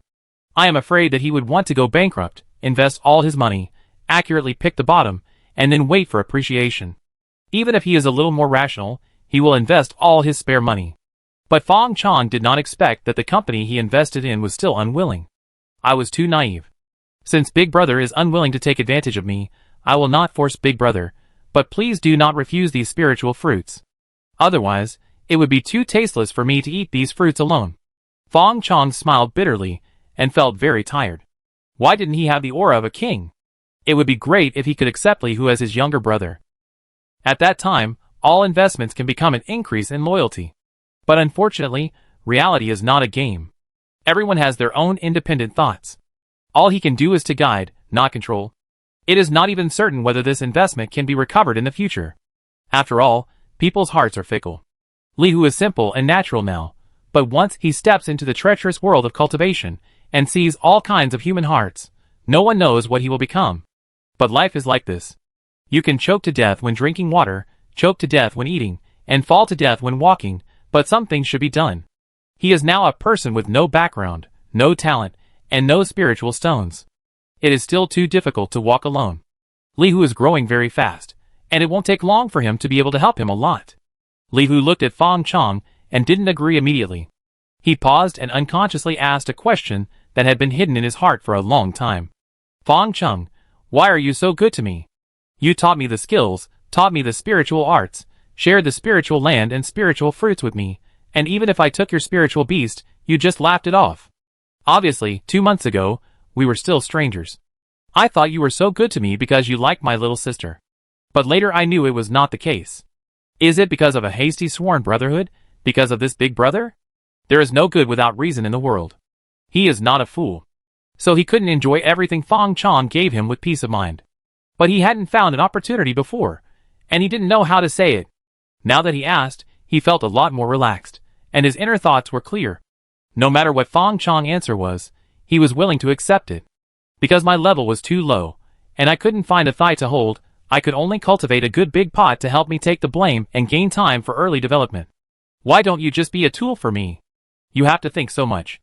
Speaker 1: I am afraid that he would want to go bankrupt, invest all his money, accurately pick the bottom, and then wait for appreciation. Even if he is a little more rational, he will invest all his spare money. But Fang Chong did not expect that the company he invested in was still unwilling. I was too naive. Since Big Brother is unwilling to take advantage of me, I will not force Big Brother, but please do not refuse these spiritual fruits. Otherwise, it would be too tasteless for me to eat these fruits alone. Fang Chong smiled bitterly and felt very tired. Why didn't he have the aura of a king? It would be great if he could accept Li Hu as his younger brother. At that time, all investments can become an increase in loyalty. But unfortunately, reality is not a game. Everyone has their own independent thoughts. All he can do is to guide, not control. It is not even certain whether this investment can be recovered in the future. After all, people's hearts are fickle. Li Hu is simple and natural now, but once he steps into the treacherous world of cultivation and sees all kinds of human hearts, no one knows what he will become. But life is like this. You can choke to death when drinking water, choke to death when eating, and fall to death when walking, but something should be done. He is now a person with no background, no talent, and no spiritual stones. It is still too difficult to walk alone. Li Hu is growing very fast, and it won't take long for him to be able to help him a lot. Li Hu looked at Fang Chong and didn't agree immediately. He paused and unconsciously asked a question that had been hidden in his heart for a long time. Fang Chong, why are you so good to me? You taught me the skills, taught me the spiritual arts, shared the spiritual land and spiritual fruits with me, and even if I took your spiritual beast, you just laughed it off. Obviously, 2 months ago, we were still strangers. I thought you were so good to me because you liked my little sister. But later I knew it was not the case. Is it because of a hasty sworn brotherhood? Because of this big brother? There is no good without reason in the world. He is not a fool. So he couldn't enjoy everything Fang Chong gave him with peace of mind. But he hadn't found an opportunity before, and he didn't know how to say it. Now that he asked, he felt a lot more relaxed, and his inner thoughts were clear. No matter what Fang Chong's answer was, he was willing to accept it. Because my level was too low, and I couldn't find a thigh to hold, I could only cultivate a good big pot to help me take the blame and gain time for early development. Why don't you just be a tool for me? You have to think so much.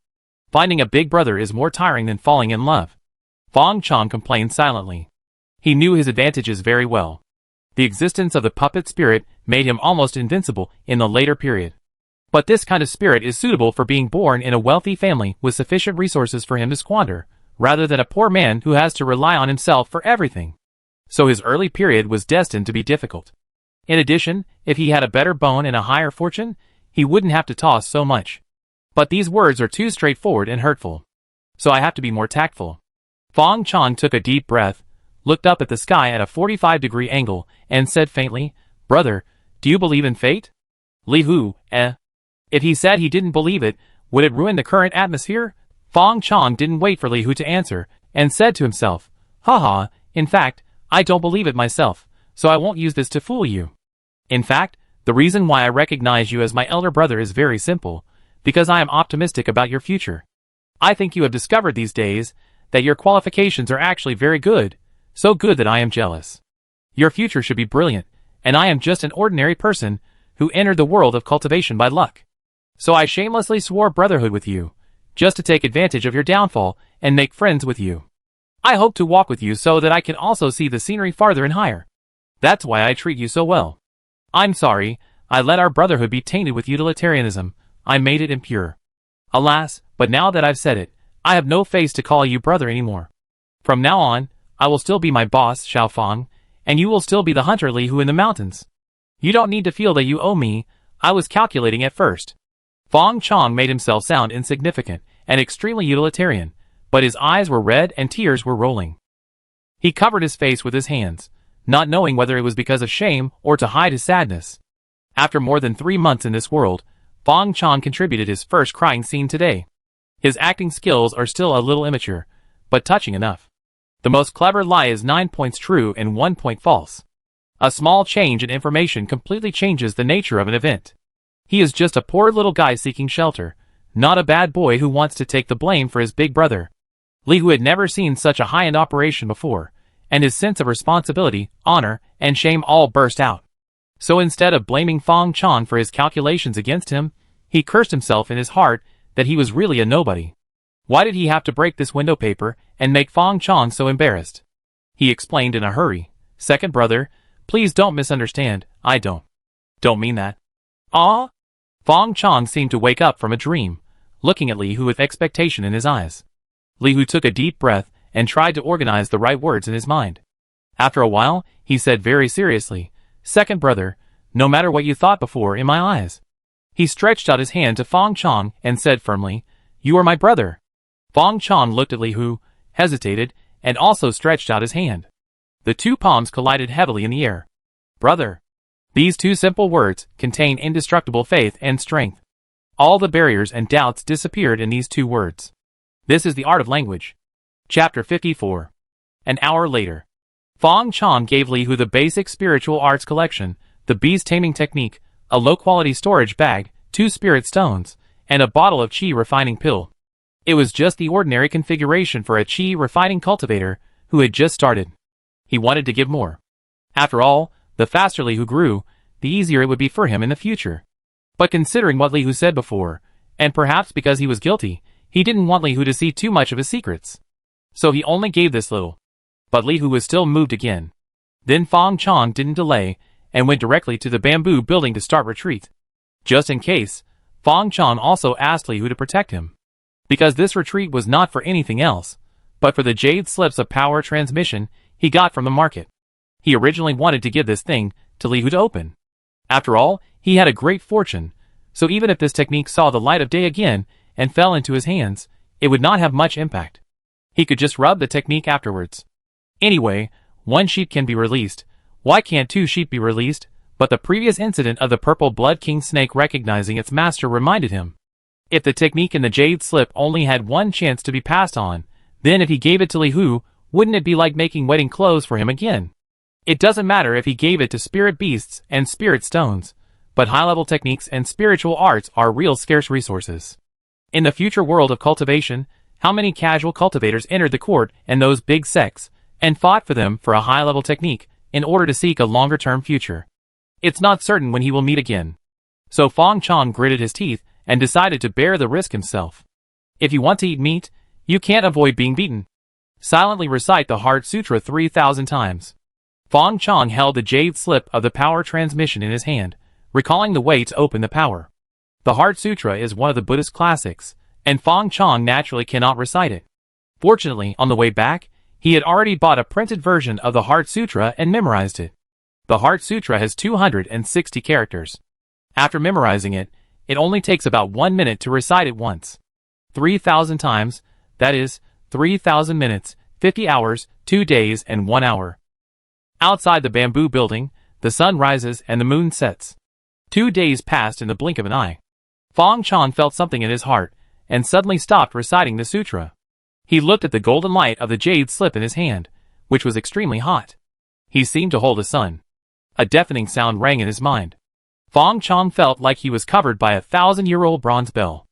Speaker 1: Finding a big brother is more tiring than falling in love. Fang Chong complained silently. He knew his advantages very well. The existence of the puppet spirit made him almost invincible in the later period. But this kind of spirit is suitable for being born in a wealthy family with sufficient resources for him to squander, rather than a poor man who has to rely on himself for everything. So his early period was destined to be difficult. In addition, if he had a better bone and a higher fortune, he wouldn't have to toss so much. But these words are too straightforward and hurtful. So I have to be more tactful. Fang Chong took a deep breath, looked up at the sky at a 45-degree angle, and said faintly, Brother, do you believe in fate? Li Hu, If he said he didn't believe it, would it ruin the current atmosphere? Fang Chong didn't wait for Li Hu to answer, and said to himself, Haha, in fact, I don't believe it myself, so I won't use this to fool you. In fact, the reason why I recognize you as my elder brother is very simple, because I am optimistic about your future. I think you have discovered these days that your qualifications are actually very good, so good that I am jealous. Your future should be brilliant, and I am just an ordinary person who entered the world of cultivation by luck. So I shamelessly swore brotherhood with you, just to take advantage of your downfall and make friends with you. I hope to walk with you so that I can also see the scenery farther and higher. That's why I treat you so well. I'm sorry, I let our brotherhood be tainted with utilitarianism. I made it impure. Alas, but now that I've said it, I have no face to call you brother anymore. From now on, I will still be my boss, Xiao Fang, and you will still be the hunter Li Hu in the mountains. You don't need to feel that you owe me. I was calculating at first. Fang Chong made himself sound insignificant and extremely utilitarian, but his eyes were red and tears were rolling. He covered his face with his hands, not knowing whether it was because of shame or to hide his sadness. After more than 3 months in this world, Fang Chong contributed his first crying scene today. His acting skills are still a little immature, but touching enough. The most clever lie is 9 points true and 1 point false. A small change in information completely changes the nature of an event. He is just a poor little guy seeking shelter, not a bad boy who wants to take the blame for his big brother. Li Hu had never seen such a high-end operation before, and his sense of responsibility, honor, and shame all burst out. So instead of blaming Fang Chong for his calculations against him, he cursed himself in his heart that he was really a nobody. Why did he have to break this window paper and make Fang Chong so embarrassed? He explained in a hurry, Second brother, please don't misunderstand, I don't mean that. Ah? Fang Chong seemed to wake up from a dream, looking at Li Hu with expectation in his eyes. Li Hu took a deep breath and tried to organize the right words in his mind. After a while, he said very seriously, Second brother, no matter what you thought before in my eyes. He stretched out his hand to Fang Chong and said firmly, You are my brother. Fang Chong looked at Li Hu, hesitated, and also stretched out his hand. The two palms collided heavily in the air. Brother. These two simple words contain indestructible faith and strength. All the barriers and doubts disappeared in these two words. This is the art of language. Chapter 54. An hour later. Fang Chong gave Li Hu the basic spiritual arts collection, the beast taming technique, a low-quality storage bag, 2 spirit stones, and a bottle of qi refining pill. It was just the ordinary configuration for a qi refining cultivator who had just started. He wanted to give more. After all, the faster Li Hu grew, the easier it would be for him in the future. But considering what Li Hu said before, and perhaps because he was guilty, he didn't want Li Hu to see too much of his secrets. so he only gave this little. But Li Hu was still moved again. Then Fang Chong didn't delay, and went directly to the bamboo building to start retreat. Just in case, Fang Chong also asked Li Hu to protect him. Because this retreat was not for anything else, but for the jade slips of power transmission he got from the market. He originally wanted to give this thing to Li Hu to open. After all, he had a great fortune, so even if this technique saw the light of day again and fell into his hands, it would not have much impact. He could just rub the technique afterwards. Anyway, one sheep can be released. Why can't two sheep be released? But the previous incident of the purple blood king snake recognizing its master reminded him. If the technique in the jade slip only had one chance to be passed on, then if he gave it to Li Hu, wouldn't it be like making wedding clothes for him again? It doesn't matter if he gave it to spirit beasts and spirit stones, but high-level techniques and spiritual arts are real scarce resources. In the future world of cultivation, how many casual cultivators entered the court and those big sects, and fought for them for a high-level technique in order to seek a longer-term future? It's not certain when he will meet again. So Fang Chong gritted his teeth and decided to bear the risk himself. If you want to eat meat, you can't avoid being beaten. Silently recite the Heart Sutra 3,000 times. Fang Chong held the jade slip of the power transmission in his hand, recalling the way to open the power. The Heart Sutra is one of the Buddhist classics, and Fang Chong naturally cannot recite it. Fortunately, on the way back, he had already bought a printed version of the Heart Sutra and memorized it. The Heart Sutra has 260 characters. After memorizing it, it only takes about 1 minute to recite it once. 3,000 times, that is, 3,000 minutes, 50 hours, 2 days and 1 hour. Outside the bamboo building, the sun rises and the moon sets. 2 days passed in the blink of an eye. Fang Chong felt something in his heart, and suddenly stopped reciting the sutra. He looked at the golden light of the jade slip in his hand, which was extremely hot. He seemed to hold the sun. A deafening sound rang in his mind. Fang Chong felt like he was covered by a 1,000-year-old bronze bell.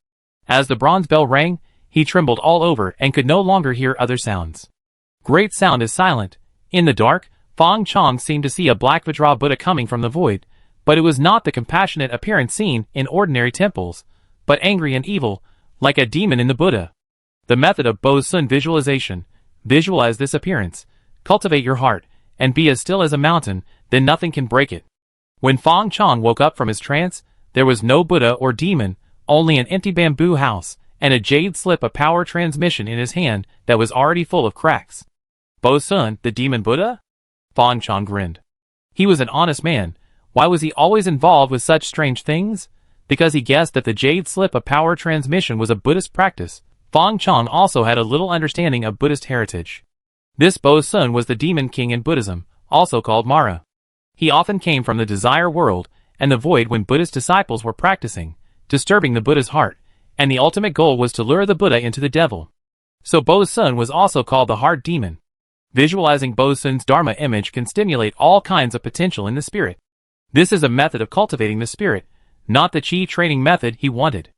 Speaker 1: As the bronze bell rang, he trembled all over and could no longer hear other sounds. Great sound is silent. In the dark, Fang Chong seemed to see a black Vajra Buddha coming from the void, but it was not the compassionate appearance seen in ordinary temples, but angry and evil, like a demon in the Buddha. The method of Bo Sun visualization. Visualize this appearance, cultivate your heart, and be as still as a mountain, then nothing can break it. When Fang Chong woke up from his trance, there was no Buddha or demon, only an empty bamboo house, and a jade slip of power transmission in his hand that was already full of cracks. Bo Sun, the demon Buddha? Fang Chong grinned. He was an honest man. Why was he always involved with such strange things? Because he guessed that the jade slip of power transmission was a Buddhist practice. Fang Chong also had a little understanding of Buddhist heritage. This Bo Sun was the demon king in Buddhism, also called Mara. He often came from the desire world and the void when Buddhist disciples were practicing, disturbing the Buddha's heart, and the ultimate goal was to lure the Buddha into the devil. So Bo Sun was also called the heart demon. Visualizing Bo Sun's Dharma image can stimulate all kinds of potential in the spirit. This is a method of cultivating the spirit, not the chi training method he wanted.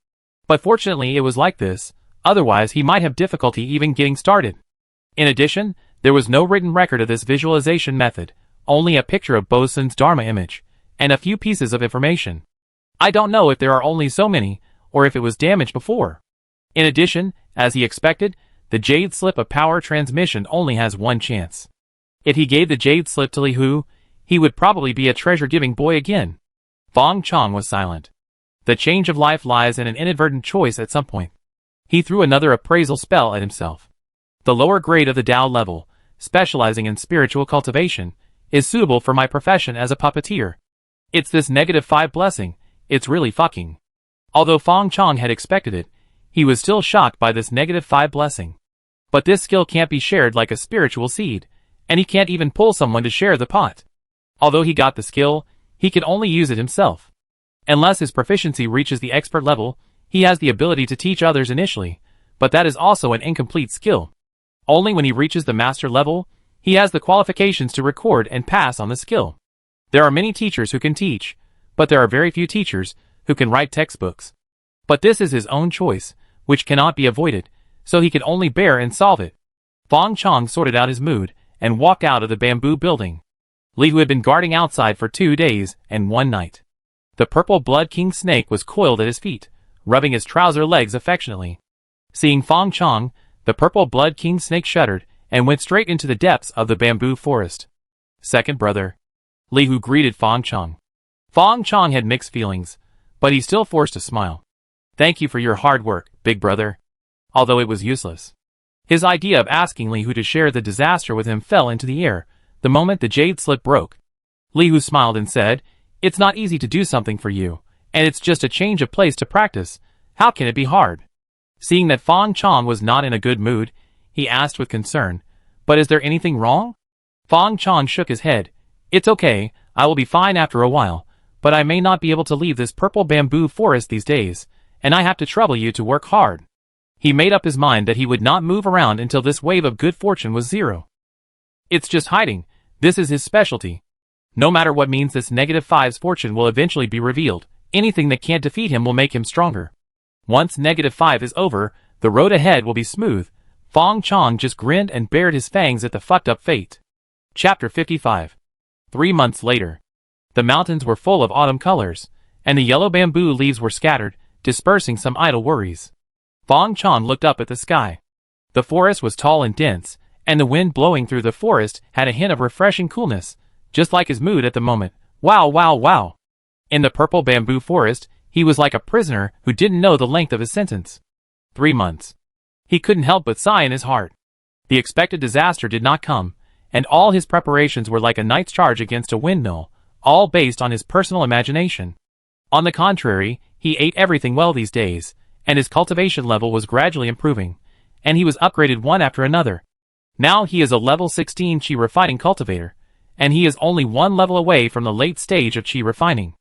Speaker 1: But fortunately it was like this, otherwise he might have difficulty even getting started. In addition, there was no written record of this visualization method, only a picture of Bo Sun's Dharma image, and a few pieces of information. I don't know if there are only so many, or if it was damaged before. In addition, as he expected, the jade slip of power transmission only has one chance. If he gave the jade slip to Li Hu, he would probably be a treasure-giving boy again. Fang Chong was silent. The change of life lies in an inadvertent choice at some point. He threw another appraisal spell at himself. The lower grade of the Tao level, specializing in spiritual cultivation, is suitable for my profession as a puppeteer. It's this -5 blessing, it's really fucking. Although Fang Chong had expected it, he was still shocked by this -5 blessing. But this skill can't be shared like a spiritual seed, and he can't even pull someone to share the pot. Although he got the skill, he can only use it himself. Unless his proficiency reaches the expert level, he has the ability to teach others initially, but that is also an incomplete skill. Only when he reaches the master level, he has the qualifications to record and pass on the skill. There are many teachers who can teach, but there are very few teachers who can write textbooks. But this is his own choice, which cannot be avoided, so he can only bear and solve it. Fang Chong sorted out his mood and walked out of the bamboo building. Li Hu had been guarding outside for 2 days and 1 night. The purple blood king snake was coiled at his feet, rubbing his trouser legs affectionately. Seeing Fang Chong, The purple blood king snake shuddered and went straight into the depths of the bamboo forest. Second brother. Li Hu greeted Fang Chong. Fang Chong had mixed feelings, but he still forced a smile. Thank you for your hard work, big brother. Although it was useless. His idea of asking Li Hu to share the disaster with him fell into the air the moment the jade slip broke. Li Hu smiled and said, "It's not easy to do something for you, and it's just a change of place to practice. How can it be hard?" Seeing that Fang Chong was not in a good mood, he asked with concern, "But is there anything wrong?" Fang Chong shook his head. "It's okay, I will be fine after a while, but I may not be able to leave this purple bamboo forest these days, and I have to trouble you to work hard." He made up his mind that he would not move around until this wave of good fortune was zero. It's just hiding. This is his specialty. No matter what means this -5's fortune will eventually be revealed, anything that can't defeat him will make him stronger. Once -5 is over, the road ahead will be smooth. Fang Chong just grinned and bared his fangs at the fucked up fate. Chapter 55. 3 months later. The mountains were full of autumn colors, and the yellow bamboo leaves were scattered, dispersing some idle worries. Fang Chong looked up at the sky. The forest was tall and dense, and the wind blowing through the forest had a hint of refreshing coolness, just like his mood at the moment. Wow, wow, wow. In the purple bamboo forest, he was like a prisoner who didn't know the length of his sentence. 3 months. He couldn't help but sigh in his heart. The expected disaster did not come, and all his preparations were like a knight's charge against a windmill, all based on his personal imagination. On the contrary, he ate everything well these days, and his cultivation level was gradually improving, and he was upgraded one after another. Now he is a level 16 chi refining cultivator, and he is only one level away from the late stage of chi refining.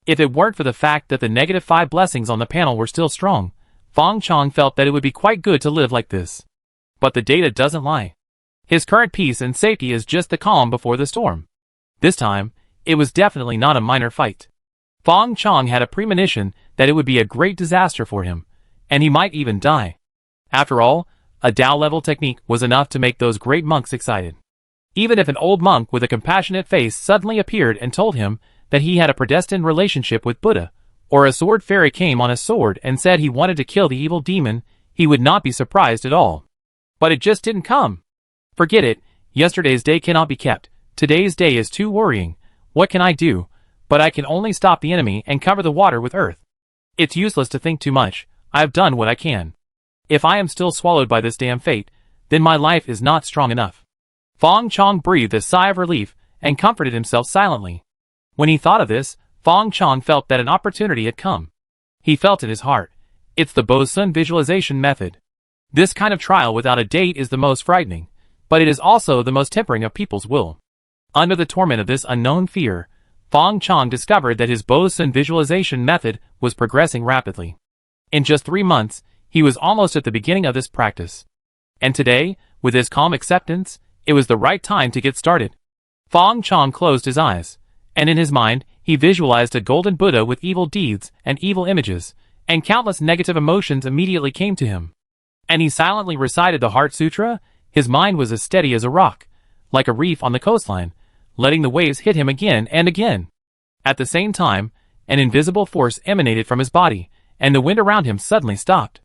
Speaker 1: If it weren't for the fact that the -5 blessings on the panel were still strong, Fang Chong felt that it would be quite good to live like this. But the data doesn't lie. His current peace and safety is just the calm before the storm. This time, it was definitely not a minor fight. Fang Chong had a premonition that it would be a great disaster for him, and he might even die. After all, a Tao-level technique was enough to make those great monks excited. Even if an old monk with a compassionate face suddenly appeared and told him that he had a predestined relationship with Buddha, or a sword fairy came on a sword and said he wanted to kill the evil demon, he would not be surprised at all. But it just didn't come. Forget it, yesterday's day cannot be kept, today's day is too worrying, what can I do? But I can only stop the enemy and cover the water with earth. It's useless to think too much, I've done what I can. If I am still swallowed by this damn fate, then my life is not strong enough. Fang Chong breathed a sigh of relief and comforted himself silently. When he thought of this, Fang Chong felt that an opportunity had come. He felt in his heart. It's the Bo-sun visualization method. This kind of trial without a date is the most frightening, but it is also the most tempering of people's will. Under the torment of this unknown fear, Fang Chong discovered that his Bo-sun visualization method was progressing rapidly. In just 3 months, he was almost at the beginning of this practice. And today, with his calm acceptance, it was the right time to get started. Fang Chong closed his eyes, and in his mind, he visualized a golden Buddha with evil deeds and evil images, and countless negative emotions immediately came to him. And he silently recited the Heart Sutra. His mind was as steady as a rock, like a reef on the coastline, letting the waves hit him again and again. At the same time, an invisible force emanated from his body, and the wind around him suddenly stopped.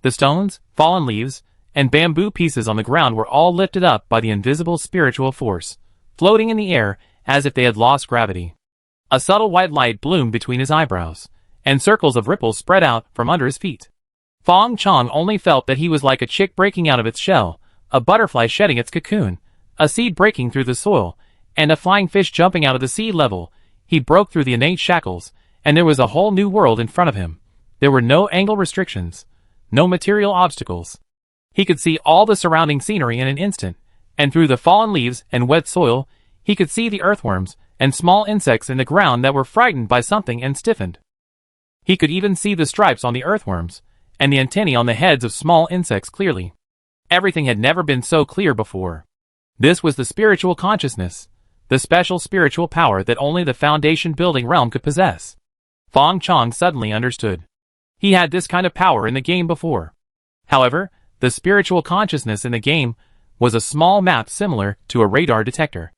Speaker 1: The stones, fallen leaves, and bamboo pieces on the ground were all lifted up by the invisible spiritual force, floating in the air as if they had lost gravity. A subtle white light bloomed between his eyebrows, and circles of ripples spread out from under his feet. Fang Chong only felt that he was like a chick breaking out of its shell, a butterfly shedding its cocoon, a seed breaking through the soil, and a flying fish jumping out of the sea level. He broke through the innate shackles, and there was a whole new world in front of him. There were no angle restrictions, no material obstacles. He could see all the surrounding scenery in an instant, and through the fallen leaves and wet soil, he could see the earthworms and small insects in the ground that were frightened by something and stiffened. He could even see the stripes on the earthworms, and the antennae on the heads of small insects clearly. Everything had never been so clear before. This was the spiritual consciousness, the special spiritual power that only the foundation building realm could possess. Fang Chong suddenly understood. He had this kind of power in the game before. However, the spiritual consciousness in the game was a small map similar to a radar detector.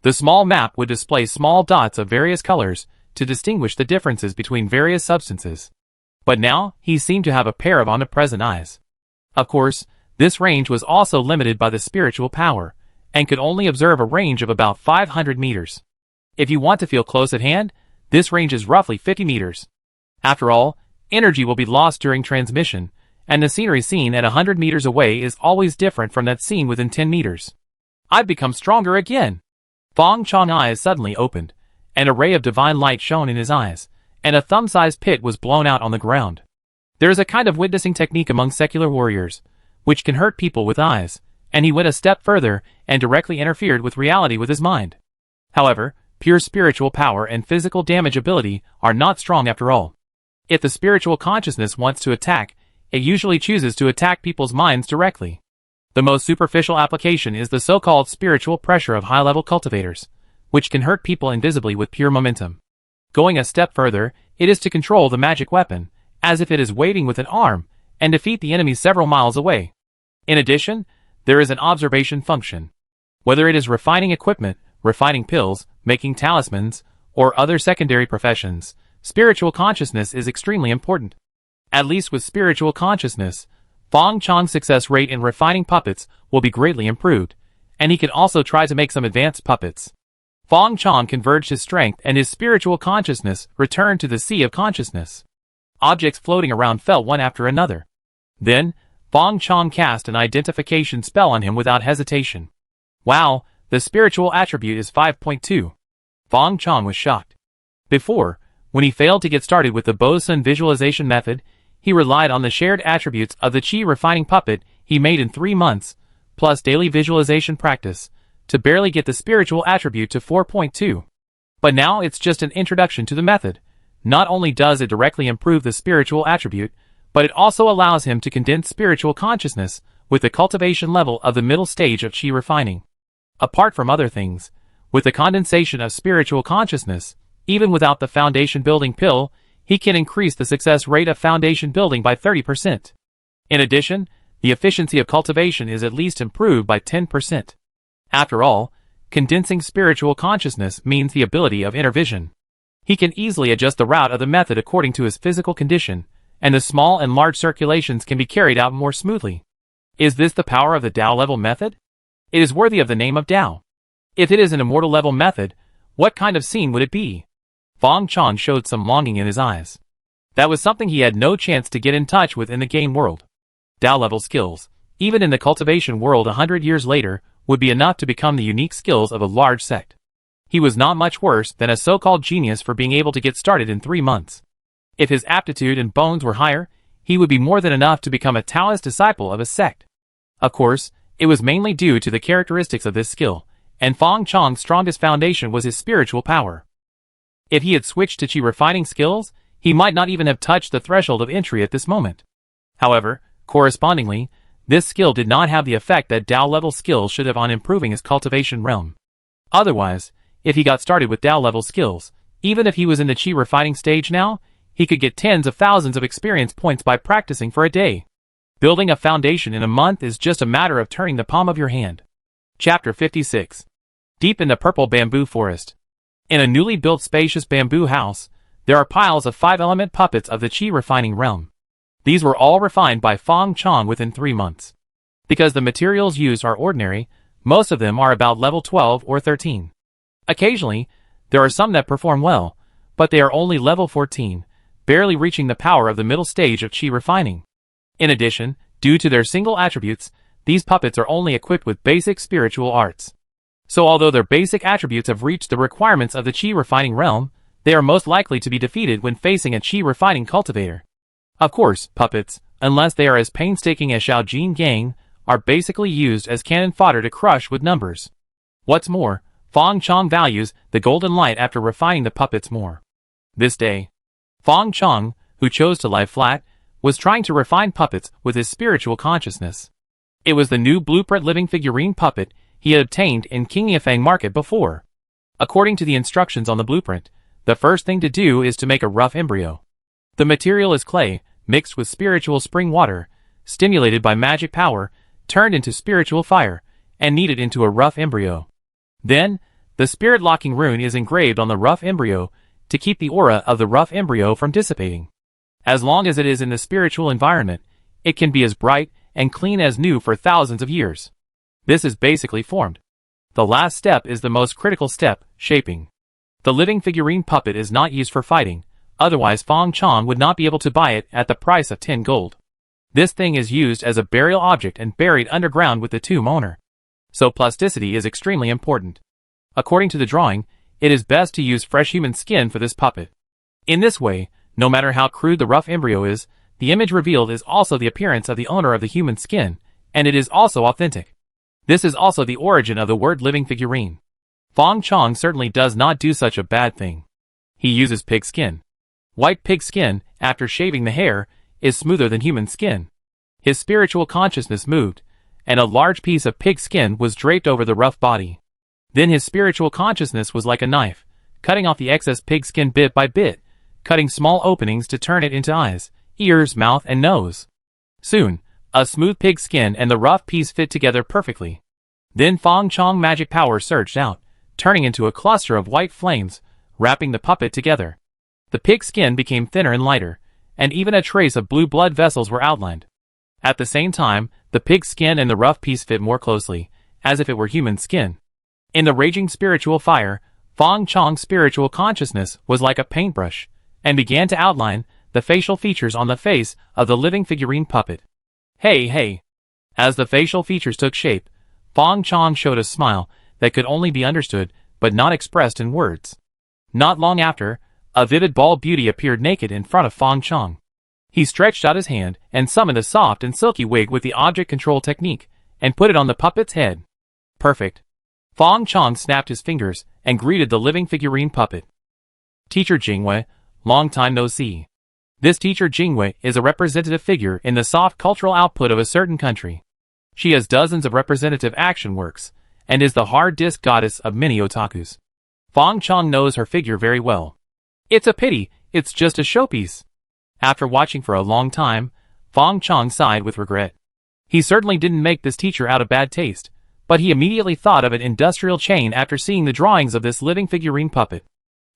Speaker 1: The small map would display small dots of various colors to distinguish the differences between various substances. But now, he seemed to have a pair of omnipresent eyes. Of course, This range was also limited by the spiritual power, and could only observe a range of about 500 meters. If you want to feel close at hand, this range is roughly 50 meters. After all, energy will be lost during transmission, and the scenery seen at 100 meters away is always different from that seen within 10 meters. I've become stronger again. Fang Chong's eyes suddenly opened. An ray of divine light shone in his eyes, and a thumb-sized pit was blown out on the ground. There is a kind of witnessing technique among secular warriors, which can hurt people with eyes, and he went a step further and directly interfered with reality with his mind. However, pure spiritual power and physical damage ability are not strong after all. If the spiritual consciousness wants to attack, it usually chooses to attack people's minds directly. The most superficial application is the so-called spiritual pressure of high-level cultivators, which can hurt people invisibly with pure momentum. Going a step further, it is to control the magic weapon, as if it is waiting with an arm, and defeat the enemy several miles away. In addition, there is an observation function. Whether it is refining equipment, refining pills, making talismans, or other secondary professions, spiritual consciousness is extremely important. At least with spiritual consciousness, Fang Chong's success rate in refining puppets will be greatly improved, and he can also try to make some advanced puppets. Fang Chong converged his strength and his spiritual consciousness returned to the sea of consciousness. Objects floating around fell one after another. Then, Fang Chong cast an identification spell on him without hesitation. Wow, the spiritual attribute is 5.2. Fang Chong was shocked. Before, when he failed to get started with the Bosun visualization method, he relied on the shared attributes of the chi refining puppet he made in 3 months, plus daily visualization practice, to barely get the spiritual attribute to 4.2. But now it's just an introduction to the method. Not only does it directly improve the spiritual attribute, but it also allows him to condense spiritual consciousness with the cultivation level of the middle stage of chi refining. Apart from other things, with the condensation of spiritual consciousness, even without the foundation building pill, he can increase the success rate of foundation building by 30%. In addition, the efficiency of cultivation is at least improved by 10%. After all, condensing spiritual consciousness means the ability of inner vision. He can easily adjust the route of the method according to his physical condition, and the small and large circulations can be carried out more smoothly. Is this the power of the Tao level method? It is worthy of the name of Tao. If it is an immortal level method, what kind of scene would it be? Fang Chong showed some longing in his eyes. That was something he had no chance to get in touch with in the game world. Tao level skills, even in the cultivation world 100 years later, would be enough to become the unique skills of a large sect. He was not much worse than a so-called genius for being able to get started in 3 months. If his aptitude and bones were higher, he would be more than enough to become a Taoist disciple of a sect. Of course, it was mainly due to the characteristics of this skill, and Fang Chong's strongest foundation was his spiritual power. If he had switched to chi refining skills, he might not even have touched the threshold of entry at this moment. However, correspondingly, this skill did not have the effect that Tao level skills should have on improving his cultivation realm. Otherwise, if he got started with Tao level skills, even if he was in the chi refining stage now, he could get tens of thousands of experience points by practicing for a day. Building a foundation in a month is just a matter of turning the palm of your hand. Chapter 56. Deep in the purple bamboo forest. In a newly built spacious bamboo house, there are piles of 5-element puppets of the chi refining realm. These were all refined by Fang Chong within 3 months. Because the materials used are ordinary, most of them are about level 12 or 13. Occasionally, there are some that perform well, but they are only level 14, barely reaching the power of the middle stage of chi refining. In addition, due to their single attributes, these puppets are only equipped with basic spiritual arts. So although their basic attributes have reached the requirements of the chi refining realm, they are most likely to be defeated when facing a chi refining cultivator. Of course, puppets, unless they are as painstaking as Shaojin Gang, are basically used as cannon fodder to crush with numbers. What's more, Fang Chong values the golden light after refining the puppets more. This day, Fang Chong, who chose to lie flat, was trying to refine puppets with his spiritual consciousness. It was the new blueprint living figurine puppet he had obtained in King Yifeng Market before. According to the instructions on the blueprint, the first thing to do is to make a rough embryo. The material is clay, mixed with spiritual spring water, stimulated by magic power, turned into spiritual fire, and kneaded into a rough embryo. Then, the spirit locking rune is engraved on the rough embryo to keep the aura of the rough embryo from dissipating. As long as it is in the spiritual environment, it can be as bright and clean as new for thousands of years. This is basically formed. The last step is the most critical step, shaping. The living figurine puppet is not used for fighting, otherwise Fang Chong would not be able to buy it at the price of 10 gold. This thing is used as a burial object and buried underground with the tomb owner. So plasticity is extremely important. According to the drawing, it is best to use fresh human skin for this puppet. In this way, no matter how crude the rough embryo is, the image revealed is also the appearance of the owner of the human skin, and it is also authentic. This is also the origin of the word living figurine. Fang Chong certainly does not do such a bad thing. He uses pig skin. White pig skin, after shaving the hair, is smoother than human skin. His spiritual consciousness moved, and a large piece of pig skin was draped over the rough body. Then his spiritual consciousness was like a knife, cutting off the excess pig skin bit by bit, cutting small openings to turn it into eyes, ears, mouth, and nose. Soon, a smooth pig skin and the rough piece fit together perfectly. Then Fang Chong magic power surged out, turning into a cluster of white flames, wrapping the puppet together. The pig skin became thinner and lighter, and even a trace of blue blood vessels were outlined. At the same time, the pig skin and the rough piece fit more closely, as if it were human skin. In the raging spiritual fire, Fang Chong's spiritual consciousness was like a paintbrush, and began to outline the facial features on the face of the living figurine puppet. Hey. As the facial features took shape, Fang Chong showed a smile that could only be understood but not expressed in words. Not long after, a vivid bald beauty appeared naked in front of Fang Chong. He stretched out his hand and summoned a soft and silky wig with the object control technique, and put it on the puppet's head. Perfect. Fang Chong snapped his fingers and greeted the living figurine puppet. Teacher Jingwei, long time no see. This teacher Jingwei is a representative figure in the soft cultural output of a certain country. She has dozens of representative action works, and is the hard disk goddess of many otakus. Fang Chong knows her figure very well. It's a pity, it's just a showpiece. After watching for a long time, Fang Chong sighed with regret. He certainly didn't make this teacher out of bad taste, but he immediately thought of an industrial chain after seeing the drawings of this living figurine puppet.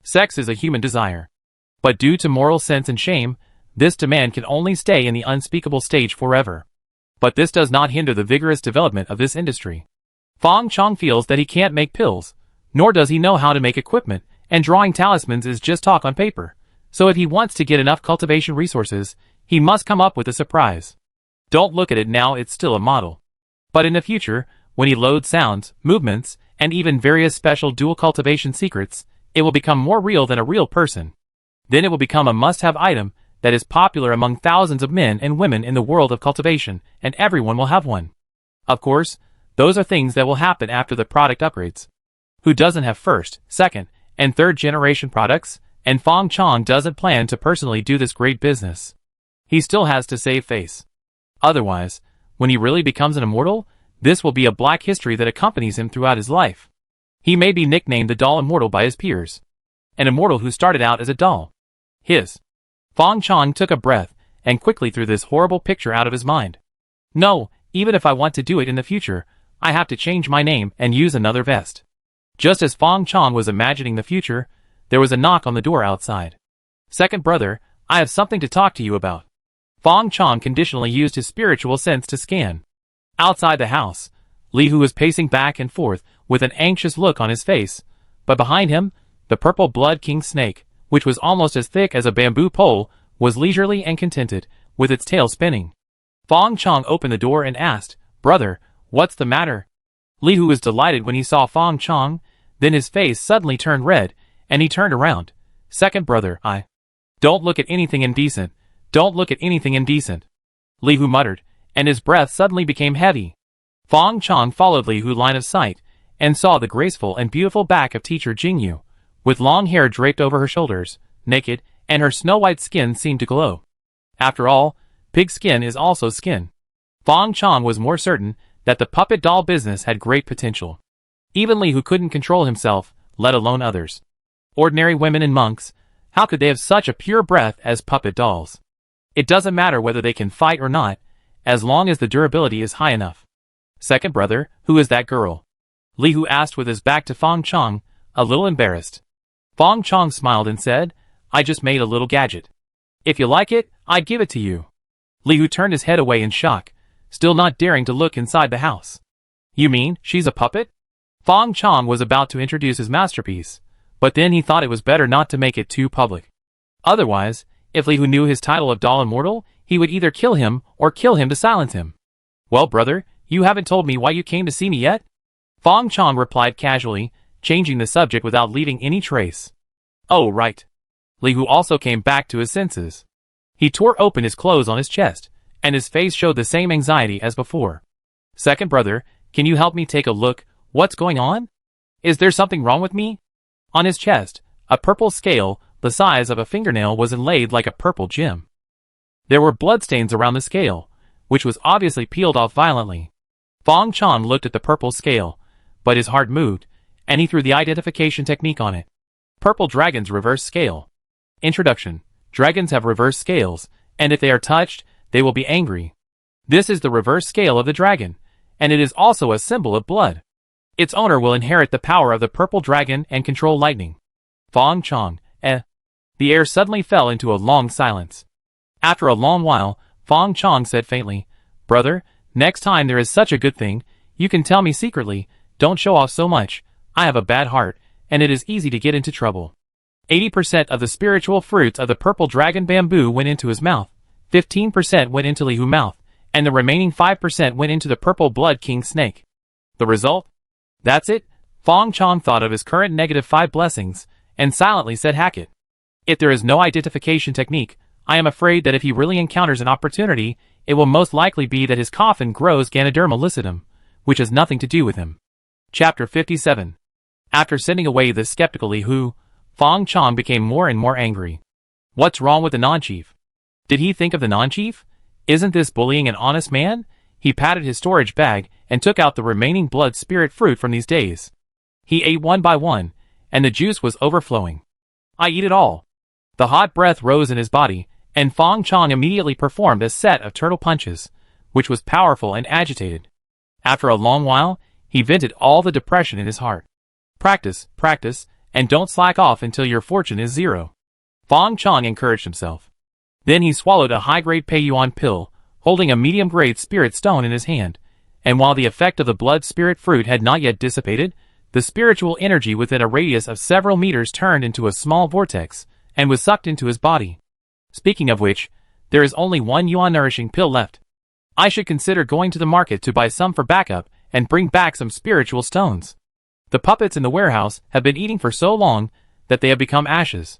Speaker 1: Sex is a human desire. But due to moral sense and shame, this demand can only stay in the unspeakable stage forever. But this does not hinder the vigorous development of this industry. Fang Chong feels that he can't make pills, nor does he know how to make equipment, and drawing talismans is just talk on paper. So if he wants to get enough cultivation resources, he must come up with a surprise. Don't look at it now, it's still a model. But in the future, when he loads sounds, movements, and even various special dual cultivation secrets, it will become more real than a real person. Then it will become a must-have item that is popular among thousands of men and women in the world of cultivation, and everyone will have one. Of course, those are things that will happen after the product upgrades. Who doesn't have first, second, and third generation products? And Fang Chong doesn't plan to personally do this great business. He still has to save face. Otherwise, when he really becomes an immortal, this will be a black history that accompanies him throughout his life. He may be nicknamed the doll immortal by his peers. An immortal who started out as a doll. Fang Chong took a breath and quickly threw this horrible picture out of his mind. No, even if I want to do it in the future, I have to change my name and use another vest. Just as Fang Chong was imagining the future, there was a knock on the door outside. Second brother, I have something to talk to you about. Fang Chong conditionally used his spiritual sense to scan. Outside the house, Li Hu was pacing back and forth with an anxious look on his face, but behind him, the purple blood king snake, which was almost as thick as a bamboo pole, was leisurely and contented, with its tail spinning. Fang Chong opened the door and asked, "Brother, what's the matter?" Li Hu was delighted when he saw Fang Chong, then his face suddenly turned red, and he turned around. Second brother, I don't look at anything indecent. Don't look at anything indecent. Li Hu muttered, and his breath suddenly became heavy. Fang Chong followed Li Hu line of sight, and saw the graceful and beautiful back of teacher Jingyu, with long hair draped over her shoulders, naked, and her snow-white skin seemed to glow. After all, pig skin is also skin. Fang Chong was more certain that the puppet doll business had great potential. Even Li Hu couldn't control himself, let alone others. Ordinary women and monks, how could they have such a pure breath as puppet dolls? It doesn't matter whether they can fight or not, as long as the durability is high enough. Second brother, who is that girl? Li Hu asked with his back to Fang Chong, a little embarrassed. Fang Chong smiled and said, I just made a little gadget. If you like it, I'd give it to you. Li Hu turned his head away in shock, still not daring to look inside the house. You mean, she's a puppet? Fang Chong was about to introduce his masterpiece, but then he thought it was better not to make it too public. Otherwise, if Li Hu knew his title of doll immortal, he would either kill him or kill him to silence him. Well, brother, you haven't told me why you came to see me yet? Fang Chong replied casually, changing the subject without leaving any trace. Oh, right. Li Hu also came back to his senses. He tore open his clothes on his chest, and his face showed the same anxiety as before. Second brother, can you help me take a look? What's going on? Is there something wrong with me? On his chest, a purple scale, the size of a fingernail, was inlaid like a purple gem. There were bloodstains around the scale, which was obviously peeled off violently. Fang Chong looked at the purple scale, but his heart moved, and he threw the identification technique on it. Purple Dragon's Reverse Scale. Introduction. Dragons have reverse scales, and if they are touched, they will be angry. This is the reverse scale of the dragon, and it is also a symbol of blood. Its owner will inherit the power of the purple dragon and control lightning. Fang Chong, The air suddenly fell into a long silence. After a long while, Fang Chong said faintly, Brother, next time there is such a good thing, you can tell me secretly, don't show off so much, I have a bad heart, and it is easy to get into trouble. 80% of the spiritual fruits of the purple dragon bamboo went into his mouth, 15% went into Li Hu's mouth, and the remaining 5% went into the purple blood king snake. The result? That's it. Fang Chong thought of his current -5 blessings, and silently said hack it. If there is no identification technique, I am afraid that if he really encounters an opportunity, it will most likely be that his coffin grows Ganoderma lucidum, which has nothing to do with him. Chapter 57. After sending away the skeptical Li Hu, Fang Chong became more and more angry. What's wrong with the non-chief? Did he think of the non-chief? Isn't this bullying an honest man? He patted his storage bag and took out the remaining blood spirit fruit from these days. He ate one by one, and the juice was overflowing. I eat it all. The hot breath rose in his body, and Fang Chong immediately performed a set of turtle punches, which was powerful and agitated. After a long while, he vented all the depression in his heart. Practice, practice, and don't slack off until your fortune is 0. Fang Chong encouraged himself. Then he swallowed a high-grade Repaying pill, holding a medium-grade spirit stone in his hand, and while the effect of the blood spirit fruit had not yet dissipated, the spiritual energy within a radius of several meters turned into a small vortex, and was sucked into his body. Speaking of which, there is only one yuan nourishing pill left. I should consider going to the market to buy some for backup, and bring back some spiritual stones. The puppets in the warehouse have been eating for so long that they have become ashes.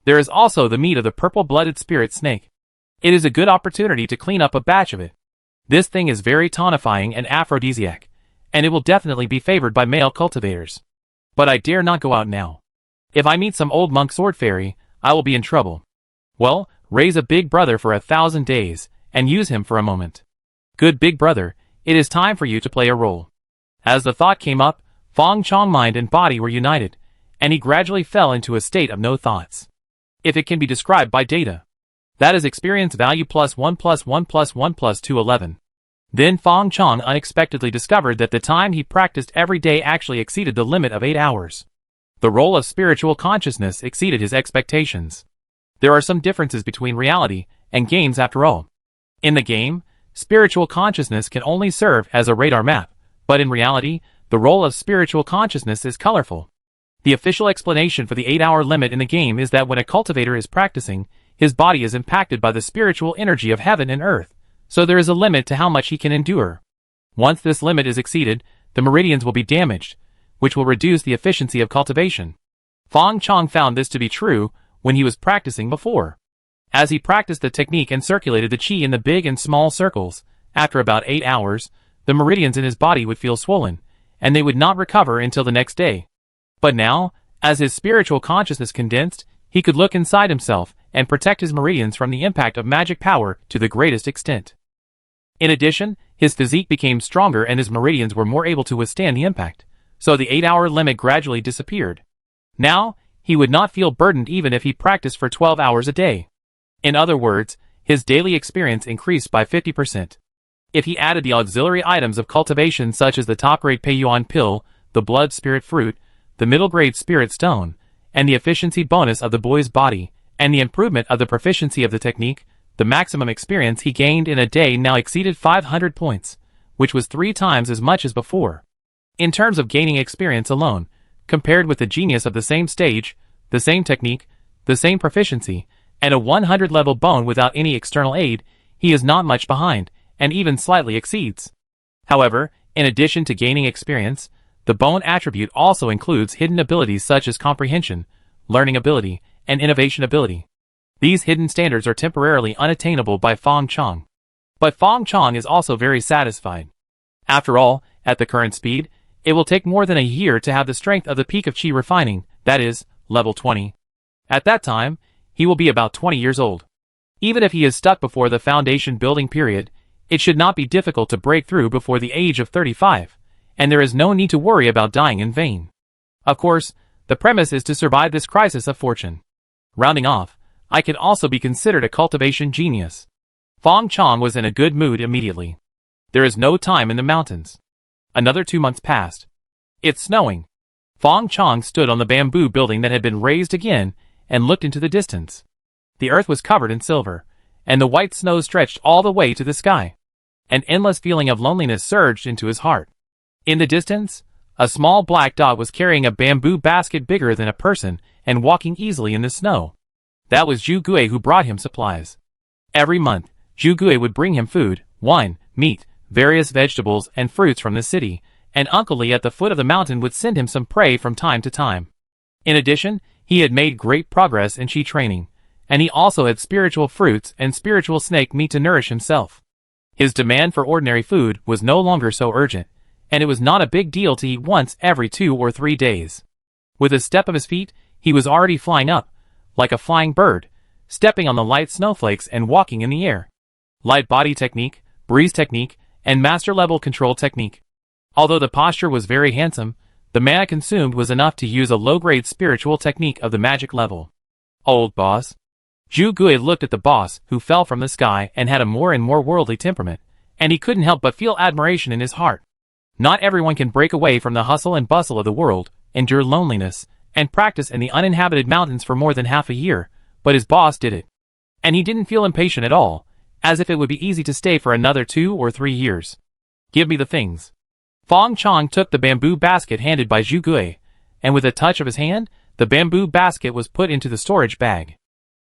Speaker 1: There is also the meat of the purple-blooded spirit snake. It is a good opportunity to clean up a batch of it. This thing is very tonifying and aphrodisiac, and it will definitely be favored by male cultivators. But I dare not go out now. If I meet some old monk sword fairy, I will be in trouble. Well, raise a big brother for 1,000 days, and use him for a moment. Good big brother, it is time for you to play a role. As the thought came up, Fang Chong's mind and body were united, and he gradually fell into a state of no thoughts. If it can be described by data, that is experience value +1 +1 +1 +2 11. Then Fang Chong unexpectedly discovered that the time he practiced every day actually exceeded the limit of 8 hours. The role of spiritual consciousness exceeded his expectations. There are some differences between reality and games after all. In the game, spiritual consciousness can only serve as a radar map, but in reality, the role of spiritual consciousness is colorful. The official explanation for the 8-hour limit in the game is that when a cultivator is practicing, his body is impacted by the spiritual energy of heaven and earth, so there is a limit to how much he can endure. Once this limit is exceeded, the meridians will be damaged, which will reduce the efficiency of cultivation. Fang Chong found this to be true when he was practicing before. As he practiced the technique and circulated the qi in the big and small circles, after about 8 hours, the meridians in his body would feel swollen, and they would not recover until the next day. But now, as his spiritual consciousness condensed, he could look inside himself and protect his meridians from the impact of magic power to the greatest extent. In addition, his physique became stronger and his meridians were more able to withstand the impact, so the 8-hour limit gradually disappeared. Now, he would not feel burdened even if he practiced for 12 hours a day. In other words, his daily experience increased by 50%. If he added the auxiliary items of cultivation such as the top-grade Repaying pill, the blood spirit fruit, the middle-grade spirit stone, and the efficiency bonus of the boy's body, and the improvement of the proficiency of the technique, The maximum experience he gained in a day now exceeded 500 points, which was 3 times as much as before. In terms of gaining experience alone, compared with the genius of the same stage, the same technique, the same proficiency, and a 100-level bone without any external aid, he is not much behind, and even slightly exceeds. However, in addition to gaining experience, the bone attribute also includes hidden abilities such as comprehension, learning ability, and innovation ability. These hidden standards are temporarily unattainable by Fang Chong. But Fang Chong is also very satisfied. After all, at the current speed, it will take more than a year to have the strength of the peak of Qi refining, that is, level 20. At that time, he will be about 20 years old. Even if he is stuck before the foundation building period, it should not be difficult to break through before the age of 35, and there is no need to worry about dying in vain. Of course, the premise is to survive this crisis of fortune. Rounding off, I can also be considered a cultivation genius. Fang Chong was in a good mood immediately. There is no time in the mountains. Another 2 months passed. It's snowing. Fang Chong stood on the bamboo building that had been raised again and looked into the distance. The earth was covered in silver, and the white snow stretched all the way to the sky. An endless feeling of loneliness surged into his heart. In the distance, a small black dot was carrying a bamboo basket bigger than a person and walking easily in the snow. That was Zhu Gui, who brought him supplies. Every month, Zhu Gui would bring him food, wine, meat, various vegetables and fruits from the city, and Uncle Li at the foot of the mountain would send him some prey from time to time. In addition, he had made great progress in Qi training, and he also had spiritual fruits and spiritual snake meat to nourish himself. His demand for ordinary food was no longer so urgent, and it was not a big deal to eat once every 2 or 3 days. With a step of his feet, he was already flying up, like a flying bird, stepping on the light snowflakes and walking in the air. Light body technique, breeze technique, and master-level control technique. Although the posture was very handsome, the mana consumed was enough to use a low-grade spiritual technique of the magic level. Old boss. Zhu Gui looked at the boss, who fell from the sky and had a more and more worldly temperament, and he couldn't help but feel admiration in his heart. Not everyone can break away from the hustle and bustle of the world, endure loneliness, and practice in the uninhabited mountains for more than half a year, but his boss did it. And he didn't feel impatient at all, as if it would be easy to stay for another 2 or 3 years. Give me the things. Fang Chong took the bamboo basket handed by Zhu Gui, and with a touch of his hand, the bamboo basket was put into the storage bag.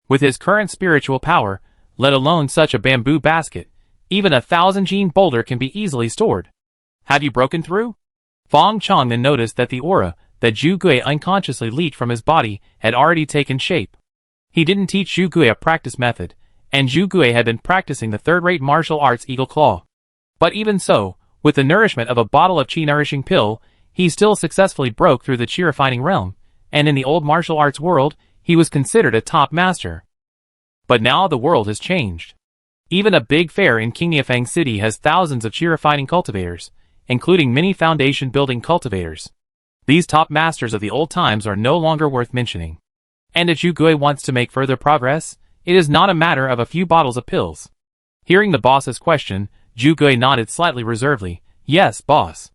Speaker 1: With his current spiritual power, let alone such a bamboo basket, even a 1,000-gene boulder can be easily stored. Have you broken through? Fang Chong then noticed that the aura that Zhu Gui unconsciously leaked from his body had already taken shape. He didn't teach Zhu Gui a practice method, and Zhu Gui had been practicing the third-rate martial arts Eagle Claw. But even so, with the nourishment of a bottle of Qi-nourishing pill, he still successfully broke through the Qi-refining realm, and in the old martial arts world, he was considered a top master. But now the world has changed. Even a big fair in Qingyafang City has thousands of Qi-refining cultivators, including many foundation-building cultivators. These top masters of the old times are no longer worth mentioning. And if Zhu Gui wants to make further progress, it is not a matter of a few bottles of pills. Hearing the boss's question, Zhu Gui nodded slightly reservedly. Yes, boss.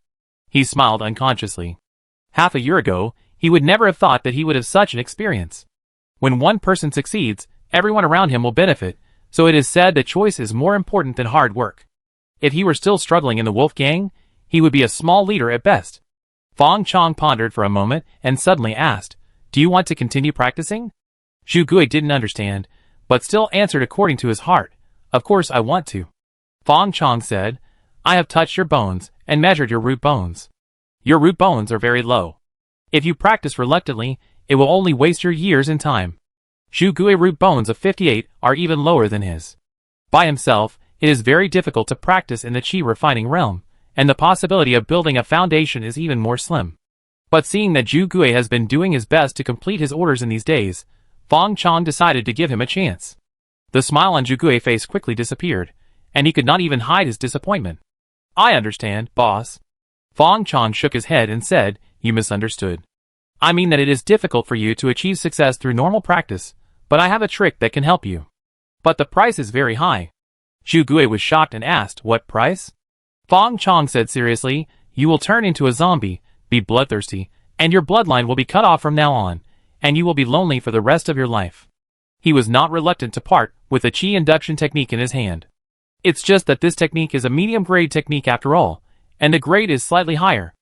Speaker 1: He smiled unconsciously. Half a year ago, he would never have thought that he would have such an experience. When one person succeeds, everyone around him will benefit, so it is said that choice is more important than hard work. If he were still struggling in the wolf gang, he would be a small leader at best. Fang Chong pondered for a moment and suddenly asked, "Do you want to continue practicing?" Zhu Gui didn't understand, but still answered according to his heart, "Of course I want to." Fang Chong said, "I have touched your bones and measured your root bones. Your root bones are very low. If you practice reluctantly, it will only waste your years and time. Zhu Gui root bones of 58 are even lower than his. By himself, it is very difficult to practice in the Qi refining realm, and the possibility of building a foundation is even more slim. But seeing that Zhu Gui has been doing his best to complete his orders in these days, Fang Chong decided to give him a chance." The smile on Zhu Gui's face quickly disappeared, and he could not even hide his disappointment. "I understand, boss." Fang Chong shook his head and said, "You misunderstood. I mean that it is difficult for you to achieve success through normal practice, but I have a trick that can help you. But the price is very high." Zhu Gui was shocked and asked, "What price?" Fang Chong said seriously, "You will turn into a zombie, be bloodthirsty, and your bloodline will be cut off from now on, and you will be lonely for the rest of your life." He was not reluctant to part with the Qi induction technique in his hand. It's just that this technique is a medium-grade technique after all, and the grade is slightly higher.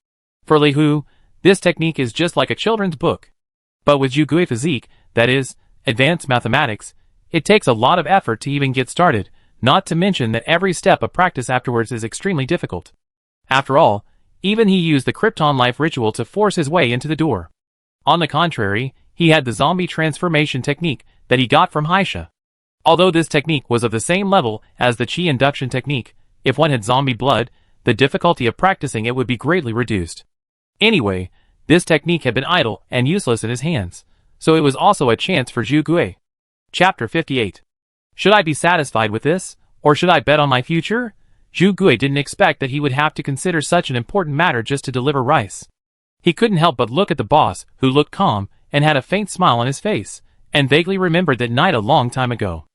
Speaker 1: For Li Hu, this technique is just like a children's book. But with Zhu Gui physique, that is, advanced mathematics, it takes a lot of effort to even get started, not to mention that every step of practice afterwards is extremely difficult. After all, even he used the Krypton life ritual to force his way into the door. On the contrary, he had the zombie transformation technique that he got from Haisha. Although this technique was of the same level as the Qi induction technique, if one had zombie blood, the difficulty of practicing it would be greatly reduced. Anyway, this technique had been idle and useless in his hands, so it was also a chance for Zhu Gui. Chapter 58. Should I be satisfied with this, or should I bet on my future? Zhu Gui didn't expect that he would have to consider such an important matter just to deliver rice. He couldn't help but look at the boss, who looked calm, and had a faint smile on his face, and vaguely remembered that night a long time ago.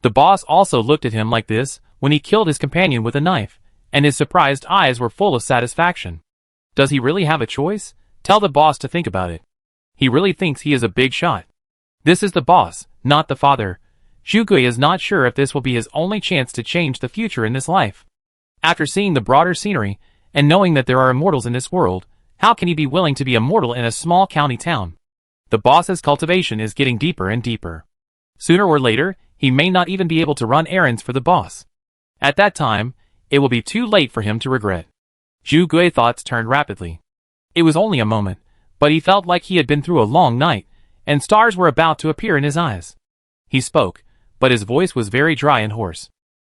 Speaker 1: The boss also looked at him like this when he killed his companion with a knife, and his surprised eyes were full of satisfaction. Does he really have a choice? Tell the boss to think about it. He really thinks he is a big shot. This is the boss, not the father. Zhu Gui is not sure if this will be his only chance to change the future in this life. After seeing the broader scenery, and knowing that there are immortals in this world, how can he be willing to be immortal in a small county town? The boss's cultivation is getting deeper and deeper. Sooner or later, he may not even be able to run errands for the boss. At that time, it will be too late for him to regret. Zhu Gui's thoughts turned rapidly. It was only a moment, but he felt like he had been through a long night, and stars were about to appear in his eyes. He spoke, but his voice was very dry and hoarse.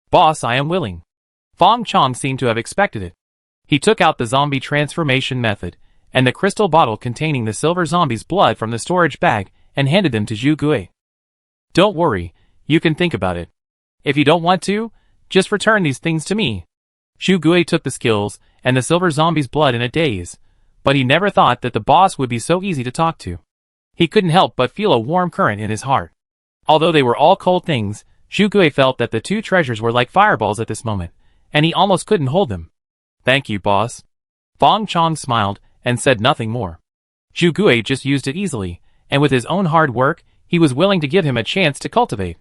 Speaker 1: Boss, I am willing. Fang Chong seemed to have expected it. He took out the zombie transformation method, and the crystal bottle containing the silver zombie's blood from the storage bag, and handed them to Zhu Gui. Don't worry, you can think about it. If you don't want to, just return these things to me. Zhu Gui took the skills and the silver zombie's blood in a daze, but he never thought that the boss would be so easy to talk to. He couldn't help but feel a warm current in his heart. Although they were all cold things, Zhu Gui felt that the two treasures were like fireballs at this moment, and he almost couldn't hold them. Thank you, boss. Fang Chong smiled and said nothing more. Zhu Gui just used it easily, and with his own hard work, he was willing to give him a chance to cultivate.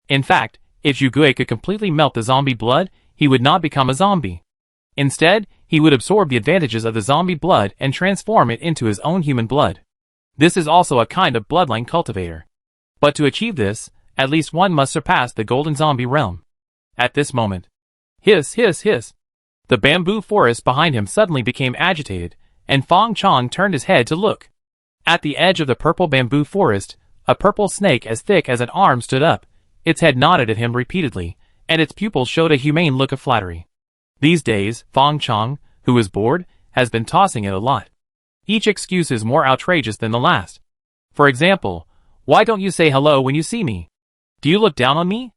Speaker 1: In fact, if Zhu Gui could completely melt the zombie blood, he would not become a zombie. Instead, he would absorb the advantages of the zombie blood and transform it into his own human blood. This is also a kind of bloodline cultivator. But to achieve this, at least one must surpass the golden zombie realm. At this moment, hiss, hiss, hiss. The bamboo forest behind him suddenly became agitated, and Fang Chong turned his head to look. At the edge of the purple bamboo forest, a purple snake as thick as an arm stood up. Its head nodded at him repeatedly, and its pupils showed a humane look of flattery. These days, Fang Chong, who is bored, has been tossing it a lot. Each excuse is more outrageous than the last. For example, why don't you say hello when you see me? Do you look down on me?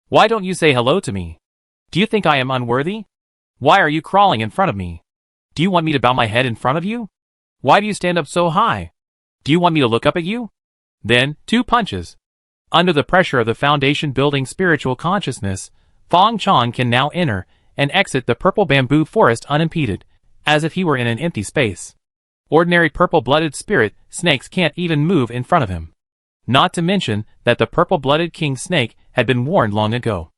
Speaker 1: Why don't you say hello to me? Do you think I am unworthy? Why are you crawling in front of me? Do you want me to bow my head in front of you? Why do you stand up so high? Do you want me to look up at you? Then, 2 punches. Under the pressure of the foundation building spiritual consciousness, Fang Chong can now enter and exit the purple bamboo forest unimpeded, as if he were in an empty space. Ordinary purple-blooded spirit snakes can't even move in front of him. Not to mention that the purple-blooded king snake had been warned long ago.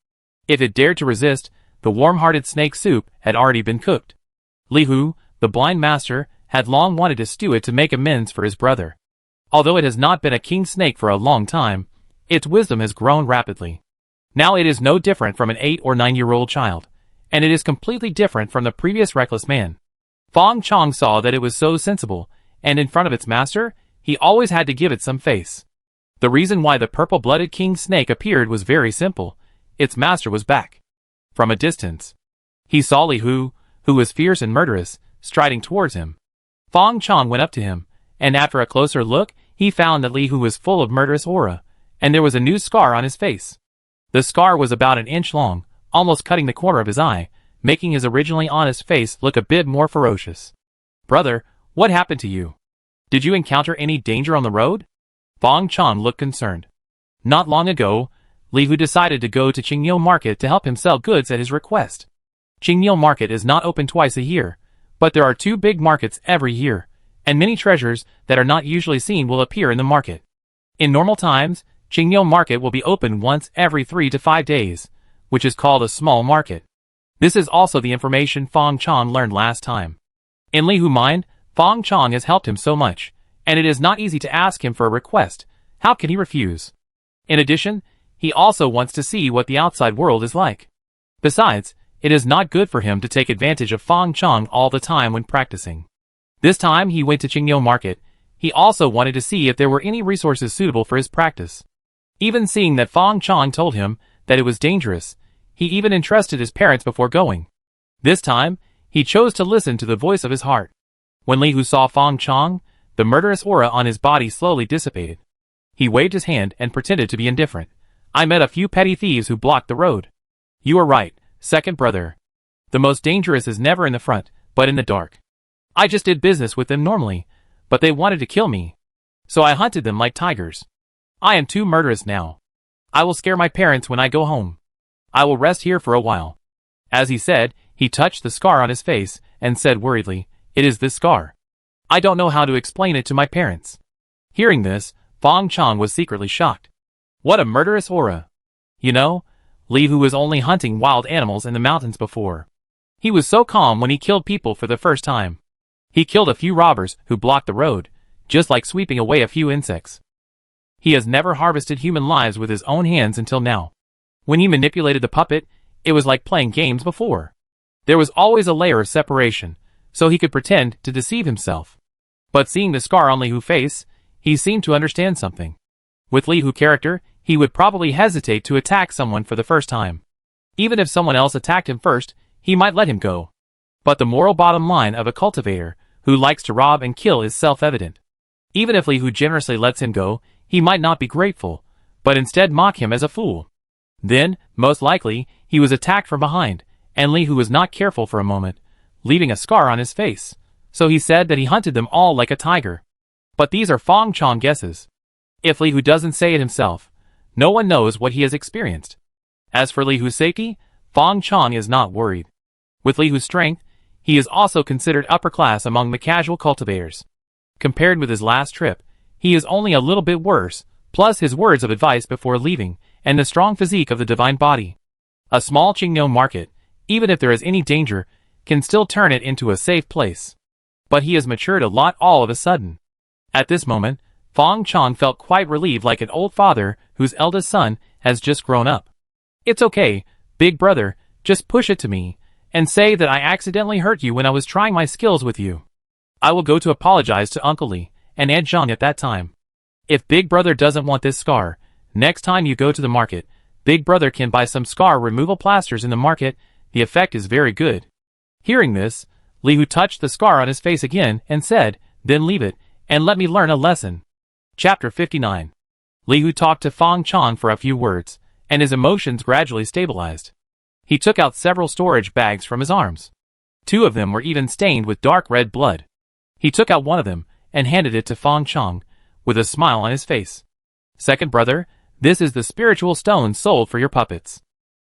Speaker 1: If it dared to resist, the warm-hearted snake soup had already been cooked. Li Hu, the blind master, had long wanted to stew it to make amends for his brother. Although it has not been a king snake for a long time, its wisdom has grown rapidly. Now it is no different from an 8 or 9-year-old child, and it is completely different from the previous reckless man. Fang Chong saw that it was so sensible, and in front of its master, he always had to give it some face. The reason why the purple-blooded king snake appeared was very simple. Its master was back. From a distance, he saw Li Hu, who was fierce and murderous, striding towards him. Fang Chong went up to him, and after a closer look, he found that Li Hu was full of murderous aura, and there was a new scar on his face. The scar was about an inch long, almost cutting the corner of his eye, making his originally honest face look a bit more ferocious. Brother, what happened to you? Did you encounter any danger on the road? Fang Chong looked concerned. Not long ago, Li Hu decided to go to Qingyou Market to help him sell goods at his request. Qingyou Market is not open twice a year, but there are 2 big markets every year, and many treasures that are not usually seen will appear in the market. In normal times, Qingyou Market will be open once every 3 to 5 days, which is called a small market. This is also the information Fang Chong learned last time. In Li Hu's mind, Fang Chong has helped him so much, and it is not easy to ask him for a request. How can he refuse? In addition, he also wants to see what the outside world is like. Besides, it is not good for him to take advantage of Fang Chong all the time when practicing. This time he went to Qingyou Market. He also wanted to see if there were any resources suitable for his practice. Even seeing that Fang Chong told him that it was dangerous, he even entrusted his parents before going. This time, he chose to listen to the voice of his heart. When Li Hu saw Fang Chong, the murderous aura on his body slowly dissipated. He waved his hand and pretended to be indifferent. I met a few petty thieves who blocked the road. You are right, second brother. The most dangerous is never in the front, but in the dark. I just did business with them normally, but they wanted to kill me. So I hunted them like tigers. I am too murderous now. I will scare my parents when I go home. I will rest here for a while. As he said, he touched the scar on his face and said worriedly, it is this scar. I don't know how to explain it to my parents. Hearing this, Fang Chong was secretly shocked. What a murderous aura. You know, Li Hu was only hunting wild animals in the mountains before. He was so calm when he killed people for the first time. He killed a few robbers who blocked the road, just like sweeping away a few insects. He has never harvested human lives with his own hands until now. When he manipulated the puppet, it was like playing games before. There was always a layer of separation, so he could pretend to deceive himself. But seeing the scar on Li Hu's face, he seemed to understand something. With Li Hu's character, he would probably hesitate to attack someone for the first time. Even if someone else attacked him first, he might let him go. But the moral bottom line of a cultivator who likes to rob and kill is self-evident. Even if Li Hu generously lets him go, he might not be grateful, but instead mock him as a fool. Then, most likely, he was attacked from behind, and Li Hu was not careful for a moment, leaving a scar on his face. So he said that he hunted them all like a tiger. But these are Fang Chong guesses. If Li Hu doesn't say it himself, no one knows what he has experienced. As for Li Hu's safety, Fang Chong is not worried. With Li Hu's strength, he is also considered upper class among the casual cultivators. Compared with his last trip, he is only a little bit worse, plus his words of advice before leaving, and the strong physique of the divine body. A small Qingyou market, even if there is any danger, can still turn it into a safe place. But he has matured a lot all of a sudden. At this moment, Fang Chong felt quite relieved, like an old father whose eldest son has just grown up. It's okay, big brother, just push it to me, and say that I accidentally hurt you when I was trying my skills with you. I will go to apologize to Uncle Li and Aunt Zhang at that time. If big brother doesn't want this scar, next time you go to the market, big brother can buy some scar removal plasters in the market. The effect is very good. Hearing this, Li Hu touched the scar on his face again and said, then leave it, and let me learn a lesson. Chapter 59. Li Hu talked to Fang Chong for a few words, and his emotions gradually stabilized. He took out several storage bags from his arms. 2 of them were even stained with dark red blood. He took out one of them and handed it to Fang Chong, with a smile on his face. Second brother, this is the spiritual stone sold for your puppets.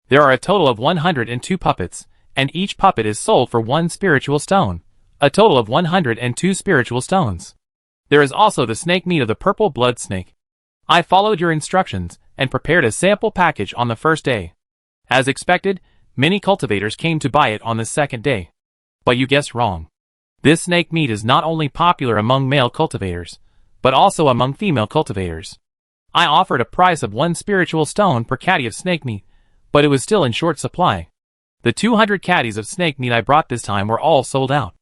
Speaker 1: There are a total of 102 puppets, and each puppet is sold for 1 spiritual stone, a total of 102 spiritual stones. There is also the snake meat of the purple blood snake. I followed your instructions and prepared a sample package on the first day. As expected, many cultivators came to buy it on the second day. But you guessed wrong. This snake meat is not only popular among male cultivators, but also among female cultivators. I offered a price of 1 spiritual stone per caddy of snake meat, but it was still in short supply. The 200 caddies of snake meat I brought this time were all sold out.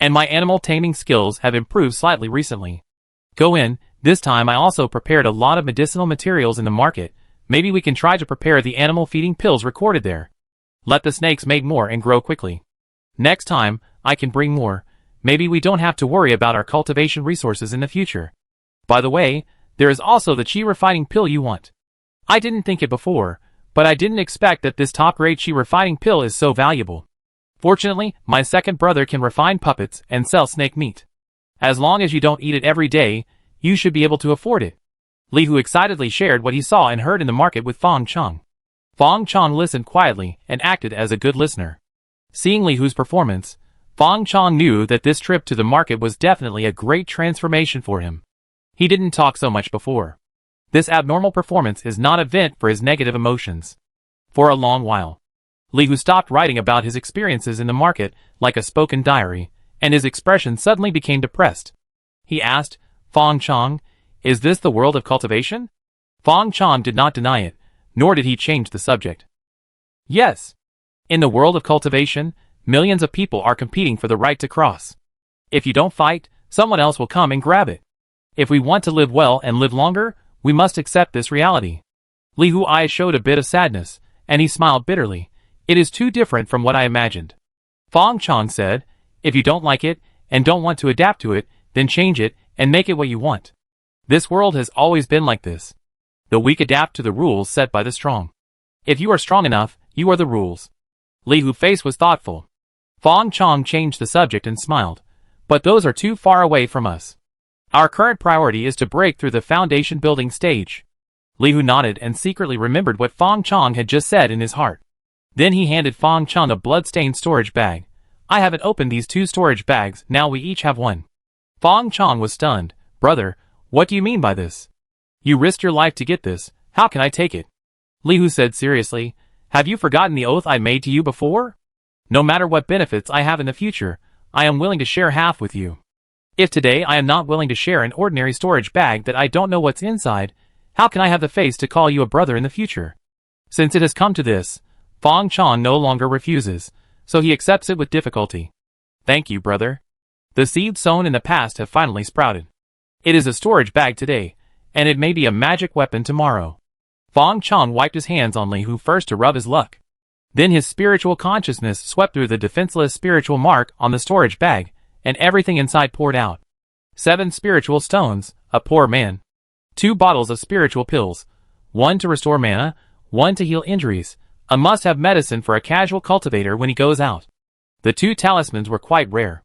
Speaker 1: And my animal taming skills have improved slightly recently. Go in, this time I also prepared a lot of medicinal materials in the market. Maybe we can try to prepare the animal feeding pills recorded there. Let the snakes make more and grow quickly. Next time, I can bring more. Maybe we don't have to worry about our cultivation resources in the future. By the way, there is also the chi refining pill you want. I didn't think it before, but I didn't expect that this top-grade chi refining pill is so valuable. Fortunately, my second brother can refine puppets and sell snake meat. As long as you don't eat it every day, you should be able to afford it. Li Hu excitedly shared what he saw and heard in the market with Fang Chong. Fang Chong listened quietly and acted as a good listener. Seeing Li Hu's performance, Fang Chong knew that this trip to the market was definitely a great transformation for him. He didn't talk so much before. This abnormal performance is not a vent for his negative emotions. For a long while, Li Hu stopped writing about his experiences in the market like a spoken diary, and his expression suddenly became depressed. He asked, Fang Chong, is this the world of cultivation? Fang Chong did not deny it, nor did he change the subject. Yes. In the world of cultivation, millions of people are competing for the right to cross. If you don't fight, someone else will come and grab it. If we want to live well and live longer, we must accept this reality. Li Hu's eyes showed a bit of sadness, and he smiled bitterly. It is too different from what I imagined. Fang Chong said, if you don't like it, and don't want to adapt to it, then change it, and make it what you want. This world has always been like this. The weak adapt to the rules set by the strong. If you are strong enough, you are the rules. Li Hu's face was thoughtful. Fang Chong changed the subject and smiled. But those are too far away from us. Our current priority is to break through the foundation building stage. Li Hu nodded and secretly remembered what Fang Chong had just said in his heart. Then he handed Fang Chong a blood-stained storage bag. I haven't opened these 2 storage bags, now we each have one. Fang Chong was stunned. Brother, what do you mean by this? You risked your life to get this, how can I take it? Li Hu said seriously, have you forgotten the oath I made to you before? No matter what benefits I have in the future, I am willing to share half with you. If today I am not willing to share an ordinary storage bag that I don't know what's inside, how can I have the face to call you a brother in the future? Since it has come to this, Fang Chong no longer refuses, so he accepts it with difficulty. Thank you, brother. The seeds sown in the past have finally sprouted. It is a storage bag today, and it may be a magic weapon tomorrow. Fang Chong wiped his hands on Li Hu first to rub his luck. Then his spiritual consciousness swept through the defenseless spiritual mark on the storage bag, and everything inside poured out. 7 spiritual stones, a poor man. 2 bottles of spiritual pills, 1 to restore mana, 1 to heal injuries, a must-have medicine for a casual cultivator when he goes out. The 2 talismans were quite rare.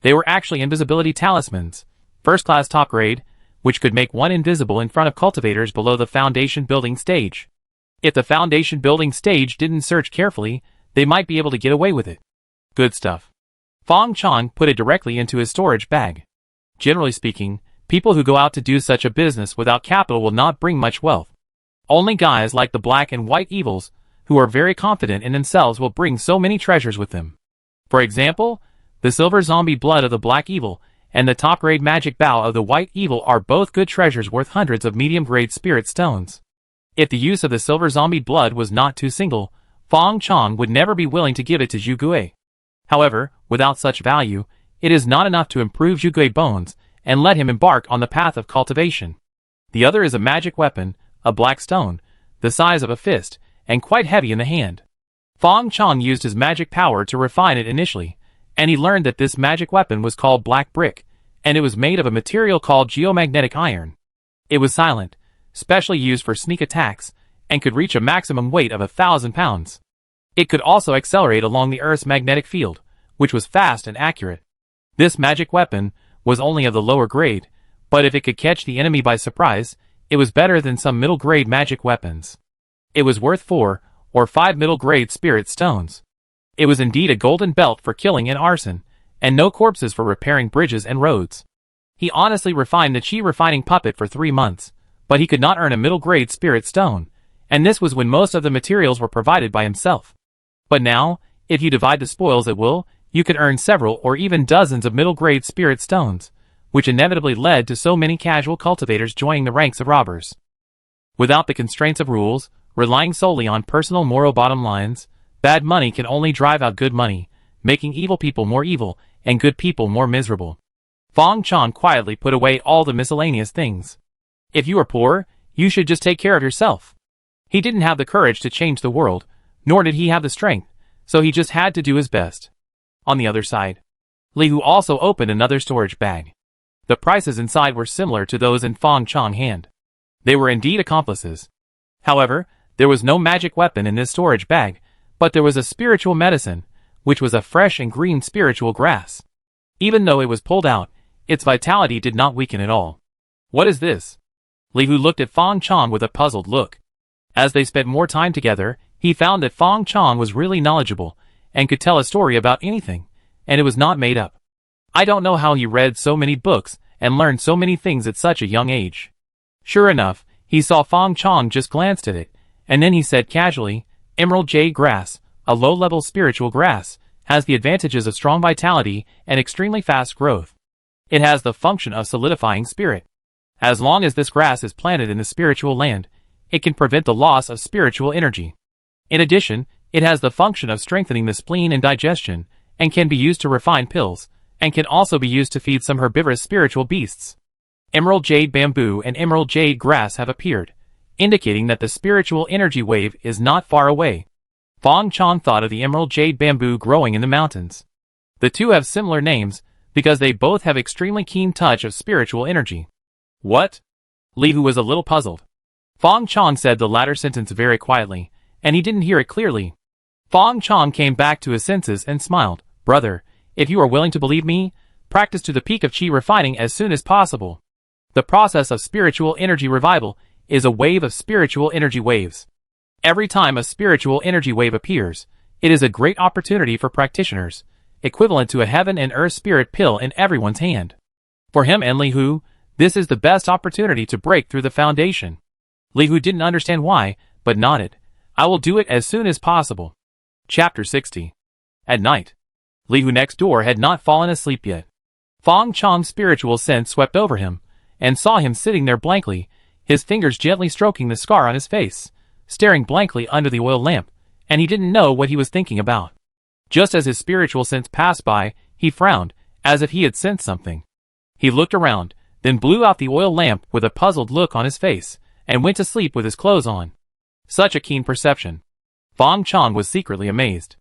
Speaker 1: They were actually invisibility talismans, first-class top grade, which could make one invisible in front of cultivators below the foundation building stage. If the foundation building stage didn't search carefully, they might be able to get away with it. Good stuff. Fang Chong put it directly into his storage bag. Generally speaking, people who go out to do such a business without capital will not bring much wealth. Only guys like the black and white evils, who are very confident in themselves, will bring so many treasures with them. For example, the silver zombie blood of the black evil and the top-grade magic bow of the white evil are both good treasures worth hundreds of medium-grade spirit stones. If the use of the silver zombie blood was not too single, Fang Chong would never be willing to give it to Zhu Gui. However, without such value, it is not enough to improve Zhu Gui's bones and let him embark on the path of cultivation. The other is a magic weapon, a black stone, the size of a fist, and quite heavy in the hand. Fang Chong used his magic power to refine it initially, and he learned that this magic weapon was called black brick, and it was made of a material called geomagnetic iron. It was silent, specially used for sneak attacks, and could reach a maximum weight of 1,000 pounds. It could also accelerate along the Earth's magnetic field, which was fast and accurate. This magic weapon was only of the lower grade, but if it could catch the enemy by surprise, it was better than some middle-grade magic weapons. It was worth 4 or 5 middle-grade spirit stones. It was indeed a golden belt for killing and arson, and no corpses for repairing bridges and roads. He honestly refined the chi refining puppet for 3 months, but he could not earn a middle-grade spirit stone, and this was when most of the materials were provided by himself. But now, if you divide the spoils at will, you could earn several or even dozens of middle-grade spirit stones, which inevitably led to so many casual cultivators joining the ranks of robbers. Without the constraints of rules, relying solely on personal moral bottom lines, bad money can only drive out good money, making evil people more evil and good people more miserable. Fang Chong quietly put away all the miscellaneous things. If you are poor, you should just take care of yourself. He didn't have the courage to change the world, nor did he have the strength, so he just had to do his best. On the other side, Li Hu also opened another storage bag. The prices inside were similar to those in Fang Chong's hand. They were indeed accomplices. However, there was no magic weapon in this storage bag, but there was a spiritual medicine, which was a fresh and green spiritual grass. Even though it was pulled out, its vitality did not weaken at all. What is this? Li Hu looked at Fang Chong with a puzzled look. As they spent more time together, he found that Fang Chong was really knowledgeable, and could tell a story about anything, and it was not made up. I don't know how he read so many books, and learned so many things at such a young age. Sure enough, He saw Fang Chong just glanced at it, and then he said casually, "Emerald jade grass, a low-level spiritual grass, has the advantages of strong vitality and extremely fast growth. It has the function of solidifying spirit. As long as this grass is planted in the spiritual land, it can prevent the loss of spiritual energy. In addition, it has the function of strengthening the spleen and digestion, and can be used to refine pills, and can also be used to feed some herbivorous spiritual beasts." Emerald jade bamboo and emerald jade grass have appeared, indicating that the spiritual energy wave is not far away. Fang Chong thought of the emerald jade bamboo growing in the mountains. The two have similar names, because they both have extremely keen touch of spiritual energy. "What?" Li Hu was a little puzzled. Fang Chong said the latter sentence very quietly, and he didn't hear it clearly. Fang Chong came back to his senses and smiled. "Brother, if you are willing to believe me, practice to the peak of qi refining as soon as possible. The process of spiritual energy revival is a wave of spiritual energy waves. Every time a spiritual energy wave appears, it is a great opportunity for practitioners, equivalent to a heaven and earth spirit pill in everyone's hand. For him and Li Hu, this is the best opportunity to break through the foundation." Li Hu didn't understand why, but nodded. "I will do it as soon as possible." Chapter 60. At night. Li Hu next door had not fallen asleep yet. Fang Chong's spiritual sense swept over him, and saw him sitting there blankly, his fingers gently stroking the scar on his face, staring blankly under the oil lamp, and he didn't know what he was thinking about. Just as his spiritual sense passed by, he frowned, as if he had sensed something. He looked around, then blew out the oil lamp with a puzzled look on his face, and went to sleep with his clothes on. Such a keen perception. Fang Chong was secretly amazed.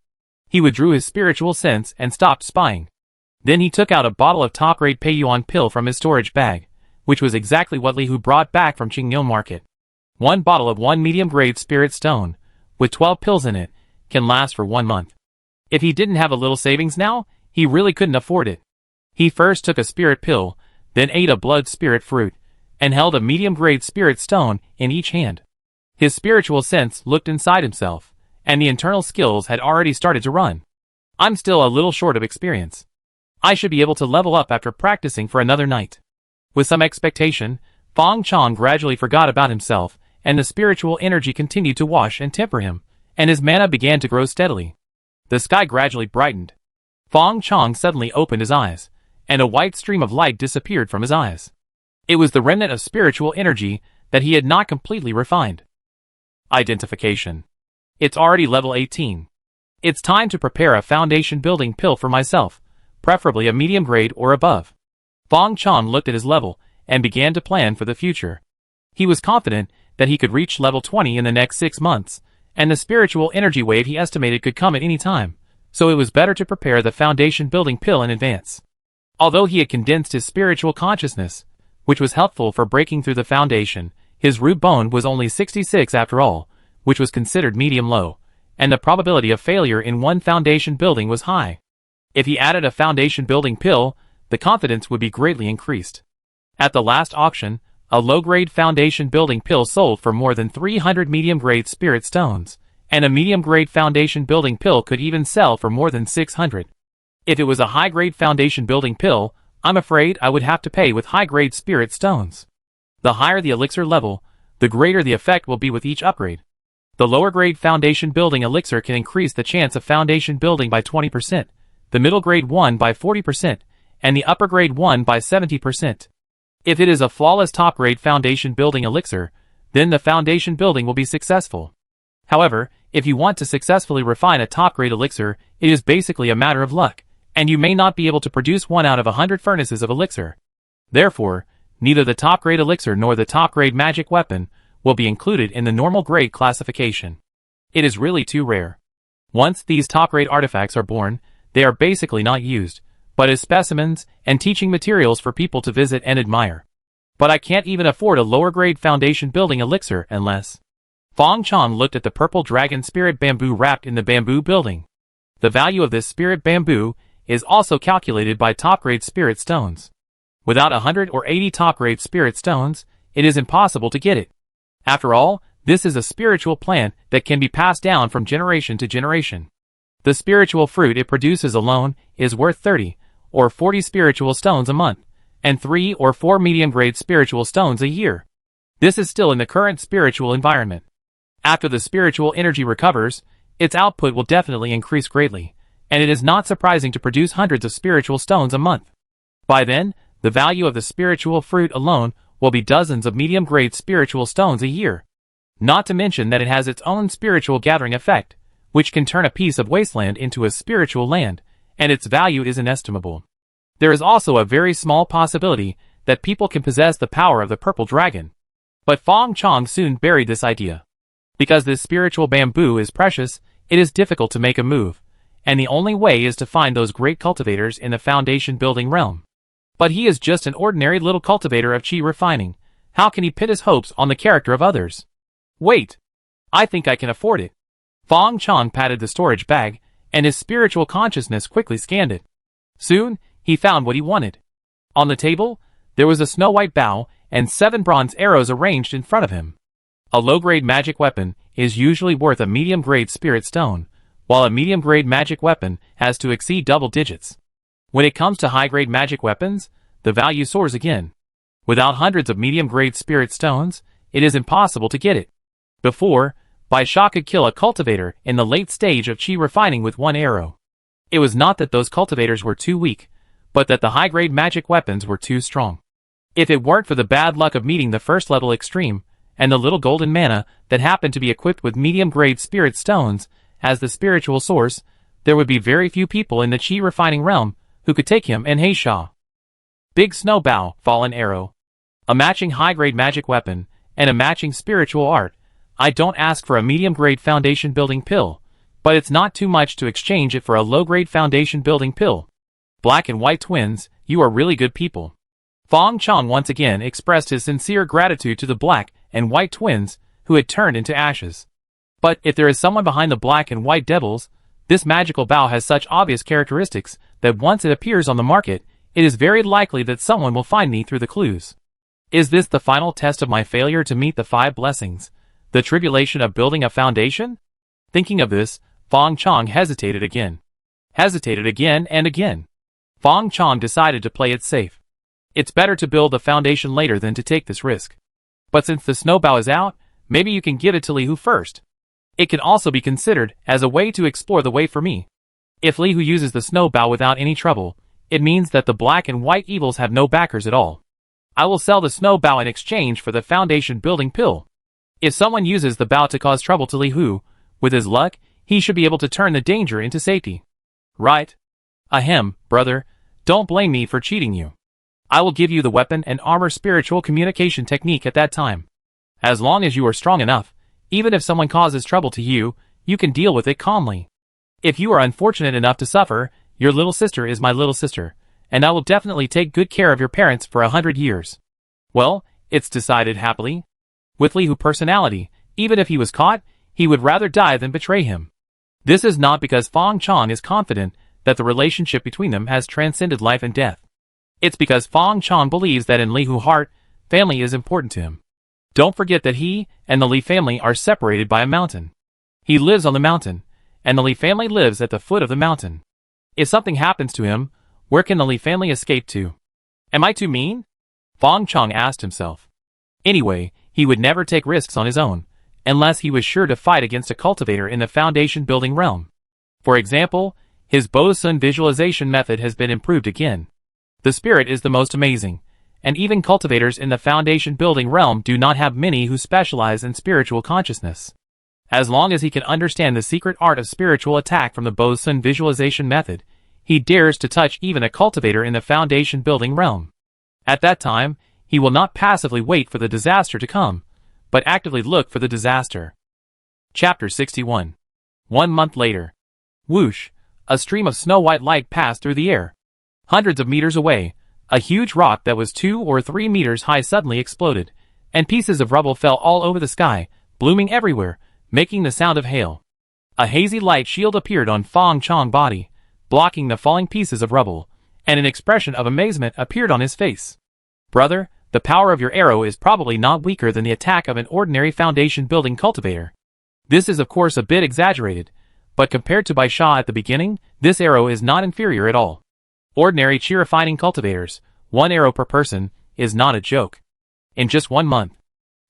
Speaker 1: He withdrew his spiritual sense and stopped spying. Then he took out a bottle of top-grade Repaying pill from his storage bag, which was exactly what Li Hu brought back from Qingyou Market. One bottle of 1 medium-grade spirit stone, with 12 pills in it, can last for 1 month. If he didn't have a little savings now, he really couldn't afford it. He first took a spirit pill, then ate a blood spirit fruit, and held a medium-grade spirit stone in each hand. His spiritual sense looked inside himself, and the internal skills had already started to run. "I'm still a little short of experience. I should be able to level up after practicing for another night." With some expectation, Fang Chong gradually forgot about himself, and the spiritual energy continued to wash and temper him, and his mana began to grow steadily. The sky gradually brightened. Fang Chong suddenly opened his eyes, and a white stream of light disappeared from his eyes. It was the remnant of spiritual energy that he had not completely refined. Identification. It's already level 18. It's time to prepare a foundation building pill for myself, preferably a medium grade or above. Fang Chong looked at his level, and began to plan for the future. He was confident that he could reach level 20 in the next 6 months, and the spiritual energy wave he estimated could come at any time, so it was better to prepare the foundation building pill in advance. Although he had condensed his spiritual consciousness, which was helpful for breaking through the foundation, his root bone was only 66 after all, which was considered medium-low, and the probability of failure in one foundation building was high. If he added a foundation building pill, the confidence would be greatly increased. At the last auction, a low-grade foundation building pill sold for more than 300 medium-grade spirit stones, and a medium-grade foundation building pill could even sell for more than 600. If it was a high-grade foundation building pill, I'm afraid I would have to pay with high-grade spirit stones. The higher the elixir level, the greater the effect will be with each upgrade. The lower-grade foundation building elixir can increase the chance of foundation building by 20%, the middle-grade one by 40%, and the upper-grade one by 70%. If it is a flawless top-grade foundation building elixir, then the foundation building will be successful. However, if you want to successfully refine a top-grade elixir, it is basically a matter of luck, and you may not be able to produce 1 out of 100 furnaces of elixir. Therefore, neither the top-grade elixir nor the top-grade magic weapon will be included in the normal grade classification. It is really too rare. Once these top-grade artifacts are born, they are basically not used, but as specimens and teaching materials for people to visit and admire. But I can't even afford a lower-grade foundation building elixir unless... Fang Chong looked at the purple dragon spirit bamboo wrapped in the bamboo building. The value of this spirit bamboo is also calculated by top-grade spirit stones. Without 100 or 80 top-grade spirit stones, it is impossible to get it. After all, this is a spiritual plant that can be passed down from generation to generation. The spiritual fruit it produces alone is worth 30 or 40 spiritual stones a month, and 3 or 4 medium-grade spiritual stones a year. This is still in the current spiritual environment. After the spiritual energy recovers, its output will definitely increase greatly, and it is not surprising to produce hundreds of spiritual stones a month. By then, the value of the spiritual fruit alone will be dozens of medium-grade spiritual stones a year. Not to mention that it has its own spiritual gathering effect, which can turn a piece of wasteland into a spiritual land, and its value is inestimable. There is also a very small possibility that people can possess the power of the purple dragon. But Fang Chong soon buried this idea. Because this spiritual bamboo is precious, it is difficult to make a move, and the only way is to find those great cultivators in the foundation building realm. But he is just an ordinary little cultivator of chi refining. How can he pit his hopes on the character of others? Wait! I think I can afford it. Fang Chong patted the storage bag, and his spiritual consciousness quickly scanned it. Soon, he found what he wanted. On the table, there was a snow-white bow and 7 bronze arrows arranged in front of him. A low-grade magic weapon is usually worth a medium-grade spirit stone, while a medium-grade magic weapon has to exceed double digits. When it comes to high-grade magic weapons, the value soars again. Without hundreds of medium-grade spirit stones, it is impossible to get it. Before, Bai Sha could kill a cultivator in the late stage of chi refining with 1 arrow. It was not that those cultivators were too weak, but that the high-grade magic weapons were too strong. If it weren't for the bad luck of meeting the first level extreme, and the little golden mana that happened to be equipped with medium-grade spirit stones as the spiritual source, there would be very few people in the chi refining realm who could take him and Heisha. Big snow bow, fallen arrow. A matching high-grade magic weapon, and a matching spiritual art. I don't ask for a medium-grade foundation building pill, but it's not too much to exchange it for a low-grade foundation building pill. Black and white twins, you are really good people. Fang Chong once again expressed his sincere gratitude to the black and white twins, who had turned into ashes. But if there is someone behind the black and white devils, this magical bow has such obvious characteristics that once it appears on the market, it is very likely that someone will find me through the clues. Is this the final test of my failure to meet the 5 blessings? The tribulation of building a foundation? Thinking of this, Fang Chong hesitated again. Hesitated again and again. Fang Chong decided to play it safe. It's better to build the foundation later than to take this risk. But since the snowbow is out, maybe you can give it to Li Hu first. It can also be considered as a way to explore the way for me. If Li Hu uses the snowbow without any trouble, it means that the black and white evils have no backers at all. I will sell the snowbow in exchange for the foundation building pill. If someone uses the bow to cause trouble to Li Hu, with his luck, he should be able to turn the danger into safety. Right? Ahem, brother, don't blame me for cheating you. I will give you the weapon and armor spiritual communication technique at that time. As long as you are strong enough, even if someone causes trouble to you, you can deal with it calmly. If you are unfortunate enough to suffer, your little sister is my little sister, and I will definitely take good care of your parents for 100 years. Well, it's decided happily. With Li Hu personality, even if he was caught, he would rather die than betray him. This is not because Fang Chong is confident that the relationship between them has transcended life and death. It's because Fang Chong believes that in Li Hu's heart, family is important to him. Don't forget that he and the Li family are separated by a mountain. He lives on the mountain, and the Li family lives at the foot of the mountain. If something happens to him, where can the Li family escape to? Am I too mean? Fang Chong asked himself. Anyway, he would never take risks on his own, unless he was sure to fight against a cultivator in the foundation building realm. For example, his Bo Sun visualization method has been improved again. The spirit is the most amazing, and even cultivators in the foundation building realm do not have many who specialize in spiritual consciousness. As long as he can understand the secret art of spiritual attack from the Bo Sun visualization method, he dares to touch even a cultivator in the foundation building realm. At that time, he will not passively wait for the disaster to come, but actively look for the disaster. Chapter 61. 1 month later. Whoosh! A stream of snow-white light passed through the air. Hundreds of meters away, a huge rock that was 2 or 3 meters high suddenly exploded, and pieces of rubble fell all over the sky, blooming everywhere, making the sound of hail. A hazy light shield appeared on Fang Chong's body, blocking the falling pieces of rubble, and an expression of amazement appeared on his face. Brother, the power of your arrow is probably not weaker than the attack of an ordinary foundation-building cultivator. This is of course a bit exaggerated, but compared to Bai Sha at the beginning, this arrow is not inferior at all. Ordinary chi refining cultivators, 1 arrow per person, is not a joke. In just 1 month,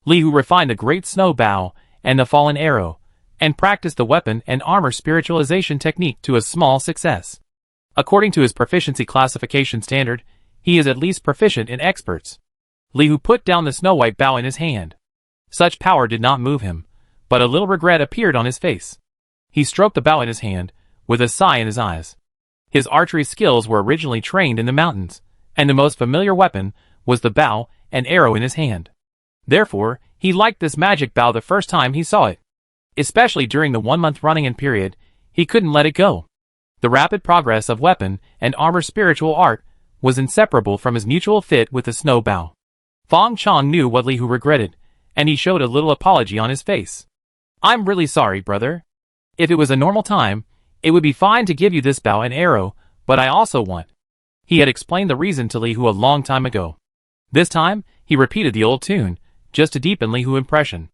Speaker 1: Li Hu refined the great snow bow and the fallen arrow, and practiced the weapon and armor spiritualization technique to a small success. According to his proficiency classification standard, he is at least proficient in experts. Li Hu put down the snow-white bow in his hand. Such power did not move him, but a little regret appeared on his face. He stroked the bow in his hand, with a sigh in his eyes. His archery skills were originally trained in the mountains, and the most familiar weapon was the bow and arrow in his hand. Therefore, he liked this magic bow the first time he saw it. Especially during the 1-month running-in period, he couldn't let it go. The rapid progress of weapon and armor spiritual art was inseparable from his mutual fit with the snow bow. Fang Chong knew what Li Hu regretted, and he showed a little apology on his face. "I'm really sorry, brother. If it was a normal time, it would be fine to give you this bow and arrow, but I also want." He had explained the reason to Li Hu a long time ago. This time, he repeated the old tune, just to deepen Li Hu's impression.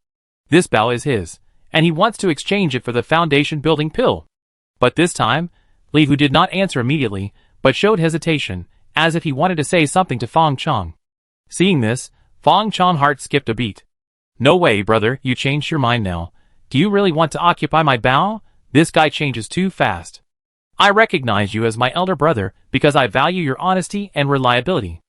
Speaker 1: This bow is his, and he wants to exchange it for the foundation building pill. But this time, Li Hu did not answer immediately, but showed hesitation, as if he wanted to say something to Fang Chong. Seeing this, Fang Chong's heart skipped a beat. "No way, brother, you changed your mind now. Do you really want to occupy my bow? This guy changes too fast. I recognize you as my elder brother because I value your honesty and reliability.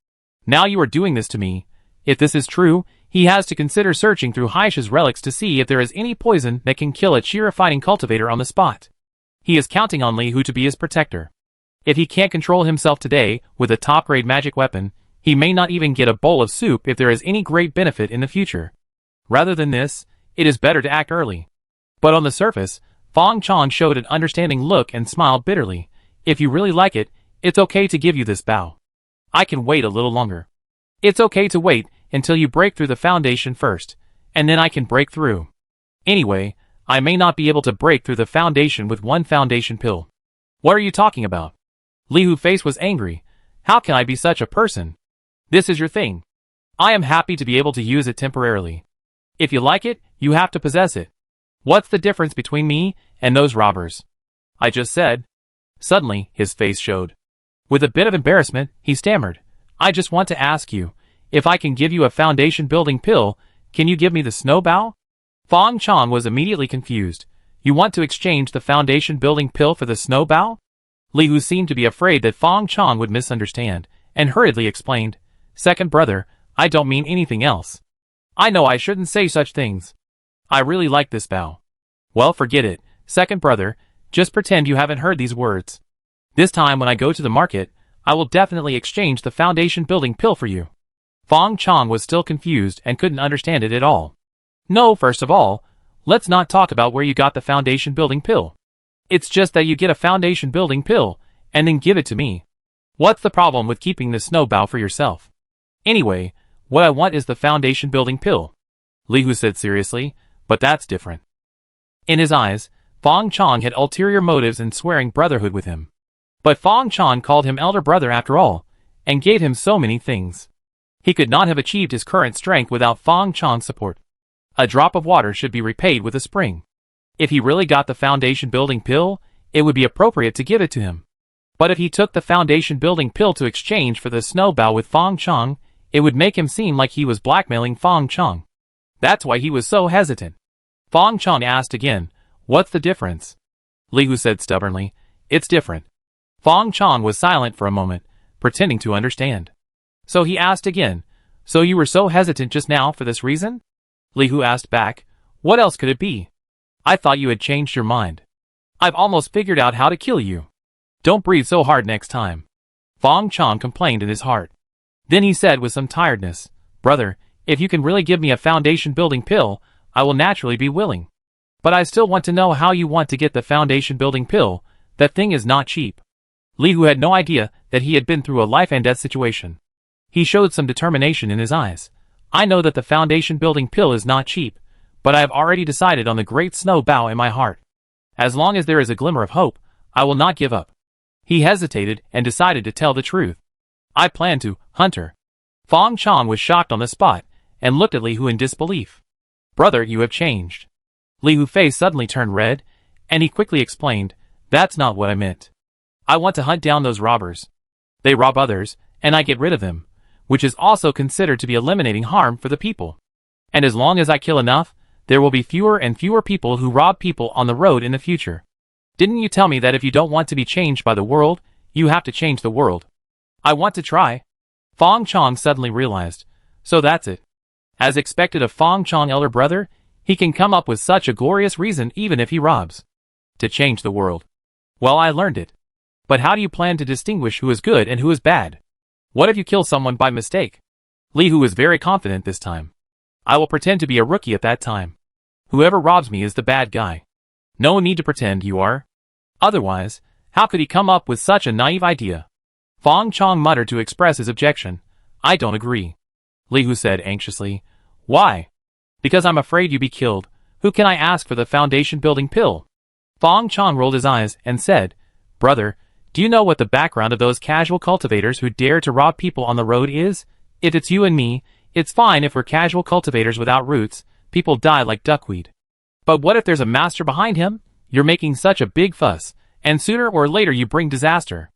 Speaker 1: Now you are doing this to me. If this is true, he has to consider searching through Haisha's relics to see if there is any poison that can kill a Chi-refining cultivator on the spot. He is counting on Li Hu to be his protector. If he can't control himself today with a top-grade magic weapon, he may not even get a bowl of soup if there is any great benefit in the future. Rather than this, it is better to act early." But on the surface, Fang Chong showed an understanding look and smiled bitterly. "If you really like it, it's okay to give you this bow. I can wait a little longer. It's okay to wait until you break through the foundation first, and then I can break through. Anyway, I may not be able to break through the foundation with one foundation pill." "What are you talking about?" Li Hu's face was angry. "How can I be such a person? This is your thing. I am happy to be able to use it temporarily. If you like it, you have to possess it. What's the difference between me and those robbers?" "I just said." Suddenly, his face showed. With a bit of embarrassment, he stammered, "I just want to ask you, if I can give you a foundation-building pill, can you give me the snow bow?" Fang Chong was immediately confused. "You want to exchange the foundation-building pill for the snow bow?" Li Hu seemed to be afraid that Fang Chong would misunderstand, and hurriedly explained, "Second brother, I don't mean anything else. I know I shouldn't say such things. I really like this bow." "Well, forget it, second brother, just pretend you haven't heard these words. This time when I go to the market, I will definitely exchange the foundation-building pill for you." Fang Chong was still confused and couldn't understand it at all. "No, first of all, let's not talk about where you got the foundation-building pill. It's just that you get a foundation-building pill, and then give it to me. What's the problem with keeping the snow bow for yourself? Anyway, what I want is the foundation-building pill," Li Hu said seriously, "but that's different." In his eyes, Fang Chong had ulterior motives in swearing brotherhood with him. But Fang Chong called him elder brother after all, and gave him so many things. He could not have achieved his current strength without Fang Chong's support. A drop of water should be repaid with a spring. If he really got the foundation-building pill, it would be appropriate to give it to him. But if he took the foundation-building pill to exchange for the snow bow with Fang Chong, it would make him seem like he was blackmailing Fang Chong. That's why he was so hesitant. Fang Chong asked again, "What's the difference?" Li Hu said stubbornly, "It's different." Fang Chong was silent for a moment, pretending to understand. So he asked again, "So you were so hesitant just now for this reason?" Li Hu asked back, "What else could it be? I thought you had changed your mind. I've almost figured out how to kill you. Don't breathe so hard next time." Fang Chong complained in his heart. Then he said with some tiredness, "Brother, if you can really give me a foundation-building pill, I will naturally be willing. But I still want to know how you want to get the foundation-building pill. That thing is not cheap." Li Hu had no idea that he had been through a life-and-death situation. He showed some determination in his eyes. "I know that the foundation-building pill is not cheap, but I have already decided on the great snow bow in my heart. As long as there is a glimmer of hope, I will not give up." He hesitated and decided to tell the truth. "I plan to, Hunter." Fang Chong was shocked on the spot, and looked at Li Hu in disbelief. "Brother, you have changed." Li Hu's face suddenly turned red, and he quickly explained, "That's not what I meant. I want to hunt down those robbers. They rob others, and I get rid of them, which is also considered to be eliminating harm for the people. And as long as I kill enough, there will be fewer and fewer people who rob people on the road in the future. Didn't you tell me that if you don't want to be changed by the world, you have to change the world? I want to try. Fang Chong suddenly realized. So that's it. As expected of Fang Chong elder brother, he can come up with such a glorious reason even if he robs. To change the world. Well, I learned it. But how do you plan to distinguish who is good and who is bad? What if you kill someone by mistake? Li Hu was very confident this time. I will pretend to be a rookie at that time. Whoever robs me is the bad guy. No need to pretend you are. Otherwise, how could he come up with such a naive idea? Fang Chong muttered to express his objection. I don't agree. Li Hu said anxiously. Why? Because I'm afraid you be killed. Who can I ask for the foundation building pill? Fang Chong rolled his eyes and said, Brother, do you know what the background of those casual cultivators who dare to rob people on the road is? If it's you and me, it's fine if we're casual cultivators without roots, people die like duckweed. But what if there's a master behind him? You're making such a big fuss, and sooner or later you bring disaster.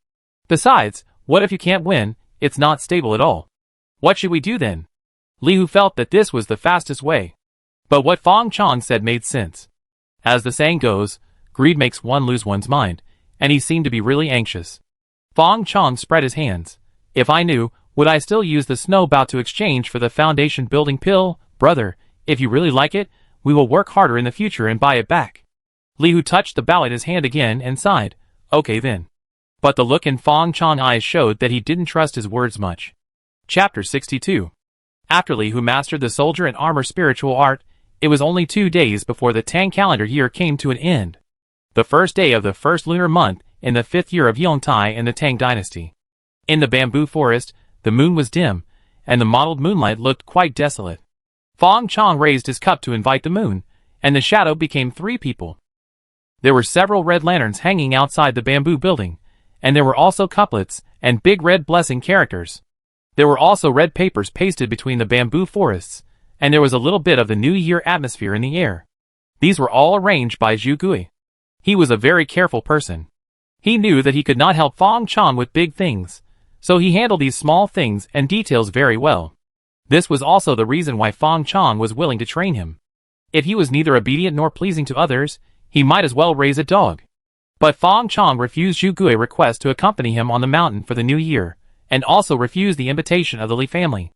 Speaker 1: Besides, what if you can't win? It's not stable at all. What should we do then? Li Hu felt that this was the fastest way. But what Fang Chong said made sense. As the saying goes, greed makes one lose one's mind, and he seemed to be really anxious. Fang Chong spread his hands. If I knew, would I still use the snow bout to exchange for the foundation building pill? Brother, if you really like it, we will work harder in the future and buy it back. Li Hu touched the bow in his hand again and sighed. Okay then. But the look in Fang Chong's eyes showed that he didn't trust his words much. Chapter 62. After Li Hu mastered the soldier and armor spiritual art, it was only 2 days before the Tang calendar year came to an end. The first day of the first lunar month in the 5th year of Yongtai in the Tang dynasty. In the bamboo forest, the moon was dim, and the mottled moonlight looked quite desolate. Fang Chong raised his cup to invite the moon, and the shadow became 3 people. There were several red lanterns hanging outside the bamboo building, and there were also couplets and big red blessing characters. There were also red papers pasted between the bamboo forests, and there was a little bit of the New Year atmosphere in the air. These were all arranged by Zhu Gui. He was a very careful person. He knew that he could not help Fang Chong with big things, so he handled these small things and details very well. This was also the reason why Fang Chong was willing to train him. If he was neither obedient nor pleasing to others, he might as well raise a dog. But Fang Chong refused Zhu Gui's request to accompany him on the mountain for the new year, and also refused the invitation of the Li family.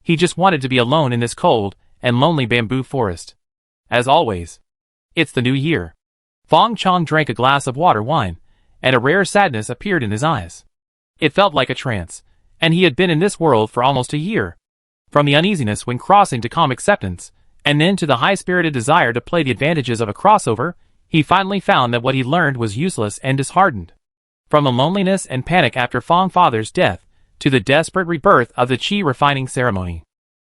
Speaker 1: He just wanted to be alone in this cold and lonely bamboo forest. As always. It's the new year. Fang Chong drank a glass of water wine, and a rare sadness appeared in his eyes. It felt like a trance, and he had been in this world for almost a year. From the uneasiness when crossing to calm acceptance, and then to the high-spirited desire to play the advantages of a crossover, he finally found that what he learned was useless and disheartened. From the loneliness and panic after Fang father's death, to the desperate rebirth of the qi refining ceremony.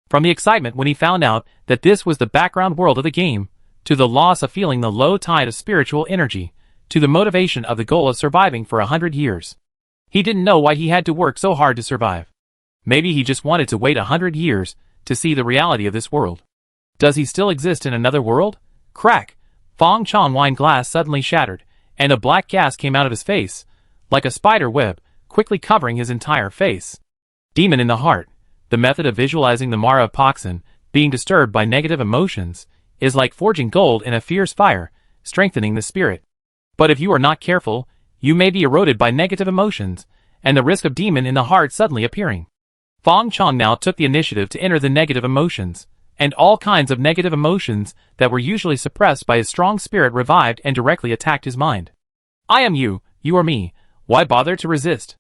Speaker 1: From the excitement when he found out that this was the background world of the game, to the loss of feeling the low tide of spiritual energy, to the motivation of the goal of surviving for 100 years. He didn't know why he had to work so hard to survive. Maybe he just wanted to wait 100 years to see the reality of this world. Does he still exist in another world? Crack! Fang Chong's wine glass suddenly shattered, and a black gas came out of his face, like a spider web, quickly covering his entire face. Demon in the heart. The method of visualizing the Mara of Poxin, being disturbed by negative emotions, is like forging gold in a fierce fire, strengthening the spirit. But if you are not careful, you may be eroded by negative emotions, and the risk of demon in the heart suddenly appearing. Fang Chong now took the initiative to enter the negative emotions, and all kinds of negative emotions that were usually suppressed by his strong spirit revived and directly attacked his mind. I am you, you are me, why bother to resist?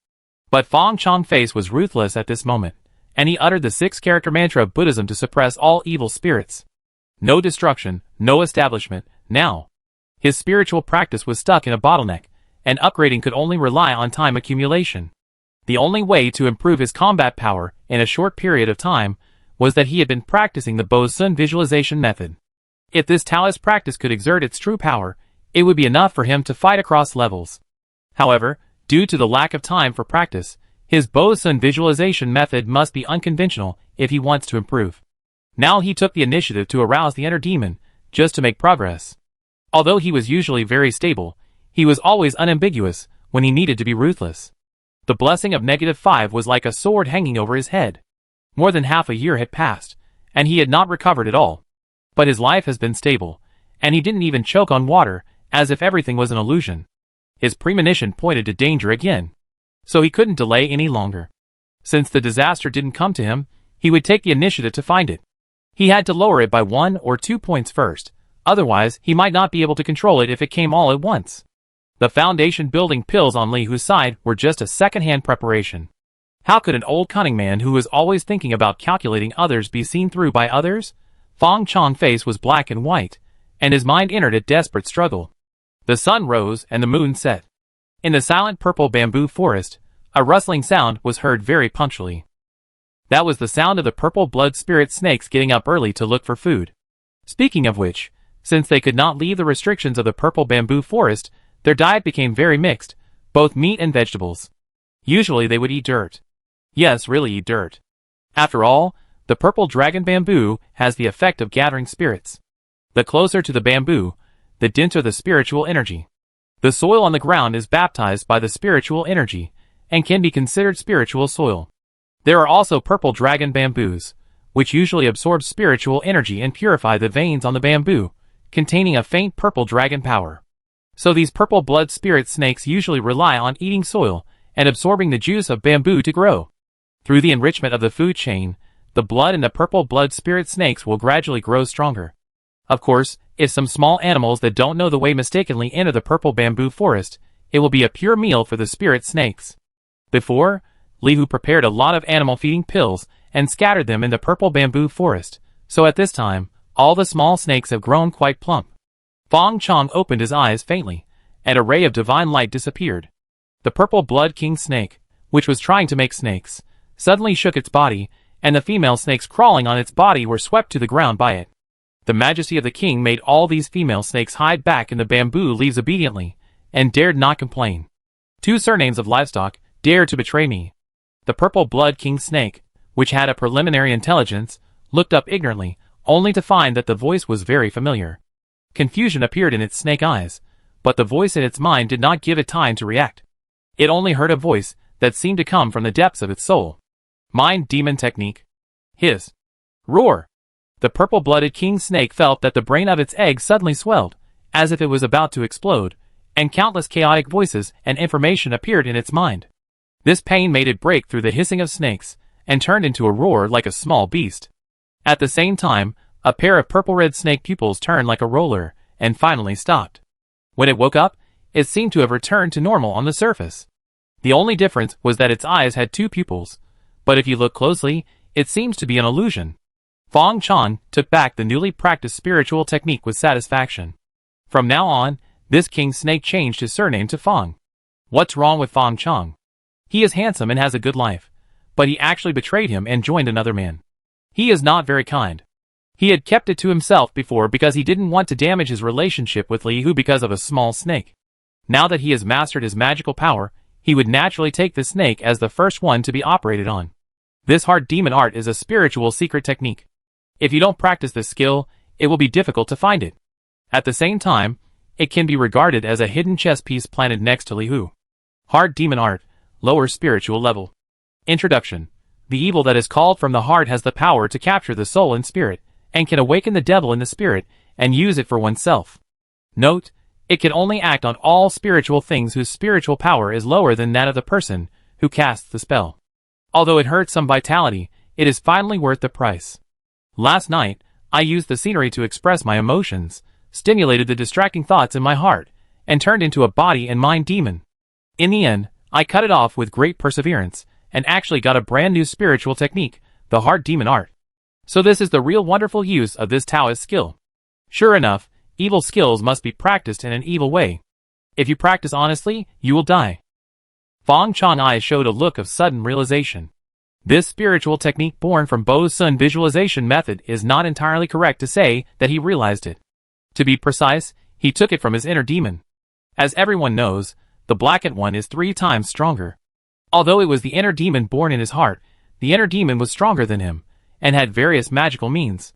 Speaker 1: But Fang Chong's face was ruthless at this moment, and he uttered the 6-character mantra of Buddhism to suppress all evil spirits. No destruction, no establishment, now. His spiritual practice was stuck in a bottleneck, and upgrading could only rely on time accumulation. The only way to improve his combat power in a short period of time was that he had been practicing the Bo Sun visualization method. If this Taoist practice could exert its true power, it would be enough for him to fight across levels. However, due to the lack of time for practice, his Bo Sun visualization method must be unconventional if he wants to improve. Now he took the initiative to arouse the inner demon, just to make progress. Although he was usually very stable, he was always unambiguous when he needed to be ruthless. The blessing of -5 was like a sword hanging over his head. More than half a year had passed, and he had not recovered at all. But his life has been stable, and he didn't even choke on water, as if everything was an illusion. His premonition pointed to danger again. So he couldn't delay any longer. Since the disaster didn't come to him, he would take the initiative to find it. He had to lower it by 1 or 2 points first, otherwise he might not be able to control it if it came all at once. The foundation building pills on Li Hu's side were just a second-hand preparation. How could an old cunning man who was always thinking about calculating others be seen through by others? Fang Chong's face was black and white, and his mind entered a desperate struggle. The sun rose and the moon set. In the silent purple bamboo forest, a rustling sound was heard very punctually. That was the sound of the purple blood spirit snakes getting up early to look for food. Speaking of which, since they could not leave the restrictions of the purple bamboo forest, their diet became very mixed, both meat and vegetables. Usually they would eat dirt. Yes, really eat dirt. After all, the purple dragon bamboo has the effect of gathering spirits. The closer to the bamboo, the denser the spiritual energy. The soil on the ground is baptized by the spiritual energy, and can be considered spiritual soil. There are also purple dragon bamboos, which usually absorb spiritual energy and purify the veins on the bamboo, containing a faint purple dragon power. So these purple blood spirit snakes usually rely on eating soil and absorbing the juice of bamboo to grow. Through the enrichment of the food chain, the blood in the purple blood spirit snakes will gradually grow stronger. Of course, if some small animals that don't know the way mistakenly enter the purple bamboo forest, it will be a pure meal for the spirit snakes. Before, Li Hu prepared a lot of animal feeding pills and scattered them in the purple bamboo forest, so at this time, all the small snakes have grown quite plump. Fang Chong opened his eyes faintly, and a ray of divine light disappeared. The purple blood king snake, which was trying to make snakes, suddenly shook its body, and the female snakes crawling on its body were swept to the ground by it. The majesty of the king made all these female snakes hide back in the bamboo leaves obediently, and dared not complain. 2 surnames of livestock dared to betray me. The purple blood king snake, which had a preliminary intelligence, looked up ignorantly, only to find that the voice was very familiar. Confusion appeared in its snake eyes, but the voice in its mind did not give it time to react. It only heard a voice that seemed to come from the depths of its soul. Mind demon technique. Hiss. Roar. The purple-blooded king snake felt that the brain of its egg suddenly swelled, as if it was about to explode, and countless chaotic voices and information appeared in its mind. This pain made it break through the hissing of snakes, and turned into a roar like a small beast. At the same time, a pair of purple-red snake pupils turned like a roller, and finally stopped. When it woke up, it seemed to have returned to normal on the surface. The only difference was that its eyes had 2 pupils, but if you look closely, it seems to be an illusion. Fang Chong took back the newly practiced spiritual technique with satisfaction. From now on, this king snake changed his surname to Fang. What's wrong with Fang Chong? He is handsome and has a good life, but he actually betrayed him and joined another man. He is not very kind. He had kept it to himself before because he didn't want to damage his relationship with Li Hu because of a small snake. Now that he has mastered his magical power, he would naturally take the snake as the first one to be operated on. This heart demon art is a spiritual secret technique. If you don't practice this skill, it will be difficult to find it. At the same time, it can be regarded as a hidden chess piece planted next to Li Hu. Heart demon art, lower spiritual level. Introduction. The evil that is called from the heart has the power to capture the soul and spirit, and can awaken the devil in the spirit, and use it for oneself. Note, it can only act on all spiritual things whose spiritual power is lower than that of the person who casts the spell. Although it hurts some vitality, it is finally worth the price. Last night, I used the scenery to express my emotions, stimulated the distracting thoughts in my heart, and turned into a body and mind demon. In the end, I cut it off with great perseverance, and actually got a brand new spiritual technique, the heart demon art. So this is the real wonderful use of this Taoist skill. Sure enough, evil skills must be practiced in an evil way. If you practice honestly, you will die. Fang Chong's eyes showed a look of sudden realization. This spiritual technique born from Bo Sun visualization method is not entirely correct to say that he realized it. To be precise, he took it from his inner demon. As everyone knows, the blackened one is 3 times stronger. Although it was the inner demon born in his heart, the inner demon was stronger than him, and had various magical means.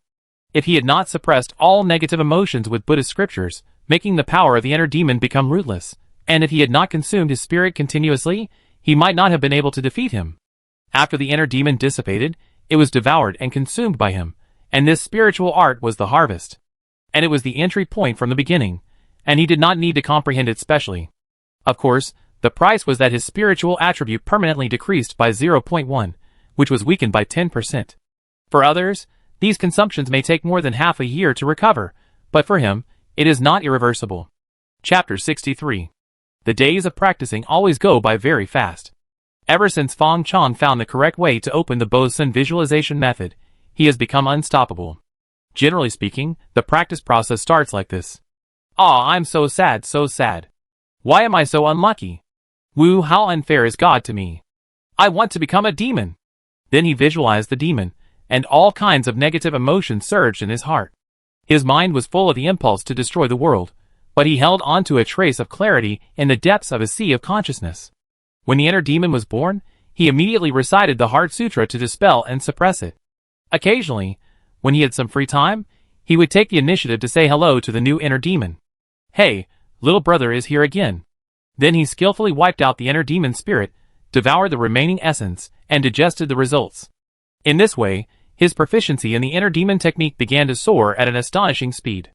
Speaker 1: If he had not suppressed all negative emotions with Buddhist scriptures, making the power of the inner demon become rootless, and if he had not consumed his spirit continuously, he might not have been able to defeat him. After the inner demon dissipated, it was devoured and consumed by him, And this spiritual art was the harvest. And it was the entry point from the beginning, and he did not need to comprehend it specially. Of course, the price was that his spiritual attribute permanently decreased by 0.1, which was weakened by 10%. For others, these consumptions may take more than half a year to recover, but for him, it is not irreversible. Chapter 63. The days of practicing always go by very fast. Ever since Fang Chong found the correct way to open the Bosun visualization method, he has become unstoppable. Generally speaking, the practice process starts like this. "Aw, I'm so sad, so sad. Why am I so unlucky? Woo, how unfair is God to me. I want to become a demon." Then he visualized the demon, and all kinds of negative emotions surged in his heart. His mind was full of the impulse to destroy the world, but he held on to a trace of clarity in the depths of his sea of consciousness. When the inner demon was born, he immediately recited the Heart Sutra to dispel and suppress it. Occasionally, when he had some free time, he would take the initiative to say hello to the new inner demon. "Hey, little brother is here again." Then he skillfully wiped out the inner demon spirit, devoured the remaining essence, and digested the results. In this way, his proficiency in the inner demon technique began to soar at an astonishing speed.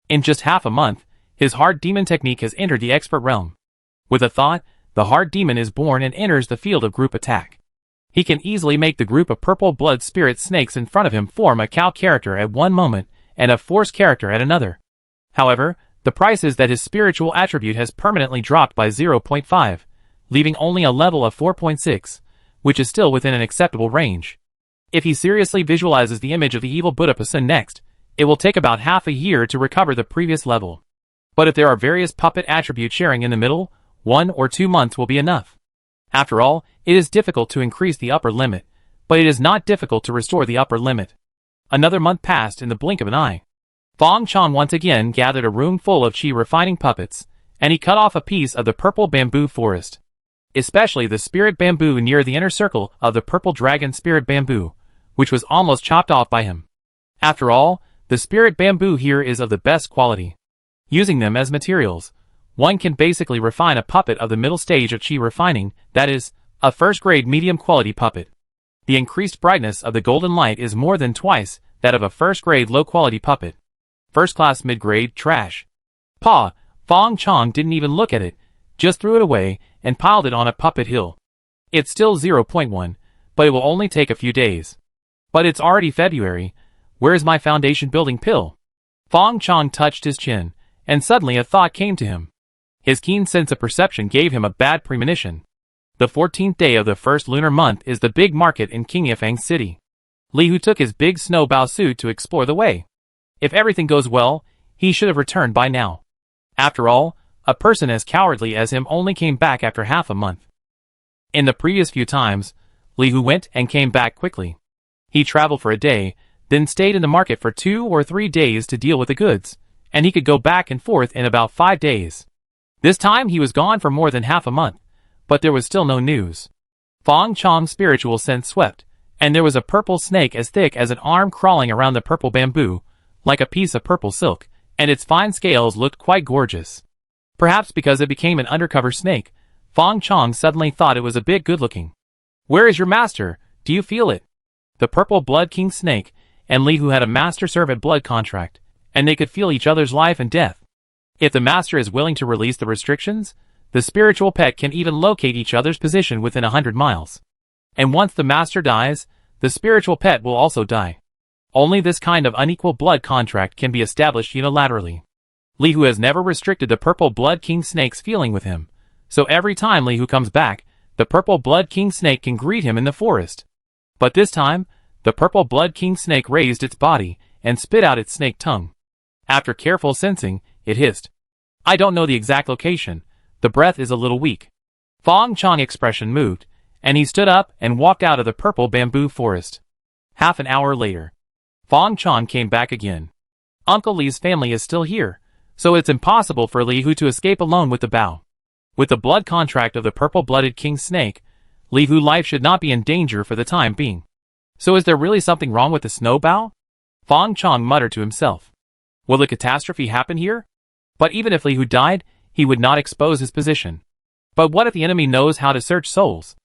Speaker 1: In just half a month, his hard demon technique has entered the expert realm. With a thought, the hard demon is born and enters the field of group attack. He can easily make the group of purple blood spirit snakes in front of him form a cow character at one moment and a force character at another. However, the price is that his spiritual attribute has permanently dropped by 0.5, leaving only a level of 4.6, which is still within an acceptable range. If he seriously visualizes the image of the evil Buddha Pasun next, it will take about half a year to recover the previous level. But if there are various puppet attributes sharing in the middle, 1 or 2 months will be enough. After all, it is difficult to increase the upper limit, but it is not difficult to restore the upper limit. Another month passed in the blink of an eye. Fang Chong once again gathered a room full of chi refining puppets, and he cut off a piece of the purple bamboo forest. Especially the spirit bamboo near the inner circle of the purple dragon spirit bamboo, which was almost chopped off by him. After all, the spirit bamboo here is of the best quality. Using them as materials, one can basically refine a puppet of the middle stage of chi refining, that is, a first-grade medium-quality puppet. The increased brightness of the golden light is more than twice that of a first-grade low-quality puppet. First-class mid-grade trash. Fang Chong didn't even look at it, just threw it away and piled it on a puppet hill. It's still 0.1, but it will only take a few days. But it's already February. Where's my foundation building pill? Fang Chong touched his chin, and suddenly a thought came to him. His keen sense of perception gave him a bad premonition. The 14th day of the first lunar month is the big market in Qingyefang City. Li Hu took his big snowbow suit to explore the way. If everything goes well, he should have returned by now. After all, a person as cowardly as him only came back after half a month. In the previous few times, Li Hu went and came back quickly. He traveled for a day, then stayed in the market for 2 or 3 days to deal with the goods, and he could go back and forth in about 5 days. This time he was gone for more than half a month, but there was still no news. Fang Chong's spiritual sense swept, and there was a purple snake as thick as an arm crawling around the purple bamboo, like a piece of purple silk, and its fine scales looked quite gorgeous. Perhaps because it became an undercover snake, Fang Chong suddenly thought it was a bit good-looking. "Where is your master? Do you feel it?" The purple blood king snake and Li Hu had a master-servant blood contract, and they could feel each other's life and death. If the master is willing to release the restrictions, the spiritual pet can even locate each other's position within 100 miles. And once the master dies, the spiritual pet will also die. Only this kind of unequal blood contract can be established unilaterally. Li Hu has never restricted the purple blood king snake's feeling with him, so every time Li Hu comes back, the purple blood king snake can greet him in the forest. But this time, the purple blood king snake raised its body and spit out its snake tongue. After careful sensing, it hissed. "I don't know the exact location. The breath is a little weak." Fang Chong's expression moved, and he stood up and walked out of the purple bamboo forest. Half an hour later, Fang Chong came back again. Uncle Li's family is still here, so it's impossible for Li Hu to escape alone with the bow. With the blood contract of the purple-blooded king snake, Li Hu's life should not be in danger for the time being. So is there really something wrong with the snow bow? Fang Chong muttered to himself. Will a catastrophe happen here? But even if Li Hu died, he would not expose his position. But what if the enemy knows how to search souls?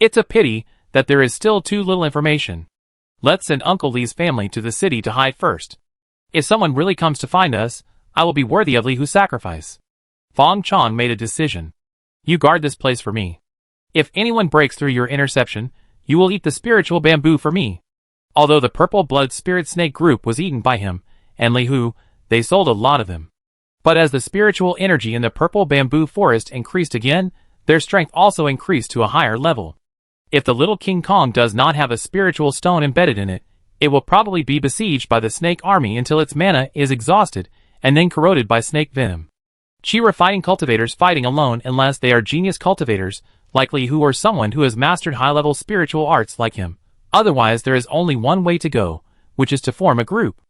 Speaker 1: It's a pity that there is still too little information. Let's send Uncle Li's family to the city to hide first. If someone really comes to find us, I will be worthy of Li Hu's sacrifice. Fang Chong made a decision. You guard this place for me. If anyone breaks through your interception, you will eat the spiritual bamboo for me. Although the purple blood spirit snake group was eaten by him and Li Hu, they sold a lot of them. But as the spiritual energy in the purple bamboo forest increased again, their strength also increased to a higher level. If the little King Kong does not have a spiritual stone embedded in it, it will probably be besieged by the snake army until its mana is exhausted and then corroded by snake venom. Chi refining cultivators fighting alone unless they are genius cultivators, like Li Hu or someone who has mastered high-level spiritual arts like him. Otherwise there is only one way to go, which is to form a group.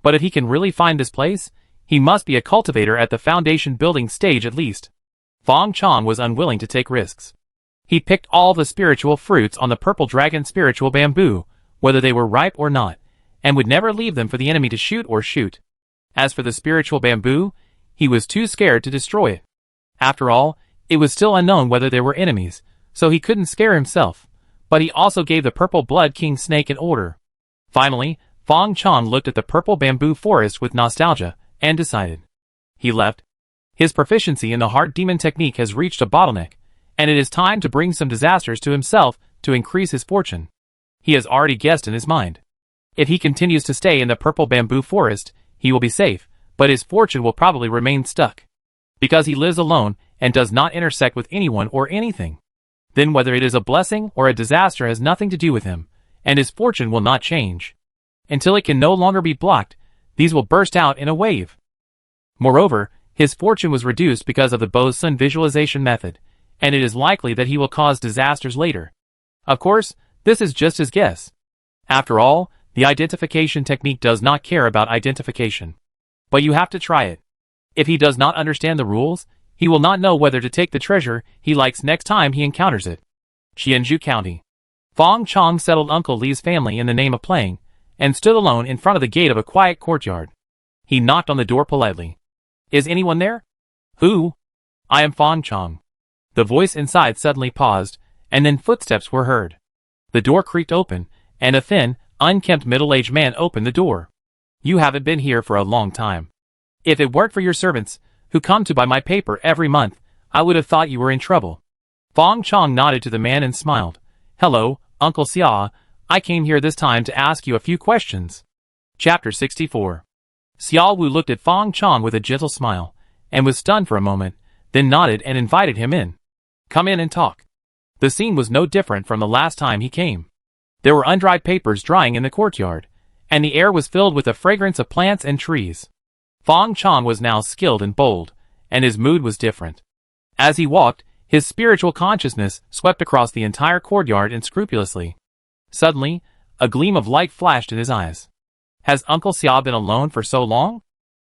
Speaker 1: But if he can really find this place, he must be a cultivator at the foundation building stage at least. Fang Chong was unwilling to take risks. He picked all the spiritual fruits on the purple dragon spiritual bamboo, whether they were ripe or not, and would never leave them for the enemy to shoot or shoot. As for the spiritual bamboo, he was too scared to destroy it. After all, it was still unknown whether there were enemies, so he couldn't scare himself, but he also gave the purple blood king snake an order. Finally, Fang Chong looked at the purple bamboo forest with nostalgia, and decided. He left. His proficiency in the heart demon technique has reached a bottleneck, and it is time to bring some disasters to himself to increase his fortune. He has already guessed in his mind. If he continues to stay in the purple bamboo forest, he will be safe, but his fortune will probably remain stuck. Because he lives alone and does not intersect with anyone or anything. Then whether it is a blessing or a disaster has nothing to do with him, and his fortune will not change. Until it can no longer be blocked, these will burst out in a wave. Moreover, his fortune was reduced because of the Bo-Sun visualization method, and it is likely that he will cause disasters later. Of course, this is just his guess. After all, the identification technique does not care about identification. But you have to try it. If he does not understand the rules, he will not know whether to take the treasure he likes next time he encounters it. Qianju County. Fang Chong settled Uncle Li's family in the name of playing, and stood alone in front of the gate of a quiet courtyard. He knocked on the door politely. Is anyone there? Who? I am Fang Chong. The voice inside suddenly paused, and then footsteps were heard. The door creaked open, and a thin, unkempt middle-aged man opened the door. You haven't been here for a long time. If it weren't for your servants, who come to buy my paper every month, I would have thought you were in trouble. Fang Chong nodded to the man and smiled. Hello, Uncle Xia, I came here this time to ask you a few questions. Chapter 64. Xiao Wu looked at Fang Chong with a gentle smile, and was stunned for a moment, then nodded and invited him in. Come in and talk. The scene was no different from the last time he came. There were undried papers drying in the courtyard, and the air was filled with the fragrance of plants and trees. Fang Chong was now skilled and bold, and his mood was different. As he walked, his spiritual consciousness swept across the entire courtyard unscrupulously. Suddenly, a gleam of light flashed in his eyes. Has Uncle Xia been alone for so long?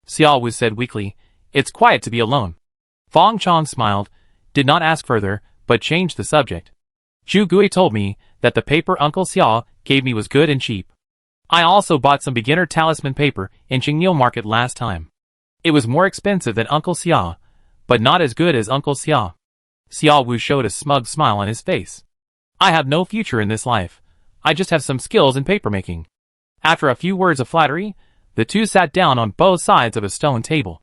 Speaker 1: Xiao Wu said weakly, It's quiet to be alone. Fang Chong smiled, did not ask further, but changed the subject. Zhu Gui told me that the paper Uncle Xia gave me was good and cheap. I also bought some beginner talisman paper in Qingniu Market last time. It was more expensive than Uncle Xia, but not as good as Uncle Xia. Xiao Wu showed a smug smile on his face. I have no future in this life. I just have some skills in papermaking. After a few words of flattery, the two sat down on both sides of a stone table.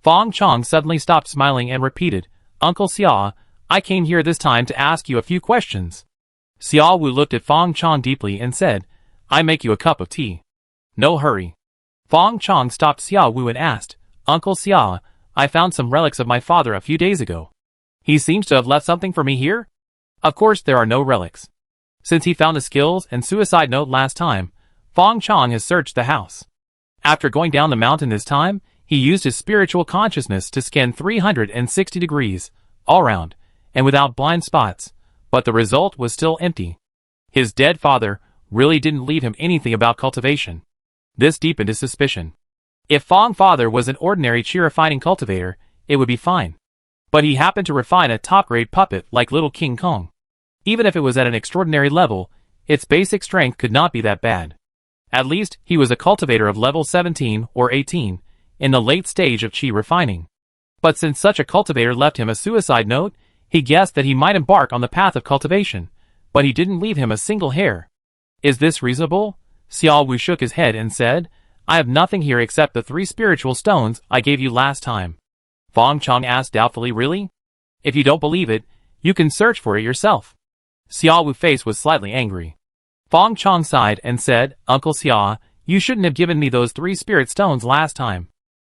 Speaker 1: Fang Chong suddenly stopped smiling and repeated, Uncle Xia, I came here this time to ask you a few questions. Xiao Wu looked at Fang Chong deeply and said, I make you a cup of tea. No hurry. Fang Chong stopped Xiao Wu and asked, Uncle Xia, I found some relics of my father a few days ago. He seems to have left something for me here? Of course there are no relics. Since he found the skills and suicide note last time, Fang Chong has searched the house. After going down the mountain this time, he used his spiritual consciousness to scan 360 degrees, all round, and without blind spots, but the result was still empty. His dead father really didn't leave him anything about cultivation. This deepened his suspicion. If Fang father was an ordinary chi refining cultivator, it would be fine. But he happened to refine a top-grade puppet like little King Kong. Even if it was at an extraordinary level, its basic strength could not be that bad. At least, he was a cultivator of level 17 or 18, in the late stage of chi refining. But since such a cultivator left him a suicide note, he guessed that he might embark on the path of cultivation, but he didn't leave him a single hair. Is this reasonable? Xiao Wu shook his head and said, I have nothing here except the 3 spiritual stones I gave you last time. Fang Chong asked doubtfully, really? If you don't believe it, you can search for it yourself. Xiao Wu's face was slightly angry. Fang Chong sighed and said, Uncle Xia, you shouldn't have given me those 3 spirit stones last time.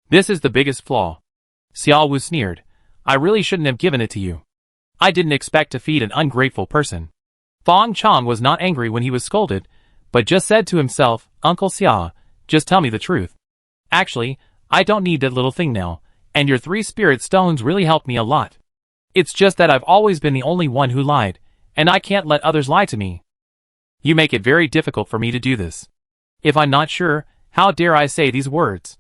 Speaker 1: This is the biggest flaw. Xiao Wu sneered. I really shouldn't have given it to you. I didn't expect to feed an ungrateful person. Fang Chong was not angry when he was scolded, but just said to himself, Uncle Xia, just tell me the truth. Actually, I don't need that little thing now, and your 3 spirit stones really helped me a lot. It's just that I've always been the only one who lied, and I can't let others lie to me. You make it very difficult for me to do this. If I'm not sure, how dare I say these words?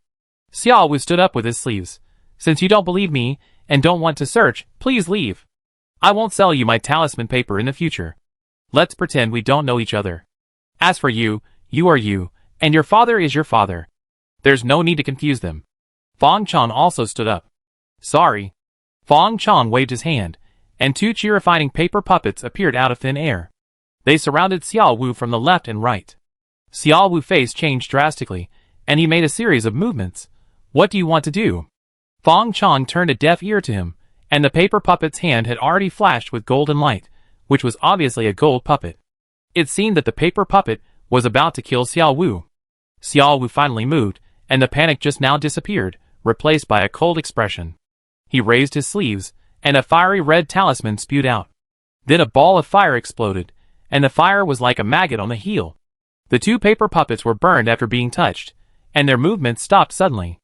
Speaker 1: Xiao Wu stood up with his sleeves. Since you don't believe me, and don't want to search, please leave. I won't sell you my talisman paper in the future. Let's pretend we don't know each other. As for you, you are you, and your father is your father. There's no need to confuse them. Fang Chong also stood up. Sorry. Fang Chong waved his hand, and 2 terrifying paper puppets appeared out of thin air. They surrounded Xiao Wu from the left and right. Xiao Wu's face changed drastically, and he made a series of movements. What do you want to do? Fang Chong turned a deaf ear to him, and the paper puppet's hand had already flashed with golden light, which was obviously a gold puppet. It seemed that the paper puppet was about to kill Xiao Wu. Xiao Wu finally moved, and the panic just now disappeared, replaced by a cold expression. He raised his sleeves, and a fiery red talisman spewed out. Then a ball of fire exploded, and the fire was like a maggot on the heel. The 2 paper puppets were burned after being touched, and their movements stopped suddenly.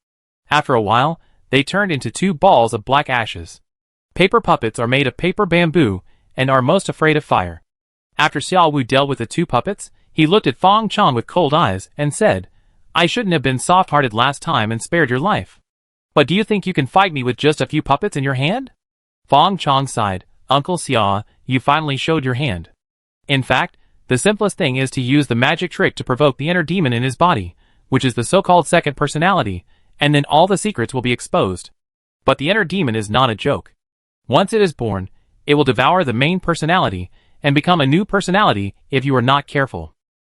Speaker 1: After a while, they turned into 2 balls of black ashes. Paper puppets are made of paper bamboo, and are most afraid of fire. After Xiao Wu dealt with the 2 puppets, he looked at Fang Chong with cold eyes, and said, I shouldn't have been soft-hearted last time and spared your life. But do you think you can fight me with just a few puppets in your hand? Fang Chong sighed, Uncle Xia, you finally showed your hand. In fact, the simplest thing is to use the magic trick to provoke the inner demon in his body, which is the so-called second personality, and then all the secrets will be exposed. But the inner demon is not a joke. Once it is born, it will devour the main personality, and become a new personality if you are not careful.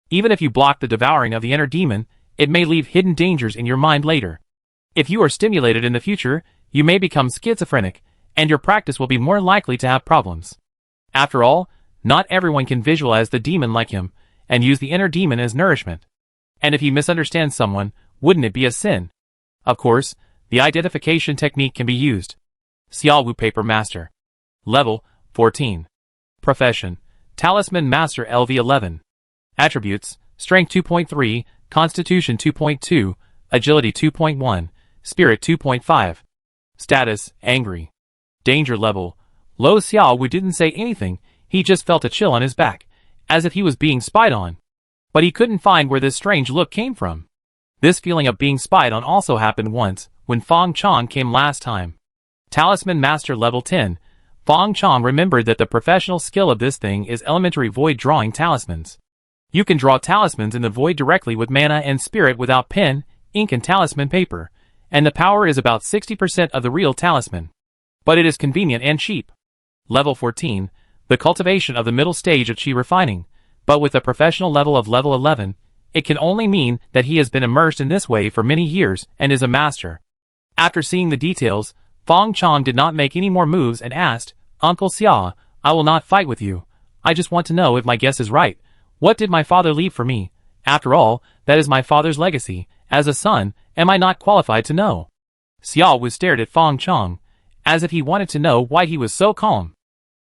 Speaker 1: Even if you block the devouring of the inner demon, it may leave hidden dangers in your mind later. If you are stimulated in the future, you may become schizophrenic, and your practice will be more likely to have problems. After all, not everyone can visualize the demon like him, and use the inner demon as nourishment. And if he misunderstands someone, wouldn't it be a sin? Of course, the identification technique can be used. Xiao Wu Paper Master. Level 14. Profession: Talisman Master LV11. Attributes: Strength 2.3, Constitution 2.2, Agility 2.1, Spirit 2.5. Status: Angry. Danger level: Low. Xiao Wu didn't say anything, he just felt a chill on his back, as if he was being spied on. But he couldn't find where this strange look came from. This feeling of being spied on also happened once, when Fang Chong came last time. Talisman Master Level 10. Fang Chong remembered that the professional skill of this thing is elementary void drawing talismans. You can draw talismans in the void directly with mana and spirit without pen, ink and talisman paper, and the power is about 60% of the real talisman. But it is convenient and cheap. Level 14. The cultivation of the middle stage of chi refining, but with a professional level of level 11, it can only mean that he has been immersed in this way for many years and is a master. After seeing the details, Fang Chong did not make any more moves and asked, Uncle Xia, I will not fight with you. I just want to know if my guess is right. What did my father leave for me? After all, that is my father's legacy. As a son, am I not qualified to know? Xiao Wu stared at Fang Chong, as if he wanted to know why he was so calm.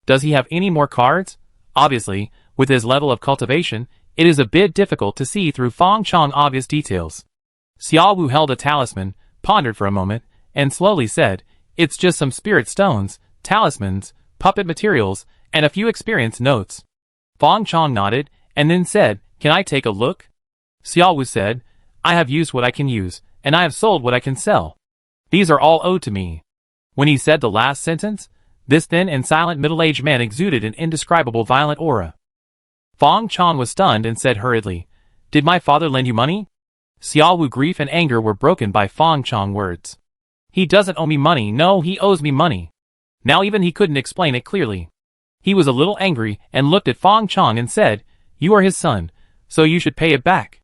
Speaker 1: Does he have any more cards? Obviously, with his level of cultivation, it is a bit difficult to see through Fang Chong's obvious details. Xiao Wu held a talisman, pondered for a moment, and slowly said, It's just some spirit stones, talismans, puppet materials, and a few experience notes. Fang Chong nodded, and then said, Can I take a look? Xiao Wu said, I have used what I can use, and I have sold what I can sell. These are all owed to me. When he said the last sentence, this thin and silent middle-aged man exuded an indescribable violent aura. Fang Chong was stunned and said hurriedly, Did my father lend you money? Xiao Wu's grief and anger were broken by Fang Chong's words. He doesn't owe me money, no, he owes me money. Now even he couldn't explain it clearly. He was a little angry and looked at Fang Chong and said, You are his son, so you should pay it back.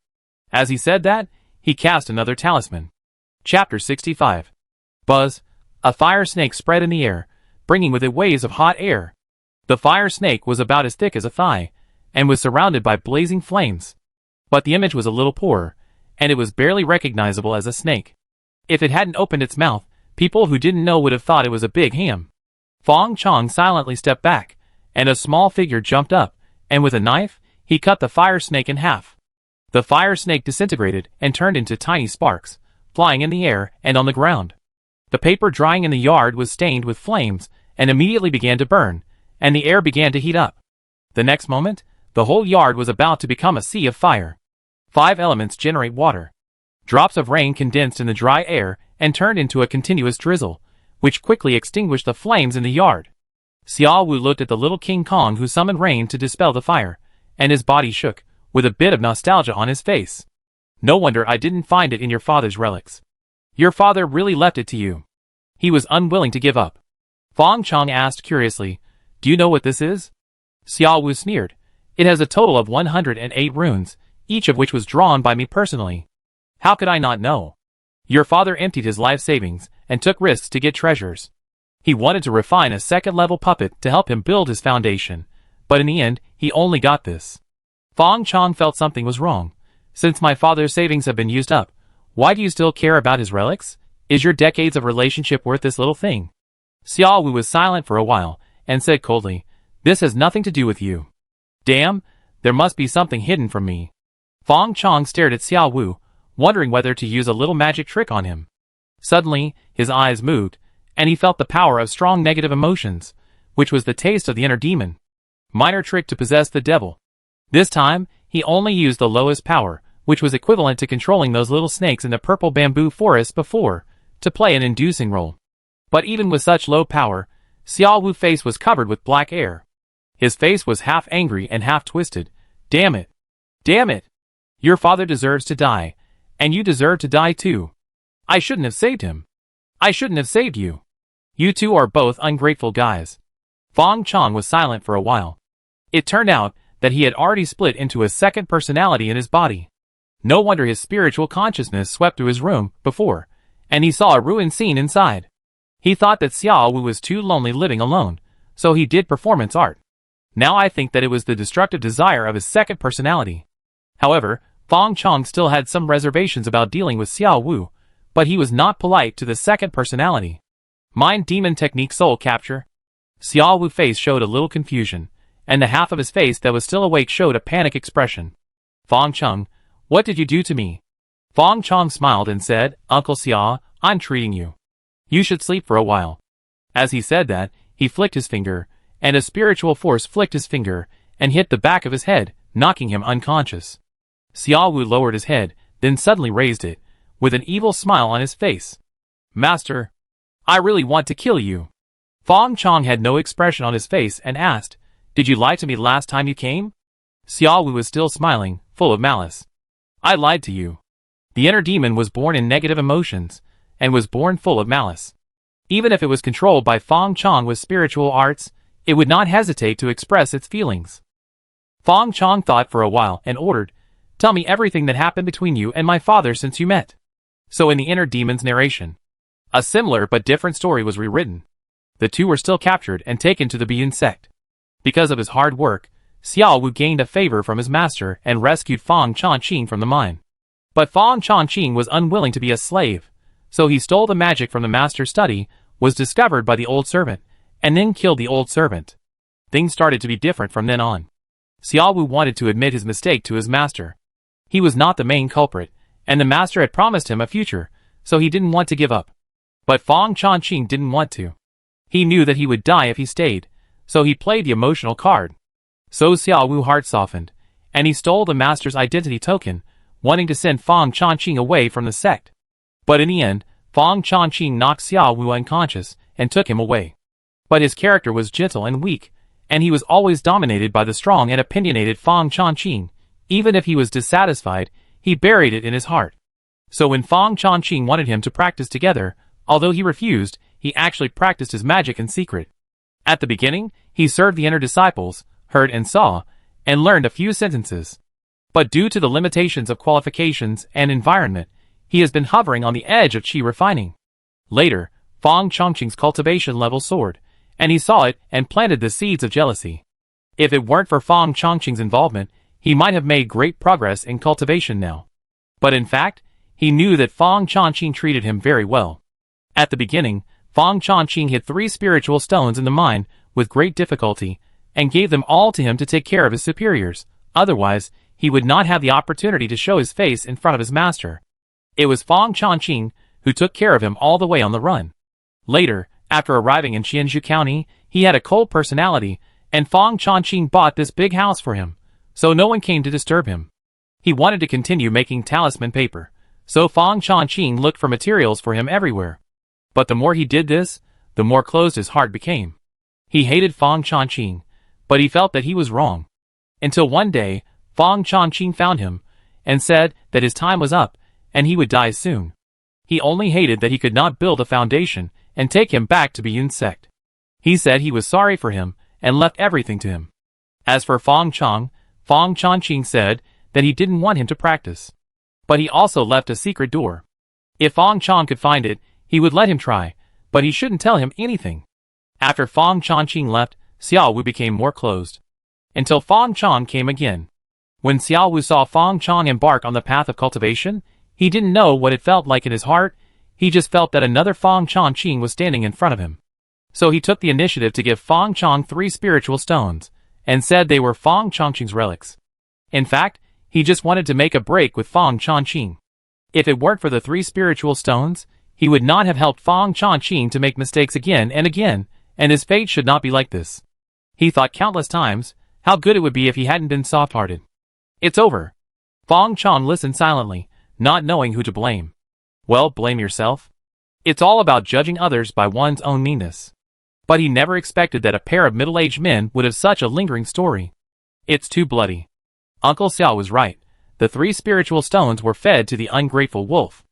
Speaker 1: As he said that, he cast another talisman. Chapter 65. Buzz. A fire snake spread in the air, bringing with it waves of hot air. The fire snake was about as thick as a thigh, and was surrounded by blazing flames. But the image was a little poorer, and it was barely recognizable as a snake. If it hadn't opened its mouth, people who didn't know would have thought it was a big ham. Fang Chong silently stepped back, and a small figure jumped up, and with a knife, he cut the fire snake in half. The fire snake disintegrated and turned into tiny sparks, flying in the air and on the ground. The paper drying in the yard was stained with flames and immediately began to burn, and the air began to heat up. The next moment, the whole yard was about to become a sea of fire. 5 elements generate water. Drops of rain condensed in the dry air and turned into a continuous drizzle, which quickly extinguished the flames in the yard. Xiao Wu looked at the little King Kong who summoned rain to dispel the fire, and his body shook, with a bit of nostalgia on his face. No wonder I didn't find it in your father's relics. Your father really left it to you. He was unwilling to give up. Fang Chong asked curiously, Do you know what this is? Xiao Wu sneered. It has a total of 108 runes, each of which was drawn by me personally. How could I not know? Your father emptied his life savings and took risks to get treasures. He wanted to refine a second-level puppet to help him build his foundation, but in the end, he only got this. Fang Chong felt something was wrong. Since my father's savings have been used up, why do you still care about his relics? Is your decades of relationship worth this little thing? Xiao Wu was silent for a while, and said coldly, This has nothing to do with you. Damn, there must be something hidden from me. Fang Chong stared at Xiao Wu, wondering whether to use a little magic trick on him. Suddenly, his eyes moved, and he felt the power of strong negative emotions, which was the taste of the inner demon. Minor trick to possess the devil. This time, he only used the lowest power, which was equivalent to controlling those little snakes in the purple bamboo forest before, to play an inducing role. But even with such low power, Xiao Wu's face was covered with black hair. His face was half angry and half twisted. Damn it! Damn it! Your father deserves to die, and you deserve to die too. I shouldn't have saved him. I shouldn't have saved you. You two are both ungrateful guys. Fang Chong was silent for a while. It turned out that he had already split into a second personality in his body. No wonder his spiritual consciousness swept through his room before, and he saw a ruined scene inside. He thought that Xiao Wu was too lonely living alone, so he did performance art. Now I think that it was the destructive desire of his second personality. However, Fang Chong still had some reservations about dealing with Xiao Wu, but he was not polite to the second personality. Mind demon technique soul capture. Xiao Wu's face showed a little confusion, and the half of his face that was still awake showed a panic expression. Fang Chong, what did you do to me? Fang Chong smiled and said, Uncle Xia, I'm treating you. You should sleep for a while. As he said that, he flicked his finger, and a spiritual force flicked his finger, and hit the back of his head, knocking him unconscious. Xiao Wu lowered his head, then suddenly raised it, with an evil smile on his face. Master, I really want to kill you. Fang Chong had no expression on his face and asked, Did you lie to me last time you came? Xiao Wu was still smiling, full of malice. I lied to you. The inner demon was born in negative emotions, and was born full of malice. Even if it was controlled by Fang Chong with spiritual arts, it would not hesitate to express its feelings. Fang Chong thought for a while and ordered, Tell me everything that happened between you and my father since you met. So in the inner demon's narration, a similar but different story was rewritten. The two were still captured and taken to the Biyun sect. Because of his hard work, Xiao Wu gained a favor from his master and rescued Fang Chongqing from the mine. But Fang Chongqing was unwilling to be a slave, so he stole the magic from the master's study, was discovered by the old servant, and then killed the old servant. Things started to be different from then on. Xiao Wu wanted to admit his mistake to his master. He was not the main culprit, and the master had promised him a future, so he didn't want to give up. But Fang Chongqing didn't want to. He knew that he would die if he stayed, so he played the emotional card. So Xiao Wu's heart softened, and he stole the master's identity token, wanting to send Fang Chongqing away from the sect. But in the end, Fang Chongqing knocked Xiao Wu unconscious and took him away. But his character was gentle and weak, and he was always dominated by the strong and opinionated Fang Chongqing. Even if he was dissatisfied, he buried it in his heart. So when Fang Chongqing wanted him to practice together, although he refused, he actually practiced his magic in secret. At the beginning, he served the inner disciples, heard and saw, and learned a few sentences. But due to the limitations of qualifications and environment, he has been hovering on the edge of qi refining. Later, Fang Chongqing's cultivation level soared, and he saw it and planted the seeds of jealousy. If it weren't for Fang Chongqing's involvement, he might have made great progress in cultivation now. But in fact, he knew that Fang Chongqing treated him very well. At the beginning, Fang Chongqing hid 3 spiritual stones in the mine with great difficulty, and gave them all to him to take care of his superiors. Otherwise, he would not have the opportunity to show his face in front of his master. It was Fang Chongqing who took care of him all the way on the run. Later, after arriving in Qianzhou County, he had a cold personality, and Fang Chongqing bought this big house for him, so no one came to disturb him. He wanted to continue making talisman paper, so Fang Chongqing looked for materials for him everywhere. But the more he did this, the more closed his heart became. He hated Fang Chongqing, but he felt that he was wrong. Until one day, Fang Chongqing found him, and said that his time was up, and he would die soon. He only hated that he could not build a foundation and take him back to Biyun's sect. He said he was sorry for him, and left everything to him. As for Fang Chong, Fang Chongqing said that he didn't want him to practice. But he also left a secret door. If Fang Chong could find it, he would let him try, but he shouldn't tell him anything. After Fang Chongqing left, Xiao Wu became more closed. Until Fang Chong came again. When Xiao Wu saw Fang Chong embark on the path of cultivation, he didn't know what it felt like in his heart. He just felt that another Fang Chongqing was standing in front of him. So he took the initiative to give Fang Chong 3 spiritual stones, and said they were Fang Chongqing's relics. In fact, he just wanted to make a break with Fang Chongqing. If it weren't for the 3 spiritual stones, he would not have helped Fang Chongqing to make mistakes again and again, and his fate should not be like this. He thought countless times how good it would be if he hadn't been soft-hearted. It's over. Fang Chong listened silently, not knowing who to blame. Well, blame yourself. It's all about judging others by one's own meanness. But he never expected that a pair of middle-aged men would have such a lingering story. It's too bloody. Uncle Xiao was right. The 3 spiritual stones were fed to the ungrateful wolf.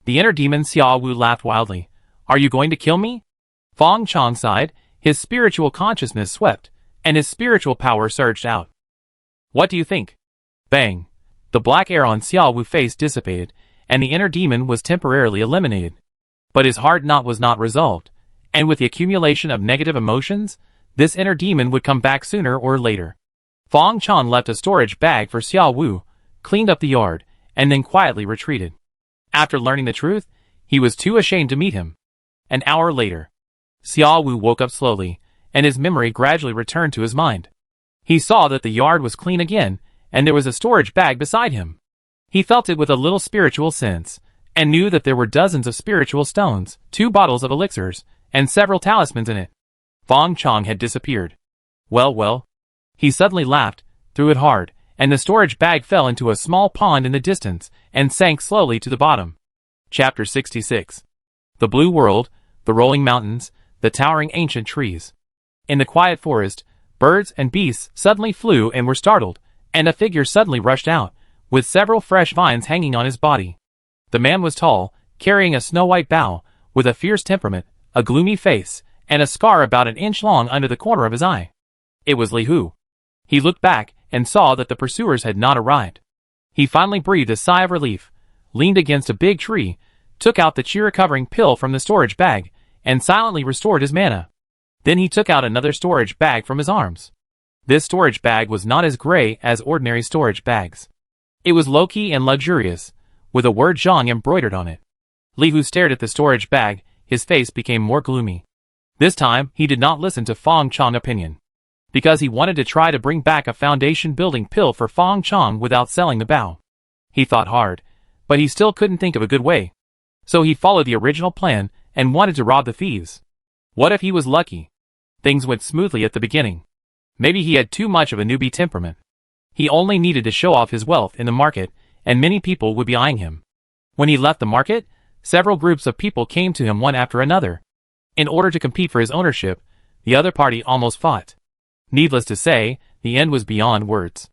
Speaker 1: The inner demon Xiao Wu laughed wildly. Are you going to kill me? Fang Chong sighed, his spiritual consciousness swept, and his spiritual power surged out. What do you think? Bang! The black air on Xiao Wu's face dissipated, and the inner demon was temporarily eliminated. But his heart knot was not resolved, and with the accumulation of negative emotions, this inner demon would come back sooner or later. Fang Chong left a storage bag for Xiao Wu, cleaned up the yard, and then quietly retreated. After learning the truth, he was too ashamed to meet him. An hour later, Xiao Wu woke up slowly, and his memory gradually returned to his mind. He saw that the yard was clean again, and there was a storage bag beside him. He felt it with a little spiritual sense, and knew that there were dozens of spiritual stones, 2 bottles of elixirs, and several talismans in it. Fang Chong had disappeared. Well. He suddenly laughed, threw it hard, and the storage bag fell into a small pond in the distance, and sank slowly to the bottom. Chapter 66. The Blue World, the Rolling Mountains, the Towering Ancient Trees. In the quiet forest, birds and beasts suddenly flew and were startled, and a figure suddenly rushed out, with several fresh vines hanging on his body. The man was tall, carrying a snow-white bow, with a fierce temperament, a gloomy face, and a scar about an inch long under the corner of his eye. It was Li Hu. He looked back, and saw that the pursuers had not arrived. He finally breathed a sigh of relief, leaned against a big tree, took out the chi-recovering pill from the storage bag, and silently restored his mana. Then he took out another storage bag from his arms. This storage bag was not as gray as ordinary storage bags. It was low-key and luxurious, with a word Zhang embroidered on it. Li Hu stared at the storage bag, his face became more gloomy. This time, he did not listen to Fang Chong's opinion. Because he wanted to try to bring back a foundation-building pill for Fang Chong without selling the bow. He thought hard, but he still couldn't think of a good way. So he followed the original plan, and wanted to rob the thieves. What if he was lucky? Things went smoothly at the beginning. Maybe he had too much of a newbie temperament. He only needed to show off his wealth in the market, and many people would be eyeing him. When he left the market, several groups of people came to him one after another. In order to compete for his ownership, the other party almost fought. Needless to say, the end was beyond words.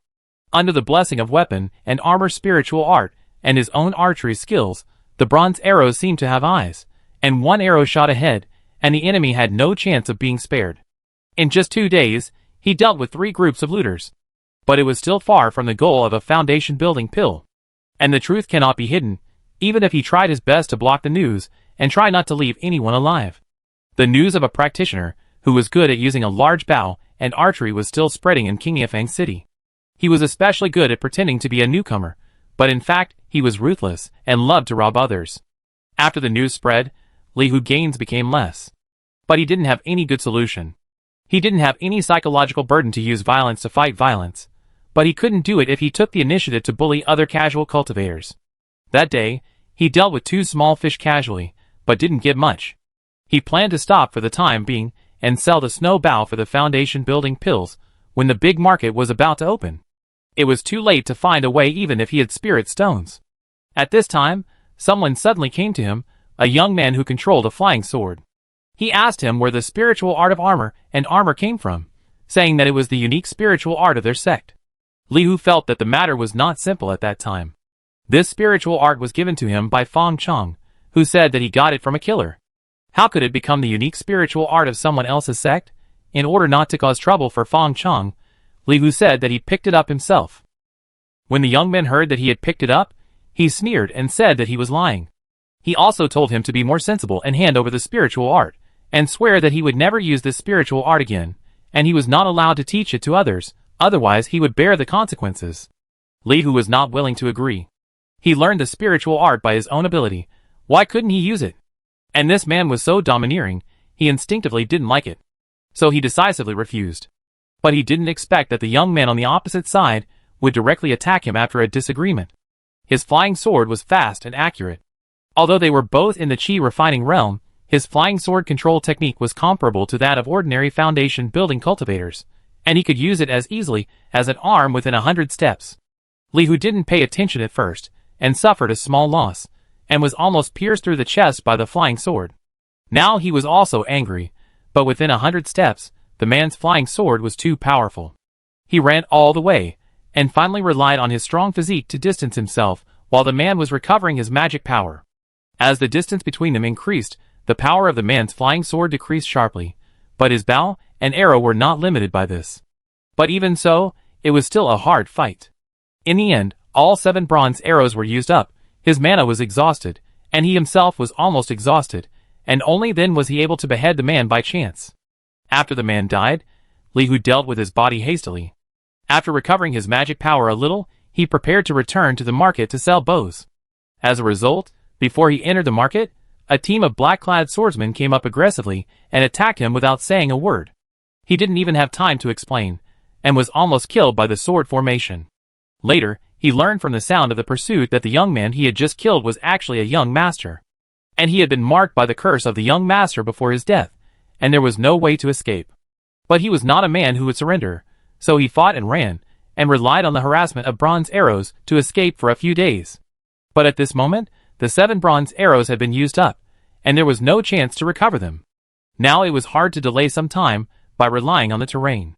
Speaker 1: Under the blessing of weapon and armor spiritual art, and his own archery skills, the bronze arrows seemed to have eyes, and one arrow shot ahead, and the enemy had no chance of being spared. In just 2 days, he dealt with 3 groups of looters. But it was still far from the goal of a foundation-building pill. And the truth cannot be hidden, even if he tried his best to block the news and try not to leave anyone alive. The news of a practitioner who was good at using a large bow and archery was still spreading in Fang City. He was especially good at pretending to be a newcomer, but in fact he was ruthless and loved to rob others. After the news spread, Li Hu's gains became less. But he didn't have any good solution. He didn't have any psychological burden to use violence to fight violence, but he couldn't do it if he took the initiative to bully other casual cultivators. That day, he dealt with 2 small fish casually, but didn't get much. He planned to stop for the time being and sell the snow bow for the foundation-building pills when the big market was about to open. It was too late to find a way even if he had spirit stones. At this time, someone suddenly came to him, a young man who controlled a flying sword. He asked him where the spiritual art of armor and armor came from, saying that it was the unique spiritual art of their sect. Li Hu felt that the matter was not simple at that time. This spiritual art was given to him by Fang Chong, who said that he got it from a killer. How could it become the unique spiritual art of someone else's sect? In order not to cause trouble for Fang Chong, Li Hu said that he picked it up himself. When the young man heard that he had picked it up, he sneered and said that he was lying. He also told him to be more sensible and hand over the spiritual art, and swear that he would never use this spiritual art again, and he was not allowed to teach it to others, otherwise he would bear the consequences. Li Hu was not willing to agree. He learned the spiritual art by his own ability. Why couldn't he use it? And this man was so domineering, he instinctively didn't like it. So he decisively refused. But he didn't expect that the young man on the opposite side would directly attack him after a disagreement. His flying sword was fast and accurate. Although they were both in the chi refining realm, his flying sword control technique was comparable to that of ordinary foundation building cultivators, and he could use it as easily as an arm within 100 steps. Li Hu didn't pay attention at first, and suffered a small loss, and was almost pierced through the chest by the flying sword. Now he was also angry, but within 100 steps, the man's flying sword was too powerful. He ran all the way, and finally relied on his strong physique to distance himself while the man was recovering his magic power. As the distance between them increased, the power of the man's flying sword decreased sharply, but his bow and arrow were not limited by this. But even so, it was still a hard fight. In the end, all 7 bronze arrows were used up, his mana was exhausted, and he himself was almost exhausted, and only then was he able to behead the man by chance. After the man died, Li Hu dealt with his body hastily. After recovering his magic power a little, he prepared to return to the market to sell bows. As a result, before he entered the market, a team of black-clad swordsmen came up aggressively and attacked him without saying a word. He didn't even have time to explain, and was almost killed by the sword formation. Later, he learned from the sound of the pursuit that the young man he had just killed was actually a young master. And he had been marked by the curse of the young master before his death, and there was no way to escape. But he was not a man who would surrender, so he fought and ran, and relied on the harassment of bronze arrows to escape for a few days. But at this moment, the 7 bronze arrows had been used up, and there was no chance to recover them. Now it was hard to delay some time by relying on the terrain.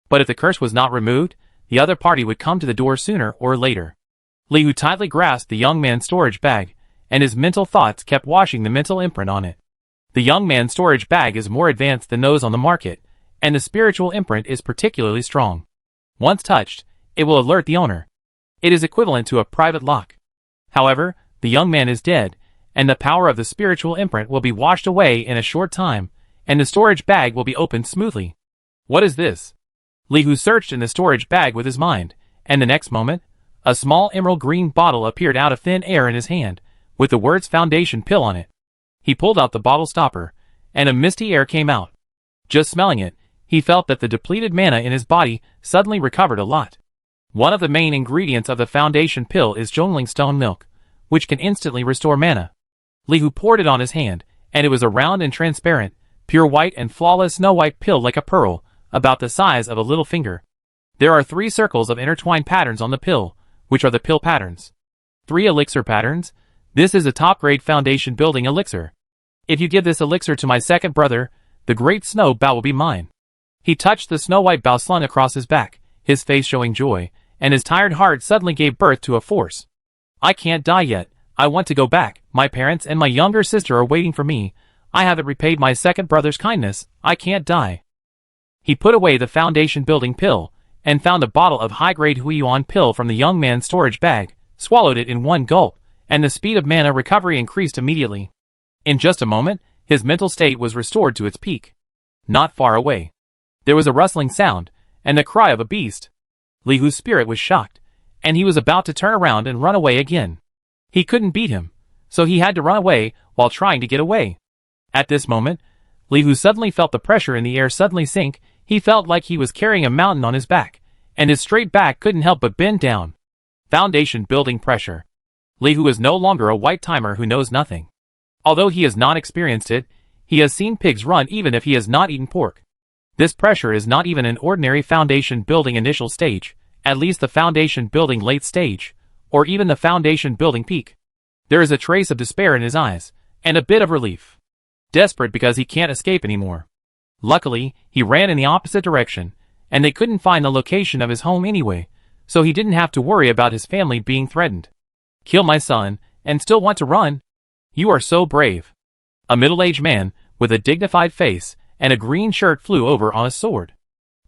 Speaker 1: But if the curse was not removed, the other party would come to the door sooner or later. Li Hu tightly grasped the young man's storage bag, and his mental thoughts kept washing the mental imprint on it. The young man's storage bag is more advanced than those on the market, and the spiritual imprint is particularly strong. Once touched, it will alert the owner. It is equivalent to a private lock. However, the young man is dead, and the power of the spiritual imprint will be washed away in a short time, and the storage bag will be opened smoothly. What is this? Li Hu searched in the storage bag with his mind, and the next moment, a small emerald green bottle appeared out of thin air in his hand, with the words Foundation Pill on it. He pulled out the bottle stopper, and a misty air came out. Just smelling it, he felt that the depleted mana in his body suddenly recovered a lot. One of the main ingredients of the Foundation Pill is Zhongling stone milk, which can instantly restore mana. Li Hu poured it on his hand, and it was a round and transparent, pure white and flawless snow-white pill like a pearl, about the size of a little finger. There are 3 circles of intertwined patterns on the pill, which are the pill patterns. 3 elixir patterns. This is a top-grade foundation building elixir. If you give this elixir to my second brother, the great snow bow will be mine. He touched the snow-white bow slung across his back, his face showing joy, and his tired heart suddenly gave birth to a force. I can't die yet. I want to go back. My parents and my younger sister are waiting for me. I haven't repaid my second brother's kindness. I can't die. He put away the foundation building pill, and found a bottle of high-grade Huiyuan pill from the young man's storage bag, swallowed it in one gulp, and the speed of mana recovery increased immediately. In just a moment, his mental state was restored to its peak. Not far away, there was a rustling sound, and the cry of a beast. Li Hu's spirit was shocked, and he was about to turn around and run away again. He couldn't beat him, so he had to run away while trying to get away. At this moment, Li Hu suddenly felt the pressure in the air suddenly sink. He felt like he was carrying a mountain on his back, and his straight back couldn't help but bend down. Foundation building pressure. Li Hu is no longer a white-timer who knows nothing. Although he has not experienced it, he has seen pigs run even if he has not eaten pork. This pressure is not even an ordinary foundation building initial stage, at least the foundation building late stage, or even the foundation building peak. There is a trace of despair in his eyes, and a bit of relief. Desperate because he can't escape anymore. Luckily, he ran in the opposite direction, and they couldn't find the location of his home anyway, so he didn't have to worry about his family being threatened. Kill my son, and still want to run? You are so brave. A middle-aged man, with a dignified face, and a green shirt flew over on a sword.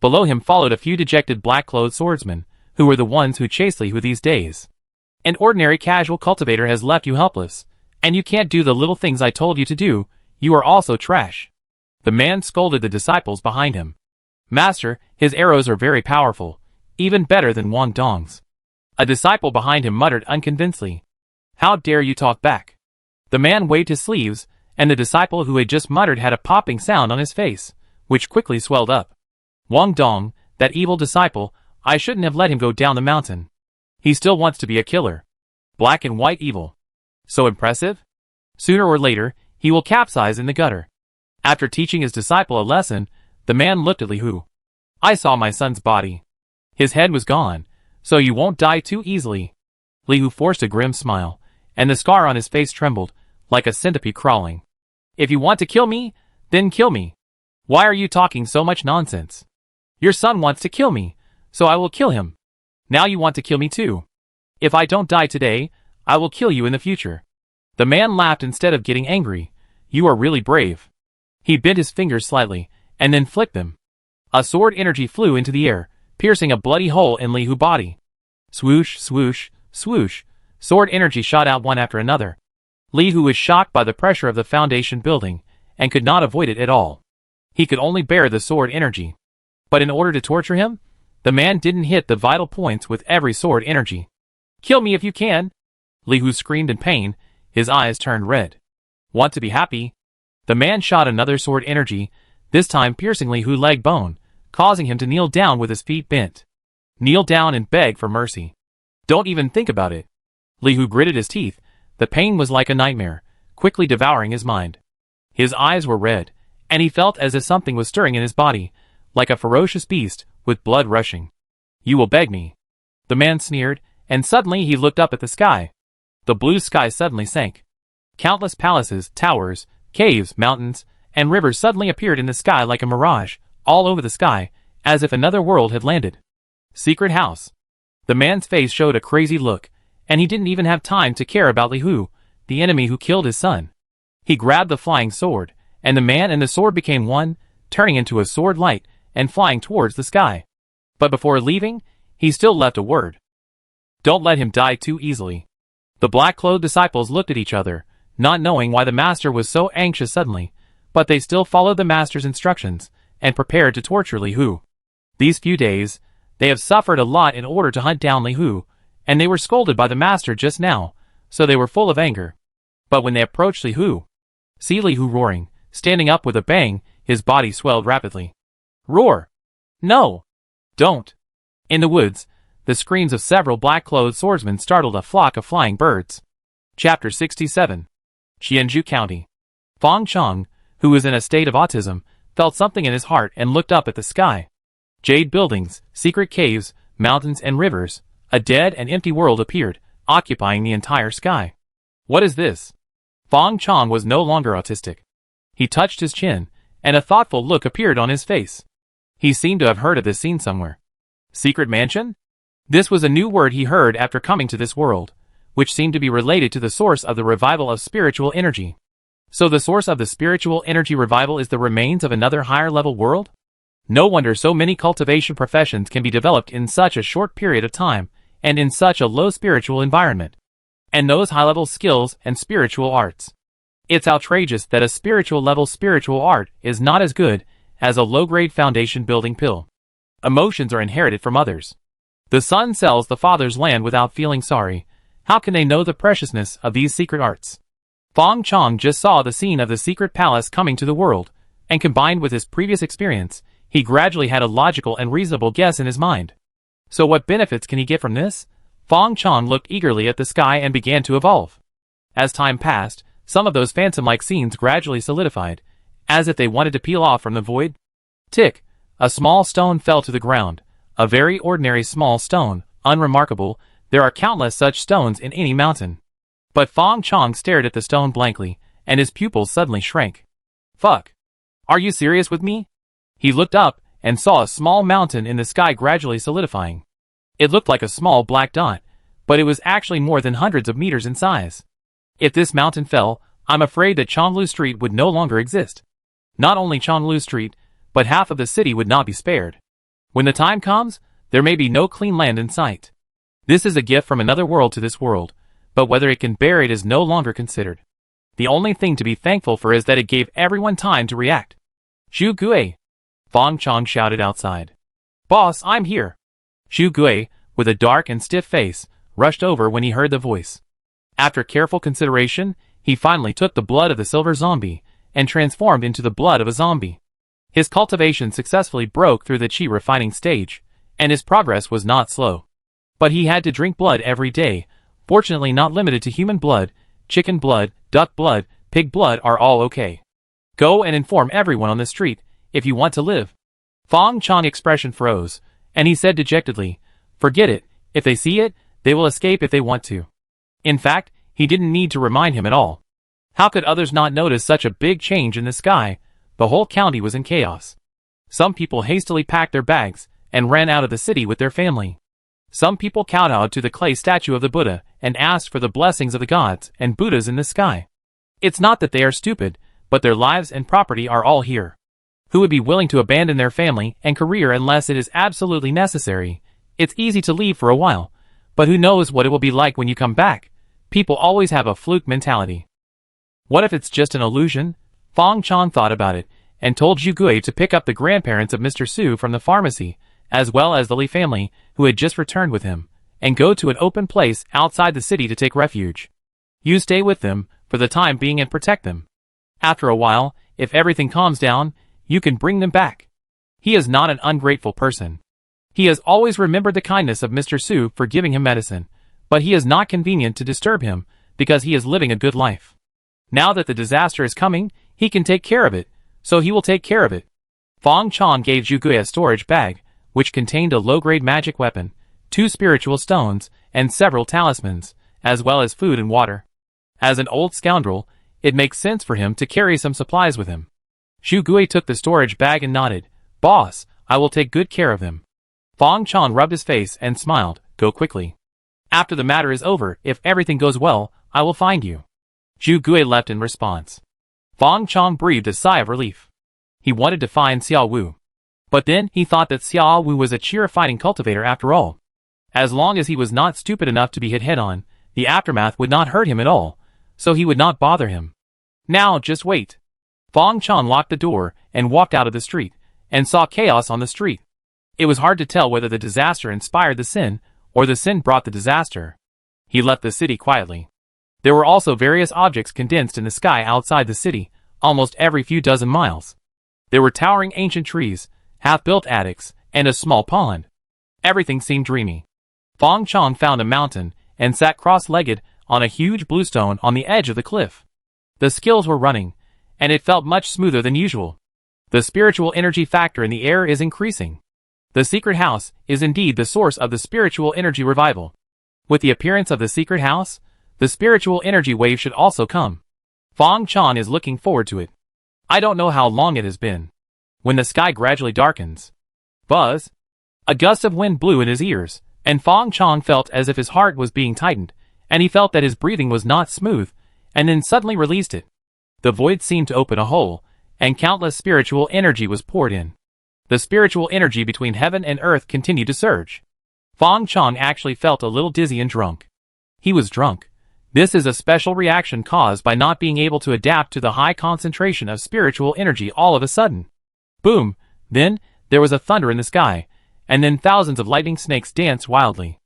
Speaker 1: Below him followed a few dejected black-clothed swordsmen, who were the ones who chased Li Hu these days. An ordinary casual cultivator has left you helpless, and you can't do the little things I told you to do. You are also trash. The man scolded the disciples behind him. Master, his arrows are very powerful, even better than Wang Dong's. A disciple behind him muttered unconvincedly. How dare you talk back? The man waved his sleeves, and the disciple who had just muttered had a popping sound on his face, which quickly swelled up. Wang Dong, that evil disciple, I shouldn't have let him go down the mountain. He still wants to be a killer. Black and white evil. So impressive? Sooner or later, he will capsize in the gutter. After teaching his disciple a lesson, the man looked at Li Hu. I saw my son's body. His head was gone, so you won't die too easily. Li Hu forced a grim smile, and the scar on his face trembled, like a centipede crawling. If you want to kill me, then kill me. Why are you talking so much nonsense? Your son wants to kill me, so I will kill him. Now you want to kill me too. If I don't die today, I will kill you in the future. The man laughed instead of getting angry. You are really brave. He bent his fingers slightly, and then flicked them. A sword energy flew into the air, piercing a bloody hole in Li Hu's body. Swoosh, swoosh, swoosh. Sword energy shot out one after another. Li Hu was shocked by the pressure of the foundation building, and could not avoid it at all. He could only bear the sword energy. But in order to torture him, the man didn't hit the vital points with every sword energy. Kill me if you can! Li Hu screamed in pain, his eyes turned red. Want to be happy? The man shot another sword energy, this time piercing Li Hu's leg bone, causing him to kneel down with his feet bent. Kneel down and beg for mercy. Don't even think about it. Li Hu gritted his teeth. The pain was like a nightmare, quickly devouring his mind. His eyes were red, and he felt as if something was stirring in his body, like a ferocious beast, with blood rushing. You will beg me. The man sneered, and suddenly he looked up at the sky. The blue sky suddenly sank. Countless palaces, towers, caves, mountains, and rivers suddenly appeared in the sky like a mirage, all over the sky, as if another world had landed. Secret house. The man's face showed a crazy look, and he didn't even have time to care about Li Hu, the enemy who killed his son. He grabbed the flying sword, and the man and the sword became one, turning into a sword light, and flying towards the sky. But before leaving, he still left a word. Don't let him die too easily. The black-clothed disciples looked at each other, not knowing why the master was so anxious suddenly, but they still followed the master's instructions, and prepared to torture Li Hu. These few days, they have suffered a lot in order to hunt down Li Hu, and they were scolded by the master just now, so they were full of anger. But when they approached Li Hu, see Li Hu roaring, standing up with a bang, his body swelled rapidly. Roar! No! Don't! In the woods, the screams of several black-clothed swordsmen startled a flock of flying birds. Chapter 67. Qianju County. Fang Chong, who was in a state of autism, felt something in his heart and looked up at the sky. Jade buildings, secret caves, mountains and rivers, a dead and empty world appeared, occupying the entire sky. What is this? Fang Chong was no longer autistic. He touched his chin, and a thoughtful look appeared on his face. He seemed to have heard of this scene somewhere. Secret mansion? This was a new word he heard after coming to this world, which seemed to be related to the source of the revival of spiritual energy. So the source of the spiritual energy revival is the remains of another higher-level world? No wonder so many cultivation professions can be developed in such a short period of time, and in such a low spiritual environment. And those high-level skills and spiritual arts. It's outrageous that a spiritual-level spiritual art is not as good as a low-grade foundation-building pill. Emotions are inherited from others. The son sells the father's land without feeling sorry. How can they know the preciousness of these secret arts? Fang Chong just saw the scene of the secret palace coming to the world, and combined with his previous experience, he gradually had a logical and reasonable guess in his mind. So what benefits can he get from this? Fang Chong looked eagerly at the sky and began to evolve. As time passed, some of those phantom-like scenes gradually solidified, as if they wanted to peel off from the void. Tick! A small stone fell to the ground. A very ordinary small stone, unremarkable. There are countless such stones in any mountain. But Fang Chong stared at the stone blankly, and his pupils suddenly shrank. Fuck! Are you serious with me? He looked up, and saw a small mountain in the sky gradually solidifying. It looked like a small black dot, but it was actually more than hundreds of meters in size. If this mountain fell, I'm afraid that Chonglu Street would no longer exist. Not only Chonglu Street, but half of the city would not be spared. When the time comes, there may be no clean land in sight. This is a gift from another world to this world, but whether it can bear it is no longer considered. The only thing to be thankful for is that it gave everyone time to react. Zhu Gui! Fang Chong shouted outside. Boss, I'm here! Zhu Gui, with a dark and stiff face, rushed over when he heard the voice. After careful consideration, he finally took the blood of the silver zombie, and transformed into the blood of a zombie. His cultivation successfully broke through the qi refining stage, and his progress was not slow. But he had to drink blood every day, fortunately not limited to human blood, chicken blood, duck blood, pig blood are all okay. Go and inform everyone on the street, if you want to live. Fang Chong's expression froze, and he said dejectedly, forget it, if they see it, they will escape if they want to. In fact, he didn't need to remind him at all. How could others not notice such a big change in the sky? The whole county was in chaos. Some people hastily packed their bags, and ran out of the city with their family. Some people kowtowed to the clay statue of the Buddha, and asked for the blessings of the gods and Buddhas in the sky. It's not that they are stupid, but their lives and property are all here. Who would be willing to abandon their family and career unless it is absolutely necessary? It's easy to leave for a while, but who knows what it will be like when you come back? People always have a fluke mentality. What if it's just an illusion? Fang Chong thought about it, and told Zhu Gui to pick up the grandparents of Mr. Su from the pharmacy, as well as the Li family, who had just returned with him, and go to an open place outside the city to take refuge. You stay with them, for the time being, and protect them. After a while, if everything calms down, you can bring them back. He is not an ungrateful person. He has always remembered the kindness of Mr. Su for giving him medicine, but he is not convenient to disturb him, because he is living a good life. Now that the disaster is coming, he can take care of it, so he will take care of it. Fang Chong gave Zhu Gui a storage bag, which contained a low-grade magic weapon, 2 spiritual stones, and several talismans, as well as food and water. As an old scoundrel, it makes sense for him to carry some supplies with him. Zhu Gui took the storage bag and nodded. Boss, I will take good care of him. Fang Chong rubbed his face and smiled. Go quickly. After the matter is over, if everything goes well, I will find you. Zhu Gui left in response. Fang Chong breathed a sigh of relief. He wanted to find Xiao Wu. But then he thought that Xiao Wu was a cheer-fighting cultivator after all. As long as he was not stupid enough to be hit head-on, the aftermath would not hurt him at all, so he would not bother him. Now, just wait. Fang Chong locked the door and walked out of the street, and saw chaos on the street. It was hard to tell whether the disaster inspired the sin, or the sin brought the disaster. He left the city quietly. There were also various objects condensed in the sky outside the city, almost every few dozen miles. There were towering ancient trees, half-built attics, and a small pond. Everything seemed dreamy. Fang Chong found a mountain, and sat cross-legged on a huge bluestone on the edge of the cliff. The skills were running, and it felt much smoother than usual. The spiritual energy factor in the air is increasing. The secret house is indeed the source of the spiritual energy revival. With the appearance of the secret house, the spiritual energy wave should also come. Fang Chong is looking forward to it. I don't know how long it has been. When the sky gradually darkens. Buzz! A gust of wind blew in his ears, and Fang Chong felt as if his heart was being tightened, and he felt that his breathing was not smooth, and then suddenly released it. The void seemed to open a hole, and countless spiritual energy was poured in. The spiritual energy between heaven and earth continued to surge. Fang Chong actually felt a little dizzy and drunk. He was drunk. This is a special reaction caused by not being able to adapt to the high concentration of spiritual energy all of a sudden. Boom! Then, there was a thunder in the sky, and then thousands of lightning snakes danced wildly.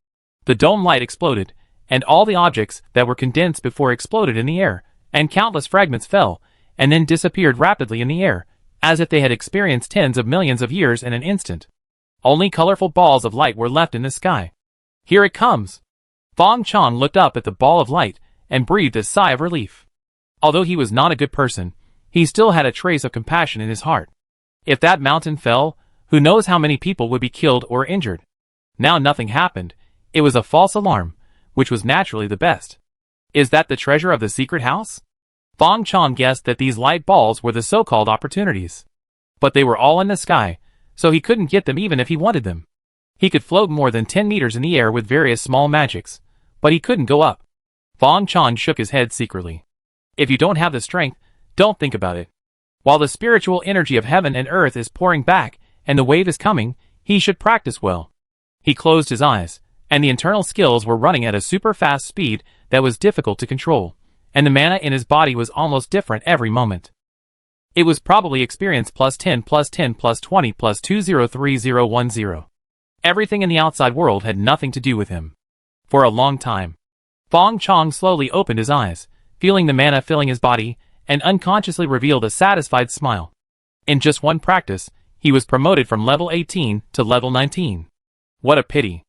Speaker 1: The dome light exploded, and all the objects that were condensed before exploded in the air, and countless fragments fell, and then disappeared rapidly in the air, as if they had experienced tens of millions of years in an instant. Only colorful balls of light were left in the sky. Here it comes! Fang Chong looked up at the ball of light, and breathed a sigh of relief. Although he was not a good person, he still had a trace of compassion in his heart. If that mountain fell, who knows how many people would be killed or injured. Now nothing happened. It was a false alarm, which was naturally the best. Is that the treasure of the secret house? Fang Chong guessed that these light balls were the so-called opportunities. But they were all in the sky, so he couldn't get them even if he wanted them. He could float more than 10 meters in the air with various small magics, but he couldn't go up. Fang Chong shook his head secretly. If you don't have the strength, don't think about it. While the spiritual energy of heaven and earth is pouring back, and the wave is coming, he should practice well. He closed his eyes, and the internal skills were running at a super fast speed that was difficult to control, and the mana in his body was almost different every moment. It was probably experience plus 10 plus 10 plus 20 plus 203010. Everything in the outside world had nothing to do with him. For a long time, Fang Chong slowly opened his eyes, feeling the mana filling his body, and unconsciously revealed a satisfied smile. In just one practice, he was promoted from level 18 to level 19. What a pity.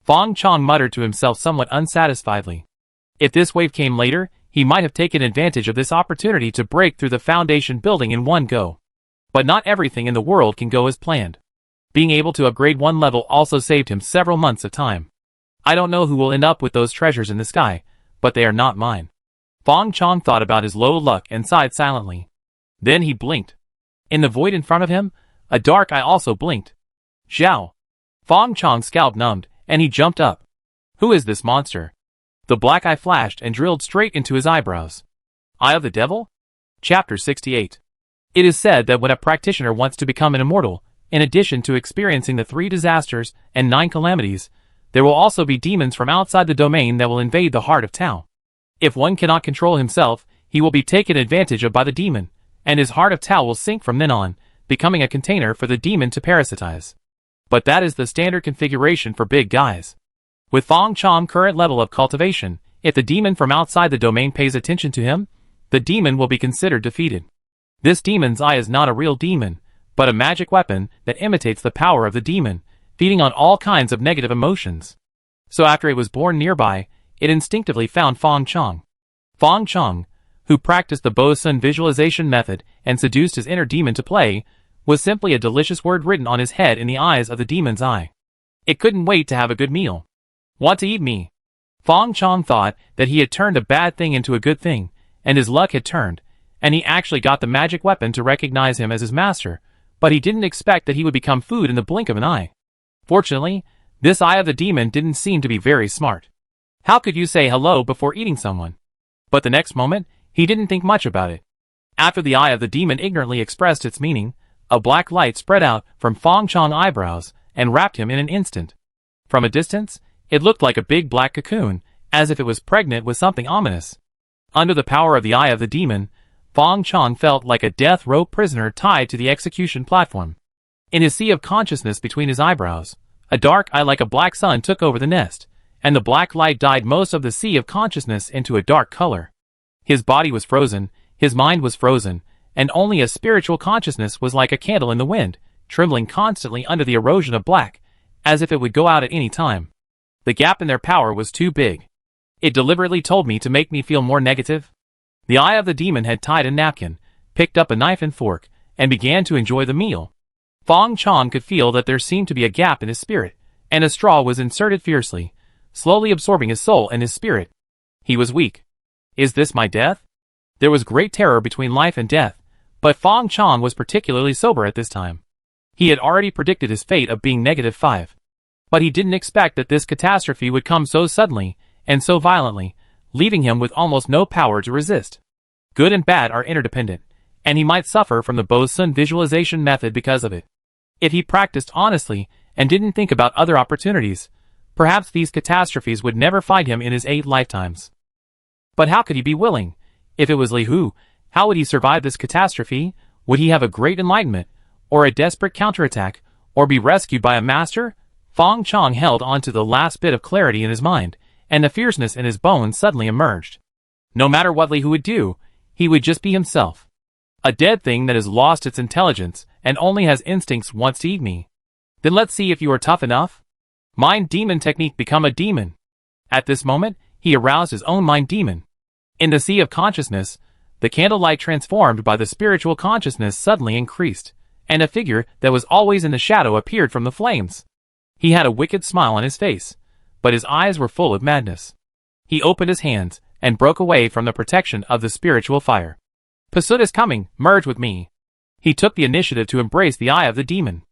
Speaker 1: Fang Chong muttered to himself somewhat unsatisfiedly. If this wave came later, he might have taken advantage of this opportunity to break through the foundation building in one go. But not everything in the world can go as planned. Being able to upgrade one level also saved him several months of time. I don't know who will end up with those treasures in the sky, but they are not mine. Fang Chong thought about his low luck and sighed silently. Then he blinked. In the void in front of him, a dark eye also blinked. Zhao! Fang Chong's scalp numbed, and he jumped up. Who is this monster? The black eye flashed and drilled straight into his eyebrows. Eye of the Devil? Chapter 68. It is said that when a practitioner wants to become an immortal, in addition to experiencing the 3 disasters and 9 calamities, there will also be demons from outside the domain that will invade the heart of Tao. If one cannot control himself, he will be taken advantage of by the demon, and his heart of Tao will sink from then on, becoming a container for the demon to parasitize. But that is the standard configuration for big guys. With Fang Chong's current level of cultivation, if the demon from outside the domain pays attention to him, the demon will be considered defeated. This demon's eye is not a real demon, but a magic weapon that imitates the power of the demon, feeding on all kinds of negative emotions. So after it was born nearby, it instinctively found Fang Chong. Fang Chong, who practiced the Bo Sun visualization method and seduced his inner demon to play, was simply a delicious word written on his head in the eyes of the demon's eye. It couldn't wait to have a good meal. Want to eat me? Fang Chong thought that he had turned a bad thing into a good thing, and his luck had turned, and he actually got the magic weapon to recognize him as his master, but he didn't expect that he would become food in the blink of an eye. Fortunately, this eye of the demon didn't seem to be very smart. How could you say hello before eating someone? But the next moment, he didn't think much about it. After the eye of the demon ignorantly expressed its meaning, a black light spread out from Fang Chong's eyebrows and wrapped him in an instant. From a distance, it looked like a big black cocoon, as if it was pregnant with something ominous. Under the power of the eye of the demon, Fang Chong felt like a death row prisoner tied to the execution platform. In his sea of consciousness between his eyebrows, a dark eye like a black sun took over the nest, and the black light dyed most of the sea of consciousness into a dark color. His body was frozen, his mind was frozen, and only a spiritual consciousness was like a candle in the wind, trembling constantly under the erosion of black, as if it would go out at any time. The gap in their power was too big. It deliberately told me to make me feel more negative. The eye of the demon had tied a napkin, picked up a knife and fork, and began to enjoy the meal. Fang Chong could feel that there seemed to be a gap in his spirit, and a straw was inserted fiercely, slowly absorbing his soul and his spirit. He was weak. Is this my death? There was great terror between life and death, but Fang Chong was particularly sober at this time. He had already predicted his fate of being -5. But he didn't expect that this catastrophe would come so suddenly, and so violently, leaving him with almost no power to resist. Good and bad are interdependent, and he might suffer from the Bo Sun visualization method because of it. If he practiced honestly and didn't think about other opportunities, perhaps these catastrophes would never find him in his 8 lifetimes. But how could he be willing? If it was Li Hu, how would he survive this catastrophe? Would he have a great enlightenment, or a desperate counterattack, or be rescued by a master? Fang Chong held on to the last bit of clarity in his mind, and the fierceness in his bones suddenly emerged. No matter what Li Hu would do, he would just be himself. A dead thing that has lost its intelligence and only has instincts wants to eat me. Then let's see if you are tough enough. Mind demon technique, become a demon. At this moment, he aroused his own mind demon. In the sea of consciousness, the candlelight transformed by the spiritual consciousness suddenly increased, and a figure that was always in the shadow appeared from the flames. He had a wicked smile on his face, but his eyes were full of madness. He opened his hands and broke away from the protection of the spiritual fire. Pasut is coming, merge with me. He took the initiative to embrace the eye of the demon.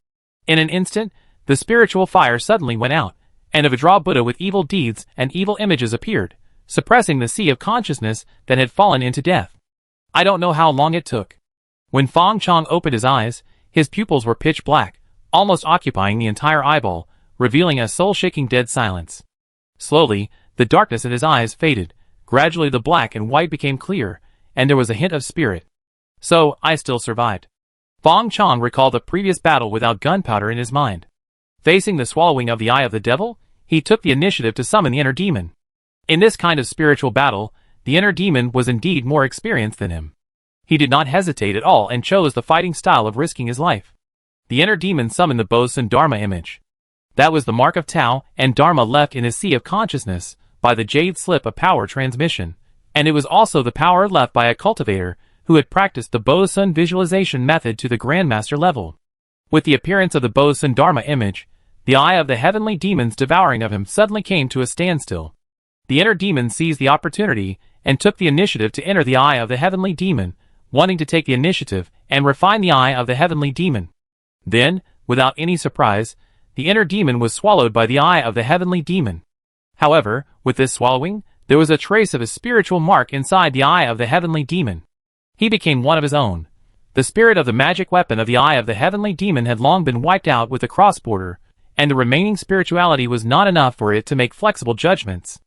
Speaker 1: In an instant, the spiritual fire suddenly went out, and a Vajra Buddha with evil deeds and evil images appeared, suppressing the sea of consciousness that had fallen into death. I don't know how long it took. When Fang Chong opened his eyes, his pupils were pitch black, almost occupying the entire eyeball, revealing a soul-shaking dead silence. Slowly, the darkness in his eyes faded. Gradually the black and white became clear, and there was a hint of spirit. So, I still survived. Fang Chong recalled the previous battle without gunpowder in his mind. Facing the swallowing of the eye of the devil, he took the initiative to summon the inner demon. In this kind of spiritual battle, the inner demon was indeed more experienced than him. He did not hesitate at all and chose the fighting style of risking his life. The inner demon summoned the Bosun Dharma image. That was the mark of Tao and Dharma left in his sea of consciousness by the jade slip of power transmission, and it was also the power left by a cultivator who had practiced the Bosun visualization method to the Grandmaster level. With the appearance of the Bosun Dharma image, the eye of the heavenly demons devouring of him suddenly came to a standstill. The inner demon seized the opportunity and took the initiative to enter the eye of the heavenly demon, wanting to take the initiative and refine the eye of the heavenly demon. Then, without any surprise, the inner demon was swallowed by the eye of the heavenly demon. However, with this swallowing, there was a trace of a spiritual mark inside the eye of the heavenly demon. He became one of his own. The spirit of the magic weapon of the eye of the heavenly demon had long been wiped out with the cross-border, and the remaining spirituality was not enough for it to make flexible judgments.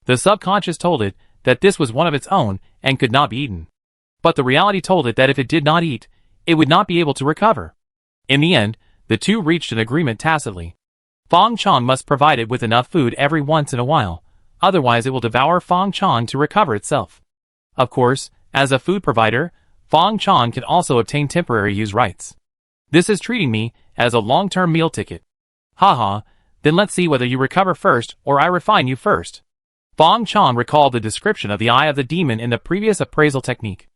Speaker 1: The subconscious told it that this was one of its own and could not be eaten. But the reality told it that if it did not eat, it would not be able to recover. In the end, the two reached an agreement tacitly. Fang Chong must provide it with enough food every once in a while, otherwise it will devour Fang Chong to recover itself. Of course, as a food provider, Fang Chong can also obtain temporary use rights. This is treating me as a long-term meal ticket. Haha, then let's see whether you recover first or I refine you first. Fang Chong recalled the description of the eye of the demon in the previous appraisal technique.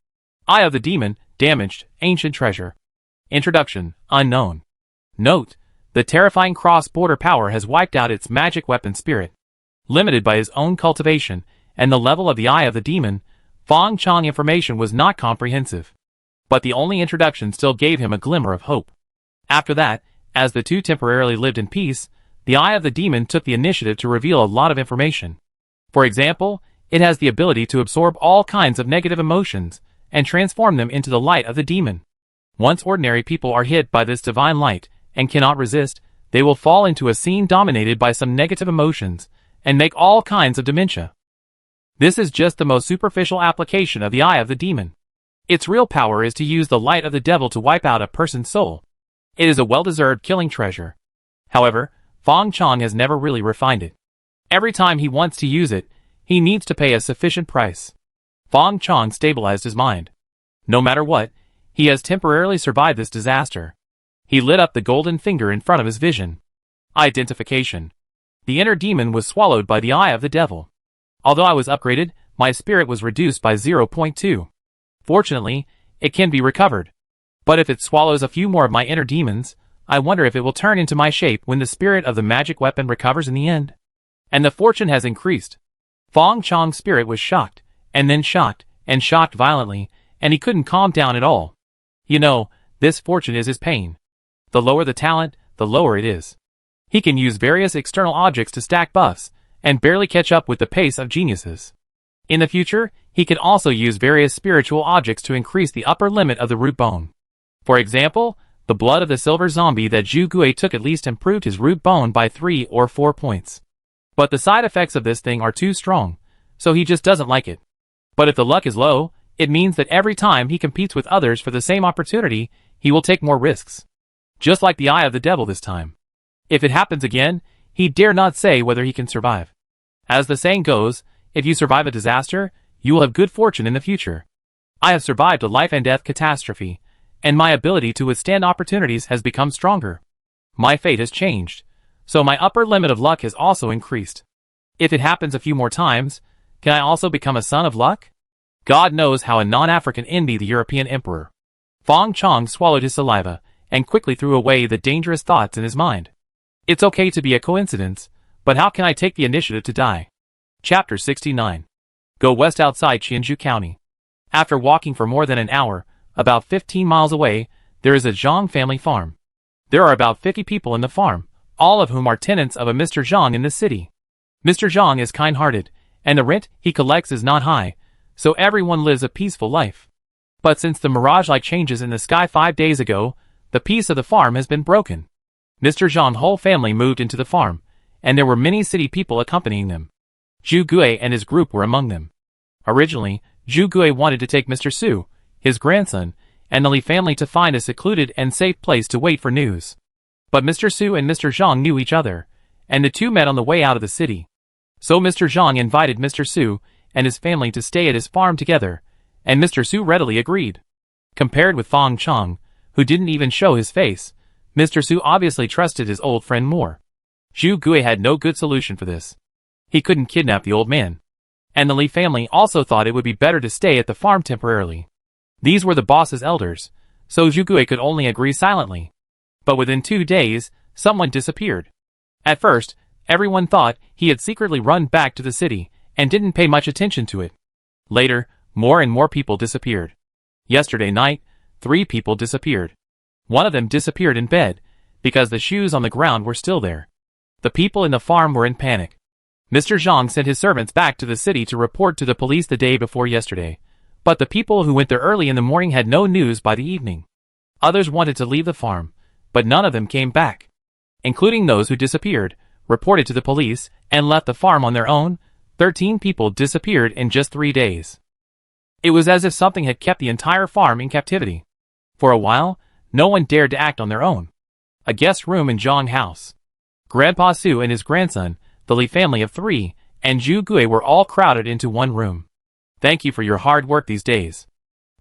Speaker 1: Eye of the demon, damaged, ancient treasure. Introduction, unknown. Note, the terrifying cross-border power has wiped out its magic weapon spirit. Limited by his own cultivation and the level of the eye of the demon, Fang Chong information was not comprehensive. But the only introduction still gave him a glimmer of hope. After that, as the two temporarily lived in peace, the eye of the demon took the initiative to reveal a lot of information. For example, it has the ability to absorb all kinds of negative emotions and transform them into the light of the demon. Once ordinary people are hit by this divine light and cannot resist, they will fall into a scene dominated by some negative emotions and make all kinds of dementia. This is just the most superficial application of the eye of the demon. Its real power is to use the light of the devil to wipe out a person's soul. It is a well-deserved killing treasure. However, Fang Chong has never really refined it. Every time he wants to use it, he needs to pay a sufficient price. Fang Chong stabilized his mind. No matter what, he has temporarily survived this disaster. He lit up the golden finger in front of his vision. Identification. The inner demon was swallowed by the eye of the devil. Although I was upgraded, my spirit was reduced by 0.2. Fortunately, it can be recovered. But if it swallows a few more of my inner demons, I wonder if it will turn into my shape when the spirit of the magic weapon recovers in the end. And the fortune has increased. Fang Chong's spirit was shocked, and then shocked, and shocked violently, and he couldn't calm down at all. You know, this fortune is his pain. The lower the talent, the lower it is. He can use various external objects to stack buffs, and barely catch up with the pace of geniuses. In the future, he can also use various spiritual objects to increase the upper limit of the root bone. For example, The blood of the silver zombie that Zhu Gui took at least improved his root bone by 3 or 4 points. But the side effects of this thing are too strong, so he just doesn't like it. But if the luck is low, it means that every time he competes with others for the same opportunity, he will take more risks. Just like the eye of the devil this time. If it happens again, he dare not say whether he can survive. As the saying goes, if you survive a disaster, you will have good fortune in the future. I have survived a life and death catastrophe, and my ability to withstand opportunities has become stronger. My fate has changed, so my upper limit of luck has also increased. If it happens a few more times, can I also become a son of luck? God knows how a non-African envied the European emperor. Fang Chong swallowed his saliva and quickly threw away the dangerous thoughts in his mind. It's okay to be a coincidence, but how can I take the initiative to die? Chapter 69. Go west outside Qianzhou County. After walking for more than an hour, about 15 miles away, there is a Zhang family farm. There are about 50 people in the farm, all of whom are tenants of a Mr. Zhang in the city. Mr. Zhang is kind-hearted, and the rent he collects is not high, so everyone lives a peaceful life. But since the mirage-like changes in the sky 5 days ago, the peace of the farm has been broken. Mr. Zhang's whole family moved into the farm, and there were many city people accompanying them. Zhu Gui and his group were among them. Originally, Zhu Gui wanted to take Mr. Su, his grandson, and the Li family to find a secluded and safe place to wait for news. But Mr. Su and Mr. Zhang knew each other, and the two met on the way out of the city. So Mr. Zhang invited Mr. Su and his family to stay at his farm together, and Mr. Su readily agreed. Compared with Fang Chong, who didn't even show his face, Mr. Su obviously trusted his old friend more. Zhu Gui had no good solution for this. He couldn't kidnap the old man. And the Li family also thought it would be better to stay at the farm temporarily. These were the boss's elders, so Zhu Gui could only agree silently. But within 2 days, someone disappeared. At first, everyone thought he had secretly run back to the city and didn't pay much attention to it. Later, more and more people disappeared. Yesterday night, 3 people disappeared. One of them disappeared in bed, because the shoes on the ground were still there. The people in the farm were in panic. Mr. Zhang sent his servants back to the city to report to the police the day before yesterday, but the people who went there early in the morning had no news by the evening. Others wanted to leave the farm, but none of them came back. Including those who disappeared, reported to the police, and left the farm on their own. 13 people disappeared in just 3 days. It was as if something had kept the entire farm in captivity. For a while, no one dared to act on their own. A guest room in Zhang House. Grandpa Su and his grandson, the Li family of 3, and Zhu Gui were all crowded into one room. Thank you for your hard work these days.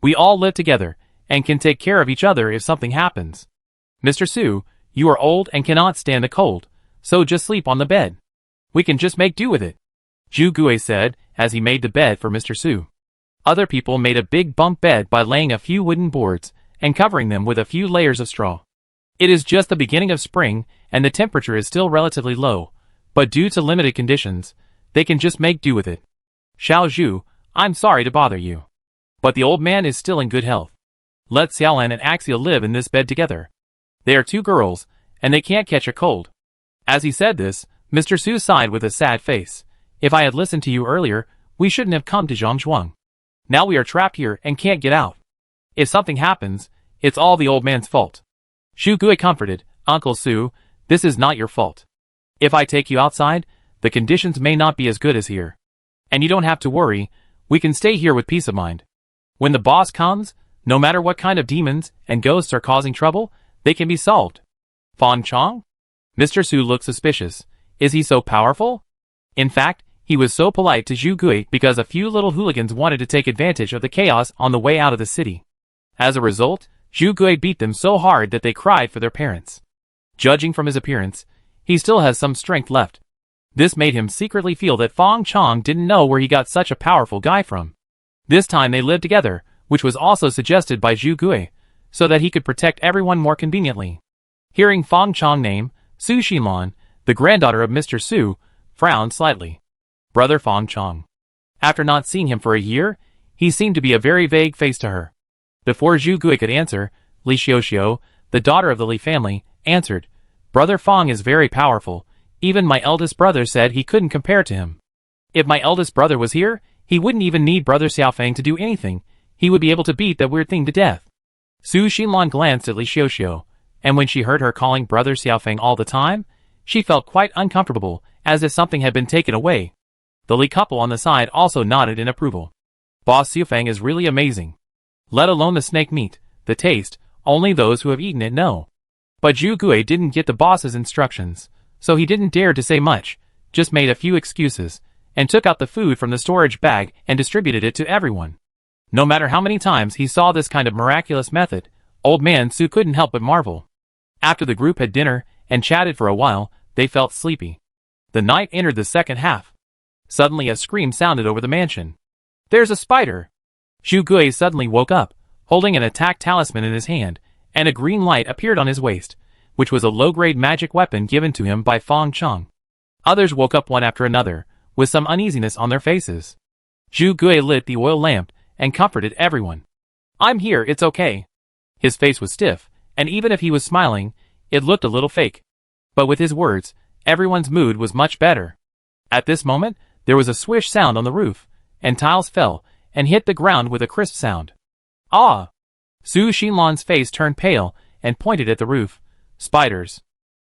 Speaker 1: We all live together, and can take care of each other if something happens. Mr. Su, you are old and cannot stand the cold, so just sleep on the bed. We can just make do with it. Zhu Gui said, as he made the bed for Mr. Su. Other people made a big bunk bed by laying a few wooden boards, and covering them with a few layers of straw. It is just the beginning of spring, and the temperature is still relatively low, but due to limited conditions, they can just make do with it. Xiao Zhu, I'm sorry to bother you. But the old man is still in good health. Let Xiaolan and Axia live in this bed together. They are 2 girls, and they can't catch a cold. As he said this, Mr. Su sighed with a sad face. If I had listened to you earlier, we shouldn't have come to Zhongshuang. Now we are trapped here and can't get out. If something happens, it's all the old man's fault. Zhu Gui comforted, Uncle Su, this is not your fault. If I take you outside, the conditions may not be as good as here. And you don't have to worry, we can stay here with peace of mind. When the boss comes, no matter what kind of demons and ghosts are causing trouble, they can be solved. Fang Chong? Mr. Su looked suspicious. Is he so powerful? In fact, he was so polite to Zhu Gui because a few little hooligans wanted to take advantage of the chaos on the way out of the city. As a result, Zhu Gui beat them so hard that they cried for their parents. Judging from his appearance, he still has some strength left. This made him secretly feel that Fang Chong didn't know where he got such a powerful guy from. This time they lived together, which was also suggested by Zhu Gui, so that he could protect everyone more conveniently. Hearing Fang Chong's name, Su Xinlan, the granddaughter of Mr. Su, frowned slightly. Brother Fang Chong. After not seeing him for a year, he seemed to be a very vague face to her. Before Zhu Gui could answer, Li Xiuxiu, the daughter of the Li family, answered, Brother Fang is very powerful. Even my eldest brother said he couldn't compare to him. If my eldest brother was here, he wouldn't even need Brother Xiaofeng to do anything. He would be able to beat that weird thing to death. Su Xinlan glanced at Li Xiuxiu, and when she heard her calling brother Xiaofeng all the time, she felt quite uncomfortable, as if something had been taken away. The Li couple on the side also nodded in approval. Boss Xiaofeng is really amazing. Let alone the snake meat, the taste, only those who have eaten it know. But Zhu Gui didn't get the boss's instructions, so he didn't dare to say much, just made a few excuses, and took out the food from the storage bag and distributed it to everyone. No matter how many times he saw this kind of miraculous method, Old Man Su couldn't help but marvel. After the group had dinner and chatted for a while, they felt sleepy. The night entered the second half. Suddenly a scream sounded over the mansion. "There's a spider!" Zhu Gui suddenly woke up, holding an attack talisman in his hand, and a green light appeared on his waist, which was a low-grade magic weapon given to him by Fang Chong. Others woke up one after another, with some uneasiness on their faces. Zhu Gui lit the oil lamp and comforted everyone. "I'm here, it's okay." His face was stiff, and even if he was smiling, it looked a little fake. But with his words, everyone's mood was much better. At this moment, there was a swish sound on the roof, and tiles fell and hit the ground with a crisp sound. "Ah!" Su Xinlan's face turned pale and pointed at the roof. "Spiders."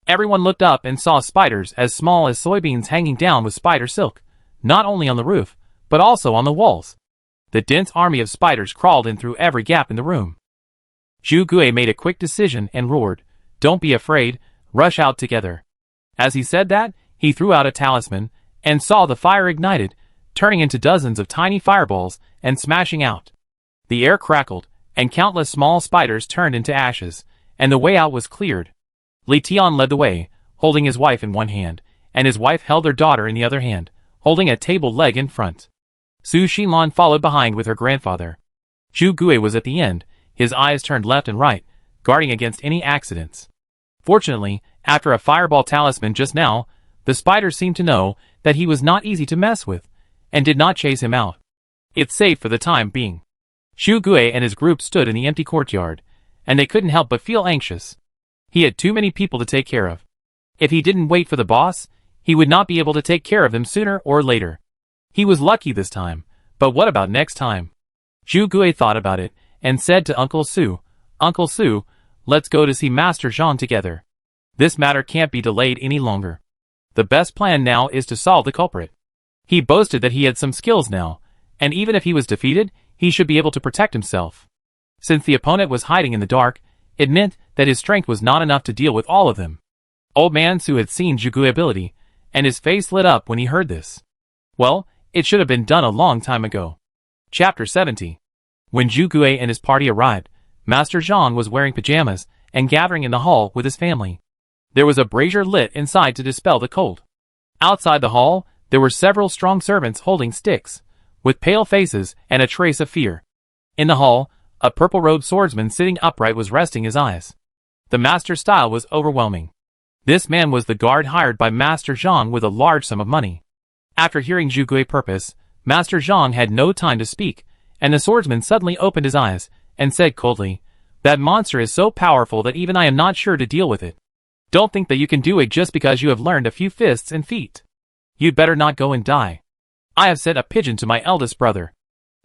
Speaker 1: Everyone looked up and saw spiders as small as soybeans hanging down with spider silk, not only on the roof, but also on the walls. The dense army of spiders crawled in through every gap in the room. Zhu Gui made a quick decision and roared, "Don't be afraid, rush out together." As he said that, he threw out a talisman, and saw the fire ignited, turning into dozens of tiny fireballs and smashing out. The air crackled, and countless small spiders turned into ashes, and the way out was cleared. Li Tian led the way, holding his wife in one hand, and his wife held her daughter in the other hand, holding a table leg in front. Su Xinlan followed behind with her grandfather. Zhu Gui was at the end, his eyes turned left and right, guarding against any accidents. Fortunately, after a fireball talisman just now, the spiders seemed to know that he was not easy to mess with, and did not chase him out. It's safe for the time being. Zhu Gui and his group stood in the empty courtyard, and they couldn't help but feel anxious. He had too many people to take care of. If he didn't wait for the boss, he would not be able to take care of them sooner or later. He was lucky this time, but what about next time? Zhu Gui thought about it, and said to Uncle Su, "Uncle Su, let's go to see Master Zhang together. This matter can't be delayed any longer. The best plan now is to solve the culprit." He boasted that he had some skills now, and even if he was defeated, he should be able to protect himself. Since the opponent was hiding in the dark, it meant that his strength was not enough to deal with all of them. Old Man Su had seen Zhu Gui's ability, and his face lit up when he heard this. Well, it should have been done a long time ago. Chapter 70. When Zhu Gui and his party arrived, Master Zhang was wearing pajamas and gathering in the hall with his family. There was a brazier lit inside to dispel the cold. Outside the hall, there were several strong servants holding sticks, with pale faces and a trace of fear. In the hall, a purple-robed swordsman sitting upright was resting his eyes. The master's style was overwhelming. This man was the guard hired by Master Zhang with a large sum of money. After hearing Zhu Gui's purpose, Master Zhang had no time to speak, and the swordsman suddenly opened his eyes and said coldly, "That monster is so powerful that even I am not sure to deal with it. Don't think that you can do it just because you have learned a few fists and feet. You'd better not go and die. I have sent a pigeon to my eldest brother.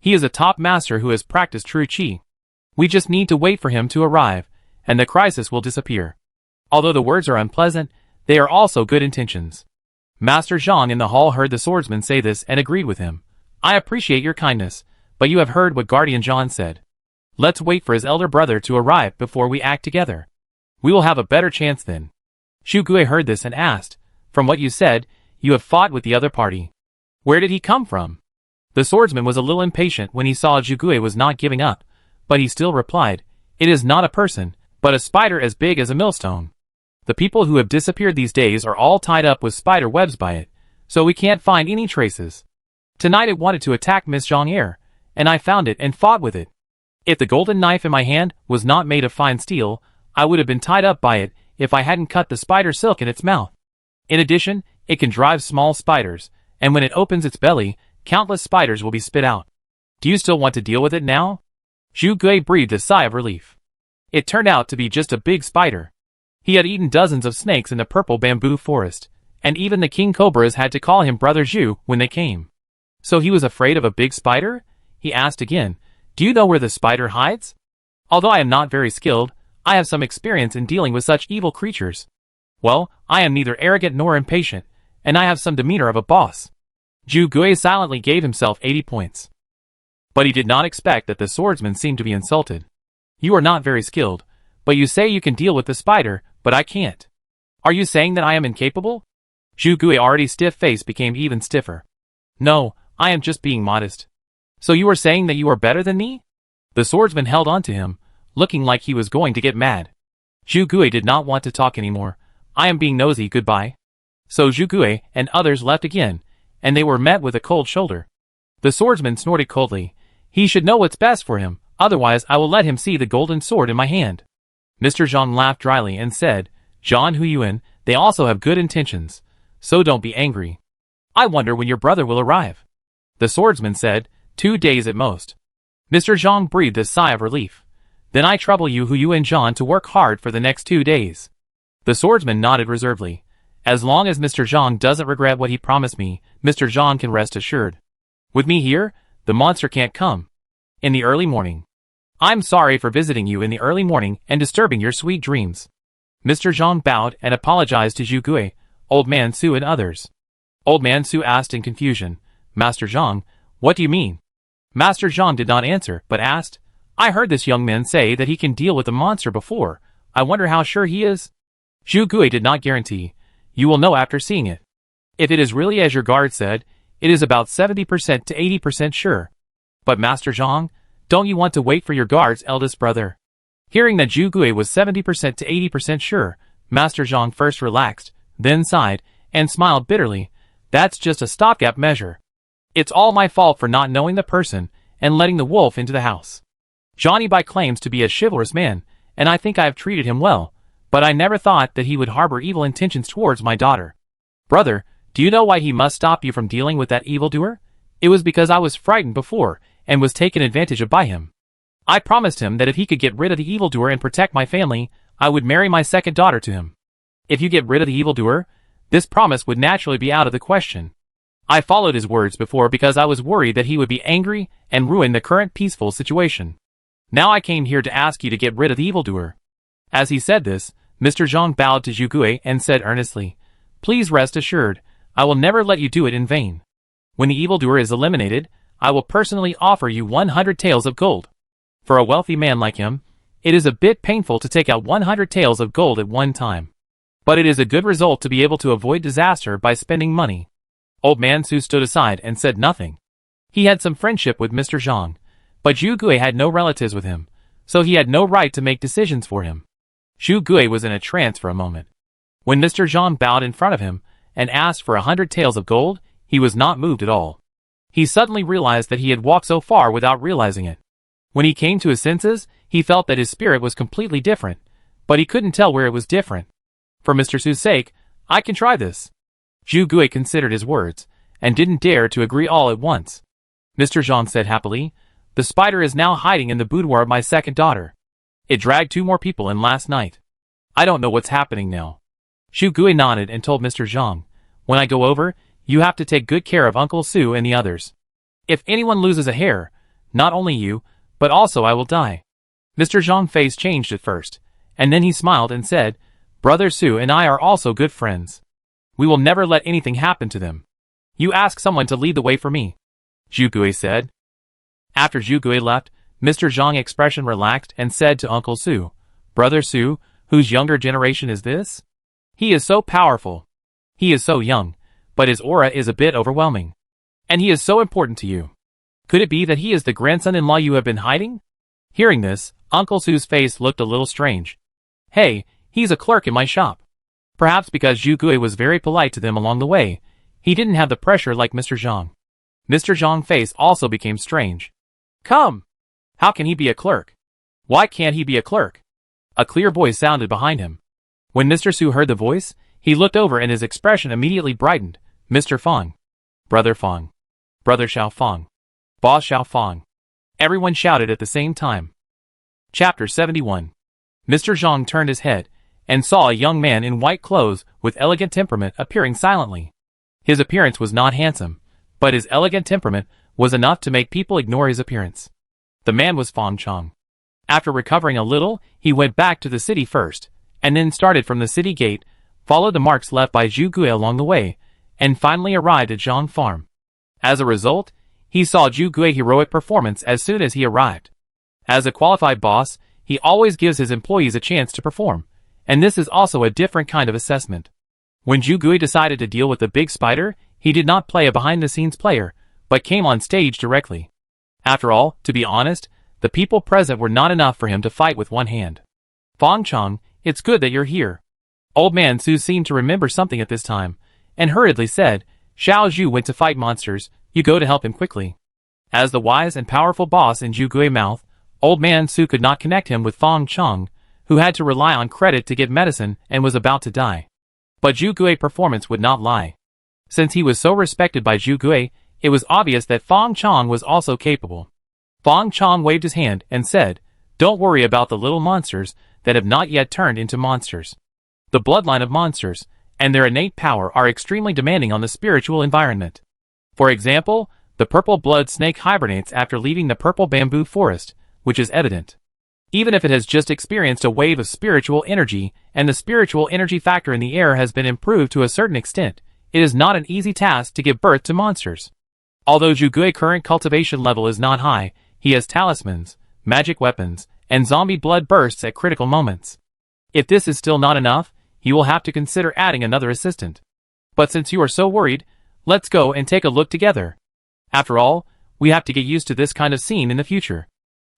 Speaker 1: He is a top master who has practiced true qi. We just need to wait for him to arrive, and the crisis will disappear." Although the words are unpleasant, they are also good intentions. Master Zhang in the hall heard the swordsman say this and agreed with him. "I appreciate your kindness, but you have heard what Guardian Zhang said. Let's wait for his elder brother to arrive before we act together. We will have a better chance then." Zhu Gui heard this and asked, "From what you said, you have fought with the other party. Where did he come from?" The swordsman was a little impatient when he saw Zhu Gui was not giving up, but he still replied, "It is not a person, but a spider as big as a millstone. The people who have disappeared these days are all tied up with spider webs by it, so we can't find any traces. Tonight it wanted to attack Miss Zhang, and I found it and fought with it. If the golden knife in my hand was not made of fine steel, I would have been tied up by it if I hadn't cut the spider silk in its mouth. In addition, it can drive small spiders, and when it opens its belly, countless spiders will be spit out. Do you still want to deal with it now?" Zhu Gui breathed a sigh of relief. It turned out to be just a big spider. He had eaten dozens of snakes in the purple bamboo forest, and even the king cobras had to call him Brother Zhu when they came. So he was afraid of a big spider? He asked again, "Do you know where the spider hides?" "Although I am not very skilled, I have some experience in dealing with such evil creatures. Well, I am neither arrogant nor impatient, and I have some demeanor of a boss. Zhu Gui silently gave himself 80 points. But he did not expect that the swordsman seemed to be insulted. You are not very skilled, but you say you can deal with the spider, but I can't. Are you saying that I am incapable? Zhu Gui's already stiff face became even stiffer. No, I am just being modest. So you are saying that you are better than me? The swordsman held on to him, looking like he was going to get mad. Zhu Gui did not want to talk anymore. I am being nosy, goodbye. So Zhu Gui and others left again, and they were met with a cold shoulder. The swordsman snorted coldly. He should know what's best for him, otherwise I will let him see the golden sword in my hand. Mr. Zhang laughed dryly and said, Zhang Huyuan, they also have good intentions, so don't be angry. I wonder when your brother will arrive. The swordsman said, 2 days at most. Mr. Zhang breathed a sigh of relief. Then I trouble you Huyuan Zhang to work hard for the next 2 days. The swordsman nodded reservedly. As long as Mr. Zhang doesn't regret what he promised me, Mr. Zhang can rest assured. With me here, the monster can't come. In the early morning. I'm sorry for visiting you in the early morning and disturbing your sweet dreams. Mr. Zhang bowed and apologized to Zhu Gui, Old Man Su and others. Old Man Su asked in confusion, Master Zhang, what do you mean? Master Zhang did not answer, but asked, I heard this young man say that he can deal with the monster before. I wonder how sure he is? Zhu Gui did not guarantee. You will know after seeing it. If it is really as your guard said, it is about 70% to 80% sure. But Master Zhang, don't you want to wait for your guard's eldest brother? Hearing that Zhu Gui was 70% to 80% sure, Master Zhang first relaxed, then sighed, and smiled bitterly. That's just a stopgap measure. It's all my fault for not knowing the person and letting the wolf into the house. Johnny Bai claims to be a chivalrous man, and I think I have treated him well, but I never thought that he would harbor evil intentions towards my daughter. Brother, do you know why he must stop you from dealing with that evildoer? It was because I was frightened before, and was taken advantage of by him. I promised him that if he could get rid of the evildoer and protect my family, I would marry my second daughter to him. If you get rid of the evildoer, this promise would naturally be out of the question. I followed his words before because I was worried that he would be angry and ruin the current peaceful situation. Now I came here to ask you to get rid of the evildoer. As he said this, Mr. Zhang bowed to Zhu Gui and said earnestly, Please rest assured, I will never let you do it in vain. When the evildoer is eliminated, I will personally offer you 100 taels of gold. For a wealthy man like him, it is a bit painful to take out 100 taels of gold at one time. But it is a good result to be able to avoid disaster by spending money. Old Man Su stood aside and said nothing. He had some friendship with Mr. Zhang, but Zhu Gui had no relatives with him, so he had no right to make decisions for him. Zhu Gui was in a trance for a moment. When Mr. Zhang bowed in front of him and asked for 100 taels of gold, he was not moved at all. He suddenly realized that he had walked so far without realizing it. When he came to his senses, he felt that his spirit was completely different, but he couldn't tell where it was different. For Mr. Su's sake, I can try this. Zhu Gui considered his words, and didn't dare to agree all at once. Mr. Zhang said happily, The spider is now hiding in the boudoir of my second daughter. It dragged 2 more people in last night. I don't know what's happening now. Zhu Gui nodded and told Mr. Zhang, When I go over, you have to take good care of Uncle Su and the others. If anyone loses a hair, not only you, but also I will die. Mr. Zhang's face changed at first, and then he smiled and said, Brother Su and I are also good friends. We will never let anything happen to them. You ask someone to lead the way for me. Zhu Gui said. After Zhu Gui left, Mr. Zhang's expression relaxed and said to Uncle Su, Brother Su, whose younger generation is this? He is so powerful. He is so young, but his aura is a bit overwhelming. And he is so important to you. Could it be that he is the grandson-in-law you have been hiding? Hearing this, Uncle Su's face looked a little strange. Hey, he's a clerk in my shop. Perhaps because Zhu Gui was very polite to them along the way, he didn't have the pressure like Mr. Zhang. Mr. Zhang's face also became strange. Come! How can he be a clerk? Why can't he be a clerk? A clear voice sounded behind him. When Mr. Su heard the voice, he looked over and his expression immediately brightened. Mr. Fang. Brother Fang. Brother Xiao Fang. Boss Xiao Fang. Everyone shouted at the same time. Chapter 71. Mr. Zhang turned his head and saw a young man in white clothes with elegant temperament appearing silently. His appearance was not handsome, but his elegant temperament was enough to make people ignore his appearance. The man was Fang Chong. After recovering a little, he went back to the city first, and then started from the city gate, followed the marks left by Zhu Gui along the way, and finally arrived at Zhang Farm. As a result, he saw Zhu Gui's heroic performance as soon as he arrived. As a qualified boss, he always gives his employees a chance to perform, and this is also a different kind of assessment. When Zhu Gui decided to deal with the big spider, he did not play a behind-the-scenes player, but came on stage directly. After all, to be honest, the people present were not enough for him to fight with one hand. Fang Chong, it's good that you're here. Old man Su seemed to remember something at this time, and hurriedly said, Xiao Zhu went to fight monsters, you go to help him quickly. As the wise and powerful boss in Zhu Gui's mouth, old man Su could not connect him with Fang Chong, who had to rely on credit to get medicine and was about to die. But Zhu Gui's performance would not lie. Since he was so respected by Zhu Gui, it was obvious that Fang Chong was also capable. Fang Chong waved his hand and said, Don't worry about the little monsters that have not yet turned into monsters. The bloodline of monsters, and their innate power are extremely demanding on the spiritual environment. For example, the purple blood snake hibernates after leaving the purple bamboo forest, which is evident. Even if it has just experienced a wave of spiritual energy, and the spiritual energy factor in the air has been improved to a certain extent, it is not an easy task to give birth to monsters. Although Zhu Gui's current cultivation level is not high, he has talismans, magic weapons, and zombie blood bursts at critical moments. If this is still not enough, he will have to consider adding another assistant. But since you are so worried, let's go and take a look together. After all, we have to get used to this kind of scene in the future.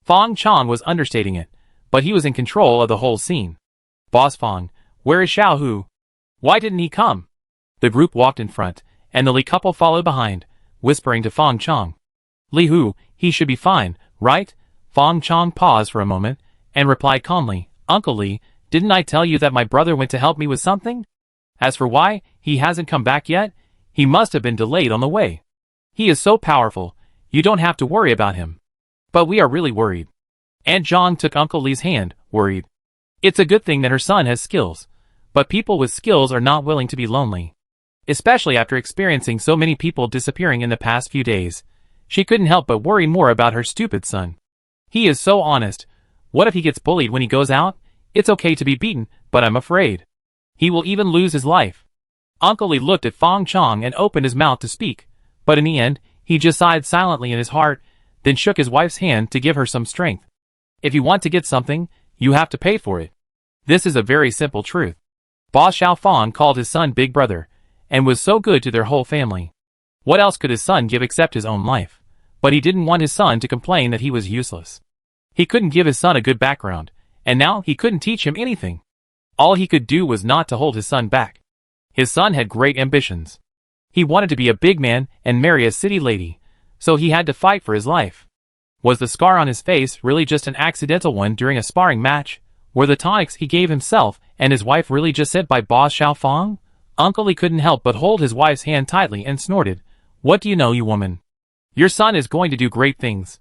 Speaker 1: Fang Chong was understating it, but he was in control of the whole scene. Boss Fang, where is Xiao Hu? Why didn't he come? The group walked in front, and the Li couple followed behind, whispering to Fang Chong. Li Hu, he should be fine, right? Fang Chong paused for a moment, and replied calmly, Uncle Li, didn't I tell you that my brother went to help me with something? As for why he hasn't come back yet, he must have been delayed on the way. He is so powerful, you don't have to worry about him. But we are really worried. Aunt Zhang took Uncle Li's hand, worried. It's a good thing that her son has skills, but people with skills are not willing to be lonely. Especially after experiencing so many people disappearing in the past few days, she couldn't help but worry more about her stupid son. He is so honest. What if he gets bullied when he goes out? It's okay to be beaten, but I'm afraid he will even lose his life. Uncle Li looked at Fang Chong and opened his mouth to speak, but in the end, he just sighed silently in his heart, then shook his wife's hand to give her some strength. If you want to get something, you have to pay for it. This is a very simple truth. Boss Xiao Fang called his son Big Brother, and was so good to their whole family. What else could his son give except his own life? But he didn't want his son to complain that he was useless. He couldn't give his son a good background, and now he couldn't teach him anything. All he could do was not to hold his son back. His son had great ambitions. He wanted to be a big man and marry a city lady, so he had to fight for his life. Was the scar on his face really just an accidental one during a sparring match? Were the tonics he gave himself and his wife really just sent by Boss Xiao Fang? Uncle Li couldn't help but hold his wife's hand tightly and snorted, What do you know, you woman? Your son is going to do great things.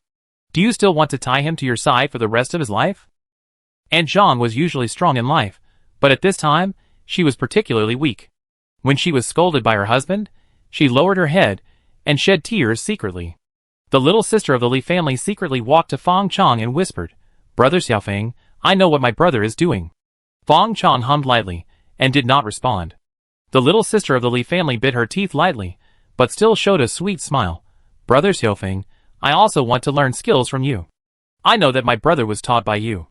Speaker 1: Do you still want to tie him to your side for the rest of his life? Aunt Zhang was usually strong in life, but at this time, she was particularly weak. When she was scolded by her husband, she lowered her head and shed tears secretly. The little sister of the Li family secretly walked to Fang Chong and whispered, Brother Xiaofeng, I know what my brother is doing. Fang Chong hummed lightly and did not respond. The little sister of the Li family bit her teeth lightly, but still showed a sweet smile. Brother Xiaofeng, I also want to learn skills from you. I know that my brother was taught by you.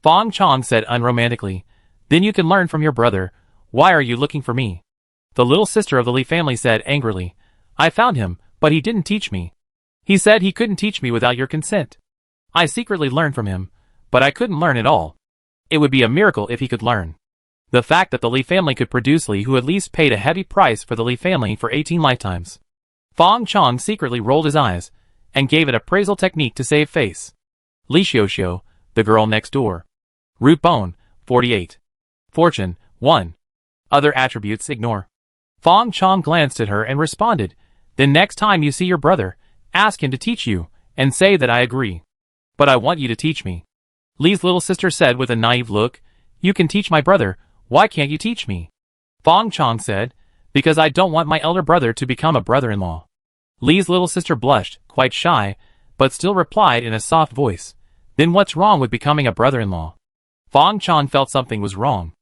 Speaker 1: Fang Chong said unromantically, Then you can learn from your brother. Why are you looking for me? The little sister of the Li family said angrily, I found him, but he didn't teach me. He said he couldn't teach me without your consent. I secretly learned from him, but I couldn't learn at all. It would be a miracle if he could learn. The fact that the Li family could produce Li who at least paid a heavy price for the Li family for 18 lifetimes. Fang Chong secretly rolled his eyes, and gave an appraisal technique to save face. Li Xiuxiu, the girl next door. Root bone, 48. Fortune, 1. Other attributes ignore. Fang Chong glanced at her and responded, Then next time you see your brother, ask him to teach you, and say that I agree. But I want you to teach me. Li's little sister said with a naive look, You can teach my brother, why can't you teach me? Fang Chong said, Because I don't want my elder brother to become a brother-in-law. Li's little sister blushed, quite shy, but still replied in a soft voice, Then what's wrong with becoming a brother-in-law? Fang Chong felt something was wrong.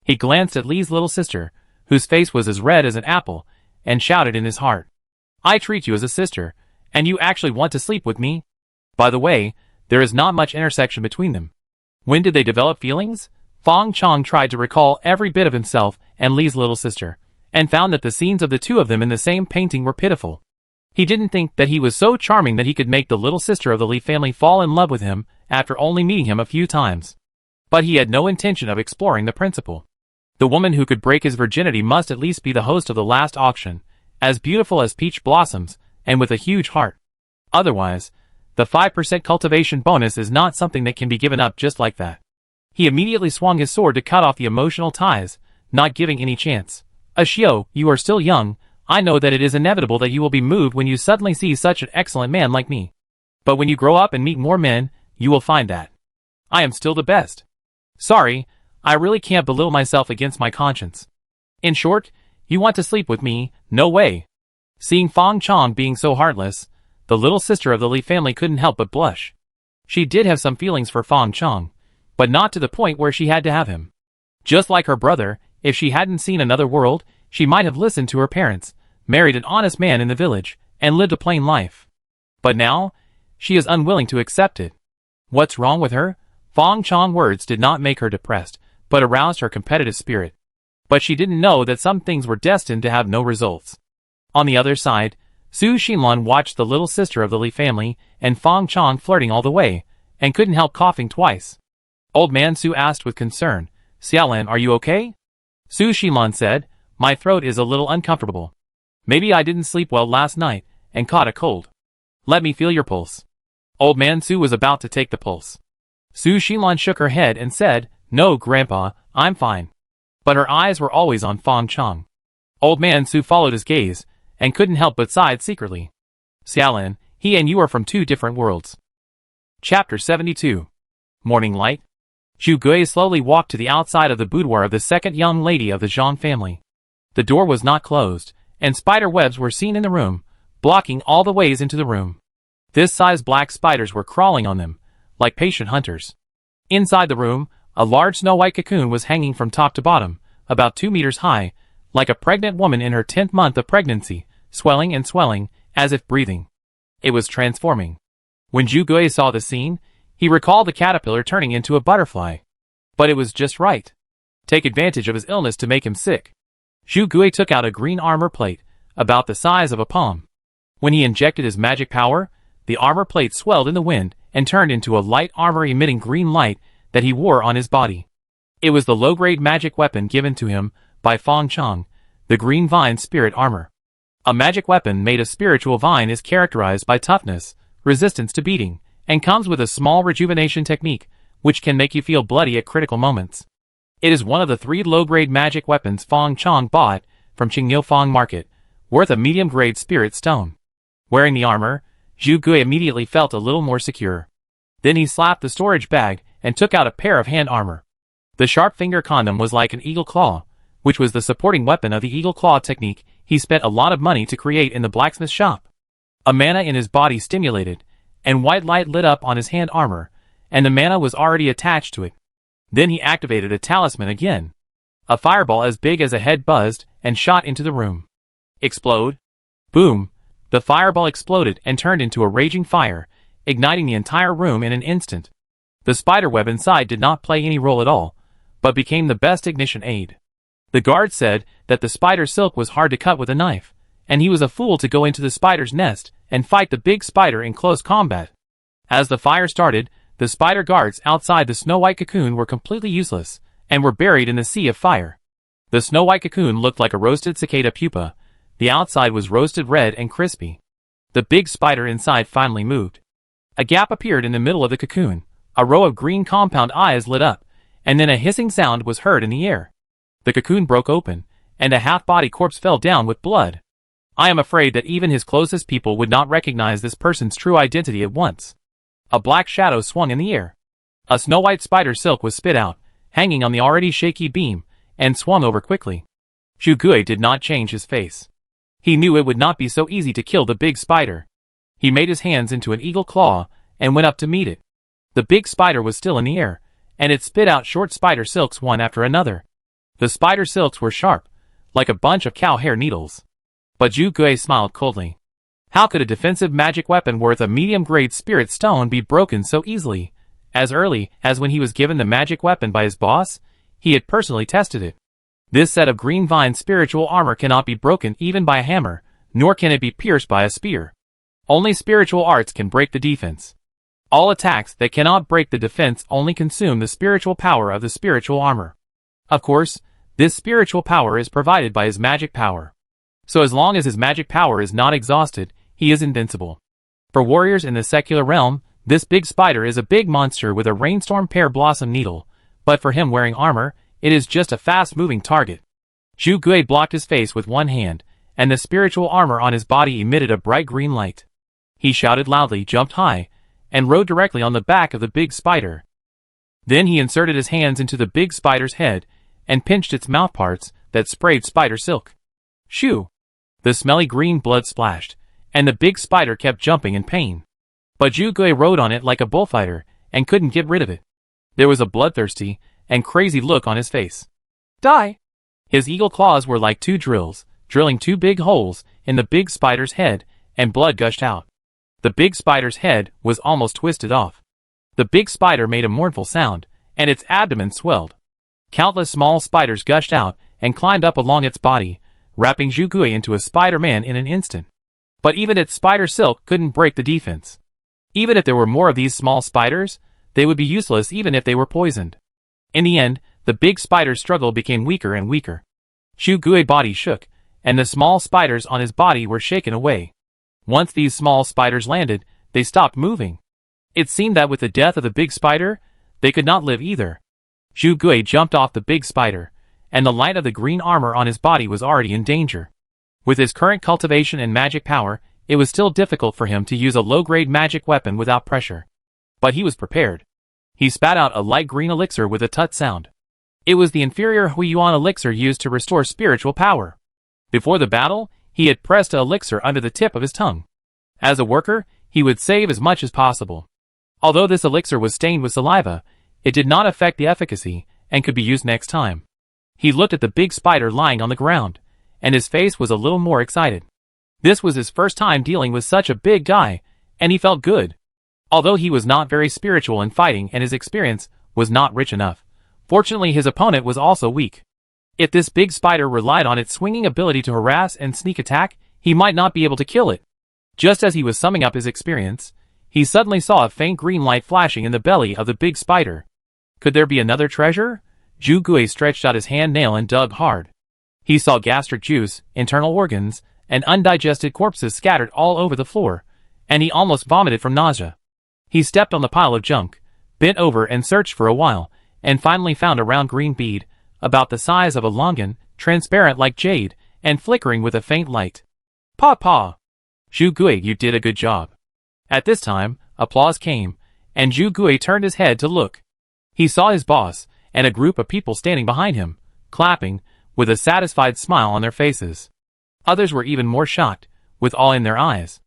Speaker 1: He glanced at Li's little sister, whose face was as red as an apple, and shouted in his heart. I treat you as a sister, and you actually want to sleep with me? By the way, there is not much intersection between them. When did they develop feelings? Fang Chong tried to recall every bit of himself and Li's little sister, and found that the scenes of the two of them in the same painting were pitiful. He didn't think that he was so charming that he could make the little sister of the Li family fall in love with him after only meeting him a few times. But he had no intention of exploring the principle. The woman who could break his virginity must at least be the host of the last auction, as beautiful as peach blossoms, and with a huge heart. Otherwise, the 5% cultivation bonus is not something that can be given up just like that. He immediately swung his sword to cut off the emotional ties, not giving any chance. Ashio, you are still young. I know that it is inevitable that you will be moved when you suddenly see such an excellent man like me. But when you grow up and meet more men, you will find that I am still the best. Sorry, I really can't belittle myself against my conscience. In short, you want to sleep with me? No way. Seeing Fang Chong being so heartless, the little sister of the Li family couldn't help but blush. She did have some feelings for Fang Chong, but not to the point where she had to have him. Just like her brother, if she hadn't seen another world, she might have listened to her parents, married an honest man in the village, and lived a plain life. But now, she is unwilling to accept it. What's wrong with her? Fang Chong's words did not make her depressed, but aroused her competitive spirit. But she didn't know that some things were destined to have no results. On the other side, Su Xinlan watched the little sister of the Li family and Fang Chong flirting all the way, and couldn't help coughing twice. Old man Su asked with concern, Xiaolan, are you okay? Su Xinlan said, my throat is a little uncomfortable. Maybe I didn't sleep well last night, and caught a cold. Let me feel your pulse. Old man Su was about to take the pulse. Su Xinlan shook her head and said, no, Grandpa, I'm fine. But her eyes were always on Fang Chong. Old man Su followed his gaze, and couldn't help but sigh secretly. Xiaolan, he and you are from two different worlds. Chapter 72. Morning Light. Zhu Gui slowly walked to the outside of the boudoir of the second young lady of the Zhang family. The door was not closed, and spider webs were seen in the room, blocking all the ways into the room. This size black spiders were crawling on them, like patient hunters. Inside the room, a large snow-white cocoon was hanging from top to bottom, about 2 meters high, like a pregnant woman in her 10th month of pregnancy, swelling and swelling, as if breathing. It was transforming. When Zhu Gui saw the scene, he recalled the caterpillar turning into a butterfly. But it was just right. Take advantage of his illness to make him sick. Zhu Gui took out a green armor plate, about the size of a palm. When he injected his magic power, the armor plate swelled in the wind and turned into a light armor emitting green light that he wore on his body. It was the low-grade magic weapon given to him by Fang Chong, the Green Vine Spirit Armor. A magic weapon made of spiritual vine is characterized by toughness, resistance to beating, and comes with a small rejuvenation technique, which can make you feel bloody at critical moments. It is one of the 3 low-grade magic weapons Fang Chong bought from Qingyofang Market, worth a medium-grade spirit stone. Wearing the armor, Zhu Gui immediately felt a little more secure. Then he slapped the storage bag and took out a pair of hand armor. The sharp finger condom was like an eagle claw, which was the supporting weapon of the eagle claw technique he spent a lot of money to create in the blacksmith shop. A mana in his body stimulated, and white light lit up on his hand armor, and the mana was already attached to it. Then he activated a talisman again. A fireball as big as a head buzzed and shot into the room. Explode. Boom. The fireball exploded and turned into a raging fire, igniting the entire room in an instant. The spiderweb inside did not play any role at all, but became the best ignition aid. The guard said that the spider silk was hard to cut with a knife, and he was a fool to go into the spider's nest and fight the big spider in close combat. As the fire started, the spider guards outside the snow-white cocoon were completely useless, and were buried in the sea of fire. The snow-white cocoon looked like a roasted cicada pupa. The outside was roasted red and crispy. The big spider inside finally moved. A gap appeared in the middle of the cocoon. A row of green compound eyes lit up, and then a hissing sound was heard in the air. The cocoon broke open, and a half-body corpse fell down with blood. I am afraid that even his closest people would not recognize this person's true identity at once. A black shadow swung in the air. A snow-white spider silk was spit out, hanging on the already shaky beam, and swung over quickly. Zhu Gui did not change his face. He knew it would not be so easy to kill the big spider. He made his hands into an eagle claw, and went up to meet it. The big spider was still in the air, and it spit out short spider silks one after another. The spider silks were sharp, like a bunch of cow hair needles. But Zhu Gui smiled coldly. How could a defensive magic weapon worth a medium-grade spirit stone be broken so easily? As early as when he was given the magic weapon by his boss, he had personally tested it. This set of green vine spiritual armor cannot be broken even by a hammer, nor can it be pierced by a spear. Only spiritual arts can break the defense. All attacks that cannot break the defense only consume the spiritual power of the spiritual armor. Of course, this spiritual power is provided by his magic power. So as long as his magic power is not exhausted, he is invincible. For warriors in the secular realm, this big spider is a big monster with a rainstorm pear blossom needle, but for him wearing armor, it is just a fast-moving target. Zhu Gui blocked his face with one hand, and the spiritual armor on his body emitted a bright green light. He shouted loudly, jumped high, and rode directly on the back of the big spider. Then he inserted his hands into the big spider's head, and pinched its mouthparts that sprayed spider silk. Shoo! The smelly green blood splashed, and the big spider kept jumping in pain. But Zhu Gui rode on it like a bullfighter, and couldn't get rid of it. There was a bloodthirsty and crazy look on his face. Die! His eagle claws were like two drills, drilling two big holes in the big spider's head, and blood gushed out. The big spider's head was almost twisted off. The big spider made a mournful sound, and its abdomen swelled. Countless small spiders gushed out and climbed up along its body, wrapping Zhu Gui into a Spider-Man in an instant. But even its spider silk couldn't break the defense. Even if there were more of these small spiders, they would be useless even if they were poisoned. In the end, the big spider's struggle became weaker and weaker. Zhu Gui's body shook, and the small spiders on his body were shaken away. Once these small spiders landed, they stopped moving. It seemed that with the death of the big spider, they could not live either. Zhu Gui jumped off the big spider, and the light of the green armor on his body was already in danger. With his current cultivation and magic power, it was still difficult for him to use a low-grade magic weapon without pressure. But he was prepared. He spat out a light green elixir with a tut sound. It was the inferior Huiyuan elixir used to restore spiritual power. Before the battle, he had pressed an elixir under the tip of his tongue. As a worker, he would save as much as possible. Although this elixir was stained with saliva, it did not affect the efficacy and could be used next time. He looked at the big spider lying on the ground, and his face was a little more excited. This was his first time dealing with such a big guy, and he felt good. Although he was not very spiritual in fighting and his experience was not rich enough, fortunately his opponent was also weak. If this big spider relied on its swinging ability to harass and sneak attack, he might not be able to kill it. Just as he was summing up his experience, he suddenly saw a faint green light flashing in the belly of the big spider. Could there be another treasure? Zhu Gui stretched out his hand nail and dug hard. He saw gastric juice, internal organs, and undigested corpses scattered all over the floor, and he almost vomited from nausea. He stepped on the pile of junk, bent over and searched for a while, and finally found a round green bead, about the size of a longan, transparent like jade, and flickering with a faint light. "Paw paw! Zhu Gui, you did a good job." At this time, applause came, and Zhu Gui turned his head to look. He saw his boss, and a group of people standing behind him, clapping, with a satisfied smile on their faces. Others were even more shocked, with awe in their eyes.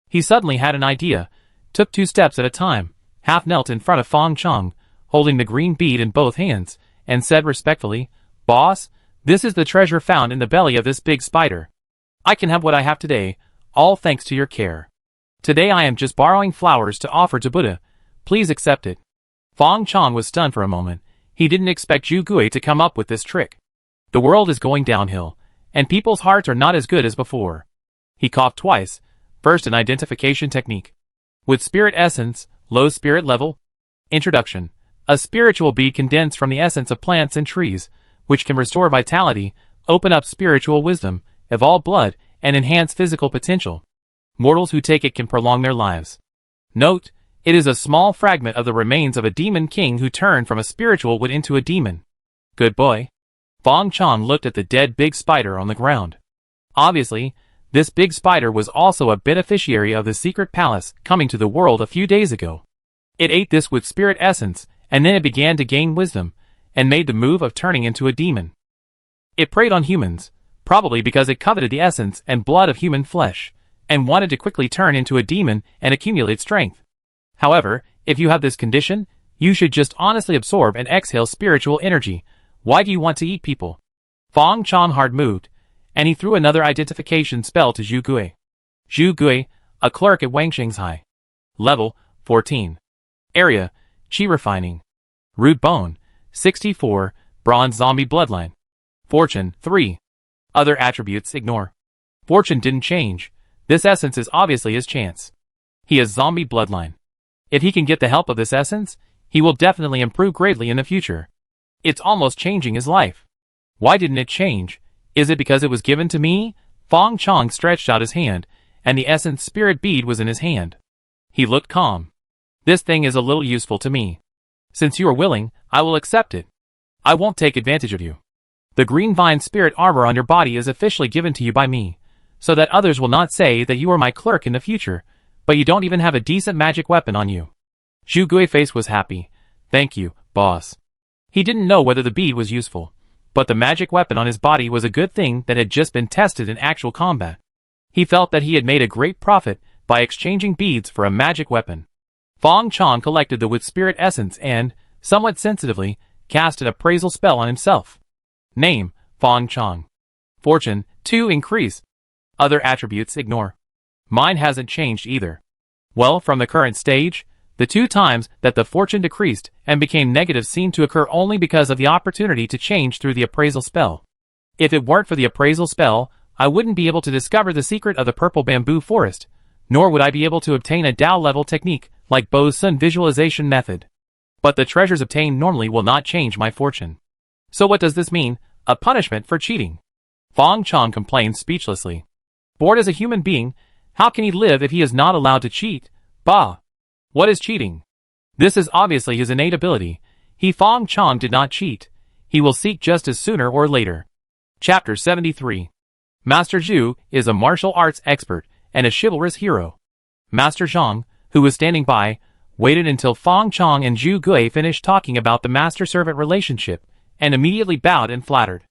Speaker 1: He suddenly had an idea, took 2 steps at a time, half knelt in front of Fang Chong, holding the green bead in both hands, and said respectfully, "Boss, this is the treasure found in the belly of this big spider. I can have what I have today, all thanks to your care. Today I am just borrowing flowers to offer to Buddha. Please accept it." Fang Chong was stunned for a moment. He didn't expect Zhu Gui to come up with this trick. The world is going downhill, and people's hearts are not as good as before. He coughed twice, first an identification technique. With spirit essence, low spirit level. Introduction. A spiritual bead condensed from the essence of plants and trees, which can restore vitality, open up spiritual wisdom, evolve blood, and enhance physical potential. Mortals who take it can prolong their lives. Note, it is a small fragment of the remains of a demon king who turned from a spiritual wood into a demon. Good boy. Fang Chong looked at the dead big spider on the ground. Obviously, this big spider was also a beneficiary of the secret palace coming to the world a few days ago. It ate this with spirit essence, and then it began to gain wisdom, and made the move of turning into a demon. It preyed on humans, probably because it coveted the essence and blood of human flesh, and wanted to quickly turn into a demon and accumulate strength. However, if you have this condition, you should just honestly absorb and exhale spiritual energy. Why do you want to eat people? Fang Chong hard moved, and he threw another identification spell to Zhu Gui. Zhu Gui, a clerk at Wang Shanghai. Level, 14. Area, Qi Refining. Root Bone, 64, Bronze Zombie Bloodline. Fortune, 3. Other attributes ignore. Fortune didn't change. This essence is obviously his chance. He has zombie bloodline. If he can get the help of this essence, he will definitely improve greatly in the future. It's almost changing his life. Why didn't it change? Is it because it was given to me? Fang Chong stretched out his hand, and the essence spirit bead was in his hand. He looked calm. This thing is a little useful to me. Since you are willing, I will accept it. I won't take advantage of you. The green vine spirit armor on your body is officially given to you by me, so that others will not say that you are my clerk in the future, but you don't even have a decent magic weapon on you. Zhu Gui's face was happy. Thank you, boss. He didn't know whether the bead was useful, but the magic weapon on his body was a good thing that had just been tested in actual combat. He felt that he had made a great profit by exchanging beads for a magic weapon. Fang Chong collected the with spirit essence and, somewhat sensitively, cast an appraisal spell on himself. Name, Fang Chong. Fortune, 2 increase. Other attributes ignore. Mine hasn't changed either. Well, from the current stage, the 2 times that the fortune decreased and became negative seemed to occur only because of the opportunity to change through the appraisal spell. If it weren't for the appraisal spell, I wouldn't be able to discover the secret of the purple bamboo forest, nor would I be able to obtain a Dao level technique like Bo's Sun visualization method. But the treasures obtained normally will not change my fortune. So what does this mean? A punishment for cheating. Fang Chong complained speechlessly. Bored as a human being, how can he live if he is not allowed to cheat? Bah! What is cheating? This is obviously his innate ability. Fang Chong did not cheat. He will seek justice sooner or later. Chapter 73. Master Zhu is a martial arts expert and a chivalrous hero. Master Zhang, who was standing by, waited until Fang Chong and Zhu Gui finished talking about the master-servant relationship, and immediately bowed and flattered.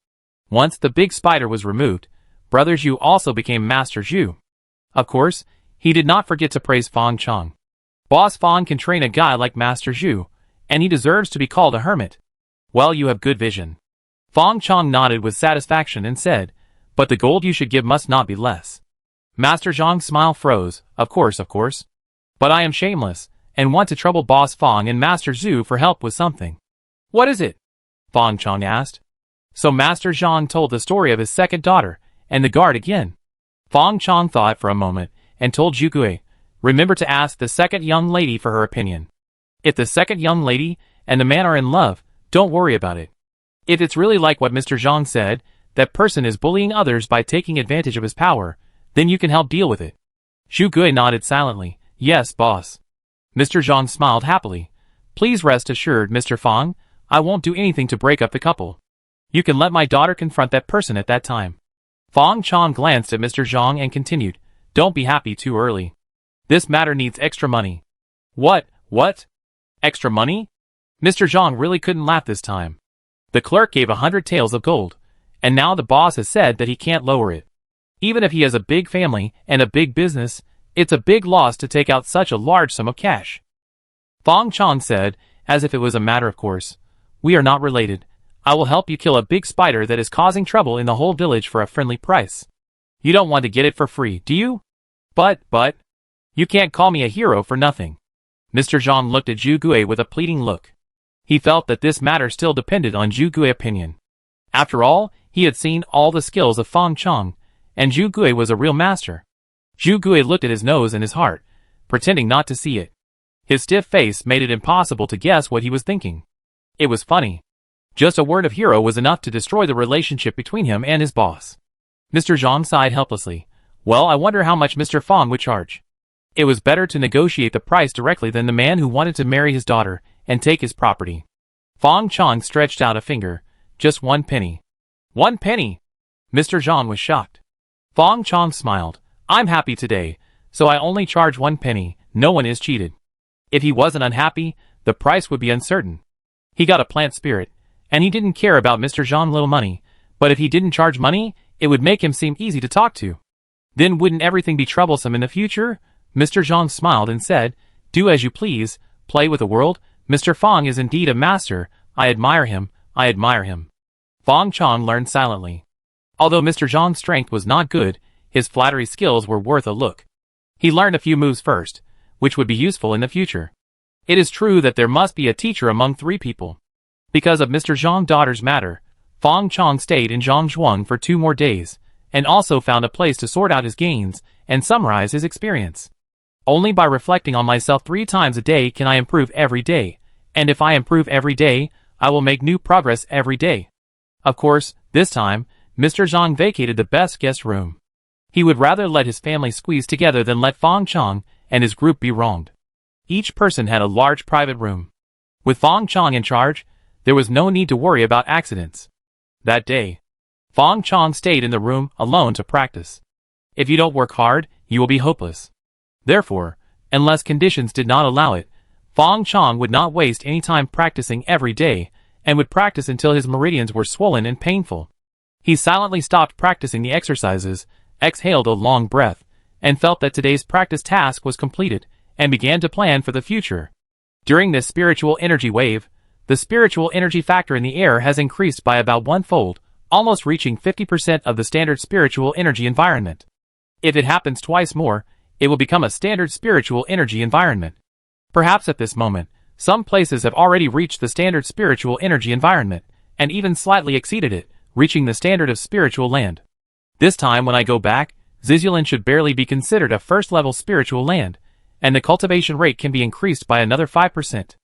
Speaker 1: Once the big spider was removed, Brother Zhu also became Master Zhu. Of course, he did not forget to praise Fang Chong. Boss Fang can train a guy like Master Zhu, and he deserves to be called a hermit. Well, you have good vision. Fang Chong nodded with satisfaction and said, but the gold you should give must not be less. Master Zhang's smile froze. Of course. But I am shameless, and want to trouble Boss Fang and Master Zhu for help with something. What is it? Fang Chong asked. So Master Zhang told the story of his second daughter, and the guard again. Fang Chong thought for a moment, and told Zhu Gui, remember to ask the second young lady for her opinion. If the second young lady and the man are in love, don't worry about it. If it's really like what Mr. Zhang said, that person is bullying others by taking advantage of his power, then you can help deal with it. Zhu Gui nodded silently. Yes, boss. Mr. Zhang smiled happily. Please rest assured, Mr. Fang, I won't do anything to break up the couple. You can let my daughter confront that person at that time. Fang Chong glanced at Mr. Zhang and continued, don't be happy too early. This matter needs extra money. What? Extra money? Mr. Zhang really couldn't laugh this time. The clerk gave 100 taels of gold, and now the boss has said that he can't lower it. Even if he has a big family and a big business, it's a big loss to take out such a large sum of cash. Fang Chong said, as if it was a matter of course, we are not related. I will help you kill a big spider that is causing trouble in the whole village for a friendly price. You don't want to get it for free, do you? But, you can't call me a hero for nothing. Mr. Zhang looked at Zhu Gui with a pleading look. He felt that this matter still depended on Zhu Gui's opinion. After all, he had seen all the skills of Fang Chong, and Zhu Gui was a real master. Zhu Gui looked at his nose and his heart, pretending not to see it. His stiff face made it impossible to guess what he was thinking. It was funny. Just a word of hero was enough to destroy the relationship between him and his boss. Mr. Zhang sighed helplessly. Well, I wonder how much Mr. Fang would charge. It was better to negotiate the price directly than the man who wanted to marry his daughter and take his property. Fang Chong stretched out a finger. Just 1 penny. 1 penny! Mr. Zhang was shocked. Fang Chong smiled. I'm happy today, so I only charge 1 penny. No one is cheated. If he wasn't unhappy, the price would be uncertain. He got a plant spirit, and he didn't care about Mr. Zhang's little money, but if he didn't charge money, it would make him seem easy to talk to. Then wouldn't everything be troublesome in the future? Mr. Zhang smiled and said, Do as you please, play with the world. Mr. Fang is indeed a master. I admire him, I admire him. Fang Chong learned silently. Although Mr. Zhang's strength was not good, his flattery skills were worth a look. He learned a few moves first, which would be useful in the future. It is true that there must be a teacher among three people. Because of Mr. Zhang's daughter's matter, Fang Chong stayed in Zhangzhuang for 2 more days, and also found a place to sort out his gains and summarize his experience. Only by reflecting on myself 3 times a day can I improve every day, and if I improve every day, I will make new progress every day. Of course, this time, Mr. Zhang vacated the best guest room. He would rather let his family squeeze together than let Fang Chong and his group be wronged. Each person had a large private room. With Fang Chong in charge, there was no need to worry about accidents. That day, Fang Chong stayed in the room alone to practice. If you don't work hard, you will be hopeless. Therefore, unless conditions did not allow it, Fang Chong would not waste any time practicing every day, and would practice until his meridians were swollen and painful. He silently stopped practicing the exercises, exhaled a long breath, and felt that today's practice task was completed, and began to plan for the future. During this spiritual energy wave, the spiritual energy factor in the air has increased by about 1-fold, almost reaching 50% of the standard spiritual energy environment. If it happens twice more, it will become a standard spiritual energy environment. Perhaps at this moment, some places have already reached the standard spiritual energy environment, and even slightly exceeded it, reaching the standard of spiritual land. This time when I go back, Zizulan should barely be considered a first-level spiritual land, and the cultivation rate can be increased by another 5%.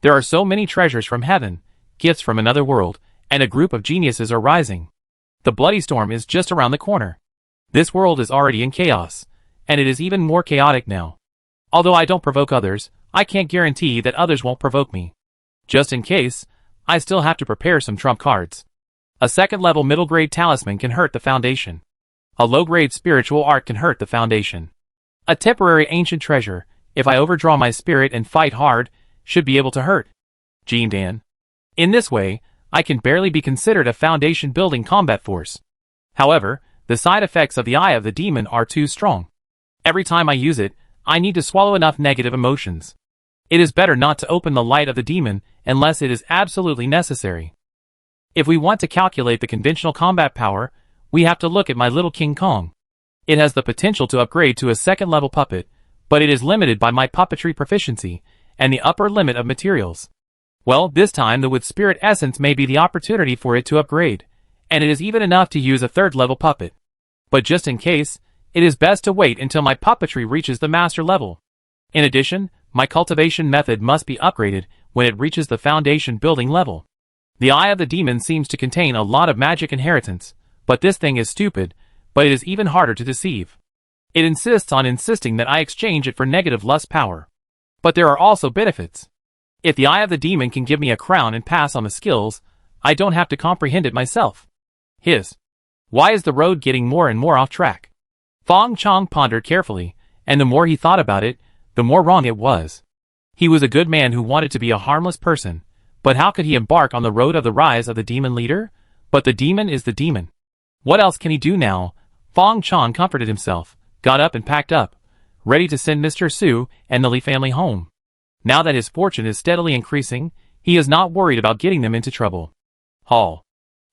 Speaker 1: There are so many treasures from heaven, gifts from another world, and a group of geniuses are rising. The bloody storm is just around the corner. This world is already in chaos, and it is even more chaotic now. Although I don't provoke others, I can't guarantee that others won't provoke me. Just in case, I still have to prepare some trump cards. A second-level middle-grade talisman can hurt the foundation. A low-grade spiritual art can hurt the foundation. A temporary ancient treasure, if I overdraw my spirit and fight hard, should be able to hurt. Jin Dan. In this way, I can barely be considered a foundation-building combat force. However, the side effects of the Eye of the Demon are too strong. Every time I use it, I need to swallow enough negative emotions. It is better not to open the light of the demon unless it is absolutely necessary. If we want to calculate the conventional combat power, we have to look at my little King Kong. It has the potential to upgrade to a second-level puppet, but it is limited by my puppetry proficiency and the upper limit of materials. Well, this time the wood spirit essence may be the opportunity for it to upgrade, and it is even enough to use a third-level puppet. But just in case, it is best to wait until my puppetry reaches the master level. In addition, my cultivation method must be upgraded when it reaches the foundation building level. The Eye of the Demon seems to contain a lot of magic inheritance, but this thing is stupid, but it is even harder to deceive. It insists on insisting that I exchange it for negative lust power. But there are also benefits. If the Eye of the Demon can give me a crown and pass on the skills, I don't have to comprehend it myself. Why is the road getting more and more off track? Fang Chong pondered carefully, and the more he thought about it, the more wrong it was. He was a good man who wanted to be a harmless person, but how could he embark on the road of the rise of the demon leader? But the demon is the demon. What else can he do now? Fang Chong comforted himself, got up and packed up, ready to send Mr. Su and the Li family home. Now that his fortune is steadily increasing, he is not worried about getting them into trouble. Hall.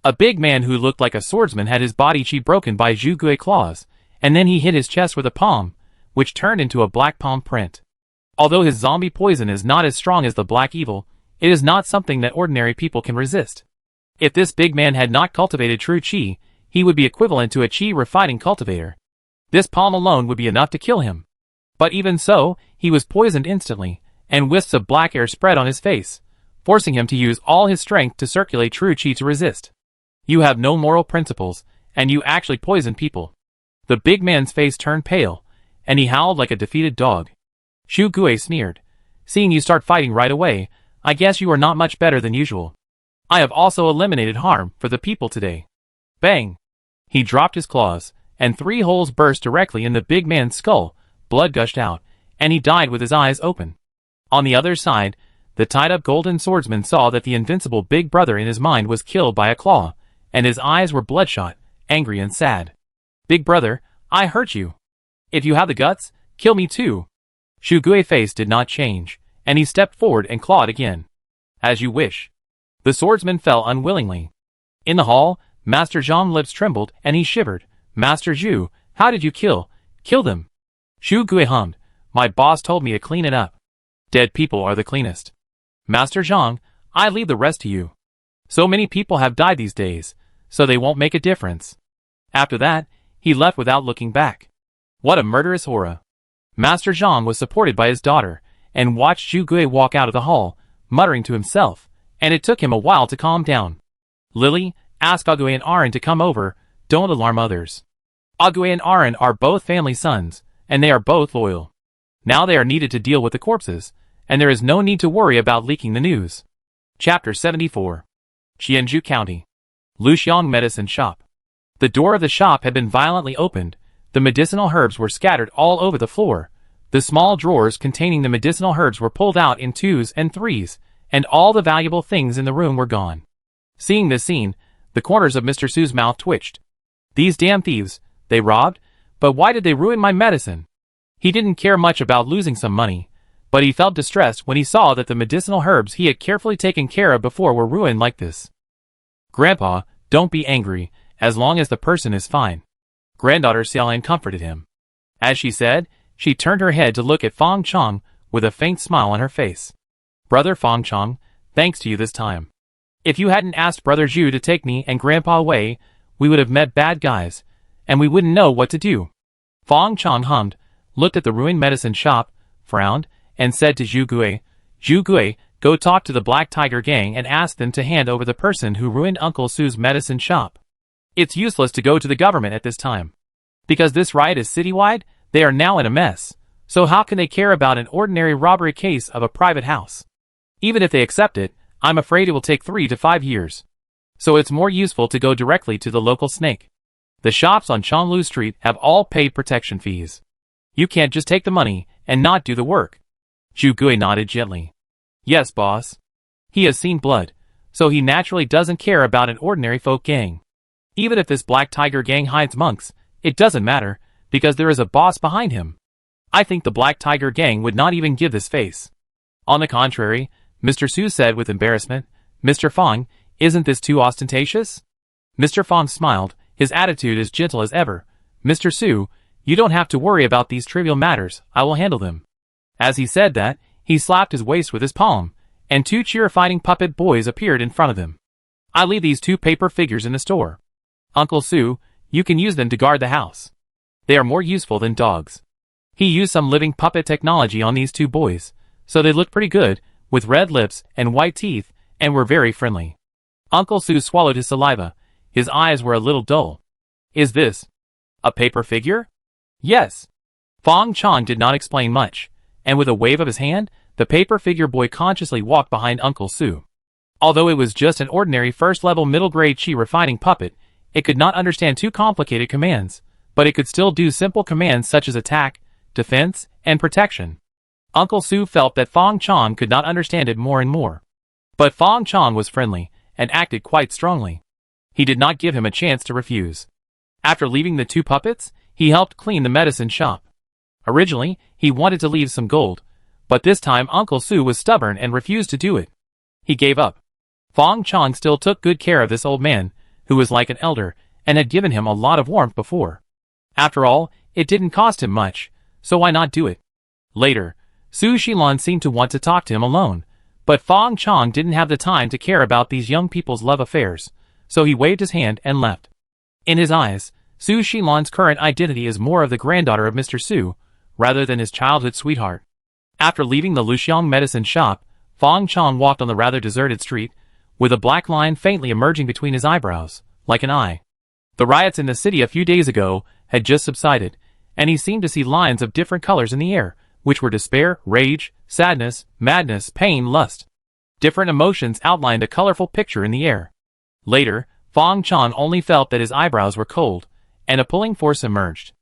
Speaker 1: A big man who looked like a swordsman had his body chi broken by Zhu Gui claws, and then he hit his chest with a palm, which turned into a black palm print. Although his zombie poison is not as strong as the black evil, it is not something that ordinary people can resist. If this big man had not cultivated true chi, he would be equivalent to a chi refining cultivator. This palm alone would be enough to kill him. But even so, he was poisoned instantly, and wisps of black air spread on his face, forcing him to use all his strength to circulate true chi to resist. You have no moral principles, and you actually poison people. The big man's face turned pale, and he howled like a defeated dog. Zhu Gui sneered. Seeing you start fighting right away, I guess you are not much better than usual. I have also eliminated harm for the people today. Bang! He dropped his claws, and 3 holes burst directly in the big man's skull, blood gushed out, and he died with his eyes open. On the other side, the tied-up golden swordsman saw that the invincible big brother in his mind was killed by a claw, and his eyes were bloodshot, angry and sad. Big brother, I hurt you. If you have the guts, kill me too. Xu Gui's face did not change, and he stepped forward and clawed again. As you wish. The swordsman fell unwillingly. In the hall, Master Zhang's lips trembled and he shivered. Master Zhu, how did you kill them? Xu Gui hummed. My boss told me to clean it up. Dead people are the cleanest. Master Zhang, I leave the rest to you. So many people have died these days, so they won't make a difference. After that, he left without looking back. What a murderous aura. Master Zhang was supported by his daughter, and watched Xu Gui walk out of the hall, muttering to himself, and it took him a while to calm down. Lily, ask Agui and Aaron to come over, don't alarm others. Agui and Aaron are both family sons, and they are both loyal. Now they are needed to deal with the corpses, and there is no need to worry about leaking the news. Chapter 74. Qianzhou County. Luxiang Medicine Shop. The door of the shop had been violently opened. The medicinal herbs were scattered all over the floor. The small drawers containing the medicinal herbs were pulled out in 2s and 3s, and all the valuable things in the room were gone. Seeing this scene, the corners of Mr. Su's mouth twitched. These damn thieves, they robbed, but why did they ruin my medicine? He didn't care much about losing some money, but he felt distressed when he saw that the medicinal herbs he had carefully taken care of before were ruined like this. Grandpa, don't be angry, as long as the person is fine. Granddaughter Xiaolan comforted him. As she said, she turned her head to look at Fang Chong with a faint smile on her face. Brother Fang Chong, thanks to you this time. If you hadn't asked Brother Zhu to take me and Grandpa away, we would have met bad guys, and we wouldn't know what to do. Fang Chong hummed, looked at the ruined medicine shop, frowned, and said to Xu Gui, Xu Gui, go talk to the Black Tiger gang and ask them to hand over the person who ruined Uncle Su's medicine shop. It's useless to go to the government at this time. Because this riot is citywide, they are now in a mess, so how can they care about an ordinary robbery case of a private house? Even if they accept it, I'm afraid it will take 3 to 5 years. So it's more useful to go directly to the local snake. The shops on Chonglu Street have all paid protection fees. You can't just take the money and not do the work. Xu Gui nodded gently. Yes, boss. He has seen blood, so he naturally doesn't care about an ordinary folk gang. Even if this Black Tiger gang hides monks, it doesn't matter, because there is a boss behind him. I think the Black Tiger gang would not even give this face. On the contrary, Mr. Su said with embarrassment, Mr. Fang, isn't this too ostentatious? Mr. Fang smiled, his attitude as gentle as ever. Mr. Su, you don't have to worry about these trivial matters, I will handle them. As he said that, he slapped his waist with his palm, and 2 cheer-fighting puppet boys appeared in front of him. I leave these 2 paper figures in the store. Uncle Su, you can use them to guard the house. They are more useful than dogs. He used some living puppet technology on these 2 boys, so they looked pretty good, with red lips and white teeth, and were very friendly. Uncle Su swallowed his saliva. His eyes were a little dull. Is this a paper figure? Yes. Fang Chong did not explain much, and with a wave of his hand, the paper figure boy consciously walked behind Uncle Su. Although it was just an ordinary first-level middle-grade chi refining puppet, it could not understand too complicated commands, but it could still do simple commands such as attack, defense, and protection. Uncle Su felt that Fang Chong could not understand it more and more. But Fang Chong was friendly, and acted quite strongly. He did not give him a chance to refuse. After leaving the 2 puppets, he helped clean the medicine shop. Originally, he wanted to leave some gold, but this time Uncle Su was stubborn and refused to do it. He gave up. Fang Chong still took good care of this old man, who was like an elder, and had given him a lot of warmth before. After all, it didn't cost him much, so why not do it? Later, Su Xilan seemed to want to talk to him alone, but Fang Chong didn't have the time to care about these young people's love affairs, so he waved his hand and left. In his eyes, Su Xilan's current identity is more of the granddaughter of Mr. Su, rather than his childhood sweetheart. After leaving the Luxiang medicine shop, Fang Chong walked on the rather deserted street, with a black line faintly emerging between his eyebrows, like an eye. The riots in the city a few days ago had just subsided, and he seemed to see lines of different colors in the air, which were despair, rage, sadness, madness, pain, lust. Different emotions outlined a colorful picture in the air. Later, Fang Chong only felt that his eyebrows were cold, and a pulling force emerged.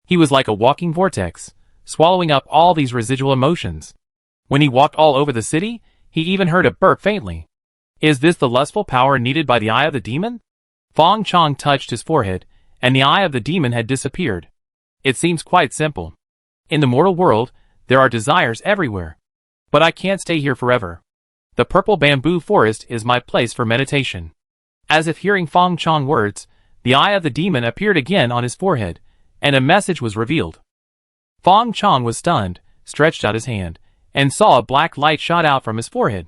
Speaker 1: He was like a walking vortex, swallowing up all these residual emotions. When he walked all over the city, he even heard a burp faintly. Is this the lustful power needed by the eye of the demon? Fang Chong touched his forehead, and the eye of the demon had disappeared. It seems quite simple. In the mortal world, there are desires everywhere. But I can't stay here forever. The purple bamboo forest is my place for meditation. As if hearing Fang Chong words, the eye of the demon appeared again on his forehead, and a message was revealed. Fang Chong was stunned, stretched out his hand, and saw a black light shot out from his forehead.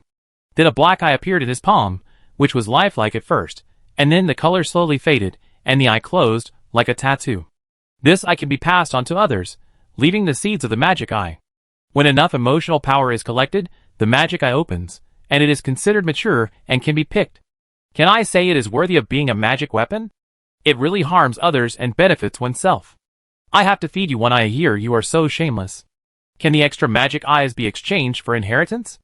Speaker 1: Then a black eye appeared in his palm, which was lifelike at first, and then the color slowly faded, and the eye closed, like a tattoo. This eye can be passed on to others, leaving the seeds of the magic eye. When enough emotional power is collected, the magic eye opens, and it is considered mature and can be picked. Can I say it is worthy of being a magic weapon? It really harms others and benefits oneself. I have to feed you one eye a year, you are so shameless. Can the extra magic eyes be exchanged for inheritance?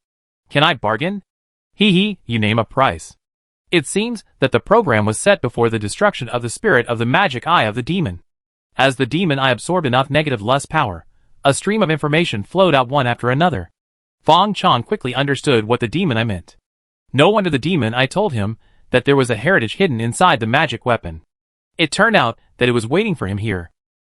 Speaker 1: Can I bargain? Hee, you name a price. It seems that the program was set before the destruction of the spirit of the magic eye of the demon. As the demon eye absorbed enough negative lust power, a stream of information flowed out one after another. Fang Chong quickly understood what the demon eye meant. No wonder the demon eye told him that there was a heritage hidden inside the magic weapon. It turned out that it was waiting for him here.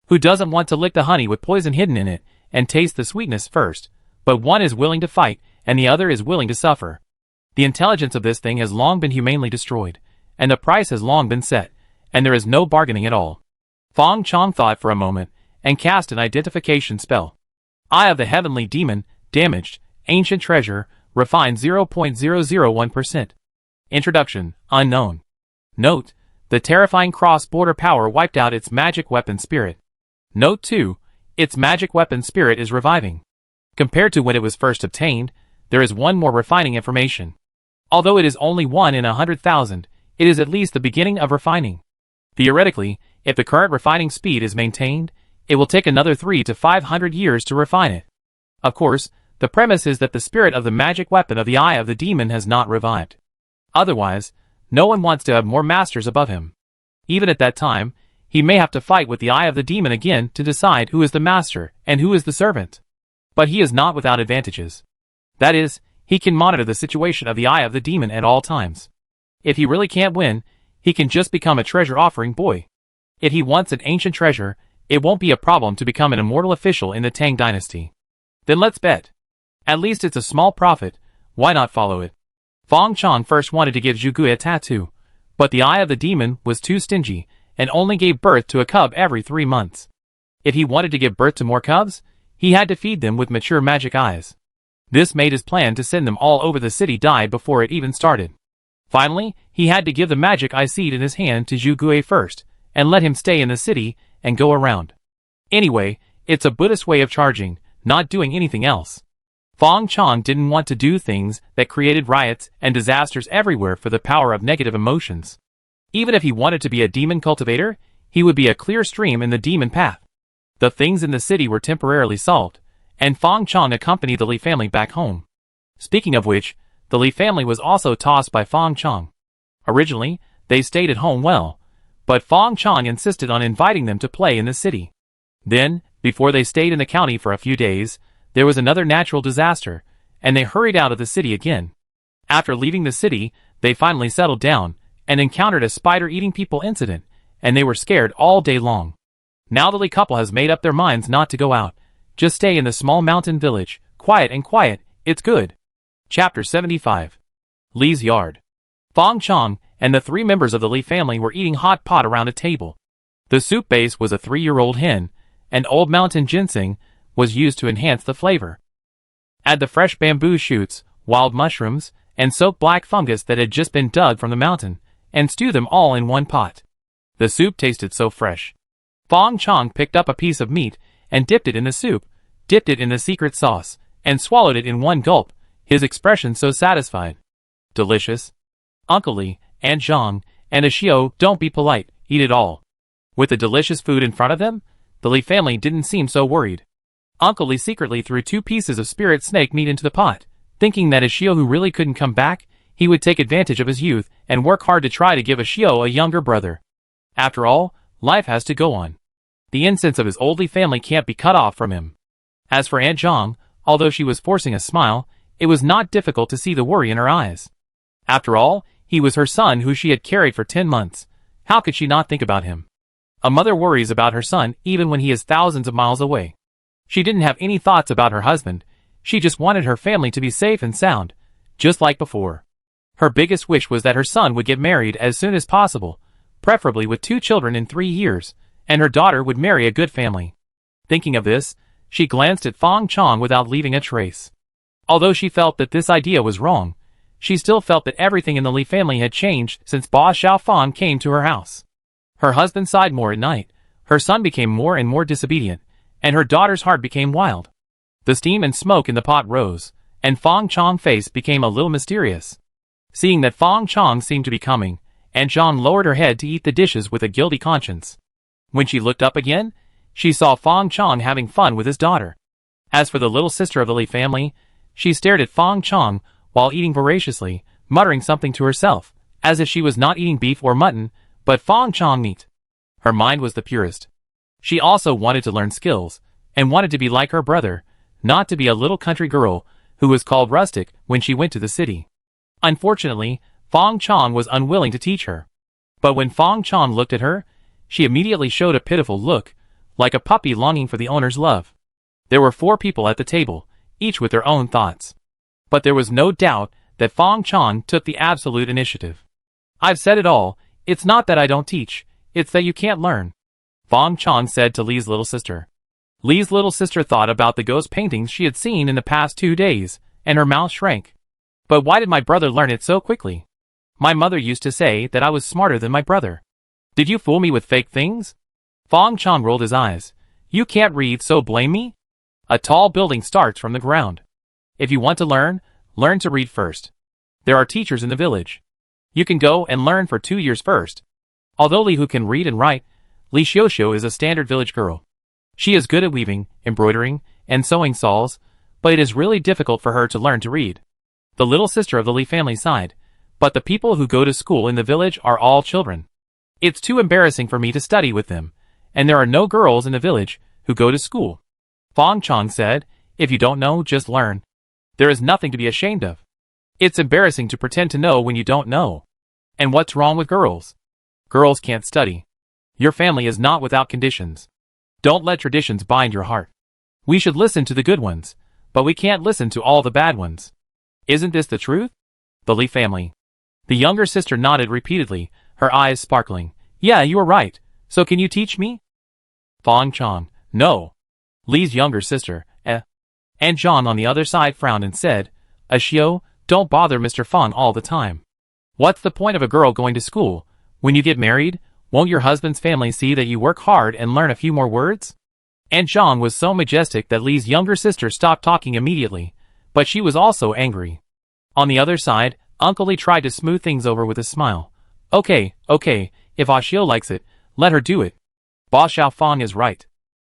Speaker 1: Who doesn't want to lick the honey with poison hidden in it and taste the sweetness first? But one is willing to fight, and the other is willing to suffer. The intelligence of this thing has long been humanely destroyed, and the price has long been set, and there is no bargaining at all. Fang Chong thought for a moment, and cast an identification spell. Eye of the Heavenly Demon, damaged, ancient treasure, refined 0.001%. Introduction, unknown. Note, the terrifying cross-border power wiped out its magic weapon spirit. Note 2, its magic weapon spirit is reviving. Compared to when it was first obtained, there is one more refining information. Although it is only 1 in 100,000, it is at least the beginning of refining. Theoretically, if the current refining speed is maintained, it will take another 300 to 500 years to refine it. Of course, the premise is that the spirit of the magic weapon of the eye of the demon has not revived. Otherwise, no one wants to have more masters above him. Even at that time, he may have to fight with the eye of the demon again to decide who is the master and who is the servant. But he is not without advantages. That is, he can monitor the situation of the eye of the demon at all times. If he really can't win, he can just become a treasure offering boy. If he wants an ancient treasure, it won't be a problem to become an immortal official in the Tang dynasty. Then let's bet. At least it's a small profit, why not follow it? Fang Chong first wanted to give Zhu Gui a tattoo, but the eye of the demon was too stingy, and only gave birth to a cub every 3 months. If he wanted to give birth to more cubs, he had to feed them with mature magic eyes. This made his plan to send them all over the city die before it even started. Finally, he had to give the magic eye seed in his hand to Zhu Gui first, and let him stay in the city and go around. Anyway, it's a Buddhist way of charging, not doing anything else. Fang Chong didn't want to do things that created riots and disasters everywhere for the power of negative emotions. Even if he wanted to be a demon cultivator, he would be a clear stream in the demon path. The things in the city were temporarily solved, and Fang Chong accompanied the Li family back home. Speaking of which, the Li family was also tossed by Fang Chong. Originally, they stayed at home well, but Fang Chong insisted on inviting them to play in the city. Then, before they stayed in the county for a few days, there was another natural disaster, and they hurried out of the city again. After leaving the city, they finally settled down, and encountered a spider-eating people incident, and they were scared all day long. Now the Li couple has made up their minds not to go out, just stay in the small mountain village, quiet, it's good. Chapter 75. Li's Yard. Fang Chong and the 3 members of the Li family were eating hot pot around a table. The soup base was a 3-year-old hen, and old mountain ginseng was used to enhance the flavor. Add the fresh bamboo shoots, wild mushrooms, and soaked black fungus that had just been dug from the mountain, and stew them all in one pot. The soup tasted so fresh. Fang Chong picked up a piece of meat and dipped it in the soup, dipped it in the secret sauce, and swallowed it in one gulp, his expression so satisfied. Delicious. Uncle Li, Aunt Zhang, and Ashio, don't be polite, eat it all. With the delicious food in front of them, the Li family didn't seem so worried. Uncle Li secretly threw 2 pieces of spirit snake meat into the pot, thinking that Ashio, who really couldn't come back, he would take advantage of his youth and work hard to try to give Ashio a younger brother. After all, life has to go on. The incense of his old Li family can't be cut off from him. As for Aunt Zhang, although she was forcing a smile, it was not difficult to see the worry in her eyes. After all, he was her son who she had carried for 10 months. How could she not think about him? A mother worries about her son even when he is thousands of miles away. She didn't have any thoughts about her husband, she just wanted her family to be safe and sound, just like before. Her biggest wish was that her son would get married as soon as possible, preferably with 2 children in 3 years, and her daughter would marry a good family. Thinking of this, she glanced at Fang Chong without leaving a trace. Although she felt that this idea was wrong, she still felt that everything in the Li family had changed since Ba Xiaofang came to her house. Her husband sighed more at night, her son became more and more disobedient, and her daughter's heart became wild. The steam and smoke in the pot rose, and Fang Chong's face became a little mysterious. Seeing that Fang Chong seemed to be coming, Aunt John lowered her head to eat the dishes with a guilty conscience. When she looked up again, she saw Fang Chong having fun with his daughter. As for the little sister of the Li family, she stared at Fang Chong while eating voraciously, muttering something to herself, as if she was not eating beef or mutton, but Fang Chong meat. Her mind was the purest. She also wanted to learn skills, and wanted to be like her brother, not to be a little country girl who was called rustic when she went to the city. Unfortunately, Fang Chong was unwilling to teach her. But when Fang Chong looked at her, she immediately showed a pitiful look, like a puppy longing for the owner's love. There were 4 people at the table, each with their own thoughts. But there was no doubt that Fang Chong took the absolute initiative. I've said it all, it's not that I don't teach, it's that you can't learn, Fang Chong said to Li's little sister. Li's little sister thought about the ghost paintings she had seen in the past 2 days, and her mouth shrank. But why did my brother learn it so quickly? My mother used to say that I was smarter than my brother. Did you fool me with fake things? Fang Chong rolled his eyes. You can't read, so blame me? A tall building starts from the ground. If you want to learn to read first. There are teachers in the village. You can go and learn for 2 years first. Although Li Hu can read and write, Li Xiuxiu is a standard village girl. She is good at weaving, embroidering, and sewing shawls, but it is really difficult for her to learn to read. The little sister of the Li family sighed, but the people who go to school in the village are all children. It's too embarrassing for me to study with them, and there are no girls in the village who go to school. Fang Chong said, if you don't know, just learn. There is nothing to be ashamed of. It's embarrassing to pretend to know when you don't know. And what's wrong with girls? Girls can't study. Your family is not without conditions. Don't let traditions bind your heart. We should listen to the good ones, but we can't listen to all the bad ones. Isn't this the truth? The Li family. The younger sister nodded repeatedly, her eyes sparkling. Yeah, you are right. So can you teach me? Fang Chong. No. Li's younger sister, Aunt John on the other side frowned and said, Xiao, don't bother Mr. Fang all the time. What's the point of a girl going to school? When you get married, won't your husband's family see that you work hard and learn a few more words? Aunt John was so majestic that Li's younger sister stopped talking immediately, but she was also angry. On the other side, Uncle Li tried to smooth things over with a smile. Okay, if Xiao likes it, let her do it. Ba Xiaofang is right.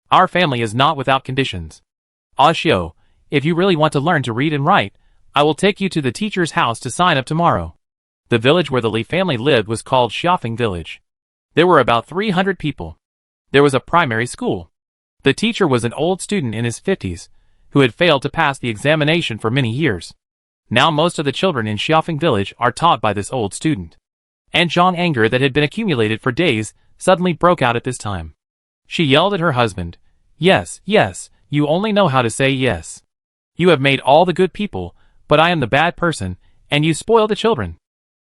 Speaker 1: Our family is not without conditions. Xiao, if you really want to learn to read and write, I will take you to the teacher's house to sign up tomorrow. The village where the Li family lived was called Xiaofeng Village. There were about 300 people. There was a primary school. The teacher was an old student in his 50s, who had failed to pass the examination for many years. Now most of the children in Xiaofeng Village are taught by this old student. Aunt John's anger that had been accumulated for days suddenly broke out at this time. She yelled at her husband, Yes, you only know how to say yes. You have made all the good people, but I am the bad person, and you spoil the children.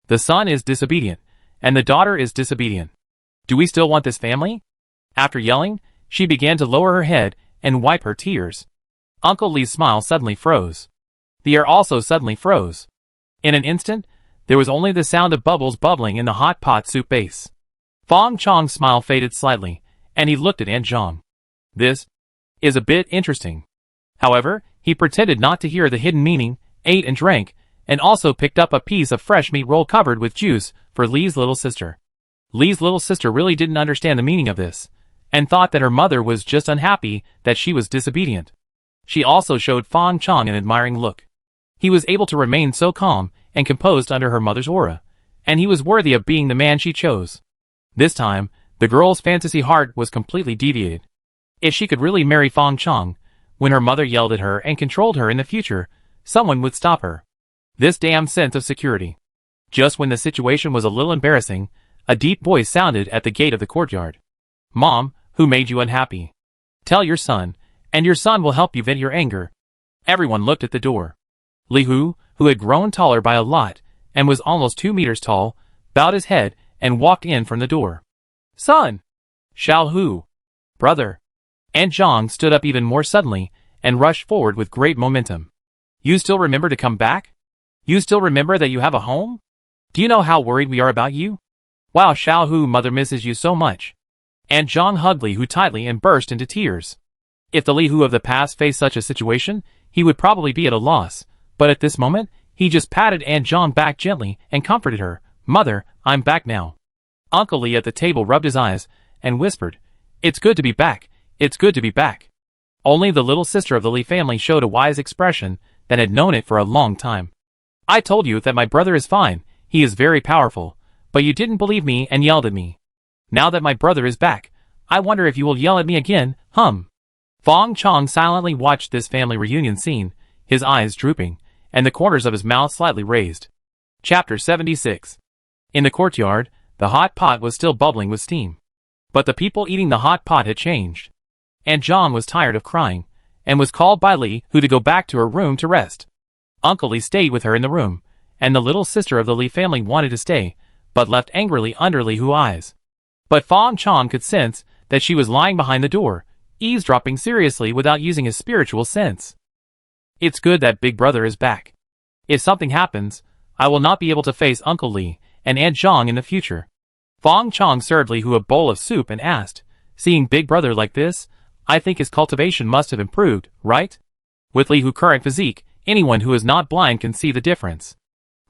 Speaker 1: The son is disobedient, and the daughter is disobedient. Do we still want this family? After yelling, she began to lower her head and wipe her tears. Uncle Li's smile suddenly froze. The air also suddenly froze. In an instant, there was only the sound of bubbles bubbling in the hot pot soup base. Fang Chong's smile faded slightly, and he looked at Aunt Zhang. This is a bit interesting. However, he pretended not to hear the hidden meaning, ate and drank, and also picked up a piece of fresh meat roll covered with juice for Li's little sister. Li's little sister really didn't understand the meaning of this, and thought that her mother was just unhappy that she was disobedient. She also showed Fang Chong an admiring look. He was able to remain so calm and composed under her mother's aura, and he was worthy of being the man she chose. This time, the girl's fantasy heart was completely deviated. If she could really marry Fang Chong, when her mother yelled at her and controlled her in the future, someone would stop her. This damn sense of security. Just when the situation was a little embarrassing, a deep voice sounded at the gate of the courtyard. Mom, who made you unhappy? Tell your son, and your son will help you vent your anger. Everyone looked at the door. Li Hu, who had grown taller by a lot, and was almost 2 meters tall, bowed his head and walked in from the door. Son! Xiao Hu! Brother! Aunt Zhang stood up even more suddenly, and rushed forward with great momentum. You still remember to come back? You still remember that you have a home? Do you know how worried we are about you? Wow, Xiao Hu, mother misses you so much. Aunt Zhang hugged Li Hu tightly and burst into tears. If the Li Hu of the past faced such a situation, he would probably be at a loss, but at this moment, he just patted Aunt Zhang back gently and comforted her. Mother, I'm back now. Uncle Li at the table rubbed his eyes and whispered, It's good to be back, it's good to be back. Only the little sister of the Li family showed a wise expression that had known it for a long time. I told you that my brother is fine, he is very powerful, but you didn't believe me and yelled at me. Now that my brother is back, I wonder if you will yell at me again, Fang Chong silently watched this family reunion scene, his eyes drooping, and the corners of his mouth slightly raised. Chapter 76. In the courtyard, the hot pot was still bubbling with steam. But the people eating the hot pot had changed. Aunt Zhang was tired of crying, and was called by Li Hu to go back to her room to rest. Uncle Li stayed with her in the room, and the little sister of the Li family wanted to stay, but left angrily under Li Hu's eyes. But Fang Chong could sense that she was lying behind the door, eavesdropping seriously without using his spiritual sense. It's good that Big Brother is back. If something happens, I will not be able to face Uncle Li and Aunt Zhang in the future. Fang Chong served Li Hu a bowl of soup and asked, Seeing Big Brother like this, I think his cultivation must have improved, right? With Li Hu's current physique, anyone who is not blind can see the difference.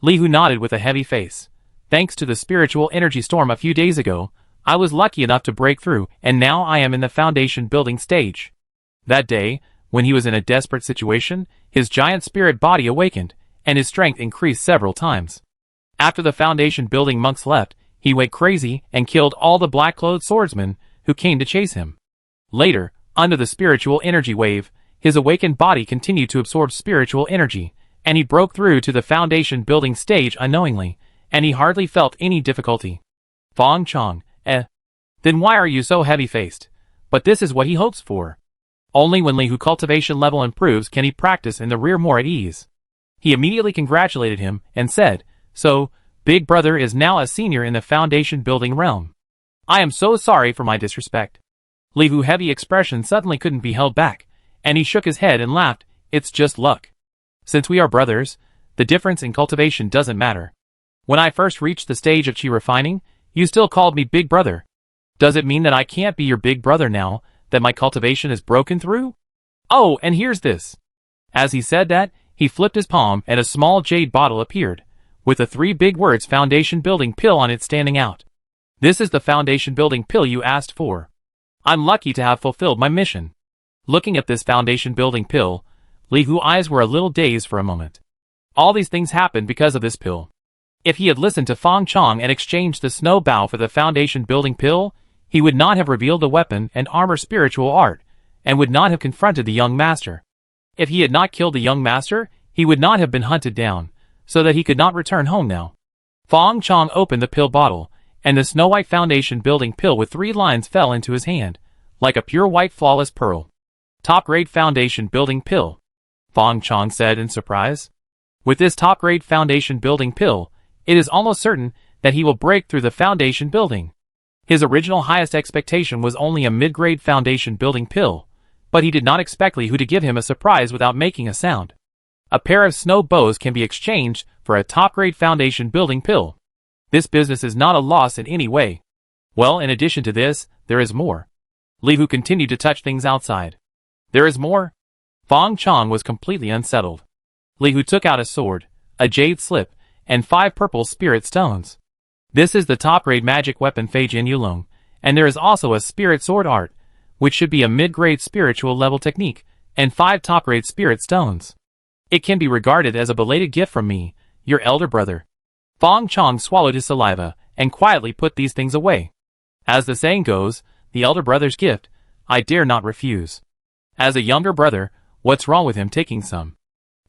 Speaker 1: Li Hu nodded with a heavy face. Thanks to the spiritual energy storm a few days ago, I was lucky enough to break through, and now I am in the foundation building stage. That day, when he was in a desperate situation, his giant spirit body awakened, and his strength increased several times. After the foundation building monks left, he went crazy and killed all the black-clothed swordsmen who came to chase him. Later, under the spiritual energy wave, his awakened body continued to absorb spiritual energy, and he broke through to the foundation building stage unknowingly, and he hardly felt any difficulty. Fang Chong, then why are you so heavy-faced? But this is what he hopes for. Only when Li Hu's cultivation level improves can he practice in the rear more at ease. He immediately congratulated him and said, So, Big Brother is now a senior in the foundation building realm. I am so sorry for my disrespect. Li Hu's heavy expression suddenly couldn't be held back, and he shook his head and laughed, It's just luck. Since we are brothers, the difference in cultivation doesn't matter. When I first reached the stage of chi refining, you still called me Big Brother. Does it mean that I can't be your Big Brother now that my cultivation is broken through? Oh, and here's this. As he said that, he flipped his palm and a small jade bottle appeared, with the 3 big words Foundation Building Pill on it standing out. This is the foundation building pill you asked for. I'm lucky to have fulfilled my mission. Looking at this foundation building pill, Li Hu's eyes were a little dazed for a moment. All these things happened because of this pill. If he had listened to Fang Chong and exchanged the snow bow for the foundation building pill, he would not have revealed the weapon and armor spiritual art, and would not have confronted the young master. If he had not killed the young master, he would not have been hunted down, so that he could not return home now. Fang Chong opened the pill bottle, and the snow-white foundation building pill with 3 lines fell into his hand, like a pure white flawless pearl. Top-grade foundation building pill, Fang Chong said in surprise. With this top-grade foundation building pill, it is almost certain that he will break through the foundation building. His original highest expectation was only a mid-grade foundation building pill, but he did not expect Li Hu to give him a surprise without making a sound. A pair of snow bows can be exchanged for a top-grade foundation building pill. This business is not a loss in any way. Well, in addition to this, there is more. Li Hu continued to touch things outside. There is more? Fang Chong was completely unsettled. Li Hu took out a sword, a jade slip, and 5 purple spirit stones. This is the top-grade magic weapon Fei Jin Yulong, and there is also a spirit sword art, which should be a mid-grade spiritual level technique, and 5 top-grade spirit stones. It can be regarded as a belated gift from me, your elder brother. Fang Chong swallowed his saliva, and quietly put these things away. As the saying goes, the elder brother's gift, I dare not refuse. As a younger brother, what's wrong with him taking some?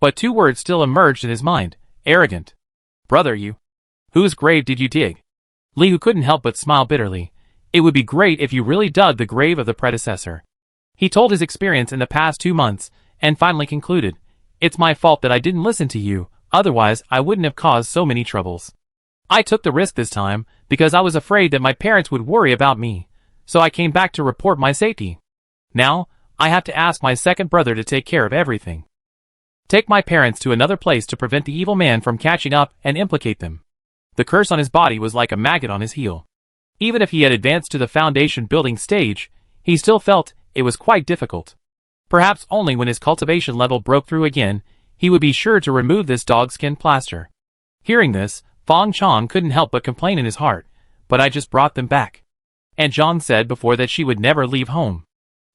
Speaker 1: But 2 words still emerged in his mind, arrogant. Brother, you. Whose grave did you dig? Li Hu couldn't help but smile bitterly. It would be great if you really dug the grave of the predecessor. He told his experience in the past 2 months, and finally concluded, "It's my fault that I didn't listen to you, otherwise I wouldn't have caused so many troubles. I took the risk this time, because I was afraid that my parents would worry about me, so I came back to report my safety. Now, I have to ask my second brother to take care of everything. Take my parents to another place to prevent the evil man from catching up and implicate them." The curse on his body was like a maggot on his heel. Even if he had advanced to the foundation building stage, he still felt it was quite difficult. Perhaps only when his cultivation level broke through again, he would be sure to remove this dogskin plaster. Hearing this, Fang Chong couldn't help but complain in his heart, "But I just brought them back. And John said before that she would never leave home."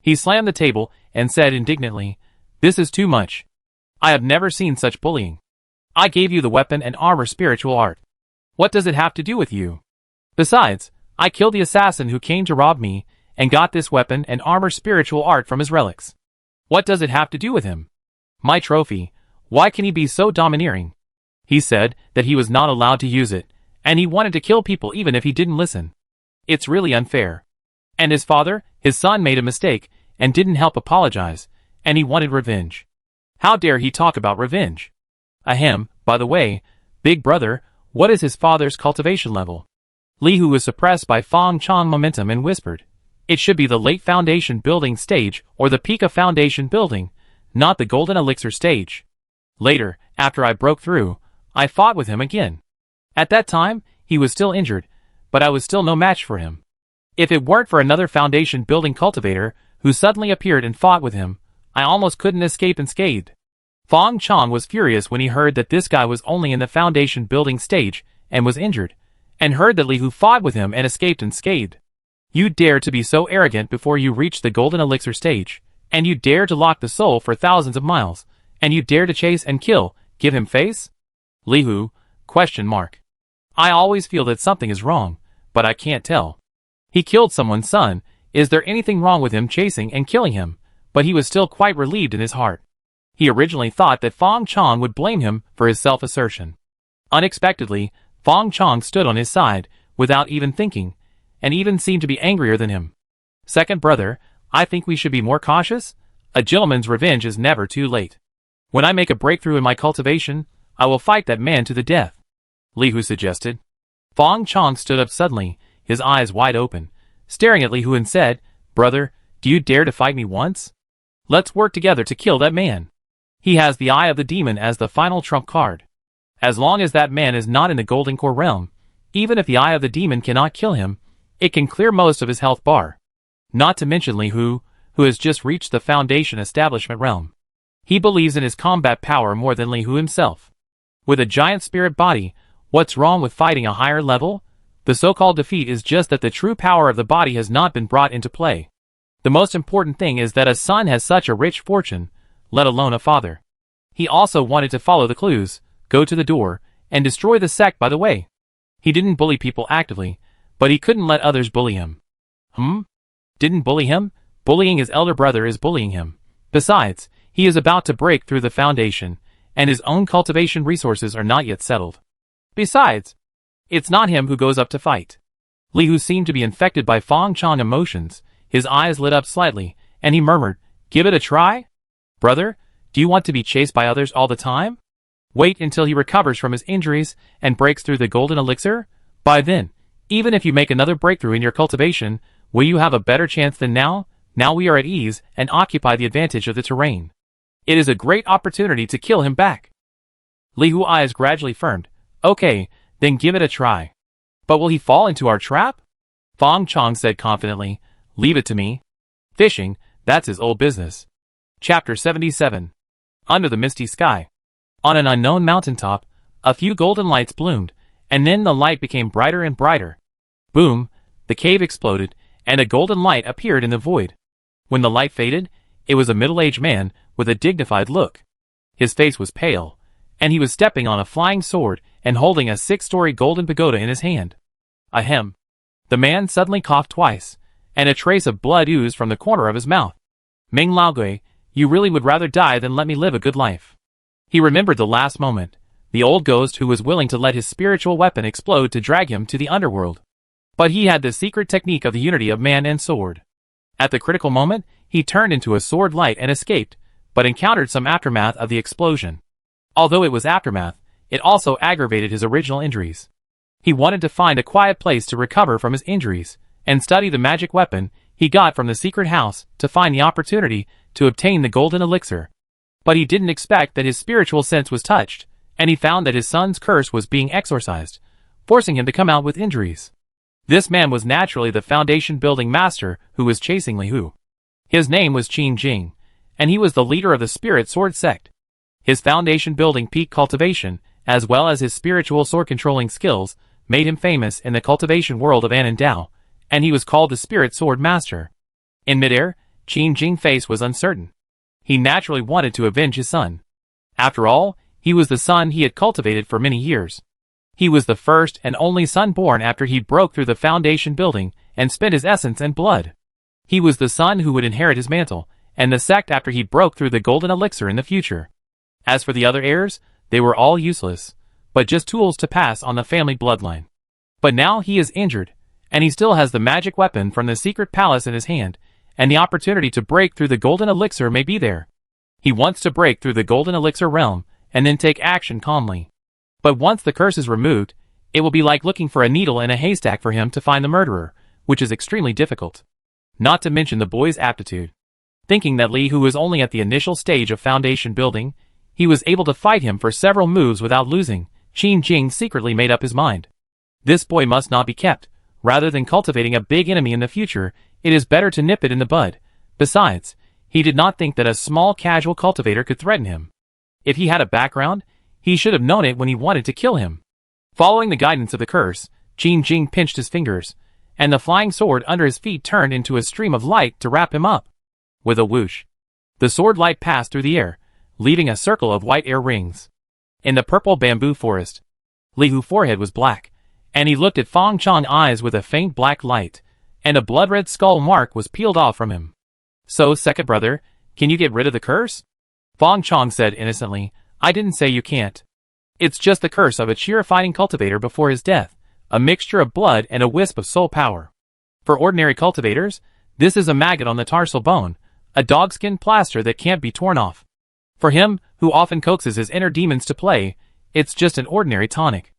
Speaker 1: He slammed the table and said indignantly, "This is too much. I have never seen such bullying. I gave you the weapon and armor spiritual art. What does it have to do with you? Besides, I killed the assassin who came to rob me, and got this weapon and armor spiritual art from his relics. What does it have to do with him? My trophy, why can he be so domineering?" He said that he was not allowed to use it, and he wanted to kill people even if he didn't listen. It's really unfair. And his father, his son made a mistake, and didn't help apologize, and he wanted revenge. How dare he talk about revenge? Ahem, by the way, big brother, what is his father's cultivation level? Li Hu was suppressed by Fang Chong momentum and whispered, "It should be the late foundation building stage or the peak of foundation building, not the golden elixir stage. Later, after I broke through, I fought with him again. At that time, he was still injured, but I was still no match for him. If it weren't for another foundation building cultivator who suddenly appeared and fought with him, I almost couldn't escape unscathed." Fang Chong was furious when he heard that this guy was only in the foundation building stage and was injured, and heard that Li Hu fought with him and escaped unscathed. You dare to be so arrogant before you reach the golden elixir stage, and you dare to lock the soul for thousands of miles, and you dare to chase and kill, give him face? Li Hu, ? I always feel that something is wrong, but I can't tell. He killed someone's son, is there anything wrong with him chasing and killing him? But he was still quite relieved in his heart. He originally thought that Fang Chong would blame him for his self-assertion. Unexpectedly, Fang Chong stood on his side, without even thinking, and even seemed to be angrier than him. "Second brother, I think we should be more cautious. A gentleman's revenge is never too late. When I make a breakthrough in my cultivation, I will fight that man to the death," Li Hu suggested. Fang Chong stood up suddenly, his eyes wide open, staring at Li Hu and said, "Brother, do you dare to fight me once? Let's work together to kill that man. He has the Eye of the Demon as the final trump card. As long as that man is not in the Golden Core realm, even if the Eye of the Demon cannot kill him, it can clear most of his health bar. Not to mention Li Hu, who has just reached the Foundation Establishment realm. He believes in his combat power more than Li Hu himself. With a giant spirit body, what's wrong with fighting a higher level? The so-called defeat is just that the true power of the body has not been brought into play. The most important thing is that a son has such a rich fortune, let alone a father. He also wanted to follow the clues, go to the door, and destroy the sect by the way. He didn't bully people actively, but he couldn't let others bully him. Didn't bully him? Bullying his elder brother is bullying him. Besides, he is about to break through the foundation, and his own cultivation resources are not yet settled. Besides, it's not him who goes up to fight. Li Hu seemed to be infected by Fang Chong emotions. His eyes lit up slightly, and he murmured, "Give it a try? Brother, do you want to be chased by others all the time? Wait until he recovers from his injuries and breaks through the golden elixir? By then, even if you make another breakthrough in your cultivation, will you have a better chance than now? Now we are at ease and occupy the advantage of the terrain. It is a great opportunity to kill him back." Li Hu's eyes gradually firmed. "Okay, then give it a try. But will he fall into our trap?" Fang Chong said confidently, "Leave it to me. Fishing, that's his old business." Chapter 77. Under the misty sky. On an unknown mountaintop, a few golden lights bloomed, and then the light became brighter and brighter. Boom, the cave exploded, and a golden light appeared in the void. When the light faded, it was a middle-aged man with a dignified look. His face was pale, and he was stepping on a flying sword and holding a 6-story golden pagoda in his hand. Ahem. The man suddenly coughed twice, and a trace of blood oozed from the corner of his mouth. "Ming Laogui, you really would rather die than let me live a good life." He remembered the last moment, the old ghost who was willing to let his spiritual weapon explode to drag him to the underworld. But he had the secret technique of the unity of man and sword. At the critical moment, He turned into a sword light and escaped, but encountered some aftermath of the explosion. Although it was aftermath, it also aggravated his original injuries. He wanted to find a quiet place to recover from his injuries, and study the magic weapon he got from the secret house to find the opportunity to obtain the golden elixir. But he didn't expect that his spiritual sense was touched, and he found that his son's curse was being exorcised, forcing him to come out with injuries. This man was naturally the foundation-building master who was chasing Li Hu. His name was Qin Jing, and he was the leader of the Spirit Sword sect. His foundation-building peak cultivation, as well as his spiritual sword-controlling skills, made him famous in the cultivation world of Anandao, and he was called the Spirit Sword Master. In midair, Qin Jing's face was uncertain. He naturally wanted to avenge his son. After all, he was the son he had cultivated for many years. He was the first and only son born after he broke through the foundation building and spent his essence and blood. He was the son who would inherit his mantle, and the sect after he broke through the golden elixir in the future. As for the other heirs, they were all useless, but just tools to pass on the family bloodline. But now he is injured, and he still has the magic weapon from the secret palace in his hand, and the opportunity to break through the golden elixir may be there. He wants to break through the golden elixir realm, and then take action calmly. But once the curse is removed, it will be like looking for a needle in a haystack for him to find the murderer, which is extremely difficult. Not to mention the boy's aptitude. Thinking that Li Hu was only at the initial stage of foundation building, he was able to fight him for several moves without losing. Qin Jing secretly made up his mind. This boy must not be kept. Rather than cultivating a big enemy in the future, it is better to nip it in the bud. Besides, he did not think that a small casual cultivator could threaten him. If he had a background, he should have known it when he wanted to kill him. Following the guidance of the curse, Qin Jing pinched his fingers, and the flying sword under his feet turned into a stream of light to wrap him up. With a whoosh, the sword light passed through the air, leaving a circle of white air rings. In the purple bamboo forest, Li Hu's forehead was black, and he looked at Fang Chong's eyes with a faint black light, and a blood-red skull mark was peeled off from him. "So, second brother, can you get rid of the curse?" Fang Chong said innocently, "I didn't say you can't. It's just the curse of a cheer-fighting cultivator before his death, a mixture of blood and a wisp of soul power. For ordinary cultivators, this is a maggot on the tarsal bone, a dogskin plaster that can't be torn off. For him, who often coaxes his inner demons to play, it's just an ordinary tonic."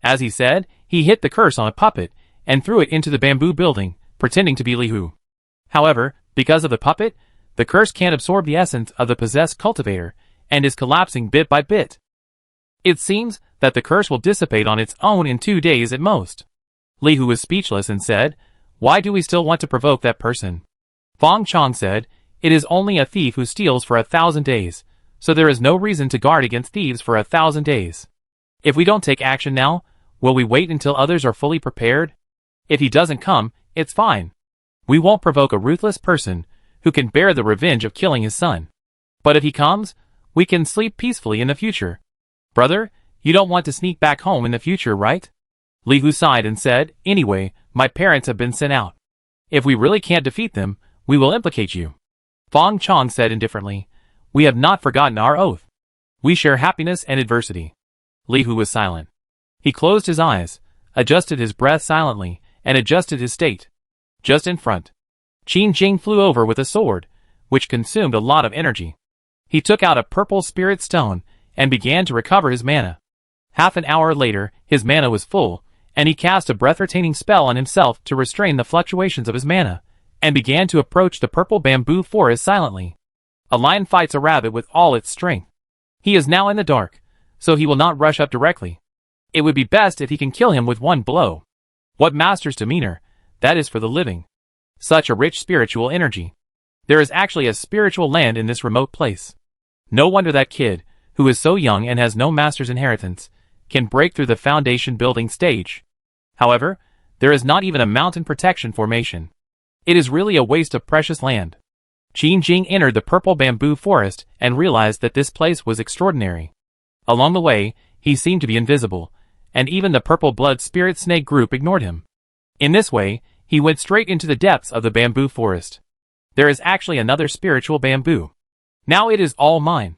Speaker 1: As he said, he hit the curse on a puppet, and threw it into the bamboo building, pretending to be Li Hu. However, because of the puppet, the curse can't absorb the essence of the possessed cultivator, and is collapsing bit by bit. It seems that the curse will dissipate on its own in 2 days at most. Li Hu was speechless and said, "Why do we still want to provoke that person?" Fang Chong said, "It is only a thief who steals for 1,000 days, so there is no reason to guard against thieves for 1,000 days. If we don't take action now, will we wait until others are fully prepared? If he doesn't come, it's fine. We won't provoke a ruthless person who can bear the revenge of killing his son. But if he comes, we can sleep peacefully in the future. Brother, you don't want to sneak back home in the future, right?" Li Hu sighed and said, "Anyway, my parents have been sent out. If we really can't defeat them, we will implicate you." Fang Chong said indifferently, "We have not forgotten our oath. We share happiness and adversity." Li Hu was silent. He closed his eyes, adjusted his breath silently, and adjusted his state. Just in front, Qin Jing flew over with a sword, which consumed a lot of energy. He took out a purple spirit stone, and began to recover his mana. Half an hour later, his mana was full, and he cast a breath-retaining spell on himself to restrain the fluctuations of his mana, and began to approach the purple bamboo forest silently. A lion fights a rabbit with all its strength. He is now in the dark, so he will not rush up directly. It would be best if he can kill him with one blow. What master's demeanor, that is for the living. Such a rich spiritual energy. There is actually a spiritual land in this remote place. No wonder that kid, who is so young and has no master's inheritance, can break through the foundation building stage. However, there is not even a mountain protection formation. It is really a waste of precious land. Qin Jing entered the purple bamboo forest and realized that this place was extraordinary. Along the way, he seemed to be invisible, and even the purple blood spirit snake group ignored him. In this way, he went straight into the depths of the bamboo forest. There is actually another spiritual bamboo. Now it is all mine.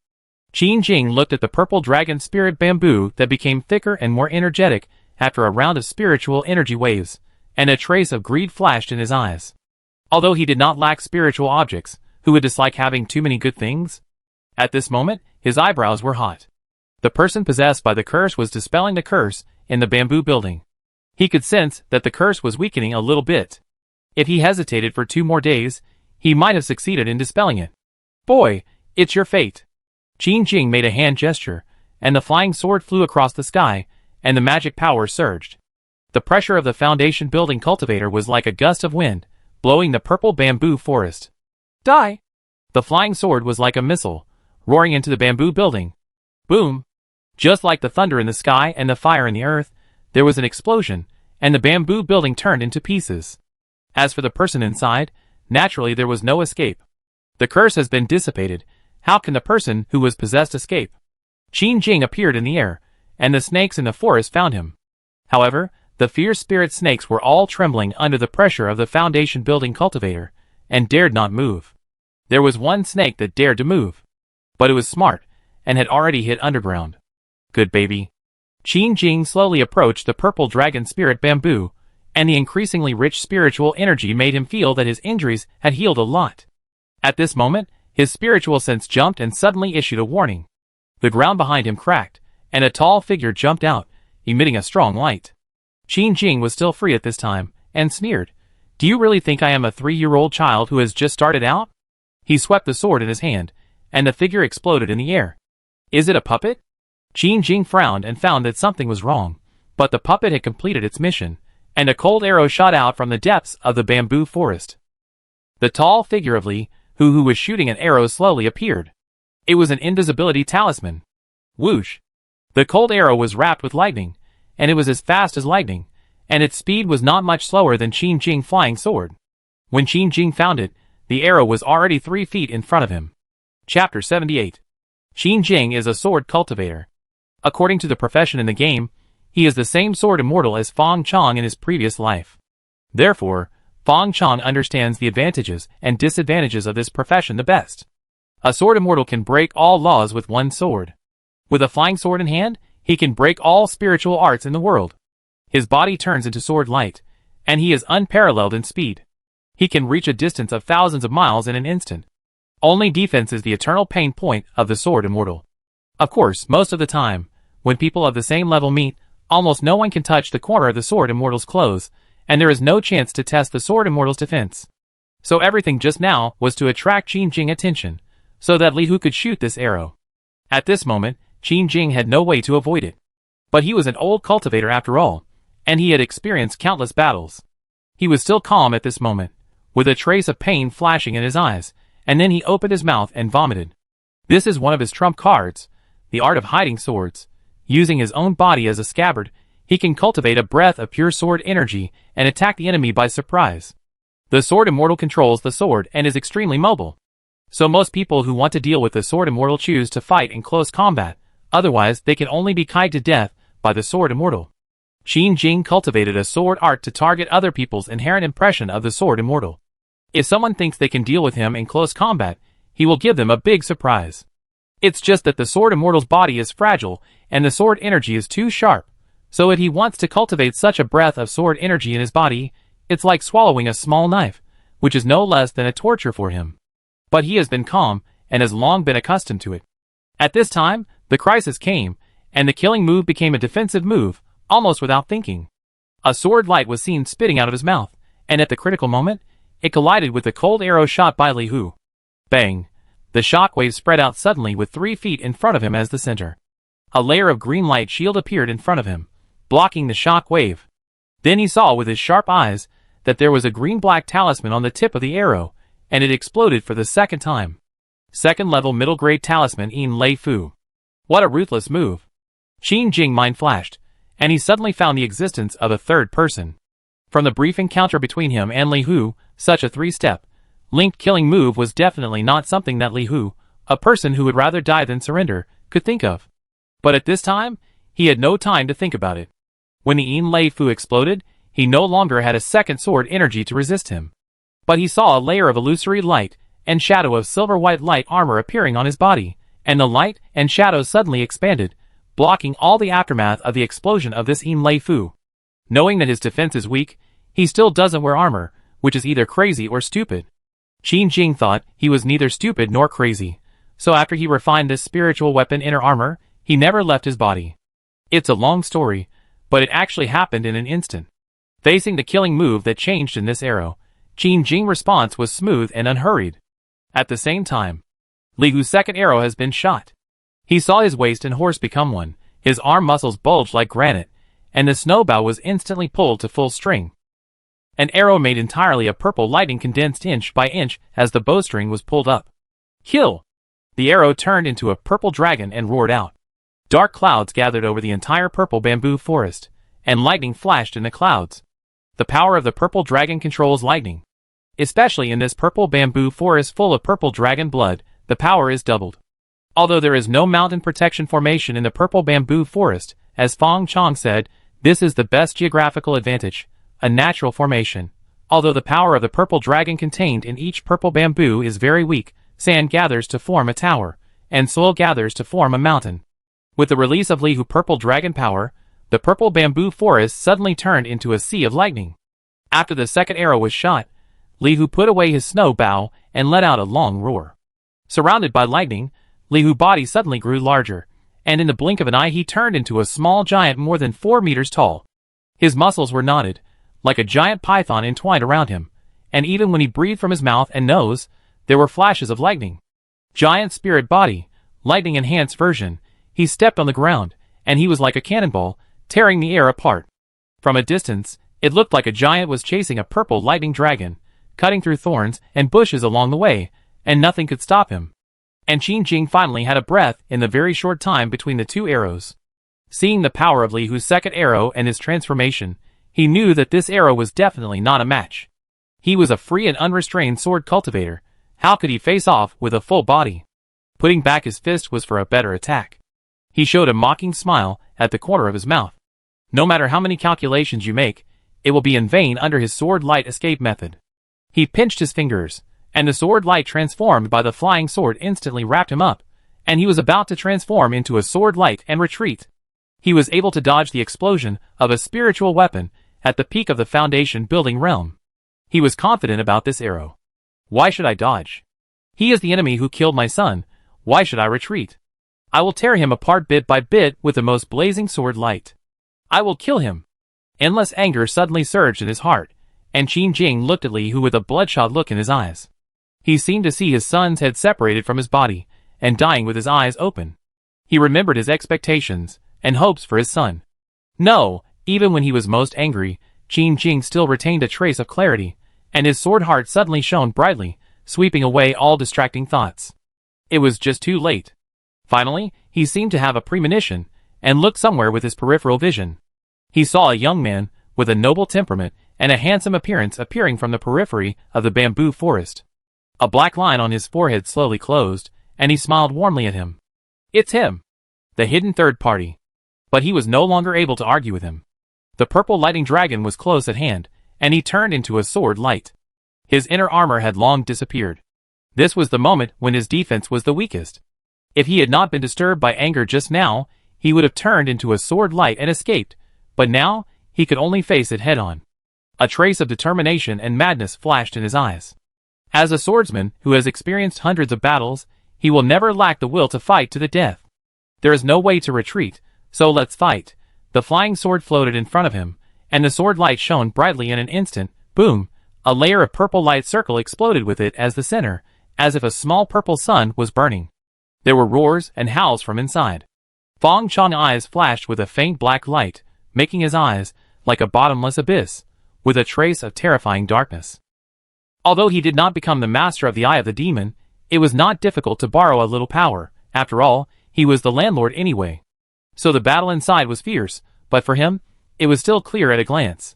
Speaker 1: Qin Jing looked at the purple dragon spirit bamboo that became thicker and more energetic after a round of spiritual energy waves, and a trace of greed flashed in his eyes. Although he did not lack spiritual objects, who would dislike having too many good things? At this moment, his eyebrows were hot. The person possessed by the curse was dispelling the curse in the bamboo building. He could sense that the curse was weakening a little bit. If he hesitated for 2 more days, he might have succeeded in dispelling it. Boy, it's your fate. Qin Jing made a hand gesture, and the flying sword flew across the sky, and the magic power surged. The pressure of the foundation building cultivator was like a gust of wind, blowing the purple bamboo forest. Die! The flying sword was like a missile, roaring into the bamboo building. Boom! Just like the thunder in the sky and the fire in the earth, there was an explosion, and the bamboo building turned into pieces. As for the person inside, naturally there was no escape. The curse has been dissipated. How can the person who was possessed escape? Qin Jing appeared in the air, and the snakes in the forest found him. However, the fierce spirit snakes were all trembling under the pressure of the foundation building cultivator, and dared not move. There was one snake that dared to move. But it was smart, and had already hit underground. Good baby. Qin Jing slowly approached the purple dragon spirit bamboo, and the increasingly rich spiritual energy made him feel that his injuries had healed a lot. At this moment, his spiritual sense jumped and suddenly issued a warning. The ground behind him cracked, and a tall figure jumped out, emitting a strong light. Qin Jing was still free at this time, and sneered, "Do you really think I am a 3-year-old child who has just started out?" He swept the sword in his hand, and the figure exploded in the air. Is it a puppet? Qin Jing frowned and found that something was wrong, but the puppet had completed its mission, and a cold arrow shot out from the depths of the bamboo forest. The tall figure of Li, who was shooting an arrow, slowly appeared. It was an invisibility talisman. Whoosh! The cold arrow was wrapped with lightning, and it was as fast as lightning, and its speed was not much slower than Qin Jing's flying sword. When Qin Jing found it, the arrow was already 3 feet in front of him. Chapter 78. Qin Jing is a sword cultivator. According to the profession in the game, he is the same sword immortal as Fang Chong in his previous life. Therefore, Fang Chong understands the advantages and disadvantages of this profession the best. A sword immortal can break all laws with one sword. With a flying sword in hand, he can break all spiritual arts in the world. His body turns into sword light, and he is unparalleled in speed. He can reach a distance of thousands of miles in an instant. Only defense is the eternal pain point of the sword immortal. Of course, most of the time, when people of the same level meet, almost no one can touch the corner of the sword immortal's clothes, and there is no chance to test the sword immortal's defense. So everything just now was to attract Qin Jing's attention, so that Li Hu could shoot this arrow. At this moment, Qin Jing had no way to avoid it. But he was an old cultivator after all, and he had experienced countless battles. He was still calm at this moment, with a trace of pain flashing in his eyes, and then he opened his mouth and vomited. This is one of his trump cards, the art of hiding swords. Using his own body as a scabbard, he can cultivate a breath of pure sword energy and attack the enemy by surprise. The sword immortal controls the sword and is extremely mobile. So most people who want to deal with the sword immortal choose to fight in close combat, otherwise they can only be kited to death by the sword immortal. Qin Jing cultivated a sword art to target other people's inherent impression of the sword immortal. If someone thinks they can deal with him in close combat, he will give them a big surprise. It's just that the sword immortal's body is fragile, and the sword energy is too sharp, so if he wants to cultivate such a breath of sword energy in his body, it's like swallowing a small knife, which is no less than a torture for him. But he has been calm, and has long been accustomed to it. At this time, the crisis came, and the killing move became a defensive move, almost without thinking. A sword light was seen spitting out of his mouth, and at the critical moment, it collided with the cold arrow shot by Li Hu. Bang! The shockwave spread out suddenly with 3 feet in front of him as the center. A layer of green light shield appeared in front of him, blocking the shock wave. Then he saw with his sharp eyes that there was a green-black talisman on the tip of the arrow, and it exploded for the second time. Second-level middle-grade talisman in Lei Fu. What a ruthless move. Qin Jing mind flashed, and he suddenly found the existence of a third person. From the brief encounter between him and Li Hu, such a 3-step, linked killing move was definitely not something that Li Hu, a person who would rather die than surrender, could think of. But at this time, he had no time to think about it. When the Yin Lei Fu exploded, he no longer had a second sword energy to resist him. But he saw a layer of illusory light and shadow of silver-white light armor appearing on his body, and the light and shadow suddenly expanded, blocking all the aftermath of the explosion of this Yin Lei Fu. Knowing that his defense is weak, he still doesn't wear armor, which is either crazy or stupid. Qin Jing thought he was neither stupid nor crazy, so after he refined this spiritual weapon inner armor, he never left his body. It's a long story, but it actually happened in an instant. Facing the killing move that changed in this arrow, Qin Jing's response was smooth and unhurried. At the same time, Li Hu's second arrow has been shot. He saw his waist and horse become one, his arm muscles bulged like granite, and the snowbow was instantly pulled to full string. An arrow made entirely of purple lightning condensed inch by inch as the bowstring was pulled up. Kill! The arrow turned into a purple dragon and roared out. Dark clouds gathered over the entire purple bamboo forest, and lightning flashed in the clouds. The power of the purple dragon controls lightning. Especially in this purple bamboo forest full of purple dragon blood, the power is doubled. Although there is no mountain protection formation in the purple bamboo forest, as Fang Chong said, this is the best geographical advantage, a natural formation. Although the power of the purple dragon contained in each purple bamboo is very weak, sand gathers to form a tower, and soil gathers to form a mountain. With the release of Li Hu's purple dragon power, the purple bamboo forest suddenly turned into a sea of lightning. After the second arrow was shot, Li Hu put away his snow bow and let out a long roar. Surrounded by lightning, Li Hu's body suddenly grew larger, and in the blink of an eye he turned into a small giant more than 4 meters tall. His muscles were knotted, like a giant python entwined around him, and even when he breathed from his mouth and nose, there were flashes of lightning. Giant spirit body, lightning-enhanced version, he stepped on the ground, and he was like a cannonball, tearing the air apart. From a distance, it looked like a giant was chasing a purple lightning dragon, cutting through thorns and bushes along the way, and nothing could stop him. And Qin Jing finally had a breath in the very short time between the two arrows. Seeing the power of Li Hu's second arrow and his transformation, he knew that this arrow was definitely not a match. He was a free and unrestrained sword cultivator. How could he face off with a full body? Putting back his fist was for a better attack. He showed a mocking smile at the corner of his mouth. No matter how many calculations you make, it will be in vain under his sword light escape method. He pinched his fingers, and the sword light transformed by the flying sword instantly wrapped him up, and he was about to transform into a sword light and retreat. He was able to dodge the explosion of a spiritual weapon at the peak of the foundation building realm. He was confident about this arrow. Why should I dodge? He is the enemy who killed my son. Why should I retreat? I will tear him apart bit by bit with the most blazing sword light. I will kill him. Endless anger suddenly surged in his heart, and Qin Jing looked at Li Hu with a bloodshot look in his eyes. He seemed to see his son's head separated from his body, and dying with his eyes open. He remembered his expectations and hopes for his son. No, even when he was most angry, Qin Jing still retained a trace of clarity, and his sword heart suddenly shone brightly, sweeping away all distracting thoughts. It was just too late. Finally, he seemed to have a premonition, and looked somewhere with his peripheral vision. He saw a young man, with a noble temperament and a handsome appearance appearing from the periphery of the bamboo forest. A black line on his forehead slowly closed, and he smiled warmly at him. It's him! The hidden third party. But he was no longer able to argue with him. The purple lightning dragon was close at hand, and he turned into a sword light. His inner armor had long disappeared. This was the moment when his defense was the weakest. If he had not been disturbed by anger just now, he would have turned into a sword light and escaped, but now, he could only face it head-on. A trace of determination and madness flashed in his eyes. As a swordsman who has experienced hundreds of battles, he will never lack the will to fight to the death. There is no way to retreat, so let's fight. The flying sword floated in front of him, and the sword light shone brightly in an instant. Boom! A layer of purple light circle exploded with it as the center, as if a small purple sun was burning. There were roars and howls from inside. Fang Chong's eyes flashed with a faint black light, making his eyes like a bottomless abyss, with a trace of terrifying darkness. Although he did not become the master of the Eye of the Demon, it was not difficult to borrow a little power. After all, he was the landlord anyway. So the battle inside was fierce, but for him, it was still clear at a glance.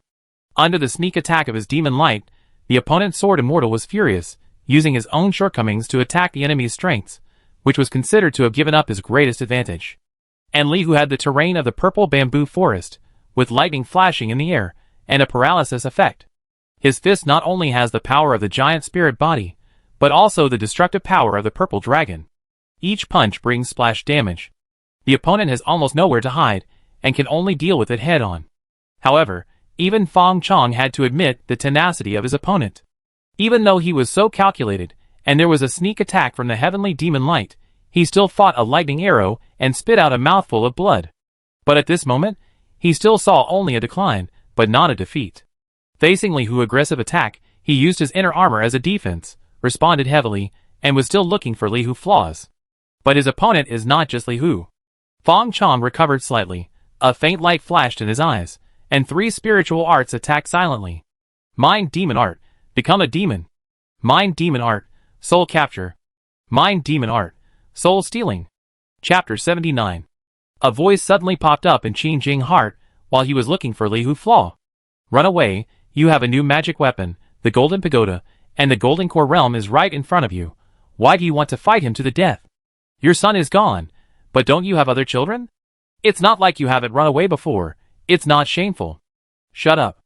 Speaker 1: Under the sneak attack of his demon light, the opponent's sword immortal was furious, using his own shortcomings to attack the enemy's strengths, which was considered to have given up his greatest advantage. And Li Hu had the terrain of the purple bamboo forest, with lightning flashing in the air, and a paralysis effect. His fist not only has the power of the giant spirit body, but also the destructive power of the purple dragon. Each punch brings splash damage. The opponent has almost nowhere to hide, and can only deal with it head-on. However, even Fang Chong had to admit the tenacity of his opponent. Even though he was so calculated, and there was a sneak attack from the heavenly demon light, he still fought a lightning arrow and spit out a mouthful of blood. But at this moment, he still saw only a decline, but not a defeat. Facing Li Hu's aggressive attack, he used his inner armor as a defense, responded heavily, and was still looking for Li Hu's flaws. But his opponent is not just Li Hu. Fang Chong recovered slightly, a faint light flashed in his eyes, and 3 spiritual arts attacked silently. Mind Demon Art, become a demon. Mind Demon Art, soul capture. Mind Demon Art, soul stealing. Chapter 79. A voice suddenly popped up in Qin Jing's heart while he was looking for Li Hu's flaw. Run away, you have a new magic weapon, the Golden Pagoda, and the Golden Core Realm is right in front of you. Why do you want to fight him to the death? Your son is gone, but don't you have other children? It's not like you haven't run away before, it's not shameful. Shut up.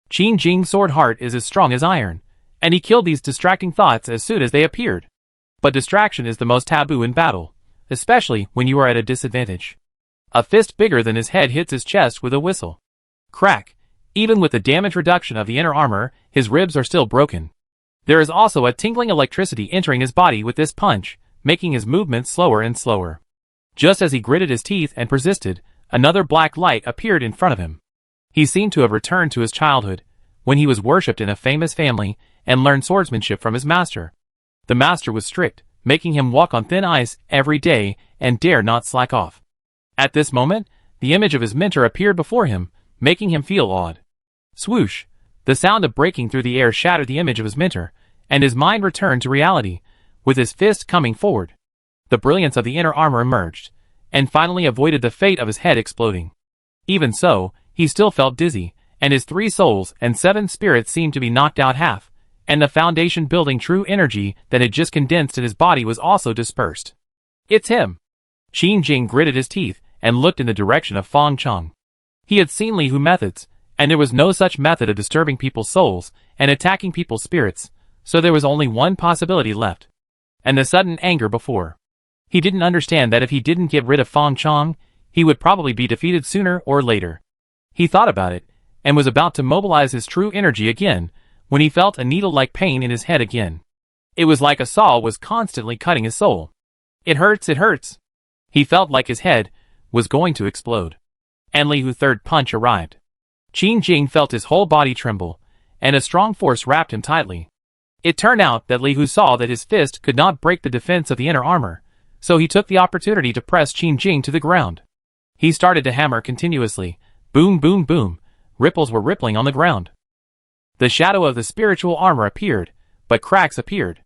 Speaker 1: Qin Jing's sword heart is as strong as iron, and he killed these distracting thoughts as soon as they appeared. But distraction is the most taboo in battle, especially when you are at a disadvantage. A fist bigger than his head hits his chest with a whistle. Crack. Even with the damage reduction of the inner armor, his ribs are still broken. There is also a tingling electricity entering his body with this punch, making his movements slower and slower. Just as he gritted his teeth and persisted, another black light appeared in front of him. He seemed to have returned to his childhood, when he was worshipped in a famous family and learned swordsmanship from his master. The master was strict, making him walk on thin ice every day and dare not slack off. At this moment, the image of his mentor appeared before him, making him feel awed. Swoosh! The sound of breaking through the air shattered the image of his mentor, and his mind returned to reality, with his fist coming forward. The brilliance of the inner armor emerged, and finally avoided the fate of his head exploding. Even so, he still felt dizzy, and his 3 souls and 7 spirits seemed to be knocked out half, and the foundation building true energy that had just condensed in his body was also dispersed. It's him! Qin Jing gritted his teeth and looked in the direction of Fang Chong. He had seen Li Hu's methods, and there was no such method of disturbing people's souls and attacking people's spirits, so there was only one possibility left. And the sudden anger before. He didn't understand that if he didn't get rid of Fang Chong, he would probably be defeated sooner or later. He thought about it, and was about to mobilize his true energy again, when he felt a needle-like pain in his head again. It was like a saw was constantly cutting his soul. It hurts, it hurts. He felt like his head was going to explode. And Li Hu's third punch arrived. Qin Jing felt his whole body tremble, and a strong force wrapped him tightly. It turned out that Li Hu saw that his fist could not break the defense of the inner armor, so he took the opportunity to press Qin Jing to the ground. He started to hammer continuously. Boom, boom, boom. Ripples were rippling on the ground. The shadow of the spiritual armor appeared, but cracks appeared.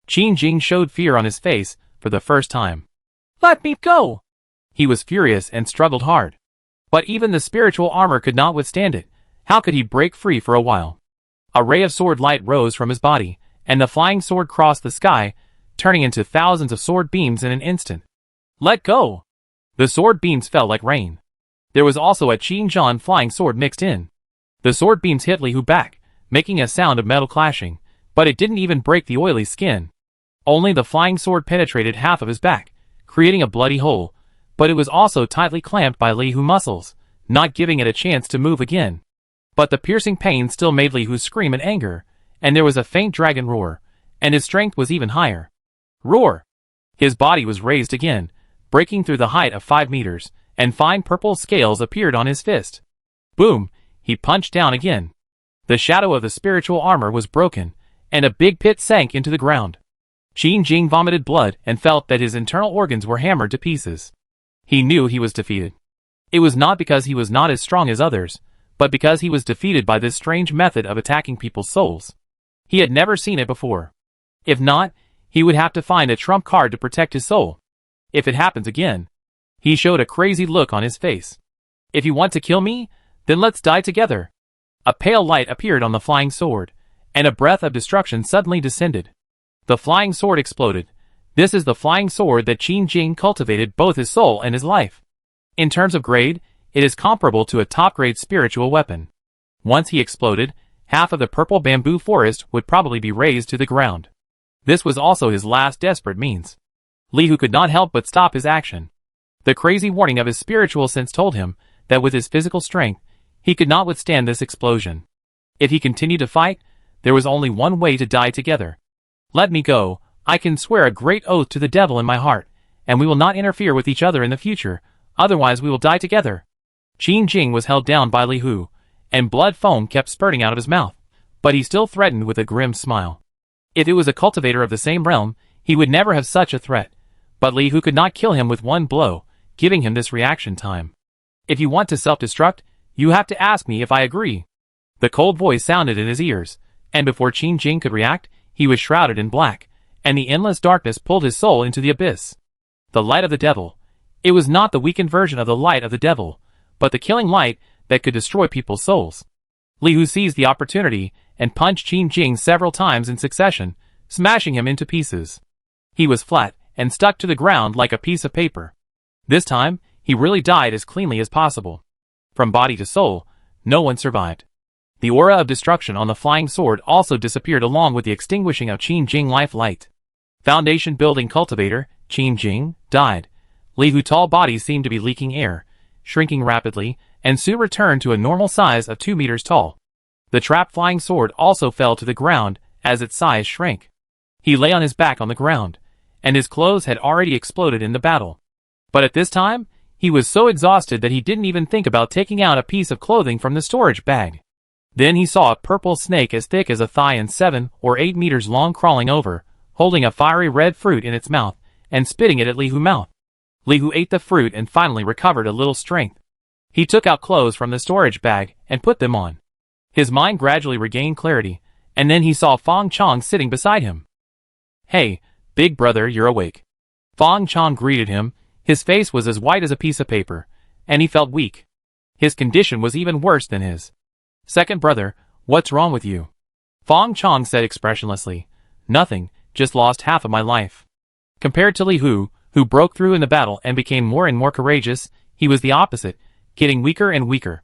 Speaker 1: Qin Jing showed fear on his face for the first time. Let me go! He was furious and struggled hard. But even the spiritual armor could not withstand it. How could he break free for a while? A ray of sword light rose from his body, and the flying sword crossed the sky, turning into thousands of sword beams in an instant. Let go! The sword beams fell like rain. There was also a Qin Zhan flying sword mixed in. The sword beams hit Li Hu back, making a sound of metal clashing, but it didn't even break the oily skin. Only the flying sword penetrated half of his back, creating a bloody hole, but it was also tightly clamped by Li Hu's muscles, not giving it a chance to move again. But the piercing pain still made Li Hu scream in anger, and there was a faint dragon roar, and his strength was even higher. Roar! His body was raised again, breaking through the height of 5 meters, and fine purple scales appeared on his fist. Boom! He punched down again. The shadow of the spiritual armor was broken, and a big pit sank into the ground. Qin Jing vomited blood and felt that his internal organs were hammered to pieces. He knew he was defeated. It was not because he was not as strong as others, but because he was defeated by this strange method of attacking people's souls. He had never seen it before. If not, he would have to find a trump card to protect his soul. If it happens again. He showed a crazy look on his face. If you want to kill me, then let's die together. A pale light appeared on the flying sword, and a breath of destruction suddenly descended. The flying sword exploded. This is the flying sword that Qin Jing cultivated both his soul and his life. In terms of grade, it is comparable to a top-grade spiritual weapon. Once he exploded, half of the purple bamboo forest would probably be razed to the ground. This was also his last desperate means. Li Hu could not help but stop his action. The crazy warning of his spiritual sense told him that with his physical strength, he could not withstand this explosion. If he continued to fight, there was only one way to die together. Let me go. I can swear a great oath to the devil in my heart, and we will not interfere with each other in the future, otherwise we will die together. Qin Jing was held down by Li Hu, and blood foam kept spurting out of his mouth, but he still threatened with a grim smile. If it was a cultivator of the same realm, he would never have such a threat, but Li Hu could not kill him with one blow, giving him this reaction time. If you want to self-destruct, you have to ask me if I agree. The cold voice sounded in his ears, and before Qin Jing could react, he was shrouded in black, and the endless darkness pulled his soul into the abyss. The light of the devil. It was not the weakened version of the light of the devil, but the killing light that could destroy people's souls. Li Hu seized the opportunity and punched Qin Jing several times in succession, smashing him into pieces. He was flat and stuck to the ground like a piece of paper. This time, he really died as cleanly as possible. From body to soul, no one survived. The aura of destruction on the flying sword also disappeared along with the extinguishing of Qin Jing life light. Foundation building cultivator, Qin Jing, died. Li Hu's tall body seemed to be leaking air, shrinking rapidly, and soon returned to a normal size of 2 meters tall. The trapped flying sword also fell to the ground as its size shrank. He lay on his back on the ground, and his clothes had already exploded in the battle. But at this time, he was so exhausted that he didn't even think about taking out a piece of clothing from the storage bag. Then he saw a purple snake as thick as a thigh and 7 or 8 meters long crawling over, holding a fiery red fruit in its mouth, and spitting it at Li Hu's mouth. Li Hu ate the fruit and finally recovered a little strength. He took out clothes from the storage bag and put them on. His mind gradually regained clarity, and then he saw Fang Chong sitting beside him. "Hey, big brother, you're awake." Fang Chong greeted him. His face was as white as a piece of paper, and he felt weak. His condition was even worse than his second brother. "What's wrong with you?" Fang Chong said expressionlessly. "Nothing, just lost half of my life." Compared to Li Hu, who broke through in the battle and became more and more courageous, he was the opposite, getting weaker and weaker.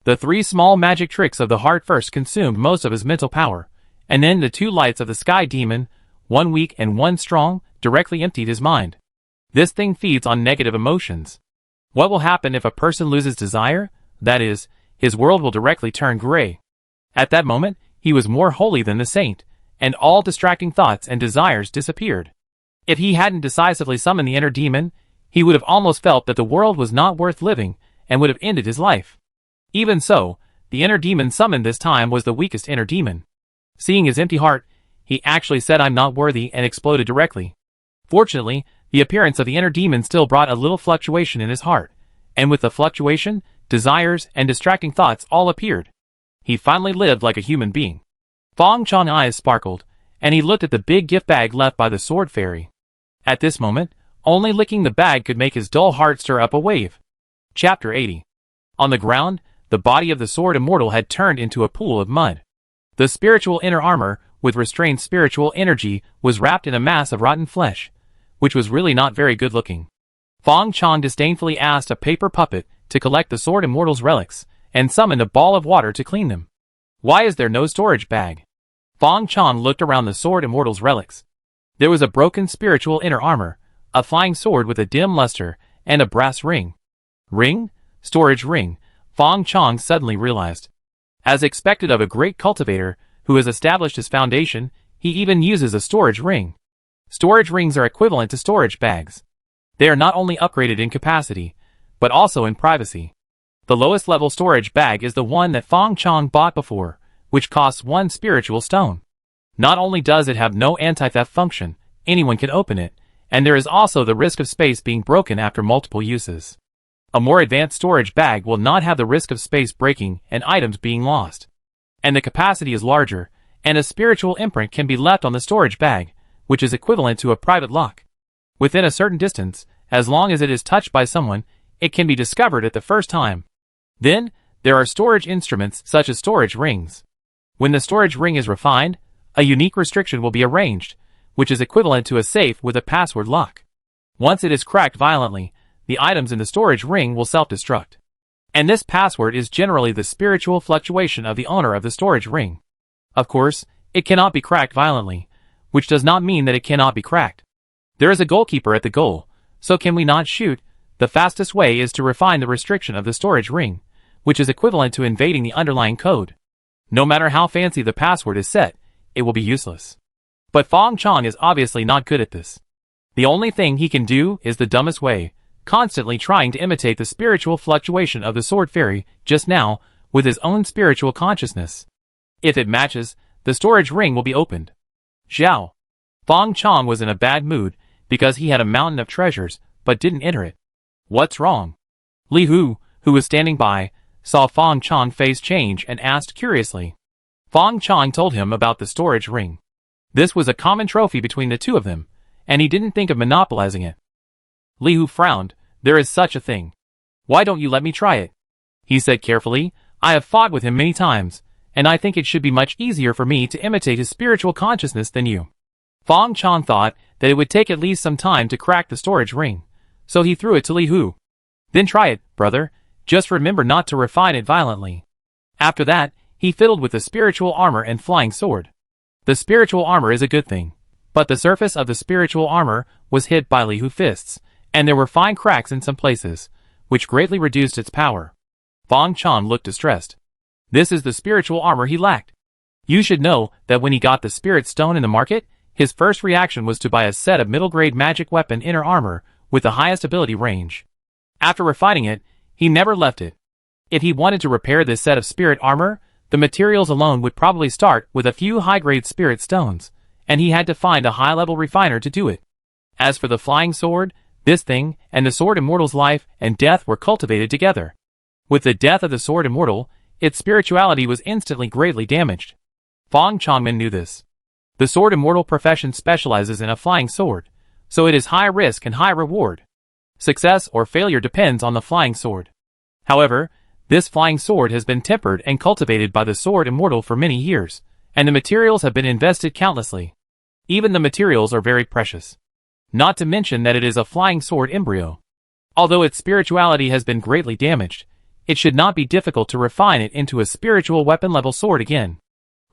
Speaker 1: The 3 small magic tricks of the heart first consumed most of his mental power, and then the 2 lights of the sky demon, one weak and one strong, directly emptied his mind. This thing feeds on negative emotions. What will happen if a person loses desire? That is, his world will directly turn gray. At that moment, he was more holy than the saint, and all distracting thoughts and desires disappeared. If he hadn't decisively summoned the inner demon, he would have almost felt that the world was not worth living and would have ended his life. Even so, the inner demon summoned this time was the weakest inner demon. Seeing his empty heart, he actually said, "I'm not worthy," and exploded directly. Fortunately, the appearance of the inner demon still brought a little fluctuation in his heart, and with the fluctuation, desires and distracting thoughts all appeared. He finally lived like a human being. Fang Chong's eyes sparkled, and he looked at the big gift bag left by the sword fairy. At this moment, only licking the bag could make his dull heart stir up a wave. Chapter 80. On the ground, the body of the sword immortal had turned into a pool of mud. The spiritual inner armor, with restrained spiritual energy, was wrapped in a mass of rotten flesh, which was really not very good looking. Fang Chong disdainfully asked a paper puppet to collect the sword immortal's relics, and summoned a ball of water to clean them. "Why is there no storage bag?" Fang Chong looked around the sword immortal's relics. There was a broken spiritual inner armor, a flying sword with a dim luster, and a brass ring. Ring? Storage ring, Fang Chong suddenly realized. As expected of a great cultivator who has established his foundation, he even uses a storage ring. Storage rings are equivalent to storage bags. They are not only upgraded in capacity, but also in privacy. The lowest level storage bag is the one that Fang Chong bought before, which costs 1 spiritual stone. Not only does it have no anti-theft function, anyone can open it, and there is also the risk of space being broken after multiple uses. A more advanced storage bag will not have the risk of space breaking and items being lost. And the capacity is larger, and a spiritual imprint can be left on the storage bag, which is equivalent to a private lock. Within a certain distance, as long as it is touched by someone, it can be discovered at the first time. Then, there are storage instruments such as storage rings. When the storage ring is refined, a unique restriction will be arranged, which is equivalent to a safe with a password lock. Once it is cracked violently, the items in the storage ring will self-destruct. And this password is generally the spiritual fluctuation of the owner of the storage ring. Of course, it cannot be cracked violently, which does not mean that it cannot be cracked. There is a goalkeeper at the goal, so can we not shoot? The fastest way is to refine the restriction of the storage ring, which is equivalent to invading the underlying code. No matter how fancy the password is set, it will be useless. But Fang Chong is obviously not good at this. The only thing he can do is the dumbest way, constantly trying to imitate the spiritual fluctuation of the sword fairy just now with his own spiritual consciousness. If it matches, the storage ring will be opened. Zhao. Fang Chong was in a bad mood because he had a mountain of treasures but didn't enter it. What's wrong? Li Hu, who was standing by, saw Fang Chong's face change and asked curiously. Fang Chong told him about the storage ring. This was a common trophy between the two of them, and he didn't think of monopolizing it. Li Hu frowned. There is such a thing. Why don't you let me try it? He said carefully. I have fought with him many times, and I think it should be much easier for me to imitate his spiritual consciousness than you. Fang Chong thought that it would take at least some time to crack the storage ring, so he threw it to Li Hu. Then try it, brother. Just remember not to refine it violently. After that, he fiddled with the spiritual armor and flying sword. The spiritual armor is a good thing, but the surface of the spiritual armor was hit by Li Hu's fists, and there were fine cracks in some places, which greatly reduced its power. Fang Chong looked distressed. This is the spiritual armor he lacked. You should know that when he got the spirit stone in the market, his first reaction was to buy a set of middle-grade magic weapon inner armor with the highest ability range. After refining it, he never left it. If he wanted to repair this set of spirit armor, the materials alone would probably start with a few high-grade spirit stones, and he had to find a high-level refiner to do it. As for the flying sword, this thing and the sword immortal's life and death were cultivated together. With the death of the sword immortal, its spirituality was instantly greatly damaged. Fang Chongman knew this. The sword immortal profession specializes in a flying sword, so it is high risk and high reward. Success or failure depends on the flying sword. However, this flying sword has been tempered and cultivated by the sword immortal for many years, and the materials have been invested countlessly. Even the materials are very precious. Not to mention that it is a flying sword embryo. Although its spirituality has been greatly damaged, it should not be difficult to refine it into a spiritual weapon-level sword again.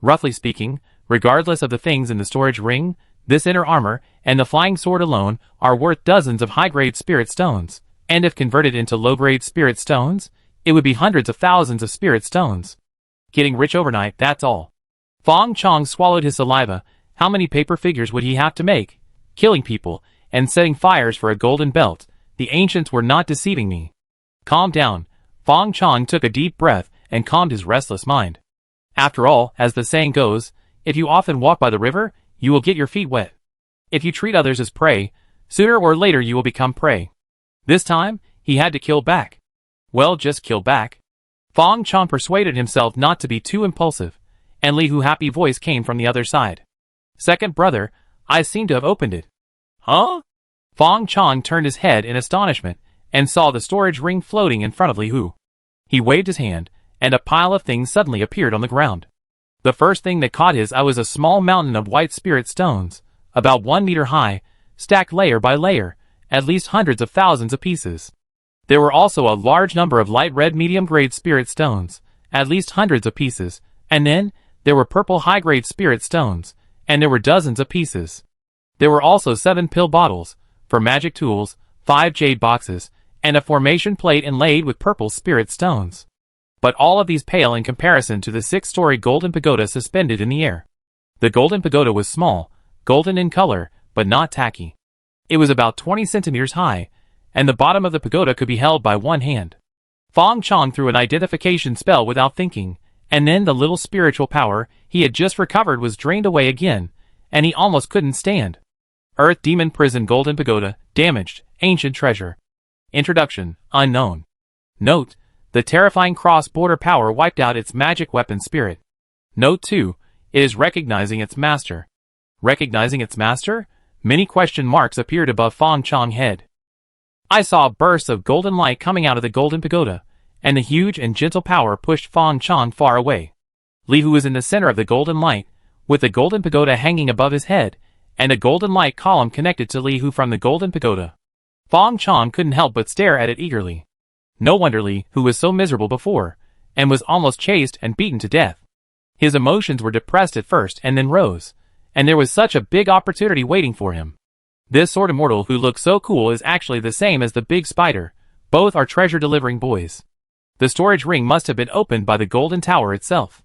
Speaker 1: Roughly speaking, regardless of the things in the storage ring, this inner armor and the flying sword alone are worth dozens of high-grade spirit stones, and if converted into low-grade spirit stones, it would be hundreds of thousands of spirit stones. Getting rich overnight, that's all. Fang Chong swallowed his saliva. How many paper figures would he have to make? Killing people and setting fires for a golden belt. The ancients were not deceiving me. Calm down. Fang Chong took a deep breath and calmed his restless mind. After all, as the saying goes, if you often walk by the river, you will get your feet wet. If you treat others as prey, sooner or later you will become prey. This time, he had to kill back. Well, just kill back. Fang Chong persuaded himself not to be too impulsive, and Li Hu's happy voice came from the other side. Second brother, I seem to have opened it. Huh? Fang Chong turned his head in astonishment and saw the storage ring floating in front of Li Hu. He waved his hand, and a pile of things suddenly appeared on the ground. The first thing that caught his eye was a small mountain of white spirit stones, about 1 meter high, stacked layer by layer, at least hundreds of thousands of pieces. There were also a large number of light red medium-grade spirit stones, at least hundreds of pieces, and then, there were purple high-grade spirit stones, and there were dozens of pieces. There were also 7 pill bottles, for magic tools, 5 jade boxes, and a formation plate inlaid with purple spirit stones. But all of these pale in comparison to the 6-story golden pagoda suspended in the air. The golden pagoda was small, golden in color, but not tacky. It was about 20 centimeters high, and the bottom of the pagoda could be held by one hand. Fang Chong threw an identification spell without thinking, and then the little spiritual power he had just recovered was drained away again, and he almost couldn't stand. Earth Demon Prison Golden Pagoda, damaged, ancient treasure. Introduction, unknown. Note, the terrifying cross-border power wiped out its magic weapon spirit. Note 2, it is recognizing its master. Recognizing its master? Many question marks appeared above Fang Chong's head. I saw bursts of golden light coming out of the golden pagoda, and the huge and gentle power pushed Fang Chong far away. Li Hu was in the center of the golden light, with the golden pagoda hanging above his head, and a golden light column connected to Li Hu from the golden pagoda. Fang Chong couldn't help but stare at it eagerly. No wonder Li Hu was so miserable before, and was almost chased and beaten to death. His emotions were depressed at first and then rose, and there was such a big opportunity waiting for him. This sword immortal who looks so cool is actually the same as the big spider. Both are treasure-delivering boys. The storage ring must have been opened by the golden tower itself.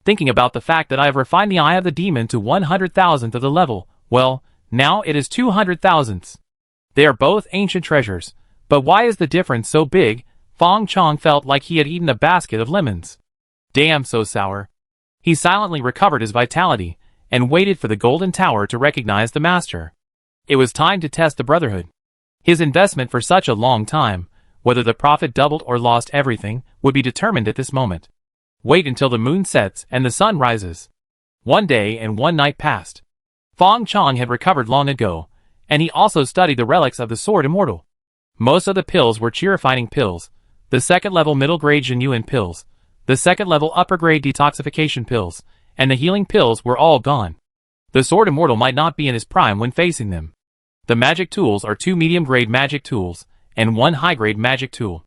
Speaker 1: Thinking about the fact that I have refined the eye of the demon to 100,000th of the level, well, now it is 200,000ths. They are both ancient treasures, but why is the difference so big? Fang Chong felt like he had eaten a basket of lemons. Damn, so sour. He silently recovered his vitality, and waited for the golden tower to recognize the master. It was time to test the brotherhood. His investment for such a long time, whether the profit doubled or lost everything, would be determined at this moment. Wait until the moon sets and the sun rises. 1 day and 1 night passed. Fang Chong had recovered long ago, and he also studied the relics of the sword immortal. Most of the pills were cheerifying pills, the second-level middle-grade genuine pills, the second-level upper-grade detoxification pills, and the healing pills were all gone. The sword immortal might not be in his prime when facing them. The magic tools are 2 medium-grade magic tools, and 1 high-grade magic tool.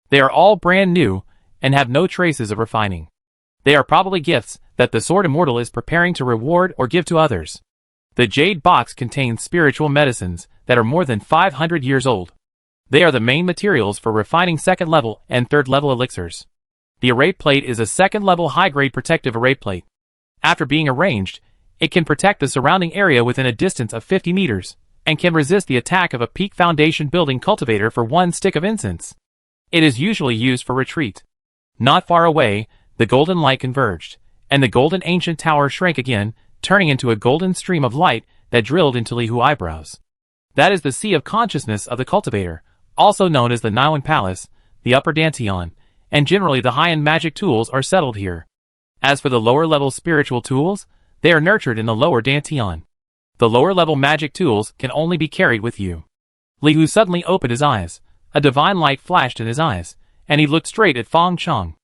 Speaker 1: They are all brand new, and have no traces of refining. They are probably gifts that the sword immortal is preparing to reward or give to others. The jade box contains spiritual medicines that are more than 500 years old. They are the main materials for refining second-level and third-level elixirs. The array plate is a second-level high-grade protective array plate. After being arranged, it can protect the surrounding area within a distance of 50 meters, and can resist the attack of a peak foundation building cultivator for 1 stick of incense. It is usually used for retreat. Not far away, the golden light converged, and the golden ancient tower shrank again, turning into a golden stream of light that drilled into Lihu eyebrows. That is the sea of consciousness of the cultivator, also known as the Niwan Palace, the upper Dantian, and generally the high-end magic tools are settled here. As for the lower-level spiritual tools, they are nurtured in the lower Dantian. The lower-level magic tools can only be carried with you. Lihu suddenly opened his eyes. A divine light flashed in his eyes, and he looked straight at Fang Chong.